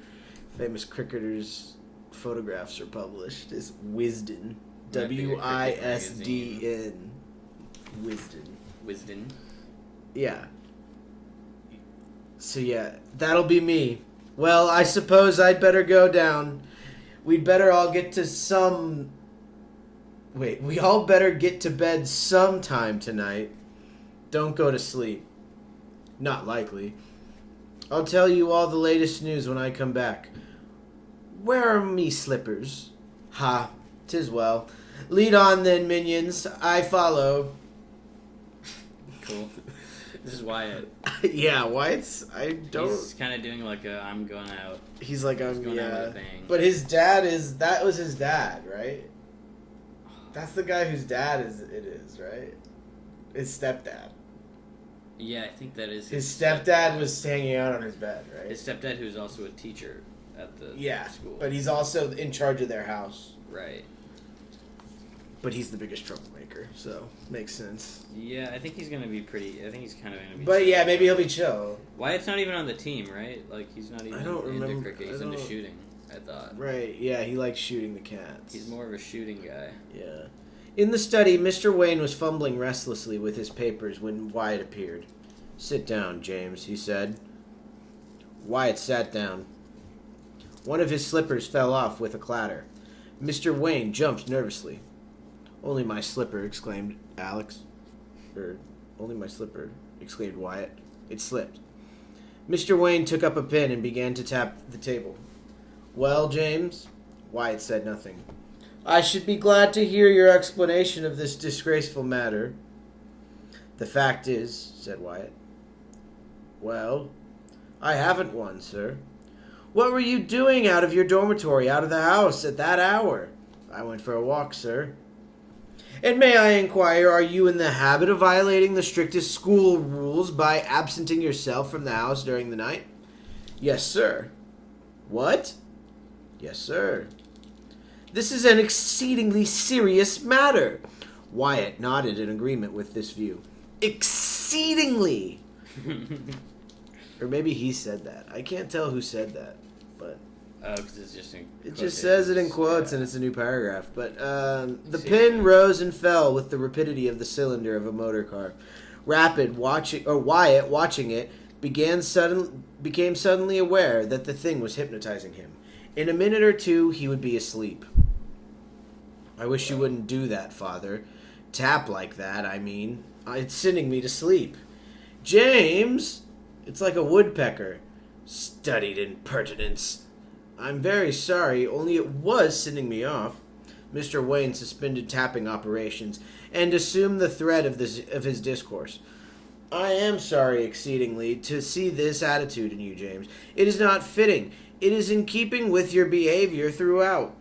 famous cricketers' photographs are published. Is Wisden. Wisdn. Wisden. Yeah. So yeah, that'll be me. Well, I suppose I'd better go down. We all better get to bed sometime tonight. Don't go to sleep. Not likely. I'll tell you all the latest news when I come back. Where are me slippers? Ha, 'tis well. Lead on then, minions. I follow. Cool. This is Wyatt. Yeah, Wyatt's... He's kind of doing like a I'm going out. He's like, He's going out with a bang. But his dad is... That was his dad, right? That's the guy whose dad it is, right? His stepdad. Yeah, I think that is his stepdad was hanging out on his bed, right? His stepdad, who's also a teacher at the school. But he's also in charge of their house. Right. But he's the biggest troublemaker, so makes sense. Yeah, I think he's gonna be pretty. I think he's kind of gonna be. But chill. yeah, maybe he'll be chill. Wyatt's not even on the team, right? Like he's not even into cricket. He's into don't- shooting. I thought. Right? Yeah, he likes shooting the cats. He's more of a shooting guy. Yeah. In the study, Mr. Wayne was fumbling restlessly with his papers when Wyatt appeared. "Sit down, James," he said. Wyatt sat down. One of his slippers fell off with a clatter. Mr. Wayne jumped nervously. "Only my slipper," exclaimed Alex. "Only my slipper," exclaimed Wyatt. It slipped. Mr. Wayne took up a pen and began to tap the table. "Well, James?" Wyatt said nothing. "I should be glad to hear your explanation of this disgraceful matter." "The fact is," said Wyatt. "Well, I haven't one, sir." "What were you doing out of your dormitory, out of the house, at that hour?" "I went for a walk, sir." "And may I inquire, are you in the habit of violating the strictest school rules by absenting yourself from the house during the night?" "Yes, sir." "What?" "Yes, sir." "This is an exceedingly serious matter." Wyatt nodded in agreement with this view. "Exceedingly!" Or maybe he said that. I can't tell who said that, but... because it's just in It just says it in quotes, and it's a new paragraph. But the See, pen rose and fell with the rapidity of the cylinder of a motor car. Wyatt, watching it, became suddenly aware that the thing was hypnotizing him. In a minute or two, he would be asleep. "I wish you wouldn't do that, Father. Tap like that, I mean. It's sending me to sleep." "James!" "It's like a woodpecker." "Studied impertinence." "I'm very sorry, only it was sending me off." Mr. Wayne suspended tapping operations and assumed the thread of his discourse. "I am sorry exceedingly to see this attitude in you, James. It is not fitting. It is in keeping with your behavior throughout.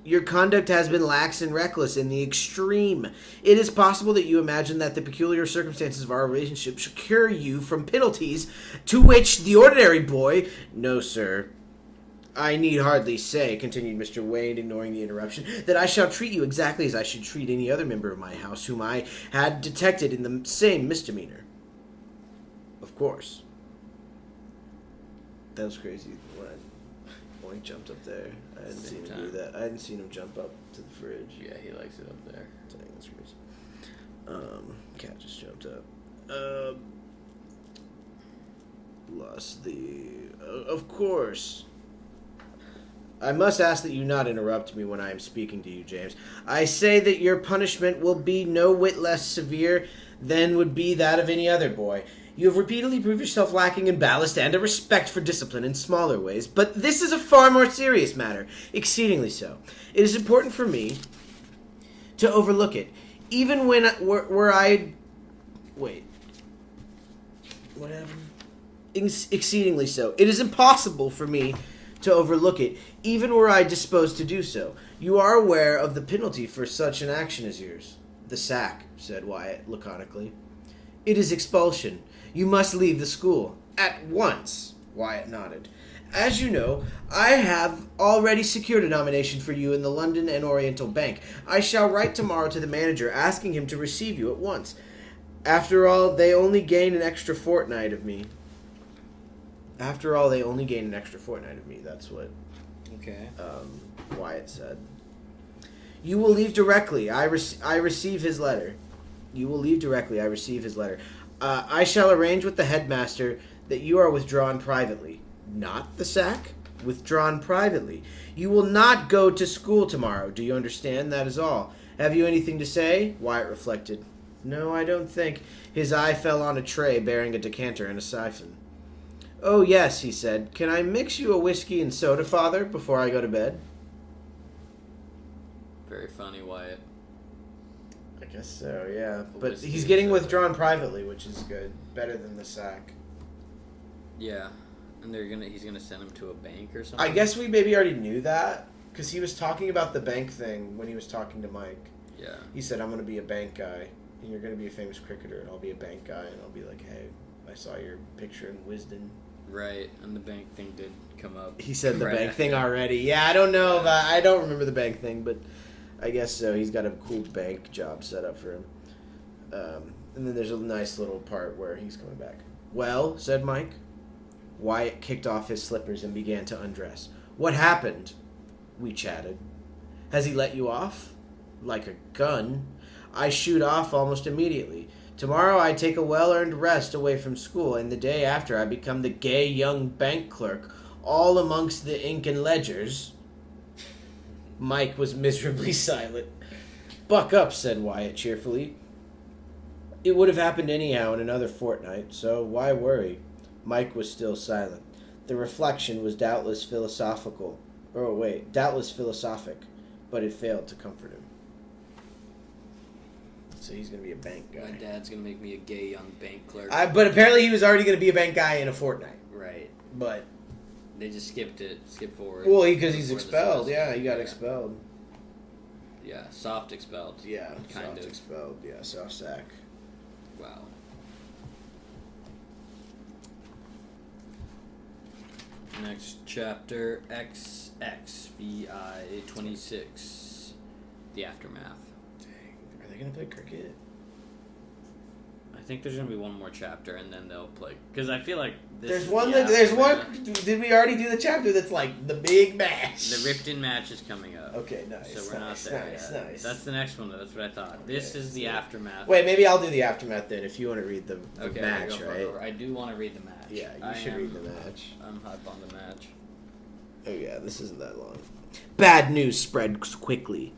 Your conduct has been lax and reckless in the extreme. It is possible that you imagine that the peculiar circumstances of our relationship should cure you from penalties to which the ordinary boy..." "No, sir. I need hardly say, continued Mr. Wayne, ignoring the interruption, that I shall treat you exactly as I should treat any other member of my house whom I had detected in the same misdemeanor. Of course. That was crazy when Boink jumped up there. I hadn't seen him do that. I hadn't seen him jump up to the fridge. Yeah, he likes it up there. Dang, that's crazy. Cat just jumped up. Lost the... of course. I must ask that you not interrupt me when I am speaking to you, James. I say that your punishment will be no whit less severe than would be that of any other boy. You have repeatedly proved yourself lacking in ballast and a respect for discipline in smaller ways, but this is a far more serious matter, exceedingly so. It is important for me to overlook it, even when were I... Wait. What happened? Exceedingly so. It is impossible for me to overlook it, even were I disposed to do so. You are aware of the penalty for such an action as yours. The sack, said Wyatt laconically. It is expulsion. You must leave the school. At once, Wyatt nodded. As you know, I have already secured a nomination for you in the London and Oriental Bank. I shall write tomorrow to the manager, asking him to receive you at once. After all, they only gain an extra fortnight of me. That's what Wyatt said. You will leave directly. I receive his letter. I shall arrange with the headmaster that you are withdrawn privately. Not the sack? Withdrawn privately. You will not go to school tomorrow. Do you understand? That is all. Have you anything to say? Wyatt reflected. No, I don't think. His eye fell on a tray bearing a decanter and a siphon. Oh, yes, he said. Can I mix you a whiskey and soda, Father, before I go to bed? Very funny, Wyatt. I guess so, yeah. But he's getting withdrawn privately, which is good. Better than the sack. Yeah. And he's gonna send him to a bank or something? I guess we maybe already knew that, because he was talking about the bank thing when he was talking to Mike. Yeah. He said, I'm going to be a bank guy, and you're going to be a famous cricketer, and I'll be a bank guy, and I'll be like, hey, I saw your picture in Wisden. Right, and the bank thing did come up. He said the bank thing already. Yeah, I don't know about... I don't remember the bank thing, but I guess so. He's got a cool bank job set up for him. And then there's a nice little part where he's coming back. Well, said Mike. Wyatt kicked off his slippers and began to undress. What happened? We chatted. Has he let you off? Like a gun. I shoot off almost immediately. Tomorrow I take a well-earned rest away from school, and the day after I become the gay young bank clerk, all amongst the ink and ledgers. Mike was miserably silent. Buck up, said Wyatt cheerfully. It would have happened anyhow in another fortnight, so why worry? Mike was still silent. The reflection was doubtless philosophic, but it failed to comfort him. So he's going to be a bank guy. My dad's going to make me a gay young bank clerk. But apparently he was already going to be a bank guy in a fortnight. Right. But... they just skipped forward. Well, because he's expelled. Yeah, he got expelled. Yeah, soft expelled. Yeah, kind of expelled. Yeah, soft sack. Wow. Next chapter, XXVI 26. The Aftermath. Dang, are they going to play cricket? I think there's going to be one more chapter, and then they'll play... because I feel like... There's one... Did we already do the chapter that's like the big match? The Ripton match is coming up. Okay, nice. So we're not there yet. Nice. That's the next one, though. That's what I thought. Okay, this is the Aftermath. Wait, maybe I'll do the Aftermath then, if you want to read the match, go right? I do want to read the match. Yeah, you should read the match. I'm hype on the match. Oh yeah, this isn't that long. Bad news spread quickly.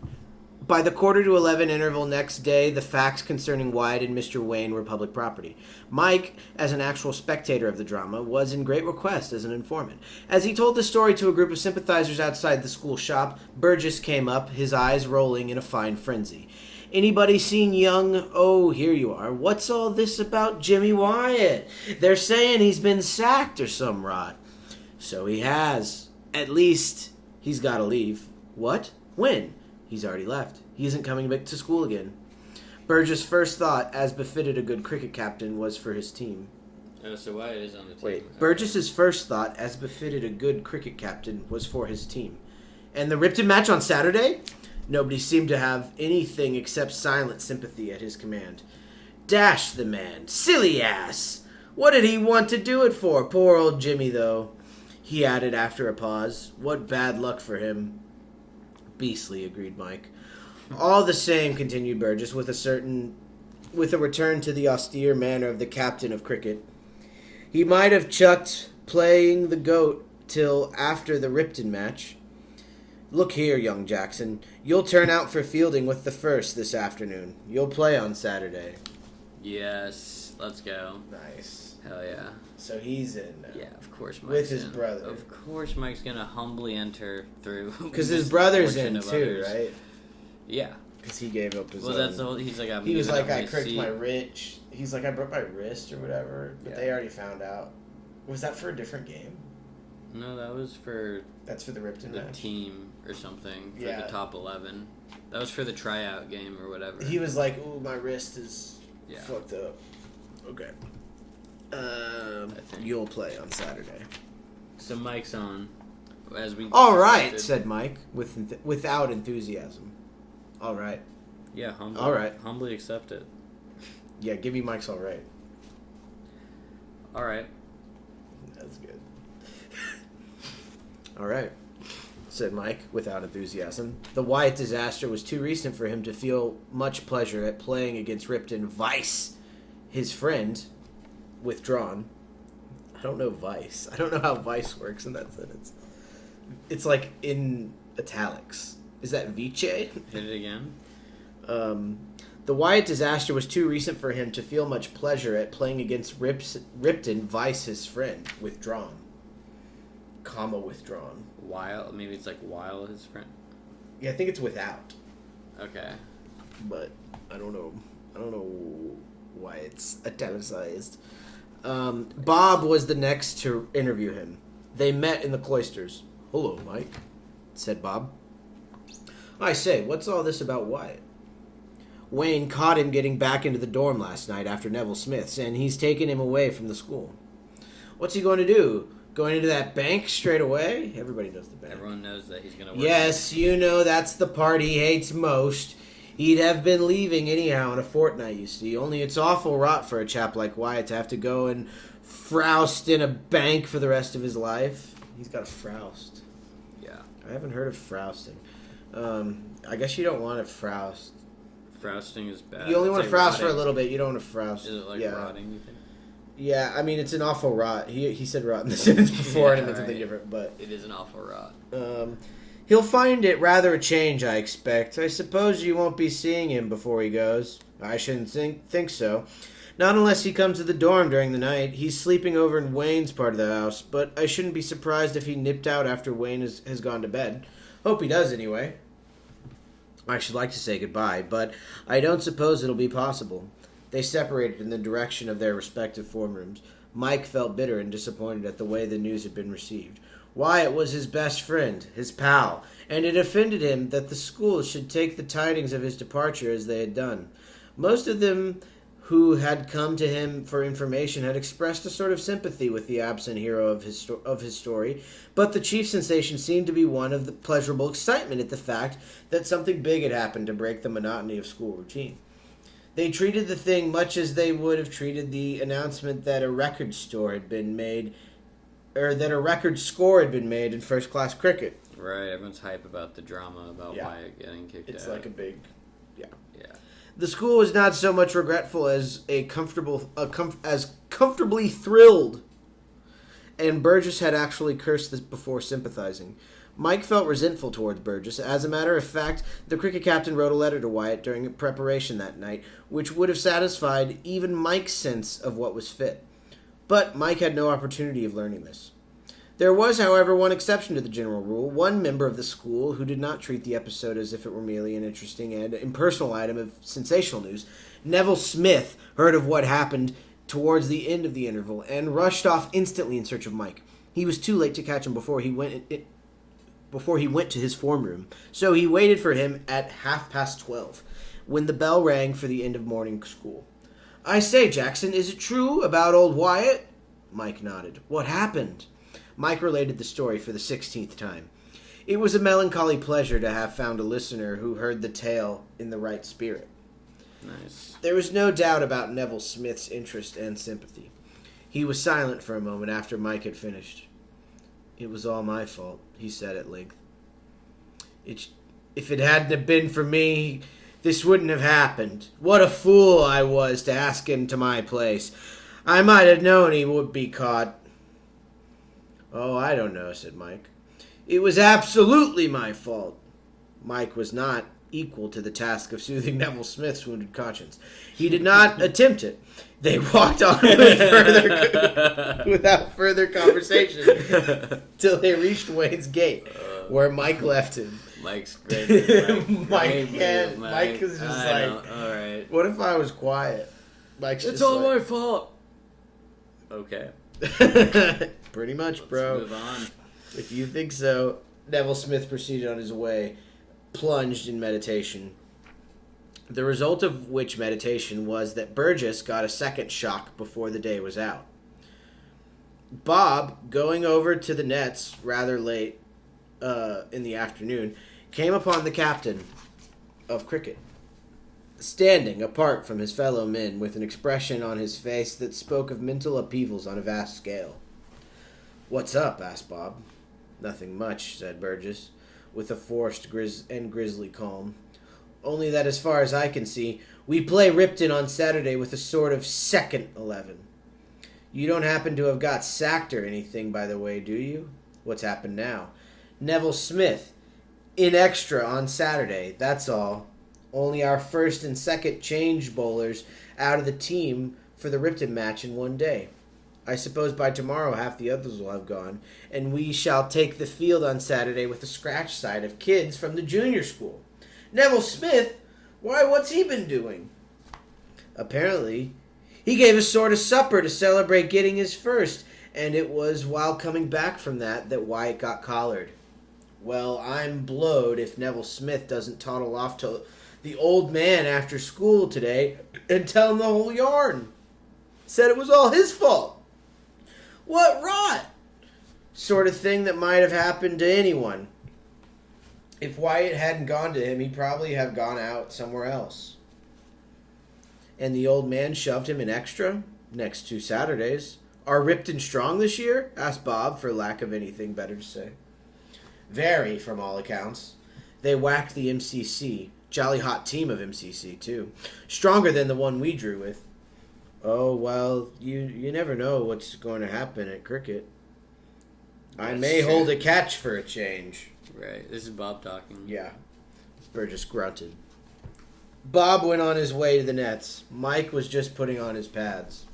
By the 11:15 interval next day, the facts concerning Wyatt and Mr. Wayne were public property. Mike, as an actual spectator of the drama, was in great request as an informant. As he told the story to a group of sympathizers outside the school shop, Burgess came up, his eyes rolling in a fine frenzy. Anybody seen young... Oh, here you are. What's all this about Jimmy Wyatt? They're saying he's been sacked or some rot. So he has. At least, he's got to leave. What? When? He's already left. He isn't coming back to school again. Burgess' first thought, as befitted a good cricket captain, was for his team. Oh, so Wyatt is on the team. Wait, Burgess's first thought, as befitted a good cricket captain, was for his team. And the Ripton match on Saturday? Nobody seemed to have anything except silent sympathy at his command. Dash the man. Silly ass. What did he want to do it for? Poor old Jimmy, though. He added after a pause. What bad luck for him. Beastly, agreed Mike. All the same, continued Burgess, with a return to the austere manner of the captain of cricket. He might have chucked playing the goat till after the Ripton match. Look here, young Jackson. You'll turn out for fielding with the first this afternoon. You'll play on Saturday. Yes, let's go. Nice. Hell yeah. So he's in now. Yeah, of course Mike's with his in. brother. Of course Mike's going to humbly enter through. Because his brother's in too, others. right? Yeah. Because he gave up his Well, own. that's the whole, he's like, He was like, I cricked cricked my wrist. He's like, I broke my wrist or whatever. But they already found out. Was that for a different game? No, that was for... That's for the Ripton the match? team or something. For Yeah. the top 11. That was for the tryout game or whatever. He was like, ooh, my wrist is Yeah. fucked up. Okay. think. You'll play on Saturday. So Mike's on. As we All right, suspected. said Mike without enthusiasm. All right. Yeah, humbly. All right. Humbly accept it. Yeah, give me Mike's all right. All right. That's good. All right, said Mike without enthusiasm. The Wyatt disaster was too recent for him to feel much pleasure at playing against Ripton Vice, his friend, withdrawn. I don't know Vice. I don't know how Vice works in that sentence. It's like in italics. Is that Vice? Hit it again. The Wyatt disaster was too recent for him to feel much pleasure at playing against Ripton Vice, his friend, withdrawn. Comma withdrawn. While maybe it's like while his friend. Yeah, I think it's without, Okay. but I don't know. I don't know why it's italicized. Bob was the next to interview him. They met in the cloisters. Hello, Mike, said Bob. I say, what's all this about Wyatt? Wayne caught him getting back into the dorm last night after Neville Smith's, and he's taken him away from the school. What's he going to do? Going into that bank straight away? Everybody knows the bank. Everyone knows that he's gonna work. Yes, you know that's the part he hates most. He'd have been leaving anyhow in a fortnight, you see. Only it's awful rot for a chap like Wyatt to have to go and froust in a bank for the rest of his life. He's got a froust. Yeah. I haven't heard of frousting. I guess you don't want to froust. Frousting is bad. You only It's want to like froust for a rotting. little bit. You don't want to froust. Is it like yeah. rotting, you think? Yeah, I mean, it's an awful rot. He said rot in the sentence before, and it meant something right. different, but... It is an awful rot. He'll find it rather a change, I expect. I suppose you won't be seeing him before he goes. I shouldn't think so. Not unless he comes to the dorm during the night. He's sleeping over in Wayne's part of the house, but I shouldn't be surprised if he nipped out after Wayne has gone to bed. Hope he does, anyway. I should like to say goodbye, but I don't suppose it'll be possible. They separated in the direction of their respective form rooms. Mike felt bitter and disappointed at the way the news had been received. Wyatt was his best friend, his pal, and it offended him that the school should take the tidings of his departure as they had done. Most of them who had come to him for information had expressed a sort of sympathy with the absent hero of his story, but the chief sensation seemed to be one of the pleasurable excitement at the fact that something big had happened to break the monotony of school routine. They treated the thing much as they would have treated the announcement that a record score had been made in first-class cricket. Right, everyone's hype about the drama about Wyatt getting kicked out. It's like a big, yeah. Yeah. The school was not so much regretful as comfortably thrilled, and Burgess had actually cursed this before sympathizing. Mike felt resentful towards Burgess. As a matter of fact, the cricket captain wrote a letter to Wyatt during preparation that night, which would have satisfied even Mike's sense of what was fit. But Mike had no opportunity of learning this. There was, however, one exception to the general rule. One member of the school who did not treat the episode as if it were merely an interesting and impersonal item of sensational news. Neville Smith heard of what happened towards the end of the interval and rushed off instantly in search of Mike. He was too late to catch him before he went to his form room, so he waited for him at 12:30, when the bell rang for the end of morning school. I say, Jackson, is it true about old Wyatt? Mike nodded. What happened? Mike related the story for the 16th time. It was a melancholy pleasure to have found a listener who heard the tale in the right spirit. Nice. There was no doubt about Neville Smith's interest and sympathy. He was silent for a moment after Mike had finished. It was all my fault, he said at length. If it hadn't have been for me, this wouldn't have happened. What a fool I was to ask him to my place. I might have known he would be caught. Oh, I don't know, said Mike. It was absolutely my fault. Mike was not equal to the task of soothing Neville Smith's wounded conscience. He did not attempt it. They walked on without further conversation till they reached Wayne's gate, where Mike left him. Mike's great. Mike is just all right. What if I was quiet? Mike's It's just all like, my fault. Okay. Pretty much, bro. Let's move on. If you think so, Neville Smith proceeded on his way, plunged in meditation. The result of which meditation was that Burgess got a second shock before the day was out. Bob, going over to the nets rather late in the afternoon, came upon the captain of cricket, standing apart from his fellow men with an expression on his face that spoke of mental upheavals on a vast scale. "What's up?" asked Bob. "Nothing much," said Burgess, with a forced and grisly calm. "Only that as far as I can see, we play Ripton on Saturday with a sort of second 11. You don't happen to have got sacked or anything, by the way, do you? What's happened now?" "Neville Smith, in extra on Saturday, that's all. Only our first and second change bowlers out of the team for the Ripton match in one day. I suppose by tomorrow half the others will have gone, and we shall take the field on Saturday with a scratch side of kids from the junior school." "Neville Smith? Why, what's he been doing?" "Apparently, he gave a sort of supper to celebrate getting his first, and it was while coming back from that Wyatt got collared. Well, I'm blowed if Neville Smith doesn't toddle off to the old man after school today and tell him the whole yarn. Said it was all his fault. What rot! Sort of thing that might have happened to anyone. If Wyatt hadn't gone to him, he'd probably have gone out somewhere else. And the old man shoved him in extra next 2 Saturdays. Are Ripton strong this year?" asked Bob, for lack of anything better to say. "Very, from all accounts. They whacked the MCC. Jolly hot team of MCC, too. Stronger than the one we drew with." "Oh, well, you never know what's going to happen at cricket. I may hold a catch for a change." Right. This is Bob talking. "Yeah." Burgess grunted. Bob went on his way to the nets. Mike was just putting on his pads.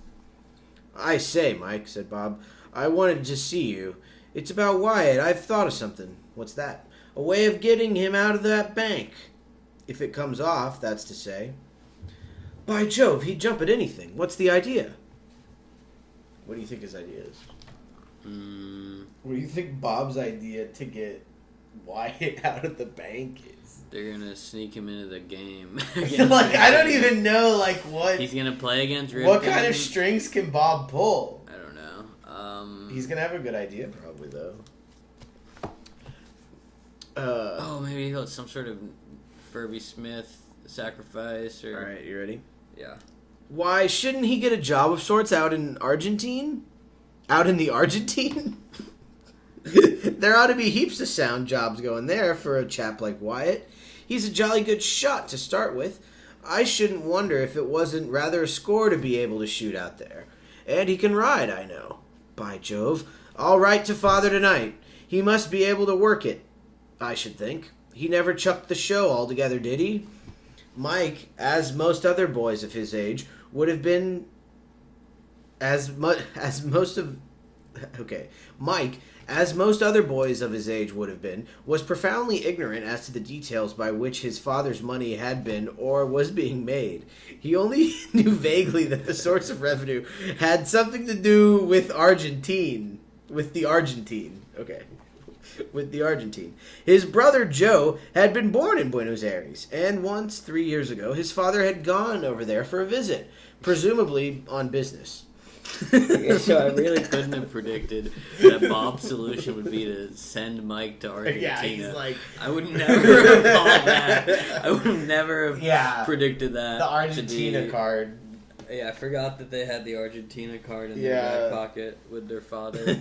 "I say, Mike," said Bob, "I wanted to see you. It's about Wyatt. I've thought of something." "What's that?" "A way of getting him out of that bank. If it comes off, that's to say." "By Jove, he'd jump at anything. What's the idea?" What do you think his idea is? What do you think Bob's idea to get Wyatt out of the bank is? They're gonna sneak him into the game. Like, I don't even know, like, what... He's gonna play against Ripton. What kind of strings can Bob pull? I don't know. He's gonna have a good idea, probably, though. Maybe he'll some sort of Furby Smith sacrifice or... Alright, you ready? Yeah. Why, shouldn't he get a job of sorts out in Argentine? Out in the Argentine? There ought to be heaps of sound jobs going there for a chap like Wyatt. He's a jolly good shot to start with. I shouldn't wonder if it wasn't rather a score to be able to shoot out there. And he can ride, I know. By Jove, I'll write to Father tonight. He must be able to work it, I should think. He never chucked the show altogether, did he? Mike, as most other boys of his age, would have been Mike, as most other boys of his age would have been, was profoundly ignorant as to the details by which his father's money had been or was being made. He only knew vaguely that the source of revenue had something to do with the Argentine. His brother Joe had been born in Buenos Aires, and once, 3 years ago, his father had gone over there for a visit, presumably on business. So I really couldn't have predicted that Bob's solution would be to send Mike to Argentina. Yeah, he's like... I would never have thought that. I would never have predicted that. The Argentina card. Yeah, I forgot that they had the Argentina card in their back pocket with their father,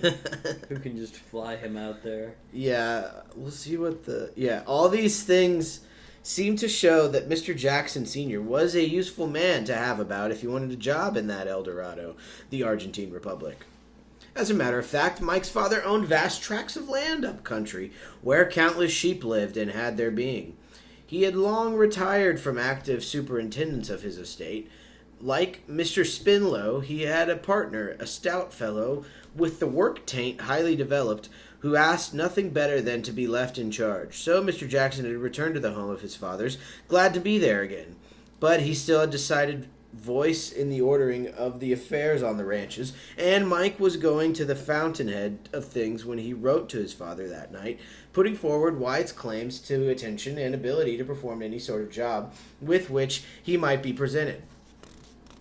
who can just fly him out there. Yeah, we'll see what the... Yeah, all these things seem to show that Mr. Jackson Sr. was a useful man to have about if he wanted a job in that El Dorado, the Argentine Republic. As a matter of fact, Mike's father owned vast tracts of land up country, where countless sheep lived and had their being. He had long retired from active superintendence of his estate. Like Mr. Spinlow, he had a partner, a stout fellow with the work taint highly developed, who asked nothing better than to be left in charge. So Mr. Jackson had returned to the home of his fathers, glad to be there again. But he still had decided voice in the ordering of the affairs on the ranches, and Mike was going to the fountainhead of things when he wrote to his father that night, putting forward Wyatt's claims to attention and ability to perform any sort of job with which he might be presented.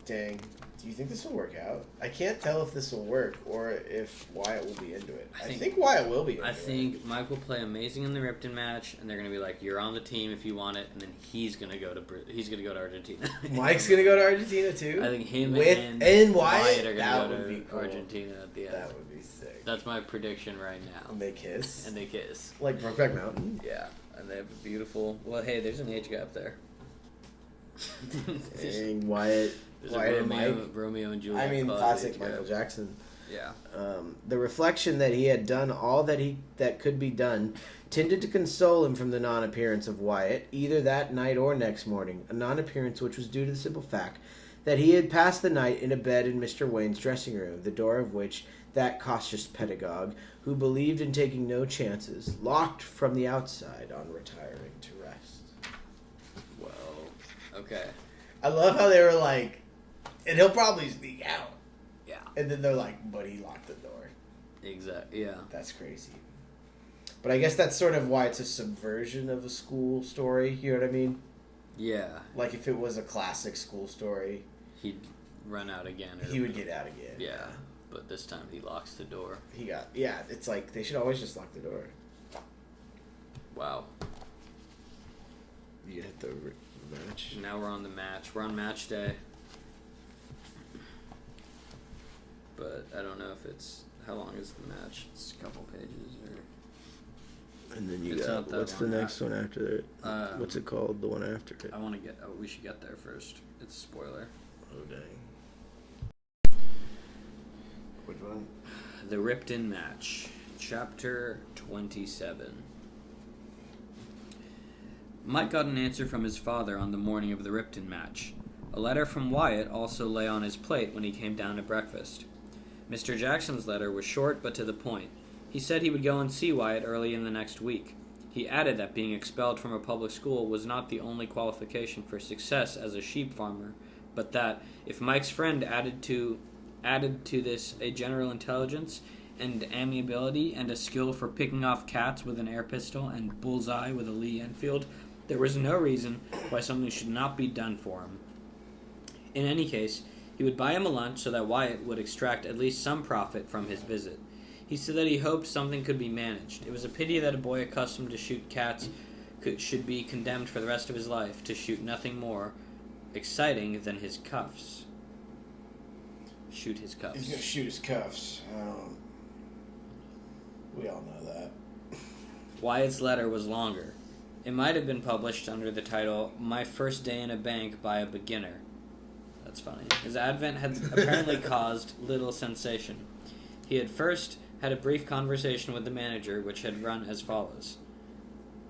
Dang. Do you think this will work out? I can't tell if this will work or if Wyatt will be into it. I think Wyatt will be into it. I think Mike will play amazing in the Ripton match, and they're going to be like, "You're on the team if you want it," and then he's going to go to Argentina. Mike's going to go to Argentina too. I think him and Wyatt are that going to would be go to cool. Argentina at the end. That would be sick. That's my prediction right now. And they kiss. And they kiss. Like Brokeback Mountain. Yeah, and they have a beautiful. Well, hey, there's an age gap there. Dang, Wyatt. There's Wyatt a Romeo and Juliet. I mean, classic Michael Jackson. Yeah. The reflection that he had done all that could be done tended to console him from the non-appearance of Wyatt, either that night or next morning, a non-appearance which was due to the simple fact that he had passed the night in a bed in Mr. Wayne's dressing room, the door of which that cautious pedagogue, who believed in taking no chances, locked from the outside on retiring to rest. Well, okay. I love how they were like, and he'll probably sneak out. Yeah. And then they're like, but he locked the door. Exactly. Yeah. That's crazy. But I guess that's sort of why it's a subversion of a school story. You know what I mean? Yeah. Like if it was a classic school story, he'd run out again. He would get out again. Yeah. But this time he locks the door. It's like they should always just lock the door. Wow. You hit the match. Now we're on the match. We're on match day. But I don't know if it's... How long is the match? It's a couple pages or... And then you got... What's the next one after it? What's it called? The one after it? I want to get... Oh, we should get there first. It's a spoiler. Oh, dang. Which one? The Ripton Match. Chapter 27. Mike got an answer from his father on the morning of the Ripton match. A letter from Wyatt also lay on his plate when he came down to breakfast. Mr. Jackson's letter was short but to the point. He said he would go and see Wyatt early in the next week. He added that being expelled from a public school was not the only qualification for success as a sheep farmer, but that, if Mike's friend added to this a general intelligence and amiability and a skill for picking off cats with an air pistol and bullseye with a Lee Enfield, there was no reason why something should not be done for him. In any case, he would buy him a lunch so that Wyatt would extract at least some profit from his visit. He said that he hoped something could be managed. It was a pity that a boy accustomed to shoot cats should be condemned for the rest of his life to shoot nothing more exciting than his cuffs. Shoot his cuffs. He's going to shoot his cuffs. We all know that. Wyatt's letter was longer. It might have been published under the title, My First Day in a Bank by a Beginner. That's funny. His advent had apparently caused little sensation. He had first had a brief conversation with the manager, which had run as follows.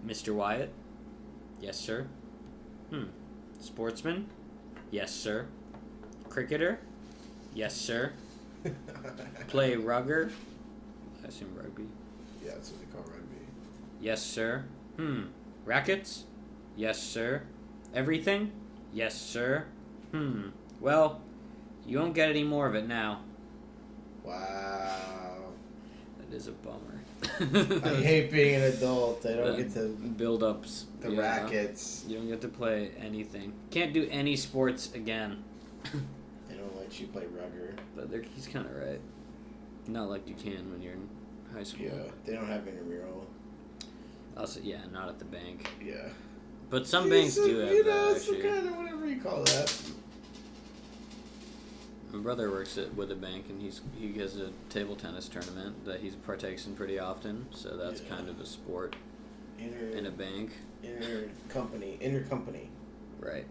Mr. Wyatt? Yes, sir. Sportsman? Yes, sir. Cricketer? Yes, sir. Play rugger? I assume rugby. Yeah, that's what they call rugby. Yes, sir. Rackets? Yes, sir. Everything? Yes, sir. Well, you won't get any more of it now. Wow. That is a bummer. I hate being an adult. I don't get to build ups. The rackets. You don't get to play anything. Can't do any sports again. They don't let let you play rugger. But he's kind of right. Not like you can when you're in high school. Yeah, they don't have intramural. Also, yeah, not at the bank. Yeah. But some banks do have that, Some actually. kind of whatever you call that. My brother works with a bank, and he has a table tennis tournament that he partakes in pretty often, so that's kind of a sport in a bank. Intercompany. Right.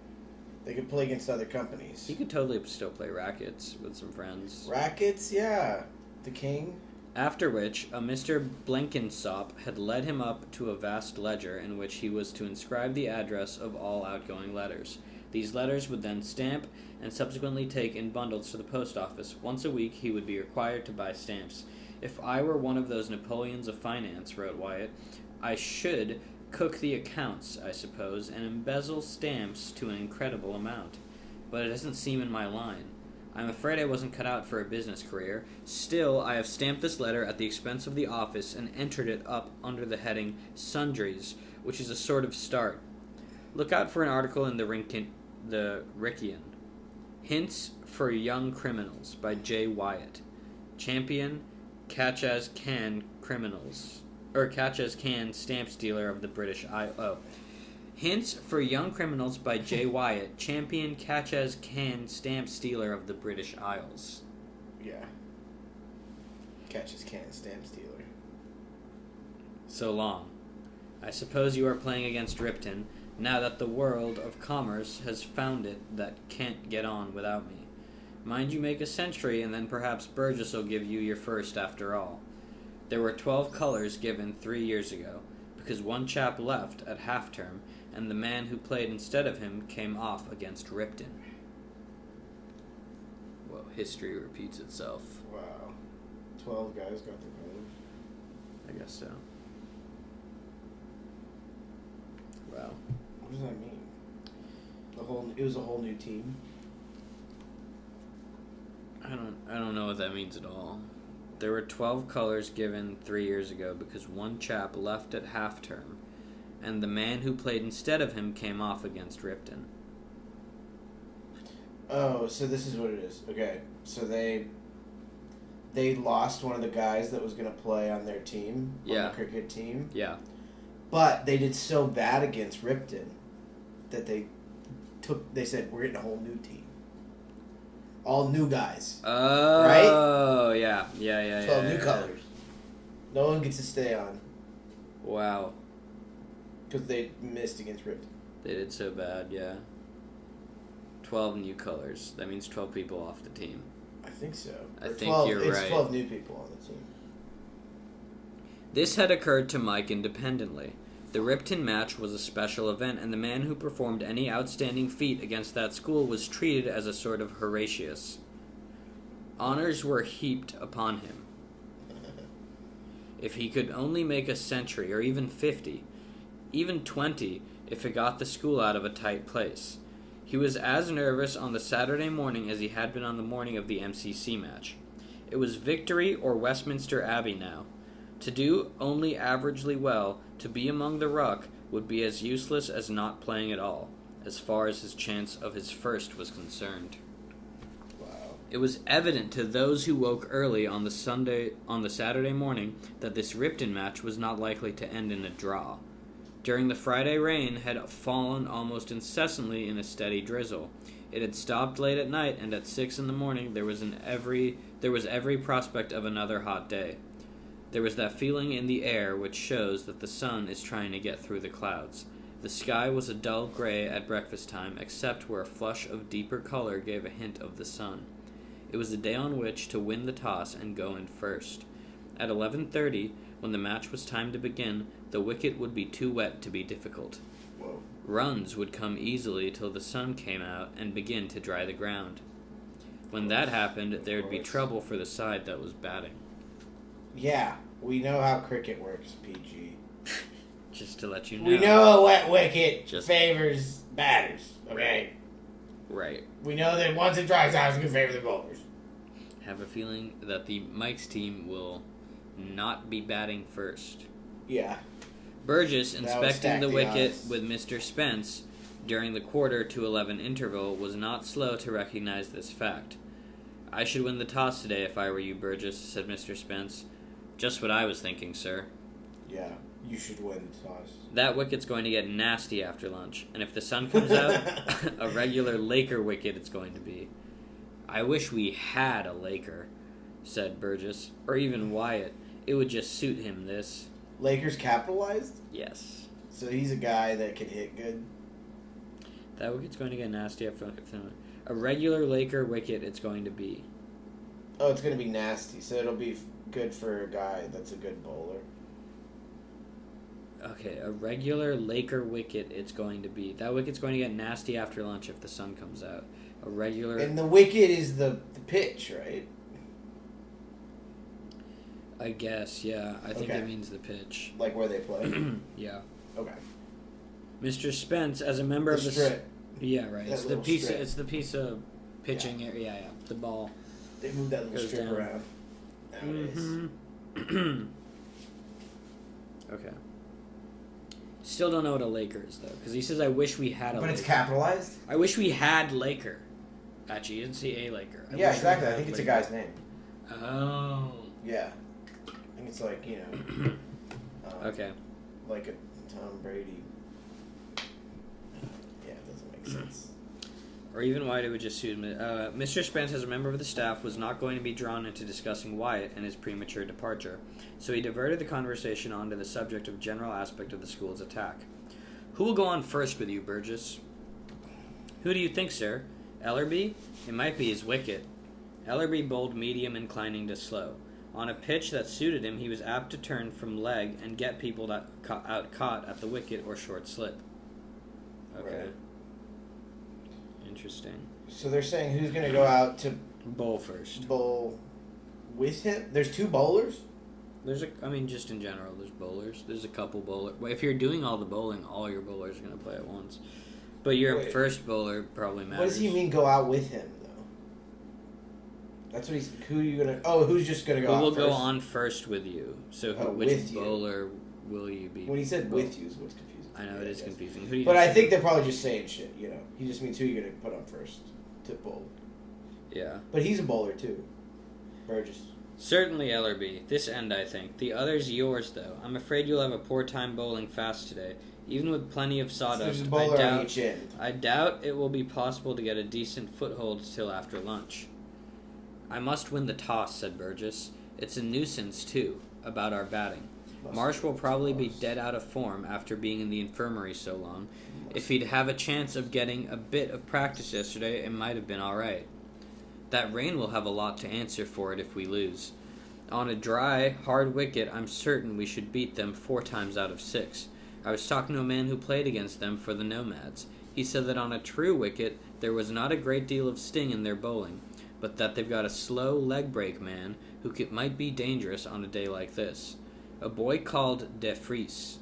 They could play against other companies. He could totally still play rackets with some friends. Rackets, yeah. The king. After which, a Mr. Blenkinsop had led him up to a vast ledger in which he was to inscribe the address of all outgoing letters. These letters would then stamp and subsequently take in bundles to the post office. Once a week, he would be required to buy stamps. If I were one of those Napoleons of finance, wrote Wyatt, I should cook the accounts, I suppose, and embezzle stamps to an incredible amount. But it doesn't seem in my line. I'm afraid I wasn't cut out for a business career. Still, I have stamped this letter at the expense of the office and entered it up under the heading Sundries, which is a sort of start. Look out for an article in the Wrykyn. Hints for Young Criminals by J. Wyatt. Champion, catch-as-can criminals. Or catch-as-can stamp stealer of the British Isles. Oh. Hints for Young Criminals by J. Wyatt, champion catch-as-can stamp stealer of the British Isles. Yeah. Catch-as-can stamp stealer. So long. I suppose you are playing against Ripton, now that the world of commerce has found it that can't get on without me. Mind you make a century, and then perhaps Burgess will give you your first after all. There were 12 colours given 3 years ago, because one chap left at half-term, and the man who played instead of him came off against Ripton. Well, history repeats itself. Wow. 12 guys got the colours. I guess so. Wow. What does that mean? It was a whole new team? I don't know what that means at all. There were 12 colours given 3 years ago because one chap left at half-term, and the man who played instead of him came off against Ripton. Oh, so this is what it is. Okay, so they lost one of the guys that was going to play on their team, on the cricket team. Yeah. But they did so bad against Ripton that they said, we're getting a whole new team. All new guys. Oh, right? Yeah. 12 new colors. No one gets to stay on. Wow. Because they missed against Ripton. They did so bad, yeah. 12 new colors. That means 12 people off the team. I think so. I think you're right. It's 12 new people on the team. This had occurred to Mike independently. The Ripton match was a special event, and the man who performed any outstanding feat against that school was treated as a sort of Horatius. Honors were heaped upon him. If he could only make a century, or even 50, even 20, if it got the school out of a tight place. He was as nervous on the Saturday morning as he had been on the morning of the MCC match. It was Victory or Westminster Abbey now. To do only averagely well, to be among the ruck, would be as useless as not playing at all, as far as his chance of his first was concerned. Wow. It was evident to those who woke early on the Saturday morning that this Ripton match was not likely to end in a draw. During the Friday rain had fallen almost incessantly in a steady drizzle. It had stopped late at night, and at 6 a.m. there was every prospect of another hot day. There was that feeling in the air which shows that the sun is trying to get through the clouds. The sky was a dull gray at breakfast time, except where a flush of deeper color gave a hint of the sun. It was a day on which to win the toss and go in first. At 11:30, when the match was time to begin, the wicket would be too wet to be difficult. Whoa. Runs would come easily till the sun came out and begin to dry the ground. When that happened, there would be trouble for the side that was batting. Yeah, we know how cricket works, PG. Just to let you know. We know a wet wicket favors batters, okay? Right. We know that once it dries out, it's going to favor the bowlers. Have a feeling that the Mike's team will not be batting first. Yeah. Burgess, inspecting the wicket odds with Mr. Spence during the quarter to 11 interval, was not slow to recognize this fact. I should win the toss today if I were you, Burgess, said Mr. Spence. Just what I was thinking, sir. Yeah, you should win the toss. That wicket's going to get nasty after lunch, and if the sun comes out, a regular Laker wicket it's going to be. I wish we had a Laker, said Burgess, or even Wyatt. It would just suit him, this. Lakers capitalized? Yes. So he's a guy that can hit good? That wicket's going to get nasty after lunch. A regular Laker wicket it's going to be. Oh, it's going to be nasty, so it'll be good for a guy that's a good bowler. Okay, a regular Laker wicket it's going to be. That wicket's going to get nasty after lunch if the sun comes out. A regular... And the wicket is the pitch, right? I guess, yeah. I think it means the pitch. Like where they play? Yeah. Okay. Mr. Spence, as a member of the... strip. Yeah, right. It's the piece. Strip. It's the piece of pitching area. Yeah. The ball. They move that little Goes strip down. around. Nowadays. Okay. Still don't know what a Laker is, though, because he says, I wish we had a But Laker. it's capitalized? I wish we had Laker. Actually, you didn't see a Laker. Yeah, exactly. I think it's a guy's name. Oh. Yeah. I think it's like, you know. Okay. Like a Tom Brady. Yeah, it doesn't make sense. Or even Wyatt, it would just suit him. Mr. Spence, as a member of the staff, was not going to be drawn into discussing Wyatt and his premature departure, so he diverted the conversation onto the subject of general aspect of the school's attack. Who will go on first with you, Burgess? Who do you think, sir? Ellerby? It might be his wicket. Ellerby bowled medium inclining to slow. On a pitch that suited him, he was apt to turn from leg and get people that out caught at the wicket or short slip. Okay. Right. Interesting. So they're saying who's going to go out to Bowl first. bowl with him? There's two bowlers? Just in general, there's bowlers. There's a couple bowlers. Well, if you're doing all the bowling, all your bowlers are going to play at once. But your first bowler probably matters. What does he mean go out with him, though? That's what he's... Who are you going to... Oh, who's just going to go out first? Who will first? go on first with you? So which bowler will you be? When he said with you is what's confusing. I know, it is confusing. Who do you But just I think they're probably just saying shit, you know. He just means who you're going to put on first to bowl. Yeah. But he's a bowler, too. Burgess. Certainly Ellerby. This end, I think. The other's yours, though. I'm afraid you'll have a poor time bowling fast today. Even with plenty of sawdust, There's a bowler on each end. I doubt it will be possible to get a decent foothold till after lunch. I must win the toss, said Burgess. It's a nuisance, too, about our batting. Marsh will probably be dead out of form after being in the infirmary so long. If he'd have a chance of getting a bit of practice yesterday, it might have been all right. That rain will have a lot to answer for it if we lose. On a dry, hard wicket, I'm certain we should beat them 4 times out of 6. I was talking to a man who played against them for the Nomads. He said that on a true wicket, there was not a great deal of sting in their bowling, but that they've got a slow leg break man who might be dangerous on a day like this. A boy called De Vries.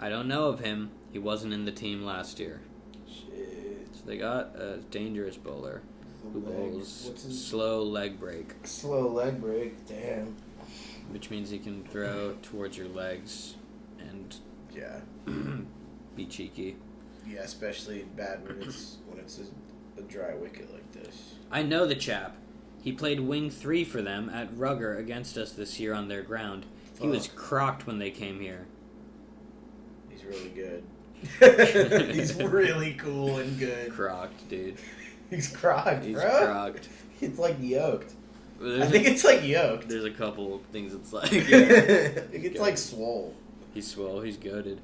I don't know of him. He wasn't in the team last year. Shit. So they got a dangerous bowler who bowls slow leg break. Slow leg break, damn. Which means he can throw towards your legs and Yeah. be cheeky. Yeah, especially bad when it's a dry wicket like this. I know the chap. He played wing 3 for them at Rugger against us this year on their ground. He was crocked when they came here. He's really good. He's really cool and good. Crocked, dude. He's crocked, He's bro. crocked. It's like yoked. Well, I think it's like yoked. There's a couple things it's like. It's like swole. He's swole. He's goated.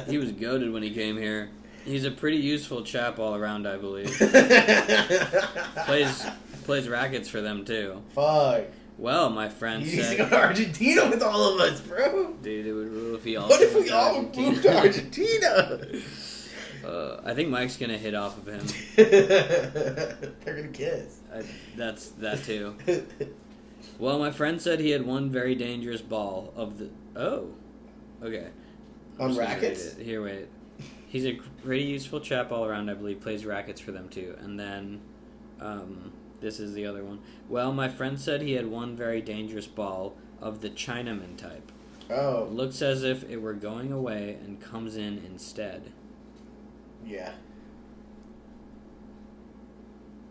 He was goated when he came here. He's a pretty useful chap all around, I believe. Plays rackets for them, too. Fuck. Well, my friend He needs to said... go to Argentina with all of us, bro. Dude, it would rule if he all... What if we all moved to Argentina? I think Mike's gonna hit off of him. They're gonna kiss. That's that too. Well, my friend said he had one very dangerous ball of the... Oh. Okay. On rackets? Here, wait. He's a pretty useful chap all around, I believe. Plays rackets for them, too. And then, this is the other one. Well, my friend said he had one very dangerous ball of the Chinaman type. Oh. Looks as if it were going away and comes in instead. Yeah.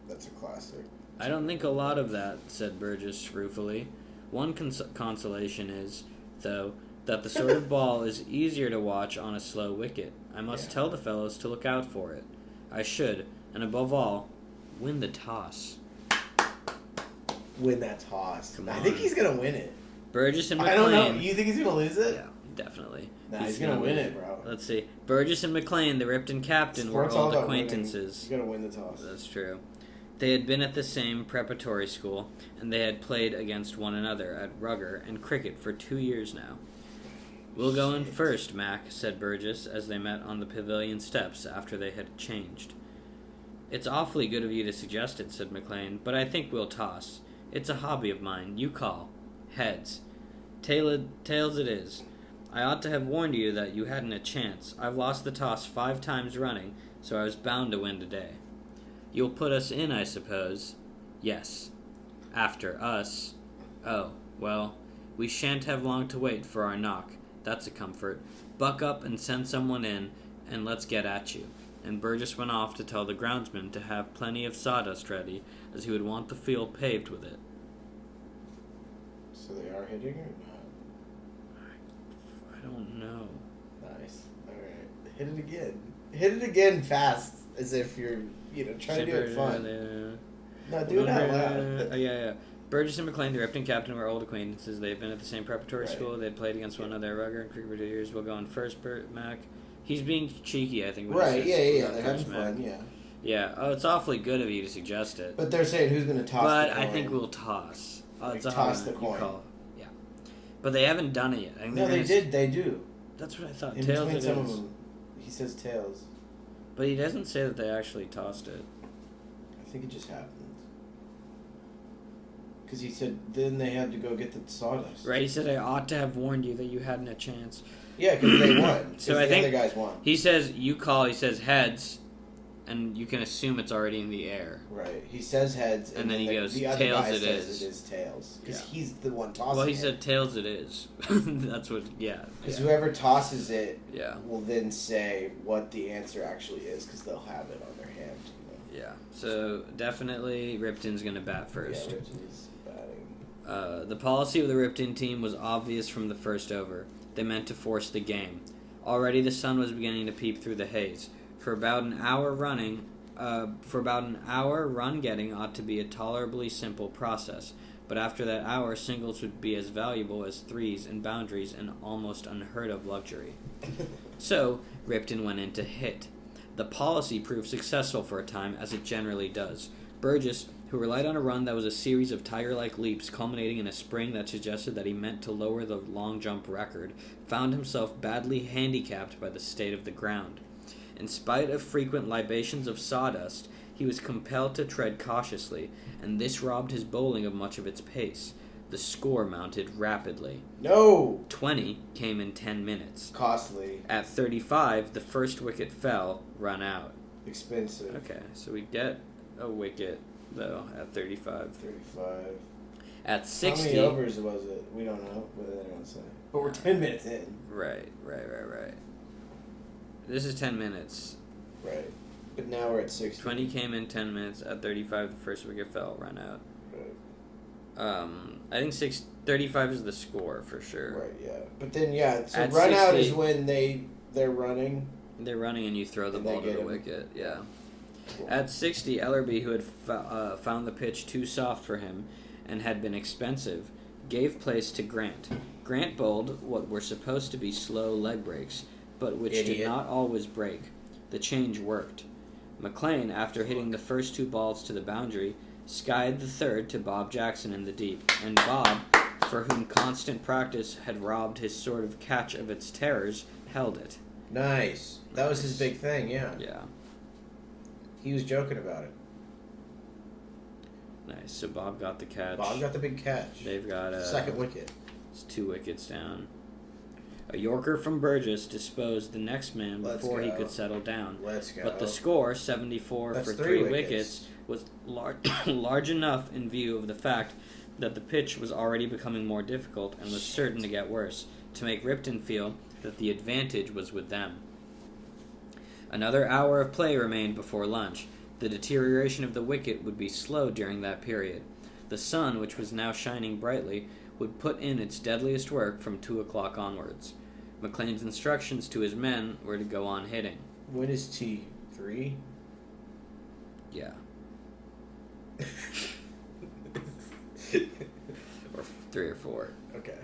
That's a classic. I don't think a lot of that, said Burgess ruefully. One consolation is, though, that the sort of ball is easier to watch on a slow wicket. I must tell the fellows to look out for it. I should, and above all, win the toss. Win that toss. Come I on. think he's going to win it. Burgess and McLean. I don't know. You think he's going to lose it? Yeah, definitely. Nah, he's going to win it, bro. Let's see. Burgess and McLean, the Ripton captain, Sports were all old about acquaintances. Winning. You got to win the toss. That's true. They had been at the same preparatory school, and they had played against one another at rugger and cricket for 2 years now. We'll go in first, Mac, said Burgess, as they met on the pavilion steps after they had changed. It's awfully good of you to suggest it, said McLean, but I think we'll toss. It's a hobby of mine. You call. Heads. Tails it is. I ought to have warned you that you hadn't a chance. I've lost the toss 5 times running, so I was bound to win today. You'll put us in, I suppose. Yes. After us. Oh, well, we shan't have long to wait for our knock. That's a comfort. Buck up and send someone in, and let's get at you. And Burgess went off to tell the groundsman to have plenty of sawdust ready, as he would want the field paved with it. So they are hitting or not? I don't know. Nice. All right. Hit it again. Hit it again fast, as if you're, trying to do it fun. No, do it out loud. Yeah. Burgess and McLean, the Ripton captain, were old acquaintances. They've been at the same preparatory school. They'd played against one another at rugger and cricket for 2 years. We'll go in first, Mac. He's being cheeky, I think. Right, yeah. They're having fun, yeah. Yeah. Oh, it's awfully good of you to suggest it. But they're saying who's going to toss But the coin. I think we'll toss. Toss the coin. Yeah. But they haven't done it yet. I think No, they did. They do. That's what I thought. In Tails between it some is. of them, he says tails. But he doesn't say that they actually tossed it. I think it just happened. Because he said then they had to go get the sawdust. Right, he said, I ought to have warned you that you hadn't a chance. Yeah, because they won. So I think the other guys won. He says, you call, he says heads, and you can assume it's already in the air. Right. He says heads, And then he goes, the other tails guy it says is. it is tails. Because Yeah. he's the one tossing Well, he it. said tails it is. That's what, yeah. Because whoever tosses it Yeah. will then say what the answer actually is, because they'll have it on their hand. Yeah. So, definitely, Ripton's going to bat first. Yeah, Ripton's batting. The policy of the Ripton team was obvious from the first over. They meant to force the game. Already the sun was beginning to peep through the haze. For about an hour, run getting ought to be a tolerably simple process. But after that hour, singles would be as valuable as threes and boundaries, an almost unheard of luxury. So, Ripton went in to hit. The policy proved successful for a time, as it generally does. Burgess, who relied on a run that was a series of tiger-like leaps culminating in a spring that suggested that he meant to lower the long jump record, found himself badly handicapped by the state of the ground. In spite of frequent libations of sawdust, he was compelled to tread cautiously, and this robbed his bowling of much of its pace. The score mounted rapidly. No! 20 came in 10 minutes. Costly. At 35, the first wicket fell, run out. Expensive. Okay, so we get a wicket, though, at 35. 35. At 60... How many overs was it? We don't know, but they don't say. But we're 10 minutes in. Right. This is 10 minutes. Right. But now we're at 60. 20 came in 10 minutes. At 35, the first wicket fell, run out. Right. I think 35 is the score for sure. Right, yeah. But then, yeah, so At run 60, out is when they're running. They're running and you throw the And ball they to the get 'em. wicket. Yeah. Cool. At 60, Ellerby, who had found the pitch too soft for him and had been expensive, gave place to Grant. Grant bowled what were supposed to be slow leg breaks, but which did not always break. The change worked. McLean, after hitting the first 2 balls to the boundary, skied the third to Bob Jackson in the deep, and Bob, for whom constant practice had robbed his sort of catch of its terrors, held it. Nice. That was his big thing, yeah. Yeah. He was joking about it. Nice. So Bob got the catch. Bob got the big catch. They've got a... Second wicket. It's 2 wickets down. A Yorker from Burgess disposed the next man before he could settle down. Let's go. But the score, 74 That's for 3 3 wickets, was large enough in view of the fact that the pitch was already becoming more difficult and was certain to get worse, to make Ripton feel that the advantage was with them. Another hour of play remained before lunch. The deterioration of the wicket would be slow during that period. The sun, which was now shining brightly, would put in its deadliest work from 2 o'clock onwards. McLean's instructions to his men were to go on hitting. When is T? 3? Yeah. Or 3 or 4. Okay.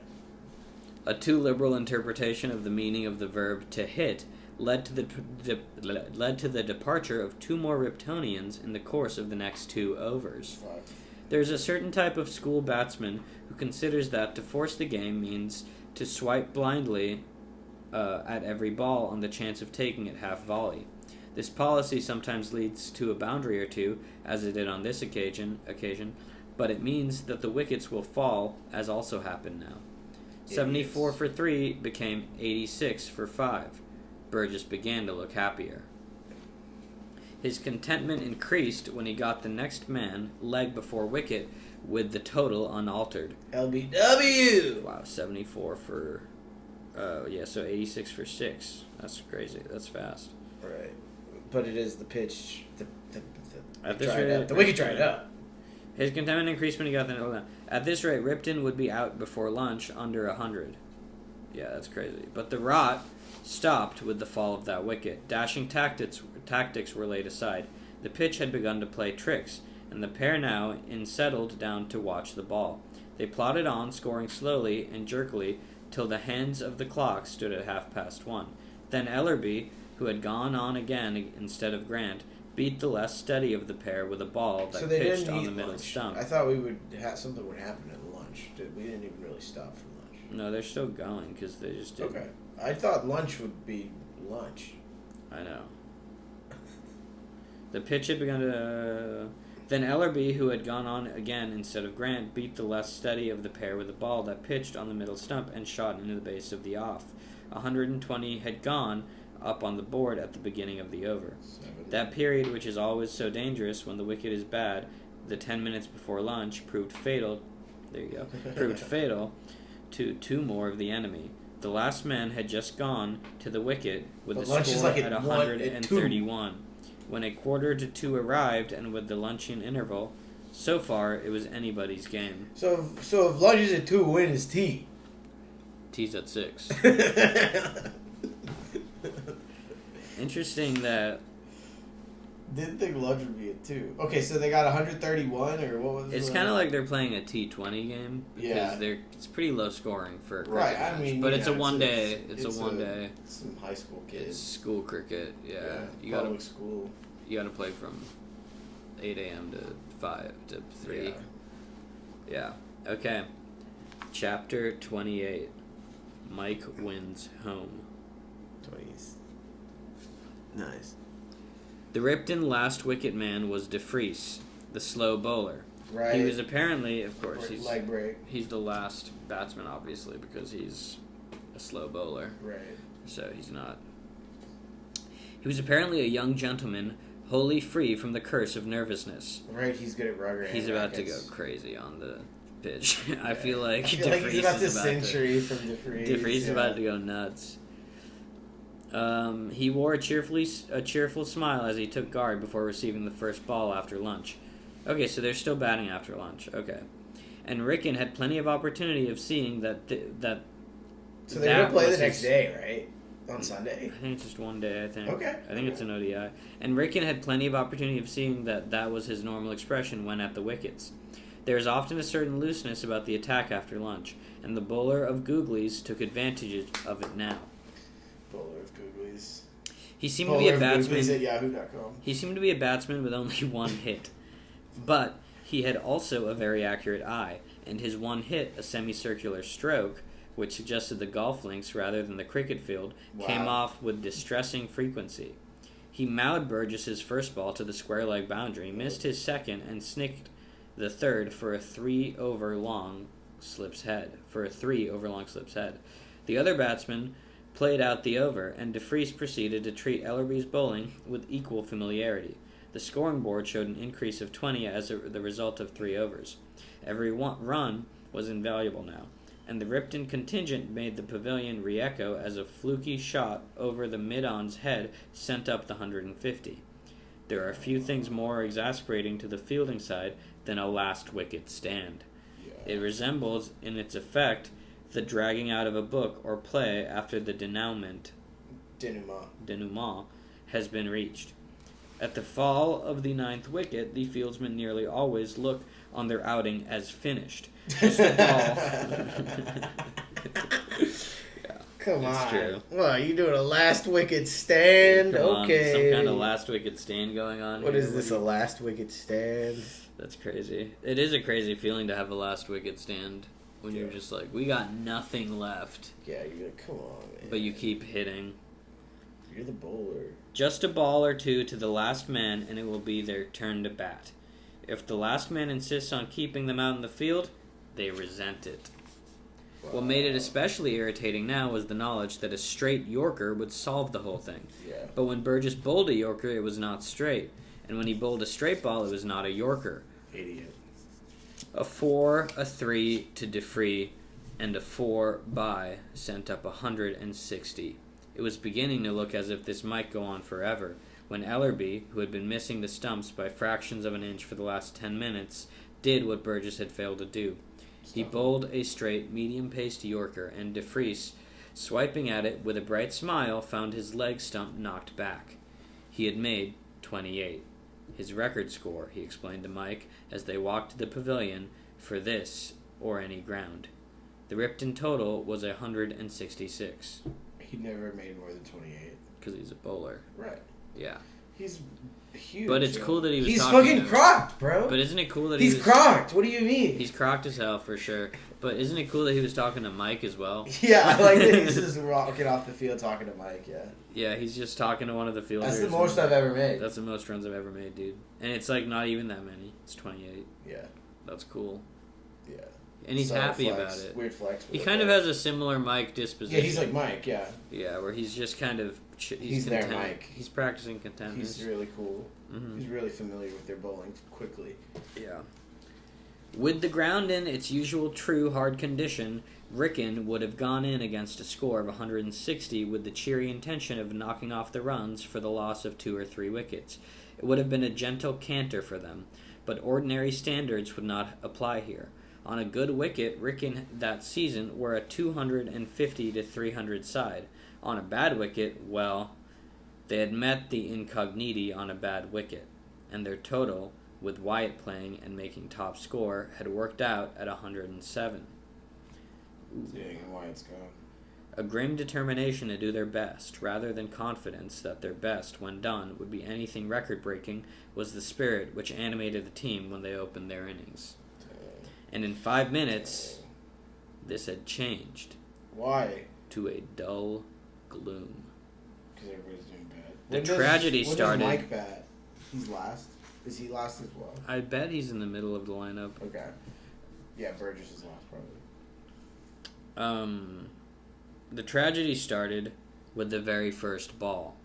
A too liberal interpretation of the meaning of the verb to hit led to the departure of 2 more Riptonians in the course of the next 2 overs. There's a certain type of school batsman who considers that to force the game means to swipe blindly at every ball on the chance of taking it half volley. This policy sometimes leads to a boundary or two, as it did on this occasion, but it means that the wickets will fall, as also happened now. 74 for 3 became 86 for 5. Burgess began to look happier. His contentment increased when he got the next man, leg before wicket, with the total unaltered. LBW! Wow, 74 for... so 86 for 6. That's crazy. That's fast. Right. But it is the pitch. The wicket dried up. His contentment increased when he got the... At this rate, Ripton would be out before lunch under 100. Yeah, that's crazy. But the rot stopped with the fall of that wicket. Dashing tactics were laid aside. The pitch had begun to play tricks, and the pair now settled down to watch the ball. They plodded on, scoring slowly and jerkily, till the hands of the clock stood at 1:30. Then Ellerby, who had gone on again instead of Grant, beat the less steady of the pair with a ball that pitched on the middle stump. I thought something would happen at lunch. We didn't even really stop for lunch. No, they're still going because they just did. Okay. I thought lunch would be lunch. I know. The pitch had begun to... Then Ellerby, who had gone on again instead of Grant, beat the less steady of the pair with a ball that pitched on the middle stump and shot into the base of the off. 120 had gone up on the board at the beginning of the over. 7. That period, which is always so dangerous when the wicket is bad, the 10 minutes before lunch, proved fatal. There you go. Proved fatal to 2 more of the enemy. The last man had just gone to the wicket with the score at 131. When a 1:45 arrived, and with the luncheon interval, so far it was anybody's game. So if lunch is at 2, when is tea? Tea's at 6. Interesting that... Didn't think lunch would be at 2. Okay, so they got 131, or what was it? It's kind of like they're playing a T20 game, because it's pretty low scoring for a cricket match. I mean, but it's a one-day. It's a one-day. Some high school kids. It's school cricket, yeah. Public school. You gotta play from 8 a.m. to 5 to 3. Yeah. Okay. Chapter 28. Mike wins home. 20s. Nice. The Ripton last wicket man was De Vries, the slow bowler. Right. He was apparently, of course, leg break. He's the last batsman, obviously, because he's a slow bowler. Right. So he's not. He was apparently a young gentleman, wholly free from the curse of nervousness. Right, he's good at rugger. He's about to go crazy on the pitch. I feel like he's about to century from De Vries. De Vries is about to go nuts. He wore a cheerful smile as he took guard before receiving the first ball after lunch. Okay, so they're still batting after lunch. Okay. And Wrykyn had plenty of opportunity of seeing that. So they're going to play the next day, right? On Sunday? I think it's just one day, I think. Okay. I think it's an ODI. And Wrykyn had plenty of opportunity of seeing that was his normal expression when at the wickets. There is often a certain looseness about the attack after lunch, and the bowler of Googlies took advantage of it now. Bowler of Googlies. He seemed to be a batsman. At yahoo.com. He seemed to be a batsman with only one hit. But he had also a very accurate eye, and his one hit, a semicircular stroke, which suggested the golf links rather than the cricket field, came off with distressing frequency. He mowed Burgess's first ball to the square leg boundary, missed his second, and snicked the third for a 3 over long slip's head. The other batsman played out the over, and De Vries proceeded to treat Ellerby's bowling with equal familiarity. The scoring board showed an increase of 20 as the result of 3 overs. Every run was invaluable now, and the Ripton contingent made the pavilion re-echo as a fluky shot over the mid-on's head sent up the 150. There are few things more exasperating to the fielding side than a last wicket stand. Yeah. It resembles, in its effect, the dragging out of a book or play after the denouement has been reached. At the fall of the 9th wicket, the fieldsmen nearly always look on their outing as finished. Just a ball. Come It's on. true. Well, you doing a last wicket stand? Come on, Okay. some kind of last wicket stand going on What here. is this, a last wicket stand? That's crazy. It is a crazy feeling to have a last wicket stand when you're just like, we got nothing left. Yeah, you're like, come on, man. But you keep hitting. You're the bowler. Just a ball or two to the last man, and it will be their turn to bat. If the last man insists on keeping them out in the field, they resent it. Wow. What made it especially irritating now was the knowledge that a straight Yorker would solve the whole thing. Yeah. But when Burgess bowled a Yorker, it was not straight. And when he bowled a straight ball, it was not a Yorker. Idiot. A 4, a 3 to DeFree, and a 4 by sent up 160. It was beginning to look as if this might go on forever, when Ellerby, who had been missing the stumps by fractions of an inch for the last 10 minutes, did what Burgess had failed to do. He bowled a straight, medium-paced Yorker, and DeFries, swiping at it with a bright smile, found his leg stump knocked back. He had made 28. His record score, he explained to Mike, as they walked to the pavilion, for this or any ground. The Ripton total was 166. He never made more than 28. Because he's a bowler. Right. Yeah. He's huge. But it's cool that he was He's talking fucking to- crocked, bro. But isn't it cool that He's he was... crocked. What do you mean? He's crocked as hell, for sure. But isn't it cool that he was talking to Mike as well? Yeah, I like that he's just walking off the field talking to Mike, yeah. Yeah, he's just talking to one of the fielders. That's the most I've ever made. That's the most runs I've ever made, dude. And it's like not even that many. It's 28. Yeah. That's cool. Yeah. And he's Subtle happy flex, about it. Weird flex. He kind of has a similar Mike disposition. Yeah, he's like Mike, yeah. Yeah, where he's just kind of... He's content. their Mike. He's practicing contentness. He's really cool. Mhm. He's really familiar with their bowling quickly. Yeah. With the ground in its usual true hard condition, Wrykyn would have gone in against a score of 160 with the cheery intention of knocking off the runs for the loss of 2 or 3 wickets. It would have been a gentle canter for them, but ordinary standards would not apply here. On a good wicket, Wrykyn that season were a 250 to 300 side. On a bad wicket, well, they had met the incogniti on a bad wicket, and their total, with Wyatt playing and making top score, had worked out at 107. Yeah, and Wyatt's gone. A grim determination to do their best, rather than confidence that their best, when done, would be anything record-breaking, was the spirit which animated the team when they opened their innings. And in 5 minutes, this had changed. Why? To a dull gloom. Because everybody's doing bad. The tragedy started... When does Mike bat? He's last? Is he last as well? I bet he's in the middle of the lineup. Okay. Yeah, Burgess is last, probably. The tragedy started with the very first ball.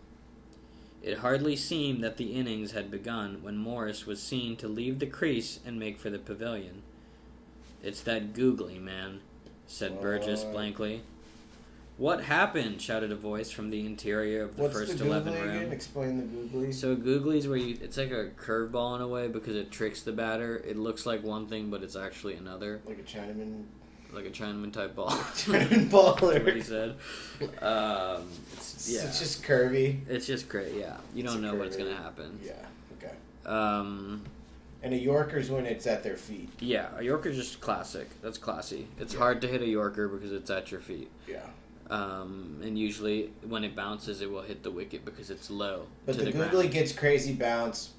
It hardly seemed that the innings had begun when Morris was seen to leave the crease and make for the pavilion. "It's that googly, man," said Burgess blankly. "What happened?" shouted a voice from the interior of the first 11 room. Again? Explain the googly. So googly's where it's like a curveball in a way because it tricks the batter. It looks like one thing, but it's actually another. Like a Chinaman. Like a Chinaman type ball. Chinaman baller. That's what he said. It's just curvy. It's just great. Yeah, you don't know what's gonna happen. Yeah. Okay. And a Yorker's when it's at their feet. Yeah, a Yorker's just classic. That's classy. It's Yeah. hard to hit a Yorker because it's at your feet. Yeah. And usually when it bounces, it will hit the wicket because it's low. But to the the googly ground. gets crazy bounce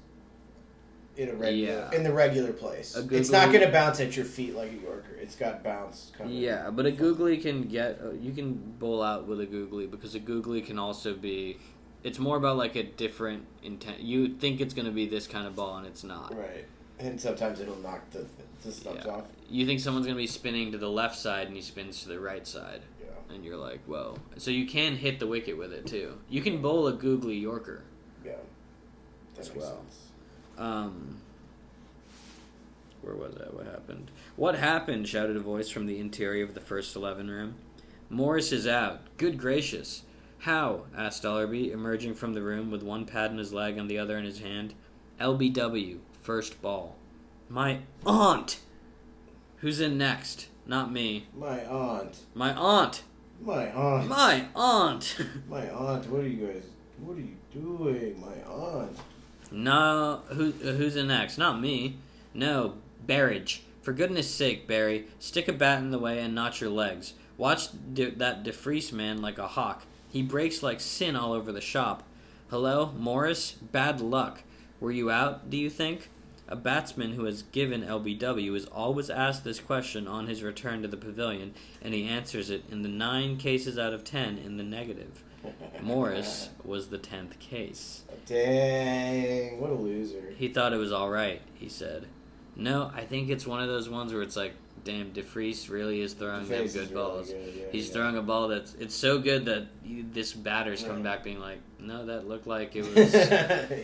in a regular Yeah. in the regular place. A It's not googly- going to bounce at your feet like a Yorker. It's got bounce. Kind of. Yeah, but a googly can get... you can bowl out with a googly because a googly can also be... It's more about like a different intent. You think it's going to be this kind of ball and it's not. Right. And sometimes it'll knock the stumps off. You think someone's going to be spinning to the left side and he spins to the right side. Yeah. And you're like, whoa. So you can hit the wicket with it too. You can bowl a googly Yorker. Yeah. That As makes well. sense. Where was that? What happened? "What happened?" shouted a voice from the interior of the first 11 room. "Morris is out. Good gracious. How? Asked Ellerby, emerging from the room with one pad in his leg and the other in his hand. LBW, first ball. My aunt! Who's in next? Not me. My aunt. My aunt! My aunt. My aunt! My aunt. What are you doing? My aunt. No, who's in next? Not me. No, Barrage. For goodness sake, Barry, stick a bat in the way and not your legs. Watch that DeFries man like a hawk. He breaks like sin all over the shop. Hello, Morris? Bad luck. Were you out, do you think? A batsman who has given LBW is always asked this question on his return to the pavilion, and he answers it in the 9 cases out of 10 in the negative. Morris was the 10th case. Dang, what a loser. He thought it was all right, he said. No, I think it's one of those ones where it's like, damn, DeFries really is throwing them good balls. Really good, He's throwing a ball it's so good that this batter's coming back being like, no, that looked like it was,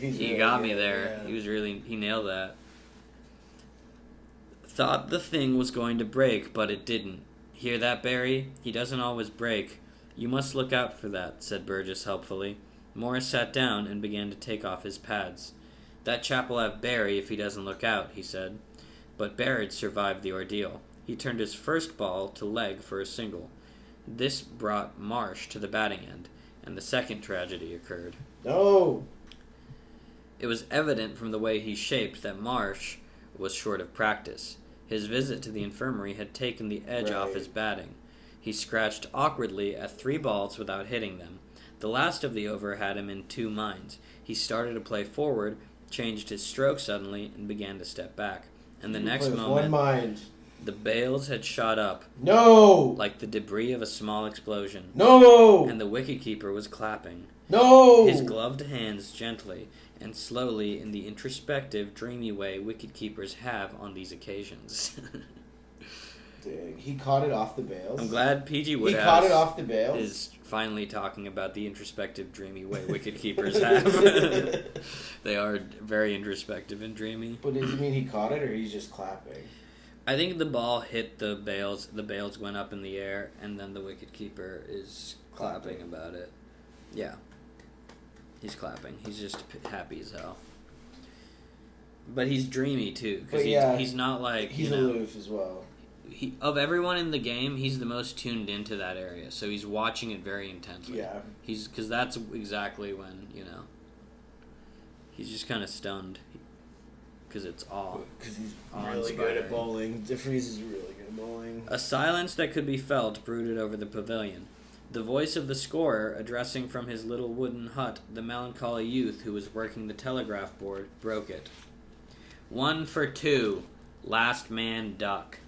he really got me there. Yeah. He nailed that. Thought the thing was going to break, but it didn't. Hear that, Barry? He doesn't always break. You must look out for that, said Burgess helpfully. Morris sat down and began to take off his pads. That chap will have Barry if he doesn't look out, he said. But Barrett survived the ordeal. He turned his first ball to leg for a single. This brought Marsh to the batting end, and the second tragedy occurred. No! It was evident from the way he shaped that Marsh was short of practice. His visit to the infirmary had taken the edge off his batting. He scratched awkwardly at 3 balls without hitting them. The last of the over had him in 2 minds. He started to play forward, changed his stroke suddenly, and began to step back. And the next moment, the bails had shot up. No! Like the debris of a small explosion. No! And the wicketkeeper was clapping. No! His gloved hands gently and slowly in the introspective, dreamy way wicketkeepers have on these occasions. Dang, he caught it off the bails. I'm glad PG Wodehouse he caught it off the bails. Is finally talking about the introspective, dreamy way wicketkeepers have. They are very introspective and dreamy. But does he mean he caught it, or he's just clapping? I think the ball hit the bails went up in the air, and then the wicketkeeper is clapping about it. Yeah. He's clapping. He's just happy as hell. But he's dreamy, too, because he's not like... He's aloof as well. Of everyone in the game, he's the most tuned into that area, so he's watching it very intensely. Yeah. Because that's exactly when, he's just kind of stunned. Because it's awe. Because he's really good at bowling. DeFries is really good at bowling. A silence that could be felt brooded over the pavilion. The voice of the scorer, addressing from his little wooden hut the melancholy youth who was working the telegraph board, broke it. 1 for 2. Last man duck.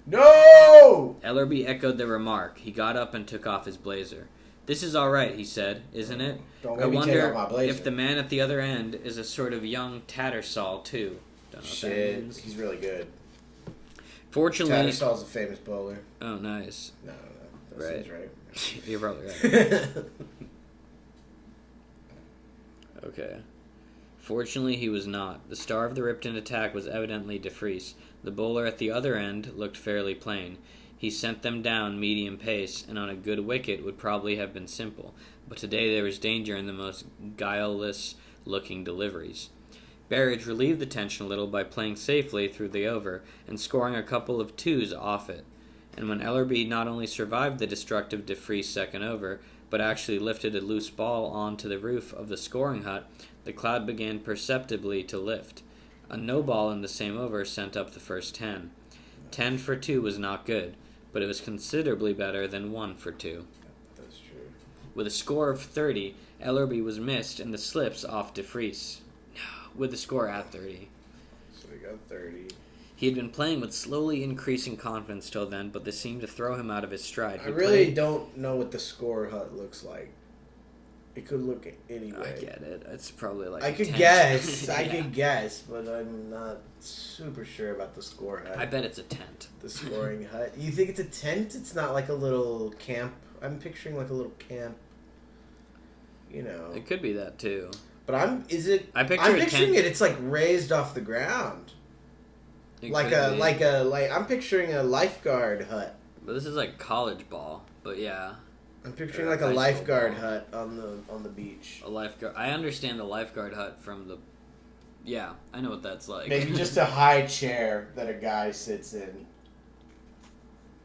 No! Ellerby echoed the remark. He got up and took off his blazer. This is all right, he said, isn't it? Don't I make me take off wonder my blazer. if the man at the other end is a sort of young Tattersall, too. Don't know what that means. He's really good. Fortunately... Tattersall's a famous bowler. Oh, nice. No. That seems right. You're probably right. Okay. Fortunately, he was not. The star of the Ripton attack was evidently DeFries. The bowler at the other end looked fairly plain. He sent them down medium pace, and on a good wicket would probably have been simple. But today there was danger in the most guileless-looking deliveries. Barrage relieved the tension a little by playing safely through the over and scoring a couple of 2s off it. And when Ellerby not only survived the destructive DeFries second over, but actually lifted a loose ball onto the roof of the scoring hut, the cloud began perceptibly to lift. A no ball in the same over sent up the first 10. 10 for 2 was not good, but it was considerably better than 1 for 2. That's true. With a score of 30, Ellerby was missed in the slips off DeFries. With the score at 30. So we got 30. He had been playing with slowly increasing confidence till then, but this seemed to throw him out of his stride. I really don't know what the score hut looks like. It could look any way. I get it. It's probably like I a could tent. guess. Yeah. I could guess, but I'm not super sure about the score hut. I bet it's a tent. The scoring hut. You think it's a tent? It's not like a little camp. I'm picturing like a little camp. It could be that too. But I'm picturing it. It's like raised off the ground. I'm picturing a lifeguard hut. But this is like college ball. But yeah. I'm picturing like a lifeguard hut on the beach. A lifeguard. I understand the lifeguard hut from the. Yeah, I know what that's like. Maybe just a high chair that a guy sits in.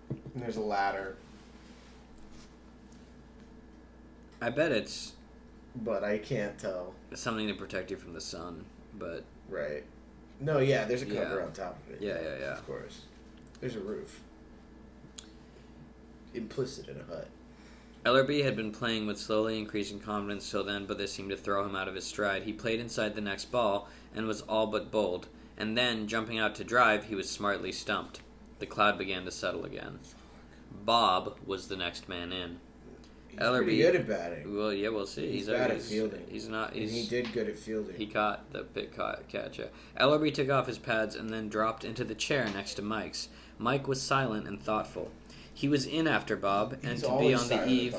And there's a ladder. I bet it's. But I can't tell. Something to protect you from the sun, but. Right. No, yeah, there's a cover on top of it. Yeah. Of course. There's a roof. Implicit in a hut. Ellerby had been playing with slowly increasing confidence till then, but this seemed to throw him out of his stride. He played inside the next ball and was all but bowled. And then, jumping out to drive, he was smartly stumped. The cloud began to settle again. Bob was the next man in. He's pretty good at batting. Well, yeah, we'll see. He's bad at fielding. And he did good at fielding. He caught the big catch. Yeah. Ellerby took off his pads and then dropped into the chair next to Mike's. Mike was silent and thoughtful. He was in after Bob, and to be on the eve.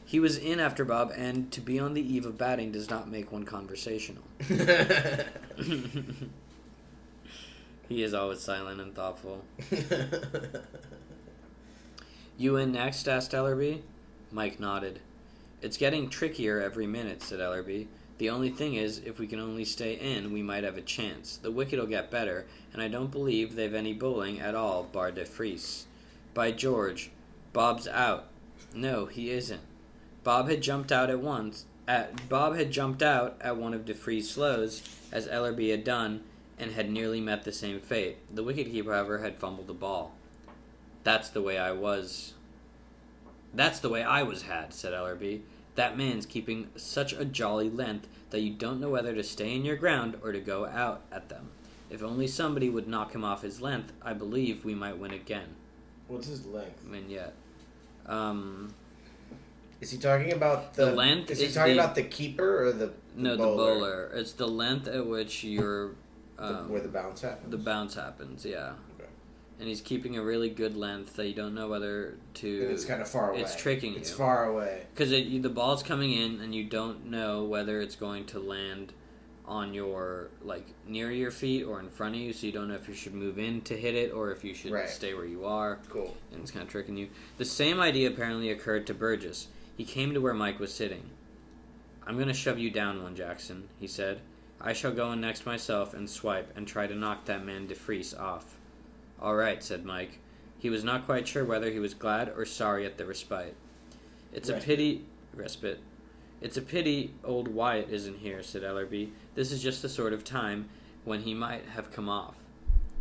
He was in after Bob, and to be on the eve of batting does not make one conversational. He is always silent and thoughtful. You in next? Asked Ellerby. Mike nodded. It's getting trickier every minute, said Ellerby. The only thing is, if we can only stay in, we might have a chance. The wicket'll get better, and I don't believe they've any bowling at all, bar de Vries. By George, Bob's out. No, he isn't. Bob had jumped out at one of de Vries' slows, as Ellerby had done, and had nearly met the same fate. The wicket-keeper, however, had fumbled the ball. That's the way I was had, said Ellerby. That man's keeping such a jolly length that you don't know whether to stay in your ground or to go out at them. If only somebody would knock him off his length, I believe we might win again. What's his length? I mean, yeah. Is he talking about the length? Is he talking about the keeper or the no, bowler? The bowler. It's the length at which you're where the bounce happens. The bounce happens, yeah. Okay. And he's keeping a really good length that you don't know whether to. And it's kind of far away. It's tricking you. It's far away because the ball's coming in, and you don't know whether it's going to land on your near your feet or in front of you, so you don't know if you should move in to hit it or if you should stay where you are. Cool. And it's kind of tricking you. The same idea apparently occurred to Burgess. He came to where Mike was sitting. I'm going to shove you down one, Jackson, he said. I shall go in next myself and swipe and try to knock that man de Vries off. All right, said Mike. He was not quite sure whether he was glad or sorry at the respite. It's a pity old Wyatt isn't here, said Ellerby. This is just the sort of time when he might have come off.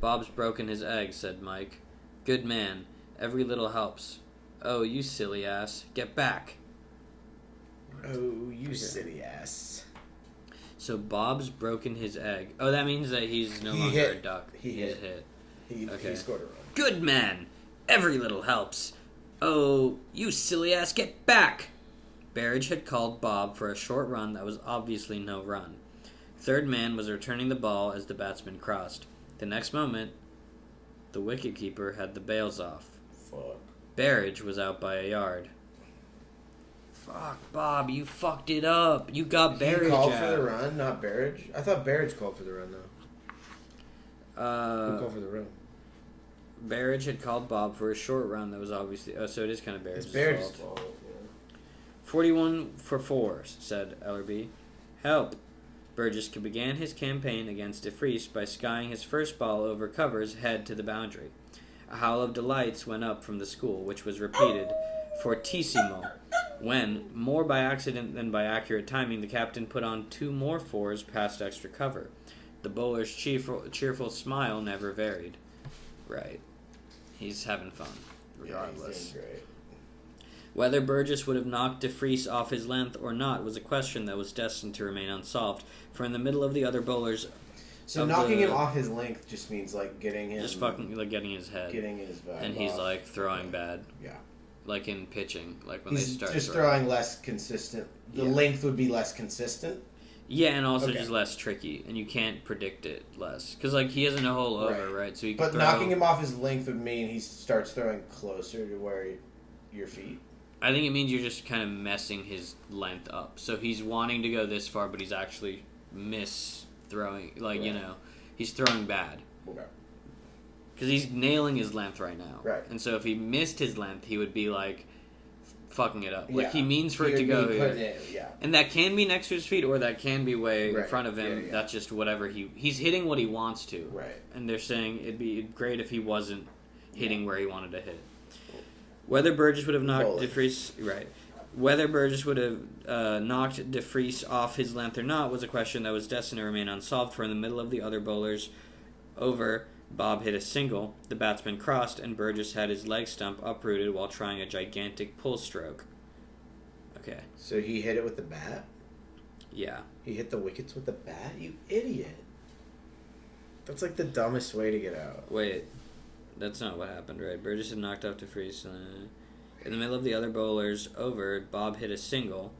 Bob's broken his egg, said Mike. Good man. Every little helps. Oh, you silly ass. Get back. Oh, you silly ass. So Bob's broken his egg. Oh, that means that he's no longer a duck. He's hit. He scored a run. Good man. Every little helps. Oh, you silly ass. Get back. Berridge had called Bob for a short run that was obviously no run. Third man was returning the ball as the batsman crossed. The next moment, the wicket-keeper had the bails off. Fuck. Berridge was out by a yard. Fuck, Bob, you fucked it up. You got Berridge out. He called for the run, not Berridge? I thought Berridge called for the run, though. Who called for the run? Berridge had called Bob for a short run that was obviously... Oh, so it is kind of Berridge's fault. fault. 41 for 4, said Ellerby. Help. Burgess began his campaign against de Vries by skying his first ball over covers head to the boundary. A howl of delights went up from the school, which was repeated fortissimo, when, more by accident than by accurate timing, the captain put on 2 more 4s past extra cover. The bowler's cheerful smile never varied. Right. He's having fun, regardless. Yeah, he's doing great. Whether Burgess would have knocked de Vries off his length or not was a question that was destined to remain unsolved, for in the middle of the other bowlers... So knocking him off his length just means, getting him... Just fucking, getting his head. Getting his vibe and he's, off. Throwing bad. Yeah. Like in pitching, when he's they start just throwing less consistent. The length would be less consistent? Yeah, and also just less tricky, and you can't predict it less. Because, he has a hole over, right? So he can knocking him off his length would mean he starts throwing closer to where your feet. I think it means you're just kind of messing his length up. So he's wanting to go this far, but he's actually throwing. He's throwing bad. Okay. Because he's nailing his length right now. Right. And so if he missed his length, he would be, fucking it up. Like, he means for it to go here. And that can be next to his feet, or that can be way in front of him. Yeah. That's just whatever he's hitting what he wants to. Right. And they're saying it'd be great if he wasn't hitting where he wanted to hit. Whether Burgess would have knocked DeFries... Right. Whether Burgess would have knocked DeFries off his length or not was a question that was destined to remain unsolved, for in the middle of the other bowlers over, Bob hit a single, the batsman crossed, and Burgess had his leg stump uprooted while trying a gigantic pull stroke. Okay. So he hit it with the bat? Yeah. He hit the wickets with the bat? You idiot. That's like the dumbest way to get out. Wait. That's not what happened, right? Burgess had knocked off DeFries. In the middle of the other bowlers over, Bob hit a single.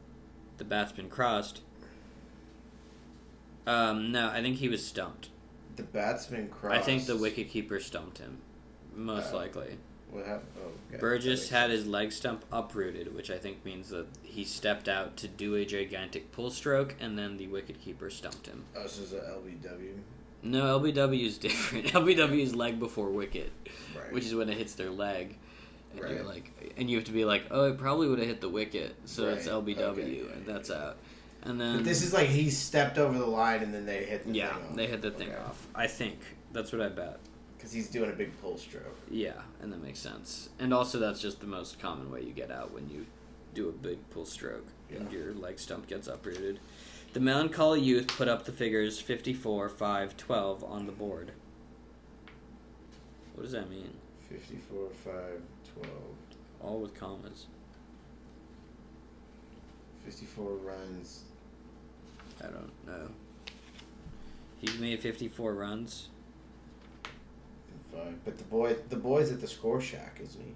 The batsman crossed. No, I think he was stumped. The batsman crossed? I think the wicketkeeper stumped him. Most likely. What happened? Oh, okay. Burgess had his leg stump uprooted, which I think means that he stepped out to do a gigantic pull stroke, and then the wicketkeeper stumped him. Oh, this is a LBW? No, LBW is different. LBW is leg before wicket, right. Which is when it hits their leg. And right. you're like, and you have to be like, oh, it probably would have hit the wicket, so right. it's LBW, okay, and that's out. And then but this is like he stepped over the line and then they hit the thing off. Yeah, they hit the thing off. I think that's what I bet. Because he's doing a big pull stroke. Yeah, and that makes sense. And also, that's just the most common way you get out when you do a big pull stroke and your leg stump gets uprooted. The melancholy youth put up the figures 54, 5, 12 on the board. What does that mean? 54, 5, 12. All with commas. 54 runs. I don't know. He's made 54 runs. And 5. But the boy's at the score shack, isn't he?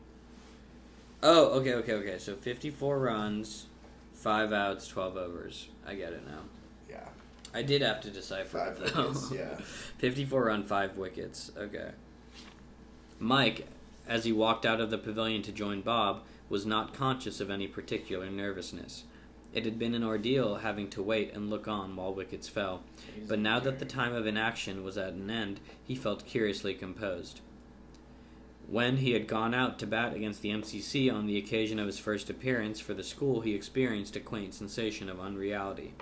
Oh, okay. So 54 runs, 5 outs, 12 overs. I get it now. Yeah. I did have to decipher 5 it, though. wickets, yeah. 54 run, 5 wickets. Okay. Mike, as he walked out of the pavilion to join Bob, was not conscious of any particular nervousness. It had been an ordeal having to wait and look on while wickets fell, but now that the time of inaction was at an end, he felt curiously composed. When he had gone out to bat against the MCC on the occasion of his first appearance for the school, he experienced a quaint sensation of unreality.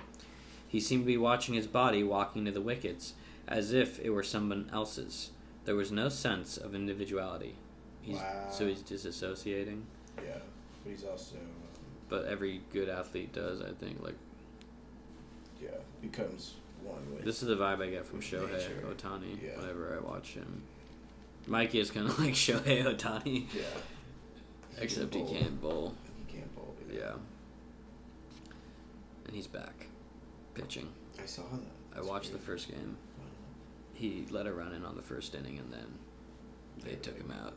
He seemed to be watching his body walking to the wickets, as if it were someone else's. There was no sense of individuality. Wow. So he's disassociating? Yeah, but he's also... But every good athlete does, I think. Like, yeah, becomes one with... This is the vibe I get from Shohei Ohtani whenever I watch him. Mikey is kind of like Shohei Ohtani. Yeah. Except he can't bowl. He can't bowl either. Yeah. And he's back. Pitching. I saw that. I watched the first game. He let a run in on the first inning, and then they took him out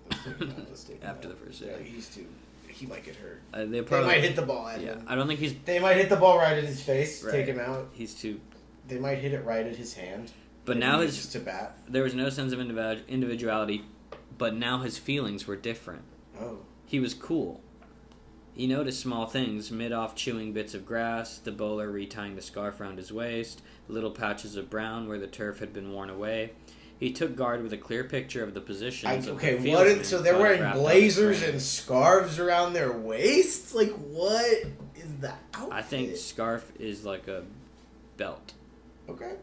after the first inning. Yeah, he's too... He might get hurt. They might hit the ball at him. I don't think he's... They might hit the ball right at his face, right. Take him out. He's too... They might hit it right at his hand. But now just to bat. There was no sense of individuality, but now his feelings were different. Oh. He was cool. He noticed small things, mid-off chewing bits of grass, the bowler retying the scarf around his waist, little patches of brown where the turf had been worn away. He took guard with a clear picture of the positions of the fieldsmen. So they're wearing blazers and scarves around their waists? Like, what is that outfit? I think scarf is like a belt. Okay.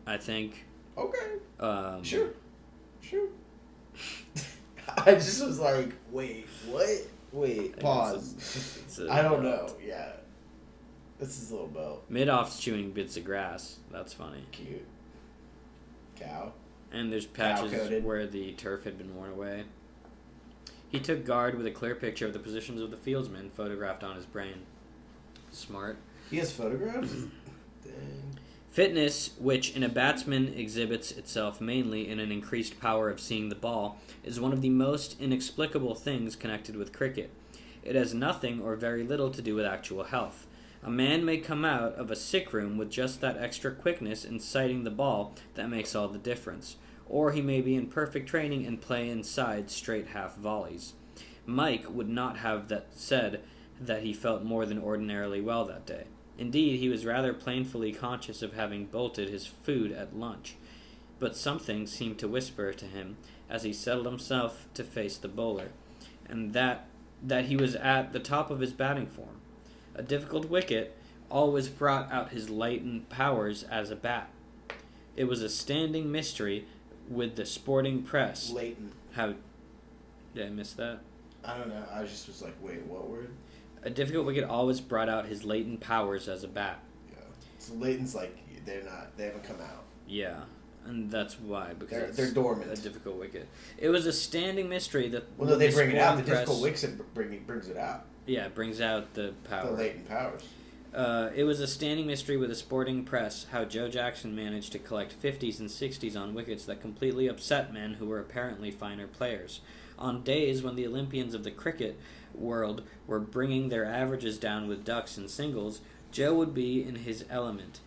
I think... Okay. Sure. I just was like, wait, what? Wait, pause. I don't know. Yeah. This is a little belt. Mid-off's chewing bits of grass. That's funny. Cute. Cow. And there's patches where the turf had been worn away. He took guard with a clear picture of the positions of the fieldsmen photographed on his brain. Smart. He has photographs? Dang. Fitness, which in a batsman exhibits itself mainly in an increased power of seeing the ball, is one of the most inexplicable things connected with cricket. It has nothing or very little to do with actual health. A man may come out of a sick room with just that extra quickness in sighting the ball that makes all the difference. Or he may be in perfect training and play inside straight half volleys. Mike would not have said that he felt more than ordinarily well that day. Indeed, he was rather plainly conscious of having bolted his food at lunch. But something seemed to whisper to him as he settled himself to face the bowler, and that that he was at the top of his batting form. A difficult wicket always brought out his latent powers as a bat. It was a standing mystery with the sporting press. Latent. How did I miss that? I don't know. I was like, wait, what word? A difficult wicket always brought out his latent powers as a bat. Yeah. So latent's like they haven't come out. Yeah, and that's why because they're dormant. A difficult wicket. It was a standing mystery that. Well, no, they bring it out. The press, difficult wicket brings it out. Yeah, it brings out the power. The latent powers. It was a standing mystery with the sporting press how Joe Jackson managed to collect 50s and 60s on wickets that completely upset men who were apparently finer players. On days when the Olympians of the cricket world were bringing their averages down with ducks and singles, Joe would be in his element.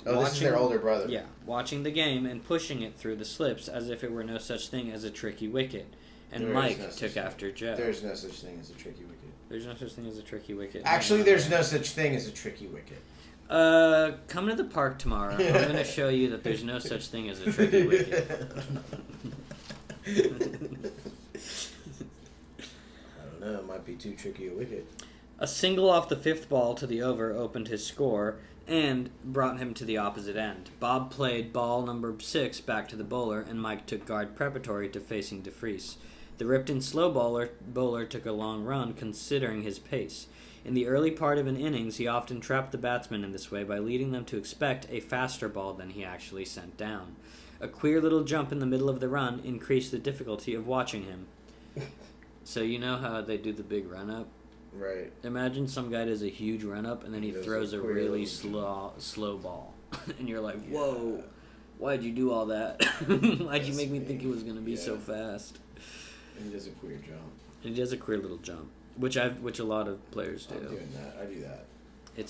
This is their older brother. Yeah, watching the game and pushing it through the slips as if it were no such thing as a tricky wicket. And Mike took after Joe. There's no such thing as a tricky wicket. There's no such thing as a tricky wicket. Actually, there's no such thing as a tricky wicket. Come to the park tomorrow. I'm going to show you that there's no such thing as a tricky wicket. I don't know. It might be too tricky a wicket. A single off the fifth ball to the over opened his score and brought him to the opposite end. Bob played ball number 6 back to the bowler, and Mike took guard preparatory to facing DeFries. The Ripton slow bowler took a long run, considering his pace. In the early part of an innings, he often trapped the batsmen in this way by leading them to expect a faster ball than he actually sent down. A queer little jump in the middle of the run increased the difficulty of watching him. So you know how they do the big run-up? Right. Imagine some guy does a huge run-up and then he throws a really slow ball. And you're like, whoa, why'd you do all that? Why'd you make me think it was going to be so fast? And he does a queer jump. And he does a queer little jump, which a lot of players do. I'm doing that. I do that.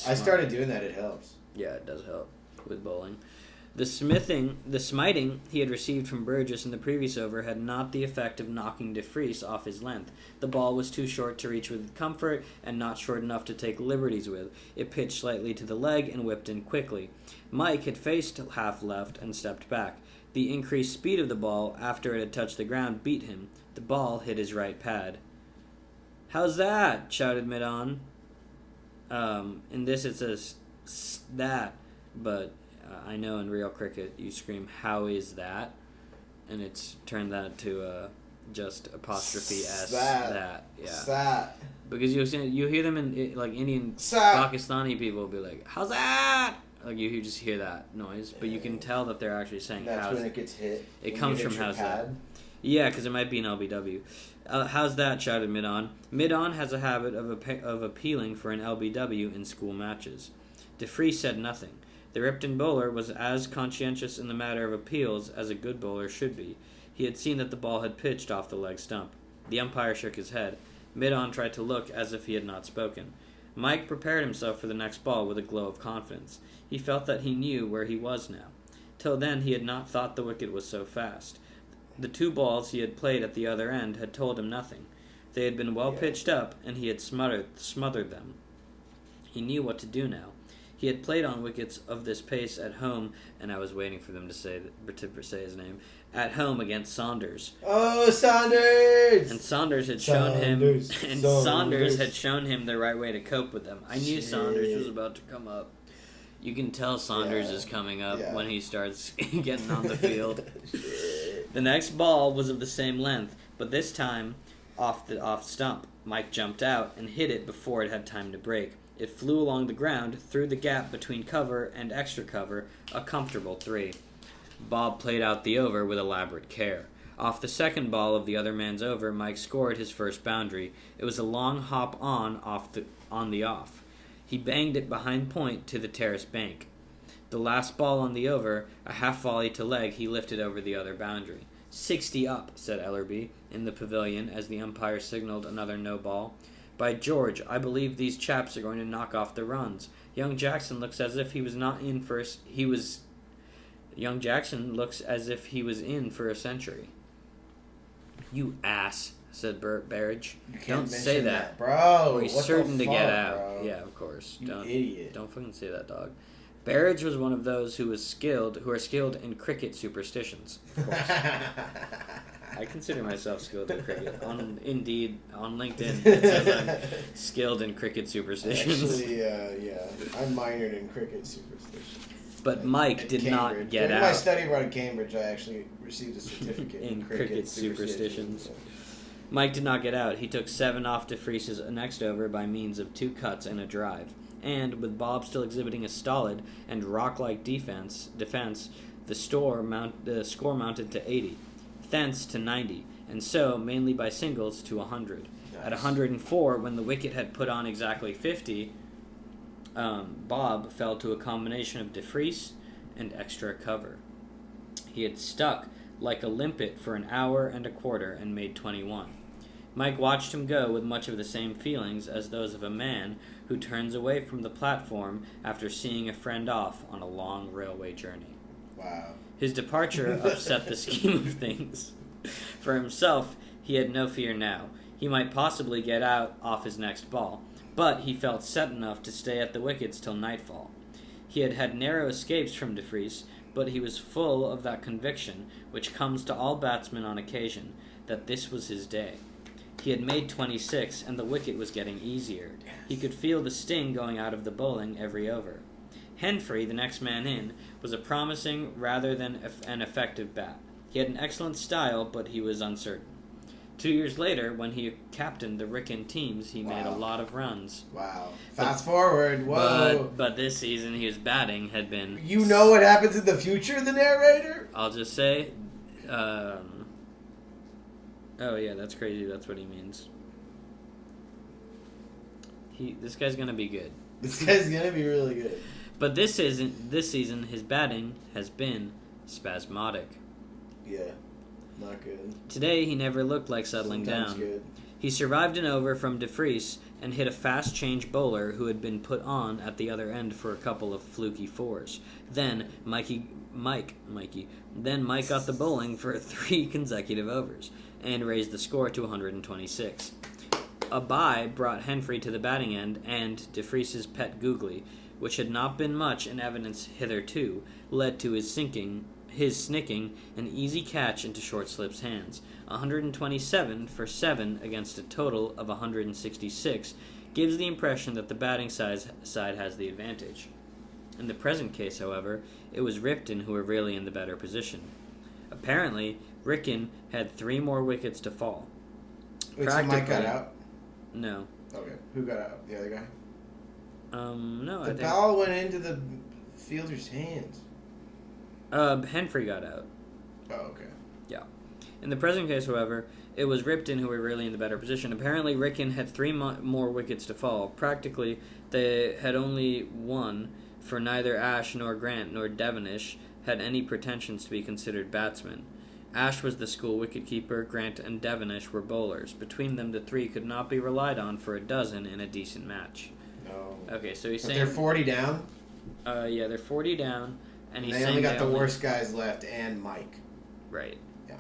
I started doing that. It helps. Yeah, it does help with bowling. The smiting he had received from Burgess in the previous over had not the effect of knocking DeFries off his length. The ball was too short to reach with comfort and not short enough to take liberties with. It pitched slightly to the leg and whipped in quickly. Mike had faced half left and stepped back. The increased speed of the ball after it had touched the ground beat him. The ball hit his right pad. "How's that?" shouted mid-on. In this it says that, but I know in real cricket you scream, "How is that?" And it's turned that to just apostrophe S. That. Yeah. That. Because you hear them in like Indian, Pakistani people will be like, "How's that?" Like you just hear that noise, but you can tell that they're actually saying, That's "How's." when it gets hit. It comes from "How's that?" Yeah, because it might be an LBW. "How's that?" shouted Mid-on. Mid-on has a habit of appealing for an LBW in school matches. DeFries said nothing. The Ripton bowler was as conscientious in the matter of appeals as a good bowler should be. He had seen that the ball had pitched off the leg stump. The umpire shook his head. Mid-on tried to look as if he had not spoken. Mike prepared himself for the next ball with a glow of confidence. He felt that he knew where he was now. Till then he had not thought the wicket was so fast. The 2 balls he had played at the other end had told him nothing. They had been well pitched up, and he had smothered them. He knew what to do now. He had played on wickets of this pace at home, and I was waiting for them to say his name, at home against Saunders. Oh, Saunders! And Saunders had shown him the right way to cope with them. I knew Saunders was about to come up. You can tell Saunders is coming up when he starts getting on the field. The next ball was of the same length, but this time off stump. Mike jumped out and hit it before it had time to break. It flew along the ground, through the gap between cover and extra cover, a comfortable 3. Bob played out the over with elaborate care. Off the second ball of the other man's over, Mike scored his first boundary. It was a long hop on the off. He banged it behind point to the terrace bank. The last ball on the over, a half volley to leg, he lifted over the other boundary. 60 up, said Ellerby, in the pavilion as the umpire signaled another no ball. By George, I believe these chaps are going to knock off the runs. Young Jackson looks as if he was in for a century. You ass, said Barrage. Don't say that, bro. Or he's certain to get out. Bro? Yeah, of course. You idiot. Don't fucking say that, dog. Barrage was one of those who are skilled in cricket superstitions. Of course. I consider myself skilled in cricket. On LinkedIn, it says I'm skilled in cricket superstitions. Actually, yeah. I minored in cricket superstitions. But Mike did not get During out. my study abroad at Cambridge, I actually received a certificate in in cricket superstitions. Mike did not get out. He took 7 off DeFries's next over by means of 2 cuts and a drive. And, with Bob still exhibiting a stolid and rock-like defense, the score mounted to 80, thence to 90, and so, mainly by singles, to 100. Nice. At 104, when the wicket had put on exactly 50, Bob fell to a combination of DeFries and extra cover. He had stuck like a limpet for an hour and a quarter and made 21. Mike watched him go with much of the same feelings as those of a man who turns away from the platform after seeing a friend off on a long railway journey. Wow. His departure upset the scheme of things. For himself, he had no fear now. He might possibly get out off his next ball, but he felt set enough to stay at the wickets till nightfall. He had had narrow escapes from DeFries, but he was full of that conviction which comes to all batsmen on occasion, that this was his day. He had made 26, and the wicket was getting easier. He could feel the sting going out of the bowling every over. Henfrey, the next man in, was a promising rather than an effective bat. He had an excellent style, but he was uncertain. 2 years later, when he captained the Wrykyn teams, he made a lot of runs. Wow. Fast forward. Whoa. But this season, his batting had been... You know what happens in the future, the narrator? I'll just say... Oh, yeah, that's crazy. That's what he means. This guy's going to be good. This guy's going to be really good. But this season, his batting has been spasmodic. Yeah, not good. Today, he never looked like settling Sometimes down. Good. He survived an over from DeFries and hit a fast change bowler who had been put on at the other end for a couple of fluky fours. Then Mike got the bowling for 3 consecutive overs and raised the score to 126. A bye brought Henfrey to the batting end, and DeFries's pet googly, which had not been much in evidence hitherto, led to his snicking an easy catch into Shortslip's hands. 127 for 7 against a total of 166 gives the impression that the batting side has the advantage. In the present case, however, it was Ripton who were really in the better position. Apparently, Wrykyn had 3 more wickets to fall. Wait, so Mike got out? No. Okay. Who got out? The other guy? No, the ball went into the fielder's hands. Henfrey got out. Oh, okay. Yeah. In the present case, however, it was Ripton who were really in the better position. Apparently, Wrykyn had 3 more wickets to fall. Practically, they had only one, for neither Ashe nor Grant nor Devonish had any pretensions to be considered batsmen. Ashe was the school wicketkeeper, Grant and Devonish were bowlers. Between them, the 3 could not be relied on for a dozen in a decent match. No. Okay, so he's But saying... they're 40 down? Yeah, they're 40 down, and he's they saying only got the worst guys left and Mike. Right. Yeah.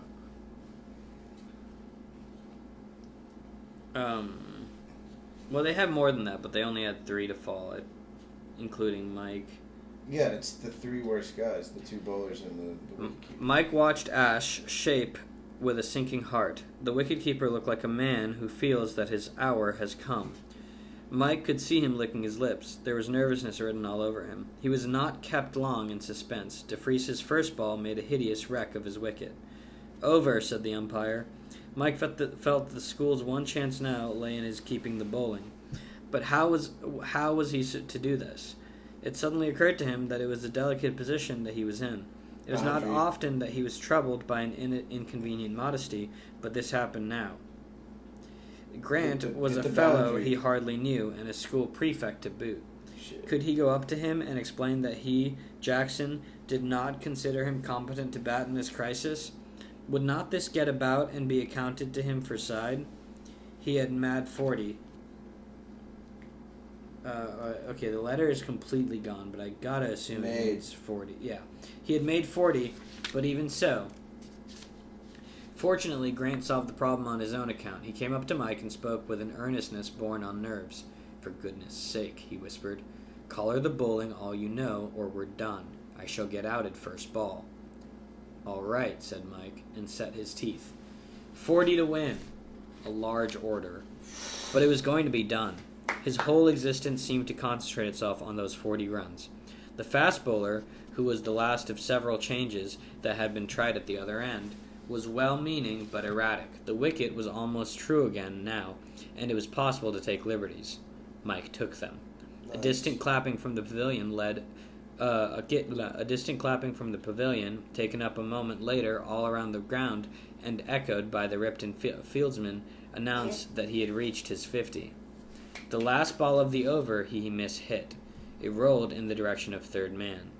Well, they have more than that, but they only had 3 to fall, including Mike. Yeah, it's the 3 worst guys, the 2 bowlers and the wicketkeeper. Mike watched Ashe shape with a sinking heart. The wicketkeeper looked like a man who feels that his hour has come. Mike could see him licking his lips. There was nervousness written all over him. He was not kept long in suspense. DeFries's first ball made a hideous wreck of his wicket. Over, said the umpire. Mike felt that the school's one chance now lay in his keeping the bowling. But how was he to do this? It suddenly occurred to him that it was a delicate position that he was in. It was not often that he was troubled by an inconvenient modesty, but this happened now. Grant was a fellow he hardly knew, and a school prefect to boot. Shit. Could he go up to him and explain that he, Jackson, did not consider him competent to bat in this crisis? Would not this get about and be accounted to him for side? He had mad 40. Okay, the letter is completely gone, but I gotta assume it means 40. Yeah. He had made 40, but even so. Fortunately, Grant solved the problem on his own account. He came up to Mike and spoke with an earnestness born on nerves. For goodness sake, he whispered, collar the bowling all you know, or we're done. I shall get out at first ball. All right, said Mike, and set his teeth. 40 to win. A large order. But it was going to be done. His whole existence seemed to concentrate itself on those 40 runs. The fast bowler, who was the last of several changes that had been tried at the other end, was well-meaning but erratic. The wicket was almost true again now, and it was possible to take liberties. Mike took them. Nice. A distant clapping from the pavilion, taken up a moment later all around the ground and echoed by the Ripton fieldsman, announced that he had reached his 50. The last ball of the over he mishit. It rolled in the direction of third man.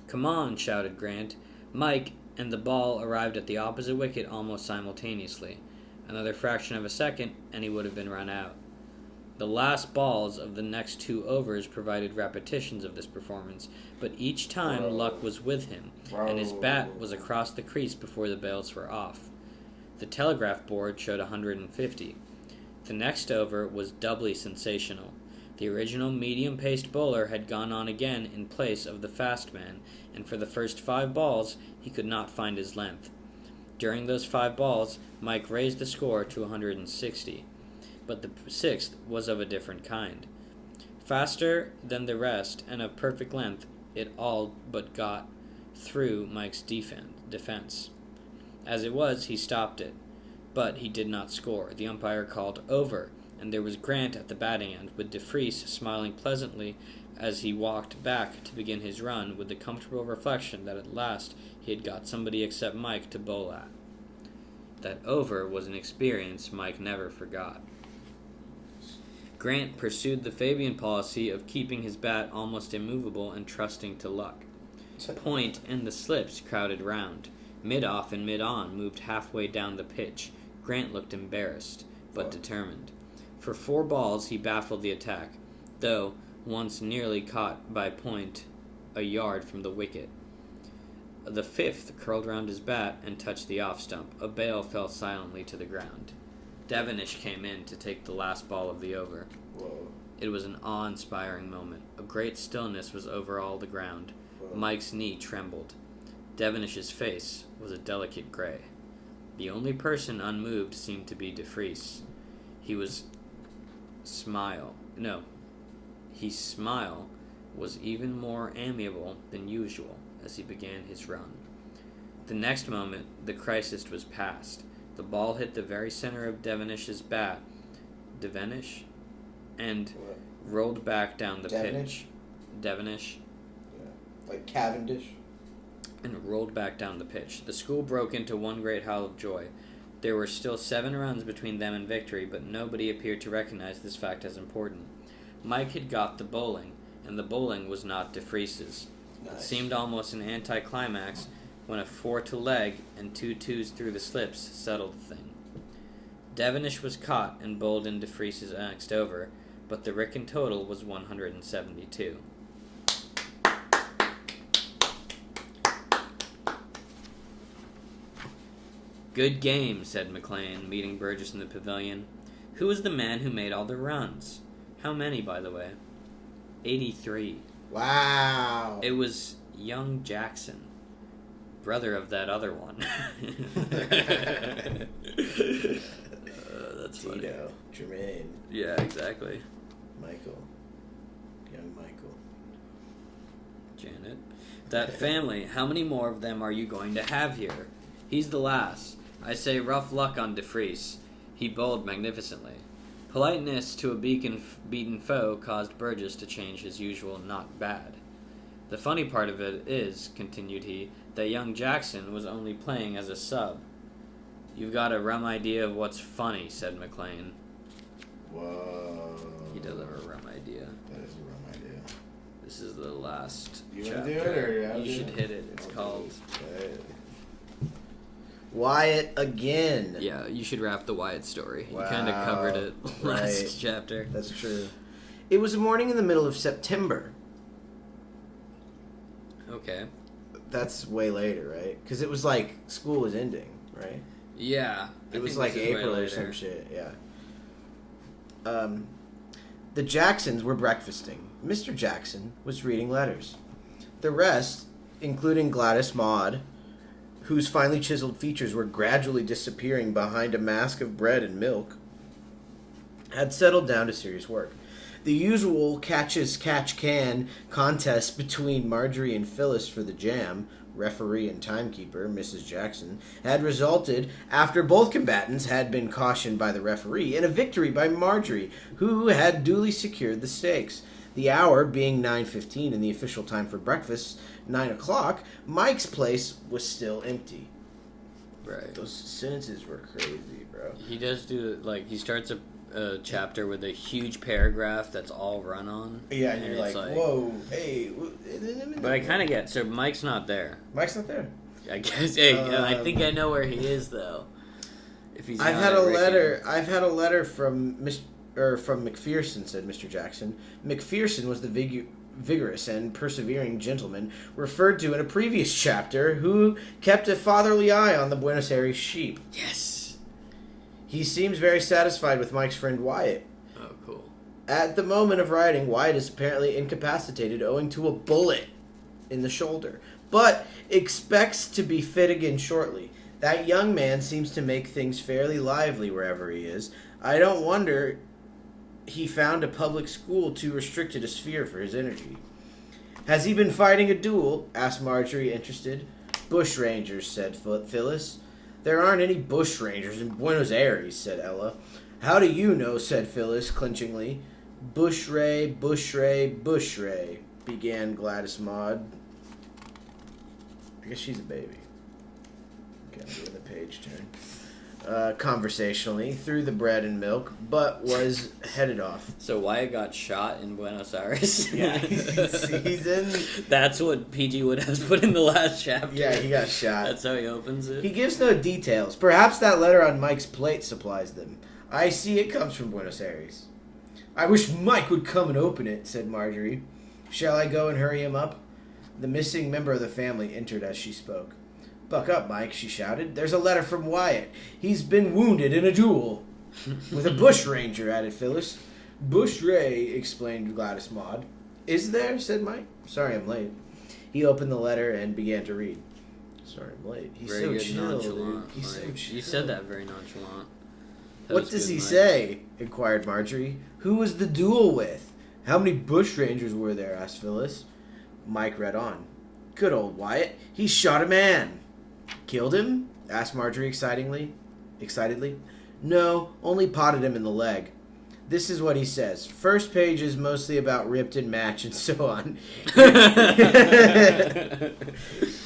"Come on," shouted Grant. Mike and the ball arrived at the opposite wicket almost simultaneously. Another fraction of a second, and he would have been run out. The last balls of the next 2 overs provided repetitions of this performance, but each time luck was with him, and his bat was across the crease before the bails were off. The telegraph board showed 150. The next over was doubly sensational. The original medium-paced bowler had gone on again in place of the fast man, and for the first 5 balls he could not find his length. During those 5 balls, Mike raised the score to 160, but the 6th was of a different kind. Faster than the rest and of perfect length, it all but got through Mike's defense. As it was, he stopped it, but he did not score. The umpire called over, and there was Grant at the batting end, with DeFries smiling pleasantly as he walked back to begin his run, with the comfortable reflection that at last he had got somebody except Mike to bowl at. That over was an experience Mike never forgot. Grant pursued the Fabian policy of keeping his bat almost immovable and trusting to luck. Point and the slips crowded round. Mid-off and mid-on moved halfway down the pitch. Grant looked embarrassed, but determined. For 4 balls he baffled the attack, though once nearly caught by Point a yard from the wicket. The 5th curled round his bat and touched the off stump. A bail fell silently to the ground. Devenish came in to take the last ball of the over. Whoa. It was an awe-inspiring moment. A great stillness was over all the ground. Whoa. Mike's knee trembled. Devenish's face was a delicate gray. The only person unmoved seemed to be DeFries. His smile was even more amiable than usual as he began his run. The next moment, the crisis was past. The ball hit the very center of Devenish's bat. Devenish? And What? rolled back down the Devenish? pitch. Devenish. Yeah. Like Cavendish? And rolled back down the pitch. The school broke into one great howl of joy. There were still 7 runs between them and victory, but nobody appeared to recognize this fact as important. Mike had got the bowling, and the bowling was not DeFries's. Nice. It seemed almost an anticlimax when a 4 to leg and 2 twos through the slips settled the thing. Devenish was caught and bowled in DeFries's next over, but the Wrykyn total was 172. "Good game," said McLean, meeting Burgess in the pavilion. "Who was the man who made all the runs? How many, by the way?" 83. Wow. It was young Jackson, brother of that other one. That's funny. Tito, Jermaine, Yeah, exactly. Michael, young Michael. Janet. That family, how many more of them are you going to have here? He's the last. I say rough luck on DeFries. He bowled magnificently. Politeness to a beaten foe caused Burgess to change his usual not bad. The funny part of it is, continued he, that young Jackson was only playing as a sub. You've got a rum idea of what's funny, said McLean. Whoa. He does have a rum idea. That is a rum idea. This is the last You chapter. want to do it, or You should hit it. It's called... Wyatt again. Yeah, you should wrap the Wyatt story. Wow. You kind of covered it last Right. chapter. That's true. It was a morning in the middle of September. Okay. That's way later, right? Because it was like school was ending, right? Yeah. It was like April or some shit, yeah. The Jacksons were breakfasting. Mr. Jackson was reading letters. The rest, including Gladys Maud, whose finely chiseled features were gradually disappearing behind a mask of bread and milk, had settled down to serious work. The usual catch-as-catch-can contest between Marjorie and Phyllis for the jam, referee and timekeeper, Mrs. Jackson, had resulted, after both combatants had been cautioned by the referee, in a victory by Marjorie, who had duly secured the stakes. The hour being 9:15 and the official time for breakfast, 9 o'clock, Mike's place was still empty. Right. Those sentences were crazy, bro. He does do, like, he starts a chapter with a huge paragraph that's all run on. Yeah, and you're like, whoa, hey. But I kind of get, so Mike's not there. Mike's not there. I guess, I think I know where he is, though. If he's I've had a letter from McPherson, said Mr. Jackson. McPherson was the vigorous and persevering gentleman referred to in a previous chapter who kept a fatherly eye on the Buenos Aires sheep. Yes. He seems very satisfied with Mike's friend Wyatt. Oh, cool. At the moment of writing, Wyatt is apparently incapacitated owing to a bullet in the shoulder, but expects to be fit again shortly. That young man seems to make things fairly lively wherever he is. I don't wonder he found a public school too restricted a sphere for his energy. Has he been fighting a duel? Asked Marjorie, interested. Bushrangers, said Phyllis. There aren't any bushrangers in Buenos Aires, said Ella. How do you know, said Phyllis, clinchingly. Bushray, began Gladys Maud. I guess she's a baby. Okay, I'm doing the page turn. Conversationally, through the bread and milk, but was headed off. So Wyatt got shot in Buenos Aires? Yeah, he's in... That's what P.G. Wodehouse put in the last chapter. Yeah, he got shot. That's how he opens it? He gives no details. Perhaps that letter on Mike's plate supplies them. I see it comes from Buenos Aires. I wish Mike would come and open it, said Marjorie. Shall I go and hurry him up? The missing member of the family entered as she spoke. Buck up, Mike, she shouted. There's a letter from Wyatt. He's been wounded in a duel. With a bushranger, added Phyllis. Bushray, explained Gladys Maud. Is there? Said Mike. Sorry I'm late. He opened the letter and began to read. Sorry I'm late. He's very so chill, nonchalant. dude. He's so chill. You said that very nonchalant. What does he say? Inquired Marjorie. Who was the duel with? How many bushrangers were there? Asked Phyllis. Mike read on. Good old Wyatt. He shot a man. Killed him? Asked Marjorie excitedly. No, only potted him in the leg. This is what he says. First page is mostly about Ripton match and so on.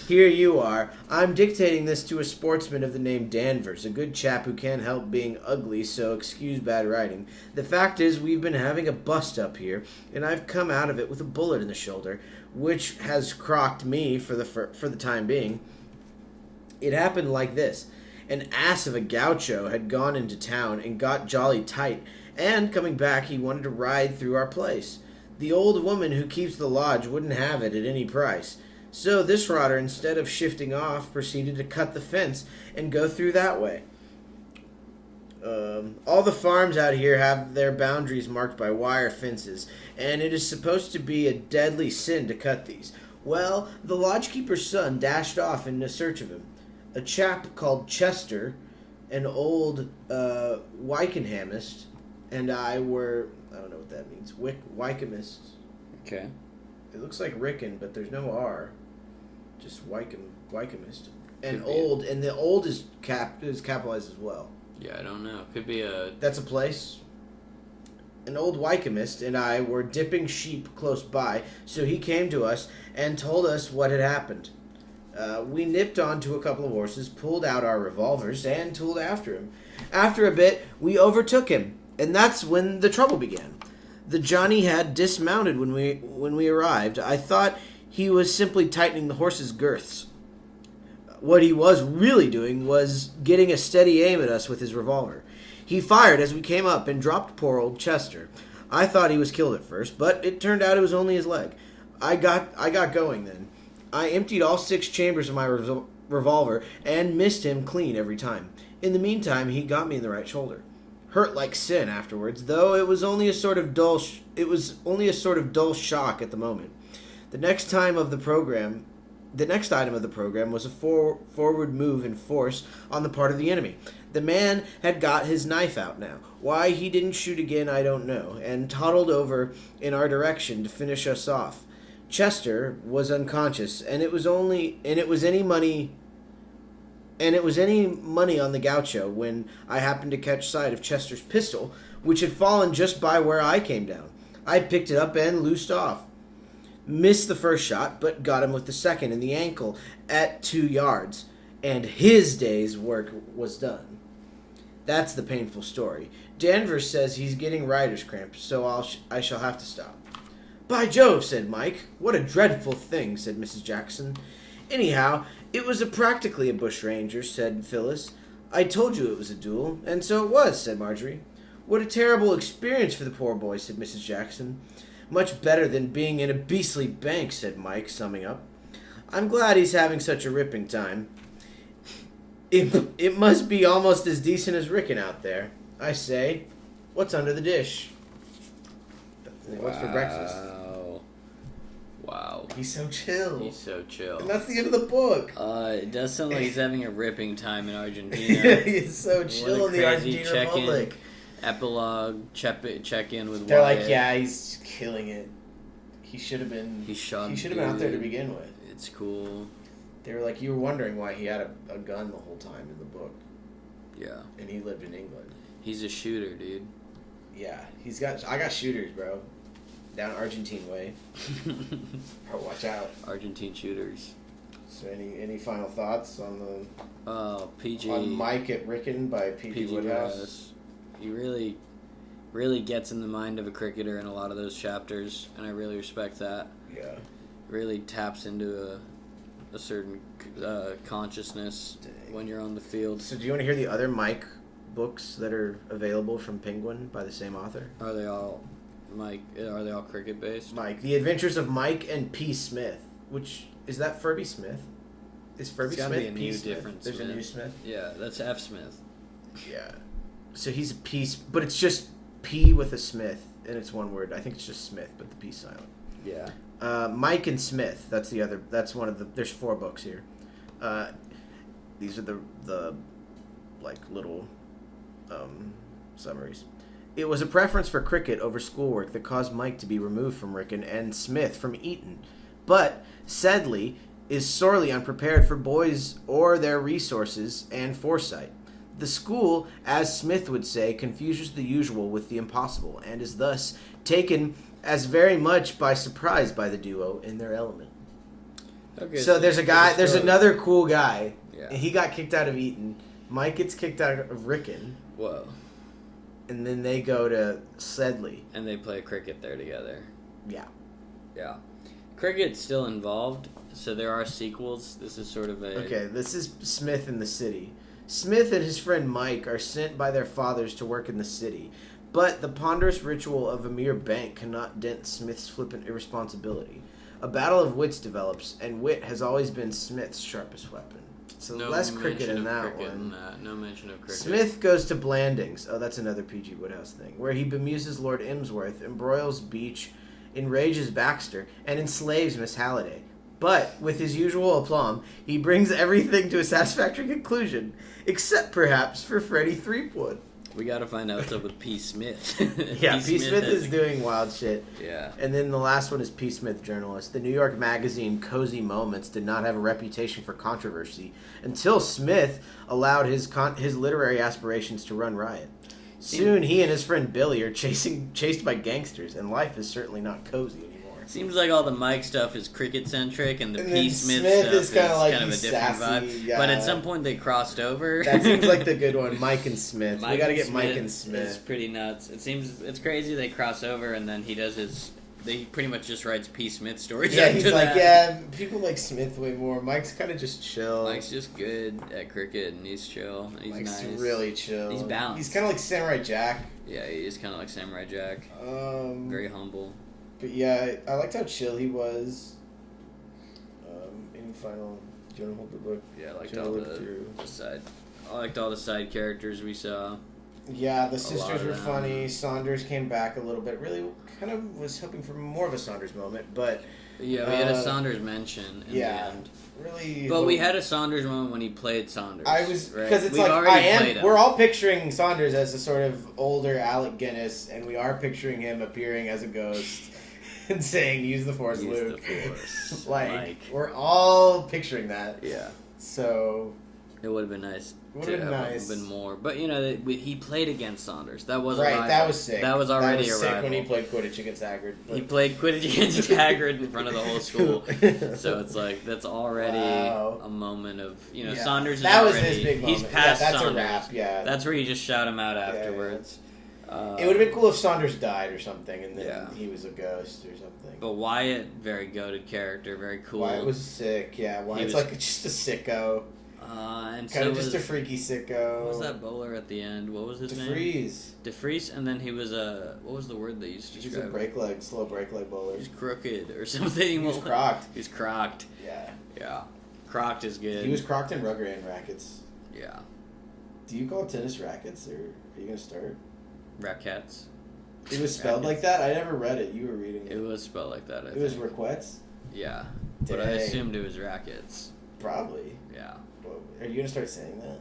Here you are. I'm dictating this to a sportsman of the name Danvers, a good chap who can't help being ugly, so excuse bad writing. The fact is, we've been having a bust up here, and I've come out of it with a bullet in the shoulder, which has crocked me for the time being. It happened like this. An ass of a gaucho had gone into town and got jolly tight, and coming back he wanted to ride through our place. The old woman who keeps the lodge wouldn't have it at any price. So this rotter, instead of shifting off, proceeded to cut the fence and go through that way. All the farms out here have their boundaries marked by wire fences, and it is supposed to be a deadly sin to cut these. Well, the lodgekeeper's son dashed off in search of him. A chap called Chester, an old Wrykynhamist, and I were... I don't know what that means. Wykynamists. Okay. It looks like Wrykyn, but there's no R. Just Wykynamist. And Could be old, and the old is capitalized as well. Yeah, I don't know. Could be a... That's a place. An old Wykynamist and I were dipping sheep close by, so he came to us and told us what had happened. We nipped onto a couple of horses, pulled out our revolvers, and tooled after him. After a bit, we overtook him, and that's when the trouble began. The Johnny had dismounted when we arrived. I thought he was simply tightening the horse's girths. What he was really doing was getting a steady aim at us with his revolver. He fired as we came up and dropped poor old Chester. I thought he was killed at first, but it turned out it was only his leg. I got going then. I emptied all 6 chambers of my revolver and missed him clean every time. In the meantime, he got me in the right shoulder. Hurt like sin afterwards, though it was only a sort of dull shock at the moment. The next time of the program The next item of the program was a forward move in force on the part of the enemy. The man had got his knife out now. Why he didn't shoot again, I don't know, and toddled over in our direction to finish us off. Chester was unconscious, and it was any money on the gaucho when I happened to catch sight of Chester's pistol, which had fallen just by where I came down. I picked it up and loosed off. Missed the first shot, but got him with the second in the ankle at 2 yards, and his day's work was done. That's the painful story. Danvers says he's getting rider's cramp, so I shall have to stop. By Jove, said Mike. What a dreadful thing, said Mrs. Jackson. Anyhow, it was practically a bushranger, said Phyllis. I told you it was a duel, and so it was, said Marjorie. What a terrible experience for the poor boy, said Mrs. Jackson. Much better than being in a beastly bank, said Mike, summing up. I'm glad he's having such a ripping time. It must be almost as decent as Wrykyn out there. I say, what's under the dish? What's for breakfast? Wow. He's so chill. And that's the end of the book. It does sound like he's having a ripping time in Argentina. He's so chill in the Argentine Republic. Epilogue, check in with They're Wyatt. like, yeah, he's killing it. He should have been. He should have been out there to begin with. It's cool. They were like, you were wondering why he had a gun the whole time in the book. Yeah. And he lived in England. He's a shooter, dude. Yeah, I got shooters, bro. Down Argentine way. Oh, watch out. Argentine shooters. So any final thoughts on the PG on Mike at Wrykyn by PG Wodehouse? He really gets in the mind of a cricketer in a lot of those chapters, and I really respect that. Yeah. Really taps into a certain consciousness when you're on the field. So do you want to hear the other Mike books that are available from Penguin by the same author? Are they all cricket based? Mike, The Adventures of Mike and P. Smith, which is that Furby Smith? Is Furby It's Smith be a P. new Smith? different There's Smith. a new Smith. Yeah, that's F. Smith. Yeah. So he's a P, but it's just P with a Smith, and it's one word. I think it's just Smith, but the P silent. Yeah. Mike and Smith. That's the other. That's one of the. There's 4 books here. These are the like little summaries. It was a preference for cricket over schoolwork that caused Mike to be removed from Wrykyn and Smith from Eton. But Sedley is sorely unprepared for boys or their resources and foresight. The school, as Smith would say, confuses the usual with the impossible, and is thus taken as very much by surprise by the duo in their element. Okay. So there's another cool guy. Yeah. And he got kicked out of Eton. Mike gets kicked out of Wrykyn. Whoa. And then they go to Sedley. And they play cricket there together. Yeah. Yeah. Cricket's still involved, so there are sequels. This is sort of a... Okay, this is Smith in the city. Smith and his friend Mike are sent by their fathers to work in the city, but the ponderous ritual of a mere bank cannot dent Smith's flippant irresponsibility. A battle of wits develops, and wit has always been Smith's sharpest weapon. So no less cricket in that cricket one. No mention of cricket. Smith goes to Blandings. Oh, that's another P.G. Wodehouse thing. Where he bemuses Lord Emsworth, embroils Beach, enrages Baxter, and enslaves Miss Halliday. But, with his usual aplomb, he brings everything to a satisfactory conclusion, except perhaps for Freddie Threepwood. We gotta find out what's up with P. Smith. Yeah, P. Smith is doing wild shit. Yeah. And then the last one is P. Smith, journalist. The New York magazine Cozy Moments did not have a reputation for controversy until Smith allowed his literary aspirations to run riot. Soon, he and his friend Billy are chased by gangsters, and life is certainly not cozy anymore. Seems like all the Mike stuff is cricket-centric, and the And P. then Smith stuff is kind of like kind of a different vibe. Yeah. But at some point, they crossed over. That seems like the good one, Mike and Smith. We gotta get Mike and It's Smith. pretty nuts. It's crazy they cross over, and then he pretty much just writes P. Smith stories. Yeah, after he's like, that. yeah, people like Smith way more. Mike's kind of just chill. Mike's just good at cricket, and he's chill. And he's Mike's nice. really chill. He's balanced. He's kind of like Samurai Jack. Yeah, he is kind of like Samurai Jack. Very humble. But yeah, I liked how chill he was. Any final? Do you want to hold the book? Yeah, I liked Do you all wanna look through? the side. I liked all the side characters we saw. Yeah, the lot sisters of were them. funny. Saunders came back a little bit. Really, kind of was hoping for more of a Saunders moment, but Yeah, we had a Saunders mention in the end. Really, but we had a Saunders moment when he played Saunders. Because right? it's We've like we're all picturing Saunders as a sort of older Alec Guinness, and we are picturing him appearing as a ghost and saying, "Use the Force, Luke." The Force. like we're all picturing that. Yeah. So it would have been nice. Would have been nice. Been more, but he played against Saunders. That was right. That was sick. That was already a rival. Sick when he played Quidditch against Hagrid. But... He played Quidditch against Hagrid in front of the whole school. So it's like that's already a moment of Saunders. That was already, his big moment. He's past that's Saunders. A wrap. Yeah, that's where you just shout him out afterwards. It would have been cool if Saunders died or something, and then he was a ghost or something. But Wyatt, very goated character, very cool. Wyatt was sick. Yeah, Wyatt's like just a sicko. And kind of just a freaky sicko. What was that bowler at the end? What was his name? DeFries, and then he was what was the word they used to describe? He was a slow break leg bowler. He's crooked or something. He was crocked. He's crocked. Yeah. Yeah. Crocked is good. He was crocked in rugger and rackets. Yeah. Do you call tennis rackets, or are you going to start? Rackets. It was spelled like that? I never read it. You were reading it. It was spelled like that, I think. It was raquettes? Yeah. Dang. But I assumed it was rackets. Probably. Yeah. Well, are you going to start saying that?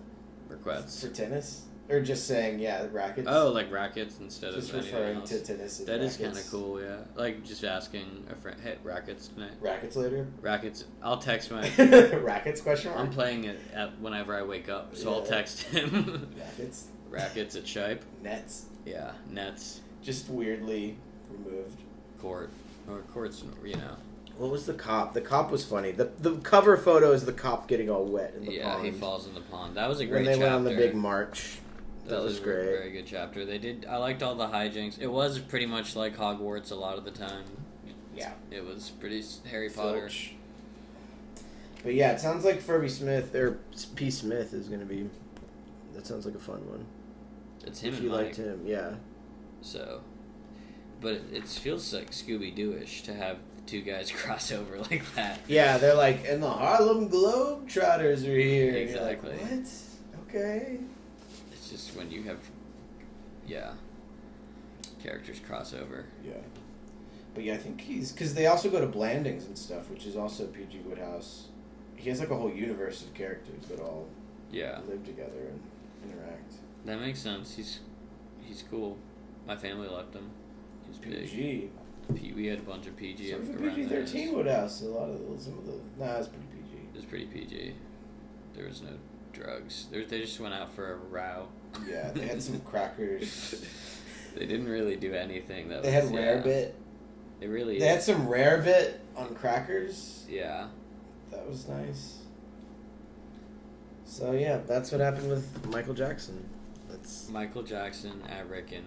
Raquettes. For tennis? Or just saying, rackets? Oh, like rackets instead just of anything else. Just referring to tennis as That rackets. Is kind of cool, yeah. Like, just asking a friend, hey, rackets tonight? Rackets later? Rackets. I'll text my... Rackets, question mark? I'm playing it whenever I wake up, so I'll text him. Rackets? Rackets at Shipe. Nets? Yeah, nets. Just weirdly removed. Court. Or courts, What was the cop? The cop was funny. The cover photo is the cop getting all wet in the pond. Yeah, he falls in the pond. That was a great chapter. When they went on the big march. That was great. A very good chapter. I liked all the hijinks. It was pretty much like Hogwarts a lot of the time. Yeah. It was pretty Harry Potter. But yeah, it sounds like Furby Smith, or P. Smith is going to be... That sounds like a fun one. It's him if and you Mike. liked him, yeah. So... But it feels like Scooby-Doo-ish to have two guys cross over like that. Yeah, they're like, and the Harlem Globetrotters are here. Exactly. Like, what? Okay. It's just when you have, characters cross over. Yeah. But yeah, I think because they also go to Blandings and stuff, which is also PG Wodehouse. He has like a whole universe of characters that all live together and interact. That makes sense. He's cool. My family liked him. He's PG. Big. We had a bunch of PG. Some of the PG-13 Wodehouse. Some of the. It's pretty PG. It was pretty PG. There was no drugs. They just went out for a row. Yeah, they had some crackers. They didn't really do anything that. They had Rarebit. It really. They had some Rarebit on crackers. Yeah. That was nice. So yeah, that's what happened with Michael Jackson. Michael Jackson at Wrykyn.